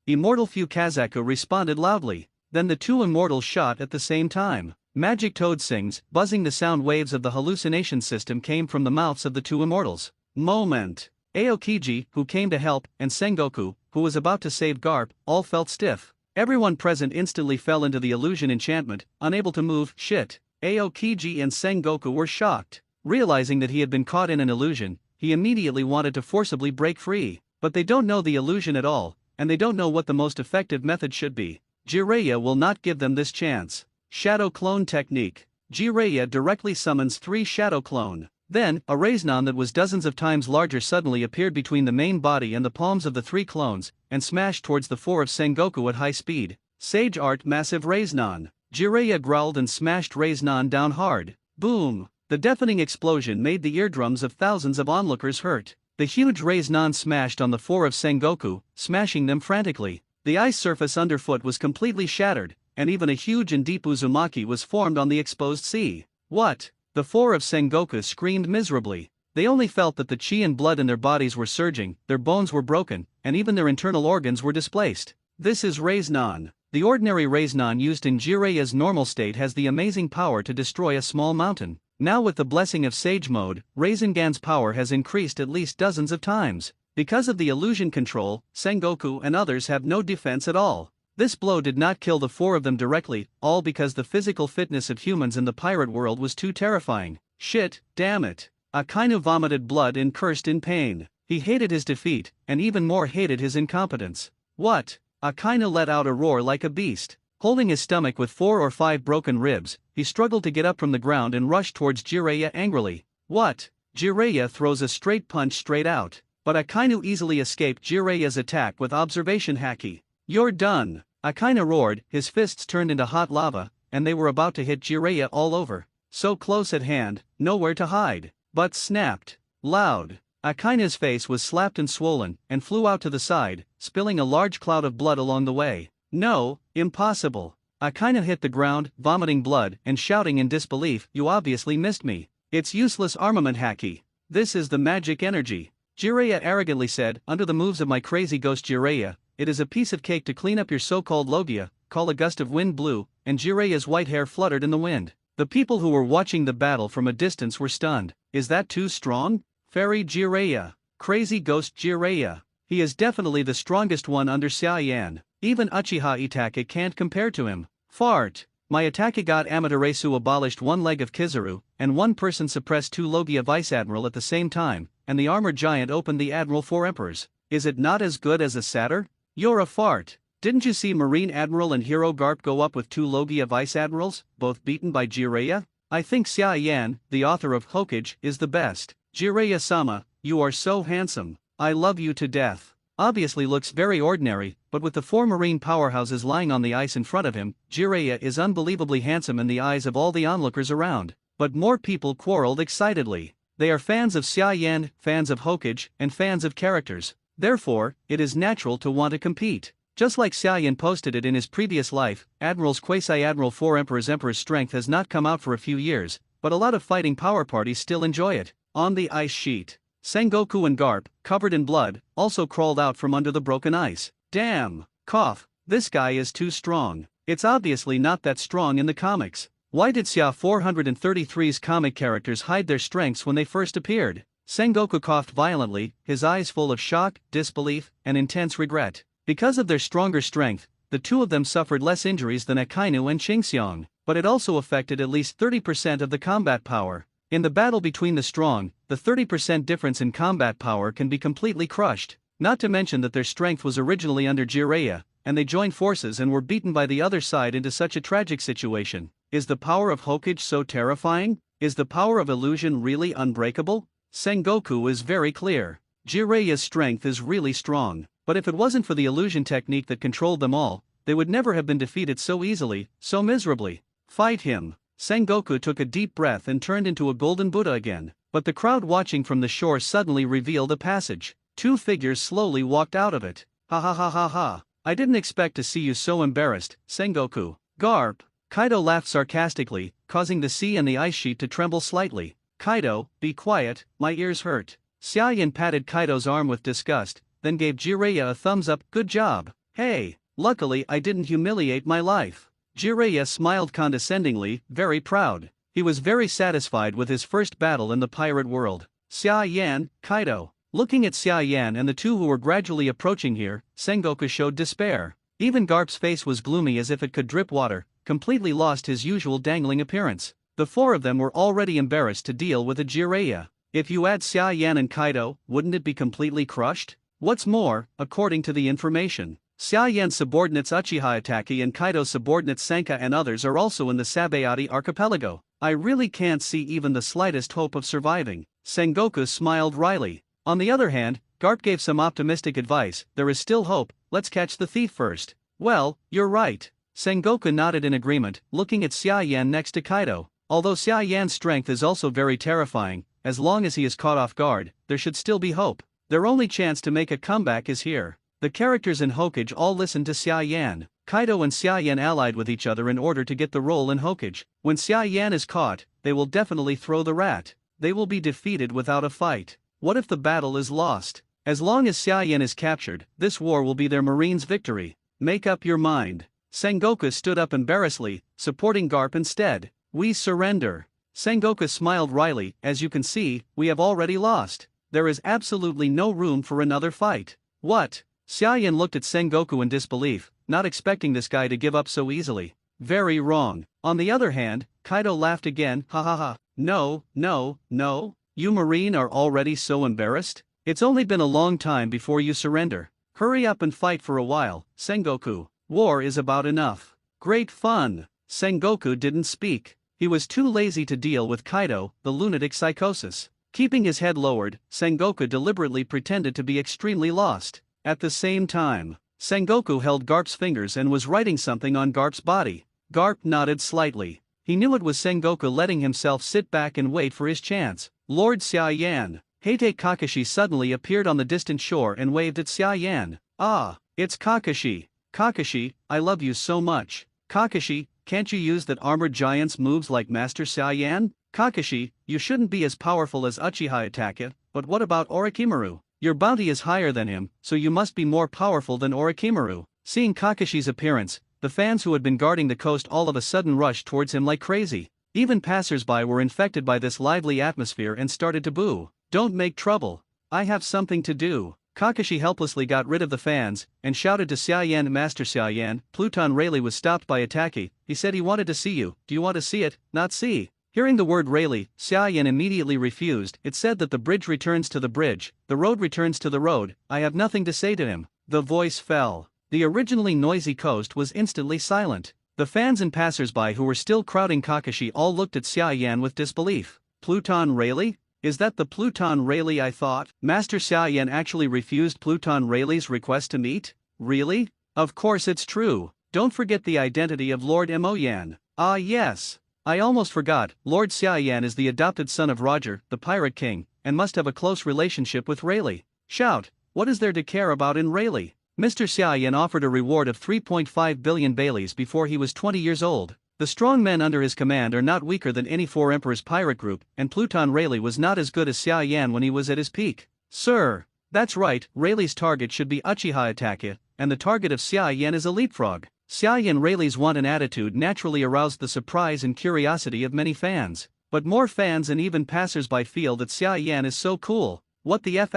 Immortal Fukazaku responded loudly. Then the two immortals shot at the same time. Magic toad sings, buzzing the sound waves of the hallucination system came from the mouths of the two immortals. Moment. Aokiji, who came to help, and Sengoku, who was about to save Garp, all felt stiff. Everyone present instantly fell into the illusion enchantment, unable to move. Shit. Aokiji and Sengoku were shocked. Realizing that he had been caught in an illusion, he immediately wanted to forcibly break free. But they don't know the illusion at all, and they don't know what the most effective method should be. Jiraiya will not give them this chance. Shadow Clone Technique. Jiraiya directly summons 3 Shadow Clone. Then, a Raisnon that was dozens of times larger suddenly appeared between the main body and the palms of the 3 clones, and smashed towards the 4 of Sengoku at high speed. Sage Art Massive Raisnon. Jiraiya growled and smashed Raisnon down hard. Boom! The deafening explosion made the eardrums of thousands of onlookers hurt. The huge Raisnon smashed on the 4 of Sengoku, smashing them frantically. The ice surface underfoot was completely shattered, and even a huge and deep uzumaki was formed on the exposed sea. What? The 4 of Sengoku screamed miserably. They only felt that the chi and blood in their bodies were surging, their bones were broken, and even their internal organs were displaced. This is Raisnon. The ordinary Raisnon used in Jiraiya's normal state has the amazing power to destroy a small mountain. Now with the blessing of Sage Mode, Rasengan's power has increased at least dozens of times. Because of the illusion control, Sengoku and others have no defense at all. This blow did not kill the 4 of them directly, all because the physical fitness of humans in the pirate world was too terrifying. Shit, damn it. Akainu vomited blood and cursed in pain. He hated his defeat, and even more hated his incompetence. What? Akainu let out a roar like a beast. Holding his stomach with 4 or 5 broken ribs, he struggled to get up from the ground and rushed towards Jiraiya angrily. What? Jiraiya throws a straight punch straight out. But Akainu easily escaped Jiraiya's attack with observation haki. You're done. Akainu roared, his fists turned into hot lava, and they were about to hit Jiraiya all over. So close at hand, nowhere to hide. But snapped. Loud. Akainu's face was slapped and swollen, and flew out to the side, spilling a large cloud of blood along the way. No, impossible. Akainu hit the ground, vomiting blood, and shouting in disbelief, you obviously missed me. It's useless armament haki. This is the magic energy. Jiraiya arrogantly said, under the moves of my crazy ghost Jiraiya, it is a piece of cake to clean up your so-called Logia. Call a gust of wind blew, and Jiraiya's white hair fluttered in the wind. The people who were watching the battle from a distance were stunned. Is that too strong? Fairy Jiraiya. Crazy ghost Jiraiya. He is definitely the strongest one under Xiaoyan. Even Uchiha Itake can't compare to him. Fart. My Atake God Amaterasu abolished one leg of Kizaru, and one person suppressed 2 Logia Vice Admiral at the same time, and the armored giant opened the Admiral 4 Emperors. Is it not as good as a satyr? You're a fart. Didn't you see Marine Admiral and Hero Garp go up with 2 Logia Vice Admirals, both beaten by Jiraiya? I think Xia Yan, the author of Hokage, is the best. Jiraiya-sama, you are so handsome. I love you to death. obviously looks very ordinary, but with the 4 marine powerhouses lying on the ice in front of him, Jiraiya is unbelievably handsome in the eyes of all the onlookers around. But more people quarreled excitedly. They are fans of Xia Yan, fans of Hokage, and fans of characters. Therefore, it is natural to want to compete. Just like Xia Yan posted it in his previous life, Admiral's Quasi-Admiral 4 Emperor's strength has not come out for a few years, but a lot of fighting power parties still enjoy it. On the ice sheet, Sengoku and Garp, covered in blood, also crawled out from under the broken ice. Damn! Cough, this guy is too strong. It's obviously not that strong in the comics. Why did Xia 433's comic characters hide their strengths when they first appeared? Sengoku coughed violently, his eyes full of shock, disbelief, and intense regret. Because of their stronger strength, the two of them suffered less injuries than Akainu and Qingxiong, but it also affected at least 30% of the combat power. In the battle between the strong, the 30% difference in combat power can be completely crushed, not to mention that their strength was originally under Jiraiya, and they joined forces and were beaten by the other side into such a tragic situation. Is the power of Hokage so terrifying? Is the power of illusion really unbreakable? Sengoku is very clear. Jiraiya's strength is really strong, but if it wasn't for the illusion technique that controlled them all, they would never have been defeated so easily, so miserably. Fight him. Sengoku took a deep breath and turned into a golden Buddha again, but the crowd watching from the shore suddenly revealed a passage. 2 figures slowly walked out of it. Ha ha ha ha ha. I didn't expect to see you so embarrassed, Sengoku. Garp. Kaido laughed sarcastically, causing the sea and the ice sheet to tremble slightly. Kaido, be quiet, my ears hurt. Xia Yan patted Kaido's arm with disgust, then gave Jiraiya a thumbs up. Good job. Hey, luckily I didn't humiliate my life. Jiraiya smiled condescendingly, very proud. He was very satisfied with his first battle in the pirate world. Xia Yan, Kaido. Looking at Xia Yan and the two who were gradually approaching here, Sengoku showed despair. Even Garp's face was gloomy as if it could drip water, completely lost his usual dangling appearance. The 4 of them were already embarrassed to deal with a Jiraiya. If you add Xia Yan and Kaido, wouldn't it be completely crushed? What's more, according to the information, Xia Yan's subordinates Uchiha Itachi and Kaido's subordinates Sanka and others are also in the Sabayati archipelago. I really can't see even the slightest hope of surviving. Sengoku smiled wryly. On the other hand, Garp gave some optimistic advice. There is still hope, let's catch the thief first. Well, you're right. Sengoku nodded in agreement, looking at Xia Yan next to Kaido. Although Xia Yan's strength is also very terrifying, as long as he is caught off guard, there should still be hope. Their only chance to make a comeback is here. The characters in Hokage all listened to Xia Yan. Kaido and Xia Yan allied with each other in order to get the role in Hokage. When Xia Yan is caught, they will definitely throw the rat. They will be defeated without a fight. What if the battle is lost? As long as Xia Yan is captured, this war will be their Marines' victory. Make up your mind. Sengoku stood up embarrassedly, supporting Garp instead. We surrender. Sengoku smiled wryly. As you can see, we have already lost. There is absolutely no room for another fight. What? Xia Yan looked at Sengoku in disbelief, not expecting this guy to give up so easily. Very wrong. On the other hand, Kaido laughed again. Ha ha ha. No, no, no. You Marine are already so embarrassed? It's only been a long time before you surrender. Hurry up and fight for a while, Sengoku. War is about enough. Great fun. Sengoku didn't speak. He was too lazy to deal with Kaido, the lunatic psychosis. Keeping his head lowered, Sengoku deliberately pretended to be extremely lost. At the same time, Sengoku held Garp's fingers and was writing something on Garp's body. Garp nodded slightly. He knew it was Sengoku letting himself sit back and wait for his chance. Lord Xia Yan. Heite Kakashi suddenly appeared on the distant shore and waved at Xia Yan. Ah, it's Kakashi. Kakashi, I love you so much. Kakashi, can't you use that armored giant's moves like Master Xia Yan? Kakashi, you shouldn't be as powerful as Uchiha Itachi, but what about Orochimaru? Your bounty is higher than him, so you must be more powerful than Orochimaru. Seeing Kakashi's appearance, the fans who had been guarding the coast all of a sudden rushed towards him like crazy. Even passers-by were infected by this lively atmosphere and started to boo. Don't make trouble. I have something to do. Kakashi helplessly got rid of the fans, and shouted to Xia Yan. Master Xia Yan, Pluton Rayleigh was stopped by Itachi. He said he wanted to see you. Do you want to see it, not see? Hearing the word Rayleigh, Xia Yan immediately refused. It said that the bridge returns to the bridge, the road returns to the road. I have nothing to say to him. The voice fell. The originally noisy coast was instantly silent. The fans and passers-by who were still crowding Kakashi all looked at Xia Yan with disbelief. Pluton Rayleigh? Is that the Pluton Rayleigh I thought? Master Xiaoyan actually refused Pluton Rayleigh's request to meet? Really? Of course it's true. Don't forget the identity of Lord Moyan. Ah yes. I almost forgot, Lord Xiaoyan is the adopted son of Roger, the Pirate King, and must have a close relationship with Rayleigh. Shout, what is there to care about in Rayleigh? Mr. Xiaoyan offered a reward of 3.5 billion Baileys before he was 20 years old. The strong men under his command are not weaker than any four emperors pirate group, and Pluton Rayleigh was not as good as Xiaoyan when he was at his peak. Sir, that's right, Rayleigh's target should be Uchiha Itachi, and the target of Xiaoyan is a leapfrog. Xiaoyan Rayleigh's wanton attitude naturally aroused the surprise and curiosity of many fans, but more fans and even passers-by feel that Xiaoyan is so cool. What the F***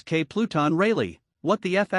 K Pluton Rayleigh? What the F***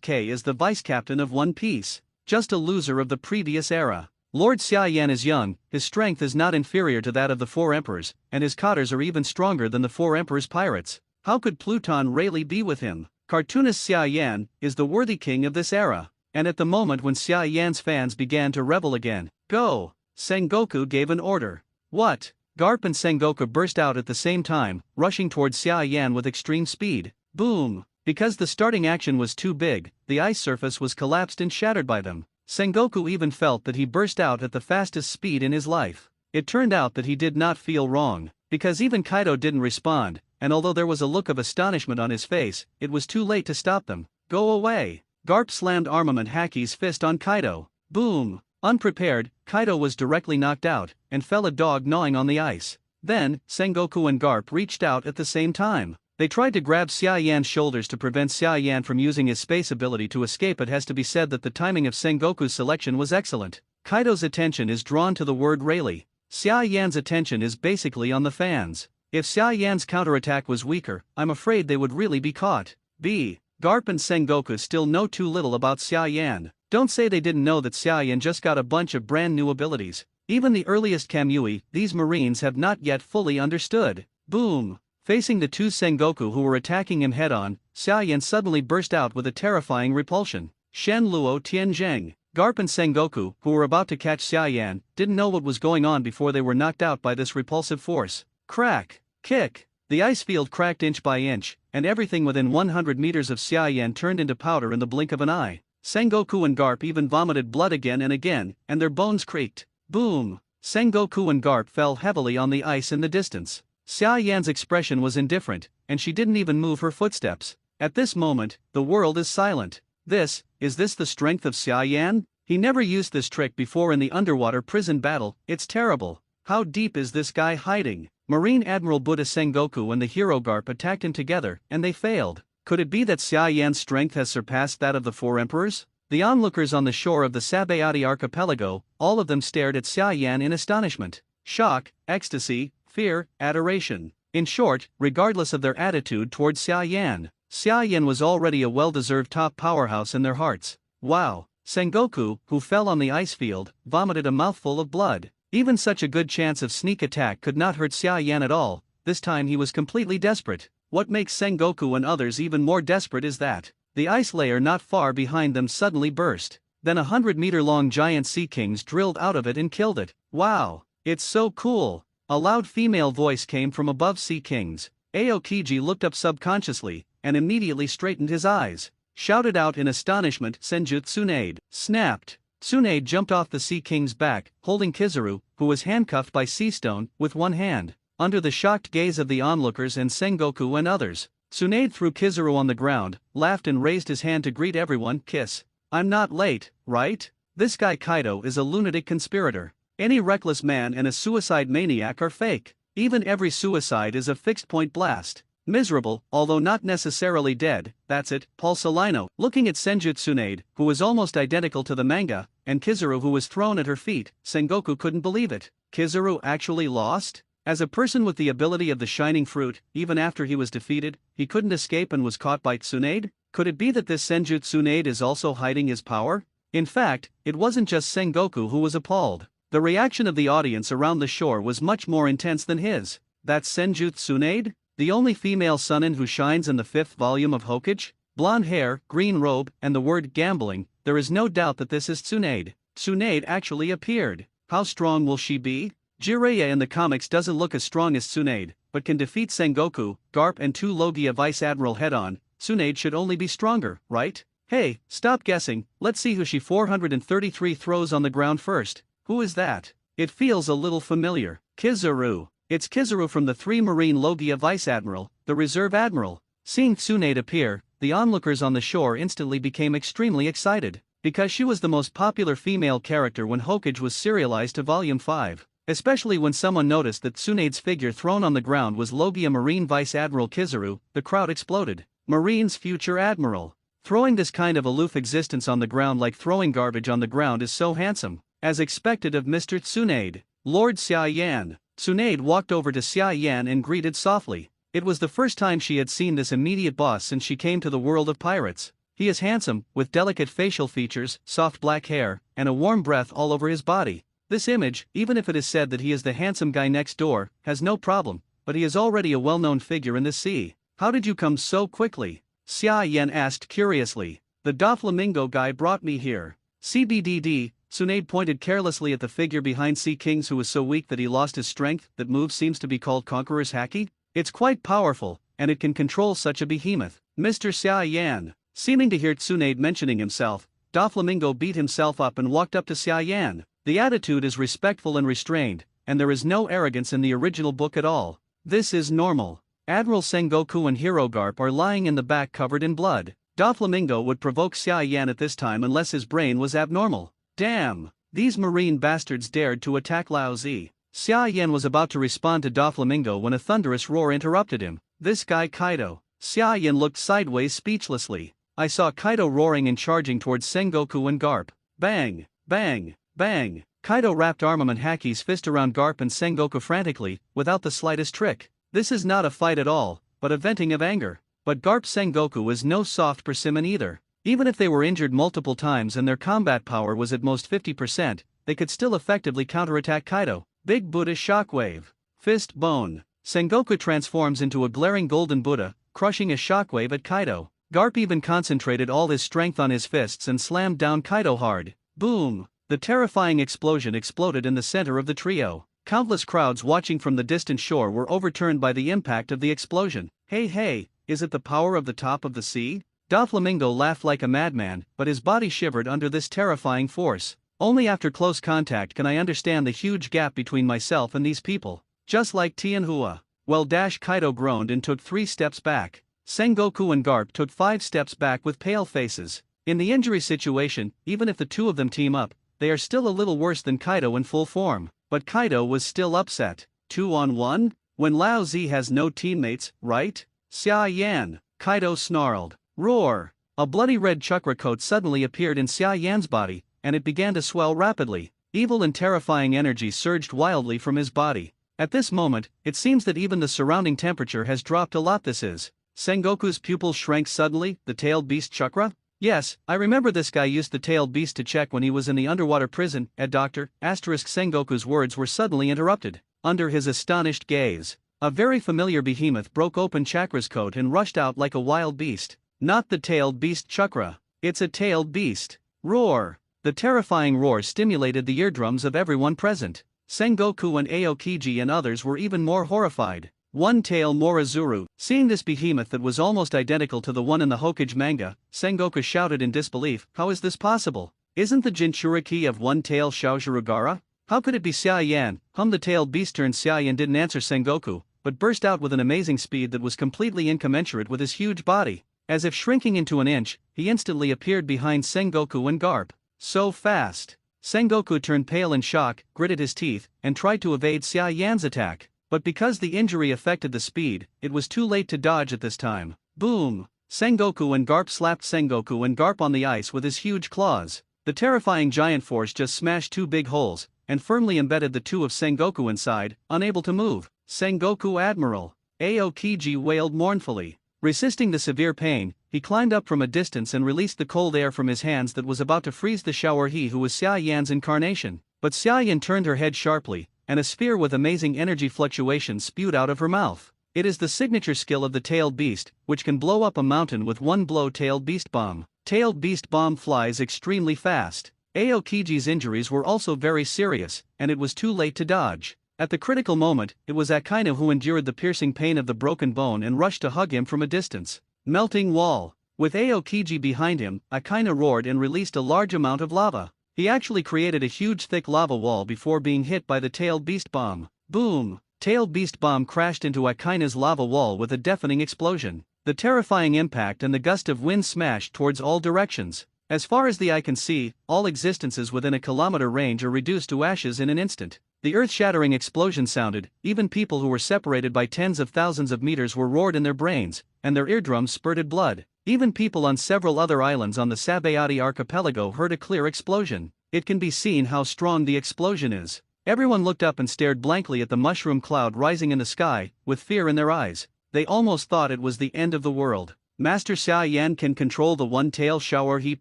K is the vice-captain of One Piece, just a loser of the previous era. Lord Xiaoyan is young, his strength is not inferior to that of the four emperors, and his cotters are even stronger than the four emperors' pirates. How could Pluton Rayleigh be with him? Cartoonist Xiaoyan is the worthy king of this era, and at the moment when Xiaoyan's fans began to revel again, go! Sengoku gave an order. What? Garp and Sengoku burst out at the same time, rushing towards Xiaoyan with extreme speed. Boom! Because the starting action was too big, the ice surface was collapsed and shattered by them. Sengoku even felt that he burst out at the fastest speed in his life. It turned out that he did not feel wrong, because even Kaido didn't respond, and although there was a look of astonishment on his face, it was too late to stop them. Go away! Garp slammed Armament Haki's fist on Kaido. Boom! Unprepared, Kaido was directly knocked out, and fell a dog gnawing on the ice. Then, Sengoku and Garp reached out at the same time. They tried to grab Xiaoyan's shoulders to prevent Xiaoyan from using his space ability to escape. It has to be said that the timing of Sengoku's selection was excellent. Kaido's attention is drawn to the word Rayleigh. Xiaoyan's attention is basically on the fans. If Xiaoyan's counterattack was weaker, I'm afraid they would really be caught. Garp and Sengoku still know too little about Xiaoyan. Don't say they didn't know that Xiaoyan just got a bunch of brand new abilities. Even the earliest Kamui, these marines have not yet fully understood. Boom! Facing the two Sengoku who were attacking him head-on, Xiaoyan suddenly burst out with a terrifying repulsion. Shen Luo Tianzheng. Garp and Sengoku, who were about to catch Xiaoyan, didn't know what was going on before they were knocked out by this repulsive force. Crack! Kick! The ice field cracked inch by inch, and everything within 100 meters of Xiaoyan turned into powder in the blink of an eye. Sengoku and Garp even vomited blood again, and their bones creaked. Boom! Sengoku and Garp fell heavily on the ice in the distance. Xiaoyan's expression was indifferent, and she didn't even move her footsteps. At this moment, the world is silent. Is this the strength of Xiaoyan? He never used this trick before in the underwater prison battle. It's terrible. How deep is this guy hiding? Marine Admiral Buddha Sengoku and the hero Garp attacked him together, and they failed. Could it be that Xiaoyan's strength has surpassed that of the four emperors? The onlookers on the shore of the Sabayati archipelago, all of them stared at Xiaoyan in astonishment. Shock, ecstasy, fear, adoration. In short, regardless of their attitude towards Xiaoyan, Xiaoyan was already a well-deserved top powerhouse in their hearts. Wow! Sengoku, who fell on the ice field, vomited a mouthful of blood. Even such a good chance of sneak attack could not hurt Xiaoyan at all. This time he was completely desperate. What makes Sengoku and others even more desperate is that the ice layer not far behind them suddenly burst. Then 100-meter-long giant sea kings drilled out of it and killed it. Wow! It's so cool! A loud female voice came from above Sea Kings. Aokiji looked up subconsciously, and immediately straightened his eyes. Shouted out in astonishment, Senjutsu Tsunade. Snapped. Tsunade jumped off the Sea King's back, holding Kizaru, who was handcuffed by Sea Stone, with one hand. Under the shocked gaze of the onlookers and Sengoku and others, Tsunade threw Kizaru on the ground, laughed and raised his hand to greet everyone. Kiss. I'm not late, right? This guy Kaido is a lunatic conspirator. Any reckless man and a suicide maniac are fake. Even every suicide is a fixed-point blast. Miserable, although not necessarily dead, that's it. Paul Salino, looking at Senjutsu Tsunade, who was almost identical to the manga, and Kizaru who was thrown at her feet, Sengoku couldn't believe it. Kizaru actually lost? As a person with the ability of the shining fruit, even after he was defeated, he couldn't escape and was caught by Tsunade? Could it be that this Senjutsu Tsunade is also hiding his power? In fact, it wasn't just Sengoku who was appalled. The reaction of the audience around the shore was much more intense than his. That's Senjutsu Tsunade? The only female Sunin who shines in the 5th volume of Hokage? Blonde hair, green robe, and the word gambling, there is no doubt that this is Tsunade. Tsunade actually appeared. How strong will she be? Jiraiya in the comics doesn't look as strong as Tsunade, but can defeat Sengoku, Garp and 2 Logia Vice Admiral head-on, Tsunade should only be stronger, right? Hey, stop guessing, let's see who she 433 throws on the ground first. Who is that? It feels a little familiar. Kizaru. It's Kizaru from the 3 Marine Logia Vice Admiral, the Reserve Admiral. Seeing Tsunade appear, the onlookers on the shore instantly became extremely excited, because she was the most popular female character when Hokage was serialized to Volume 5. Especially when someone noticed that Tsunade's figure thrown on the ground was Logia Marine Vice Admiral Kizaru, the crowd exploded. Marine's future admiral. Throwing this kind of aloof existence on the ground like throwing garbage on the ground is so handsome, as expected of Mr. Tsunade. Lord Xia Yan. Tsunade walked over to Xia Yan and greeted softly. It was the first time she had seen this immediate boss since she came to the world of pirates. He is handsome, with delicate facial features, soft black hair, and a warm breath all over his body. This image, even if it is said that he is the handsome guy next door, has no problem, but he is already a well-known figure in the sea. How did you come so quickly? Xia Yan asked curiously. The Doflamingo guy brought me here. CBDD, Tsunade pointed carelessly at the figure behind Sea Kings who was so weak that he lost his strength. That move seems to be called Conqueror's Haki? It's quite powerful, and it can control such a behemoth. Mr. Xia Yan. Seeming to hear Tsunade mentioning himself, Doflamingo beat himself up and walked up to Xia Yan. The attitude is respectful and restrained, and there is no arrogance in the original book at all. This is normal. Admiral Sengoku and Hero Garp are lying in the back covered in blood. Doflamingo would provoke Xia Yan at this time unless his brain was abnormal. Damn! These marine bastards dared to attack Lao Zi. Xia Yan was about to respond to Doflamingo when a thunderous roar interrupted him. This guy Kaido. Xia Yan looked sideways speechlessly. I saw Kaido roaring and charging towards Sengoku and Garp. Bang! Bang! Bang! Kaido wrapped armament Haki's fist around Garp and Sengoku frantically, without the slightest trick. This is not a fight at all, but a venting of anger. But Garp Sengoku is no soft persimmon either. Even if they were injured multiple times and their combat power was at most 50%, they could still effectively counterattack Kaido. Big Buddha Shockwave. Fist Bone. Sengoku transforms into a glaring golden Buddha, crushing a shockwave at Kaido. Garp even concentrated all his strength on his fists and slammed down Kaido hard. Boom! The terrifying explosion exploded in the center of the trio. Countless crowds watching from the distant shore were overturned by the impact of the explosion. Hey, is it the power of the top of the sea? Doflamingo laughed like a madman, but his body shivered under this terrifying force. Only after close contact can I understand the huge gap between myself and these people. Just like Tianhua. Well, Kaido groaned and took 3 steps back. Sengoku and Garp took 5 steps back with pale faces. In the injury situation, even if the two of them team up, they are still a little worse than Kaido in full form. But Kaido was still upset. 2 on 1? When Lao Zi has no teammates, right? Xia Yan. Kaido snarled. Roar! A bloody red chakra coat suddenly appeared in Xia Yan's body, and it began to swell rapidly. Evil and terrifying energy surged wildly from his body. At this moment, it seems that even the surrounding temperature has dropped a lot. This is. Sengoku's pupils shrank suddenly, the tailed beast chakra? Yes, I remember this guy used the tailed beast to check when he was in the underwater prison. Doctor, Sengoku's words were suddenly interrupted. Under his astonished gaze, a very familiar behemoth broke open Chakra's coat and rushed out like a wild beast. Not the tailed beast chakra. It's a tailed beast. Roar! The terrifying roar stimulated the eardrums of everyone present. Sengoku and Aokiji and others were even more horrified. One-tail Morizuru. Seeing this behemoth that was almost identical to the one in the Hokage manga, Sengoku shouted in disbelief, how is this possible? Isn't the Jinchuriki of one-tail Shaozurugara? How could it be Xia Yan? The tailed beast turned. Xia Yan didn't answer Sengoku, but burst out with an amazing speed that was completely incommensurate with his huge body. As if shrinking into an inch, he instantly appeared behind Sengoku and Garp. So fast. Sengoku turned pale in shock, gritted his teeth, and tried to evade Xia Yan's attack. But because the injury affected the speed, it was too late to dodge at this time. Boom! Sengoku and Garp slapped Sengoku and Garp on the ice with his huge claws. The terrifying giant force just smashed 2 big holes, and firmly embedded the 2 of Sengoku inside, unable to move. Sengoku Admiral! Aokiji wailed mournfully. Resisting the severe pain, he climbed up from a distance and released the cold air from his hands that was about to freeze the shower he who was Xia Yan's incarnation. But Xia Yan turned her head sharply, and a sphere with amazing energy fluctuations spewed out of her mouth. It is the signature skill of the tailed beast, which can blow up a mountain with one blow. Tailed beast bomb. Tailed beast bomb flies extremely fast. Aokiji's injuries were also very serious, and it was too late to dodge. At the critical moment, it was Akainu who endured the piercing pain of the broken bone and rushed to hug him from a distance. Melting wall. With Aokiji behind him, Akainu roared and released a large amount of lava. He actually created a huge thick lava wall before being hit by the tailed beast bomb. Boom! Tailed beast bomb crashed into Akainu's lava wall with a deafening explosion. The terrifying impact and the gust of wind smashed towards all directions. As far as the eye can see, all existences within a kilometer range are reduced to ashes in an instant. The earth-shattering explosion sounded, even people who were separated by tens of thousands of meters were roared in their brains, and their eardrums spurted blood. Even people on several other islands on the Sabayati archipelago heard a clear explosion. It can be seen how strong the explosion is. Everyone looked up and stared blankly at the mushroom cloud rising in the sky, with fear in their eyes. They almost thought it was the end of the world. Master Xia Yan can control the one-tail shower heat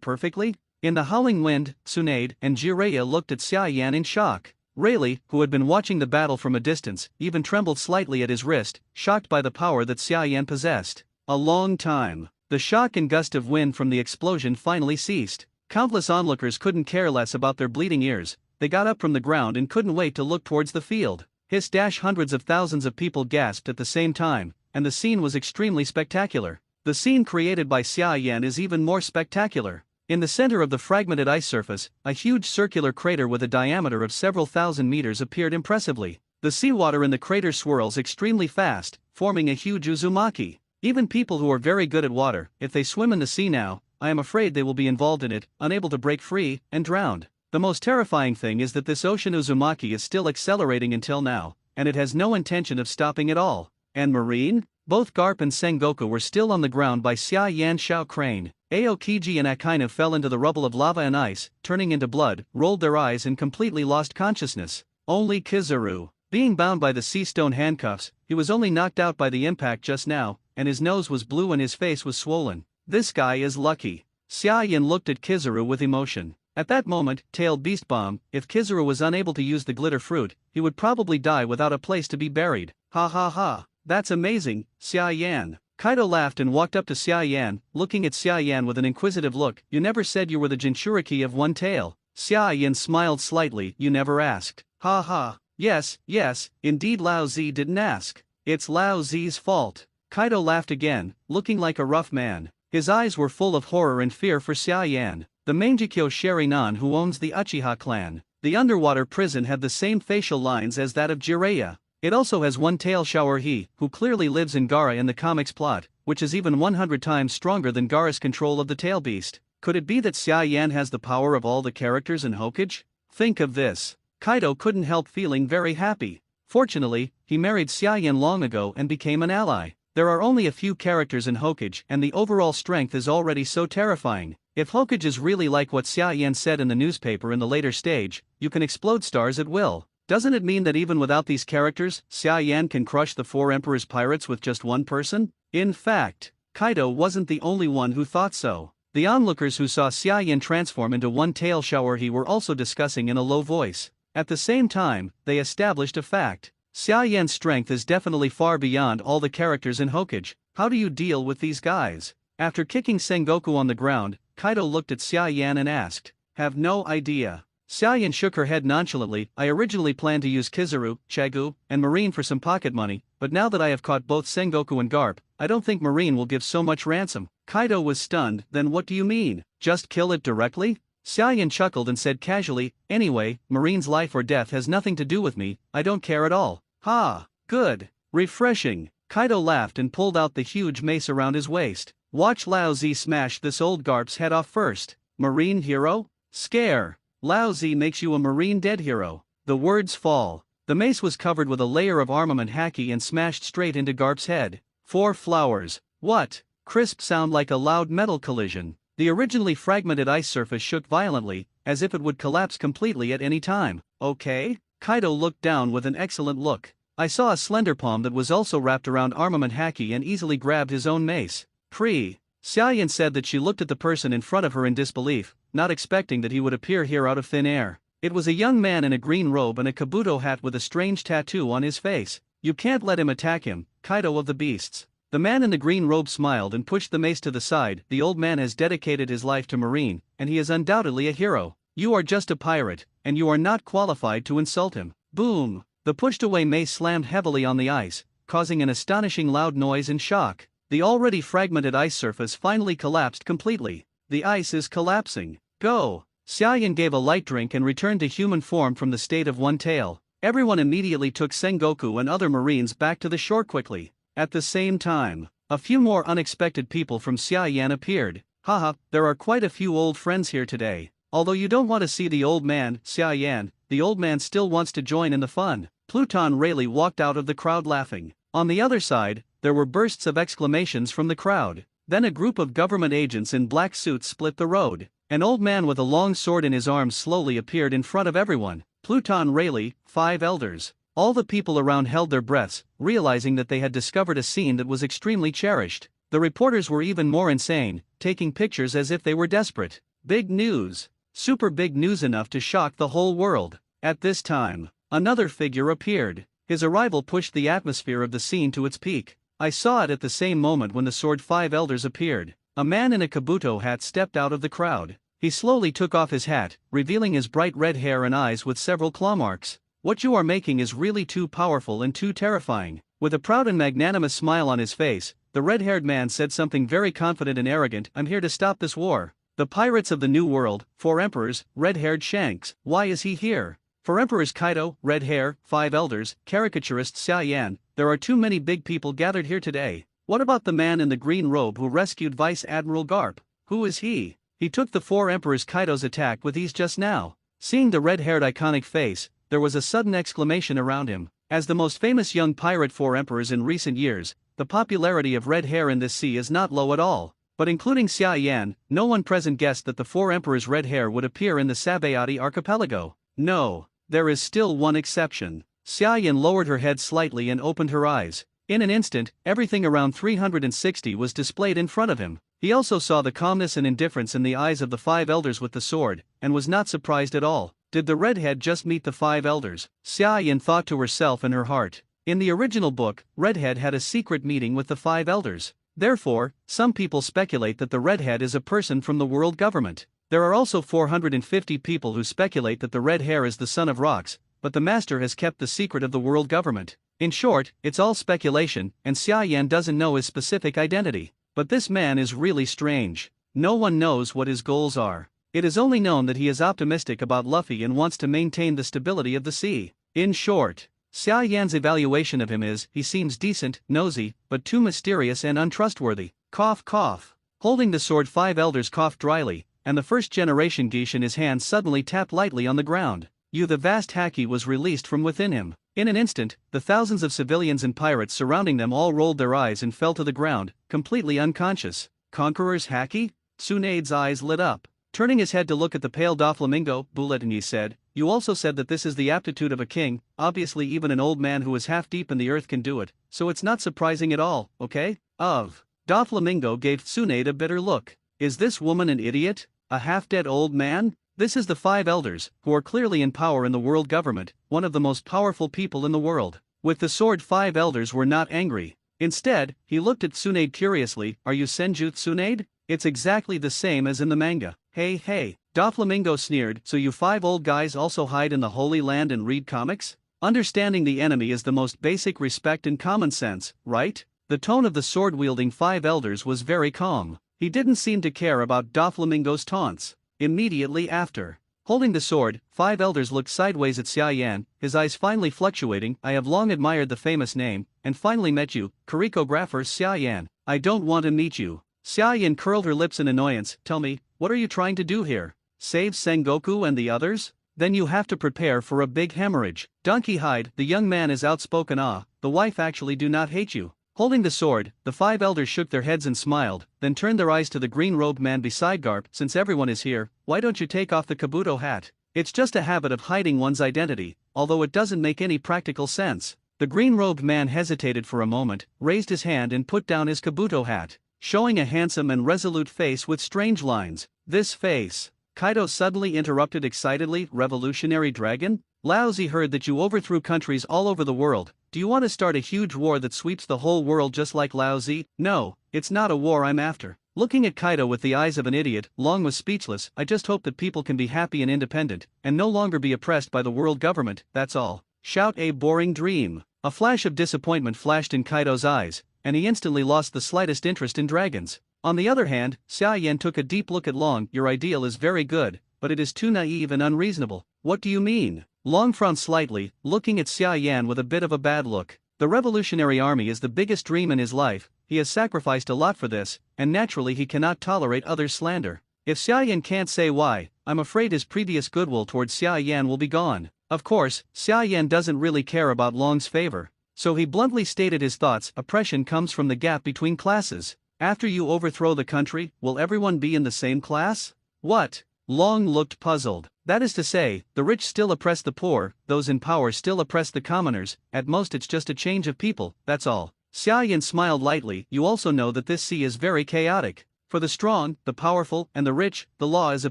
perfectly? In the howling wind, Tsunade and Jiraiya looked at Xia Yan in shock. Rayleigh, who had been watching the battle from a distance, even trembled slightly at his wrist, shocked by the power that Xia Yan possessed. A long time. The shock and gust of wind from the explosion finally ceased. Countless onlookers couldn't care less about their bleeding ears. They got up from the ground and couldn't wait to look towards the field. Hundreds of thousands of people gasped at the same time, and the scene was extremely spectacular. The scene created by Xia Yan is even more spectacular. In the center of the fragmented ice surface, a huge circular crater with a diameter of several thousand meters appeared impressively. The seawater in the crater swirls extremely fast, forming a huge uzumaki. Even people who are very good at water, if they swim in the sea now, I am afraid they will be involved in it, unable to break free, and drowned. The most terrifying thing is that this ocean uzumaki is still accelerating until now, and it has no intention of stopping at all. And Marine? Both Garp and Sengoku were still on the ground by Xia Yan Shao Crane. Aokiji and Akainu fell into the rubble of lava and ice, turning into blood, rolled their eyes and completely lost consciousness. Only Kizaru. Being bound by the sea stone handcuffs, he was only knocked out by the impact just now, and his nose was blue and his face was swollen. This guy is lucky. Xia Yan looked at Kizaru with emotion. At that moment, tailed beast bomb, if Kizaru was unable to use the glitter fruit, he would probably die without a place to be buried. Ha ha ha. That's amazing, Xia Yan. Kaido laughed and walked up to Xia Yan, looking at Xia Yan with an inquisitive look. You never said you were the Jinchuriki of one tail. Xia Yan smiled slightly. You never asked. Ha ha. Yes, indeed Lao Zi didn't ask. It's Lao Zi's fault. Kaido laughed again, looking like a rough man. His eyes were full of horror and fear for Xia Yan. The Mangekyo Sherinan who owns the Uchiha clan. The underwater prison had the same facial lines as that of Jiraiya. It also has one tail shower he, who clearly lives in Gaara in the comics plot, which is even 100 times stronger than Gaara's control of the tail beast. Could it be that Xia Yan has the power of all the characters in Hokage? Think of this. Kaido couldn't help feeling very happy. Fortunately, he married Xia Yan long ago and became an ally. There are only a few characters in Hokage and the overall strength is already so terrifying. If Hokage is really like what Xia Yan said in the newspaper in the later stage, you can explode stars at will. Doesn't it mean that even without these characters, Xia Yan can crush the four Emperor's pirates with just one person? In fact, Kaido wasn't the only one who thought so. The onlookers who saw Xia Yan transform into one tail shower he were also discussing in a low voice. At the same time, they established a fact. Xia Yan's strength is definitely far beyond all the characters in Hokage. How do you deal with these guys? After kicking Sengoku on the ground, Kaido looked at Xia Yan and asked. Have no idea. Xia Yan shook her head nonchalantly. I originally planned to use Kizaru, Chagu, and Marine for some pocket money, but now that I have caught both Sengoku and Garp, I don't think Marine will give so much ransom. Kaido was stunned. Then what do you mean? Just kill it directly? Xia Yan chuckled and said casually, anyway, Marine's life or death has nothing to do with me, I don't care at all. Ha! Good. Refreshing. Kaido laughed and pulled out the huge mace around his waist. Watch Lao Zi smash this old Garp's head off first. Marine hero? Scare. Lao Zi makes you a Marine dead hero. The words fall. The mace was covered with a layer of armament haki and smashed straight into Garp's head. 4 flowers. What? Crisp sound like a loud metal collision. The originally fragmented ice surface shook violently, as if it would collapse completely at any time. Okay? Kaido looked down with an excellent look. I saw a slender palm that was also wrapped around armament haki and easily grabbed his own mace. Xia Yan said that she looked at the person in front of her in disbelief, not expecting that he would appear here out of thin air. It was a young man in a green robe and a kabuto hat with a strange tattoo on his face. You can't let him attack him, Kaido of the Beasts. The man in the green robe smiled and pushed the mace to the side. The old man has dedicated his life to Marine, and he is undoubtedly a hero. You are just a pirate, and you are not qualified to insult him. Boom! The pushed-away mace slammed heavily on the ice, causing an astonishing loud noise and shock. The already fragmented ice surface finally collapsed completely. The ice is collapsing. Go! Xiaoyan gave a light drink and returned to human form from the state of one tail. Everyone immediately took Sengoku and other marines back to the shore quickly. At the same time, a few more unexpected people from Xiaoyan appeared. Haha, there are quite a few old friends here today. Although you don't want to see the old man, Xiaoyan, the old man still wants to join in the fun. Pluton Rayleigh walked out of the crowd laughing. On the other side, there were bursts of exclamations from the crowd. Then a group of government agents in black suits split the road. An old man with a long sword in his arms slowly appeared in front of everyone. Pluton Rayleigh, 5 elders. All the people around held their breaths, realizing that they had discovered a scene that was extremely cherished. The reporters were even more insane, taking pictures as if they were desperate. Big news. Super big news enough to shock the whole world. At this time, another figure appeared. His arrival pushed the atmosphere of the scene to its peak. I saw it at the same moment when the sword 5 elders appeared. A man in a kabuto hat stepped out of the crowd. He slowly took off his hat, revealing his bright red hair and eyes with several claw marks. What you are making is really too powerful and too terrifying. With a proud and magnanimous smile on his face, the red-haired man said something very confident and arrogant. I'm here to stop this war. The pirates of the New World, 4 emperors, red-haired Shanks. Why is he here? For Emperors Kaido, red hair, 5 elders, caricaturist Xiaoyan, there are too many big people gathered here today. What about the man in the green robe who rescued Vice Admiral Garp? Who is he? He took the 4 emperors Kaido's attack with ease just now. Seeing the red-haired iconic face, there was a sudden exclamation around him. As the most famous young pirate 4 emperors in recent years, the popularity of red hair in this sea is not low at all. But including Xiaoyan, no one present guessed that the 4 emperors' red hair would appear in the Sabayati archipelago. No, there is still one exception. Xiaoyan lowered her head slightly and opened her eyes. In an instant, everything around 360 was displayed in front of him. He also saw the calmness and indifference in the eyes of the 5 elders with the sword, and was not surprised at all. Did the redhead just meet the 5 elders? Xiaoyan thought to herself in her heart. In the original book, Redhead had a secret meeting with the 5 elders. Therefore, some people speculate that the redhead is a person from the world government. There are also 450 people who speculate that the red hair is the son of Rocks, but the master has kept the secret of the world government. In short, it's all speculation, and Xiaoyan doesn't know his specific identity. But this man is really strange. No one knows what his goals are. It is only known that he is optimistic about Luffy and wants to maintain the stability of the sea. In short, Xiaoyan's evaluation of him is, he seems decent, nosy, but too mysterious and untrustworthy. Cough cough. Holding the sword 5 elders coughed dryly, and the first-generation geisha in his hand suddenly tapped lightly on the ground. The vast haki was released from within him. In an instant, the thousands of civilians and pirates surrounding them all rolled their eyes and fell to the ground, completely unconscious. Conqueror's haki? Tsunade's eyes lit up. Turning his head to look at the pale Doflamingo, Buletini said, you also said that this is the aptitude of a king. Obviously even an old man who is half deep in the earth can do it, so it's not surprising at all, okay? Doflamingo gave Tsunade a bitter look. Is this woman an idiot? A half-dead old man? This is the 5 elders, who are clearly in power in the world government, one of the most powerful people in the world. With the sword 5 elders were not angry. Instead, he looked at Tsunade curiously. Are you Senju Tsunade? It's exactly the same as in the manga. Hey, Doflamingo sneered, so you 5 old guys also hide in the Holy Land and read comics? Understanding the enemy is the most basic respect and common sense, right? The tone of the sword-wielding 5 elders was very calm. He didn't seem to care about Doflamingo's taunts. Immediately after, holding the sword, 5 elders looked sideways at Xiaoyan, his eyes finally fluctuating. I have long admired the famous name, and finally met you, choreographer Xiaoyan. I don't want to meet you. Xiaoyan curled her lips in annoyance. Tell me, what are you trying to do here? Save Sengoku and the others? Then you have to prepare for a big hemorrhage. Donkey Hide, the young man is outspoken. The wife actually do not hate you. Holding the sword, the 5 elders shook their heads and smiled, then turned their eyes to the green-robed man beside Garp. Since everyone is here, why don't you take off the kabuto hat? It's just a habit of hiding one's identity, although it doesn't make any practical sense. The green-robed man hesitated for a moment, raised his hand and put down his kabuto hat, showing a handsome and resolute face with strange lines. This face. Kaido suddenly interrupted excitedly. Revolutionary dragon? Laozi heard that you overthrew countries all over the world. Do you want to start a huge war that sweeps the whole world just like Laozi? No, it's not a war I'm after. Looking at Kaido with the eyes of an idiot, Long was speechless. I just hope that people can be happy and independent, and no longer be oppressed by the world government, that's all. Shout a boring dream. A flash of disappointment flashed in Kaido's eyes, and he instantly lost the slightest interest in dragons. On the other hand, Xia Yan took a deep look at Long. Your ideal is very good, but it is too naive and unreasonable. What do you mean? Long frowned slightly, looking at Xia Yan with a bit of a bad look. The Revolutionary Army is the biggest dream in his life. He has sacrificed a lot for this, and naturally he cannot tolerate others' slander. If Xia Yan can't say why, I'm afraid his previous goodwill towards Xia Yan will be gone. Of course, Xia Yan doesn't really care about Long's favor, so he bluntly stated his thoughts. Oppression comes from the gap between classes. After you overthrow the country, will everyone be in the same class? What? Long looked puzzled. That is to say, the rich still oppress the poor, those in power still oppress the commoners. At most it's just a change of people, that's all. Xia Yan smiled lightly. You also know that this sea is very chaotic. For the strong, the powerful, and the rich, the law is a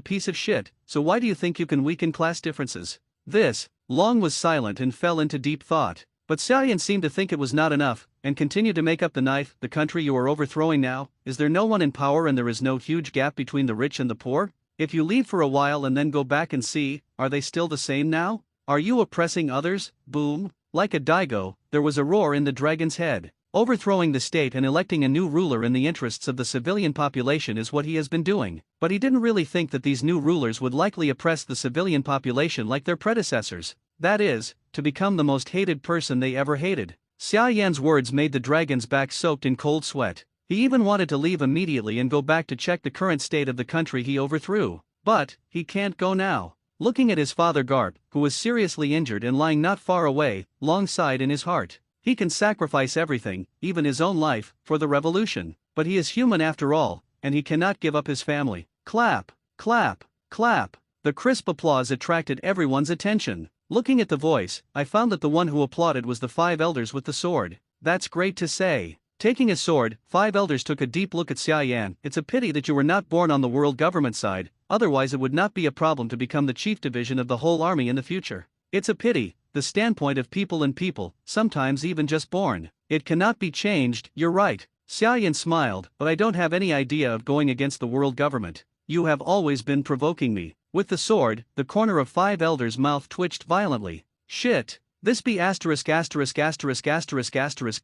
piece of shit, so why do you think you can weaken class differences? Long was silent and fell into deep thought. But Xia Yan seemed to think it was not enough, and continued to make up the knife. The country you are overthrowing now, is there no one in power and there is no huge gap between the rich and the poor? If you leave for a while and then go back and see, are they still the same now? Are you oppressing others? Boom. Like a daigo, there was a roar in the dragon's head. Overthrowing the state and electing a new ruler in the interests of the civilian population is what he has been doing. But he didn't really think that these new rulers would likely oppress the civilian population like their predecessors. That is, to become the most hated person they ever hated. Xia Yan's words made the dragon's back soaked in cold sweat. He even wanted to leave immediately and go back to check the current state of the country he overthrew. But he can't go now. Looking at his father Garp, who was seriously injured and lying not far away, Long sighed in his heart. He can sacrifice everything, even his own life, for the revolution. But he is human after all, and he cannot give up his family. Clap, clap, clap. The crisp applause attracted everyone's attention. Looking at the voice, I found that the one who applauded was the 5 elders with the sword. That's great to say. Taking his sword, 5 elders took a deep look at Xia Yan. It's a pity that you were not born on the world government side, otherwise it would not be a problem to become the chief division of the whole army in the future. It's a pity, the standpoint of people and people, sometimes even just born. It cannot be changed. You're right. Xia Yan smiled, but I don't have any idea of going against the world government. You have always been provoking me. With the sword, the corner of 5 elders' mouth twitched violently. Shit. This B***********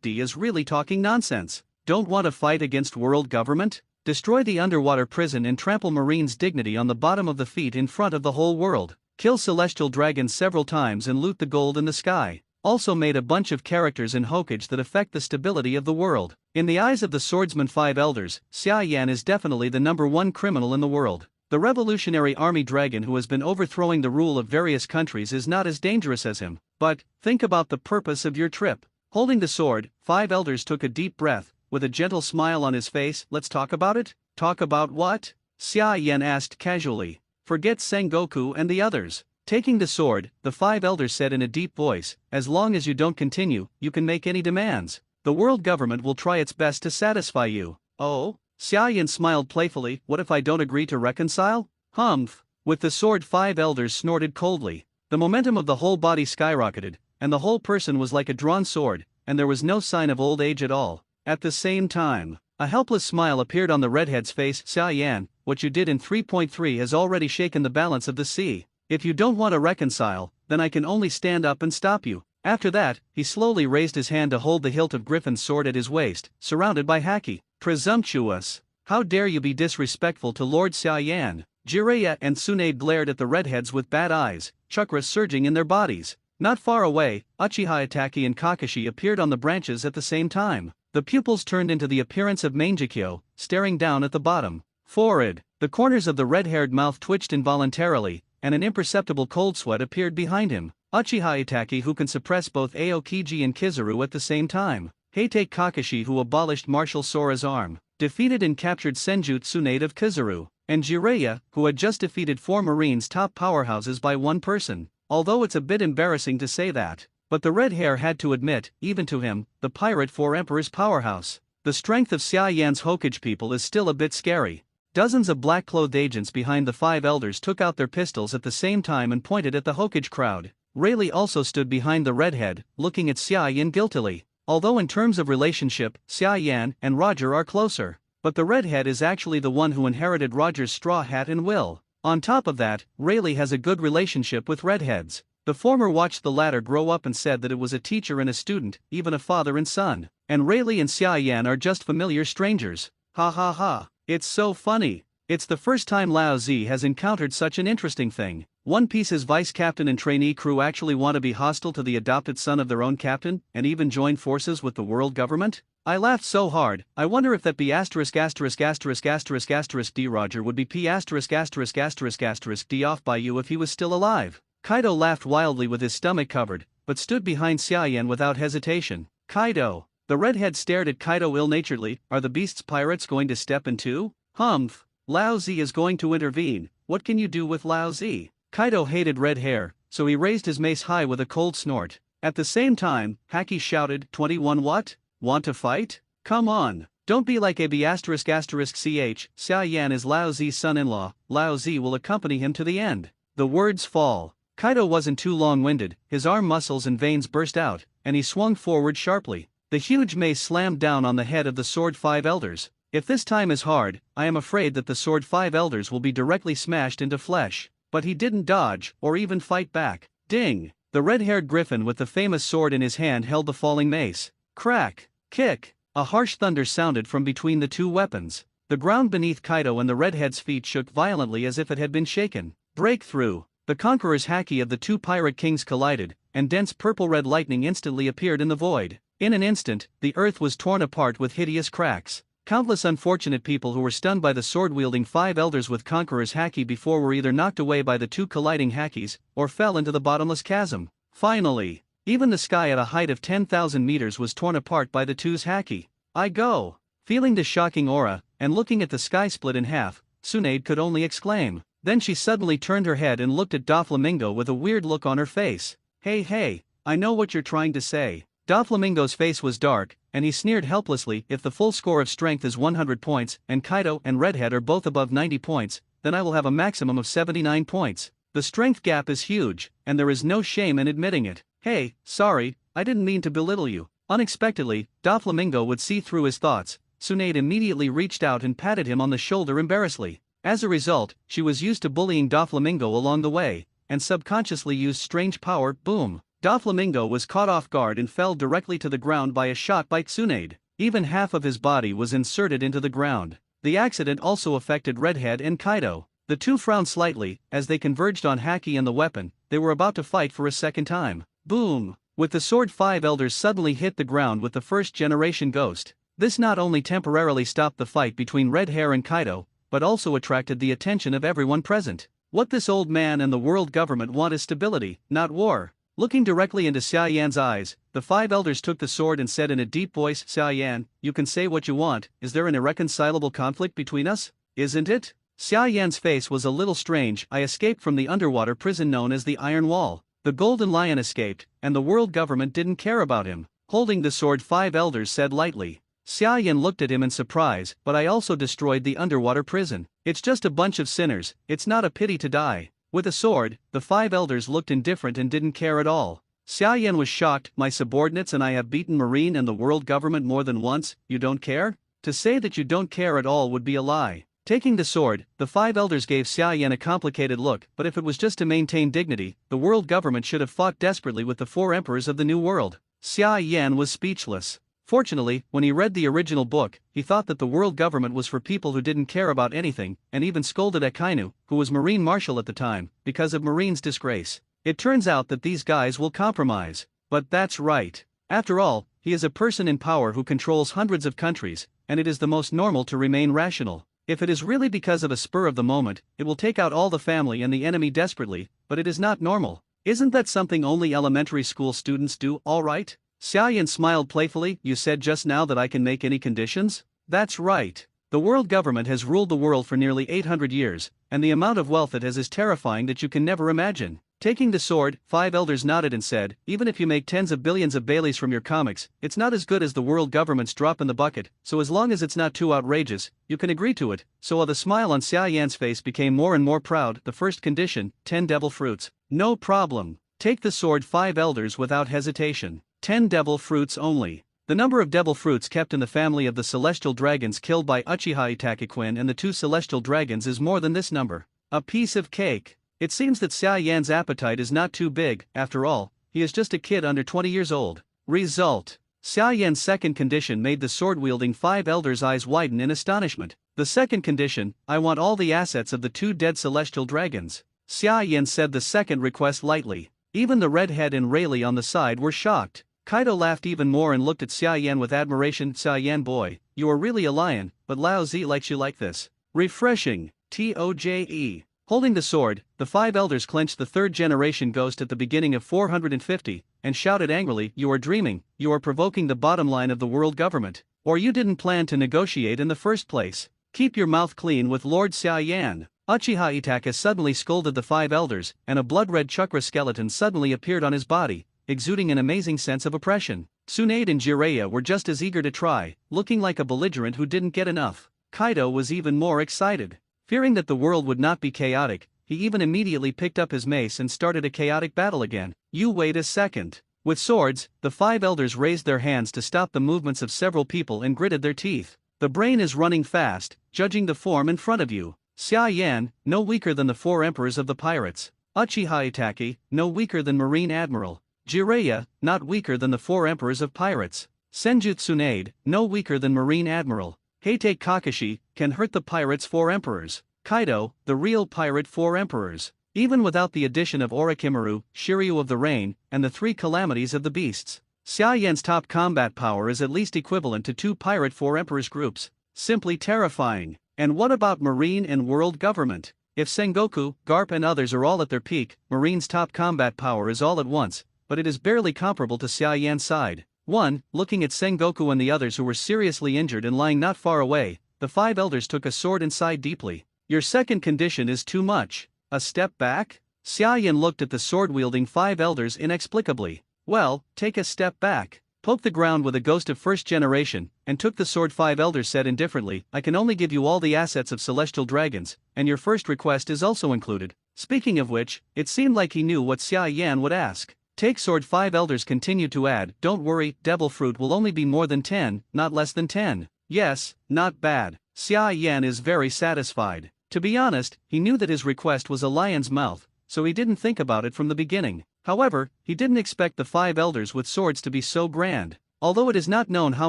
D is really talking nonsense. Don't want to fight against world government? Destroy the underwater prison and trample Marine's dignity on the bottom of the feet in front of the whole world. Kill celestial dragons several times and loot the gold in the sky. Also made a bunch of characters in Hokage that affect the stability of the world. In the eyes of the swordsman 5 elders, Xia Yan is definitely the #1 criminal in the world. The Revolutionary Army dragon who has been overthrowing the rule of various countries is not as dangerous as him. But, think about the purpose of your trip. Holding the sword, 5 elders took a deep breath, with a gentle smile on his face. Let's talk about it? Talk about what? Xia Yan asked casually. Forget Sengoku and the others. Taking the sword, the 5 elders said in a deep voice, as long as you don't continue, you can make any demands. The world government will try its best to satisfy you. Oh? Xia Yan smiled playfully. What if I don't agree to reconcile? Humph. With the sword 5 elders snorted coldly. The momentum of the whole body skyrocketed, and the whole person was like a drawn sword, and there was no sign of old age at all. At the same time, a helpless smile appeared on the redhead's face. Xia Yan, what you did in 3.3 has already shaken the balance of the sea. If you don't want to reconcile, then I can only stand up and stop you. After that, he slowly raised his hand to hold the hilt of Griffin's sword at his waist, surrounded by haki. Presumptuous. How dare you be disrespectful to Lord Xia Yan? Jiraiya and Tsunade glared at the redheads with bad eyes, chakras surging in their bodies. Not far away, Uchiha Itachi and Kakashi appeared on the branches at the same time. The pupils turned into the appearance of Mangekyo, staring down at the bottom. Forehead. The corners of the red-haired mouth twitched involuntarily, and an imperceptible cold sweat appeared behind him. Uchiha Itachi, who can suppress both Aokiji and Kizaru at the same time. Heitei Kakashi, who abolished Martial Sora's arm, defeated and captured Senjutsu Tsunade of Kizaru, and Jiraiya, who had just defeated 4 Marines' top powerhouses by one person. Although it's a bit embarrassing to say that, but the red hair had to admit, even to him, the pirate 4 Emperor's powerhouse. The strength of Xia Yan's Hokage people is still a bit scary. Dozens of black-clothed agents behind the 5 elders took out their pistols at the same time and pointed at the Hokage crowd. Rayleigh also stood behind the redhead, looking at Xia Yan guiltily. Although in terms of relationship, Xia Yan and Roger are closer, but the redhead is actually the one who inherited Roger's straw hat and will. On top of that, Rayleigh has a good relationship with redheads. The former watched the latter grow up and said that it was a teacher and a student, even a father and son. And Rayleigh and Xia Yan are just familiar strangers. Ha ha ha. It's so funny. It's the first time Lao Zi has encountered such an interesting thing. One Piece's vice captain and trainee crew actually want to be hostile to the adopted son of their own captain, and even join forces with the world government? I laughed so hard. I wonder if that B asterisk asterisk asterisk asterisk asterisk D Roger would be P asterisk asterisk asterisk asterisk D off by you if he was still alive. Kaido laughed wildly with his stomach covered, but stood behind Xia Yan without hesitation. Kaido. The redhead stared at Kaido ill-naturedly. Are the beast's pirates going to step in too? Humph. Lao Zi is going to intervene. What can you do with Lao Zi? Kaido hated red hair, so he raised his mace high with a cold snort. At the same time, Haki shouted, 21 what? Want to fight? Come on. Don't be like AB asterisk asterisk ch. Xia Yan is Lao Zi's son-in-law. Lao Zi will accompany him to the end. The words fall. Kaido wasn't too long-winded, his arm muscles and veins burst out, and he swung forward sharply. The huge mace slammed down on the head of the Sword Five Elders. If this time is hard, I am afraid that the Sword Five Elders will be directly smashed into flesh. But he didn't dodge, or even fight back. Ding! The red-haired griffin with the famous sword in his hand held the falling mace. Crack! Kick! A harsh thunder sounded from between the two weapons. The ground beneath Kaido and the redhead's feet shook violently as if it had been shaken. Breakthrough! The conqueror's haki of the two pirate kings collided, and dense purple-red lightning instantly appeared in the void. In an instant, the earth was torn apart with hideous cracks. Countless unfortunate people who were stunned by the sword-wielding five elders with conqueror's haki before were either knocked away by the two colliding hakis, or fell into the bottomless chasm. Finally, even the sky at a height of 10,000 meters was torn apart by the two's haki. I go! Feeling the shocking aura, and looking at the sky split in half, Tsunade could only exclaim. Then she suddenly turned her head and looked at Doflamingo with a weird look on her face. Hey, I know what you're trying to say. Doflamingo's face was dark, and he sneered helplessly. If the full score of strength is 100 points, and Kaido and Redhead are both above 90 points, then I will have a maximum of 79 points. The strength gap is huge, and there is no shame in admitting it. Hey, sorry, I didn't mean to belittle you. Unexpectedly, Doflamingo would see through his thoughts. Tsunade immediately reached out and patted him on the shoulder embarrassedly. As a result, she was used to bullying Doflamingo along the way, and subconsciously used strange power. Boom! Doflamingo was caught off guard and fell directly to the ground by a shot by Tsunade. Even half of his body was inserted into the ground. The accident also affected Redhead and Kaido. The two frowned slightly, as they converged on Haki and the weapon. They were about to fight for a second time. Boom! With the sword, five elders suddenly hit the ground with the first-generation ghost. This not only temporarily stopped the fight between Redhair and Kaido, but also attracted the attention of everyone present. What this old man and the world government want is stability, not war. Looking directly into Xia Yan's eyes, the five elders took the sword and said in a deep voice, Xia Yan, you can say what you want. Is there an irreconcilable conflict between us? Isn't it? Xia Yan's face was a little strange. I escaped from the underwater prison known as the Iron Wall. The Golden Lion escaped, and the world government didn't care about him. Holding the sword, five elders said lightly. Xia Yan looked at him in surprise. But I also destroyed the underwater prison. It's just a bunch of sinners, it's not a pity to die. With a sword, the five elders looked indifferent and didn't care at all. Xia Yan was shocked. My subordinates and I have beaten Marine and the world government more than once, you don't care? To say that you don't care at all would be a lie. Taking the sword, the five elders gave Xia Yan a complicated look. But if it was just to maintain dignity, the world government should have fought desperately with the four emperors of the New World. Xia Yan was speechless. Fortunately, when he read the original book, he thought that the world government was for people who didn't care about anything, and even scolded Akainu, who was Marine Marshal at the time, because of Marine's disgrace. It turns out that these guys will compromise. But that's right. After all, he is a person in power who controls hundreds of countries, and it is the most normal to remain rational. If it is really because of a spur of the moment, it will take out all the family and the enemy desperately, but it is not normal. Isn't that something only elementary school students do, all right? Xia Yan smiled playfully. You said just now that I can make any conditions? That's right. The world government has ruled the world for nearly 800 years, and the amount of wealth it has is terrifying that you can never imagine. Taking the sword, five elders nodded and said, even if you make tens of billions of Baileys from your comics, it's not as good as the world government's drop in the bucket, so as long as it's not too outrageous, you can agree to it. So while the smile on Xia Yan's face became more and more proud, the first condition, 10 devil fruits. No problem. Take the sword, five elders without hesitation. 10 devil fruits only. The number of devil fruits kept in the family of the celestial dragons killed by Uchiha Itachiquin and the two celestial dragons is more than this number. A piece of cake. It seems that Xia Yan's appetite is not too big, after all, he is just a kid under 20 years old. Result. Xia Yan's second condition made the sword-wielding five elders' eyes widen in astonishment. The second condition, I want all the assets of the two dead celestial dragons. Xia Yan said the second request lightly. Even the redhead and Rayleigh on the side were shocked. Kaido laughed even more and looked at Xia Yan with admiration. Xia Yan boy, you are really a lion, but Lao Zi likes you like this. Refreshing. Toje. Holding the sword, the five elders clenched the third generation ghost at the beginning of 450, and shouted angrily, you are dreaming, you are provoking the bottom line of the world government, or you didn't plan to negotiate in the first place. Keep your mouth clean with Lord Xia Yan. Uchiha Itaka suddenly scolded the five elders, and a blood-red chakra skeleton suddenly appeared on his body, exuding an amazing sense of oppression. Tsunade and Jiraiya were just as eager to try, looking like a belligerent who didn't get enough. Kaido was even more excited. Fearing that the world would not be chaotic, he even immediately picked up his mace and started a chaotic battle again. You wait a second. With swords, the five elders raised their hands to stop the movements of several people and gritted their teeth. The brain is running fast, judging the form in front of you. Xia Yan, no weaker than the four emperors of the pirates. Uchiha Itaki, no weaker than Marine Admiral. Jiraiya, not weaker than the four emperors of pirates. Senju Tsunade, no weaker than Marine Admiral. Heite Kakashi, can hurt the pirates' four emperors. Kaido, the real pirate four emperors. Even without the addition of Orochimaru, Shiryu of the Rain, and the three calamities of the beasts. Xia Yan's top combat power is at least equivalent to two pirate four emperors groups. Simply terrifying. And what about Marine and world government? If Sengoku, Garp and others are all at their peak, Marine's top combat power is all at once, but it is barely comparable to Xia Yan's side. 1. Looking at Sengoku and the others who were seriously injured and lying not far away, the five elders took a sword and sighed deeply. Your second condition is too much. A step back? Xia Yan looked at the sword-wielding five elders inexplicably. Well, take a step back. Poke the ground with a ghost of first generation, and took the sword. Five elders said indifferently, I can only give you all the assets of celestial dragons, and your first request is also included. Speaking of which, it seemed like he knew what Xia Yan would ask. Take sword. Five elders continued to add, don't worry, devil fruit will only be more than 10, not less than 10. Yes, not bad. Xia Yan is very satisfied. To be honest, he knew that his request was a lion's mouth, so he didn't think about it from the beginning. However, he didn't expect the five elders with swords to be so grand. Although it is not known how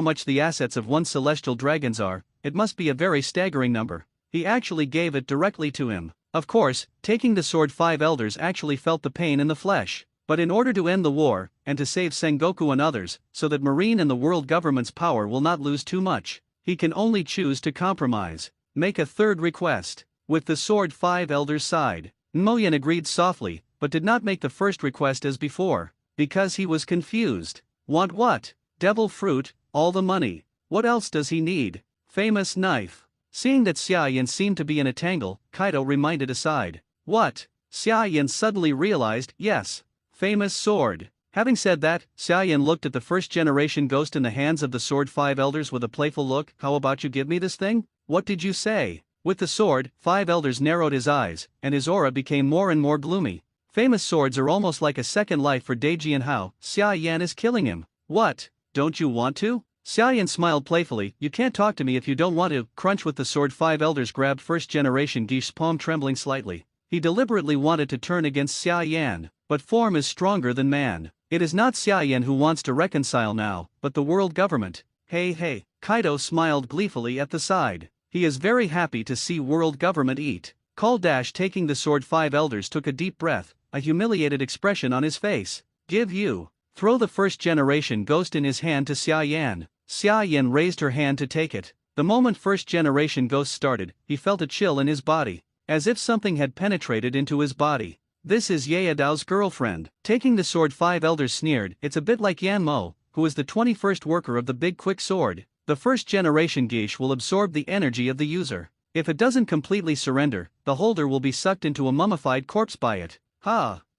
much the assets of one celestial dragons are, it must be a very staggering number. He actually gave it directly to him. Of course, taking the sword, five elders actually felt the pain in the flesh. But in order to end the war, and to save Sengoku and others, so that Marine and the world government's power will not lose too much, he can only choose to compromise. Make a third request. With the sword, five elders sighed. Moyen agreed softly, but did not make the first request as before, because he was confused. Want what? Devil fruit, all the money. What else does he need? Famous knife. Seeing that Xia Yan seemed to be in a tangle, Kaido reminded aside. What? Xia Yan suddenly realized, yes. Famous sword. Having said that, Xia Yan looked at the first generation ghost in the hands of the sword five elders with a playful look. How about you give me this thing? What did you say? With the sword, five elders narrowed his eyes, and his aura became more and more gloomy. Famous swords are almost like a second life for Deiji, and how Xia Yan is killing him. What? Don't you want to? Xia Yan smiled playfully. You can't talk to me if you don't want to. Crunch. With the sword, five elders grabbed first generation Gish's palm, trembling slightly. He deliberately wanted to turn against Xia Yan. But form is stronger than man. It is not Xia Yan who wants to reconcile now, but the world government. Hey. Kaido smiled gleefully at the side. He is very happy to see world government eat. Taking the sword, five elders took a deep breath, a humiliated expression on his face. Give you. Throw the first generation ghost in his hand to Xia Yan. Xia Yan raised her hand to take it. The moment first generation ghost started, he felt a chill in his body, as if something had penetrated into his body. This is Yaedao's girlfriend. Taking the sword, five elders sneered. It's a bit like Yan Mo, who is the 21st worker of the big quick sword. The first generation Gish will absorb the energy of the user. If it doesn't completely surrender, the holder will be sucked into a mummified corpse by it.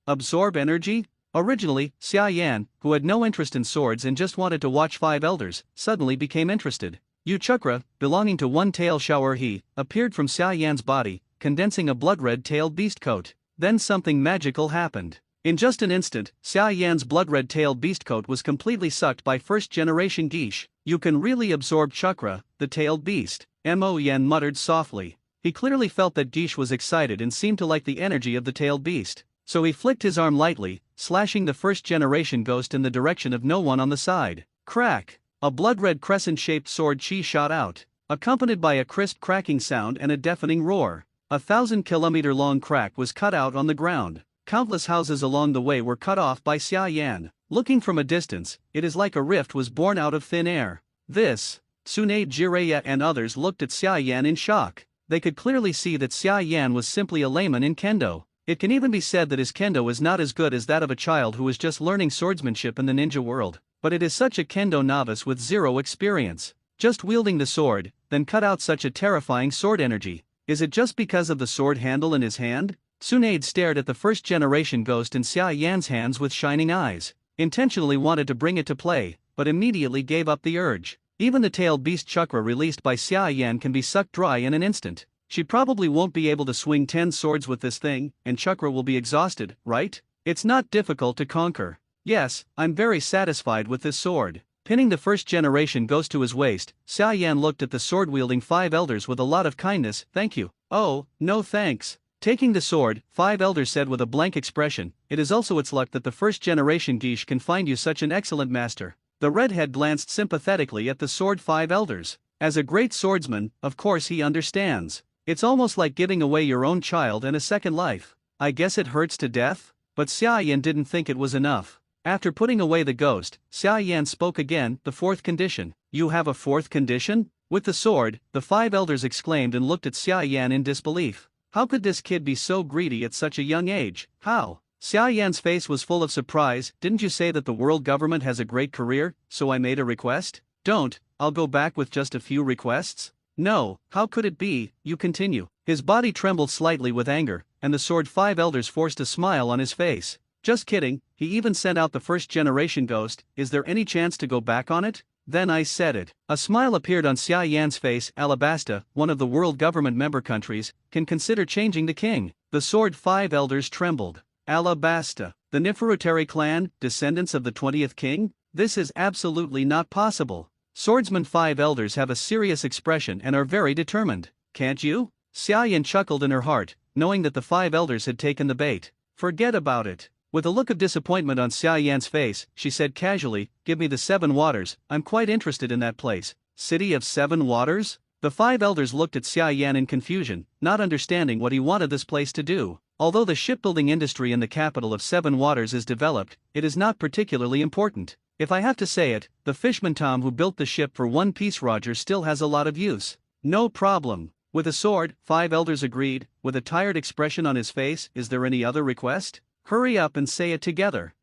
Absorb energy? Originally, Xia Yan, who had no interest in swords and just wanted to watch five elders, suddenly became interested. Yu chakra, belonging to one tail shower he, appeared from Xia Yan's body, condensing a blood-red-tailed beast coat. Then something magical happened. In just an instant, Xia Yan's blood-red-tailed beast coat was completely sucked by first-generation Gish. You can really absorb chakra, the tailed beast. Mo Yan muttered softly. He clearly felt that Guiche was excited and seemed to like the energy of the tailed beast. So he flicked his arm lightly, slashing the first-generation ghost in the direction of no one on the side. Crack! A blood-red crescent-shaped sword chi shot out, accompanied by a crisp cracking sound and a deafening roar. A 1,000-kilometer-long crack was cut out on the ground. Countless houses along the way were cut off by Xia Yan. Looking from a distance, it is like a rift was born out of thin air. This, Tsunade Jiraiya and others looked at Xia Yan in shock. They could clearly see that Xia Yan was simply a layman in kendo. It can even be said that his kendo is not as good as that of a child who is just learning swordsmanship in the ninja world, but it is such a kendo novice with zero experience. Just wielding the sword, then cut out such a terrifying sword energy. Is it just because of the sword handle in his hand? Tsunade stared at the first-generation ghost in Xia Yan's hands with shining eyes, intentionally wanted to bring it to play, but immediately gave up the urge. Even the tailed beast chakra released by Xia Yan can be sucked dry in an instant. She probably won't be able to swing 10 swords with this thing, and chakra will be exhausted, right? It's not difficult to conquer. Yes, I'm very satisfied with this sword. Pinning the first-generation ghost to his waist, Xia Yan looked at the sword-wielding 5 elders with a lot of kindness. Thank you. Oh, no thanks. Taking the sword, 5 elders said with a blank expression, it is also its luck that the first-generation Guiche can find you such an excellent master. The redhead glanced sympathetically at the sword 5 elders. As a great swordsman, of course he understands. It's almost like giving away your own child and a second life. I guess it hurts to death? But Xia Yan didn't think it was enough. After putting away the ghost, Xia Yan spoke again. The 4th condition. You have a 4th condition? With the sword, the 5 elders exclaimed and looked at Xia Yan in disbelief. How could this kid be so greedy at such a young age? How? Xia Yan's face was full of surprise. Didn't you say that the world government has a great career, so I made a request? Don't, I'll go back with just a few requests? No, how could it be? You continue. His body trembled slightly with anger, and the sword 5 elders forced a smile on his face. Just kidding, he even sent out the first-generation ghost. Is there any chance to go back on it? Then I said it. A smile appeared on Xia Yan's face. Alabasta, one of the world government member countries, can consider changing the king. The sword 5 elders trembled. Alabasta, the Neferutari clan, descendants of the 20th king? This is absolutely not possible. Swordsman 5 elders have a serious expression and are very determined. Can't you? Xia Yan chuckled in her heart, knowing that the 5 elders had taken the bait. Forget about it. With a look of disappointment on Xia Yan's face, she said casually, give me the 7 waters, I'm quite interested in that place. City of 7 waters? The 5 elders looked at Xia Yan in confusion, not understanding what he wanted this place to do. Although the shipbuilding industry in the capital of 7 waters is developed, it is not particularly important. If I have to say it, the fishman Tom who built the ship for One Piece Roger still has a lot of use. No problem. With a sword, 5 elders agreed, with a tired expression on his face. Is there any other request? Hurry up and say it together.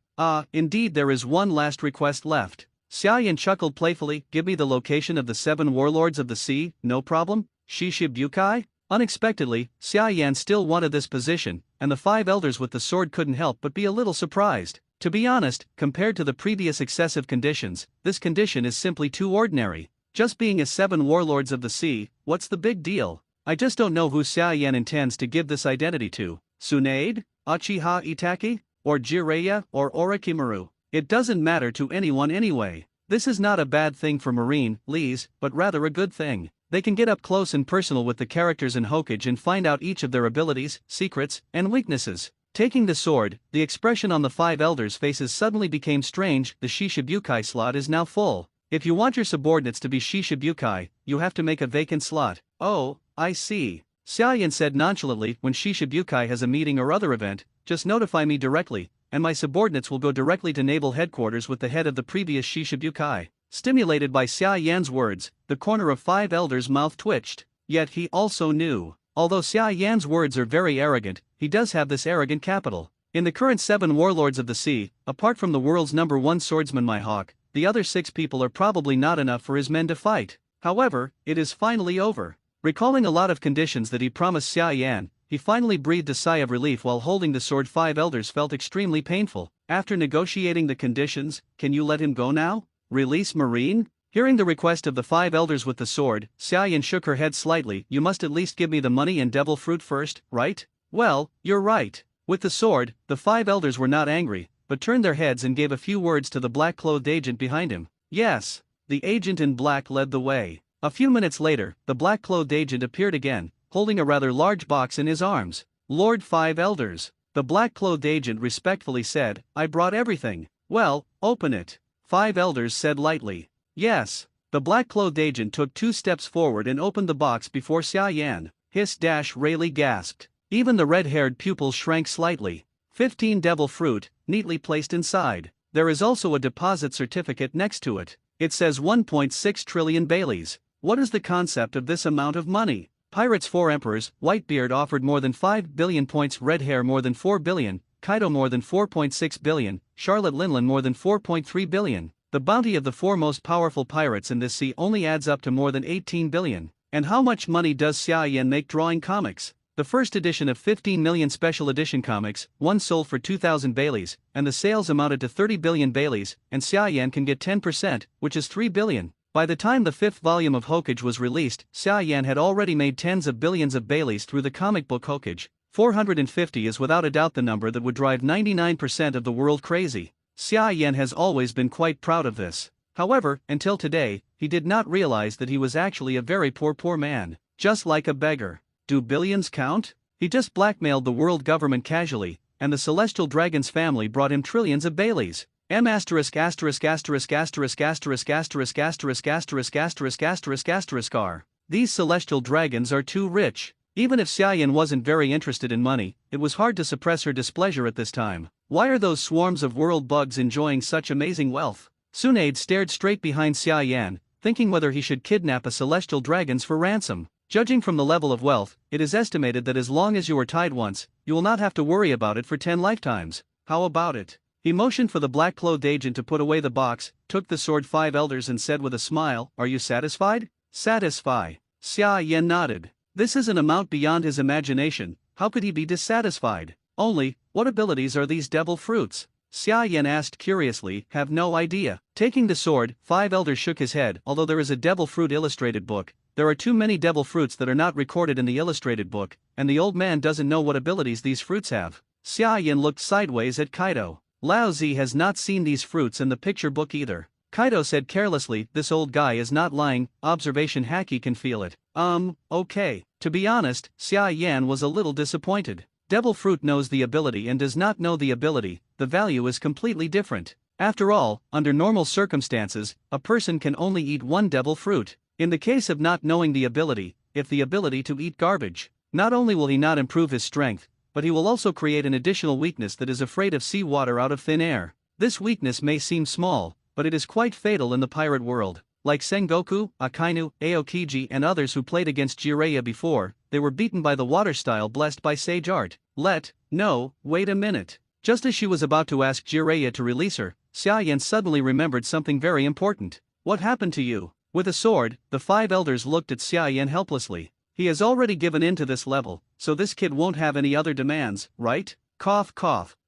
Indeed there is one last request left. Xia Yan chuckled playfully, give me the location of the 7 warlords of the sea, no problem? Shishibukai? Unexpectedly, Xia Yan still wanted this position, and the 5 elders with the sword couldn't help but be a little surprised. To be honest, compared to the previous excessive conditions, this condition is simply too ordinary. Just being as 7 warlords of the sea, what's the big deal? I just don't know who Xia Yan intends to give this identity to. Tsunade? Uchiha Itaki? Or Jiraiya? Or Orochimaru? It doesn't matter to anyone anyway. This is not a bad thing for Marine, Lees, but rather a good thing. They can get up close and personal with the characters in Hokage and find out each of their abilities, secrets, and weaknesses. Taking the sword, the expression on the 5 elders' faces suddenly became strange. The Shishibukai slot is now full. If you want your subordinates to be Shishibukai, you have to make a vacant slot. Oh, I see. Xia Yan said nonchalantly, when Shishibukai has a meeting or other event, just notify me directly, and my subordinates will go directly to naval headquarters with the head of the previous Shishibukai. Stimulated by Xia Yan's words, the corner of 5 elders' mouth twitched. Yet he also knew. Although Xia Yan's words are very arrogant, he does have this arrogant capital. In the current 7 warlords of the sea, apart from the world's #1 swordsman Mihawk, the other 6 people are probably not enough for his men to fight. However, it is finally over. Recalling a lot of conditions that he promised Xia Yan, he finally breathed a sigh of relief while holding the sword. 5 elders felt extremely painful. After negotiating the conditions, can you let him go now? Release Marine? Hearing the request of the 5 elders with the sword, Xia Yan shook her head slightly. You must at least give me the money and devil fruit first, right? Well, you're right. With the sword, the 5 elders were not angry, but turned their heads and gave a few words to the black-clothed agent behind him. Yes. The agent in black led the way. A few minutes later, the black-clothed agent appeared again, holding a rather large box in his arms. Lord Five Elders. The black-clothed agent respectfully said, I brought everything. Well, open it. Five Elders said lightly. Yes. The black-clothed agent took 2 steps forward and opened the box before Xia Yan. Rayleigh gasped. Even the red-haired pupils shrank slightly. 15 devil fruit, neatly placed inside. There is also a deposit certificate next to it. It says 1.6 trillion Baileys. What is the concept of this amount of money? Pirates 4 Emperors, Whitebeard offered more than 5 billion points, Red Hair more than 4 billion, Kaido more than 4.6 billion, Charlotte Linlin more than 4.3 billion. The bounty of the 4 most powerful pirates in this sea only adds up to more than 18 billion. And how much money does Xia Yan make drawing comics? The first edition of 15 million special edition comics, one sold for 2,000 Baileys, and the sales amounted to 30 billion Baileys, and Xia Yan can get 10%, which is 3 billion. By the time the 5th volume of Hokage was released, Xia Yan had already made tens of billions of Baileys through the comic book Hokage. 450 is without a doubt the number that would drive 99% of the world crazy. Xia Yan has always been quite proud of this. However, until today, he did not realize that he was actually a very poor man, just like a beggar. Do billions count? He just blackmailed the world government casually, and the Celestial Dragon's family brought him trillions of Baileys. These Celestial Dragons are too rich. Even if Xia Yan wasn't very interested in money, it was hard to suppress her displeasure at this time. Why are those swarms of world bugs enjoying such amazing wealth? Tsunade stared straight behind Xia Yan, thinking whether he should kidnap a Celestial Dragons for ransom. Judging from the level of wealth, it is estimated that as long as you are tied once, you will not have to worry about it for 10 lifetimes. How about it? He motioned for the black-clothed agent to put away the box, took the sword 5 elders and said with a smile, Are you satisfied? Satisfy. Xia Yan nodded. This is an amount beyond his imagination. How could he be dissatisfied? Only, what abilities are these devil fruits? Xia Yan asked curiously, Have no idea. Taking the sword, 5 elders shook his head. Although there is a devil fruit illustrated book, there are too many devil fruits that are not recorded in the illustrated book, and the old man doesn't know what abilities these fruits have. Xia Yan looked sideways at Kaido. Lao Zi has not seen these fruits in the picture book either. Kaido said carelessly, This old guy is not lying, observation Haki can feel it. Okay. To be honest, Xia Yan was a little disappointed. Devil fruit knows the ability and does not know the ability, the value is completely different. After all, under normal circumstances, a person can only eat one devil fruit. In the case of not knowing the ability, if the ability to eat garbage, not only will he not improve his strength, but he will also create an additional weakness that is afraid of sea water out of thin air. This weakness may seem small, but it is quite fatal in the pirate world. Like Sengoku, Akainu, Aokiji and others who played against Jiraiya before, they were beaten by the water style blessed by sage art. Wait a minute. Just as she was about to ask Jiraiya to release her, Xia Yan suddenly remembered something very important. What happened to you? With a sword, the 5 elders looked at Xia Yan helplessly. He has already given in to this level, so this kid won't have any other demands, right? Cough.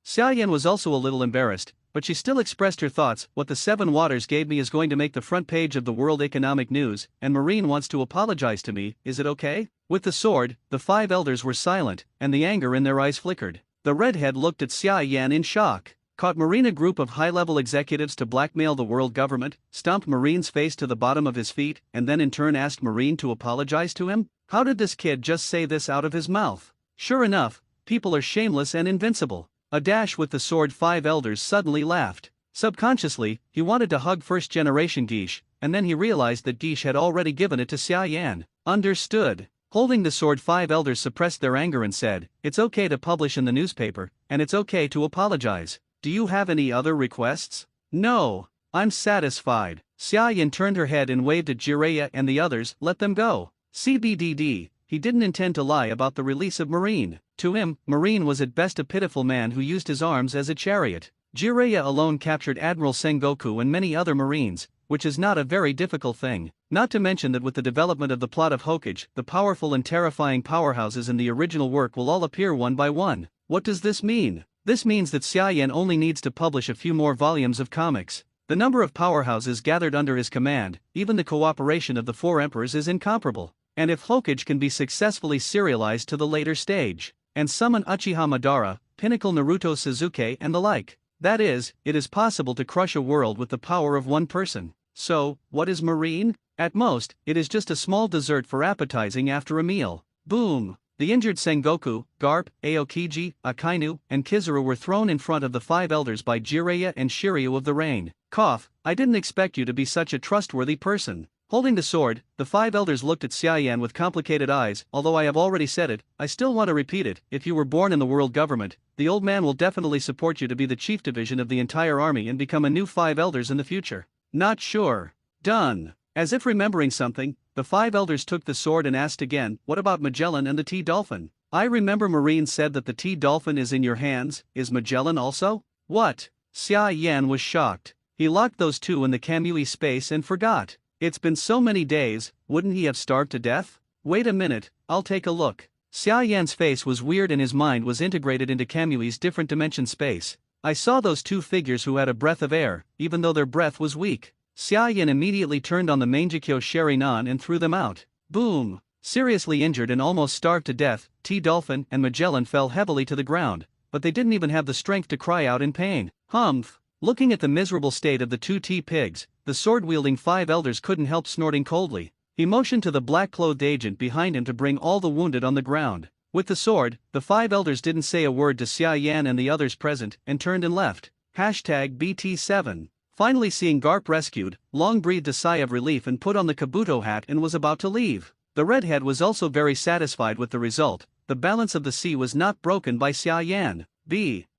Xia Yan was also a little embarrassed, but she still expressed her thoughts. What the 7 waters gave me is going to make the front page of the World Economic News, and Marine wants to apologize to me, is it okay? With the sword, the 5 elders were silent, and the anger in their eyes flickered. The redhead looked at Xia Yan in shock. Caught Marine a group of high-level executives to blackmail the world government, stomped Marine's face to the bottom of his feet, and then in turn asked Marine to apologize to him? How did this kid just say this out of his mouth? Sure enough, people are shameless and invincible. A dash with the sword 5 elders suddenly laughed. Subconsciously, he wanted to hug first-generation Geisha, and then he realized that Geisha had already given it to Xia Yan. Understood. Holding the sword 5 elders suppressed their anger and said, It's okay to publish in the newspaper, and it's okay to apologize. Do you have any other requests? No. I'm satisfied. Xia Yan turned her head and waved at Jiraiya and the others, Let them go. CBDD, he didn't intend to lie about the release of Marine. To him, Marine was at best a pitiful man who used his arms as a chariot. Jiraiya alone captured Admiral Sengoku and many other Marines, which is not a very difficult thing. Not to mention that with the development of the plot of Hokage, the powerful and terrifying powerhouses in the original work will all appear one by one. What does this mean? This means that Xia Yan only needs to publish a few more volumes of comics. The number of powerhouses gathered under his command, even the cooperation of the 4 emperors is incomparable. And if Hokage can be successfully serialized to the later stage, and summon Uchiha Madara, Pinnacle Naruto Suzuki and the like, that is, it is possible to crush a world with the power of one person. So, what is Marine? At most, it is just a small dessert for appetizing after a meal. Boom! The injured Sengoku, Garp, Aokiji, Akainu, and Kizaru were thrown in front of the five elders by Jiraiya and Shiryu of the Rain. Cough, I didn't expect you to be such a trustworthy person. Holding the sword, the five elders looked at Xiaoyan with complicated eyes. Although I have already said it, I still want to repeat it. If you were born in the world government, the old man will definitely support you to be the chief division of the entire army and become a new five elders in the future. Not sure. Done. As if remembering something, the five elders took the sword and asked again, what about Magellan and the T-Dolphin? I remember Marine said that the T-Dolphin is in your hands. Is Magellan also? What? Xia Yan was shocked. He locked those two in the Kamui space and forgot. It's been so many days, wouldn't he have starved to death? Wait a minute, I'll take a look. Xia Yan's face was weird and his mind was integrated into Kamui's different dimension space. I saw those two figures who had a breath of air, even though their breath was weak. Xia Yan immediately turned on the Mangekyo Sharinan and threw them out. Boom! Seriously injured and almost starved to death, T-Dolphin and Magellan fell heavily to the ground, but they didn't even have the strength to cry out in pain. Humph! Looking at the miserable state of the two T-Pigs, the sword-wielding five elders couldn't help snorting coldly. He motioned to the black-clothed agent behind him to bring all the wounded on the ground. With the sword, the five elders didn't say a word to Xia Yan and the others present and turned and left. #BT7. Finally seeing Garp rescued, Long breathed a sigh of relief and put on the Kabuto hat and was about to leave. The redhead was also very satisfied with the result. The balance of the sea was not broken by Xia Yan.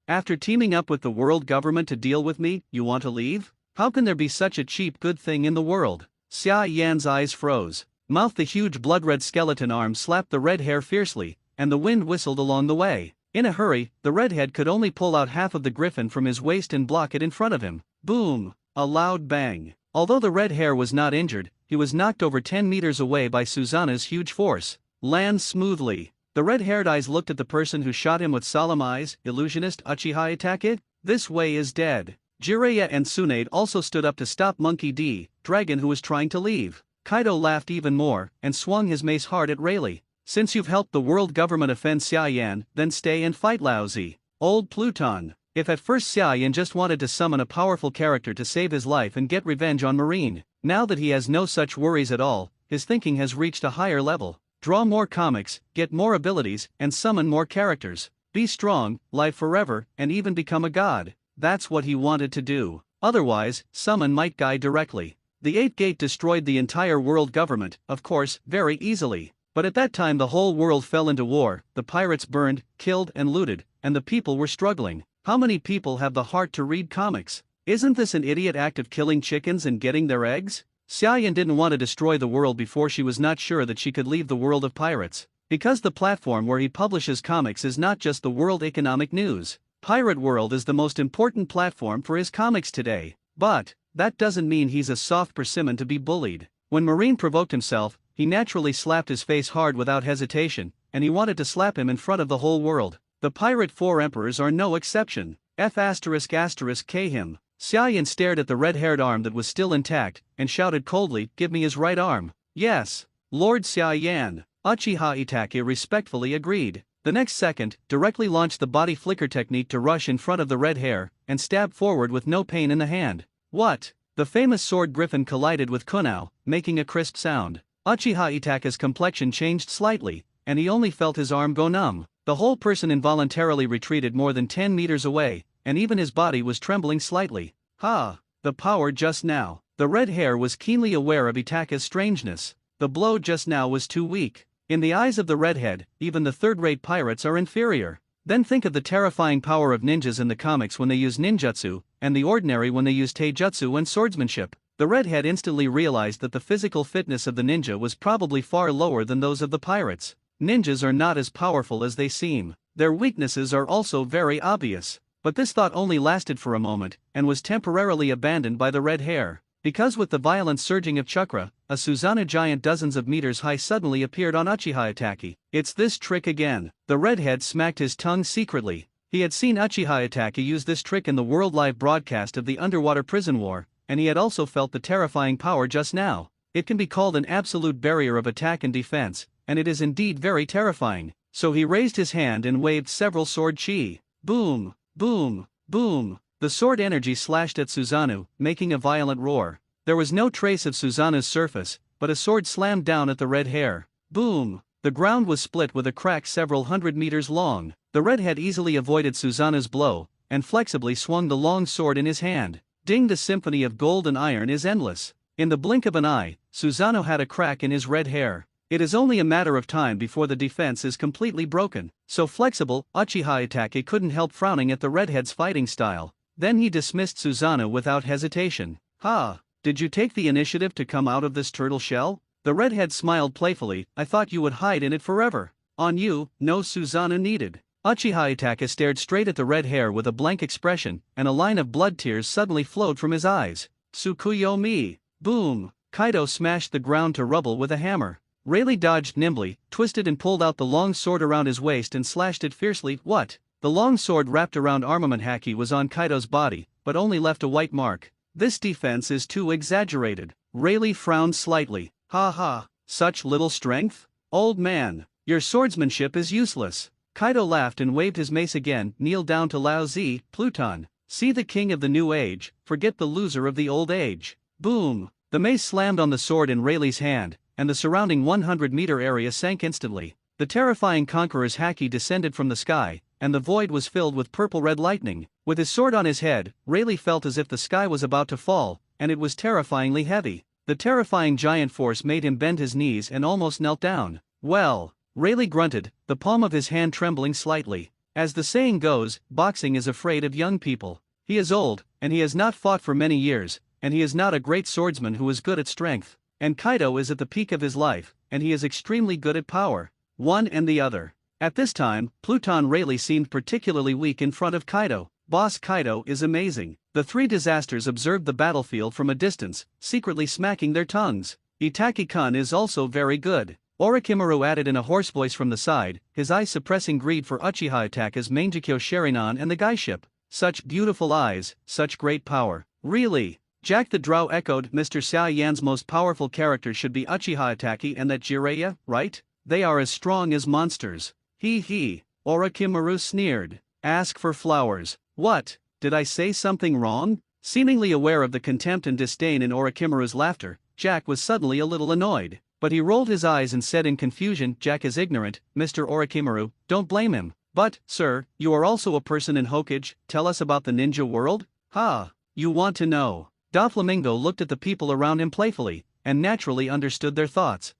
After teaming up with the world government to deal with me, you want to leave? How can there be such a cheap good thing in the world? Xia Yan's eyes froze. Mouth the huge blood-red skeleton arm slapped the red hair fiercely, and the wind whistled along the way. In a hurry, the redhead could only pull out half of the griffin from his waist and block it in front of him. Boom! A loud bang. Although the red hair was not injured, he was knocked over 10 meters away by Susanna's huge force. Lands smoothly. The red-haired eyes looked at the person who shot him with solemn eyes. Illusionist Uchiha Itake? This way is dead. Jiraiya and Tsunade also stood up to stop Monkey D, Dragon, who was trying to leave. Kaido laughed even more, and swung his mace hard at Rayleigh. Since you've helped the world government offend Xia Yan, then stay and fight lousy. Old Pluton. If at first Xia Yan just wanted to summon a powerful character to save his life and get revenge on Marine, now that he has no such worries at all, his thinking has reached a higher level. Draw more comics, get more abilities, and summon more characters. Be strong, live forever, and even become a god. That's what he wanted to do. Otherwise, summon Might Guy directly. The Eighth Gate destroyed the entire world government, of course, very easily. But at that time the whole world fell into war, the pirates burned, killed and looted, and the people were struggling. How many people have the heart to read comics? Isn't this an idiot act of killing chickens and getting their eggs? Xia Yan didn't want to destroy the world before she was not sure that she could leave the world of pirates. Because the platform where he publishes comics is not just the World Economic News. Pirate World is the most important platform for his comics today. But that doesn't mean he's a soft persimmon to be bullied. When Marine provoked himself, he naturally slapped his face hard without hesitation, and he wanted to slap him in front of the whole world. The Pirate Four Emperors are no exception. F***K him. Xia Yan stared at the red-haired arm that was still intact, and shouted coldly, "Give me his right arm." "Yes, Lord Xia Yan." Uchiha Itake respectfully agreed. The next second, directly launched the body flicker technique to rush in front of the red hair, and stab forward with no pain in the hand. What? The famous sword griffin collided with Kunao, making a crisp sound. Uchiha Itake's complexion changed slightly, and he only felt his arm go numb. The whole person involuntarily retreated more than 10 meters away, and even his body was trembling slightly. Ha! The power just now. The red hair was keenly aware of Itake's strangeness. The blow just now was too weak. In the eyes of the redhead, even the third-rate pirates are inferior. Then think of the terrifying power of ninjas in the comics when they use ninjutsu, and the ordinary when they use taijutsu and swordsmanship. The redhead instantly realized that the physical fitness of the ninja was probably far lower than those of the pirates. Ninjas are not as powerful as they seem. Their weaknesses are also very obvious. But this thought only lasted for a moment, and was temporarily abandoned by the red hair. Because with the violent surging of chakra, a Susanna giant dozens of meters high suddenly appeared on Uchiha Itake. It's this trick again. The redhead smacked his tongue secretly. He had seen Uchiha Itake use this trick in the World Live broadcast of the underwater prison war, and he had also felt the terrifying power just now. It can be called an absolute barrier of attack and defense, and it is indeed very terrifying. So he raised his hand and waved several sword chi. Boom, boom, boom. The sword energy slashed at Susanoo, making a violent roar. There was no trace of Susanoo's surface, but a sword slammed down at the red hair. Boom! The ground was split with a crack several hundred meters long. The redhead easily avoided Susanoo's blow, and flexibly swung the long sword in his hand. Ding! The symphony of gold and iron is endless. In the blink of an eye, Susanoo had a crack in his red hair. It is only a matter of time before the defense is completely broken. So flexible, Uchiha Itachi couldn't help frowning at the redhead's fighting style. Then he dismissed Susanoo without hesitation. "Ha! Did you take the initiative to come out of this turtle shell?" The redhead smiled playfully. "I thought you would hide in it forever." "On you, no Susanoo needed." Uchiha Itachi stared straight at the red hair with a blank expression, and a line of blood tears suddenly flowed from his eyes. "Tsukuyo me!" Boom! Kaido smashed the ground to rubble with a hammer. Rayleigh dodged nimbly, twisted and pulled out the long sword around his waist and slashed it fiercely. What? The long sword wrapped around armament haki was on Kaido's body, but only left a white mark. "This defense is too exaggerated." Rayleigh frowned slightly. "Ha ha, such little strength? Old man, your swordsmanship is useless." Kaido laughed and waved his mace again. "Kneel down to Lao Zi, Pluton. See the king of the new age, forget the loser of the old age." Boom! The mace slammed on the sword in Rayleigh's hand, and the surrounding 100-meter area sank instantly. The terrifying conqueror's haki descended from the sky, and the void was filled with purple-red lightning. With his sword on his head, Rayleigh felt as if the sky was about to fall, and it was terrifyingly heavy. The terrifying giant force made him bend his knees and almost knelt down. "Well," Rayleigh grunted, the palm of his hand trembling slightly. As the saying goes, boxing is afraid of young people. He is old, and he has not fought for many years, and he is not a great swordsman who is good at strength. And Kaido is at the peak of his life, and he is extremely good at power. One and the other. At this time, Pluton Rayleigh seemed particularly weak in front of Kaido. Boss Kaido is amazing. The three disasters observed the battlefield from a distance, secretly smacking their tongues. Itaki-kun is also very good. Orochimaru added in a hoarse voice from the side, his eyes suppressing greed for Uchiha Itachi's Mangekyo Sharinan and the Gai ship. Such beautiful eyes, such great power. Really? Jack the Drow echoed. "Mr. Xiao Yan's most powerful characters should be Uchiha Itachi and that Jiraiya, right? They are as strong as monsters." He. Orochimaru sneered. "Ask for flowers." "What? Did I say something wrong?" Seemingly aware of the contempt and disdain in Orochimaru's laughter, Jack was suddenly a little annoyed. But he rolled his eyes and said in confusion, "Jack is ignorant, Mr. Orochimaru, don't blame him." "But, sir, you are also a person in Hokage, tell us about the ninja world?" "Ha, you want to know." Doflamingo looked at the people around him playfully, and naturally understood their thoughts.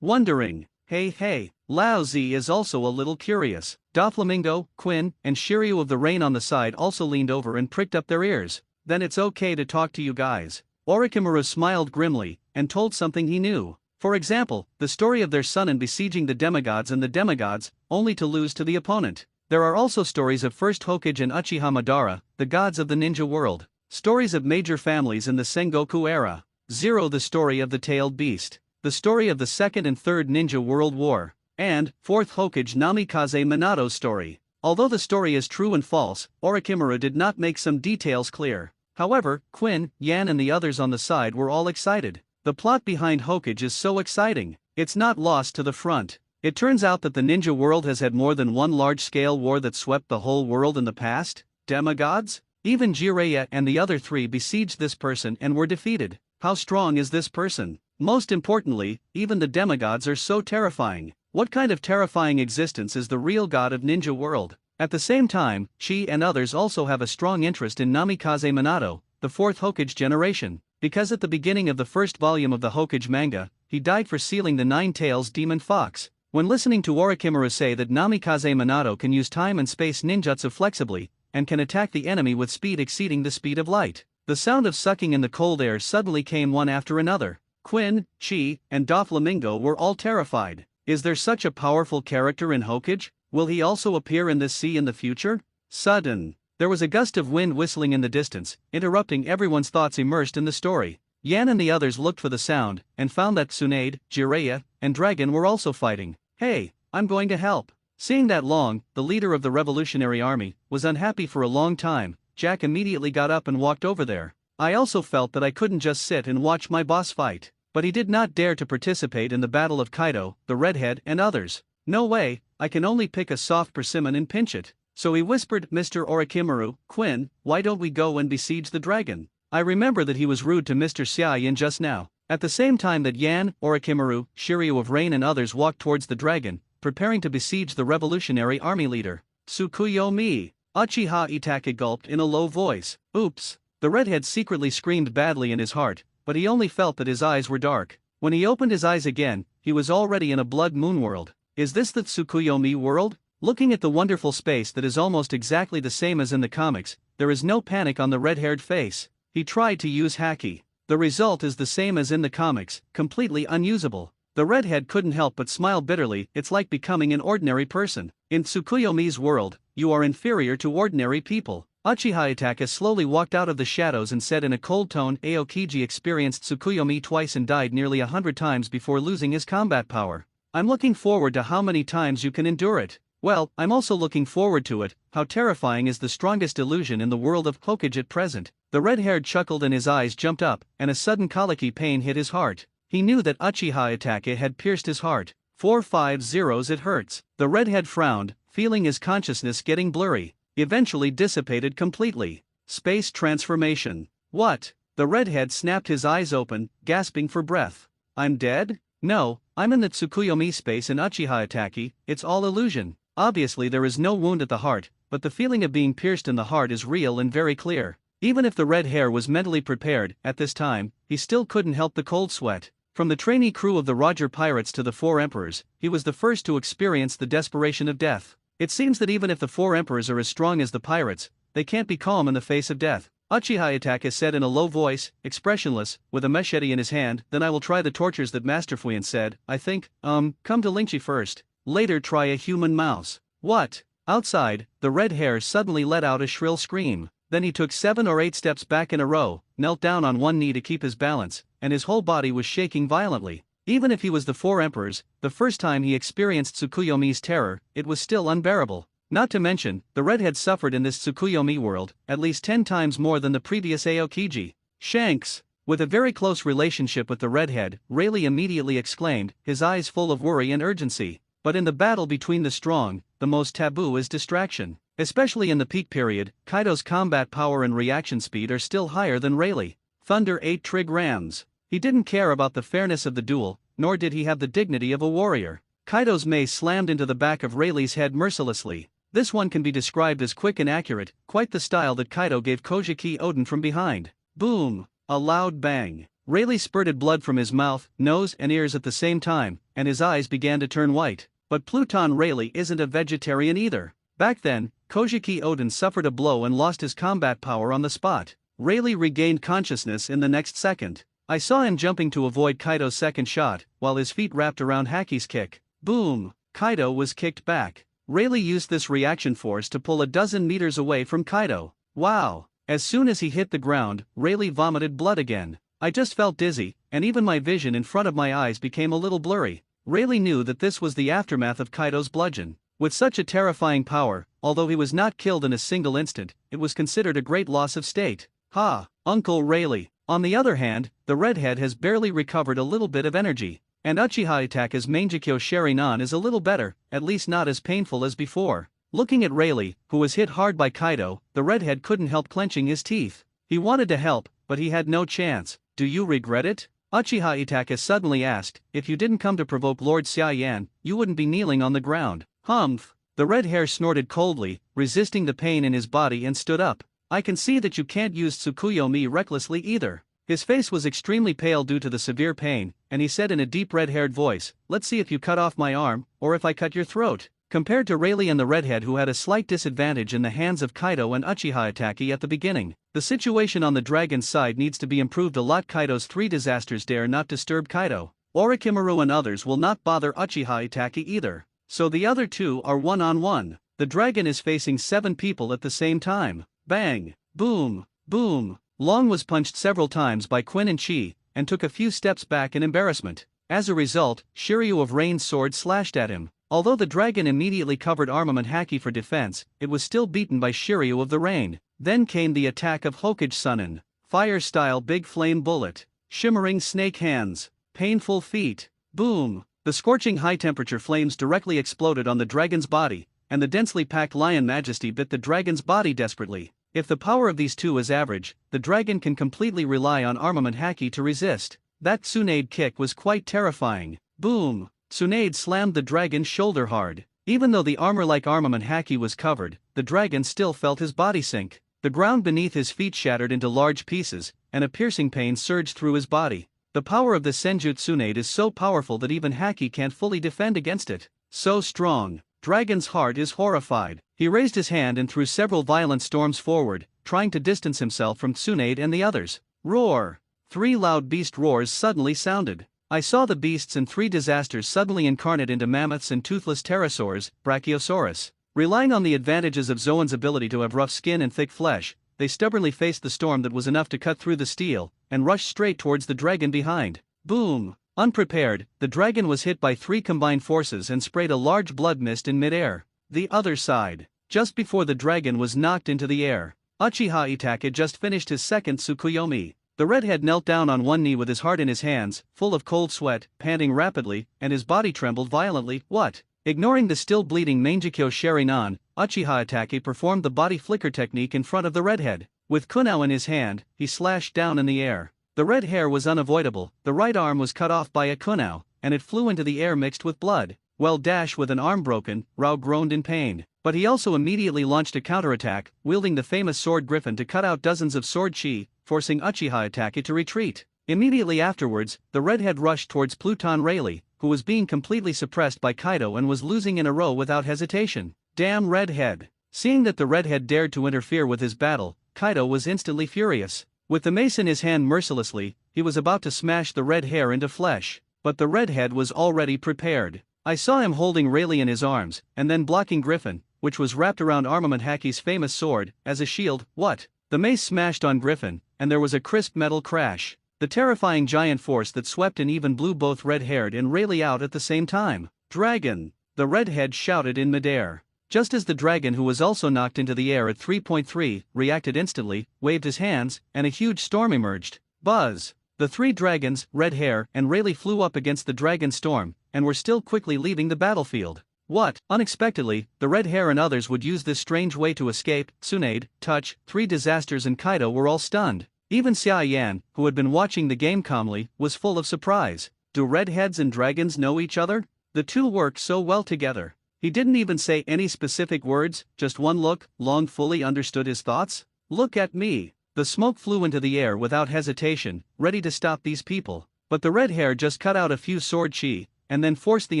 Wondering. Hey, Lao Zi is also a little curious. Doflamingo, Quinn, and Shiryu of the Rain on the side also leaned over and pricked up their ears. "Then it's okay to talk to you guys." Orochimaru smiled grimly, and told something he knew. For example, the story of their son in besieging the demigods and the demigods, only to lose to the opponent. There are also stories of First Hokage and Uchiha Madara, the gods of the ninja world. Stories of major families in the Sengoku era. 0. The story of the tailed beast. The story of the Second and Third Ninja World War. And, 4th Hokage Namikaze Minato's story. Although the story is true and false, Orochimaru did not make some details clear. However, Quinn, Yan and the others on the side were all excited. The plot behind Hokage is so exciting, it's not lost to the front. It turns out that the ninja world has had more than one large-scale war that swept the whole world in the past. Demigods? Even Jiraiya and the other three besieged this person and were defeated. How strong is this person? Most importantly, even the demigods are so terrifying. What kind of terrifying existence is the real god of ninja world? At the same time, she and others also have a strong interest in Namikaze Minato, the 4th Hokage generation, because at the beginning of the first volume of the Hokage manga, he died for sealing the Nine-Tails demon fox. When listening to Orochimaru say that Namikaze Minato can use time and space ninjutsu flexibly, and can attack the enemy with speed exceeding the speed of light, the sound of sucking in the cold air suddenly came one after another. Quinn, Chi, and Doflamingo were all terrified. Is there such a powerful character in Hokage? Will he also appear in this sea in the future? Sudden. There was a gust of wind whistling in the distance, interrupting everyone's thoughts immersed in the story. Yan and the others looked for the sound, and found that Tsunade, Jiraiya, and Dragon were also fighting. "Hey, I'm going to help." Seeing that Long, the leader of the Revolutionary Army, was unhappy for a long time, Jack immediately got up and walked over there. I also felt that I couldn't just sit and watch my boss fight. But he did not dare to participate in the battle of Kaido, the redhead and others. "No way, I can only pick a soft persimmon and pinch it." So he whispered, "Mr. Orochimaru, Quinn, why don't we go and besiege the dragon? I remember that he was rude to Mr. Xiaoyan just now, At the same time that Yan, Orochimaru, Shiryu of Rain and others walked towards the dragon, preparing to besiege the revolutionary army leader. Tsukuyomi! Uchiha Itachi gulped in a low voice. Oops! The redhead secretly screamed badly in his heart, but he only felt that his eyes were dark. When he opened his eyes again, he was already in a blood moon world. Is this the Tsukuyomi world? Looking at the wonderful space that is almost exactly the same as in the comics, there is no panic on the red-haired face. He tried to use haki. The result is the same as in the comics, completely unusable. The redhead couldn't help but smile bitterly. It's like becoming an ordinary person. In Tsukuyomi's world, you are inferior to ordinary people. Uchiha Itachi slowly walked out of the shadows and said in a cold tone, Aokiji experienced Tsukuyomi twice and died nearly 100 times before losing his combat power. I'm looking forward to how many times you can endure it. Well, I'm also looking forward to it. How terrifying is the strongest illusion in the world of Hokage at present. The red-haired chuckled and his eyes jumped up, and a sudden colicky pain hit his heart. He knew that Uchiha Itachi had pierced his heart. 450 it hurts. The redhead frowned, feeling his consciousness getting blurry. Eventually dissipated completely. Space transformation. What? The redhead snapped his eyes open, gasping for breath. I'm dead? No, I'm in the Tsukuyomi space in Uchiha Itachi. It's all illusion. Obviously there is no wound at the heart, but the feeling of being pierced in the heart is real and very clear. Even if the red hair was mentally prepared, at this time, he still couldn't help the cold sweat. From the trainee crew of the Roger Pirates to the Four Emperors, he was the first to experience the desperation of death. It seems that even if the Four Emperors are as strong as the pirates, they can't be calm in the face of death. Uchiha Itachi said in a low voice, expressionless, with a machete in his hand, then I will try the tortures that Master Fuyan said. I think, come to Lingchi first. Later try a human mouse. What? Outside, the red hair suddenly let out a shrill scream. Then he took 7 or 8 steps back in a row, knelt down on one knee to keep his balance, and his whole body was shaking violently. Even if he was the Four Emperors, the first time he experienced Tsukuyomi's terror, it was still unbearable. Not to mention, the redhead suffered in this Tsukuyomi world at least 10 times more than the previous Aokiji. Shanks! With a very close relationship with the redhead, Rayleigh immediately exclaimed, his eyes full of worry and urgency. But in the battle between the strong, the most taboo is distraction. Especially in the peak period, Kaido's combat power and reaction speed are still higher than Rayleigh. Thunder 8 trig rams. He didn't care about the fairness of the duel, nor did he have the dignity of a warrior. Kaido's mace slammed into the back of Rayleigh's head mercilessly. This one can be described as quick and accurate, quite the style that Kaido gave Kojiki Oden from behind. Boom! A loud bang. Rayleigh spurted blood from his mouth, nose and ears at the same time, and his eyes began to turn white. But Pluton Rayleigh isn't a vegetarian either. Back then, Kojiki Oden suffered a blow and lost his combat power on the spot. Rayleigh regained consciousness in the next second. I saw him jumping to avoid Kaido's second shot, while his feet wrapped around Haki's kick. Boom! Kaido was kicked back. Rayleigh used this reaction force to pull a dozen meters away from Kaido. Wow! As soon as he hit the ground, Rayleigh vomited blood again. I just felt dizzy, and even my vision in front of my eyes became a little blurry. Rayleigh knew that this was the aftermath of Kaido's bludgeon. With such a terrifying power, although he was not killed in a single instant, it was considered a great loss of state. Ha! Uncle Rayleigh. On the other hand, the redhead has barely recovered a little bit of energy. And Uchiha Itachi's Mangekyo Sharinan is a little better, at least not as painful as before. Looking at Rayleigh, who was hit hard by Kaido, the redhead couldn't help clenching his teeth. He wanted to help, but he had no chance. Do you regret it? Uchiha Itachi suddenly asked, if you didn't come to provoke Lord Xia Yan, you wouldn't be kneeling on the ground. Humph! The red hair snorted coldly, resisting the pain in his body and stood up. I can see that you can't use Tsukuyomi recklessly either. His face was extremely pale due to the severe pain, and he said in a deep red-haired voice, let's see if you cut off my arm, or if I cut your throat. Compared to Rayleigh and the redhead who had a slight disadvantage in the hands of Kaido and Uchiha Itachi at the beginning, the situation on the dragon's side needs to be improved a lot. Kaido's 3 disasters dare not disturb Kaido. Orochimaru and others will not bother Uchiha Itachi either. So the other 2 are one-on-one. The dragon is facing 7 people at the same time. Bang! Boom! Boom! Long was punched several times by Quinn and Chi, and took a few steps back in embarrassment. As a result, Shiryu of Rain's sword slashed at him. Although the dragon immediately covered armament haki for defense, it was still beaten by Shiryu of the Rain. Then came the attack of Hokage Sunin. Fire-style big flame bullet. Shimmering snake hands. Painful feet. Boom! The scorching high-temperature flames directly exploded on the dragon's body, and the densely packed lion majesty bit the dragon's body desperately. If the power of these 2 is average, the dragon can completely rely on armament haki to resist. That Tsunade kick was quite terrifying. Boom! Tsunade slammed the dragon's shoulder hard. Even though the armor-like armament Haki was covered, the dragon still felt his body sink. The ground beneath his feet shattered into large pieces, and a piercing pain surged through his body. The power of the Senjutsu Tsunade is so powerful that even Haki can't fully defend against it. So strong. Dragon's heart is horrified. He raised his hand and threw several violent storms forward, trying to distance himself from Tsunade and the others. Roar! 3 loud beast roars suddenly sounded. I saw the beasts and 3 disasters suddenly incarnate into mammoths and toothless pterosaurs, Brachiosaurus. Relying on the advantages of Zoan's ability to have rough skin and thick flesh, they stubbornly faced the storm that was enough to cut through the steel, and rushed straight towards the dragon behind. Boom! Unprepared, the dragon was hit by 3 combined forces and sprayed a large blood mist in midair. The other side. Just before the dragon was knocked into the air, Uchiha Itachi had just finished his second Tsukuyomi. The redhead knelt down on one knee with his heart in his hands, full of cold sweat, panting rapidly, and his body trembled violently. What? Ignoring the still bleeding Mangekyo Sharinan, Uchiha Itachi performed the body flicker technique in front of the redhead. With kunao in his hand, he slashed down in the air. The red hair was unavoidable, the right arm was cut off by a kunao, and it flew into the air mixed with blood. Well, dash with an arm broken, Rao groaned in pain. But he also immediately launched a counterattack, wielding the famous sword Griffin to cut out dozens of sword chi, forcing Uchiha Itachi to retreat. Immediately afterwards, the redhead rushed towards Pluton Rayleigh, who was being completely suppressed by Kaido and was losing in a row without hesitation. Damn redhead! Seeing that the redhead dared to interfere with his battle, Kaido was instantly furious. With the mace in his hand mercilessly, he was about to smash the red hair into flesh. But the redhead was already prepared. I saw him holding Rayleigh in his arms, and then blocking Griffin, which was wrapped around Armament Haki's famous sword, as a shield. What? The mace smashed on Griffin, and there was a crisp metal crash. The terrifying giant force that swept and even blew both red-haired and Rayleigh out at the same time. Dragon! The redhead shouted in midair. Just as the dragon, who was also knocked into the air at 3.3, reacted instantly, waved his hands, and a huge storm emerged. Buzz! The 3 dragons, Red Hair and Rayleigh flew up against the dragon storm, and were still quickly leaving the battlefield. What? Unexpectedly, the Red Hair and others would use this strange way to escape. Tsunade, Touch, 3 disasters and Kaido were all stunned. Even Xia Yan, who had been watching the game calmly, was full of surprise. Do redheads and dragons know each other? The two work so well together. He didn't even say any specific words, just one look. Long fully understood his thoughts. Look at me. The smoke flew into the air without hesitation, ready to stop these people. But the red hair just cut out a few sword chi, and then forced the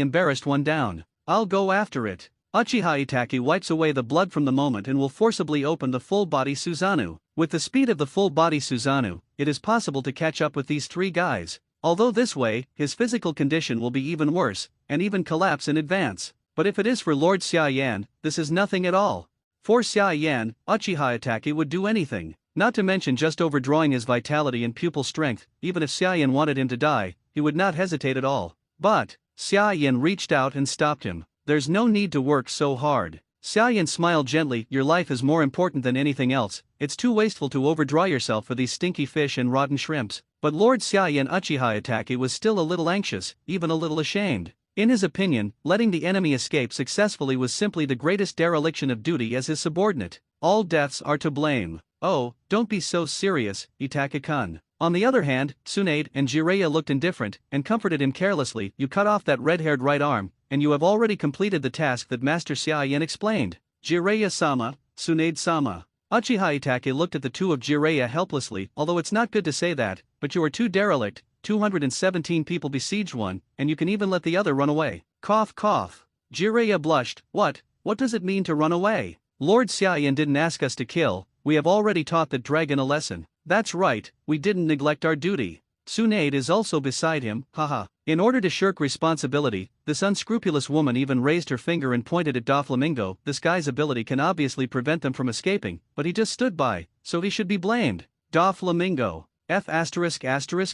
embarrassed one down. I'll go after it. Uchiha Itachi wipes away the blood from the moment and will forcibly open the full-body Susanoo. With the speed of the full-body Susanoo, it is possible to catch up with these 3 guys. Although this way, his physical condition will be even worse, and even collapse in advance. But if it is for Lord Xia Yan, this is nothing at all. For Xia Yan, Uchiha Itachi would do anything. Not to mention just overdrawing his vitality and pupil strength. Even if Xia Yan wanted him to die, he would not hesitate at all. But Xia Yan reached out and stopped him. There's no need to work so hard. Xia Yan smiled gently. Your life is more important than anything else. It's too wasteful to overdraw yourself for these stinky fish and rotten shrimps. But Lord Xia Yan Uchiha Itachi was still a little anxious, even a little ashamed. In his opinion, letting the enemy escape successfully was simply the greatest dereliction of duty as his subordinate. All deaths are to blame. Oh, don't be so serious, Itachi-kun. On the other hand, Tsunade and Jiraiya looked indifferent and comforted him carelessly. You cut off that red-haired right arm, and you have already completed the task that Master Xia Yan explained. Jiraiya-sama, Tsunade-sama. Uchiha Itachi looked at the two of Jiraiya helplessly. Although it's not good to say that, but you are too derelict. 217 people besieged one, and you can even let the other run away. Cough cough. Jiraiya blushed. What does it mean to run away? Lord Xia Yan didn't ask us to kill. We have already taught that dragon a lesson. That's right, we didn't neglect our duty. Tsunade is also beside him, haha. In order to shirk responsibility, this unscrupulous woman even raised her finger and pointed at Doflamingo. This guy's ability can obviously prevent them from escaping, but he just stood by, so he should be blamed. Doflamingo.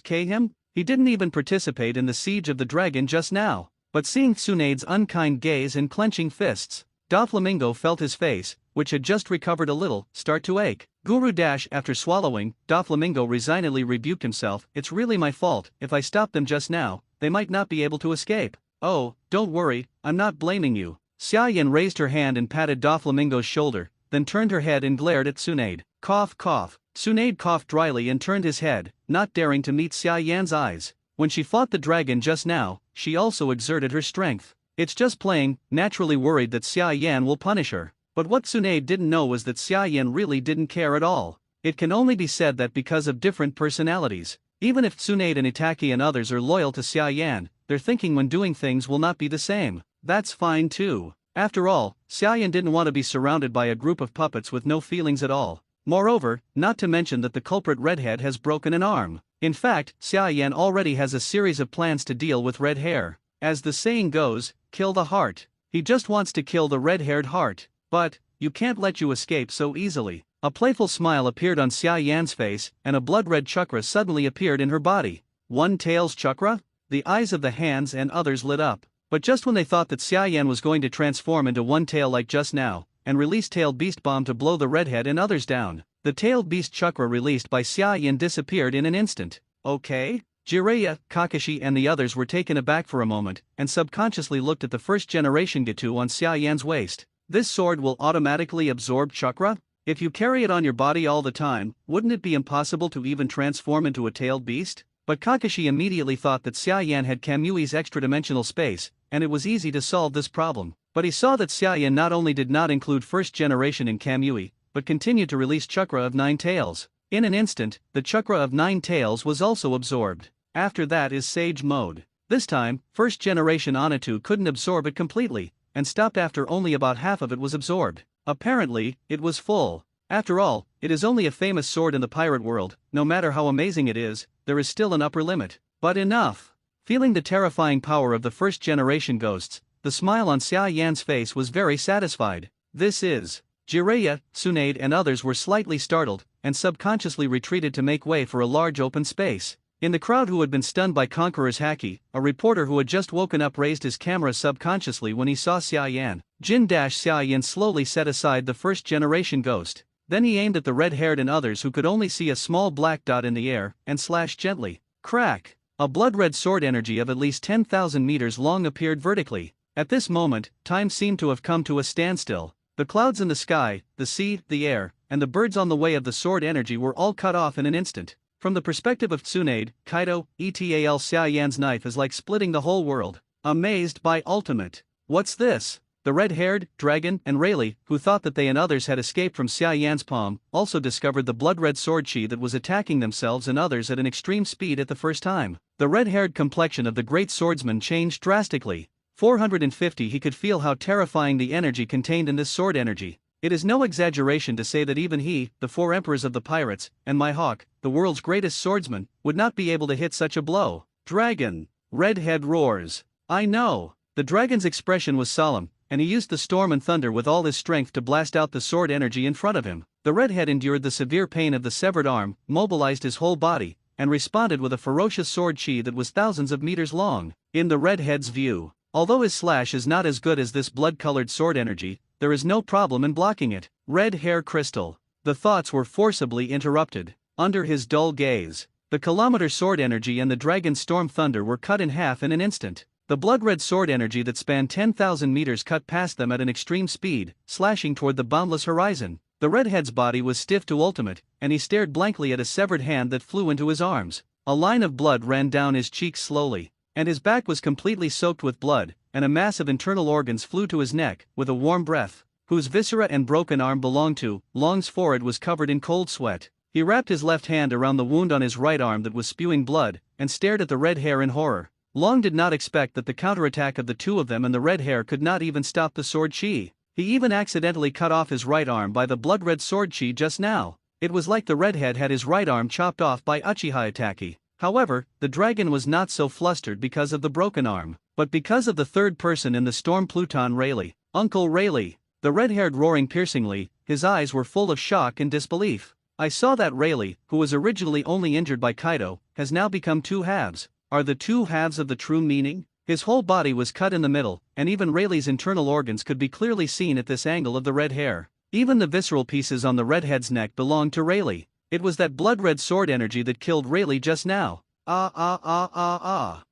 K him? He didn't even participate in the siege of the dragon just now. But seeing Tsunade's unkind gaze and clenching fists, Doflamingo felt his face, which had just recovered a little, start to ache. Guru Dash. After swallowing, Doflamingo resignedly rebuked himself. It's really my fault. If I stopped them just now, they might not be able to escape. Oh, don't worry, I'm not blaming you. Xia Yan raised her hand and patted Doflamingo's shoulder, then turned her head and glared at Tsunade. Cough cough. Tsunade coughed dryly and turned his head, not daring to meet Xia Yan's eyes. When she fought the dragon just now, she also exerted her strength. It's just playing, naturally worried that Xia Yan will punish her. But what Tsunade didn't know was that Xia Yan really didn't care at all. It can only be said that because of different personalities. Even if Tsunade and Itaki and others are loyal to Xia Yan, their thinking when doing things will not be the same. That's fine too. After all, Xia Yan didn't want to be surrounded by a group of puppets with no feelings at all. Moreover, not to mention that the culprit redhead has broken an arm. In fact, Xia Yan already has a series of plans to deal with red hair. As the saying goes, kill the heart. He just wants to kill the red-haired heart. But, you can't let you escape so easily. A playful smile appeared on Xia Yan's face, and a blood-red chakra suddenly appeared in her body. One tail's chakra? The eyes of the hands and others lit up. But just when they thought that Xia Yan was going to transform into one tail like just now, and release Tailed Beast Bomb to blow the redhead and others down, the Tailed Beast chakra released by Xia Yan disappeared in an instant. Okay? Jiraiya, Kakashi and the others were taken aback for a moment, and subconsciously looked at the first-generation Gitu on Xia Yan's waist. This sword will automatically absorb chakra? If you carry it on your body all the time, wouldn't it be impossible to even transform into a tailed beast? But Kakashi immediately thought that Xia Yan had Kamui's extra-dimensional space, and it was easy to solve this problem. But he saw that Xia Yan not only did not include first generation in Kamui, but continued to release chakra of 9 tails. In an instant, the chakra of 9 tails was also absorbed. After that is Sage Mode. This time, first generation Onitu couldn't absorb it completely, and stopped after only about half of it was absorbed. Apparently, it was full. After all, it is only a famous sword in the pirate world. No matter how amazing it is, there is still an upper limit. But enough. Feeling the terrifying power of the first generation ghosts, the smile on Xia Yan's face was very satisfied. This is. Jiraiya, Tsunade and others were slightly startled, and subconsciously retreated to make way for a large open space. In the crowd who had been stunned by Conqueror's haki, a reporter who had just woken up raised his camera subconsciously when he saw Xia Yan. Xia Yan slowly set aside the first generation ghost. Then he aimed at the red-haired and others who could only see a small black dot in the air, and slashed gently. Crack! A blood-red sword energy of at least 10,000 meters long appeared vertically. At this moment, time seemed to have come to a standstill. The clouds in the sky, the sea, the air, and the birds on the way of the sword energy were all cut off in an instant. From the perspective of Tsunade, Kaido, ETAL Xia Yan's knife is like splitting the whole world. Amazed by ultimate. What's this? The red-haired, dragon, and Rayleigh, who thought that they and others had escaped from Xia Yan's palm, also discovered the blood-red sword chi that was attacking themselves and others at an extreme speed at the first time. The red-haired complexion of the great swordsman changed drastically. 450 he could feel how terrifying the energy contained in this sword energy. It is no exaggeration to say that even he, the 4 emperors of the pirates, and Mihawk, the world's greatest swordsman, would not be able to hit such a blow. Dragon. Redhead roars. I know. The dragon's expression was solemn, and he used the storm and thunder with all his strength to blast out the sword energy in front of him. The redhead endured the severe pain of the severed arm, mobilized his whole body, and responded with a ferocious sword chi that was thousands of meters long. In the redhead's view, although his slash is not as good as this blood-colored sword energy, there is no problem in blocking it. Red hair crystal. The thoughts were forcibly interrupted. Under his dull gaze, the kilometer sword energy and the dragon's storm thunder were cut in half in an instant. The blood-red sword energy that spanned 10,000 meters cut past them at an extreme speed, slashing toward the boundless horizon. The redhead's body was stiff to ultimate, and he stared blankly at a severed hand that flew into his arms. A line of blood ran down his cheeks slowly, and his back was completely soaked with blood, and a mass of internal organs flew to his neck, with a warm breath. Whose viscera and broken arm belonged to, Long's forehead was covered in cold sweat. He wrapped his left hand around the wound on his right arm that was spewing blood, and stared at the red hair in horror. Long did not expect that the counterattack of the two of them and the red hair could not even stop the sword chi. He even accidentally cut off his right arm by the blood-red sword chi just now. It was like the redhead had his right arm chopped off by Uchiha Itaki. However, the dragon was not so flustered because of the broken arm, but because of the third person in the storm Pluton Rayleigh, Uncle Rayleigh. The red-haired roaring piercingly, his eyes were full of shock and disbelief. I saw that Rayleigh, who was originally only injured by Kaido, has now become 2 halves. Are the 2 halves of the true meaning? His whole body was cut in the middle, and even Rayleigh's internal organs could be clearly seen at this angle of the red hair. Even the visceral pieces on the redhead's neck belonged to Rayleigh. It was that blood-red sword energy that killed Rayleigh just now. Xia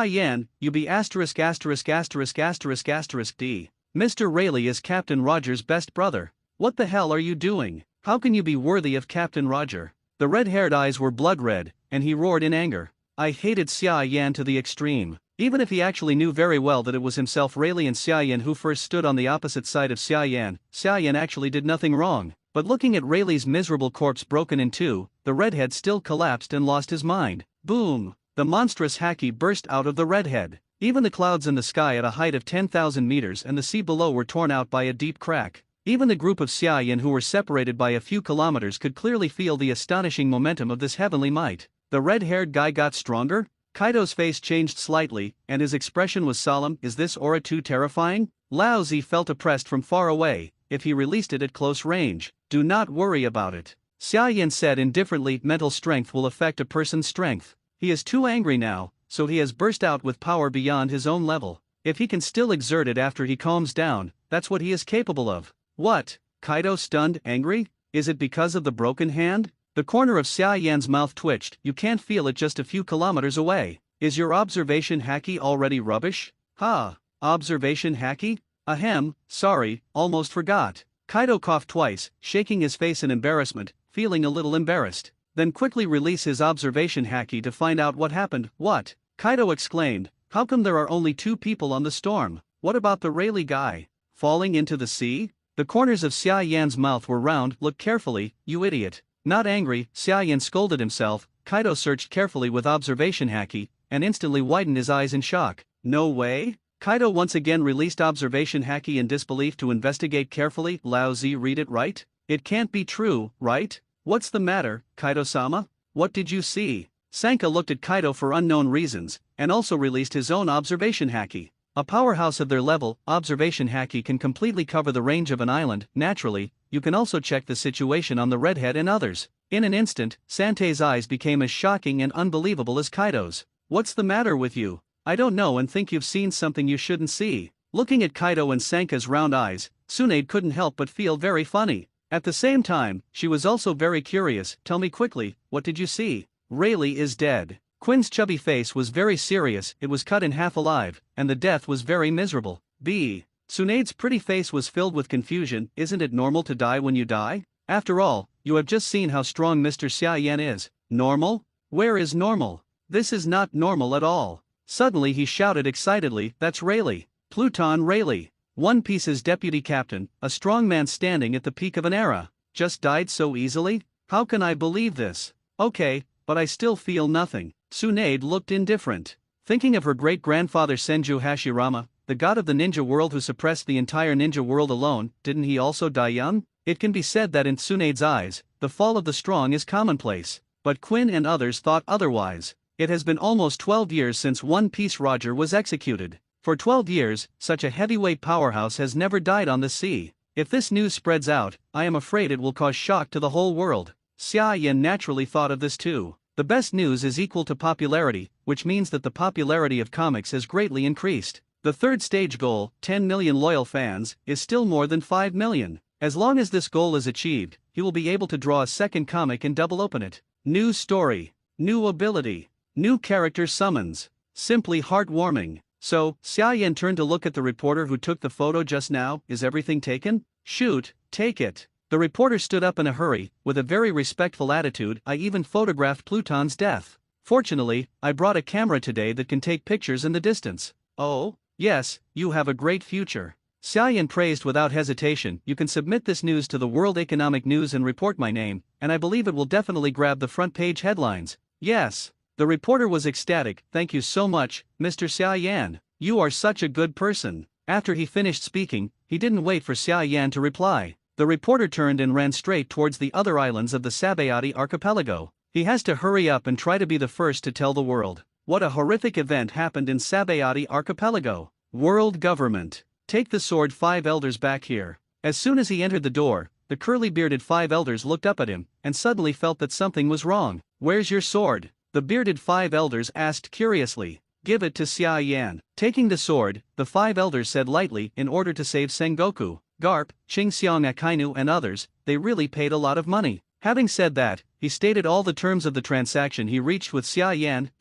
Yan, you be asterisk asterisk asterisk asterisk asterisk D. Mr. Rayleigh is Captain Roger's best brother. What the hell are you doing? How can you be worthy of Captain Roger? The red-haired eyes were blood red, and he roared in anger. I hated Xia Yan to the extreme. Even if he actually knew very well that it was himself Rayleigh and Xia Yan who first stood on the opposite side of Xia Yan actually did nothing wrong. But looking at Rayleigh's miserable corpse broken in two, the redhead still collapsed and lost his mind. Boom! The monstrous haki burst out of the redhead. Even the clouds in the sky at a height of 10,000 meters and the sea below were torn out by a deep crack. Even the group of Xia Yan who were separated by a few kilometers could clearly feel the astonishing momentum of this heavenly might. The red-haired guy got stronger? Kaido's face changed slightly, and his expression was solemn. Is this aura too terrifying? Lao Zi felt oppressed from far away. If he released it at close range, do not worry about it. Xia Yan said indifferently, mental strength will affect a person's strength. He is too angry now, so he has burst out with power beyond his own level. If he can still exert it after he calms down, that's what he is capable of. What? Kaido stunned, angry? Is it because of the broken hand? The corner of Xia Yan's mouth twitched. You can't feel it just a few kilometers away. Is your observation haki already rubbish? Ha! Observation haki? Ahem, sorry, almost forgot. Kaido coughed twice, shaking his face in embarrassment, feeling a little embarrassed. Then quickly release his observation haki to find out what happened. What? Kaido exclaimed. How come there are only 2 people on the storm? What about the Rayleigh guy? Falling into the sea? The corners of Xia Yan's mouth were round. Look carefully, you idiot. Not angry, Xia Yan scolded himself. Kaido searched carefully with observation haki, and instantly widened his eyes in shock. No way? Kaido once again released observation haki in disbelief to investigate carefully. Lao Zi, read it right? It can't be true, right? What's the matter, Kaido-sama? What did you see? Sanka looked at Kaido for unknown reasons, and also released his own observation haki. A powerhouse of their level, observation haki can completely cover the range of an island. Naturally, you can also check the situation on the redhead and others. In an instant, Santei's eyes became as shocking and unbelievable as Kaido's. What's the matter with you? I don't know and think you've seen something you shouldn't see. Looking at Kaido and Sanka's round eyes, Tsunade couldn't help but feel very funny. At the same time, she was also very curious. Tell me quickly, what did you see? Rayleigh is dead. Quinn's chubby face was very serious. It was cut in half alive, and the death was very miserable. Tsunade's pretty face was filled with confusion. Isn't it normal to die when you die? After all, you have just seen how strong Mr. Xia Yan is. Normal? Where is normal? This is not normal at all. Suddenly he shouted excitedly, that's Rayleigh. Pluton Rayleigh. One Piece's deputy captain, a strong man standing at the peak of an era. Just died so easily? How can I believe this? Okay, but I still feel nothing. Tsunade looked indifferent. Thinking of her great-grandfather Senju Hashirama, the god of the ninja world who suppressed the entire ninja world alone, didn't he also die young? It can be said that in Tsunade's eyes, the fall of the strong is commonplace. But Quinn and others thought otherwise. It has been almost 12 years since One Piece Roger was executed. For 12 years, such a heavyweight powerhouse has never died on the sea. If this news spreads out, I am afraid it will cause shock to the whole world. Xia Yan naturally thought of this too. The best news is equal to popularity, which means that the popularity of comics has greatly increased. The third stage goal, 10 million loyal fans, is still more than 5 million. As long as this goal is achieved, he will be able to draw a second comic and double open it. New story. New ability. New character summons. Simply heartwarming. So, Xia Yan turned to look at the reporter who took the photo just now. Is everything taken? Shoot, take it. The reporter stood up in a hurry, with a very respectful attitude. I even photographed Pluton's death. Fortunately, I brought a camera today that can take pictures in the distance. Oh? Yes, you have a great future. Xia Yan praised without hesitation. You can submit this news to the World Economic News and report my name, and I believe it will definitely grab the front page headlines. Yes. The reporter was ecstatic. Thank you so much, Mr. Xia Yan. You are such a good person. After he finished speaking, he didn't wait for Xia Yan to reply. The reporter turned and ran straight towards the other islands of the Sabayati archipelago. He has to hurry up and try to be the first to tell the world. What a horrific event happened in Sabayati archipelago. World government. Take the sword 5 elders back here. As soon as he entered the door, the curly-bearded 5 elders looked up at him, and suddenly felt that something was wrong. Where's your sword? The bearded 5 elders asked curiously. Give it to Xia Yan. Taking the sword, the 5 elders said lightly, in order to save Sengoku, Garp, Qingxiang Akainu and others, they really paid a lot of money. Having said that, he stated all the terms of the transaction he reached with Xia Yan.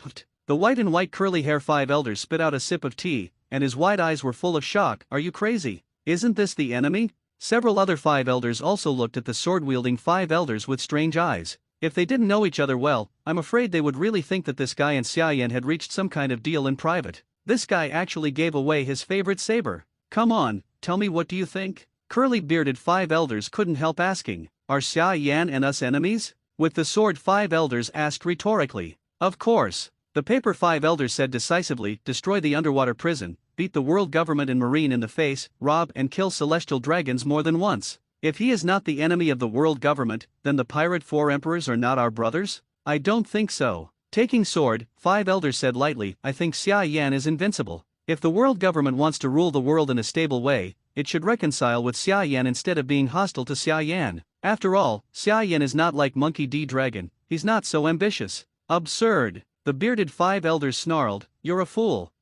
The white and white curly hair 5 elders spit out a sip of tea, and his wide eyes were full of shock. Are you crazy? Isn't this the enemy? Several other 5 elders also looked at the sword-wielding 5 elders with strange eyes. If they didn't know each other well, I'm afraid they would really think that this guy and Xia Yan had reached some kind of deal in private. This guy actually gave away his favorite saber. Come on, tell me, what do you think? Curly-bearded five elders couldn't help asking. Are Xia Yan and us enemies? With the sword, five elders asked rhetorically. Of course. The paper five elders said decisively: destroy the underwater prison, beat the world government and marine in the face, rob and kill celestial dragons more than once. If he is not the enemy of the world government, then the pirate four emperors are not our brothers? I don't think so. Taking sword, five elders said lightly, I think Xia Yan is invincible. If the world government wants to rule the world in a stable way, it should reconcile with Xia Yan instead of being hostile to Xia Yan. After all, Xia Yan is not like Monkey D. Dragon, he's not so ambitious. Absurd. The bearded five elders snarled, you're a fool.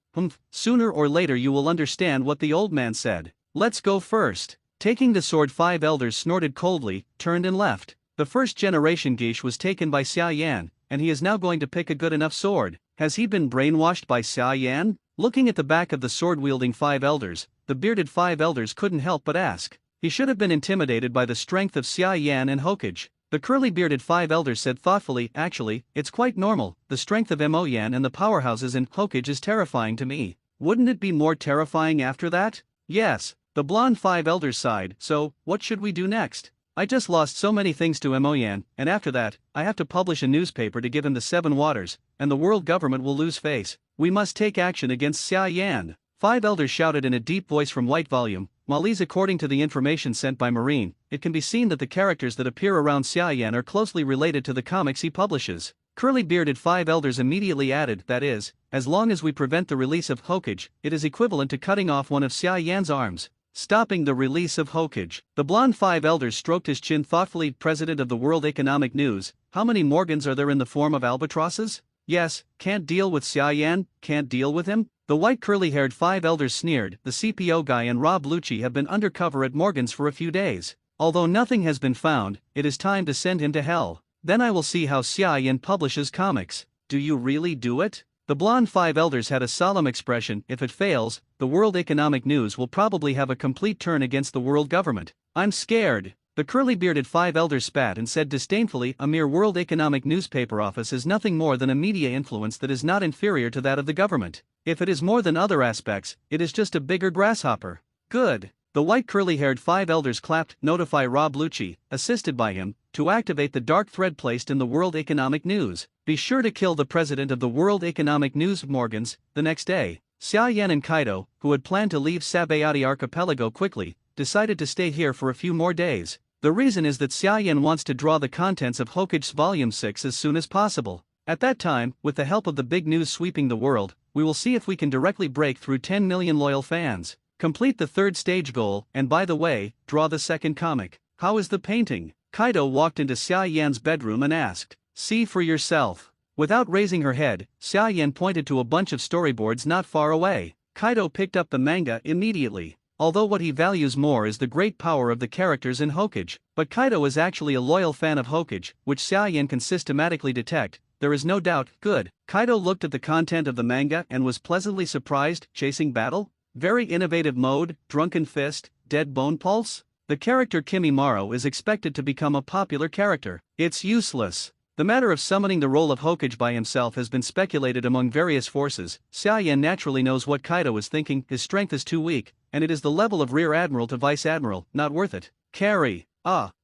Sooner or later you will understand what the old man said. Let's go first. Taking the sword, five elders snorted coldly, turned and left. The first generation Gish was taken by Xia Yan, and he is now going to pick a good enough sword. Has he been brainwashed by Xia Yan? Looking at the back of the sword-wielding five elders, the bearded five elders couldn't help but ask. He should have been intimidated by the strength of Xia Yan and Hokage. The curly-bearded five elders said thoughtfully, actually, it's quite normal. The strength of Mo Yan and the powerhouses in Hokage is terrifying to me. Wouldn't it be more terrifying after that? Yes. The blonde five elders sighed. So, what should we do next? I just lost so many things to Mo Yan, and after that, I have to publish a newspaper to give him the 7 waters, and the world government will lose face. We must take action against Xia Yan. Five elders shouted in a deep voice from White Volume. Malise, according to the information sent by Marine, it can be seen that the characters that appear around Xia Yan are closely related to the comics he publishes. Curly-bearded five elders immediately added, that is, as long as we prevent the release of Hokage, it is equivalent to cutting off one of Xia Yan's arms. Stopping the release of Hokage. The blonde five elders stroked his chin thoughtfully. President of the World Economic News, how many Morgans are there in the form of albatrosses? Yes, can't deal with Xia Yan, can't deal with him? The white curly-haired five elders sneered. The CPO guy and Rob Lucci have been undercover at Morgan's for a few days. Although nothing has been found, it is time to send him to hell. Then I will see how Xia Yan publishes comics. Do you really do it? The blonde five elders had a solemn expression. If it fails, the World Economic News will probably have a complete turn against the world government. I'm scared. The curly-bearded five elders spat and said disdainfully, a mere World Economic newspaper office is nothing more than a media influence that is not inferior to that of the government. If it is more than other aspects, it is just a bigger grasshopper. Good. The white curly-haired five elders clapped. Notify Rob Lucci, assisted by him, to activate the dark thread placed in the World Economic News. Be sure to kill the president of the World Economic News. Morgans. The next day, Xia Yan and Kaido, who had planned to leave Sabayati Archipelago quickly, decided to stay here for a few more days. The reason is that Xia Yan wants to draw the contents of Hokage's Volume 6 as soon as possible. At that time, with the help of the big news sweeping the world, we will see if we can directly break through 10 million loyal fans. Complete the third stage goal, and by the way, draw the second comic. How is the painting? Kaido walked into Xia Yan's bedroom and asked. See for yourself. Without raising her head, Xia Yan pointed to a bunch of storyboards not far away. Kaido picked up the manga immediately. Although what he values more is the great power of the characters in Hokage, but Kaido is actually a loyal fan of Hokage, which Xia Yan can systematically detect. There is no doubt. Good. Kaido looked at the content of the manga and was pleasantly surprised. Chasing battle? Very innovative mode, Drunken Fist, Dead Bone Pulse? The character Kimimaro is expected to become a popular character. It's useless. The matter of summoning the role of Hokage by himself has been speculated among various forces. Xia Yan naturally knows what Kaido is thinking. His strength is too weak, and it is the level of Rear Admiral to Vice Admiral, not worth it. Carry.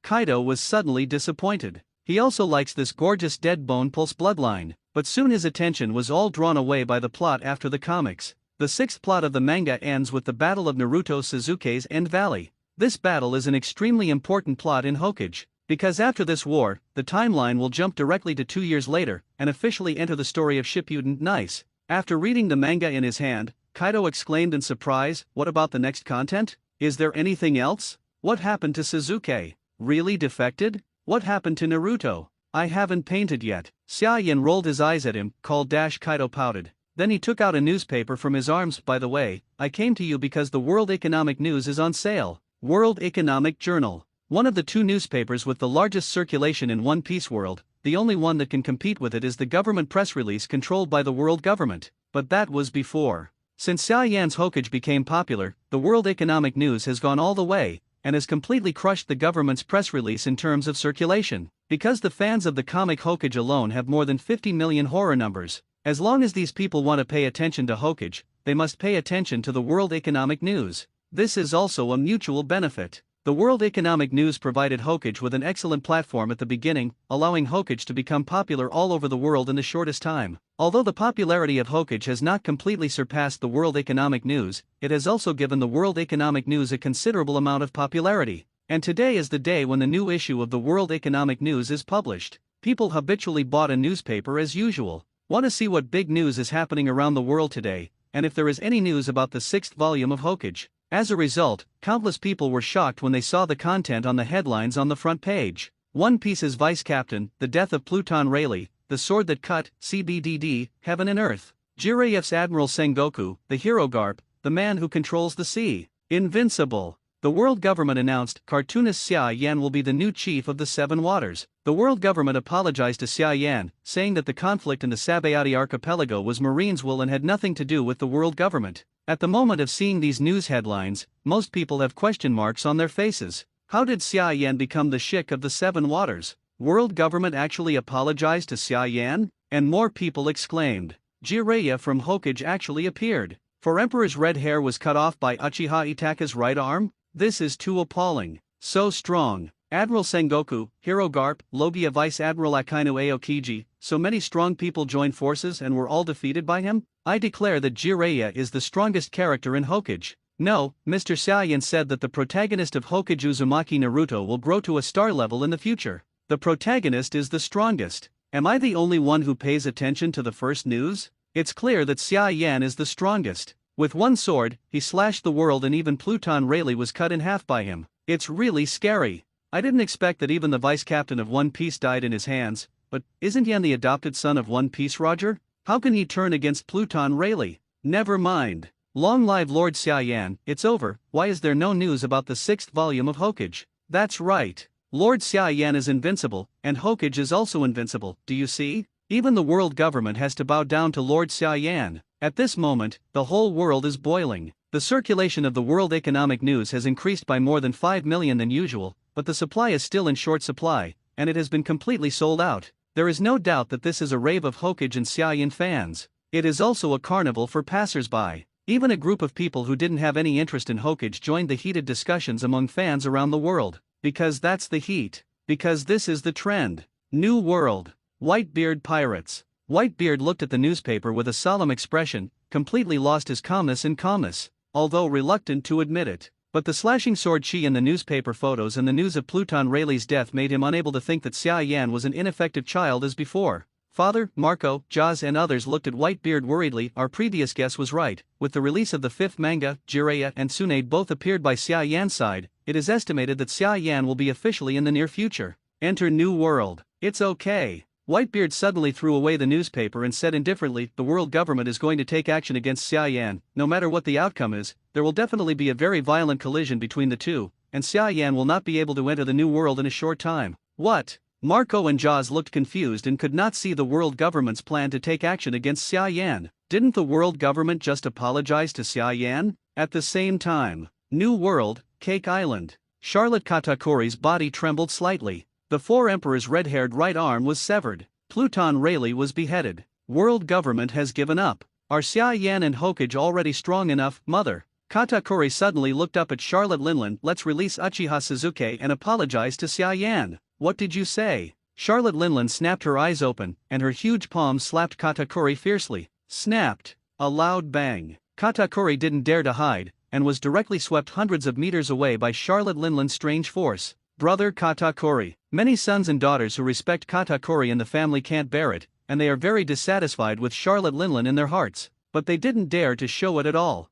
Kaido was suddenly disappointed. He also likes this gorgeous Dead Bone Pulse bloodline, but soon his attention was all drawn away by the plot after the comics. The sixth plot of the manga ends with the Battle of Naruto Suzuki's End Valley. This battle is an extremely important plot in Hokage, because after this war, the timeline will jump directly to 2 years later, and officially enter the story of Shippuden. Nice. After reading the manga in his hand, Kaido exclaimed in surprise, what about the next content? Is there anything else? What happened to Suzuki? Really defected? What happened to Naruto? I haven't painted yet. Xia Yan rolled his eyes at him. Kaido pouted. Then he took out a newspaper from his arms. By the way, I came to you because the World Economic News is on sale. World Economic Journal. One of the 2 newspapers with the largest circulation in One Piece world, the only one that can compete with it is the government press release controlled by the world government. But that was before. Since Xia Yan's Hokage became popular, the World Economic News has gone all the way, and has completely crushed the government's press release in terms of circulation. Because the fans of the comic Hokage alone have more than 50 million horror numbers. As long as these people want to pay attention to Hokage, they must pay attention to the World Economic News. This is also a mutual benefit. The World Economic News provided Hokage with an excellent platform at the beginning, allowing Hokage to become popular all over the world in the shortest time. Although the popularity of Hokage has not completely surpassed the World Economic News, it has also given the World Economic News a considerable amount of popularity. And today is the day when the new issue of the World Economic News is published. People habitually bought a newspaper as usual. Want to see what big news is happening around the world today, and if there is any news about the 6th volume of Hokage. As a result, countless people were shocked when they saw the content on the headlines on the front page. One Piece's vice captain, the death of Pluton Rayleigh, the sword that cut, CBDD, heaven and earth. Jiraiya's Admiral Sengoku, the hero Garp, the man who controls the sea. Invincible. The world government announced cartoonist Xia Yan will be the new chief of the Seven Waters. The world government apologized to Xia Yan, saying that the conflict in the Sabayati archipelago was Marine's will and had nothing to do with the world government. At the moment of seeing these news headlines, most people have question marks on their faces. How did Xia Yan become the Sheik of the Seven Waters? World government actually apologized to Xia Yan? And more people exclaimed. Jiraiya from Hokage actually appeared. For Emperor's red hair was cut off by Uchiha Itaka's right arm? This is too appalling. So strong. Admiral Sengoku, Hero Garp, Logia Vice Admiral Akainu Aokiji, so many strong people joined forces and were all defeated by him? I declare that Jiraiya is the strongest character in Hokage. No, Mr. Saiyan said that the protagonist of Hokage Uzumaki Naruto will grow to a star level in the future. The protagonist is the strongest. Am I the only one who pays attention to the first news? It's clear that Xia Yan is the strongest. With one sword, he slashed the world and even Pluton Rayleigh was cut in half by him. It's really scary. I didn't expect that even the vice captain of One Piece died in his hands, but isn't Yan the adopted son of One Piece, Roger? How can he turn against Pluton Rayleigh? Never mind. Long live Lord Xia Yan, it's over. Why is there no news about the 6th volume of Hokage? That's right. Lord Xia Yan is invincible, and Hokage is also invincible, do you see? Even the world government has to bow down to Lord Xia Yan. At this moment, the whole world is boiling. The circulation of the World Economic News has increased by more than 5 million than usual, but the supply is still in short supply, and it has been completely sold out. There is no doubt that this is a rave of Hokage and Xia Yan fans. It is also a carnival for passers-by. Even a group of people who didn't have any interest in Hokage joined the heated discussions among fans around the world. Because that's the heat. Because this is the trend. New World. Whitebeard Pirates. Whitebeard looked at the newspaper with a solemn expression, completely lost his calmness in calmness, although reluctant to admit it. But the slashing sword chi in the newspaper photos and the news of Pluton Rayleigh's death made him unable to think that Xia Yan was an ineffective child as before. Father, Marco, Jaws and others looked at Whitebeard worriedly. Our previous guess was right. With the release of the 5th manga, Jiraiya and Tsunade both appeared by Xia Yan's side. It is estimated that Xia Yan will be officially in the near future. Enter New World. It's okay. Whitebeard suddenly threw away the newspaper and said indifferently, the world government is going to take action against Xia Yan. No matter what the outcome is, there will definitely be a very violent collision between the two, and Xia Yan will not be able to enter the new world in a short time. What? Marco and Jaws looked confused and could not see the world government's plan to take action against Xia Yan. Didn't the world government just apologize to Xia Yan? At the same time, New World, Cake Island. Charlotte Katakuri's body trembled slightly. The 4 Emperor's red-haired right arm was severed. Pluton Rayleigh was beheaded. World government has given up. Are Xia Yan and Hokage already strong enough, mother? Katakuri suddenly looked up at Charlotte Linlin. Let's release Uchiha Suzuki and apologize to Xia Yan. What did you say? Charlotte Linlin snapped her eyes open, and her huge palms slapped Katakuri fiercely. Snapped. A loud bang. Katakuri didn't dare to hide, and was directly swept hundreds of meters away by Charlotte Linlin's strange force. Brother Katakuri. Many sons and daughters who respect Katakuri and the family can't bear it, and they are very dissatisfied with Charlotte Linlin in their hearts. But they didn't dare to show it at all.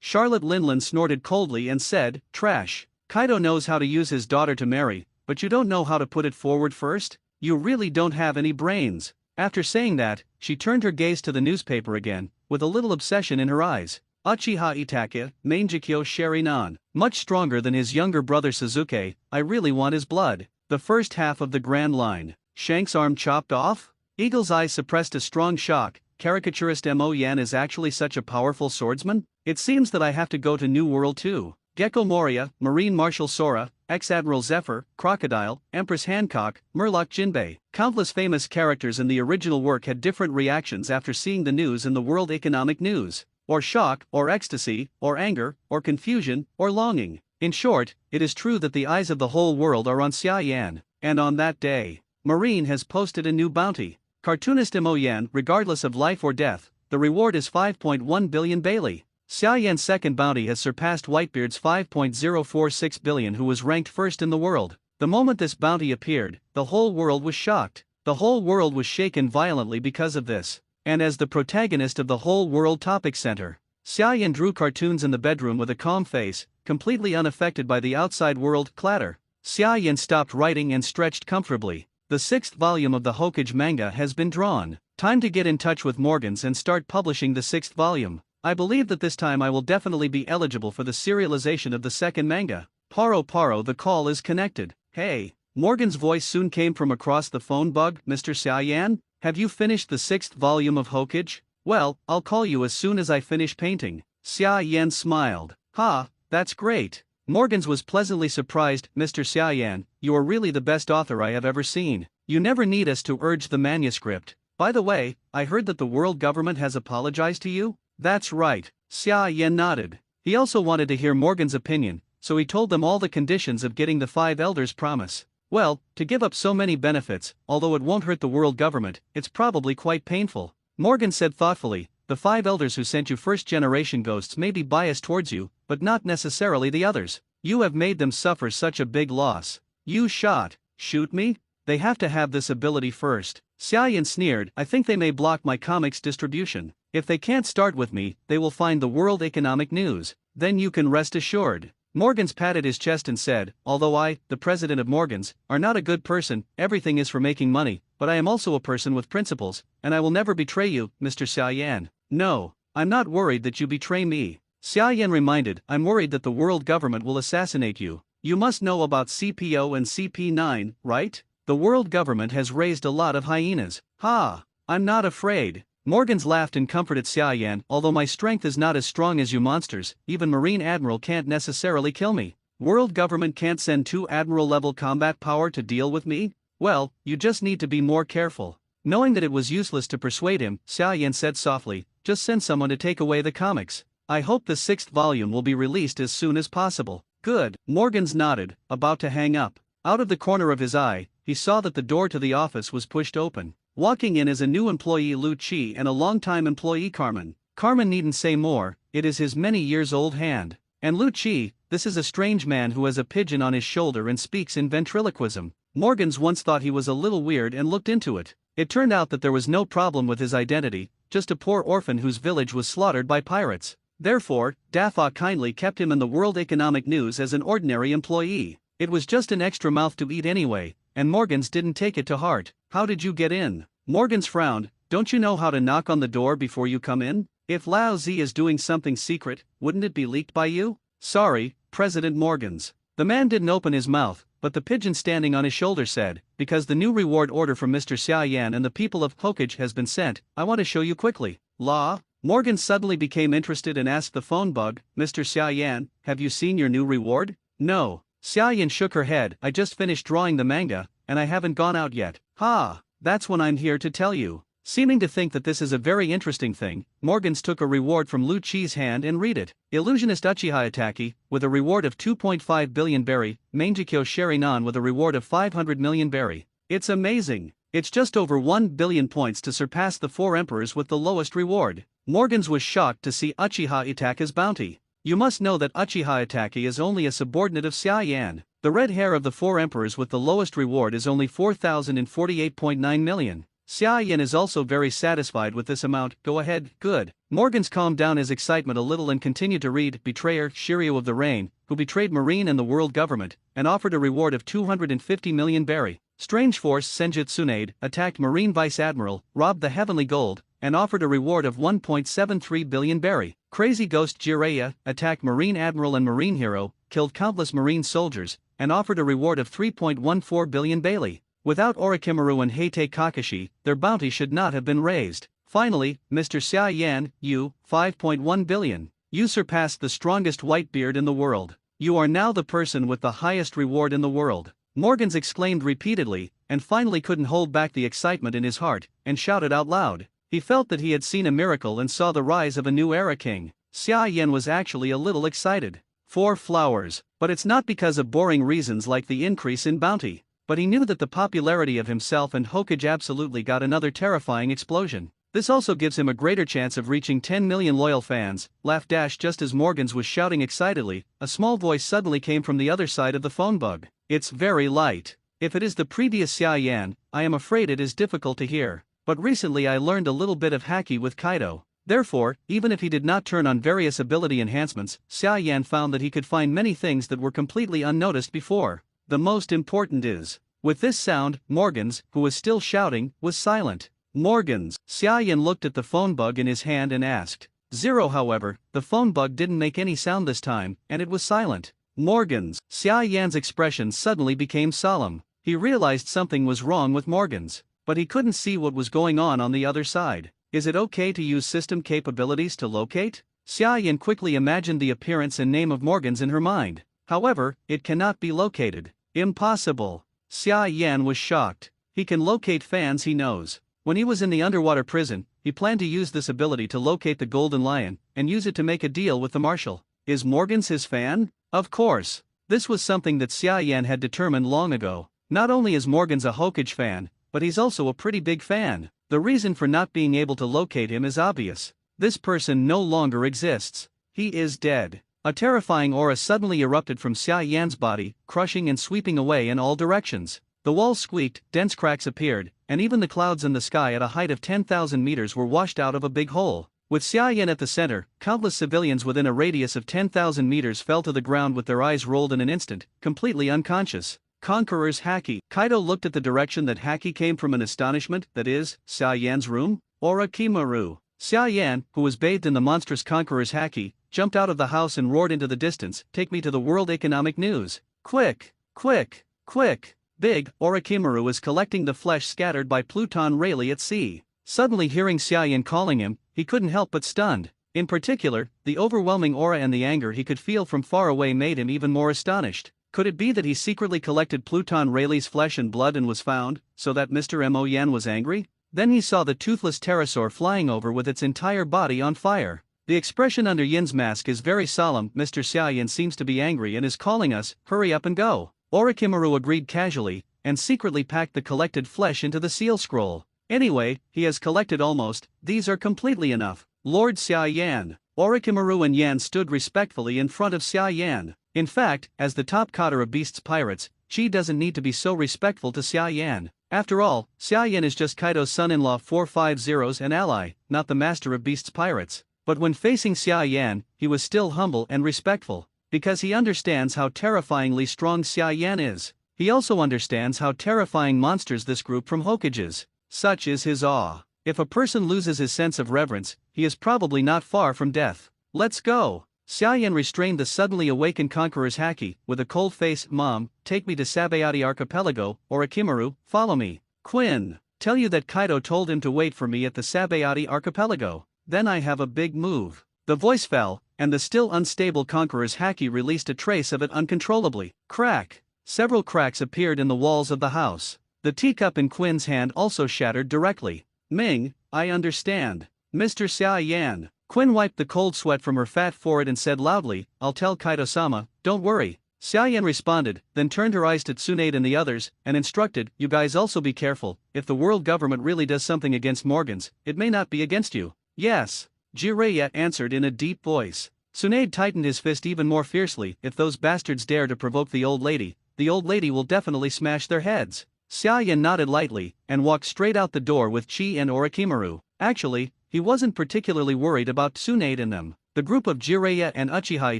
Charlotte Linlin snorted coldly and said, trash. Kaido knows how to use his daughter to marry, but you don't know how to put it forward first? You really don't have any brains. After saying that, she turned her gaze to the newspaper again, with a little obsession in her eyes. Uchiha Itaka, Mangekyo Sharinan. Much stronger than his younger brother Suzuki, I really want his blood. The first half of the Grand Line. Shank's arm chopped off? Eagle's eyes suppressed a strong shock. Caricaturist Mo Yan is actually such a powerful swordsman? It seems that I have to go to New World too. Gecko Moria, Marine Marshal Sora, Ex-Admiral Zephyr, Crocodile, Empress Hancock, Murloc Jinbei. Countless famous characters in the original work had different reactions after seeing the news in the World Economic News. Or shock, or ecstasy, or anger, or confusion, or longing. In short, it is true that the eyes of the whole world are on Xia Yan, and on that day, Marine has posted a new bounty. Cartoonist Mo Yan, regardless of life or death, the reward is 5.1 billion Bailey. Xia Yan's second bounty has surpassed Whitebeard's 5.046 billion, who was ranked first in the world. The moment this bounty appeared, the whole world was shocked. The whole world was shaken violently because of this. And as the protagonist of the whole world topic center, Xia Yan drew cartoons in the bedroom with a calm face, completely unaffected by the outside world clatter. Xia Yan stopped writing and stretched comfortably. The 6th volume of the Hokage manga has been drawn. Time to get in touch with Morgans and start publishing the 6th volume. I believe that this time I will definitely be eligible for the serialization of the second manga. Paro, the call is connected. Hey. Morgan's voice soon came from across the phone. Bug, Mr. Xia Yan? Have you finished the 6th volume of Hokage? Well, I'll call you as soon as I finish painting. Xia Yan smiled. Ha, that's great. Morgans was pleasantly surprised. Mr. Xia Yan, you are really the best author I have ever seen. You never need us to urge the manuscript. By the way, I heard that the world government has apologized to you? That's right. Xia Yan nodded. He also wanted to hear Morgan's opinion, so he told them all the conditions of getting the 5 elders' promise. Well, to give up so many benefits, although it won't hurt the world government, it's probably quite painful. Morgan said thoughtfully, the 5 elders who sent you first-generation ghosts may be biased towards you, but not necessarily the others. You have made them suffer such a big loss. You shoot me? They have to have this ability first. Xia Yan sneered, I think they may block my comics distribution. If they can't start with me, they will find the World Economic News. Then you can rest assured. Morgans patted his chest and said, although I, the president of Morgans, are not a good person, everything is for making money, but I am also a person with principles, and I will never betray you, Mr. Xia Yan. No, I'm not worried that you betray me. Xia Yan reminded, I'm worried that the world government will assassinate you. You must know about CPO and CP9, right? The world government has raised a lot of hyenas. Ha! I'm not afraid. Morgans laughed and comforted Xia Yan, although my strength is not as strong as you monsters, even Marine Admiral can't necessarily kill me. World government can't send 2 Admiral-level combat power to deal with me? Well, you just need to be more careful. Knowing that it was useless to persuade him, Xia Yan said softly, just send someone to take away the comics. I hope the 6th volume will be released as soon as possible. Good. Morgans nodded, about to hang up. Out of the corner of his eye, he saw that the door to the office was pushed open. Walking in is a new employee Lu Qi and a longtime employee Carmen. Carmen needn't say more, it is his many years old hand. And Lu Qi, this is a strange man who has a pigeon on his shoulder and speaks in ventriloquism. Morgans once thought he was a little weird and looked into it. It turned out that there was no problem with his identity, just a poor orphan whose village was slaughtered by pirates. Therefore, Dafa kindly kept him in the World Economic News as an ordinary employee. It was just an extra mouth to eat anyway, and Morgans didn't take it to heart. How did you get in? Morgans frowned, don't you know how to knock on the door before you come in? If Lao Zi is doing something secret, wouldn't it be leaked by you? Sorry, President Morgans. The man didn't open his mouth, but the pigeon standing on his shoulder said, because the new reward order from Mr. Xia Yan and the people of Hokage has been sent, I want to show you quickly. Law? Morgan suddenly became interested and asked the phone bug, Mr. Xia Yan, have you seen your new reward? No. Xia Yan shook her head, I just finished drawing the manga, and I haven't gone out yet. Ha! That's when I'm here to tell you. Seeming to think that this is a very interesting thing, Morgans took a reward from Lu Qi's hand and read it. Illusionist Uchiha Itaki, with a reward of 2.5 billion berry, Mangekyo Sherinan with a reward of 500 million berry. It's amazing. It's just over 1 billion points to surpass the 4 emperors with the lowest reward. Morgans was shocked to see Uchiha Itaka's bounty. You must know that Uchiha Itaki is only a subordinate of Xia Yan. The red hair of the 4 emperors with the lowest reward is only 4,048.9 million. Xia Yan is also very satisfied with this amount. Go ahead, good. Morgans calmed down his excitement a little and continued to read. Betrayer Shiryu of the Rain, who betrayed Marine and the world government, and offered a reward of 250 million berry. Strange Force Senjutsunade attacked Marine Vice Admiral, robbed the Heavenly Gold, and offered a reward of 1.73 billion berry. Crazy Ghost Jiraiya attacked Marine Admiral and Marine Hero, killed countless Marine soldiers, and offered a reward of 3.14 billion Bailey. Without Orochimaru and Heite Kakashi, their bounty should not have been raised. Finally, Mr. Xia Yan, you, 5.1 billion. You surpassed the strongest Whitebeard in the world. You are now the person with the highest reward in the world. Morgans exclaimed repeatedly, and finally couldn't hold back the excitement in his heart, and shouted out loud. He felt that he had seen a miracle and saw the rise of a new era king. Xia Yan was actually a little excited. 4 flowers, but it's not because of boring reasons like the increase in bounty. But he knew that the popularity of himself and Hokage absolutely got another terrifying explosion. This also gives him a greater chance of reaching 10 million loyal fans. Laugh dash. Just as Morgans was shouting excitedly, a small voice suddenly came from the other side of the phone bug. It's very light. If it is the previous Xia Yan, I am afraid it is difficult to hear. But recently I learned a little bit of haki with Kaido. Therefore, even if he did not turn on various ability enhancements, Xia Yan found that he could find many things that were completely unnoticed before. The most important is, with this sound, Morgans, who was still shouting, was silent. Morgans. Xia Yan looked at the phone bug in his hand and asked. 0. However, the phone bug didn't make any sound this time, and it was silent. Morgans. Xia Yan's expression suddenly became solemn. He realized something was wrong with Morgans, but he couldn't see what was going on the other side. Is it okay to use system capabilities to locate? Xia Yan quickly imagined the appearance and name of Morgans in her mind. However, it cannot be located. Impossible. Xia Yan was shocked. He can locate fans he knows. When he was in the underwater prison, he planned to use this ability to locate the Golden Lion, and use it to make a deal with the Marshal. Is Morgans his fan? Of course. This was something that Xia Yan had determined long ago. Not only is Morgans a Hokage fan, but he's also a pretty big fan. The reason for not being able to locate him is obvious. This person no longer exists. He is dead. A terrifying aura suddenly erupted from Xia Yan's body, crushing and sweeping away in all directions. The walls squeaked, dense cracks appeared, and even the clouds in the sky at a height of 10,000 meters were washed out of a big hole. With Xia Yan at the center, countless civilians within a radius of 10,000 meters fell to the ground with their eyes rolled in an instant, completely unconscious. Conqueror's Haki. Kaido looked at the direction that Haki came from in astonishment. That is, Xia Yan's room? Orochimaru. Xia Yan, who was bathed in the monstrous Conqueror's Haki, jumped out of the house and roared into the distance, "Take me to the World Economic News. Quick! Quick! Quick!" Big Orochimaru is collecting the flesh scattered by Pluton Rayleigh at sea. Suddenly hearing Xia Yan calling him, he couldn't help but stunned. In particular, the overwhelming aura and the anger he could feel from far away made him even more astonished. Could it be that he secretly collected Pluton Rayleigh's flesh and blood and was found, so that Mr. Mo Yan was angry? Then he saw the toothless pterosaur flying over with its entire body on fire. The expression under Yin's mask is very solemn. Mr. Xia Yan seems to be angry and is calling us, hurry up and go. Orochimaru agreed casually, and secretly packed the collected flesh into the seal scroll. Anyway, he has collected almost, these are completely enough. Lord Xia Yan. Orochimaru and Yan stood respectfully in front of Xia Yan. In fact, as the top coder of Beast's pirates, Chi doesn't need to be so respectful to Xia Yan. After all, Xia Yan is just Kaido's son-in-law 450's and ally, not the master of Beast's pirates. But when facing Xia Yan, he was still humble and respectful, because he understands how terrifyingly strong Xia Yan is. He also understands how terrifying monsters this group from Hokages. Such is his awe. If a person loses his sense of reverence, he is probably not far from death. Let's go. Xia Yan restrained the suddenly awakened Conqueror's Haki, with a cold face. Mom, take me to Sabayati Archipelago, Orochimaru, follow me. Quinn, tell you that Kaido told him to wait for me at the Sabayati Archipelago. Then I have a big move. The voice fell, and the still unstable Conqueror's Haki released a trace of it uncontrollably. Crack! Several cracks appeared in the walls of the house. The teacup in Quinn's hand also shattered directly. Ming, I understand. Mr. Xia Yan. Quinn wiped the cold sweat from her fat forehead and said loudly, I'll tell Kaido-sama, don't worry. Xia Yan responded, then turned her eyes to Tsunade and the others, and instructed, you guys also be careful. If the world government really does something against Morgans, it may not be against you. Yes. Jiraiya answered in a deep voice. Tsunade tightened his fist even more fiercely. If those bastards dare to provoke the old lady will definitely smash their heads. Xia Yan nodded lightly, and walked straight out the door with Chi and Orochimaru. Actually, he wasn't particularly worried about Tsunade and them. The group of Jiraiya and Uchiha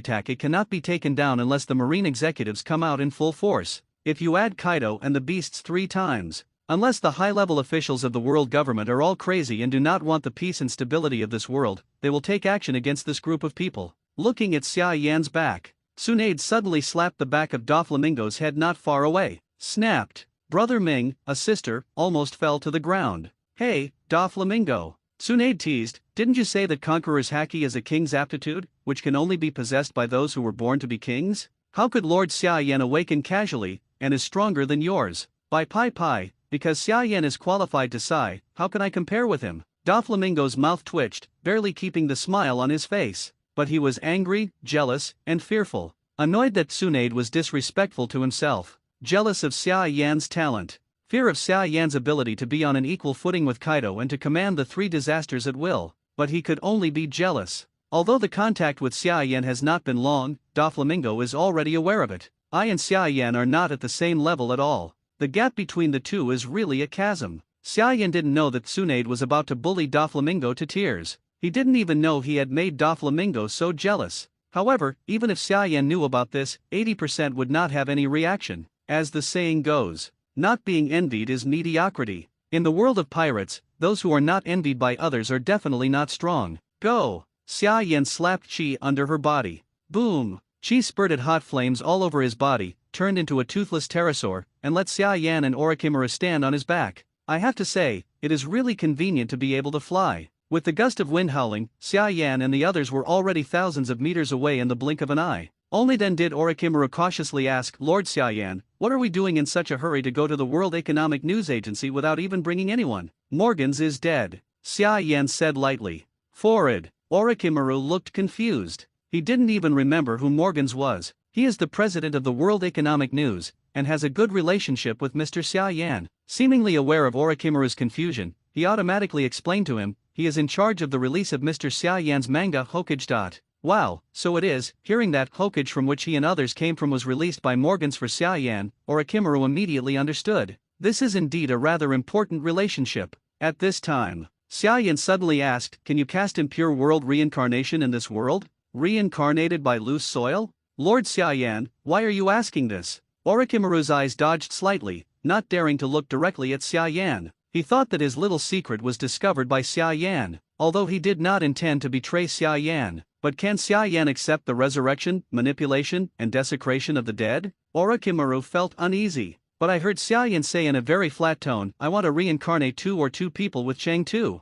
Itake cannot be taken down unless the marine executives come out in full force. If you add Kaido and the beasts 3 times, unless the high-level officials of the world government are all crazy and do not want the peace and stability of this world, they will take action against this group of people. Looking at Xia Yan's back, Tsunade suddenly slapped the back of Doflamingo's head not far away. Snapped. Brother Ming, a sister, almost fell to the ground. Hey, Doflamingo. Tsunade teased, didn't you say that Conqueror's Haki is a king's aptitude, which can only be possessed by those who were born to be kings? How could Lord Xiaoyan awaken casually, and is stronger than yours? By Pai, because Xiaoyan is qualified to Psi, how can I compare with him? Doflamingo's mouth twitched, barely keeping the smile on his face. But he was angry, jealous, and fearful. Annoyed that Tsunade was disrespectful to himself. Jealous of Xiaoyan's talent. Fear of Xiaoyan's ability to be on an equal footing with Kaido and to command the three disasters at will. But he could only be jealous. Although the contact with Xiaoyan has not been long, Doflamingo is already aware of it. I and Xiaoyan are not at the same level at all. The gap between the two is really a chasm. Xiaoyan didn't know that Tsunade was about to bully Doflamingo to tears. He didn't even know he had made Doflamingo so jealous. However, even if Xiaoyan knew about this, 80% would not have any reaction. As the saying goes, not being envied is mediocrity. In the world of pirates, those who are not envied by others are definitely not strong. Go! Xiaoyan slapped Chi under her body. Boom! Chi spurted hot flames all over his body, turned into a toothless pterosaur, and let Xiaoyan and Orochimaru stand on his back. I have to say, it is really convenient to be able to fly. With the gust of wind howling, Xiaoyan and the others were already thousands of meters away in the blink of an eye. Only then did Orochimaru cautiously ask, Lord Xiaoyan, what are we doing in such a hurry to go to the World Economic News Agency without even bringing anyone? Morgans is dead, Xiaoyan said lightly. Forward. Orochimaru looked confused. He didn't even remember who Morgans was. He is the president of the World Economic News, and has a good relationship with Mr. Xiaoyan. Seemingly aware of Orochimaru's confusion, he automatically explained to him, he is in charge of the release of Mr. Xiaoyan's manga Hokage. Wow, so it is. Hearing that Hokage from which he and others came from was released by Morgans for Xiaoyan, Orochimaru immediately understood. This is indeed a rather important relationship. At this time, Xiaoyan suddenly asked, can you cast impure world reincarnation in this world? Reincarnated by loose soil? Lord Xiaoyan, why are you asking this? Orochimaru's eyes dodged slightly, not daring to look directly at Xiaoyan. He thought that his little secret was discovered by Xiaoyan, although he did not intend to betray Xiaoyan. But can Xiaoyan accept the resurrection, manipulation, and desecration of the dead? Orochimaru felt uneasy. But I heard Xiaoyan say in a very flat tone, I want to reincarnate two people with Chang Tu.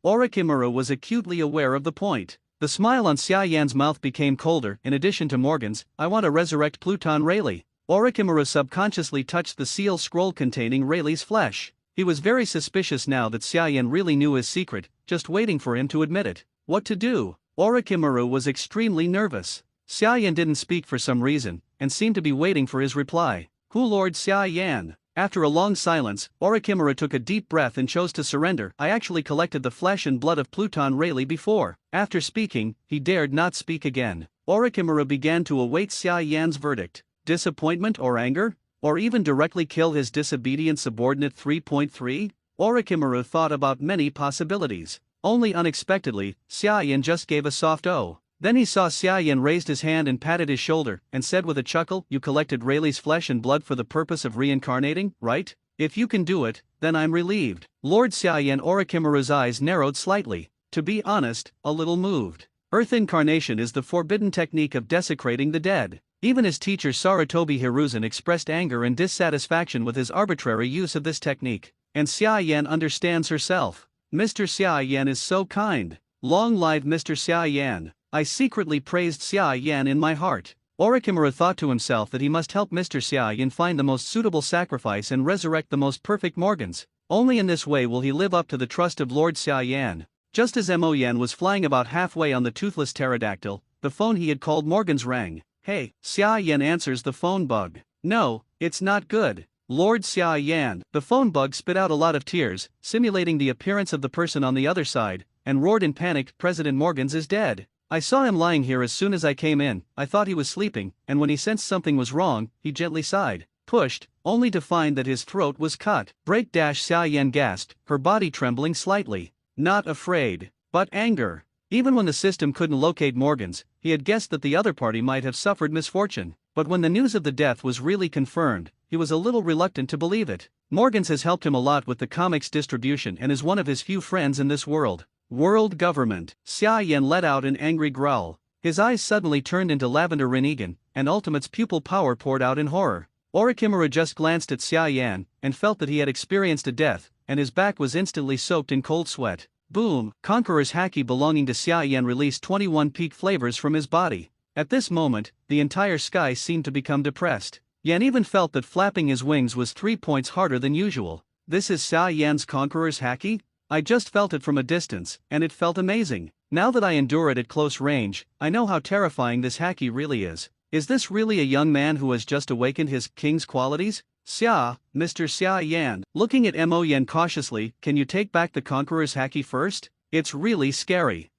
Orochimaru was acutely aware of the point. The smile on Xiaoyan's mouth became colder. In addition to Morgan's, I want to resurrect Pluton Rayleigh. Orochimaru subconsciously touched the seal scroll containing Rayleigh's flesh. He was very suspicious now that Xiaoyan really knew his secret, just waiting for him to admit it. What to do? Orochimaru was extremely nervous. Xiaoyan didn't speak for some reason, and seemed to be waiting for his reply. Who Lord Xiaoyan? After a long silence, Orochimaru took a deep breath and chose to surrender. I actually collected the flesh and blood of Pluton Rayleigh before. After speaking, he dared not speak again. Orochimaru began to await Xiaoyan's verdict. Disappointment or anger? Or even directly kill his disobedient subordinate 3.3? Orochimaru thought about many possibilities. Only unexpectedly, Xiaoyan just gave a soft "oh." Then he saw Xiaoyan raised his hand and patted his shoulder, and said with a chuckle, you collected Rayleigh's flesh and blood for the purpose of reincarnating, right? If you can do it, then I'm relieved. Lord Xiaoyan. Orochimaru's eyes narrowed slightly. To be honest, a little moved. Earth incarnation is the forbidden technique of desecrating the dead. Even his teacher Sarutobi Hiruzen expressed anger and dissatisfaction with his arbitrary use of this technique. And Xiaoyan understands herself. Mr. Xiaoyan is so kind. Long live Mr. Xiaoyan. I secretly praised Xiaoyan in my heart. Orochimaru thought to himself that he must help Mr. Xiaoyan find the most suitable sacrifice and resurrect the most perfect Morgans. Only in this way will he live up to the trust of Lord Xiaoyan. Just as Moyan was flying about halfway on the toothless pterodactyl, the phone he had called Morgans rang. Hey, Xiaoyan answers the phone bug. No, it's not good. Lord Xiaoyan. The phone bug spit out a lot of tears, simulating the appearance of the person on the other side, and roared in panic, President Morgans is dead. I saw him lying here as soon as I came in. I thought he was sleeping, and when he sensed something was wrong, he gently sighed, pushed, only to find that his throat was cut. Xiaoyan gasped, her body trembling slightly. Not afraid, but anger. Even when the system couldn't locate Morgans, he had guessed that the other party might have suffered misfortune. But when the news of the death was really confirmed, he was a little reluctant to believe it. Morgans has helped him a lot with the comics distribution and is one of his few friends in this world. World government. Xiaoyan let out an angry growl. His eyes suddenly turned into lavender Rinnegan, and Ultimate's pupil power poured out in horror. Orochimaru just glanced at Xiaoyan, and felt that he had experienced a death, and his back was instantly soaked in cold sweat. Boom! Conqueror's haki belonging to Xiaoyan released 21 peak flavors from his body. At this moment, the entire sky seemed to become depressed. Yan even felt that flapping his wings was 3 points harder than usual. This is Xia Yan's Conqueror's Haki? I just felt it from a distance, and it felt amazing. Now that I endure it at close range, I know how terrifying this Haki really is. Is this really a young man who has just awakened his king's qualities? Xia, Mr. Xia Yan, looking at Mo Yan cautiously, can you take back the Conqueror's Haki first? It's really scary.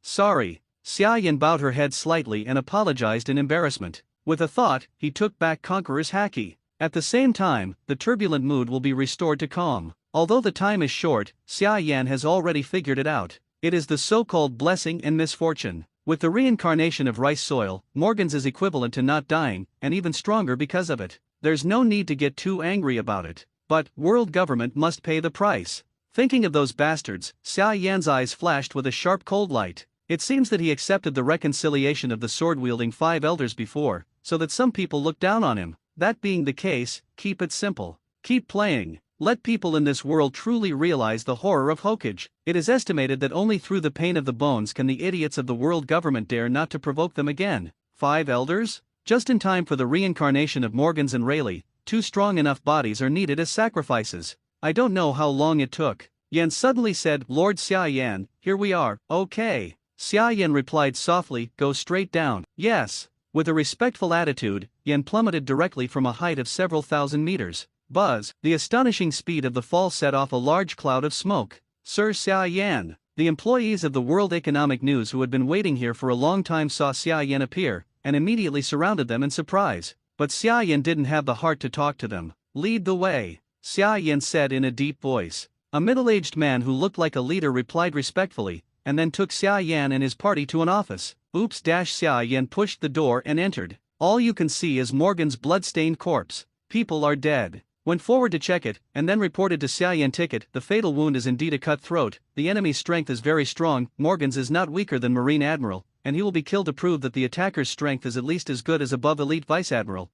Sorry. Xia Yan bowed her head slightly and apologized in embarrassment. With a thought, he took back Conqueror's Haki. At the same time, the turbulent mood will be restored to calm. Although the time is short, Xia Yan has already figured it out. It is the so-called blessing and misfortune. With the reincarnation of rice soil, Morgans is equivalent to not dying, and even stronger because of it. There's no need to get too angry about it. But, world government must pay the price. Thinking of those bastards, Xia Yan's eyes flashed with a sharp cold light. It seems that he accepted the reconciliation of the sword-wielding 5 elders before, so that some people look down on him. That being the case, keep it simple. Keep playing. Let people in this world truly realize the horror of Hokage. It is estimated that only through the pain of the bones can the idiots of the world government dare not to provoke them again. 5 elders? Just in time for the reincarnation of Morgans and Rayleigh, 2 strong enough bodies are needed as sacrifices. I don't know how long it took. Yan suddenly said, Lord Xia Yan, here we are. Okay. Xia Yan replied softly, go straight down. Yes. With a respectful attitude, Yan plummeted directly from a height of several thousand meters. Buzz, the astonishing speed of the fall set off a large cloud of smoke. Sir Xia Yan. The employees of the World Economic News who had been waiting here for a long time saw Xia Yan appear, and immediately surrounded them in surprise. But Xia Yan didn't have the heart to talk to them. Lead the way, Xia Yan said in a deep voice. A middle-aged man who looked like a leader replied respectfully, and then took Xia Yan and his party to an office. Oops! Xia Yan pushed the door and entered. All you can see is Morgan's blood-stained corpse. People are dead. Went forward to check it, and then reported to Xia Yan ticket, the fatal wound is indeed a cut throat, the enemy's strength is very strong, Morgan's is not weaker than Marine Admiral, and he will be killed to prove that the attacker's strength is at least as good as above Elite Vice Admiral,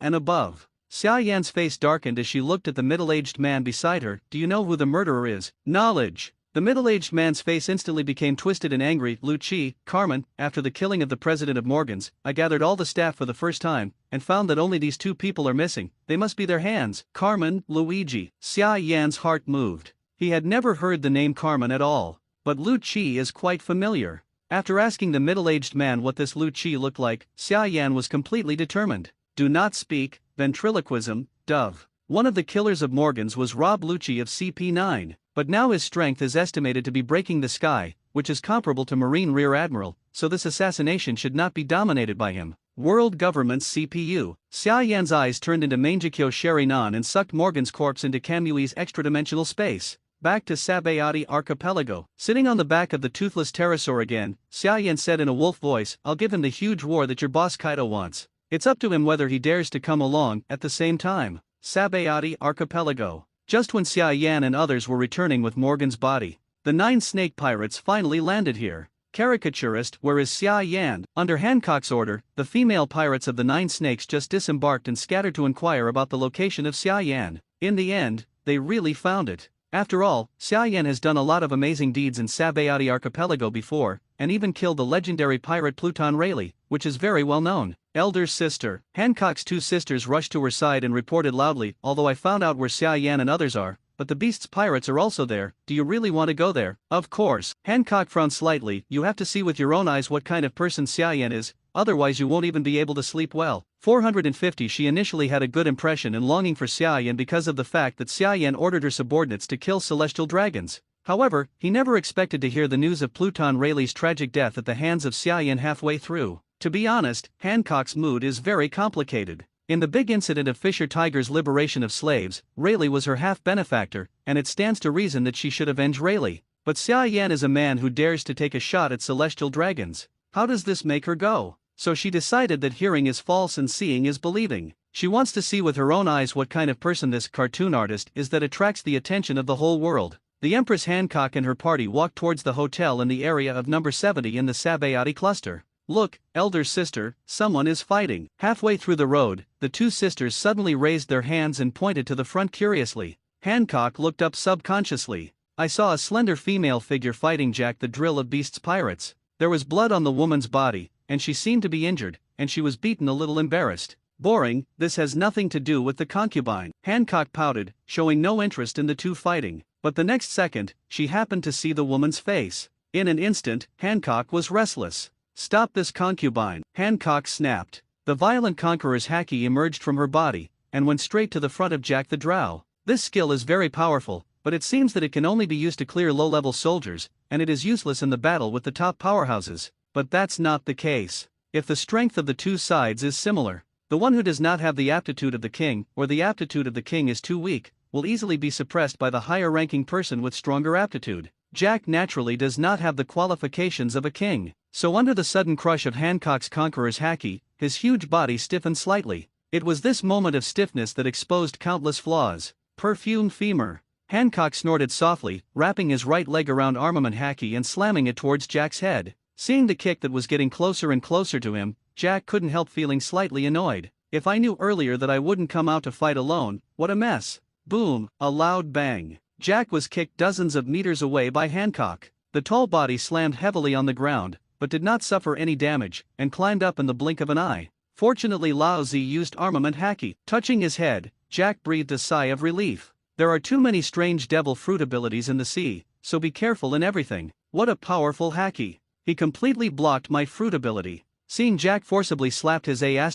and above. Xia Yan's face darkened as she looked at the middle-aged man beside her. Do you know who the murderer is? Knowledge. The middle-aged man's face instantly became twisted and angry. Lu Chi, Carmen, after the killing of the president of Morgans, I gathered all the staff for the first time, and found that only these 2 people are missing. They must be their hands. Carmen, Luigi. Xia Yan's heart moved. He had never heard the name Carmen at all. But Lu Chi is quite familiar. After asking the middle-aged man what this Lu Chi looked like, Xia Yan was completely determined. Do not speak, ventriloquism, dove. One of the killers of Morgans was Rob Lucci of CP9. But now his strength is estimated to be breaking the sky, which is comparable to Marine Rear Admiral, so this assassination should not be dominated by him. World Government's CPU. Xia Yan's eyes turned into Mangekyo Sherinan and sucked Morgan's corpse into Kamui's extra-dimensional space. Back to Sabayati Archipelago. Sitting on the back of the toothless pterosaur again, Xia Yan said in a wolf voice, I'll give him the huge war that your boss Kaido wants. It's up to him whether he dares to come along. At the same time, Sabayati Archipelago. Just when Xia Yan and others were returning with Morgan's body, the 9 snake pirates finally landed here. Caricaturist, where is Xia Yan? Under Hancock's order, the female pirates of the 9 snakes just disembarked and scattered to inquire about the location of Xia Yan. In the end, they really found it. After all, Xia Yan has done a lot of amazing deeds in Sabayati Archipelago before, and even killed the legendary pirate Pluton Rayleigh, which is very well known. Elder sister. Hancock's 2 sisters rushed to her side and reported loudly, although I found out where Xia Yan and others are, but the beast's pirates are also there. Do you really want to go there? Of course. Hancock frowned slightly. You have to see with your own eyes what kind of person Xia Yan is, otherwise you won't even be able to sleep well. 450. She initially had a good impression and longing for Xia Yan because of the fact that Xia Yan ordered her subordinates to kill celestial dragons. However, he never expected to hear the news of Pluton Rayleigh's tragic death at the hands of Xia Yan halfway through. To be honest, Hancock's mood is very complicated. In the big incident of Fisher Tiger's liberation of slaves, Rayleigh was her half-benefactor, and it stands to reason that she should avenge Rayleigh. But Xia Yan is a man who dares to take a shot at celestial dragons. How does this make her go? So she decided that hearing is false and seeing is believing. She wants to see with her own eyes what kind of person this cartoon artist is that attracts the attention of the whole world. The Empress Hancock and her party walked towards the hotel in the area of number 70 in the Sabayati cluster. Look, elder sister, someone is fighting. Halfway through the road, the 2 sisters suddenly raised their hands and pointed to the front curiously. Hancock looked up subconsciously. I saw a slender female figure fighting Jack the Drill of Beast's pirates. There was blood on the woman's body, and she seemed to be injured, and she was beaten a little embarrassed. Boring, this has nothing to do with the concubine. Hancock pouted, showing no interest in the two fighting. But the next second, she happened to see the woman's face. In an instant, Hancock was restless. Stop this concubine, Hancock snapped. The violent conqueror's haki emerged from her body, and went straight to the front of Jack the Drow. This skill is very powerful, but it seems that it can only be used to clear low-level soldiers, and it is useless in the battle with the top powerhouses. But that's not the case. If the strength of the two sides is similar, the one who does not have the aptitude of the king, or the aptitude of the king is too weak, will easily be suppressed by the higher-ranking person with stronger aptitude. Jack naturally does not have the qualifications of a king, so under the sudden crush of Hancock's conqueror's haki, his huge body stiffened slightly. It was this moment of stiffness that exposed countless flaws. Perfume femur. Hancock snorted softly, wrapping his right leg around armament haki and slamming it towards Jack's head. Seeing the kick that was getting closer and closer to him, Jack couldn't help feeling slightly annoyed. If I knew earlier that I wouldn't come out to fight alone, what a mess. Boom, a loud bang. Jack was kicked dozens of meters away by Hancock. The tall body slammed heavily on the ground, but did not suffer any damage, and climbed up in the blink of an eye. Fortunately Lao Zi used armament haki. Touching his head, Jack breathed a sigh of relief. There are too many strange devil fruit abilities in the sea, so be careful in everything. What a powerful haki. He completely blocked my fruit ability. Seeing Jack forcibly slapped his A***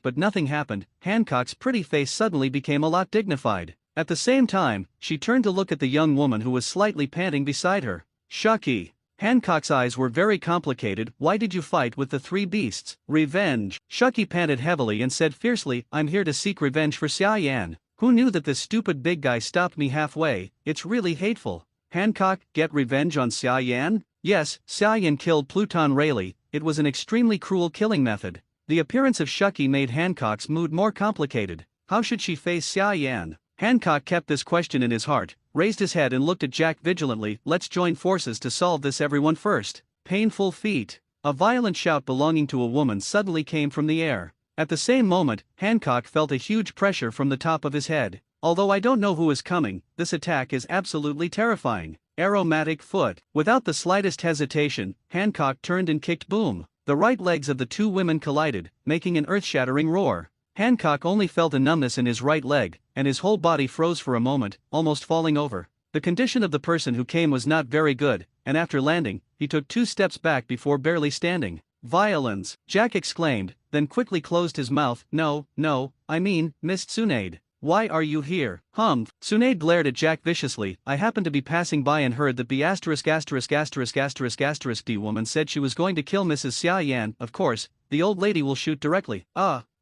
but nothing happened, Hancock's pretty face suddenly became a lot dignified. At the same time, she turned to look at the young woman who was slightly panting beside her. Shucky. Hancock's eyes were very complicated. Why did you fight with the three beasts? Revenge. Shucky panted heavily and said fiercely, I'm here to seek revenge for Xia Yan. Who knew that this stupid big guy stopped me halfway? It's really hateful. Hancock, get revenge on Xia Yan? Yes, Xia Yan killed Pluton Rayleigh. It was an extremely cruel killing method. The appearance of Shucky made Hancock's mood more complicated. How should she face Xia Yan? Hancock kept this question in his heart, raised his head and looked at Jack vigilantly. Let's join forces to solve this, everyone first. Painful feat. A violent shout belonging to a woman suddenly came from the air. At the same moment, Hancock felt a huge pressure from the top of his head. Although I don't know who is coming, this attack is absolutely terrifying. Aromatic foot. Without the slightest hesitation, Hancock turned and kicked. Boom. The right legs of the two women collided, making an earth-shattering roar. Hancock only felt a numbness in his right leg, and his whole body froze for a moment, almost falling over. The condition of the person who came was not very good, and after landing, he took 2 steps back before barely standing. Violence, Jack exclaimed, then quickly closed his mouth. No, I mean, Miss Tsunade. Why are you here? Humph. Tsunade glared at Jack viciously. I happened to be passing by and heard that the ********* woman said she was going to kill Mrs. Xia Yan. Of course, the old lady will shoot directly.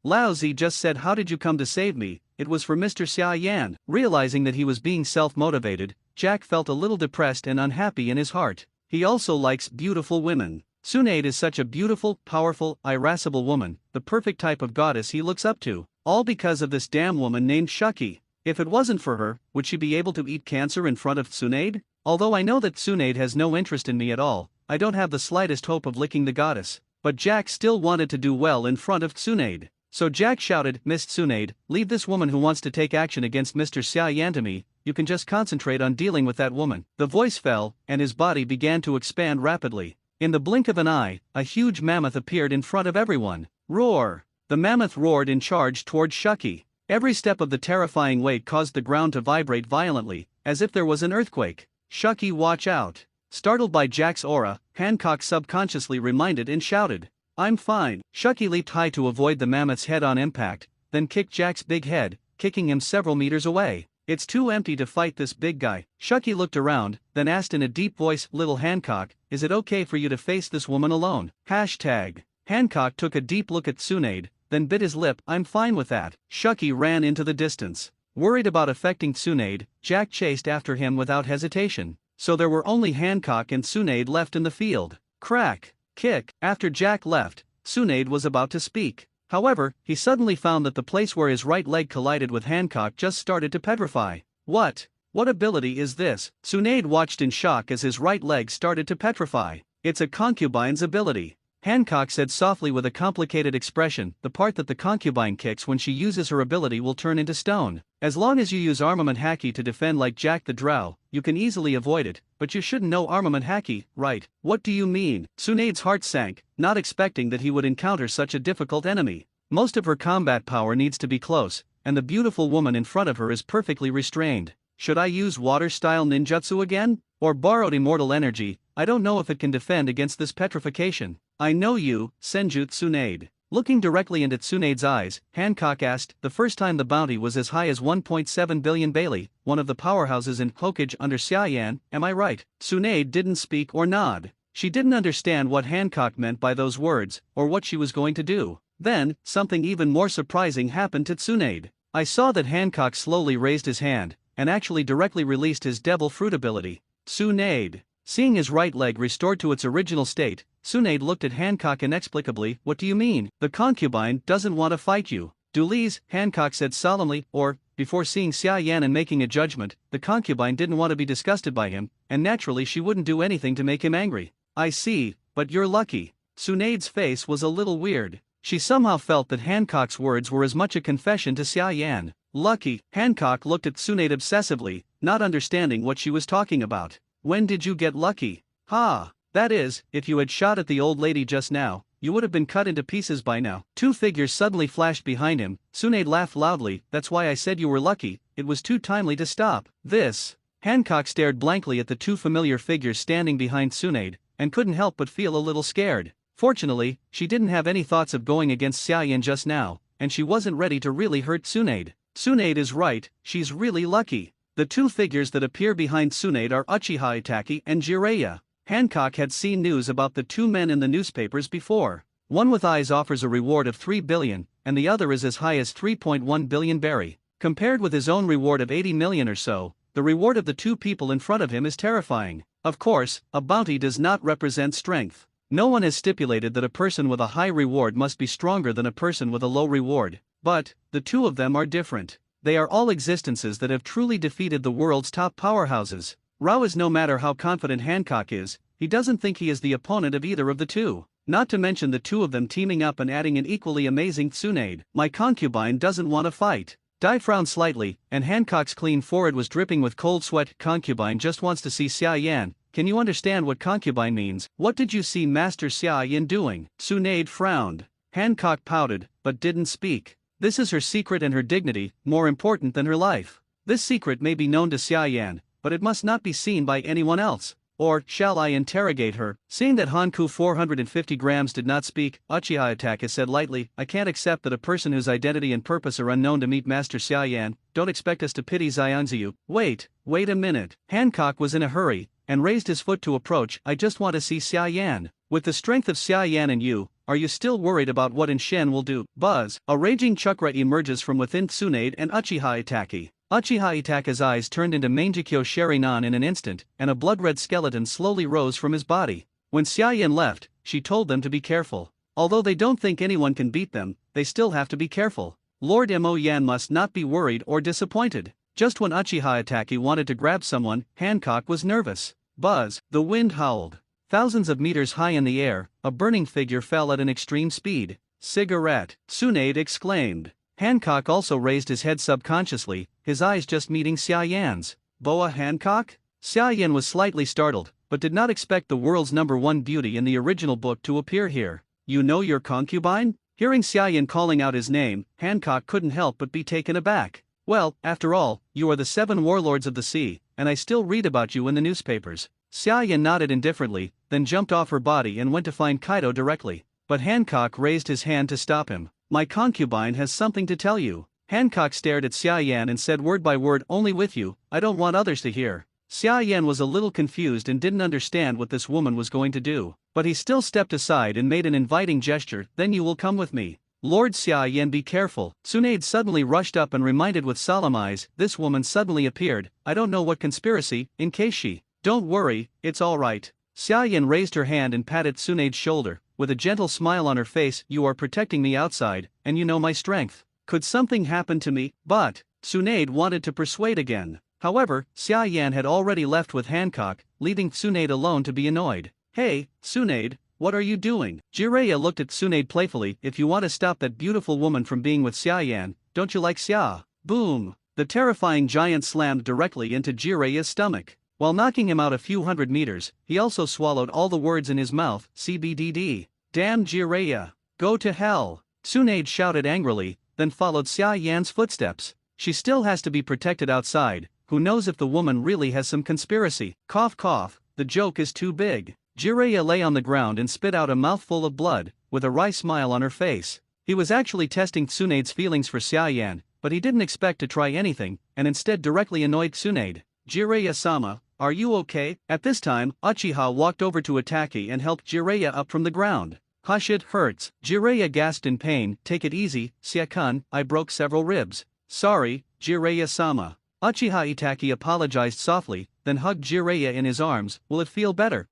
Lao Zi just said, how did you come to save me? It was for Mr. Xia Yan. Realizing that he was being self-motivated, Jack felt a little depressed and unhappy in his heart. He also likes beautiful women. Tsunade is such a beautiful, powerful, irascible woman, the perfect type of goddess he looks up to. All because of this damn woman named Shucky. If it wasn't for her, would she be able to eat cancer in front of Tsunade? Although I know that Tsunade has no interest in me at all, I don't have the slightest hope of licking the goddess. But Jack still wanted to do well in front of Tsunade. So Jack shouted, Miss Tsunade, leave this woman who wants to take action against Mr. Xia Yan to me. You can just concentrate on dealing with that woman. The voice fell, and his body began to expand rapidly. In the blink of an eye, a huge mammoth appeared in front of everyone. Roar! The mammoth roared and charged toward Shucky. Every step of the terrifying weight caused the ground to vibrate violently, as if there was an earthquake. Shucky, watch out! Startled by Jack's aura, Hancock subconsciously reminded and shouted, I'm fine. Shucky leaped high to avoid the mammoth's head-on impact, then kicked Jack's big head, kicking him several meters away. It's too empty to fight this big guy. Shucky looked around, then asked in a deep voice, Little Hancock, is it okay for you to face this woman alone? Hancock took a deep look at Tsunade, then bit his lip. I'm fine with that. Shucky ran into the distance. Worried about affecting Tsunade, Jack chased after him without hesitation. So there were only Hancock and Tsunade left in the field. Crack! Kick! After Jack left, Tsunade was about to speak. However, he suddenly found that the place where his right leg collided with Hancock just started to petrify. What ability is this? Tsunade watched in shock as his right leg started to petrify. It's a concubine's ability. Hancock said softly with a complicated expression. The part that the concubine kicks when she uses her ability will turn into stone. As long as you use armament haki to defend like Jack the Drow, you can easily avoid it, but you shouldn't know armament haki, right? What do you mean? Tsunade's heart sank, not expecting that he would encounter such a difficult enemy. Most of her combat power needs to be close, and the beautiful woman in front of her is perfectly restrained. Should I use water-style ninjutsu again? Or borrowed immortal energy? I don't know if it can defend against this petrification. I know you, Senju Tsunade. Looking directly into Tsunade's eyes, Hancock asked. The first time the bounty was as high as 1.7 billion Bailey, one of the powerhouses in Hokage under Xiaoyan, am I right? Tsunade didn't speak or nod. She didn't understand what Hancock meant by those words, or what she was going to do. Then, something even more surprising happened to Tsunade. I saw that Hancock slowly raised his hand, and actually directly released his devil fruit ability. Tsunade. Seeing his right leg restored to its original state, Tsunade looked at Hancock inexplicably. What do you mean? The concubine doesn't want to fight you. Duelise, Hancock said solemnly, or, before seeing Xiaoyan and making a judgment, the concubine didn't want to be disgusted by him, and naturally she wouldn't do anything to make him angry. I see, but you're lucky. Tsunade's face was a little weird. She somehow felt that Hancock's words were as much a confession to Xiaoyan. Lucky. Hancock looked at Tsunade obsessively, not understanding what she was talking about. When did you get lucky? Ha! That is, if you had shot at the old lady just now, you would have been cut into pieces by now. Two figures suddenly flashed behind him. Tsunade laughed loudly. That's why I said you were lucky, it was too timely to stop. This. Hancock stared blankly at the two familiar figures standing behind Tsunade, and couldn't help but feel a little scared. Fortunately, she didn't have any thoughts of going against Xiaoyan just now, and she wasn't ready to really hurt Tsunade. Tsunade is right, she's really lucky. The two figures that appear behind Tsunade are Uchiha Itachi and Jiraiya. Hancock had seen news about the two men in the newspapers before. One with eyes offers a reward of 3 billion, and the other is as high as 3.1 billion berry. Compared with his own reward of 80 million or so, the reward of the two people in front of him is terrifying. Of course, a bounty does not represent strength. No one has stipulated that a person with a high reward must be stronger than a person with a low reward, but the two of them are different. They are all existences that have truly defeated the world's top powerhouses. Rao is no matter how confident Hancock is, he doesn't think he is the opponent of either of the two. Not to mention the two of them teaming up and adding an equally amazing Tsunade. My concubine doesn't want to fight. Dai frowned slightly, and Hancock's clean forehead was dripping with cold sweat. Concubine just wants to see Xiaoyan. Can you understand what concubine means? What did you see Master Xiaoyan doing? Tsunade frowned. Hancock pouted, but didn't speak. This is her secret and her dignity, more important than her life. This secret may be known to Xiaoyan, but it must not be seen by anyone else. Or, shall I interrogate her? Seeing that Hanku 450 grams did not speak, Uchiha Itachi said lightly, I can't accept that a person whose identity and purpose are unknown to meet Master Xiaoyan. Don't expect us to pity Xianziyu. Wait a minute. Hancock was in a hurry, and raised his foot to approach. I just want to see Xiaoyan. With the strength of Xiaoyan and you, are you still worried about what Shen will do? Buzz. A raging chakra emerges from within Tsunade and Uchiha Itachi. Uchiha Itachi's eyes turned into Mangekyo Sharinan in an instant, and a blood-red skeleton slowly rose from his body. When Xiaoyan left, she told them to be careful. Although they don't think anyone can beat them, they still have to be careful. Lord Mo Yan must not be worried or disappointed. Just when Uchiha Itachi wanted to grab someone, Hancock was nervous. Buzz. The wind howled. Thousands of meters high in the air, a burning figure fell at an extreme speed. Cigarette. Tsunade exclaimed. Hancock also raised his head subconsciously, his eyes just meeting Xiaoyan's. Boa Hancock? Xiaoyan was slightly startled, but did not expect the world's #1 beauty in the original book to appear here. You know your concubine? Hearing Xiaoyan calling out his name, Hancock couldn't help but be taken aback. Well, after all, you are the 7 warlords of the sea, and I still read about you in the newspapers. Xiaoyan nodded indifferently, then jumped off her body and went to find Kaido directly. But Hancock raised his hand to stop him. My concubine has something to tell you. Hancock stared at Xiaoyan and said word by word, only with you, I don't want others to hear. Xiaoyan was a little confused and didn't understand what this woman was going to do, but he still stepped aside and made an inviting gesture, then you will come with me. Lord Xiaoyan, be careful. Tsunade suddenly rushed up and reminded with solemn eyes, this woman suddenly appeared, I don't know what conspiracy, in case she. Don't worry, it's all right. Xiaoyan raised her hand and patted Tsunade's shoulder, with a gentle smile on her face, you are protecting me outside, and you know my strength. Could something happen to me? But, Tsunade wanted to persuade again. However, Xiaoyan had already left with Hancock, leaving Tsunade alone to be annoyed. Hey, Tsunade, what are you doing? Jiraiya looked at Tsunade playfully. If you want to stop that beautiful woman from being with Xiaoyan, don't you like Xia? Boom! The terrifying giant slammed directly into Jiraiya's stomach. While knocking him out a few hundred meters, he also swallowed all the words in his mouth, CBDD. Damn Jiraiya! Go to hell! Tsunade shouted angrily, then followed Xiaoyan's footsteps. She still has to be protected outside. Who knows if the woman really has some conspiracy? Cough cough, the joke is too big. Jiraiya lay on the ground and spit out a mouthful of blood, with a wry smile on her face. He was actually testing Tsunade's feelings for Xiaoyan, but he didn't expect to try anything, and instead directly annoyed Tsunade. Jiraiya-sama, are you okay? At this time, Uchiha walked over to Itaki and helped Jiraiya up from the ground. Hush, it hurts. Jiraiya gasped in pain. Take it easy, Sia-kun, I broke several ribs. Sorry, Jiraiya-sama. Uchiha Itaki apologized softly, then hugged Jiraiya in his arms. Will it feel better?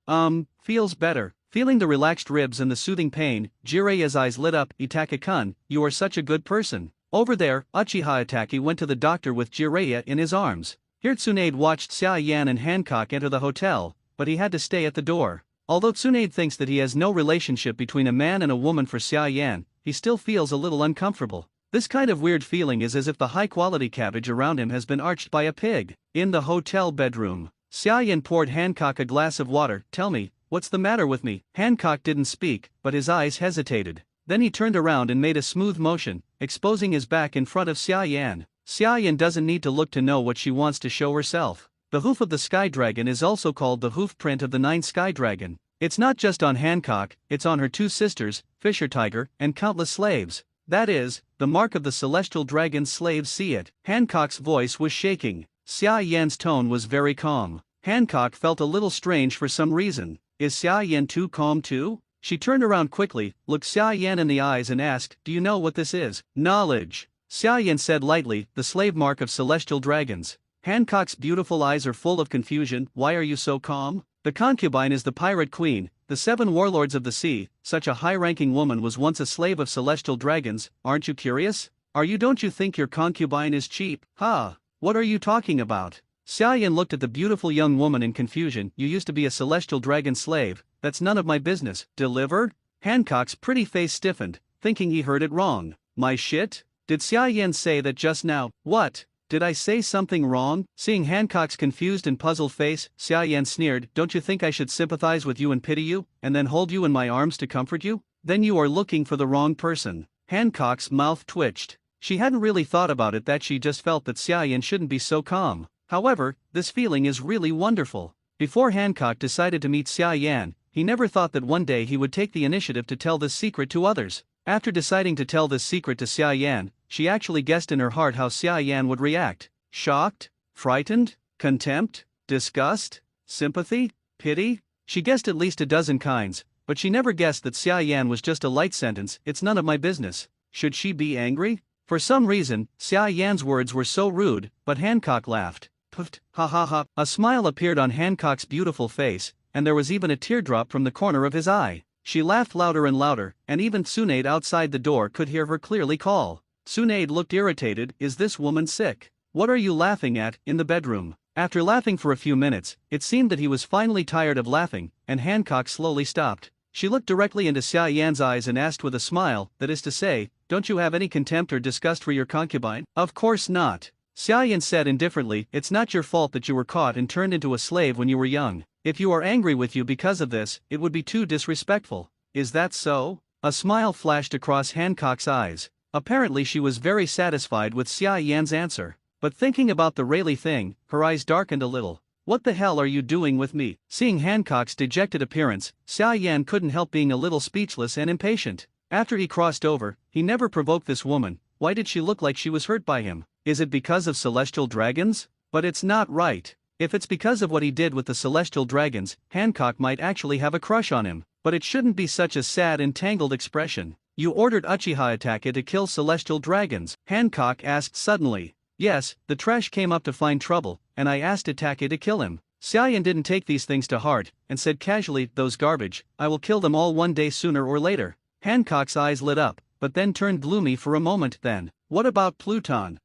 Feels better. Feeling the relaxed ribs and the soothing pain, Jiraiya's eyes lit up. Itaki-kun, you are such a good person. Over there, Uchiha Itaki went to the doctor with Jiraiya in his arms. Here Tsunade watched Xiaoyan and Hancock enter the hotel, but he had to stay at the door. Although Tsunade thinks that he has no relationship between a man and a woman for Xiaoyan, he still feels a little uncomfortable. This kind of weird feeling is as if the high-quality cabbage around him has been arched by a pig. In the hotel bedroom, Xiaoyan poured Hancock a glass of water. Tell me, what's the matter with me? Hancock didn't speak, but his eyes hesitated. Then he turned around and made a smooth motion, exposing his back in front of Xiaoyan. Xiaoyan doesn't need to look to know what she wants to show herself. The hoof of the Sky Dragon is also called the hoof print of the 9 Sky Dragon. It's not just on Hancock, it's on her 2 sisters, Fisher Tiger, and countless slaves. That is, the mark of the Celestial Dragon's slaves see it. Hancock's voice was shaking. Xiaoyan's tone was very calm. Hancock felt a little strange for some reason. Is Xiaoyan too calm too? She turned around quickly, looked Xiaoyan in the eyes and asked, do you know what this is? Knowledge. Xiaoyan said lightly, the slave mark of celestial dragons. Hancock's beautiful eyes are full of confusion. Why are you so calm? The concubine is the pirate queen, the 7 warlords of the sea. Such a high-ranking woman was once a slave of celestial dragons. Aren't you curious? Don't you think your concubine is cheap? What are you talking about? Xiaoyan looked at the beautiful young woman in confusion. You used to be a celestial dragon slave. That's none of my business. Delivered? Hancock's pretty face stiffened, thinking he heard it wrong. My shit? Did Xiaoyan say that just now? What? Did I say something wrong? Seeing Hancock's confused and puzzled face, Xiaoyan sneered. Don't you think I should sympathize with you and pity you, and then hold you in my arms to comfort you? Then you are looking for the wrong person. Hancock's mouth twitched. She hadn't really thought about it, that she just felt that Xiaoyan shouldn't be so calm. However, this feeling is really wonderful. Before Hancock decided to meet Xiaoyan, he never thought that one day he would take the initiative to tell this secret to others. After deciding to tell this secret to Xiaoyan, she actually guessed in her heart how Xiaoyan would react. Shocked? Frightened? Contempt? Disgust? Sympathy? Pity? She guessed at least a dozen kinds, but she never guessed that Xiaoyan was just a light sentence. It's none of my business. Should she be angry? For some reason, Xiaoyan's words were so rude, but Hancock laughed. Puffed, ha ha ha. A smile appeared on Hancock's beautiful face, and there was even a teardrop from the corner of his eye. She laughed louder and louder, and even Tsunade outside the door could hear her clearly call. Tsunade looked irritated. Is this woman sick? What are you laughing at? In the bedroom. After laughing for a few minutes, it seemed that he was finally tired of laughing, and Hancock slowly stopped. She looked directly into Xiaoyan's eyes and asked with a smile, that is to say, don't you have any contempt or disgust for your concubine? Of course not. Xiaoyan said indifferently, it's not your fault that you were caught and turned into a slave when you were young. If you are angry with you because of this, it would be too disrespectful. Is that so? A smile flashed across Hancock's eyes. Apparently she was very satisfied with Xiaoyan's answer. But thinking about the Rayleigh thing, her eyes darkened a little. What the hell are you doing with me? Seeing Hancock's dejected appearance, Xiaoyan couldn't help being a little speechless and impatient. After he crossed over, he never provoked this woman. Why did she look like she was hurt by him? Is it because of celestial dragons? But it's not right. If it's because of what he did with the celestial dragons, Hancock might actually have a crush on him. But it shouldn't be such a sad and tangled expression. You ordered Uchiha Itake to kill celestial dragons? Hancock asked suddenly. Yes, the trash came up to find trouble, and I asked Itake to kill him. Xiaoyan didn't take these things to heart, and said casually, those garbage, I will kill them all one day sooner or later. Hancock's eyes lit up, but then turned gloomy for a moment. Then, what about Pluton?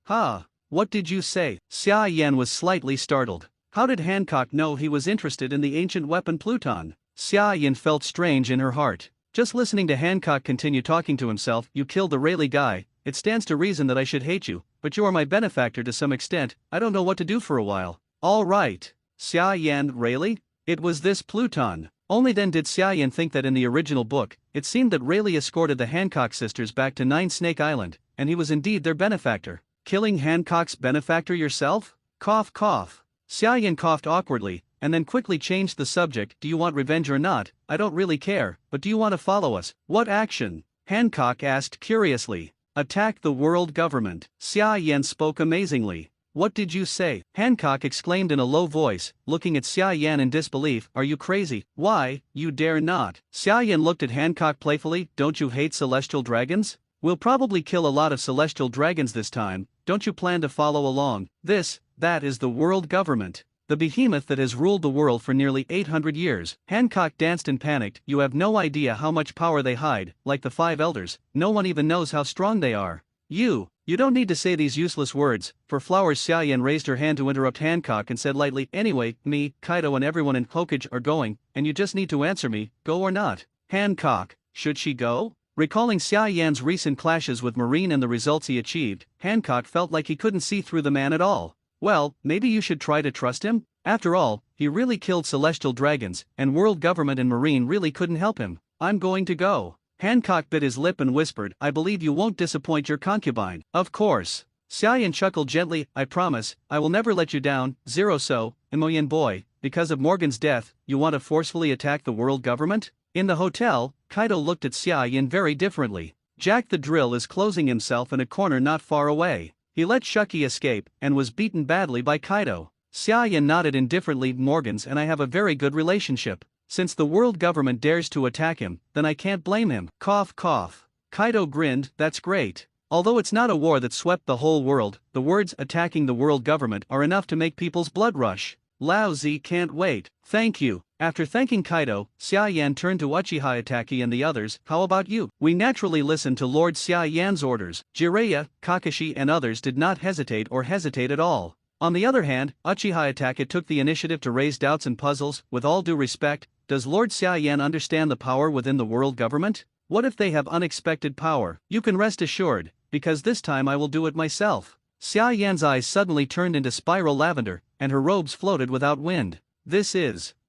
What did you say? Xiaoyan was slightly startled. How did Hancock know he was interested in the ancient weapon Pluton? Xia Yan felt strange in her heart. Just listening to Hancock continue talking to himself, you killed the Rayleigh guy, it stands to reason that I should hate you, but you are my benefactor to some extent, I don't know what to do for a while. Alright. Xia Yan Rayleigh? It was this Pluton. Only then did Xia Yan think that in the original book, it seemed that Rayleigh escorted the Hancock sisters back to Nine Snake Island, and he was indeed their benefactor. Killing Hancock's benefactor yourself? Cough cough. Xia Yan coughed awkwardly, and then quickly changed the subject. Do you want revenge or not? I don't really care, but do you want to follow us? What action? Hancock asked curiously. Attack the world government. Xia Yan spoke amazingly. What did you say? Hancock exclaimed in a low voice, looking at Xia Yan in disbelief. Are you crazy? Why, you dare not. Xia Yan looked at Hancock playfully. Don't you hate celestial dragons? We'll probably kill a lot of celestial dragons this time. Don't you plan to follow along? That is the world government. The behemoth that has ruled the world for nearly 800 years. Hancock danced and panicked. You have no idea how much power they hide, like the five elders. No one even knows how strong they are. You don't need to say these useless words. For flowers. Xia Yan raised her hand to interrupt Hancock and said lightly, anyway, me, Kaido and everyone in Hokage are going, and you just need to answer me, go or not. Hancock, should she go? Recalling Xia Yan's recent clashes with Marine and the results he achieved, Hancock felt like he couldn't see through the man at all. Well, maybe you should try to trust him? After all, he really killed celestial dragons, and world government and Marine really couldn't help him. I'm going to go. Hancock bit his lip and whispered, I believe you won't disappoint your concubine. Of course. Xia Yan chuckled gently, I promise, I will never let you down. So, Imoyen boy, because of Morgan's death, you want to forcefully attack the world government? In the hotel, Kaido looked at Xia Yan very differently. Jack the Drill is closing himself in a corner not far away. He let Shucky escape, and was beaten badly by Kaido. Xia Yan nodded indifferently. Morgan's and I have a very good relationship. Since the world government dares to attack him, then I can't blame him. Cough cough. Kaido grinned, that's great. Although it's not a war that swept the whole world, the words attacking the world government are enough to make people's blood rush. Lao Zi can't wait. Thank you. After thanking Kaido, Xia Yan turned to Uchiha Itachi and the others. How about you? We naturally listened to Lord Xia Yan's orders. Jiraiya, Kakashi and others did not hesitate at all. On the other hand, Uchiha Itachi took the initiative to raise doubts and puzzles. With all due respect, does Lord Xia Yan understand the power within the world government? What if they have unexpected power? You can rest assured, because this time I will do it myself. Xia Yan's eyes suddenly turned into spiral lavender, and her robes floated without wind.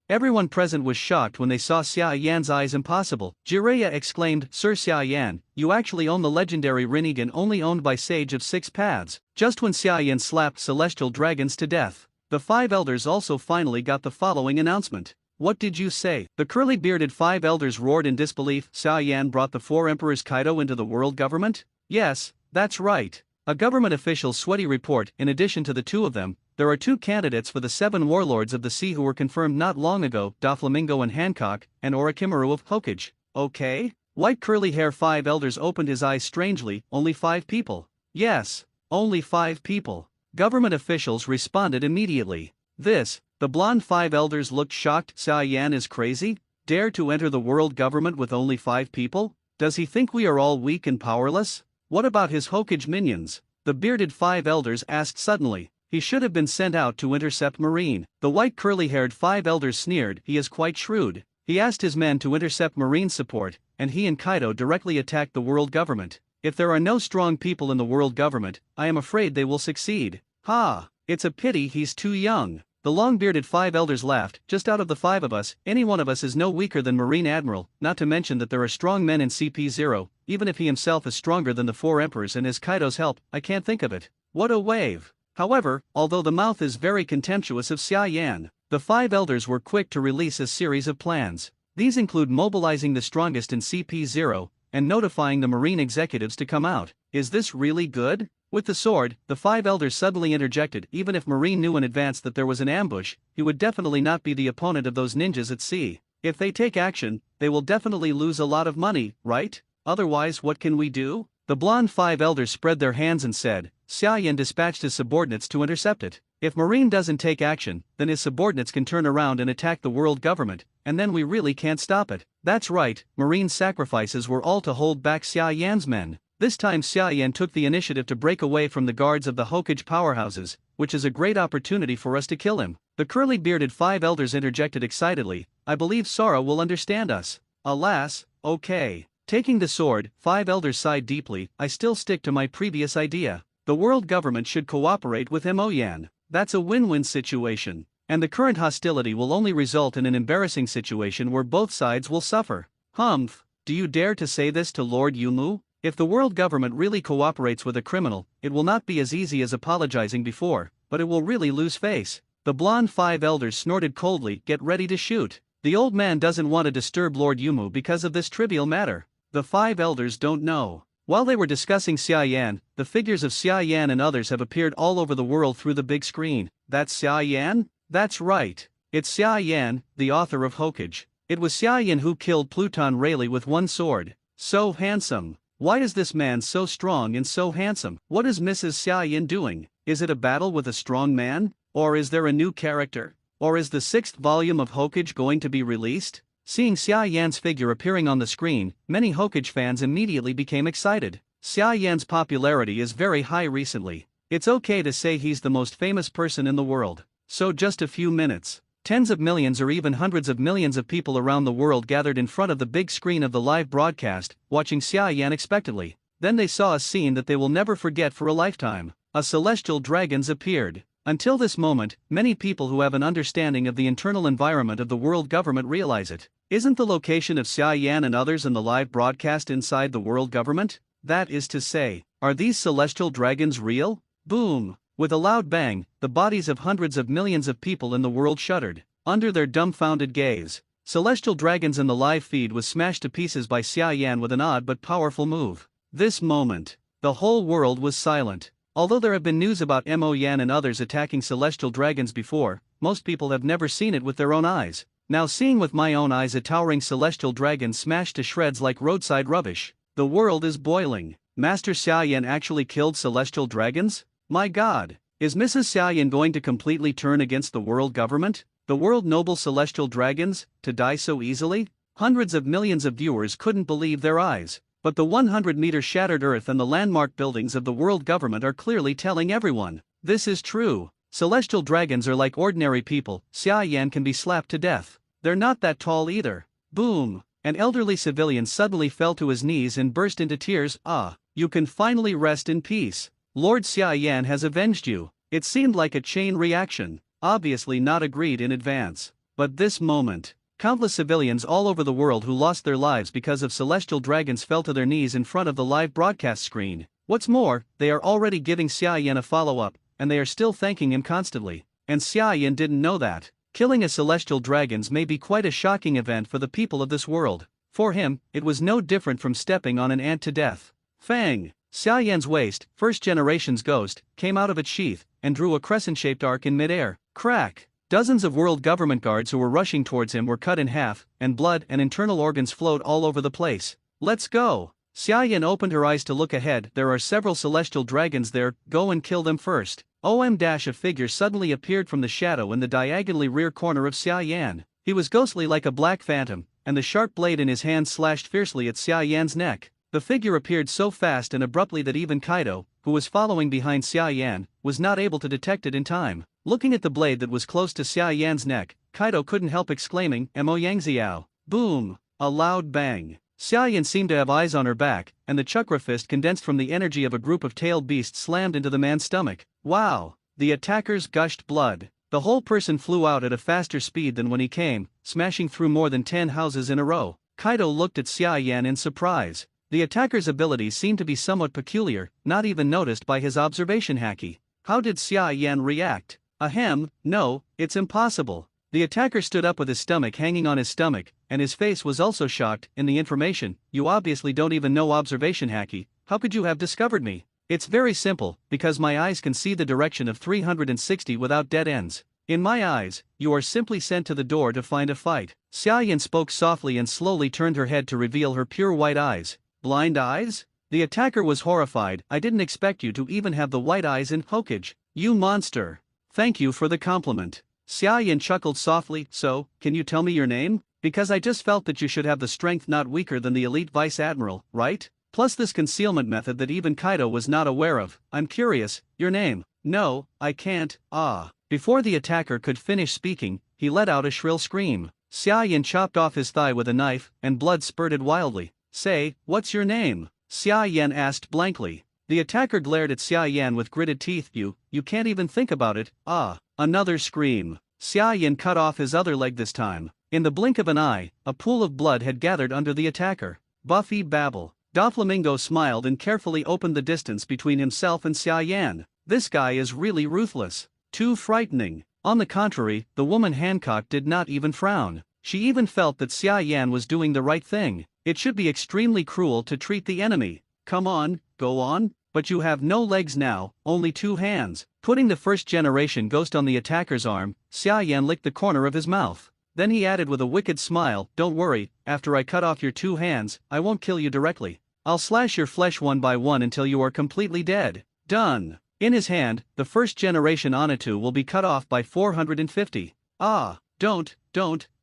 Everyone present was shocked when they saw Xia Yan's eyes. Impossible. Jiraiya exclaimed, Sir Xia Yan, you actually own the legendary Rinnegan only owned by Sage of Six Paths. Just when Xia Yan slapped celestial dragons to death, the five elders also finally got the following announcement. What did you say? The curly-bearded five elders roared in disbelief. Xia Yan brought the four emperors Kaido into the world government? Yes, that's right. A government official's sweaty report. In addition to the two of them, there are two candidates for the seven warlords of the sea who were confirmed not long ago, Doflamingo and Hancock, and Orochimaru of Hokage. Okay? White curly hair five elders opened his eyes strangely. Only 5 people. Yes, only 5 people. Government officials responded immediately. The blonde 5 elders looked shocked. Xia Yan is crazy? Dare to enter the world government with only 5 people? Does he think we are all weak and powerless? What about his Hokage minions? The bearded 5 elders asked suddenly. He should have been sent out to intercept Marine. The white curly-haired 5 elders sneered. He is quite shrewd. He asked his men to intercept Marine support, and he and Kaido directly attacked the world government. If there are no strong people in the world government, I am afraid they will succeed. Ha! It's a pity he's too young. The long-bearded 5 elders laughed. Just out of the 5 of us, any one of us is no weaker than Marine Admiral, not to mention that there are strong men in CP0, even if he himself is stronger than the 4 emperors and has Kaido's help, I can't think of it. What a wave! However, although the mouth is very contemptuous of Xia Yan, the 5 elders were quick to release a series of plans. These include mobilizing the strongest in CP0, and notifying the Marine executives to come out. Is this really good? With the sword, the 5 elders suddenly interjected. Even if Marine knew in advance that there was an ambush, he would definitely not be the opponent of those ninjas at sea. If they take action, they will definitely lose a lot of money, right? Otherwise, what can we do? The blonde 5 elders spread their hands and said, Xia Yan dispatched his subordinates to intercept it. If Marine doesn't take action, then his subordinates can turn around and attack the world government, and then we really can't stop it. That's right, Marine's sacrifices were all to hold back Xia Yan's men. This time Xia Yan took the initiative to break away from the guards of the Hokage powerhouses, which is a great opportunity for us to kill him. The curly-bearded five elders interjected excitedly, I believe Sora will understand us. Alas, okay. Taking the sword, five elders sighed deeply, I still stick to my previous idea. The world government should cooperate with Moyan. That's a win-win situation. And the current hostility will only result in an embarrassing situation where both sides will suffer. Humph, do you dare to say this to Lord Yumu? If the world government really cooperates with a criminal, it will not be as easy as apologizing before, but it will really lose face. The blonde five elders snorted coldly, get ready to shoot. The old man doesn't want to disturb Lord Yumu because of this trivial matter. The five elders don't know. While they were discussing Xia Yan, the figures of Xia Yan and others have appeared all over the world through the big screen. That's Xia Yan? That's right. It's Xia Yan, the author of Hokage. It was Xia Yan who killed Pluton Rayleigh with one sword. So handsome. Why is this man so strong and so handsome? What is Mrs. Xia Yan doing? Is it a battle with a strong man? Or is there a new character? Or is the 6th volume of Hokage going to be released? Seeing Xia Yan's figure appearing on the screen, many Hokage fans immediately became excited. Xia Yan's popularity is very high recently. It's okay to say he's the most famous person in the world. So just a few minutes. Tens of millions or even hundreds of millions of people around the world gathered in front of the big screen of the live broadcast, watching Xia Yan expectantly. Then they saw a scene that they will never forget for a lifetime. A celestial dragons appeared. Until this moment, many people who have an understanding of the internal environment of the world government realize it. Isn't the location of Xia Yan and others in the live broadcast inside the world government? That is to say, are these celestial dragons real? Boom! With a loud bang, the bodies of hundreds of millions of people in the world shuddered. Under their dumbfounded gaze, celestial dragons in the live feed was smashed to pieces by Xia Yan with an odd but powerful move. This moment, the whole world was silent. Although there have been news about Mo Yan and others attacking celestial dragons before, most people have never seen it with their own eyes. Now seeing with my own eyes a towering celestial dragon smashed to shreds like roadside rubbish, the world is boiling. Master Xia Yan actually killed celestial dragons? My god, is Mrs. Xia Yan going to completely turn against the world government? The world noble celestial dragons, to die so easily? Hundreds of millions of viewers couldn't believe their eyes. But the 100-meter shattered earth and the landmark buildings of the world government are clearly telling everyone, this is true. Celestial dragons are like ordinary people, Xia Yan can be slapped to death. They're not that tall either. Boom! An elderly civilian suddenly fell to his knees and burst into tears. Ah, you can finally rest in peace. Lord Xia Yan has avenged you. It seemed like a chain reaction, obviously not agreed in advance. But this moment, countless civilians all over the world who lost their lives because of celestial dragons fell to their knees in front of the live broadcast screen. What's more, they are already giving Xia Yan a follow-up, and they are still thanking him constantly. And Xia Yan didn't know that. Killing a celestial dragons may be quite a shocking event for the people of this world. For him, it was no different from stepping on an ant to death. Fang! Xia Yan's waist, first generation's ghost, came out of its sheath, and drew a crescent-shaped arc in midair. Crack! Dozens of world government guards who were rushing towards him were cut in half, and blood and internal organs flowed all over the place. Let's go! Xia Yan opened her eyes to look ahead. There are several celestial dragons there, go and kill them first. A figure suddenly appeared from the shadow in the diagonally rear corner of Xia Yan. He was ghostly like a black phantom, and the sharp blade in his hand slashed fiercely at Xia Yan's neck. The figure appeared so fast and abruptly that even Kaido, who was following behind Xia Yan, was not able to detect it in time. Looking at the blade that was close to Xia Yan's neck, Kaido couldn't help exclaiming, Mo Yangxiao. Boom! A loud bang. Xia Yan seemed to have eyes on her back, and the chakra fist condensed from the energy of a group of tailed beasts slammed into the man's stomach. Wow! The attackers gushed blood. The whole person flew out at a faster speed than when he came, smashing through more than 10 houses in a row. Kaido looked at Xia Yan in surprise. The attacker's abilities seemed to be somewhat peculiar, not even noticed by his observation haki. How did Xia Yan react? Ahem, no, it's impossible. The attacker stood up with his stomach hanging on his stomach, and his face was also shocked. In the information, you obviously don't even know observation haki. How could you have discovered me? It's very simple, because my eyes can see the direction of 360 without dead ends. In my eyes, you are simply sent to the door to find a fight. Xia Yan spoke softly and slowly turned her head to reveal her pure white eyes. Blind eyes? The attacker was horrified. I didn't expect you to even have the white eyes in Hokage. You monster. Thank you for the compliment. Xia Yan chuckled softly. So, can you tell me your name? Because I just felt that you should have the strength not weaker than the elite vice admiral, right? Plus this concealment method that even Kaido was not aware of. I'm curious, your name? No, I can't, ah. Before the attacker could finish speaking, he let out a shrill scream. Xia Yan chopped off his thigh with a knife, and blood spurted wildly. Say, what's your name? Xia Yan asked blankly. The attacker glared at Xia Yan with gritted teeth. You can't even think about it, ah. Another scream. Xia Yan cut off his other leg this time. In the blink of an eye, a pool of blood had gathered under the attacker. Buffy babble. Doflamingo smiled and carefully opened the distance between himself and Xia Yan. This guy is really ruthless. Too frightening. On the contrary, the woman Hancock did not even frown. She even felt that Xia Yan was doing the right thing. It should be extremely cruel to treat the enemy. Come on, go on. But you have no legs now, only 2 hands. Putting the first-generation ghost on the attacker's arm, Xia Yan licked the corner of his mouth. Then he added with a wicked smile, don't worry, after I cut off your 2 hands, I won't kill you directly. I'll slash your flesh one by one until you are completely dead. Done. In his hand, the first-generation Onitu will be cut off by 450. Ah, don't,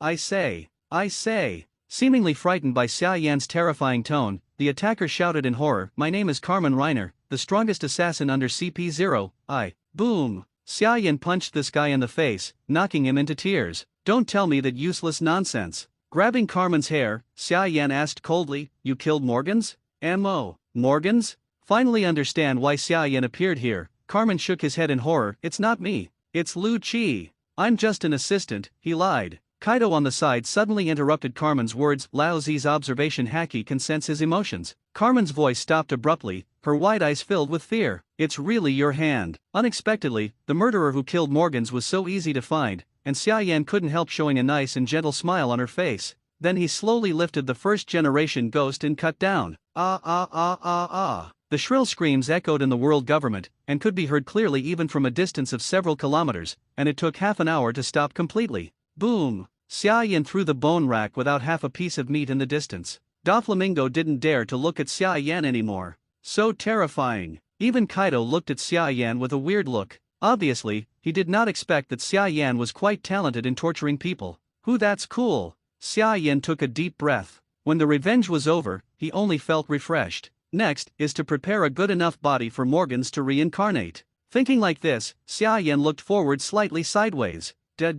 I say. Seemingly frightened by Xia Yan's terrifying tone, the attacker shouted in horror, my name is Carmen Reiner, the strongest assassin under CP0, Boom! Xia Yan punched this guy in the face, knocking him into tears. Don't tell me that useless nonsense. Grabbing Carmen's hair, Xia Yan asked coldly, you killed Morgans? M.O. Morgans? Finally understand why Xia Yan appeared here. Carmen shook his head in horror, it's not me. It's Lu Qi. I'm just an assistant, he lied. Kaido on the side suddenly interrupted Carmen's words. Lao Zi's observation Haki can sense his emotions. Carmen's voice stopped abruptly, her wide eyes filled with fear. It's really your hand. Unexpectedly, the murderer who killed Morgans was so easy to find, and Xia Yan couldn't help showing a nice and gentle smile on her face. Then he slowly lifted the first-generation ghost and cut down. Ah. The shrill screams echoed in the world government, and could be heard clearly even from a distance of several kilometers, and it took half an hour to stop completely. Boom! Xia Yan threw the bone rack without half a piece of meat in the distance. Doflamingo didn't dare to look at Xia Yan anymore. So terrifying. Even Kaido looked at Xia Yan with a weird look. Obviously, he did not expect that Xia Yan was quite talented in torturing people. That's cool. Xia Yan took a deep breath. When the revenge was over, he only felt refreshed. Next, is to prepare a good enough body for Morgans to reincarnate. Thinking like this, Xia Yan looked forward slightly sideways. Da.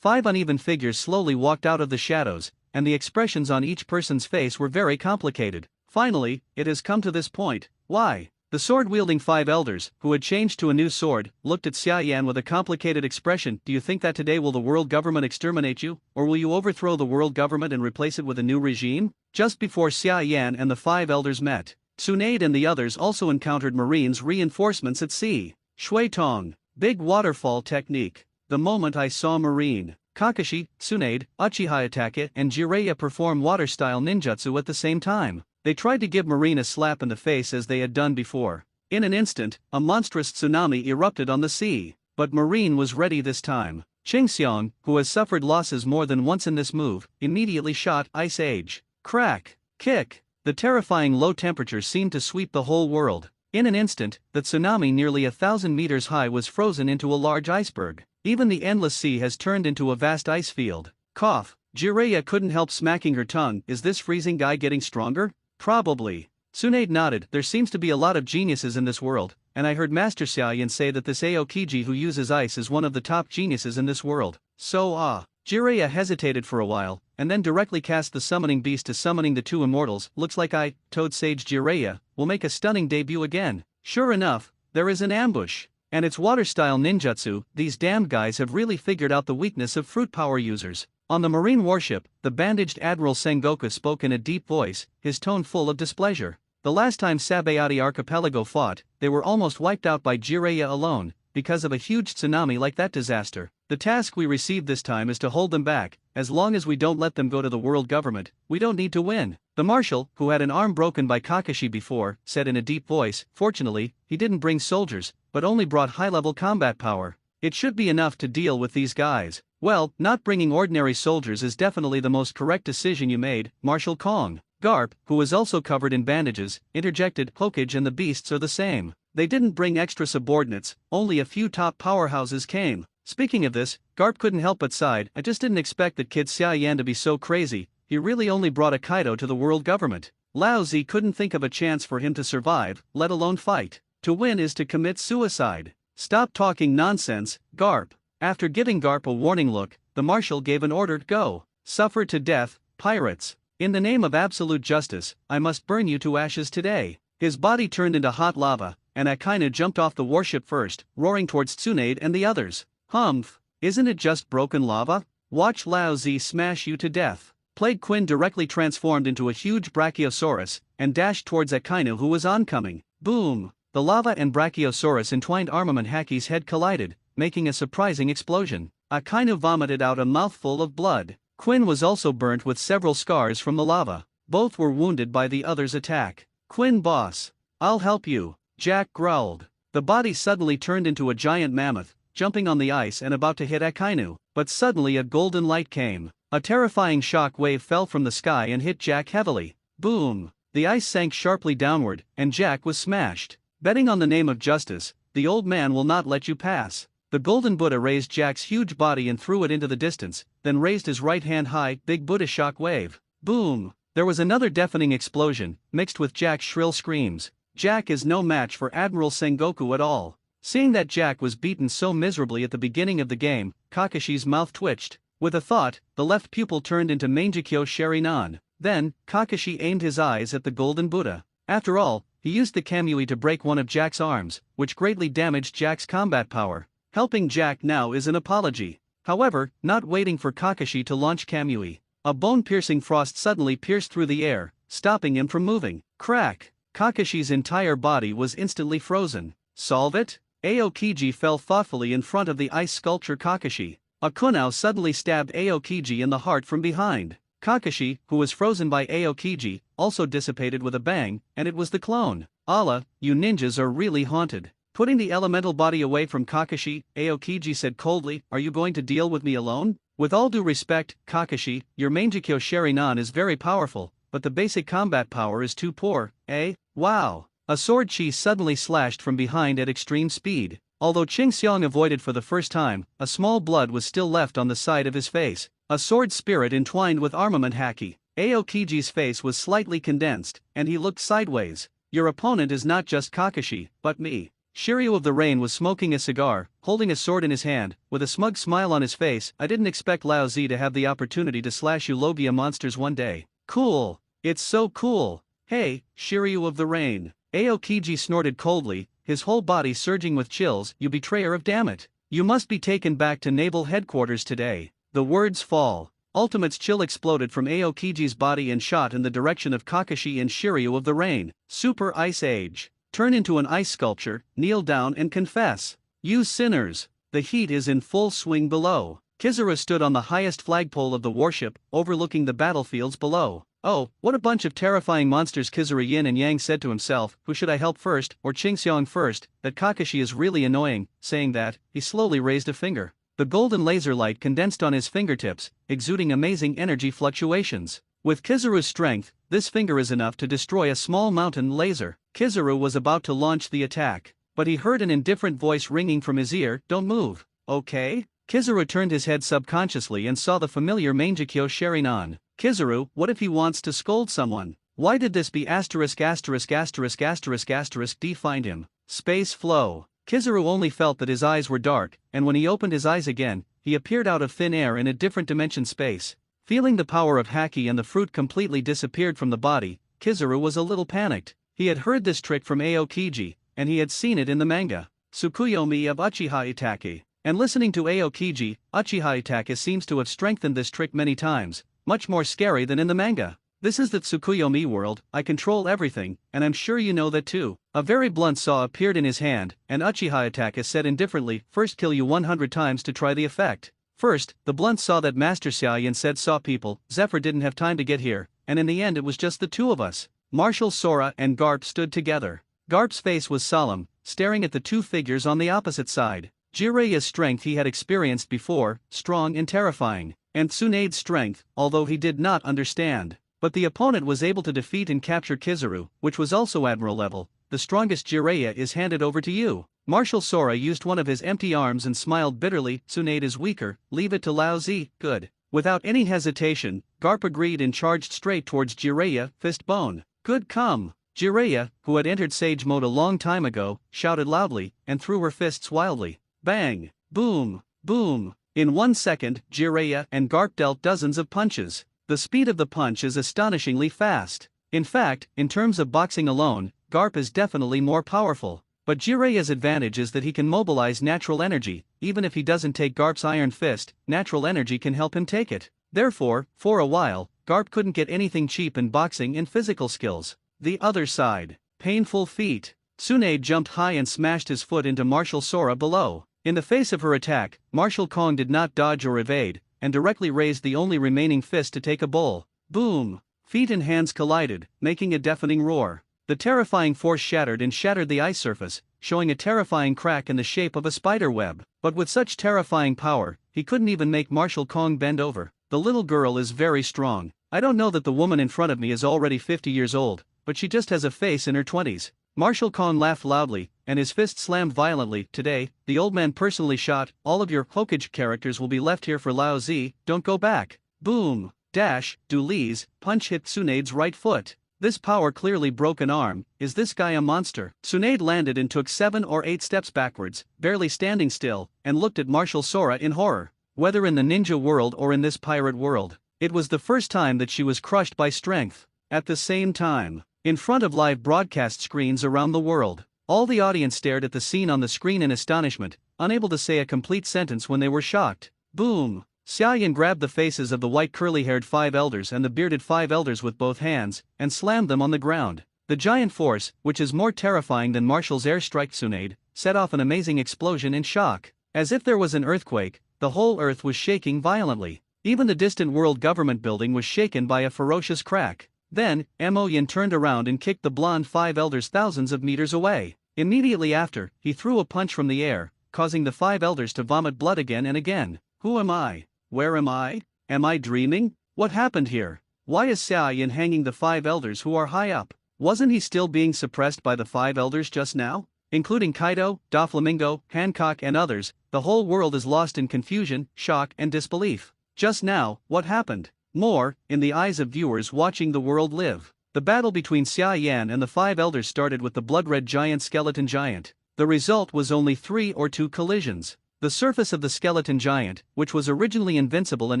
5 uneven figures slowly walked out of the shadows, and the expressions on each person's face were very complicated. Finally, it has come to this point. Why? The sword-wielding 5 elders, who had changed to a new sword, looked at Xia Yan with a complicated expression. Do you think that today will the world government exterminate you, or will you overthrow the world government and replace it with a new regime? Just before Xia Yan and the 5 elders met, Tsunade and the others also encountered Marine's reinforcements at sea. Shui Tong, big waterfall technique. The moment I saw Marine, Kakashi, Tsunade, Uchiha and Jiraiya perform water-style ninjutsu at the same time. They tried to give Marine a slap in the face as they had done before. In an instant, a monstrous tsunami erupted on the sea. But Marine was ready this time. Qingxiong, who has suffered losses more than once in this move, immediately shot Ice Age. Crack! Kick! The terrifying low temperatures seemed to sweep the whole world. In an instant, the tsunami nearly 1,000 meters high was frozen into a large iceberg. Even the endless sea has turned into a vast ice field. Cough. Jiraiya couldn't help smacking her tongue. Is this freezing guy getting stronger? Probably. Tsunade nodded. There seems to be a lot of geniuses in this world, and I heard Master Xia Yan say that this Aokiji who uses ice is one of the top geniuses in this world. So Jiraiya hesitated for a while, and then directly cast the summoning beast to summoning the 2 immortals. Looks like Toad Sage Jiraiya, will make a stunning debut again. Sure enough, there is an ambush. And it's water-style ninjutsu. These damned guys have really figured out the weakness of fruit power users. On the marine warship, the bandaged Admiral Sengoku spoke in a deep voice, his tone full of displeasure. The last time Sabayati Archipelago fought, they were almost wiped out by Jiraiya alone, because of a huge tsunami like that disaster. The task we received this time is to hold them back. As long as we don't let them go to the world government, we don't need to win. The marshal, who had an arm broken by Kakashi before, said in a deep voice, fortunately, he didn't bring soldiers, but only brought high-level combat power. It should be enough to deal with these guys. Well, not bringing ordinary soldiers is definitely the most correct decision you made, Marshal Kong. Garp, who was also covered in bandages, interjected, Hokage and the beasts are the same. They didn't bring extra subordinates, only a few top powerhouses came. Speaking of this, Garp couldn't help but sighed. I just didn't expect that kid Xia Yan to be so crazy. He really only brought a Kaido to the world government. Lao Zi couldn't think of a chance for him to survive, let alone fight. To win is to commit suicide. Stop talking nonsense, Garp. After giving Garp a warning look, the marshal gave an order to go. Suffer to death, pirates. In the name of absolute justice, I must burn you to ashes today. His body turned into hot lava, and Akainu jumped off the warship first, roaring towards Tsunade and the others. Humph, isn't it just broken lava? Watch Lao Zi smash you to death. Plague Quinn directly transformed into a huge Brachiosaurus, and dashed towards Akainu who was oncoming. Boom! The lava and Brachiosaurus entwined armament Haki's head collided, making a surprising explosion. Akainu vomited out a mouthful of blood. Quinn was also burnt with several scars from the lava. Both were wounded by the other's attack. Quinn boss. I'll help you, Jack growled. The body suddenly turned into a giant mammoth, jumping on the ice and about to hit Akainu, but suddenly a golden light came. A terrifying shock wave fell from the sky and hit Jack heavily. Boom! The ice sank sharply downward, and Jack was smashed. Betting on the name of justice, the old man will not let you pass. The golden Buddha raised Jack's huge body and threw it into the distance, then raised his right hand high, big Buddha shock wave. Boom! There was another deafening explosion, mixed with Jack's shrill screams. Jack is no match for Admiral Sengoku at all. Seeing that Jack was beaten so miserably at the beginning of the game, Kakashi's mouth twitched. With a thought, the left pupil turned into Mangekyo Sherinan. Then, Kakashi aimed his eyes at the golden Buddha. After all, he used the Kamui to break one of Jack's arms, which greatly damaged Jack's combat power. Helping Jack now is an apology. However, not waiting for Kakashi to launch Kamui, a bone-piercing frost suddenly pierced through the air, stopping him from moving. Crack! Kakashi's entire body was instantly frozen. Solve it? Aokiji fell thoughtfully in front of the ice sculpture Kakashi. A kunao suddenly stabbed Aokiji in the heart from behind. Kakashi, who was frozen by Aokiji, also dissipated with a bang, and it was the clone. Allah, you ninjas are really haunted. Putting the elemental body away from Kakashi, Aokiji said coldly, "Are you going to deal with me alone?" With all due respect, Kakashi, your Mangekyo Sherinan is very powerful, but the basic combat power is too poor, eh? Wow! A sword chi suddenly slashed from behind at extreme speed. Although Ching Xiang avoided for the first time, a small blood was still left on the side of his face. A sword spirit entwined with armament haki. Aokiji's face was slightly condensed, and he looked sideways. Your opponent is not just Kakashi, but me. Shiryu of the Rain was smoking a cigar, holding a sword in his hand, with a smug smile on his face. I didn't expect Lao Zi to have the opportunity to slash you Logia monsters one day. Cool. It's so cool. Hey, Shiryu of the Rain. Aokiji snorted coldly, his whole body surging with chills. You betrayer of dammit. You must be taken back to naval headquarters today. The words fall. Ultimate's chill exploded from Aokiji's body and shot in the direction of Kakashi and Shiryu of the Rain. Super Ice Age. Turn into an ice sculpture, kneel down and confess. You sinners. The heat is in full swing below. Kizura stood on the highest flagpole of the warship, overlooking the battlefields below. Oh, what a bunch of terrifying monsters, Kizura Yin and Yang said to himself. Who should I help first, or Ching Xiang first? That Kakashi is really annoying. Saying that, he slowly raised a finger. The golden laser light condensed on his fingertips, exuding amazing energy fluctuations. With Kizuru's strength, this finger is enough to destroy a small mountain laser. Kizuru was about to launch the attack, but he heard an indifferent voice ringing from his ear. Don't move, okay? Kizuru turned his head subconsciously and saw the familiar Mangekyo Sherinan. Kizuru, what if he wants to scold someone? Why did this be asterisk asterisk asterisk asterisk asterisk D find him? Space flow. Kizuru only felt that his eyes were dark, and when he opened his eyes again, he appeared out of thin air in a different dimension space. Feeling the power of haki and the fruit completely disappeared from the body, Kizuru was a little panicked. He had heard this trick from Aokiji, and he had seen it in the manga, Tsukuyomi of Uchiha Itake. And listening to Aokiji, Uchiha Itake seems to have strengthened this trick many times, much more scary than in the manga. This is the Tsukuyomi world. I control everything, and I'm sure you know that too. A very blunt saw appeared in his hand, and Uchiha Itake said indifferently, first kill you 100 times to try the effect. First, the blunt saw that Master Xiaoyan said saw people, Zephyr didn't have time to get here, and in the end it was just the two of us. Marshal Sora and Garp stood together. Garp's face was solemn, staring at the two figures on the opposite side. Jiraiya's strength he had experienced before, strong and terrifying, and Tsunade's strength, although he did not understand. But the opponent was able to defeat and capture Kizuru, which was also Admiral level. The strongest Jiraiya is handed over to you. Marshal Sora used one of his empty arms and smiled bitterly. Tsunade is weaker, leave it to Lao Zi. Good. Without any hesitation, Garp agreed and charged straight towards Jiraiya, fist bone. Good come! Jiraiya, who had entered Sage Mode a long time ago, shouted loudly, and threw her fists wildly. Bang! Boom! Boom! In 1 second, Jiraiya and Garp dealt dozens of punches. The speed of the punch is astonishingly fast. In fact, in terms of boxing alone, Garp is definitely more powerful. But Jiraiya's advantage is that he can mobilize natural energy. Even if he doesn't take Garp's iron fist, natural energy can help him take it. Therefore, for a while, Garp couldn't get anything cheap in boxing and physical skills. The other side. Painful feat. Tsunade jumped high and smashed his foot into Martial Sora below. In the face of her attack, Martial Kong did not dodge or evade, and directly raised the only remaining fist to take a bowl. Boom! Feet and hands collided, making a deafening roar. The terrifying force shattered the ice surface, showing a terrifying crack in the shape of a spider web. But with such terrifying power, he couldn't even make Martial Kong bend over. The little girl is very strong. I don't know that the woman in front of me is already 50 years old, but she just has a face in her 20s. Martial Kong laughed loudly, and his fist slammed violently. Today, the old man personally shot, all of your Hokage characters will be left here for Lao Zi, don't go back. Boom! Dash, Duli's punch hit Tsunade's right foot. This power clearly broke an arm. Is this guy a monster? Tsunade landed and took 7 or 8 steps backwards, barely standing still, and looked at Martial Sora in horror. Whether in the ninja world or in this pirate world, it was the first time that she was crushed by strength. At the same time, in front of live broadcast screens around the world, all the audience stared at the scene on the screen in astonishment, unable to say a complete sentence when they were shocked. Boom! Xia Yan grabbed the faces of the white curly-haired 5 elders and the bearded 5 elders with both hands, and slammed them on the ground. The giant force, which is more terrifying than Martial's airstrike Tsunade, set off an amazing explosion in shock. As if there was an earthquake, the whole earth was shaking violently. Even the distant world government building was shaken by a ferocious crack. Then, Mo Yin turned around and kicked the blonde 5 elders thousands of meters away. Immediately after, he threw a punch from the air, causing the 5 elders to vomit blood again and again. Who am I? Where am I? Am I dreaming? What happened here? Why is Xia Yan hanging the 5 elders who are high up? Wasn't he still being suppressed by the 5 elders just now? Including Kaido, Doflamingo, Hancock and others, the whole world is lost in confusion, shock and disbelief. Just now, what happened? More, in the eyes of viewers watching the world live. The battle between Xia Yan and the 5 elders started with the blood-red giant skeleton giant. The result was only 3 or 2 collisions. The surface of the skeleton giant, which was originally invincible and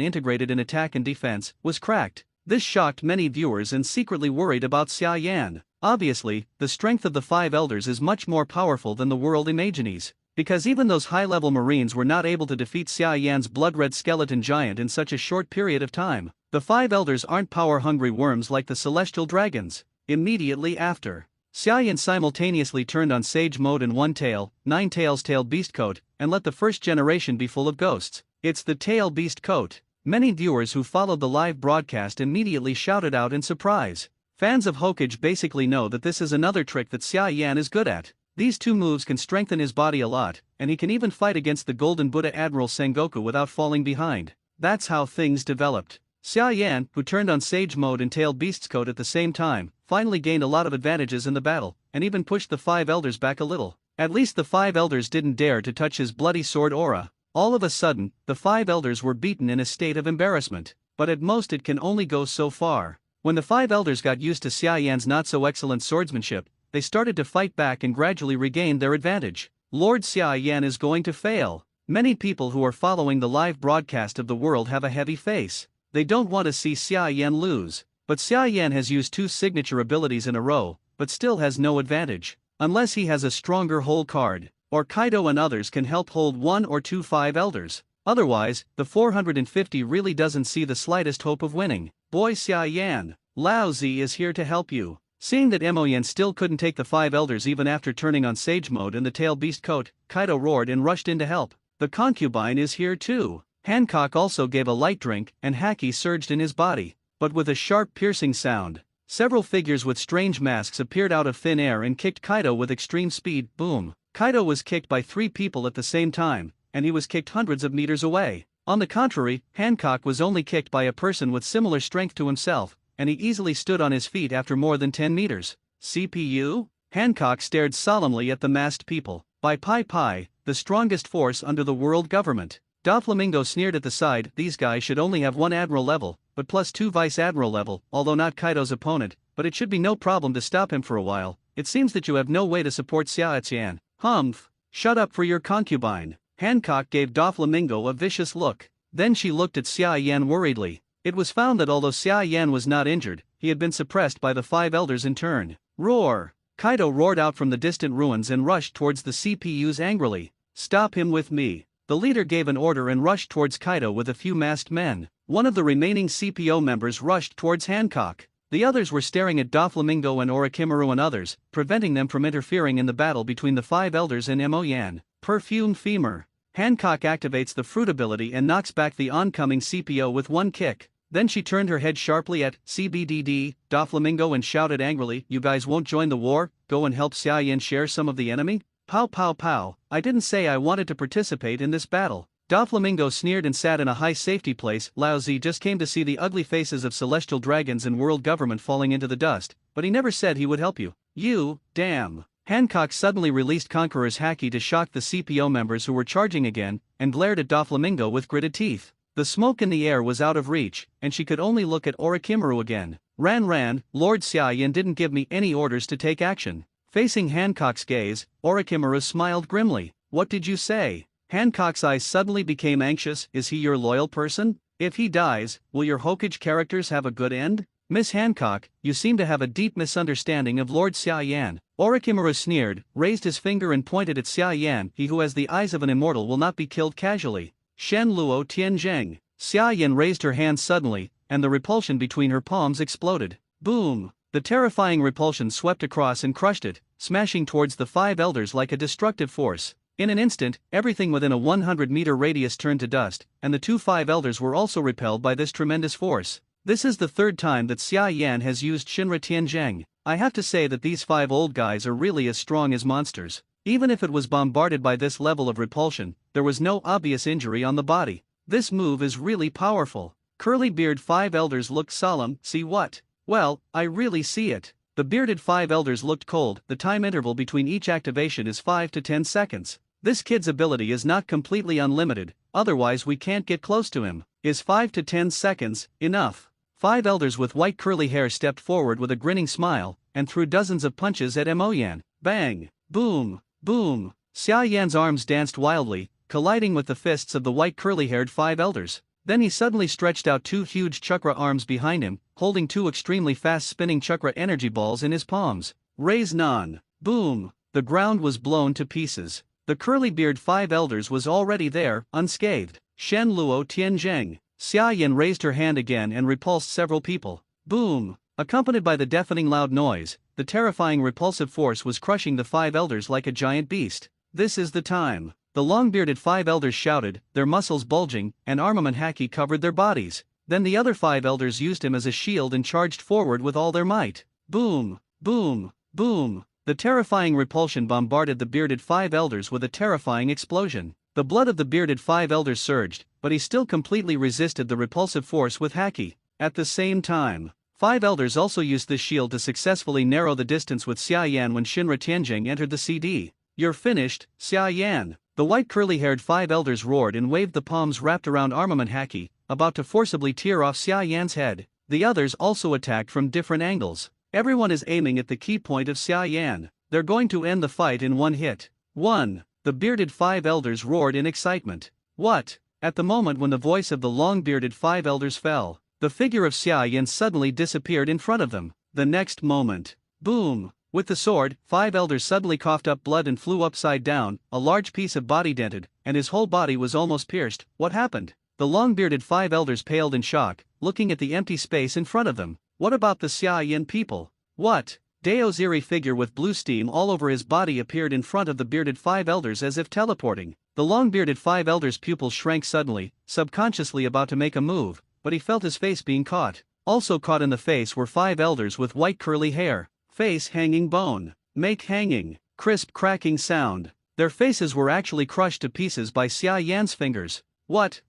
integrated in attack and defense, was cracked. This shocked many viewers and secretly worried about Xia Yan. Obviously, the strength of the 5 elders is much more powerful than the world imagines. Because even those high-level marines were not able to defeat Xia Yan's blood-red skeleton giant in such a short period of time. The 5 elders aren't power-hungry worms like the celestial dragons. Immediately after, Xia Yan simultaneously turned on Sage Mode in One Tail, 9 Tails Tail Beast Coat, and let the first generation be full of ghosts. It's the Tail Beast Coat. Many viewers who followed the live broadcast immediately shouted out in surprise. Fans of Hokage basically know that this is another trick that Xia Yan is good at. These 2 moves can strengthen his body a lot, and he can even fight against the Golden Buddha Admiral Sengoku without falling behind. That's how things developed. Xia Yan, who turned on Sage Mode and Tail Beast's Coat at the same time, finally gained a lot of advantages in the battle, and even pushed the 5 elders back a little. At least the 5 elders didn't dare to touch his bloody sword aura. All of a sudden, the 5 elders were beaten in a state of embarrassment. But at most it can only go so far. When the 5 elders got used to Xia Yan's not-so-excellent swordsmanship, they started to fight back and gradually regained their advantage. Lord Xia Yan is going to fail. Many people who are following the live broadcast of the world have a heavy face. They don't want to see Xia Yan lose. But Xia Yan has used 2 signature abilities in a row, but still has no advantage. Unless he has a stronger whole card, or Kaido and others can help hold 1 or 2 5 elders. Otherwise, the 450 really doesn't see the slightest hope of winning. Boy Xia Yan, Lao Zi is here to help you. Seeing that Mo Yin still couldn't take the 5 elders even after turning on Sage Mode and the Tail Beast Coat, Kaido roared and rushed in to help. The concubine is here too. Hancock also gave a light drink, and haki surged in his body, but with a sharp piercing sound. Several figures with strange masks appeared out of thin air and kicked Kaido with extreme speed. Boom! Kaido was kicked by 3 people at the same time, and he was kicked hundreds of meters away. On the contrary, Hancock was only kicked by a person with similar strength to himself, and he easily stood on his feet after more than 10 meters. CPU? Hancock stared solemnly at the masked people. By Pai, the strongest force under the world government. Doflamingo sneered at the side. These guys should only have 1 admiral level, but plus 2 vice admiral level, although not Kaido's opponent, but it should be no problem to stop him for a while. It seems that you have no way to support Xia Qian. Humph! Shut up for your concubine. Hancock gave Doflamingo a vicious look. Then she looked at Xia Yan worriedly. It was found that although Xia Yan was not injured, he had been suppressed by the 5 elders in turn. Roar! Kaido roared out from the distant ruins and rushed towards the CPUs angrily. Stop him with me. The leader gave an order and rushed towards Kaido with a few masked men. One of the remaining CPO members rushed towards Hancock. The others were staring at Doflamingo and Orochimaru and others, preventing them from interfering in the battle between the 5 elders and Mo Yan. Perfume Femur. Hancock activates the fruit ability and knocks back the oncoming CPO with one kick. Then she turned her head sharply at CBDD, Doflamingo, and shouted angrily, "You guys won't join the war? Go and help Xia Yan share some of the enemy?" Pow pow pow, I didn't say I wanted to participate in this battle. Doflamingo sneered and sat in a high safety place. Lao Zi just came to see the ugly faces of celestial dragons and world government falling into the dust, but he never said he would help you. You, damn. Hancock suddenly released Conqueror's Haki to shock the CPO members who were charging again, and glared at Doflamingo with gritted teeth. The smoke in the air was out of reach, and she could only look at Orochimaru again. Ran, Lord Xia Yan didn't give me any orders to take action. Facing Hancock's gaze, Orochimaru smiled grimly. What did you say? Hancock's eyes suddenly became anxious. Is he your loyal person? If he dies, will your Hokage characters have a good end? Miss Hancock, you seem to have a deep misunderstanding of Lord Xia Yan. Orochimaru sneered, raised his finger and pointed at Xia Yan. He who has the eyes of an immortal will not be killed casually. Shen Luo Tianzheng. Xia Yan raised her hand suddenly, and the repulsion between her palms exploded. Boom! The terrifying repulsion swept across and crushed it, smashing towards the 5 elders like a destructive force. In an instant, everything within a 100-meter radius turned to dust, and the 5 elders were also repelled by this tremendous force. This is the 3rd time that Xia Yan has used Shinra Tianzheng. I have to say that these 5 old guys are really as strong as monsters. Even if it was bombarded by this level of repulsion, there was no obvious injury on the body. This move is really powerful. Curly-beard 5 elders looked solemn. See what? Well, I really see it. The bearded 5 elders looked cold. The time interval between each activation is 5 to 10 seconds. This kid's ability is not completely unlimited, otherwise we can't get close to him. Is 5 to 10 seconds enough? 5 elders with white curly hair stepped forward with a grinning smile, and threw dozens of punches at Mo Yan. Bang! Boom! Boom! Xia Yan's arms danced wildly, colliding with the fists of the white curly-haired 5 elders. Then he suddenly stretched out 2 huge chakra arms behind him, holding 2 extremely fast-spinning chakra energy balls in his palms. Raise Nan! Boom! The ground was blown to pieces. The curly-beard 5 elders was already there, unscathed. Shen Luo Tianzheng. Xia Yan raised her hand again and repulsed several people. Boom! Accompanied by the deafening loud noise, the terrifying repulsive force was crushing the 5 elders like a giant beast. This is the time. The long-bearded 5 elders shouted, their muscles bulging, and armament haki covered their bodies. Then the other 5 elders used him as a shield and charged forward with all their might. Boom! Boom! Boom! The terrifying repulsion bombarded the bearded 5 elders with a terrifying explosion. The blood of the bearded 5 elders surged, but he still completely resisted the repulsive force with haki. At the same time, 5 elders also used this shield to successfully narrow the distance with Xia Yan when Shinra Tianzheng entered the CD. You're finished, Xia Yan. The white curly-haired 5 elders roared and waved the palms wrapped around armament haki, about to forcibly tear off Xia Yan's head. The others also attacked from different angles. Everyone is aiming at the key point of Xia Yan. They're going to end the fight in one hit. 1. The bearded 5 elders roared in excitement. What? At the moment when the voice of the long-bearded 5 elders fell, the figure of Xia Yan suddenly disappeared in front of them. The next moment, boom! With the sword, 5 elders suddenly coughed up blood and flew upside down, a large piece of body dented, and his whole body was almost pierced. What happened? The long-bearded 5 elders paled in shock, looking at the empty space in front of them. What about the Xia Yan people? What? Dao's eerie figure with blue steam all over his body appeared in front of the bearded 5 elders as if teleporting. The long-bearded 5 elders' pupils shrank suddenly, subconsciously about to make a move, but he felt his face being caught. Also caught in the face were 5 elders with white curly hair. Face hanging bone. Make hanging. Crisp cracking sound. Their faces were actually crushed to pieces by Xia Yan's fingers. What?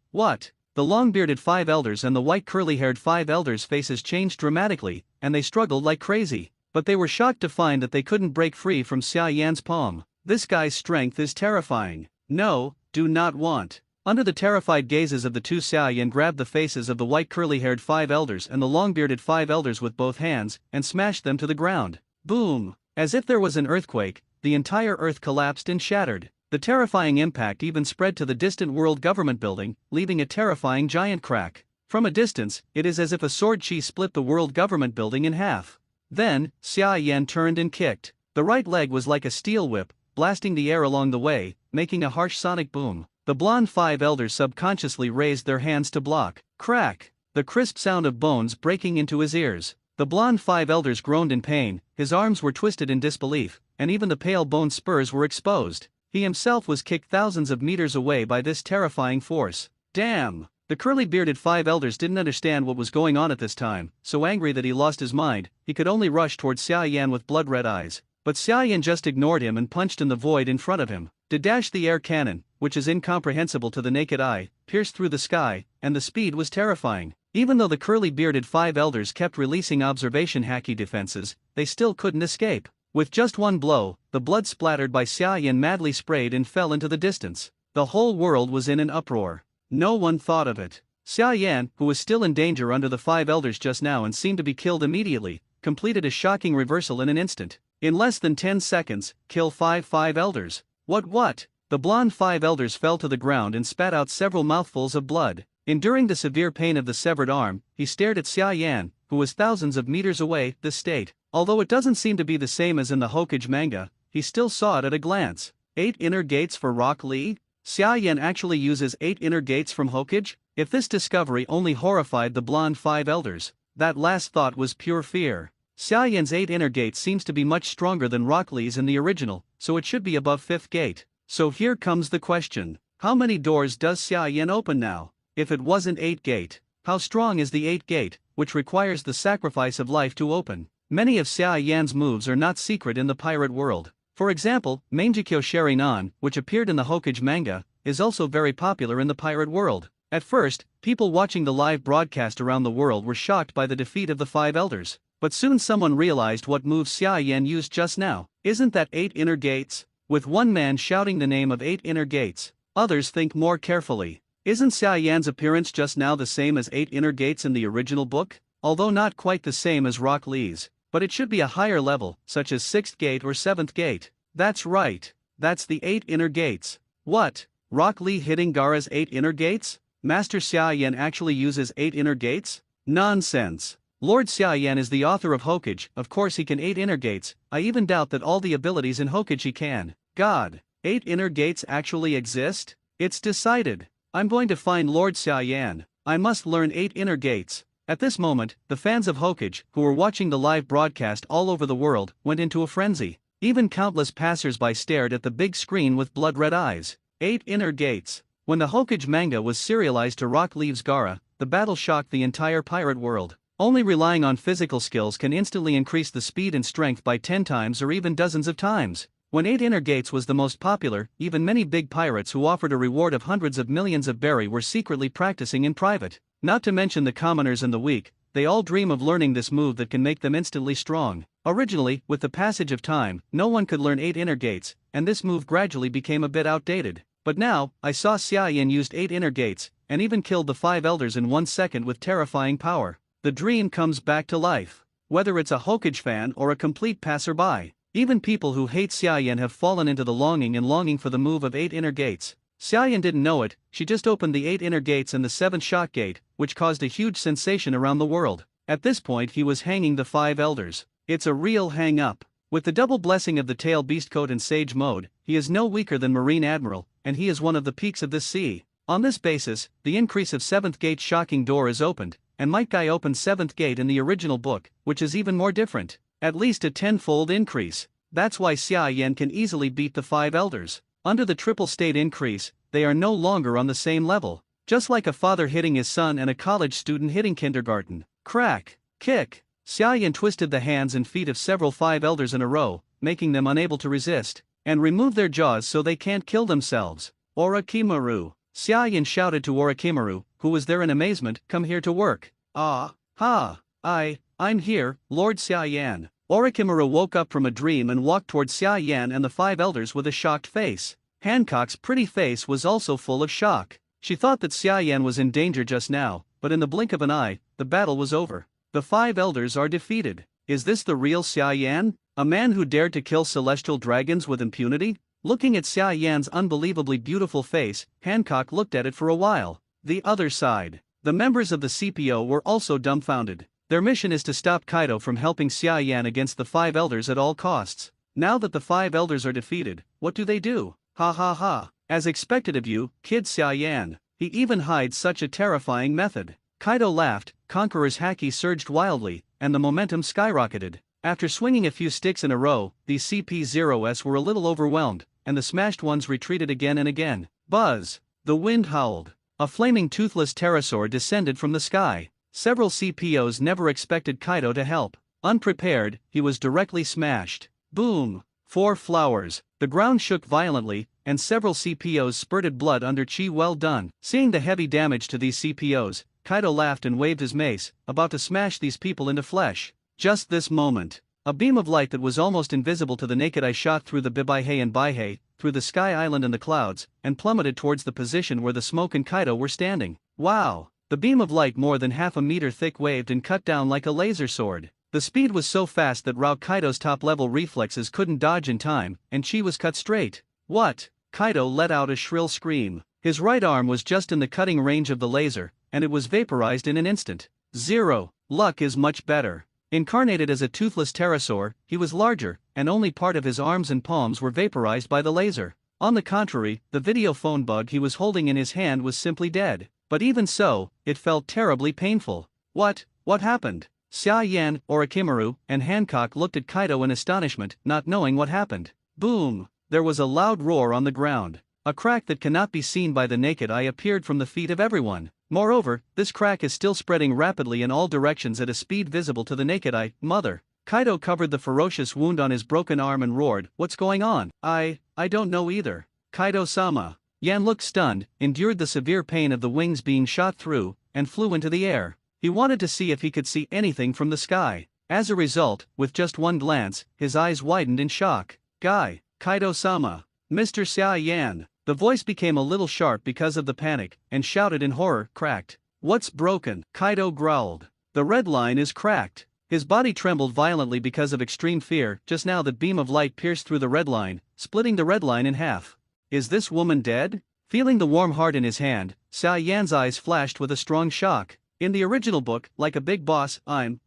The long-bearded 5 elders and the white curly-haired 5 elders' faces changed dramatically, and they struggled like crazy. But they were shocked to find that they couldn't break free from Xia Yan's palm. This guy's strength is terrifying. No, do not want. Under the terrified gazes of the two, Xia Yan grabbed the faces of the white curly-haired five elders and the long-bearded five elders with both hands, and smashed them to the ground. Boom! As if there was an earthquake, the entire earth collapsed and shattered. The terrifying impact even spread to the distant world government building, leaving a terrifying giant crack. From a distance, it is as if a sword chi split the world government building in half. Then, Xia Yan turned and kicked. The right leg was like a steel whip, blasting the air along the way, making a harsh sonic boom. The blonde five elders subconsciously raised their hands to block. Crack! The crisp sound of bones breaking into his ears. The blonde five elders groaned in pain, his arms were twisted in disbelief, and even the pale bone spurs were exposed. He himself was kicked thousands of meters away by this terrifying force. Damn! The curly-bearded five elders didn't understand what was going on at this time, so angry that he lost his mind, he could only rush towards Xia Yan with blood-red eyes. But Xia Yan just ignored him and punched in the void in front of him. The air cannon, which is incomprehensible to the naked eye, pierced through the sky, and the speed was terrifying. Even though the curly-bearded five elders kept releasing observation haki defenses, they still couldn't escape. With just one blow, the blood splattered by Xia Yan madly sprayed and fell into the distance. The whole world was in an uproar. No one thought of it. Xia Yan, who was still in danger under the five elders just now and seemed to be killed immediately, completed a shocking reversal in an instant. In less than 10 seconds, kill five elders. What? The blonde five elders fell to the ground and spat out several mouthfuls of blood. Enduring the severe pain of the severed arm, he stared at Xia Yan, who was thousands of meters away. This state, although it doesn't seem to be the same as in the Hokage manga, he still saw it at a glance. 8 inner gates for Rock Lee? Xia Yan actually uses 8 inner gates from Hokage? If this discovery only horrified the blonde five elders, that last thought was pure fear. Xia Yan's 8 inner gates seems to be much stronger than Rock Lee's in the original, so it should be above 5th gate. So here comes the question. How many doors does Xia Yan open now? If it wasn't 8 gate, how strong is the 8 gate, which requires the sacrifice of life to open? Many of Xia Yan's moves are not secret in the pirate world. For example, Mangekyo Sharinan, which appeared in the Hokage manga, is also very popular in the pirate world. At first, people watching the live broadcast around the world were shocked by the defeat of the five elders. But soon someone realized what move Xia Yan used just now. Isn't that 8 inner gates? With one man shouting the name of 8 inner gates, others think more carefully. Isn't Xia Yan's appearance just now the same as 8 inner gates in the original book? Although not quite the same as Rock Lee's, but it should be a higher level, such as 6th gate or 7th gate. That's right. That's the 8 inner gates. What? Rock Lee hitting Gaara's 8 inner gates? Master Xia Yan actually uses 8 inner gates? Nonsense. Lord Xia Yan is the author of Hokage, of course he can 8 inner gates. I even doubt that all the abilities in Hokage he can. God, 8 inner gates actually exist? It's decided. I'm going to find Lord Xia Yan. I must learn 8 inner gates. At this moment, the fans of Hokage, who were watching the live broadcast all over the world, went into a frenzy. Even countless passers-by stared at the big screen with blood-red eyes. 8 inner gates. When the Hokage manga was serialized to Rock Lee's Gaara, the battle shocked the entire pirate world. Only relying on physical skills can instantly increase the speed and strength by 10 times or even dozens of times. When 8 inner gates was the most popular, even many big pirates who offered a reward of hundreds of millions of berry were secretly practicing in private. Not to mention the commoners and the weak, they all dream of learning this move that can make them instantly strong. Originally, with the passage of time, no one could learn 8 inner gates, and this move gradually became a bit outdated. But now, I saw Xia Yan used 8 inner gates, and even killed the 5 elders in 1 second with terrifying power. The dream comes back to life. Whether it's a Hokage fan or a complete passerby, even people who hate Xia Yan have fallen into the longing for the move of 8 inner gates. Xia Yan didn't know it, she just opened the 8 inner gates and the 7th shock gate, which caused a huge sensation around the world. At this point he was hanging the 5 elders. It's a real hang-up. With the double blessing of the tail beast coat and sage mode, he is no weaker than Marine Admiral, and he is one of the peaks of this sea. On this basis, the increase of 7th gate shocking door is opened, and Might Guy opened 7th gate in the original book, which is even more different. At least a 10-fold increase. That's why Xia Yan can easily beat the 5 elders. Under the triple state increase, they are no longer on the same level. Just like a father hitting his son and a college student hitting kindergarten. Crack, kick. Xia Yan twisted the hands and feet of several 5 elders in a row, making them unable to resist, and remove their jaws so they can't kill themselves. Orochimaru. Xia Yan shouted to Orochimaru, who was there in amazement, come here to work. Ah, ha, I'm here, Lord Xia Yan. Orochimaru woke up from a dream and walked towards Xia Yan and the 5 elders with a shocked face. Hancock's pretty face was also full of shock. She thought that Xia Yan was in danger just now, but in the blink of an eye, the battle was over. The 5 elders are defeated. Is this the real Xia Yan? A man who dared to kill celestial dragons with impunity? Looking at Xia Yan's unbelievably beautiful face, Hancock looked at it for a while. The other side. The members of the CPO were also dumbfounded. Their mission is to stop Kaido from helping Xia Yan against the 5 elders at all costs. Now that the 5 elders are defeated, what do? Ha ha ha. As expected of you, kid Xia Yan. He even hides such a terrifying method. Kaido laughed, Conqueror's haki surged wildly, and the momentum skyrocketed. After swinging a few sticks in a row, these CP0s were a little overwhelmed, and the smashed ones retreated again and again. Buzz! The wind howled. A flaming toothless pterosaur descended from the sky. Several CPOs never expected Kaido to help. Unprepared, he was directly smashed. Boom! 4 flowers. The ground shook violently, and several CPOs spurted blood under chi. Well done. Seeing the heavy damage to these CPOs, Kaido laughed and waved his mace, about to smash these people into flesh. Just this moment, a beam of light that was almost invisible to the naked eye shot through the Bibaihe and Baihe, through the sky island and the clouds, and plummeted towards the position where the smoke and Kaido were standing. Wow! The beam of light more than half a meter thick waved and cut down like a laser sword. The speed was so fast that Rao Kaido's top-level reflexes couldn't dodge in time, and chi was cut straight. What? Kaido let out a shrill scream. His right arm was just in the cutting range of the laser, and it was vaporized in an instant. 0. Luck is much better. Incarnated as a toothless pterosaur, he was larger, and only part of his arms and palms were vaporized by the laser. On the contrary, the video phone bug he was holding in his hand was simply dead. But even so, it felt terribly painful. What happened? Xia Yan, Orochimaru, and Hancock looked at Kaido in astonishment, not knowing what happened. Boom! There was a loud roar on the ground. A crack that cannot be seen by the naked eye appeared from the feet of everyone. Moreover, this crack is still spreading rapidly in all directions at a speed visible to the naked eye. Mother! Kaido covered the ferocious wound on his broken arm and roared, "What's going on?" I don't know either. Kaido-sama. Yan looked stunned, endured the severe pain of the wings being shot through, and flew into the air. He wanted to see if he could see anything from the sky. As a result, with just one glance, his eyes widened in shock. Kaido-sama. Mr. Xia Yan. The voice became a little sharp because of the panic, and shouted in horror, "Cracked." "What's broken?" Kaido growled. "The red line is cracked." His body trembled violently because of extreme fear. Just now the beam of light pierced through the red line, splitting the red line in half. Is this woman dead? Feeling the warm heart in his hand, Xia Yan's eyes flashed with a strong shock. In the original book, like a big boss,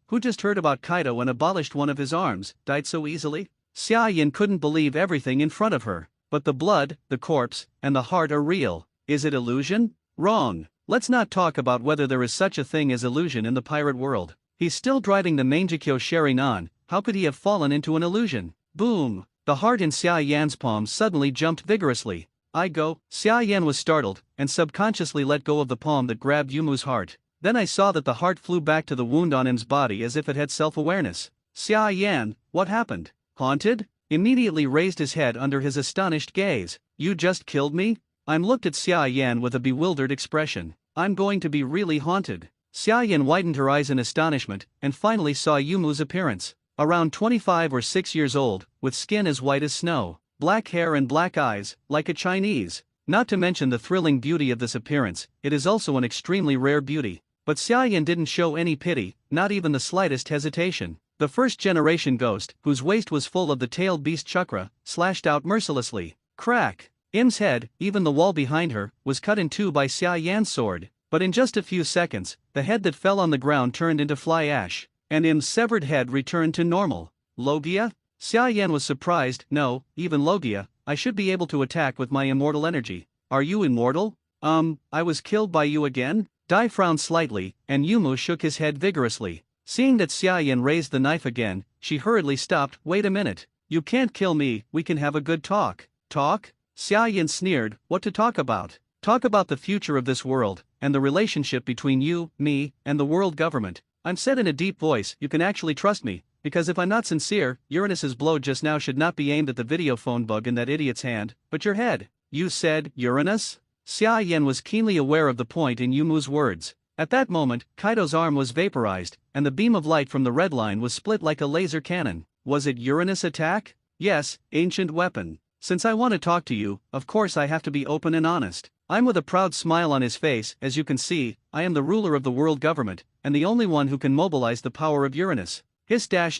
who just heard about Kaido and abolished one of his arms, died so easily? Xia Yan couldn't believe everything in front of her. But the blood, the corpse, and the heart are real. Is it illusion? Wrong. Let's not talk about whether there is such a thing as illusion in the pirate world. He's still driving the Mangekyo Sharingan. How could he have fallen into an illusion? Boom! The heart in Xia Yan's palm suddenly jumped vigorously. Xia Yan was startled, and subconsciously let go of the palm that grabbed Yumu's heart. Then I saw that the heart flew back to the wound on him's body as if it had self-awareness. Xia Yan, what happened? Haunted? Immediately raised his head under his astonished gaze. You just killed me? Looked at Xia Yan with a bewildered expression. I'm going to be really haunted. Xia Yan widened her eyes in astonishment, and finally saw Yumu's appearance. Around 25 or 6 years old, with skin as white as snow, black hair and black eyes, like a Chinese. Not to mention the thrilling beauty of this appearance, it is also an extremely rare beauty. But Xia Yan didn't show any pity, not even the slightest hesitation. The first-generation ghost, whose waist was full of the tailed beast chakra, slashed out mercilessly. Crack! Im's head, even the wall behind her, was cut in two by Xia Yan's sword. But in just a few seconds, the head that fell on the ground turned into fly ash, and Im's severed head returned to normal. Logia? Xia Yan was surprised. No, even Logia, I should be able to attack with my immortal energy. Are you immortal? I was killed by you again? Dai frowned slightly, and Yumu shook his head vigorously. Seeing that Xia Yan raised the knife again, she hurriedly stopped. Wait a minute. You can't kill me, we can have a good talk. Talk? Xia Yan sneered. What to talk about? Talk about the future of this world, and the relationship between you, me, and the world government. Said in a deep voice. You can actually trust me, because if I'm not sincere, Uranus's blow just now should not be aimed at the video phone bug in that idiot's hand, but your head. You said, Uranus? Xia Yan was keenly aware of the point in Yumu's words. At that moment, Kaido's arm was vaporized, and the beam of light from the red line was split like a laser cannon. Was it Uranus attack? Yes, ancient weapon. Since I want to talk to you, of course I have to be open and honest. I'm with a proud smile on his face. As you can see, I am the ruler of the world government, and the only one who can mobilize the power of Uranus.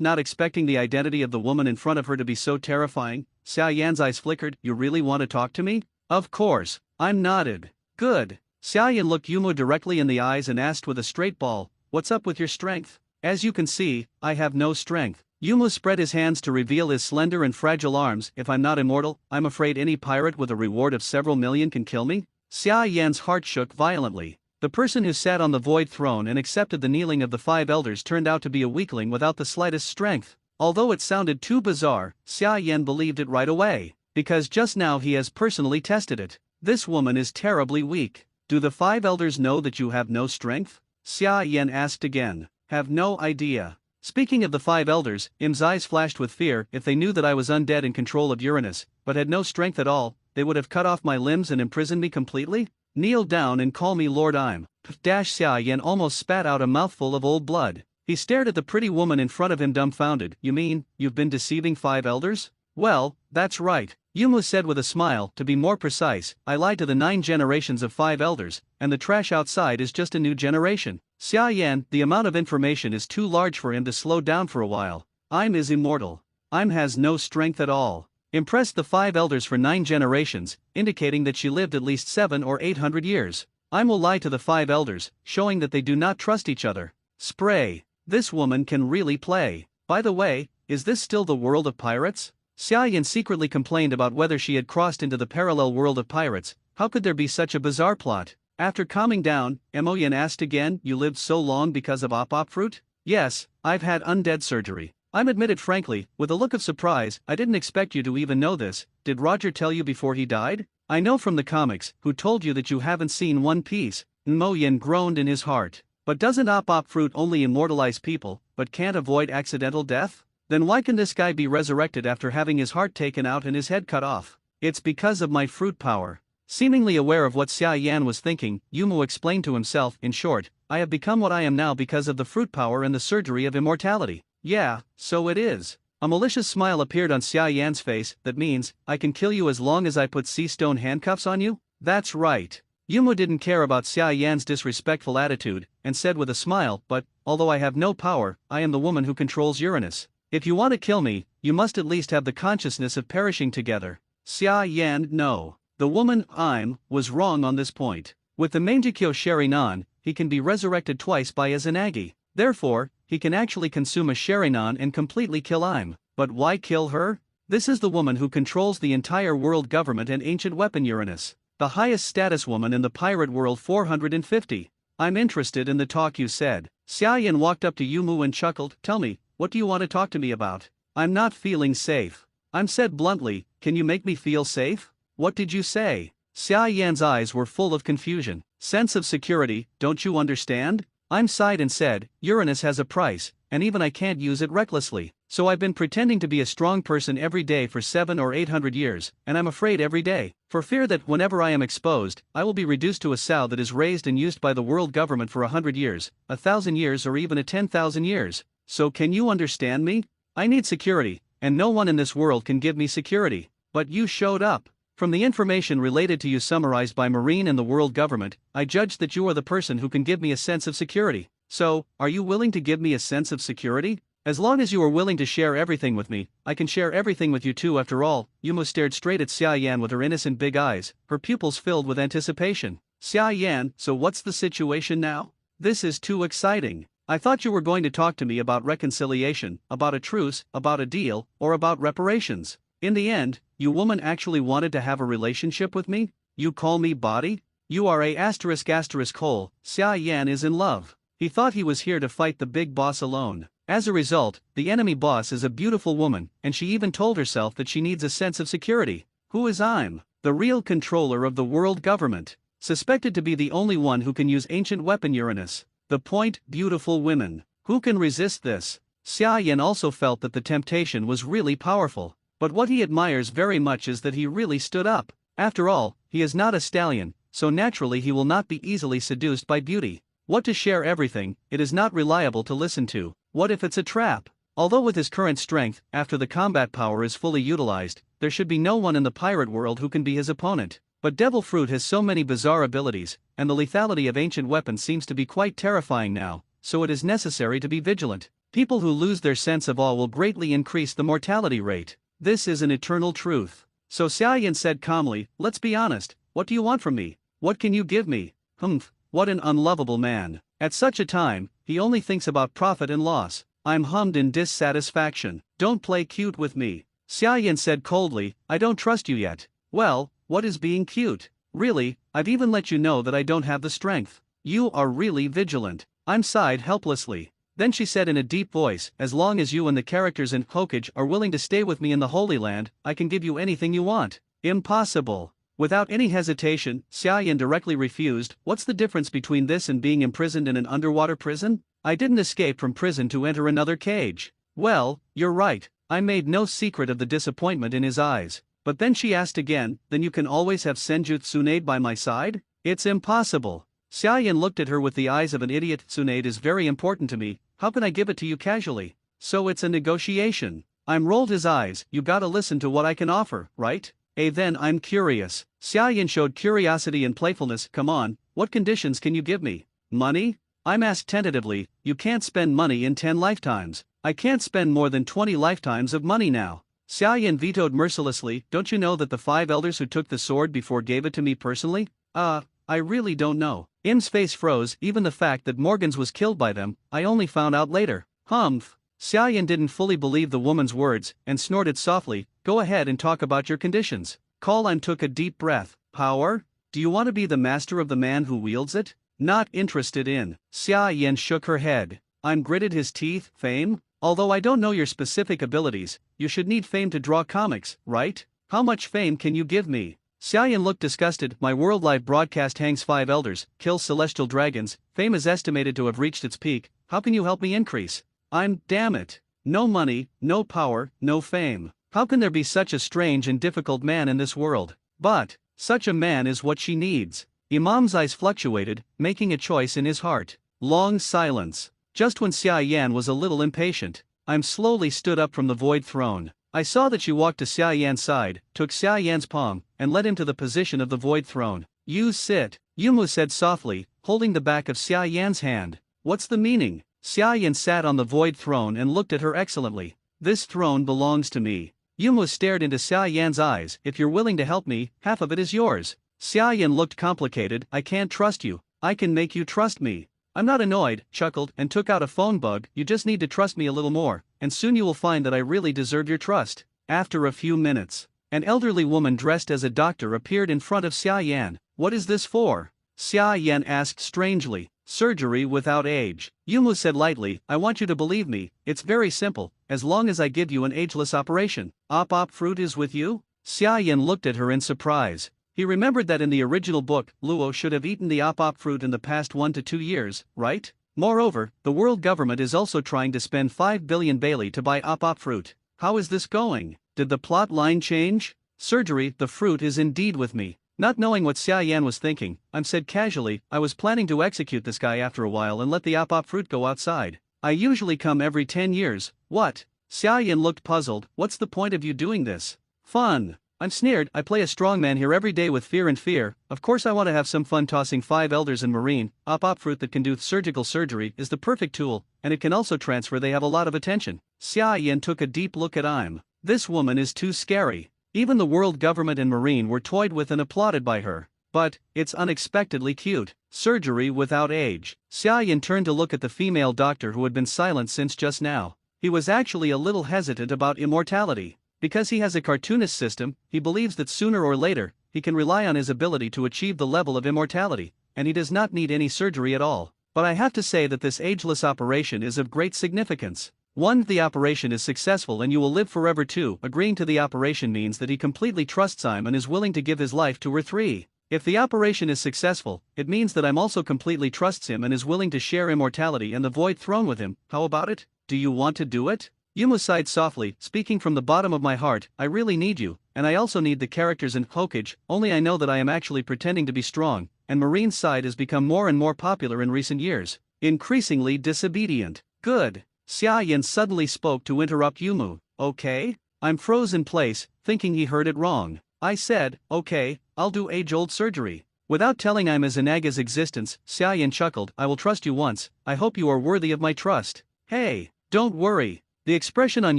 Not expecting the identity of the woman in front of her to be so terrifying, Xia Yan's eyes flickered. You really want to talk to me? Of course, I'm nodded. Good. Xia Yan looked Yumo directly in the eyes and asked with a straight ball, what's up with your strength? As you can see, I have no strength. Yumo spread his hands to reveal his slender and fragile arms. If I'm not immortal, I'm afraid any pirate with a reward of several million can kill me? Xia Yan's heart shook violently. The person who sat on the void throne and accepted the kneeling of the 5 elders turned out to be a weakling without the slightest strength. Although it sounded too bizarre, Xia Yan believed it right away, because just now he has personally tested it. This woman is terribly weak. Do the 5 elders know that you have no strength? Xia Yan asked again. Have no idea. Speaking of the 5 elders, Im's eyes flashed with fear. If they knew that I was undead in control of Uranus, but had no strength at all, they would have cut off my limbs and imprisoned me completely? Kneel down and call me Lord Im. Xia Yan almost spat out a mouthful of old blood. He stared at the pretty woman in front of him dumbfounded. You mean, you've been deceiving 5 elders? Well, that's right. Yumu said with a smile. To be more precise, I lied to the 9 generations of 5 elders, and the trash outside is just a new generation. Xia Yan, the amount of information is too large for him to slow down for a while. Im is immortal. Im has no strength at all. Impressed the 5 elders for 9 generations, indicating that she lived at least 700 or 800 years. Im will lie to the 5 elders, showing that they do not trust each other. Spray. This woman can really play. By the way, is this still the world of pirates? Xia Yan secretly complained about whether she had crossed into the parallel world of pirates. How could there be such a bizarre plot? After calming down, Mo Yan asked again, you lived so long because of op fruit? Yes, I've had undead surgery. I'm admitted frankly, with a look of surprise. I didn't expect you to even know this. Did Roger tell you before he died? I know from the comics. Who told you that you haven't seen One Piece? Mo Yan groaned in his heart. But doesn't op fruit only immortalize people, but can't avoid accidental death? Then why can this guy be resurrected after having his heart taken out and his head cut off? It's because of my fruit power. Seemingly aware of what Xia Yan was thinking, Yumo explained to himself. In short, I have become what I am now because of the fruit power and the surgery of immortality. Yeah, so it is. A malicious smile appeared on Xia Yan's face. That means, I can kill you as long as I put sea stone handcuffs on you? That's right. Yumo didn't care about Xia Yan's disrespectful attitude, and said with a smile, but, although I have no power, I am the woman who controls Uranus. If you want to kill me, you must at least have the consciousness of perishing together. Xia Yan, no. The woman, Im, was wrong on this point. With the Mangekyo Sherinan, he can be resurrected twice by Izanagi. Therefore, he can actually consume a Sherinan and completely kill Im. But why kill her? This is the woman who controls the entire world government and ancient weapon Uranus. The highest status woman in the pirate world 450. I'm interested in the talk you said. Xia Yan walked up to Yumu and chuckled. Tell me, what do you want to talk to me about? I'm not feeling safe. I'm said bluntly, can you make me feel safe? What did you say? Xia Yan's eyes were full of confusion. Sense of security, don't you understand? I'm sighed and said, Uranus has a price, and even I can't use it recklessly. So I've been pretending to be a strong person every day for 700 or 800 years, and I'm afraid every day, for fear that whenever I am exposed, I will be reduced to a sow that is raised and used by the world government for 100 years, 1,000 years or even 10,000 years. So can you understand me? I need security, and no one in this world can give me security. But you showed up. From the information related to you summarized by Marine and the world government, I judge that you are the person who can give me a sense of security. So, are you willing to give me a sense of security? As long as you are willing to share everything with me, I can share everything with you too. After all, Yumo stared straight at Xia Yan with her innocent big eyes, her pupils filled with anticipation. Xia Yan, so what's the situation now? This is too exciting. I thought you were going to talk to me about reconciliation, about a truce, about a deal, or about reparations. In the end, you woman actually wanted to have a relationship with me? You call me body? You are a hole. Xia Yan is in love. He thought he was here to fight the big boss alone. As a result, the enemy boss is a beautiful woman, and she even told herself that she needs a sense of security. Who is Im? The real controller of the world government. Suspected to be the only one who can use ancient weapon Uranus. The point, beautiful women. Who can resist this? Xia Yan also felt that the temptation was really powerful. But what he admires very much is that he really stood up. After all, he is not a stallion, so naturally he will not be easily seduced by beauty. What to share everything, it is not reliable to listen to. What if it's a trap? Although with his current strength, after the combat power is fully utilized, there should be no one in the pirate world who can be his opponent. But Devil Fruit has so many bizarre abilities, and the lethality of ancient weapons seems to be quite terrifying now, so it is necessary to be vigilant. People who lose their sense of awe will greatly increase the mortality rate. This is an eternal truth. So Xiaoyan said calmly, let's be honest, what do you want from me? What can you give me? Humph, what an unlovable man. At such a time, he only thinks about profit and loss. I'm hummed in dissatisfaction. Don't play cute with me. Xiaoyan said coldly, I don't trust you yet. Well, what is being cute? Really, I've even let you know that I don't have the strength. You are really vigilant. I'm sighed helplessly. Then she said in a deep voice, as long as you and the characters in Hokage are willing to stay with me in the Holy Land, I can give you anything you want. Impossible. Without any hesitation, Xiaoyan directly refused. What's the difference between this and being imprisoned in an underwater prison? I didn't escape from prison to enter another cage. Well, you're right. I made no secret of the disappointment in his eyes. But then she asked again, then you can always have Senju Tsunade by my side? It's impossible. Xiaoyan looked at her with the eyes of an idiot. Tsunade is very important to me, how can I give it to you casually? So it's a negotiation. I'm rolled his eyes, you gotta listen to what I can offer, right? Then I'm curious. Xiaoyan showed curiosity and playfulness, come on, what conditions can you give me? Money? I'm asked tentatively, you can't spend money in 10 lifetimes. I can't spend more than 20 lifetimes of money now. Xiaoyan vetoed mercilessly, don't you know that the 5 elders who took the sword before gave it to me personally? I really don't know. Im's face froze, even the fact that Morgan's was killed by them, I only found out later. Humph. Xiaoyan didn't fully believe the woman's words, and snorted softly, go ahead and talk about your conditions. Kal'im took a deep breath. Power? Do you want to be the master of the man who wields it? Not interested in. Xiaoyan shook her head. I'm gritted his teeth, fame? Although I don't know your specific abilities, you should need fame to draw comics, right? How much fame can you give me? Xiaoyan looked disgusted, my world live broadcast hangs 5 elders, kills celestial dragons, fame is estimated to have reached its peak, how can you help me increase? Damn it. No money, no power, no fame. How can there be such a strange and difficult man in this world? But, such a man is what she needs. Imam's eyes fluctuated, making a choice in his heart. Long silence. Just when Xiaoyan was a little impatient, slowly stood up from the void throne. I saw that she walked to Xiaoyan's side, took Xiaoyan's palm, and led him to the position of the void throne. You sit, Yumu said softly, holding the back of Xiaoyan's hand. What's the meaning? Xiaoyan sat on the void throne and looked at her excellently. This throne belongs to me. Yumu stared into Xiaoyan's eyes, if you're willing to help me, half of it is yours. Xiaoyan looked complicated, I can't trust you, I can make you trust me. I'm not annoyed, chuckled, and took out a phone bug, you just need to trust me a little more, and soon you will find that I really deserve your trust. After a few minutes, an elderly woman dressed as a doctor appeared in front of Xiaoyan. What is this for? Xiaoyan asked strangely. Surgery without age. Yumu said lightly, I want you to believe me, it's very simple, as long as I give you an ageless operation. Op fruit is with you? Xiaoyan looked at her in surprise. He remembered that in the original book, Luo should have eaten the op fruit in the past 1 to 2 years, right? Moreover, the world government is also trying to spend 5 billion Bailey to buy op fruit. How is this going? Did the plot line change? Surgery, the fruit is indeed with me. Not knowing what Xiaoyan was thinking, said casually, I was planning to execute this guy after a while and let the op fruit go outside. I usually come every 10 years, what? Xiaoyan looked puzzled, what's the point of you doing this? Fun. I'm sneered, I play a strongman here every day with fear and fear, of course I want to have some fun tossing 5 elders in marine, op fruit that can do surgical surgery is the perfect tool, and it can also transfer they have a lot of attention. Xiaoyan took a deep look at Im. This woman is too scary. Even the world government and marine were toyed with and applauded by her. But, it's unexpectedly cute. Surgery without age. Xiaoyan turned to look at the female doctor who had been silent since just now. He was actually a little hesitant about immortality. Because he has a cartoonist system, he believes that sooner or later, he can rely on his ability to achieve the level of immortality, and he does not need any surgery at all. But I have to say that this ageless operation is of great significance. 1. The operation is successful and you will live forever. 2. Agreeing to the operation means that he completely trusts Im and is willing to give his life to her. 3. If the operation is successful, it means that Im also completely trusts him and is willing to share immortality and the void throne with him. How about it? Do you want to do it? Yumu sighed softly, speaking from the bottom of my heart, I really need you, and I also need the characters in Hokage, only I know that I am actually pretending to be strong, and Marine's side has become more and more popular in recent years. Increasingly disobedient. Good. Xiaoyan suddenly spoke to interrupt Yumu. Okay? I'm froze in place, thinking he heard it wrong. I said, okay, I'll do age-old surgery. Without telling I'm Izanaga's existence, Xiaoyan chuckled, I will trust you once, I hope you are worthy of my trust. Hey, don't worry. The expression on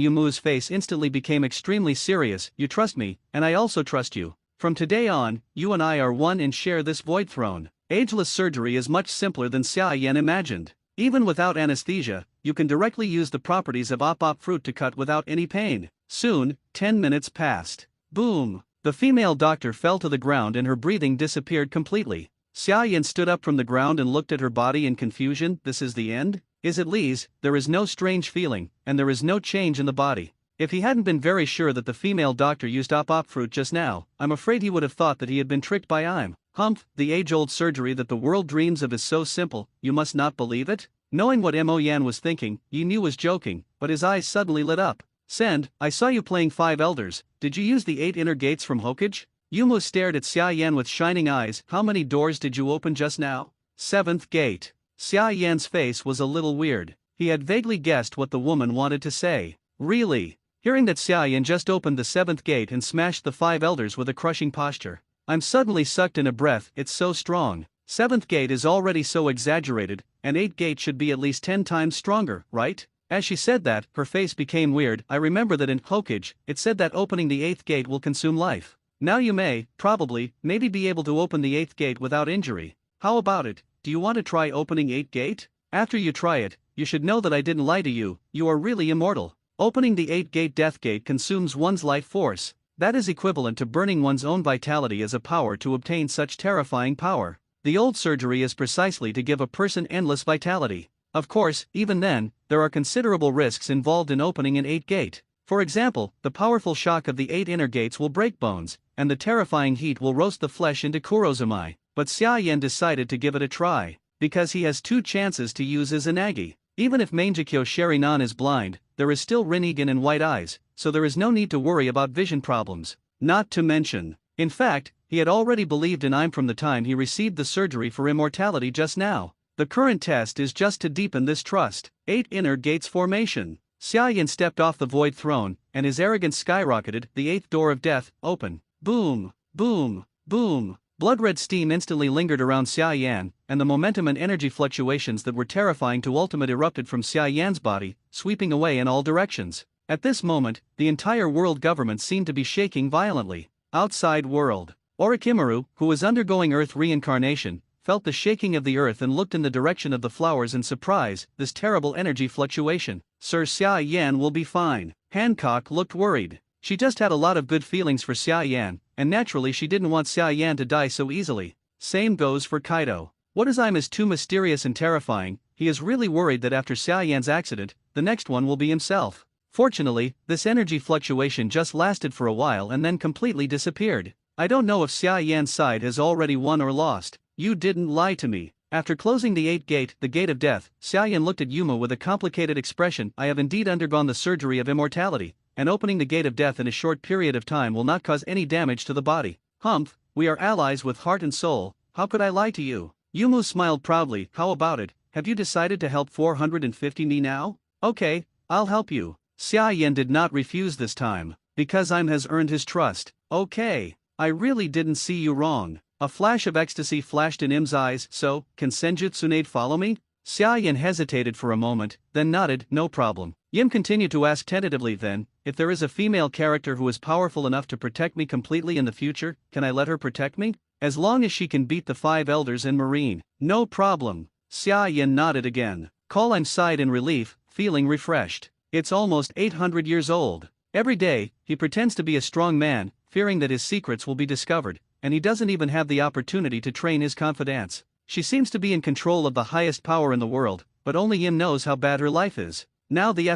Yumu's face instantly became extremely serious, you trust me, and I also trust you. From today on, you and I are one and share this void throne. Ageless surgery is much simpler than Xiaoyan imagined. Even without anesthesia, you can directly use the properties of op fruit to cut without any pain. Soon, 10 minutes passed. Boom! The female doctor fell to the ground and her breathing disappeared completely. Xiaoyan stood up from the ground and looked at her body in confusion. This is the end? Is it Lee's? There is no strange feeling, and there is no change in the body. If he hadn't been very sure that the female doctor used op fruit just now, I'm afraid he would have thought that he had been tricked by I'm. Humph, the age-old surgery that the world dreams of is so simple, you must not believe it? Knowing what Mo Yan was thinking, Yi knew was joking, but his eyes suddenly lit up. Send, I saw you playing 5 elders, did you use the 8 inner gates from Hokage? Yumu stared at Xiaoyan with shining eyes, how many doors did you open just now? 7th gate. Xiaoyan's face was a little weird. He had vaguely guessed what the woman wanted to say. Really? Hearing that Xiaoyan just opened the 7th gate and smashed the 5 elders with a crushing posture. I'm suddenly sucked in a breath, it's so strong. 7th gate is already so exaggerated, and 8th gate should be at least 10 times stronger, right? As she said that, her face became weird. I remember that in Hokage, it said that opening the 8th gate will consume life. Now you may, maybe be able to open the 8th gate without injury. How about it? Do you want to try opening 8th gate? After you try it, you should know that I didn't lie to you, you are really immortal. Opening the 8th gate death gate consumes one's life force. That is equivalent to burning one's own vitality as a power to obtain such terrifying power. The old surgery is precisely to give a person endless vitality. Of course, even then, there are considerable risks involved in opening an 8th gate. For example, the powerful shock of the 8 inner gates will break bones, and the terrifying heat will roast the flesh into kurozumai. But Xiaoyan decided to give it a try, because he has 2 chances to use Izanagi. Even if Mangekyo Sherinan is blind, there is still Rinnegan and white eyes, so there is no need to worry about vision problems. Not to mention, in fact, he had already believed in I'm from the time he received the surgery for immortality just now. The current test is just to deepen this trust. 8 inner gates formation. Xiaoyan stepped off the void throne, and his arrogance skyrocketed. The 8th door of death, open. Boom, boom, boom. Blood-red steam instantly lingered around Xiaoyan, and the momentum and energy fluctuations that were terrifying to ultimate erupted from Xiaoyan's body, sweeping away in all directions. At this moment, the entire world government seemed to be shaking violently. Outside world. Orochimaru, who was undergoing Earth reincarnation, felt the shaking of the earth and looked in the direction of the flowers in surprise. This terrible energy fluctuation. Sir Xiaoyan will be fine. Hancock looked worried. She just had a lot of good feelings for Xiaoyan, and naturally she didn't want Xiaoyan to die so easily. Same goes for Kaido. What is I'm is too mysterious and terrifying. He is really worried that after Xiaoyan's accident, the next one will be himself. Fortunately, this energy fluctuation just lasted for a while and then completely disappeared. I don't know if Xiaoyan's side has already won or lost. You didn't lie to me. After closing the 8th gate, the gate of death, Xiaoyan looked at Yuma with a complicated expression. I have indeed undergone the surgery of immortality, and opening the gate of death in a short period of time will not cause any damage to the body. Humph, we are allies with heart and soul, how could I lie to you? Yumu smiled proudly. How about it, have you decided to help 450 me now? Okay, I'll help you. Xiaoyan did not refuse this time, because I'm has earned his trust. Okay, I really didn't see you wrong. A flash of ecstasy flashed in Im's eyes. So, can Senjutsunade follow me? Xiaoyan hesitated for a moment, then nodded. No problem. Yim continued to ask tentatively. Then, if there is a female character who is powerful enough to protect me completely in the future, can I let her protect me? As long as she can beat the 5 elders in Marine. No problem. Xiaoyan nodded again. Kolheim sighed in relief, feeling refreshed. It's almost 800 years old. Every day, he pretends to be a strong man, fearing that his secrets will be discovered, and he doesn't even have the opportunity to train his confidants. She seems to be in control of the highest power in the world, but only Yim knows how bad her life is. Now the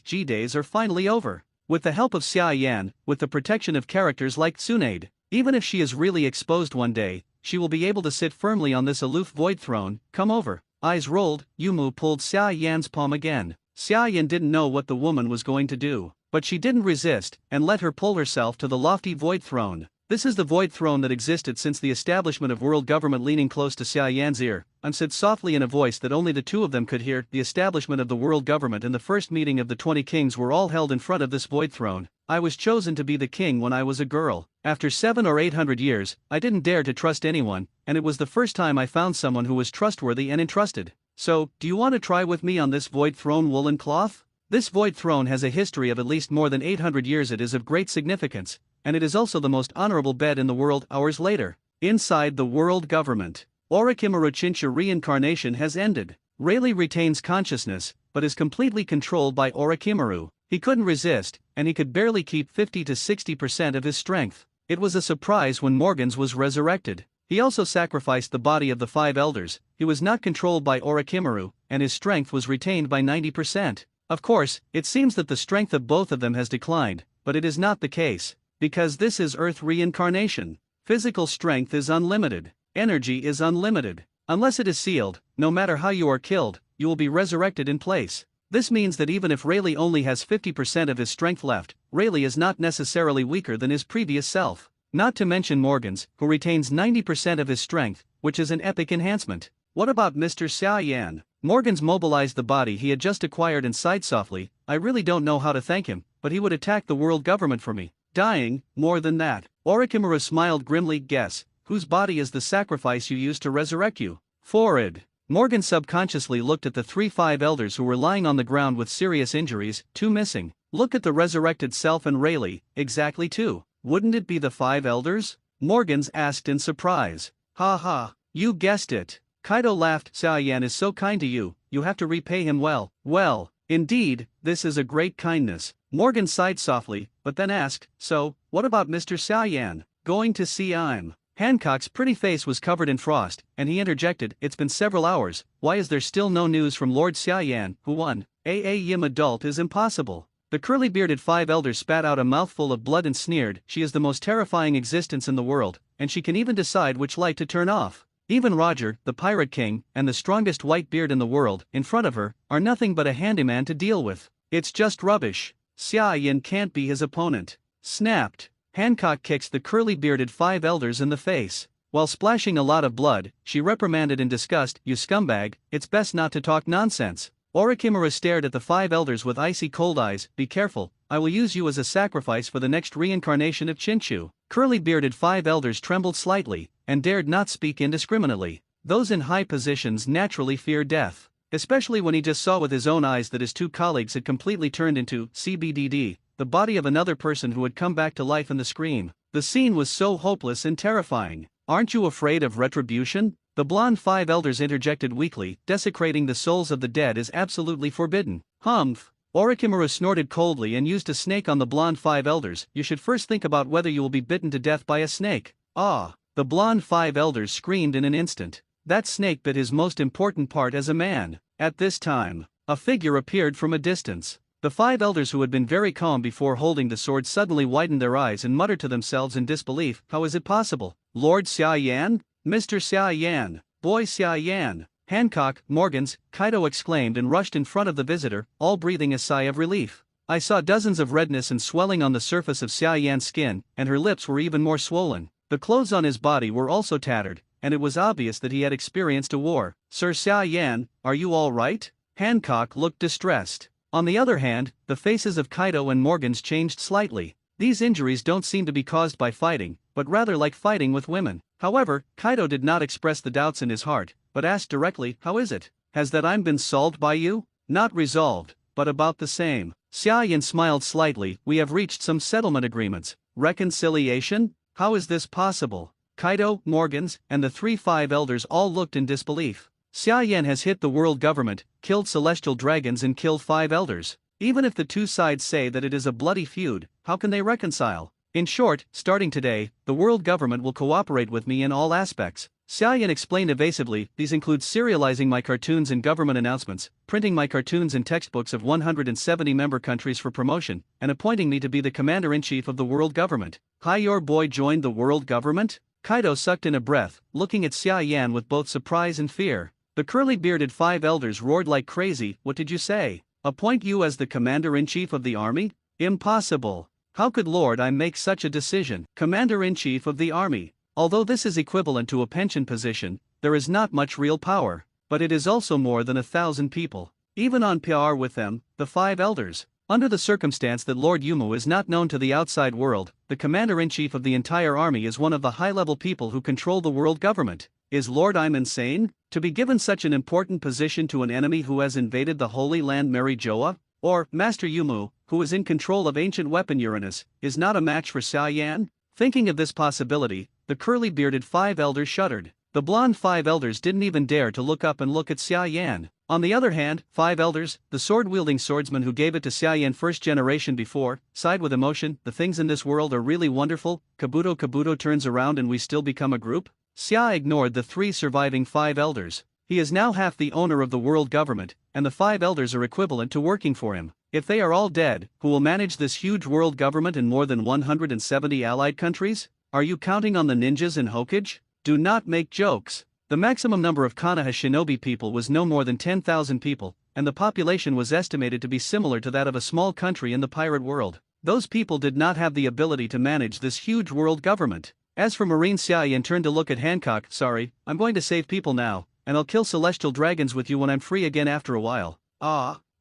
G days are finally over. With the help of Xiaoyan, with the protection of characters like Tsunade, even if she is really exposed one day, she will be able to sit firmly on this aloof void throne. Come over. Eyes rolled, Yumu pulled Xiaoyan's palm again. Xiaoyan didn't know what the woman was going to do, but she didn't resist, and let her pull herself to the lofty void throne. This is the void throne that existed since the establishment of world government. Leaning close to Xia Yan's ear, said softly in a voice that only the two of them could hear, the establishment of the world government and the first meeting of the 20 kings were all held in front of this void throne. I was chosen to be the king when I was a girl. After 700 or 800 years, I didn't dare to trust anyone, and it was the first time I found someone who was trustworthy and entrusted. So, do you want to try with me on this void throne woolen cloth? This void throne has a history of at least more than 800 years. It is of great significance, and it is also the most honorable bed in the world. Hours later, inside the world government, Orochimaru Chincha reincarnation has ended. Rayleigh retains consciousness, but is completely controlled by Orochimaru. He couldn't resist, and he could barely keep 50 to 60% of his strength. It was a surprise when Morgans was resurrected. He also sacrificed the body of the 5 elders. He was not controlled by Orochimaru, and his strength was retained by 90%. Of course, it seems that the strength of both of them has declined, but it is not the case, because this is Earth reincarnation. Physical strength is unlimited. Energy is unlimited. Unless it is sealed, no matter how you are killed, you will be resurrected in place. This means that even if Rayleigh only has 50% of his strength left, Rayleigh is not necessarily weaker than his previous self. Not to mention Morgans, who retains 90% of his strength, which is an epic enhancement. What about Mr. Xia Yan? Morgans mobilized the body he had just acquired and sighed softly, I really don't know how to thank him, but he would attack the world government for me. Dying, more than that. Orochimaru smiled grimly. Guess, whose body is the sacrifice you used to resurrect you? Forward. Morgan subconsciously looked at the 5 elders who were lying on the ground with serious injuries, 2 missing. Look at the resurrected self and Rayleigh, exactly 2. Wouldn't it be the 5 elders? Morgans asked in surprise. Ha ha, you guessed it. Kaido laughed. Xia Yan is so kind to you, you have to repay him well. Well, indeed, this is a great kindness. Morgan sighed softly, but then asked, so, what about Mr. Xia Yan? Going to see I'm. Hancock's pretty face was covered in frost, and he interjected, it's been several hours, why is there still no news from Lord Xia Yan, who won? Yim adult is impossible. The curly-bearded 5 elders spat out a mouthful of blood and sneered, she is the most terrifying existence in the world, and she can even decide which light to turn off. Even Roger, the Pirate King, and the strongest white beard in the world, in front of her, are nothing but a handyman to deal with. It's just rubbish. Xia Yan can't be his opponent. Snapped. Hancock kicks the curly-bearded 5 elders in the face. While splashing a lot of blood, she reprimanded in disgust, you scumbag, it's best not to talk nonsense. Orochimaru stared at the 5 elders with icy cold eyes, be careful, I will use you as a sacrifice for the next reincarnation of Chinchu. Curly-bearded 5 elders trembled slightly, and dared not speak indiscriminately. Those in high positions naturally fear death, especially when he just saw with his own eyes that his 2 colleagues had completely turned into CBDD, the body of another person who had come back to life in the scream. The scene was so hopeless and terrifying. Aren't you afraid of retribution? The blonde 5 elders interjected weakly, desecrating the souls of the dead is absolutely forbidden. Humph. Orochimaru snorted coldly and used a snake on the blonde 5 elders, you should first think about whether you will be bitten to death by a snake. Ah. The blonde 5 elders screamed in an instant. That snake bit his most important part as a man. At this time, a figure appeared from a distance. The 5 elders who had been very calm before holding the sword suddenly widened their eyes and muttered to themselves in disbelief, how is it possible? Lord Xia Yan? Mr. Xia Yan? Boy Xia Yan? Hancock, Morgans, Kaido exclaimed and rushed in front of the visitor, all breathing a sigh of relief. I saw dozens of redness and swelling on the surface of Xia Yan's skin, and her lips were even more swollen. The clothes on his body were also tattered, and it was obvious that he had experienced a war. Sir Xia Yan, are you all right? Hancock looked distressed. On the other hand, the faces of Kaido and Morgans changed slightly. These injuries don't seem to be caused by fighting, but rather like fighting with women. However, Kaido did not express the doubts in his heart, but asked directly, how is it? Has that I'm been solved by you? Not resolved, but about the same. Xia Yan smiled slightly, we have reached some settlement agreements. Reconciliation? How is this possible? Kaido, Morgans, and the 5 elders all looked in disbelief. Xia Yan has hit the world government, killed celestial dragons and killed 5 elders. Even if the 2 sides say that it is a bloody feud, how can they reconcile? In short, starting today, the world government will cooperate with me in all aspects. Xia Yan explained evasively, these include serializing my cartoons in government announcements, printing my cartoons in textbooks of 170 member countries for promotion, and appointing me to be the commander-in-chief of the world government. Hi, your boy joined the world government? Kaido sucked in a breath, looking at Xia Yan with both surprise and fear. The curly-bearded 5 elders roared like crazy, what did you say? Appoint you as the commander-in-chief of the army? Impossible. How could Lord I make such a decision? Commander-in-Chief of the army. Although this is equivalent to a pension position, there is not much real power, but it is also more than 1,000 people. Even on par with them, the 5 elders. Under the circumstance that Lord Yumu is not known to the outside world, the commander-in-chief of the entire army is one of the high-level people who control the world government. Is Lord I'm insane? To be given such an important position to an enemy who has invaded the Holy Land Mary Joa? Or, Master Yumu, who is in control of ancient weapon Uranus, is not a match for Xia Yan? Thinking of this possibility, the curly-bearded 5 elders shuddered. The blonde 5 elders didn't even dare to look up and look at Xia Yan. On the other hand, 5 elders, the sword-wielding swordsman who gave it to Xia Yan first generation before, sighed with emotion. The things in this world are really wonderful. Kabuto turns around and we still become a group? Xia ignored the 3 surviving 5 elders. He is now half the owner of the world government, and the 5 elders are equivalent to working for him. If they are all dead, who will manage this huge world government in more than 170 allied countries? Are you counting on the ninjas in Hokage? Do not make jokes. The maximum number of Konoha shinobi people was no more than 10,000 people, and the population was estimated to be similar to that of a small country in the pirate world. Those people did not have the ability to manage this huge world government. As for Marine, Xia Yan turned to look at Hancock. Sorry, I'm going to save people now, and I'll kill celestial dragons with you when I'm free again after a while.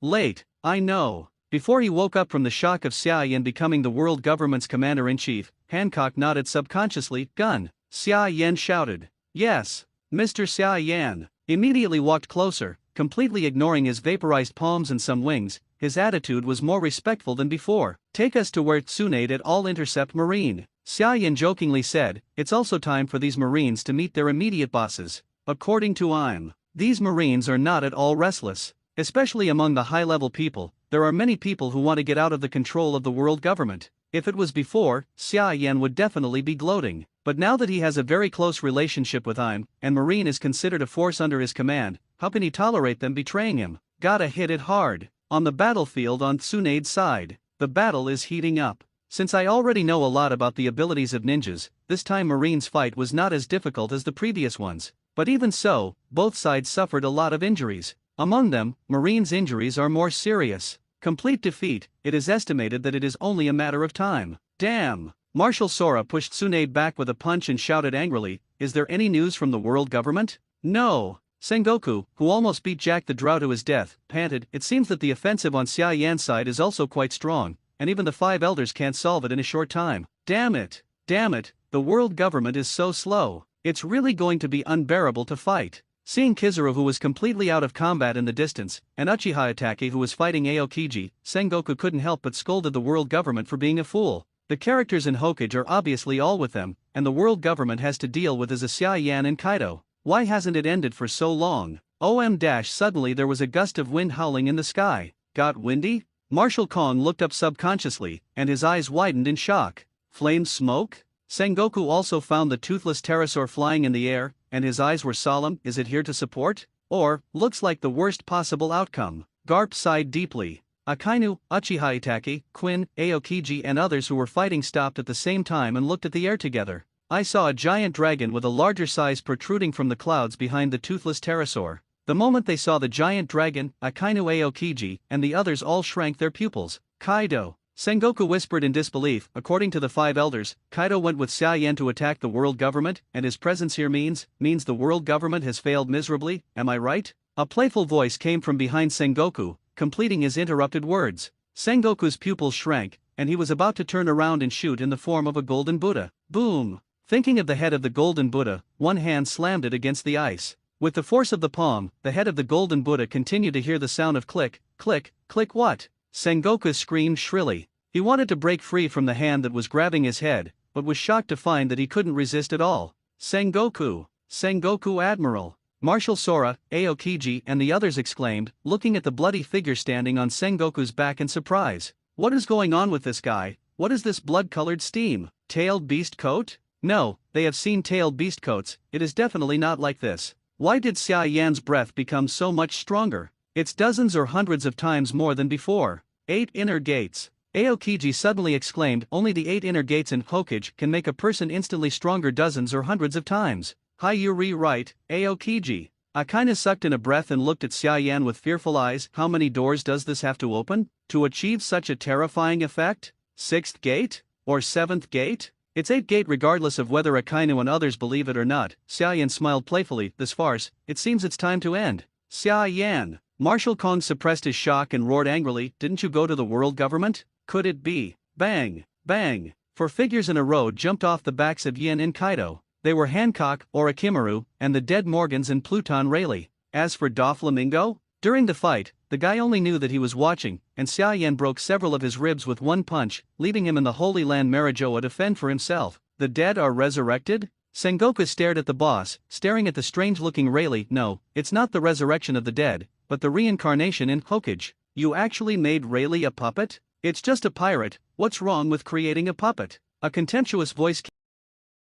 Late, I know. Before he woke up from the shock of Xia Yan becoming the world government's commander-in-chief, Hancock nodded subconsciously. Gun. Xia Yan shouted. Yes, Mr. Xia Yan. Immediately walked closer, completely ignoring his vaporized palms and some wings. His attitude was more respectful than before. Take us to where Tsunade at all intercept Marine. Xia Yan jokingly said, it's also time for these Marines to meet their immediate bosses. According to I'm, these Marines are not at all restless. Especially among the high-level people, there are many people who want to get out of the control of the world government. If it was before, Xia Yan would definitely be gloating. But now that he has a very close relationship with I'm, and Marine is considered a force under his command, how can he tolerate them betraying him? Gotta hit it hard. On the battlefield on Tsunade's side, the battle is heating up. Since I already know a lot about the abilities of ninjas, this time Marine's fight was not as difficult as the previous ones. But even so, both sides suffered a lot of injuries. Among them, Marine's injuries are more serious. Complete defeat, it is estimated that it is only a matter of time. Damn! Marshal Sora pushed Tsunade back with a punch and shouted angrily, is there any news from the world government? No. Sengoku, who almost beat Jack the Drow to his death, panted, it seems that the offensive on Xia Yan's side is also quite strong, and even the 5 elders can't solve it in a short time. Damn it, the world government is so slow. It's really going to be unbearable to fight. Seeing Kizaru, who was completely out of combat in the distance, and Uchiha Itachi, who was fighting Aokiji, Sengoku couldn't help but scolded the world government for being a fool. The characters in Hokage are obviously all with them, and the world government has to deal with Xia Yan and Kaido. Why hasn't it ended for so long? Suddenly there was a gust of wind howling in the sky. Got windy? Marshal Kong looked up subconsciously, and his eyes widened in shock. Flame smoke? Sengoku also found the toothless pterosaur flying in the air, and his eyes were solemn. Is it here to support? Or, looks like the worst possible outcome. Garp sighed deeply. Akainu, Uchiha Itachi, Quinn, Aokiji and others who were fighting stopped at the same time and looked at the air together. I saw a giant dragon with a larger size protruding from the clouds behind the toothless pterosaur. The moment they saw the giant dragon, Akainu, Aokiji, and the others all shrank their pupils. Kaido. Sengoku whispered in disbelief. According to the 5 elders, Kaido went with Xia Yan to attack the world government, and his presence here means the world government has failed miserably, am I right? A playful voice came from behind Sengoku, completing his interrupted words. Sengoku's pupils shrank, and he was about to turn around and shoot in the form of a golden Buddha. Boom! Thinking of the head of the golden Buddha, one hand slammed it against the ice. With the force of the palm, the head of the golden Buddha continued to hear the sound of click, click, click. What? Sengoku screamed shrilly. He wanted to break free from the hand that was grabbing his head, but was shocked to find that he couldn't resist at all. Sengoku! Sengoku Admiral! Marshal Sora, Aokiji and the others exclaimed, looking at the bloody figure standing on Sengoku's back in surprise. What is going on with this guy? What is this blood-colored steam? Tailed beast coat? No, they have seen tailed beast coats, it is definitely not like this. Why did Xia Yan's breath become so much stronger? It's dozens or hundreds of times more than before. 8 inner gates. Aokiji suddenly exclaimed, only the 8 inner gates in Hokage can make a person instantly stronger dozens or hundreds of times. Hi-Yuri right, Aokiji. Akainu sucked in a breath and looked at Xia Yan with fearful eyes. How many doors does this have to open to achieve such a terrifying effect? Sixth gate? Or seventh gate? It's eighth gate regardless of whether Akainu and others believe it or not. Xia Yan smiled playfully. This farce, it seems it's time to end. Xia Yan. Marshal Kong suppressed his shock and roared angrily, didn't you go to the world government? Could it be? Bang, bang. 4 figures in a row jumped off the backs of Yin and Kaido. They were Hancock, Orochimaru, and the dead Morgans and Pluton Rayleigh. As for Doflamingo, during the fight, the guy only knew that he was watching, and Xia Yan broke several of his ribs with one punch, leaving him in the Holy Land Marijoa to fend for himself. The dead are resurrected? Sengoku stared at the boss, staring at the strange-looking Rayleigh. No, it's not the resurrection of the dead, but the reincarnation in Hokage. You actually made Rayleigh a puppet? It's just a pirate, what's wrong with creating a puppet? A contemptuous voice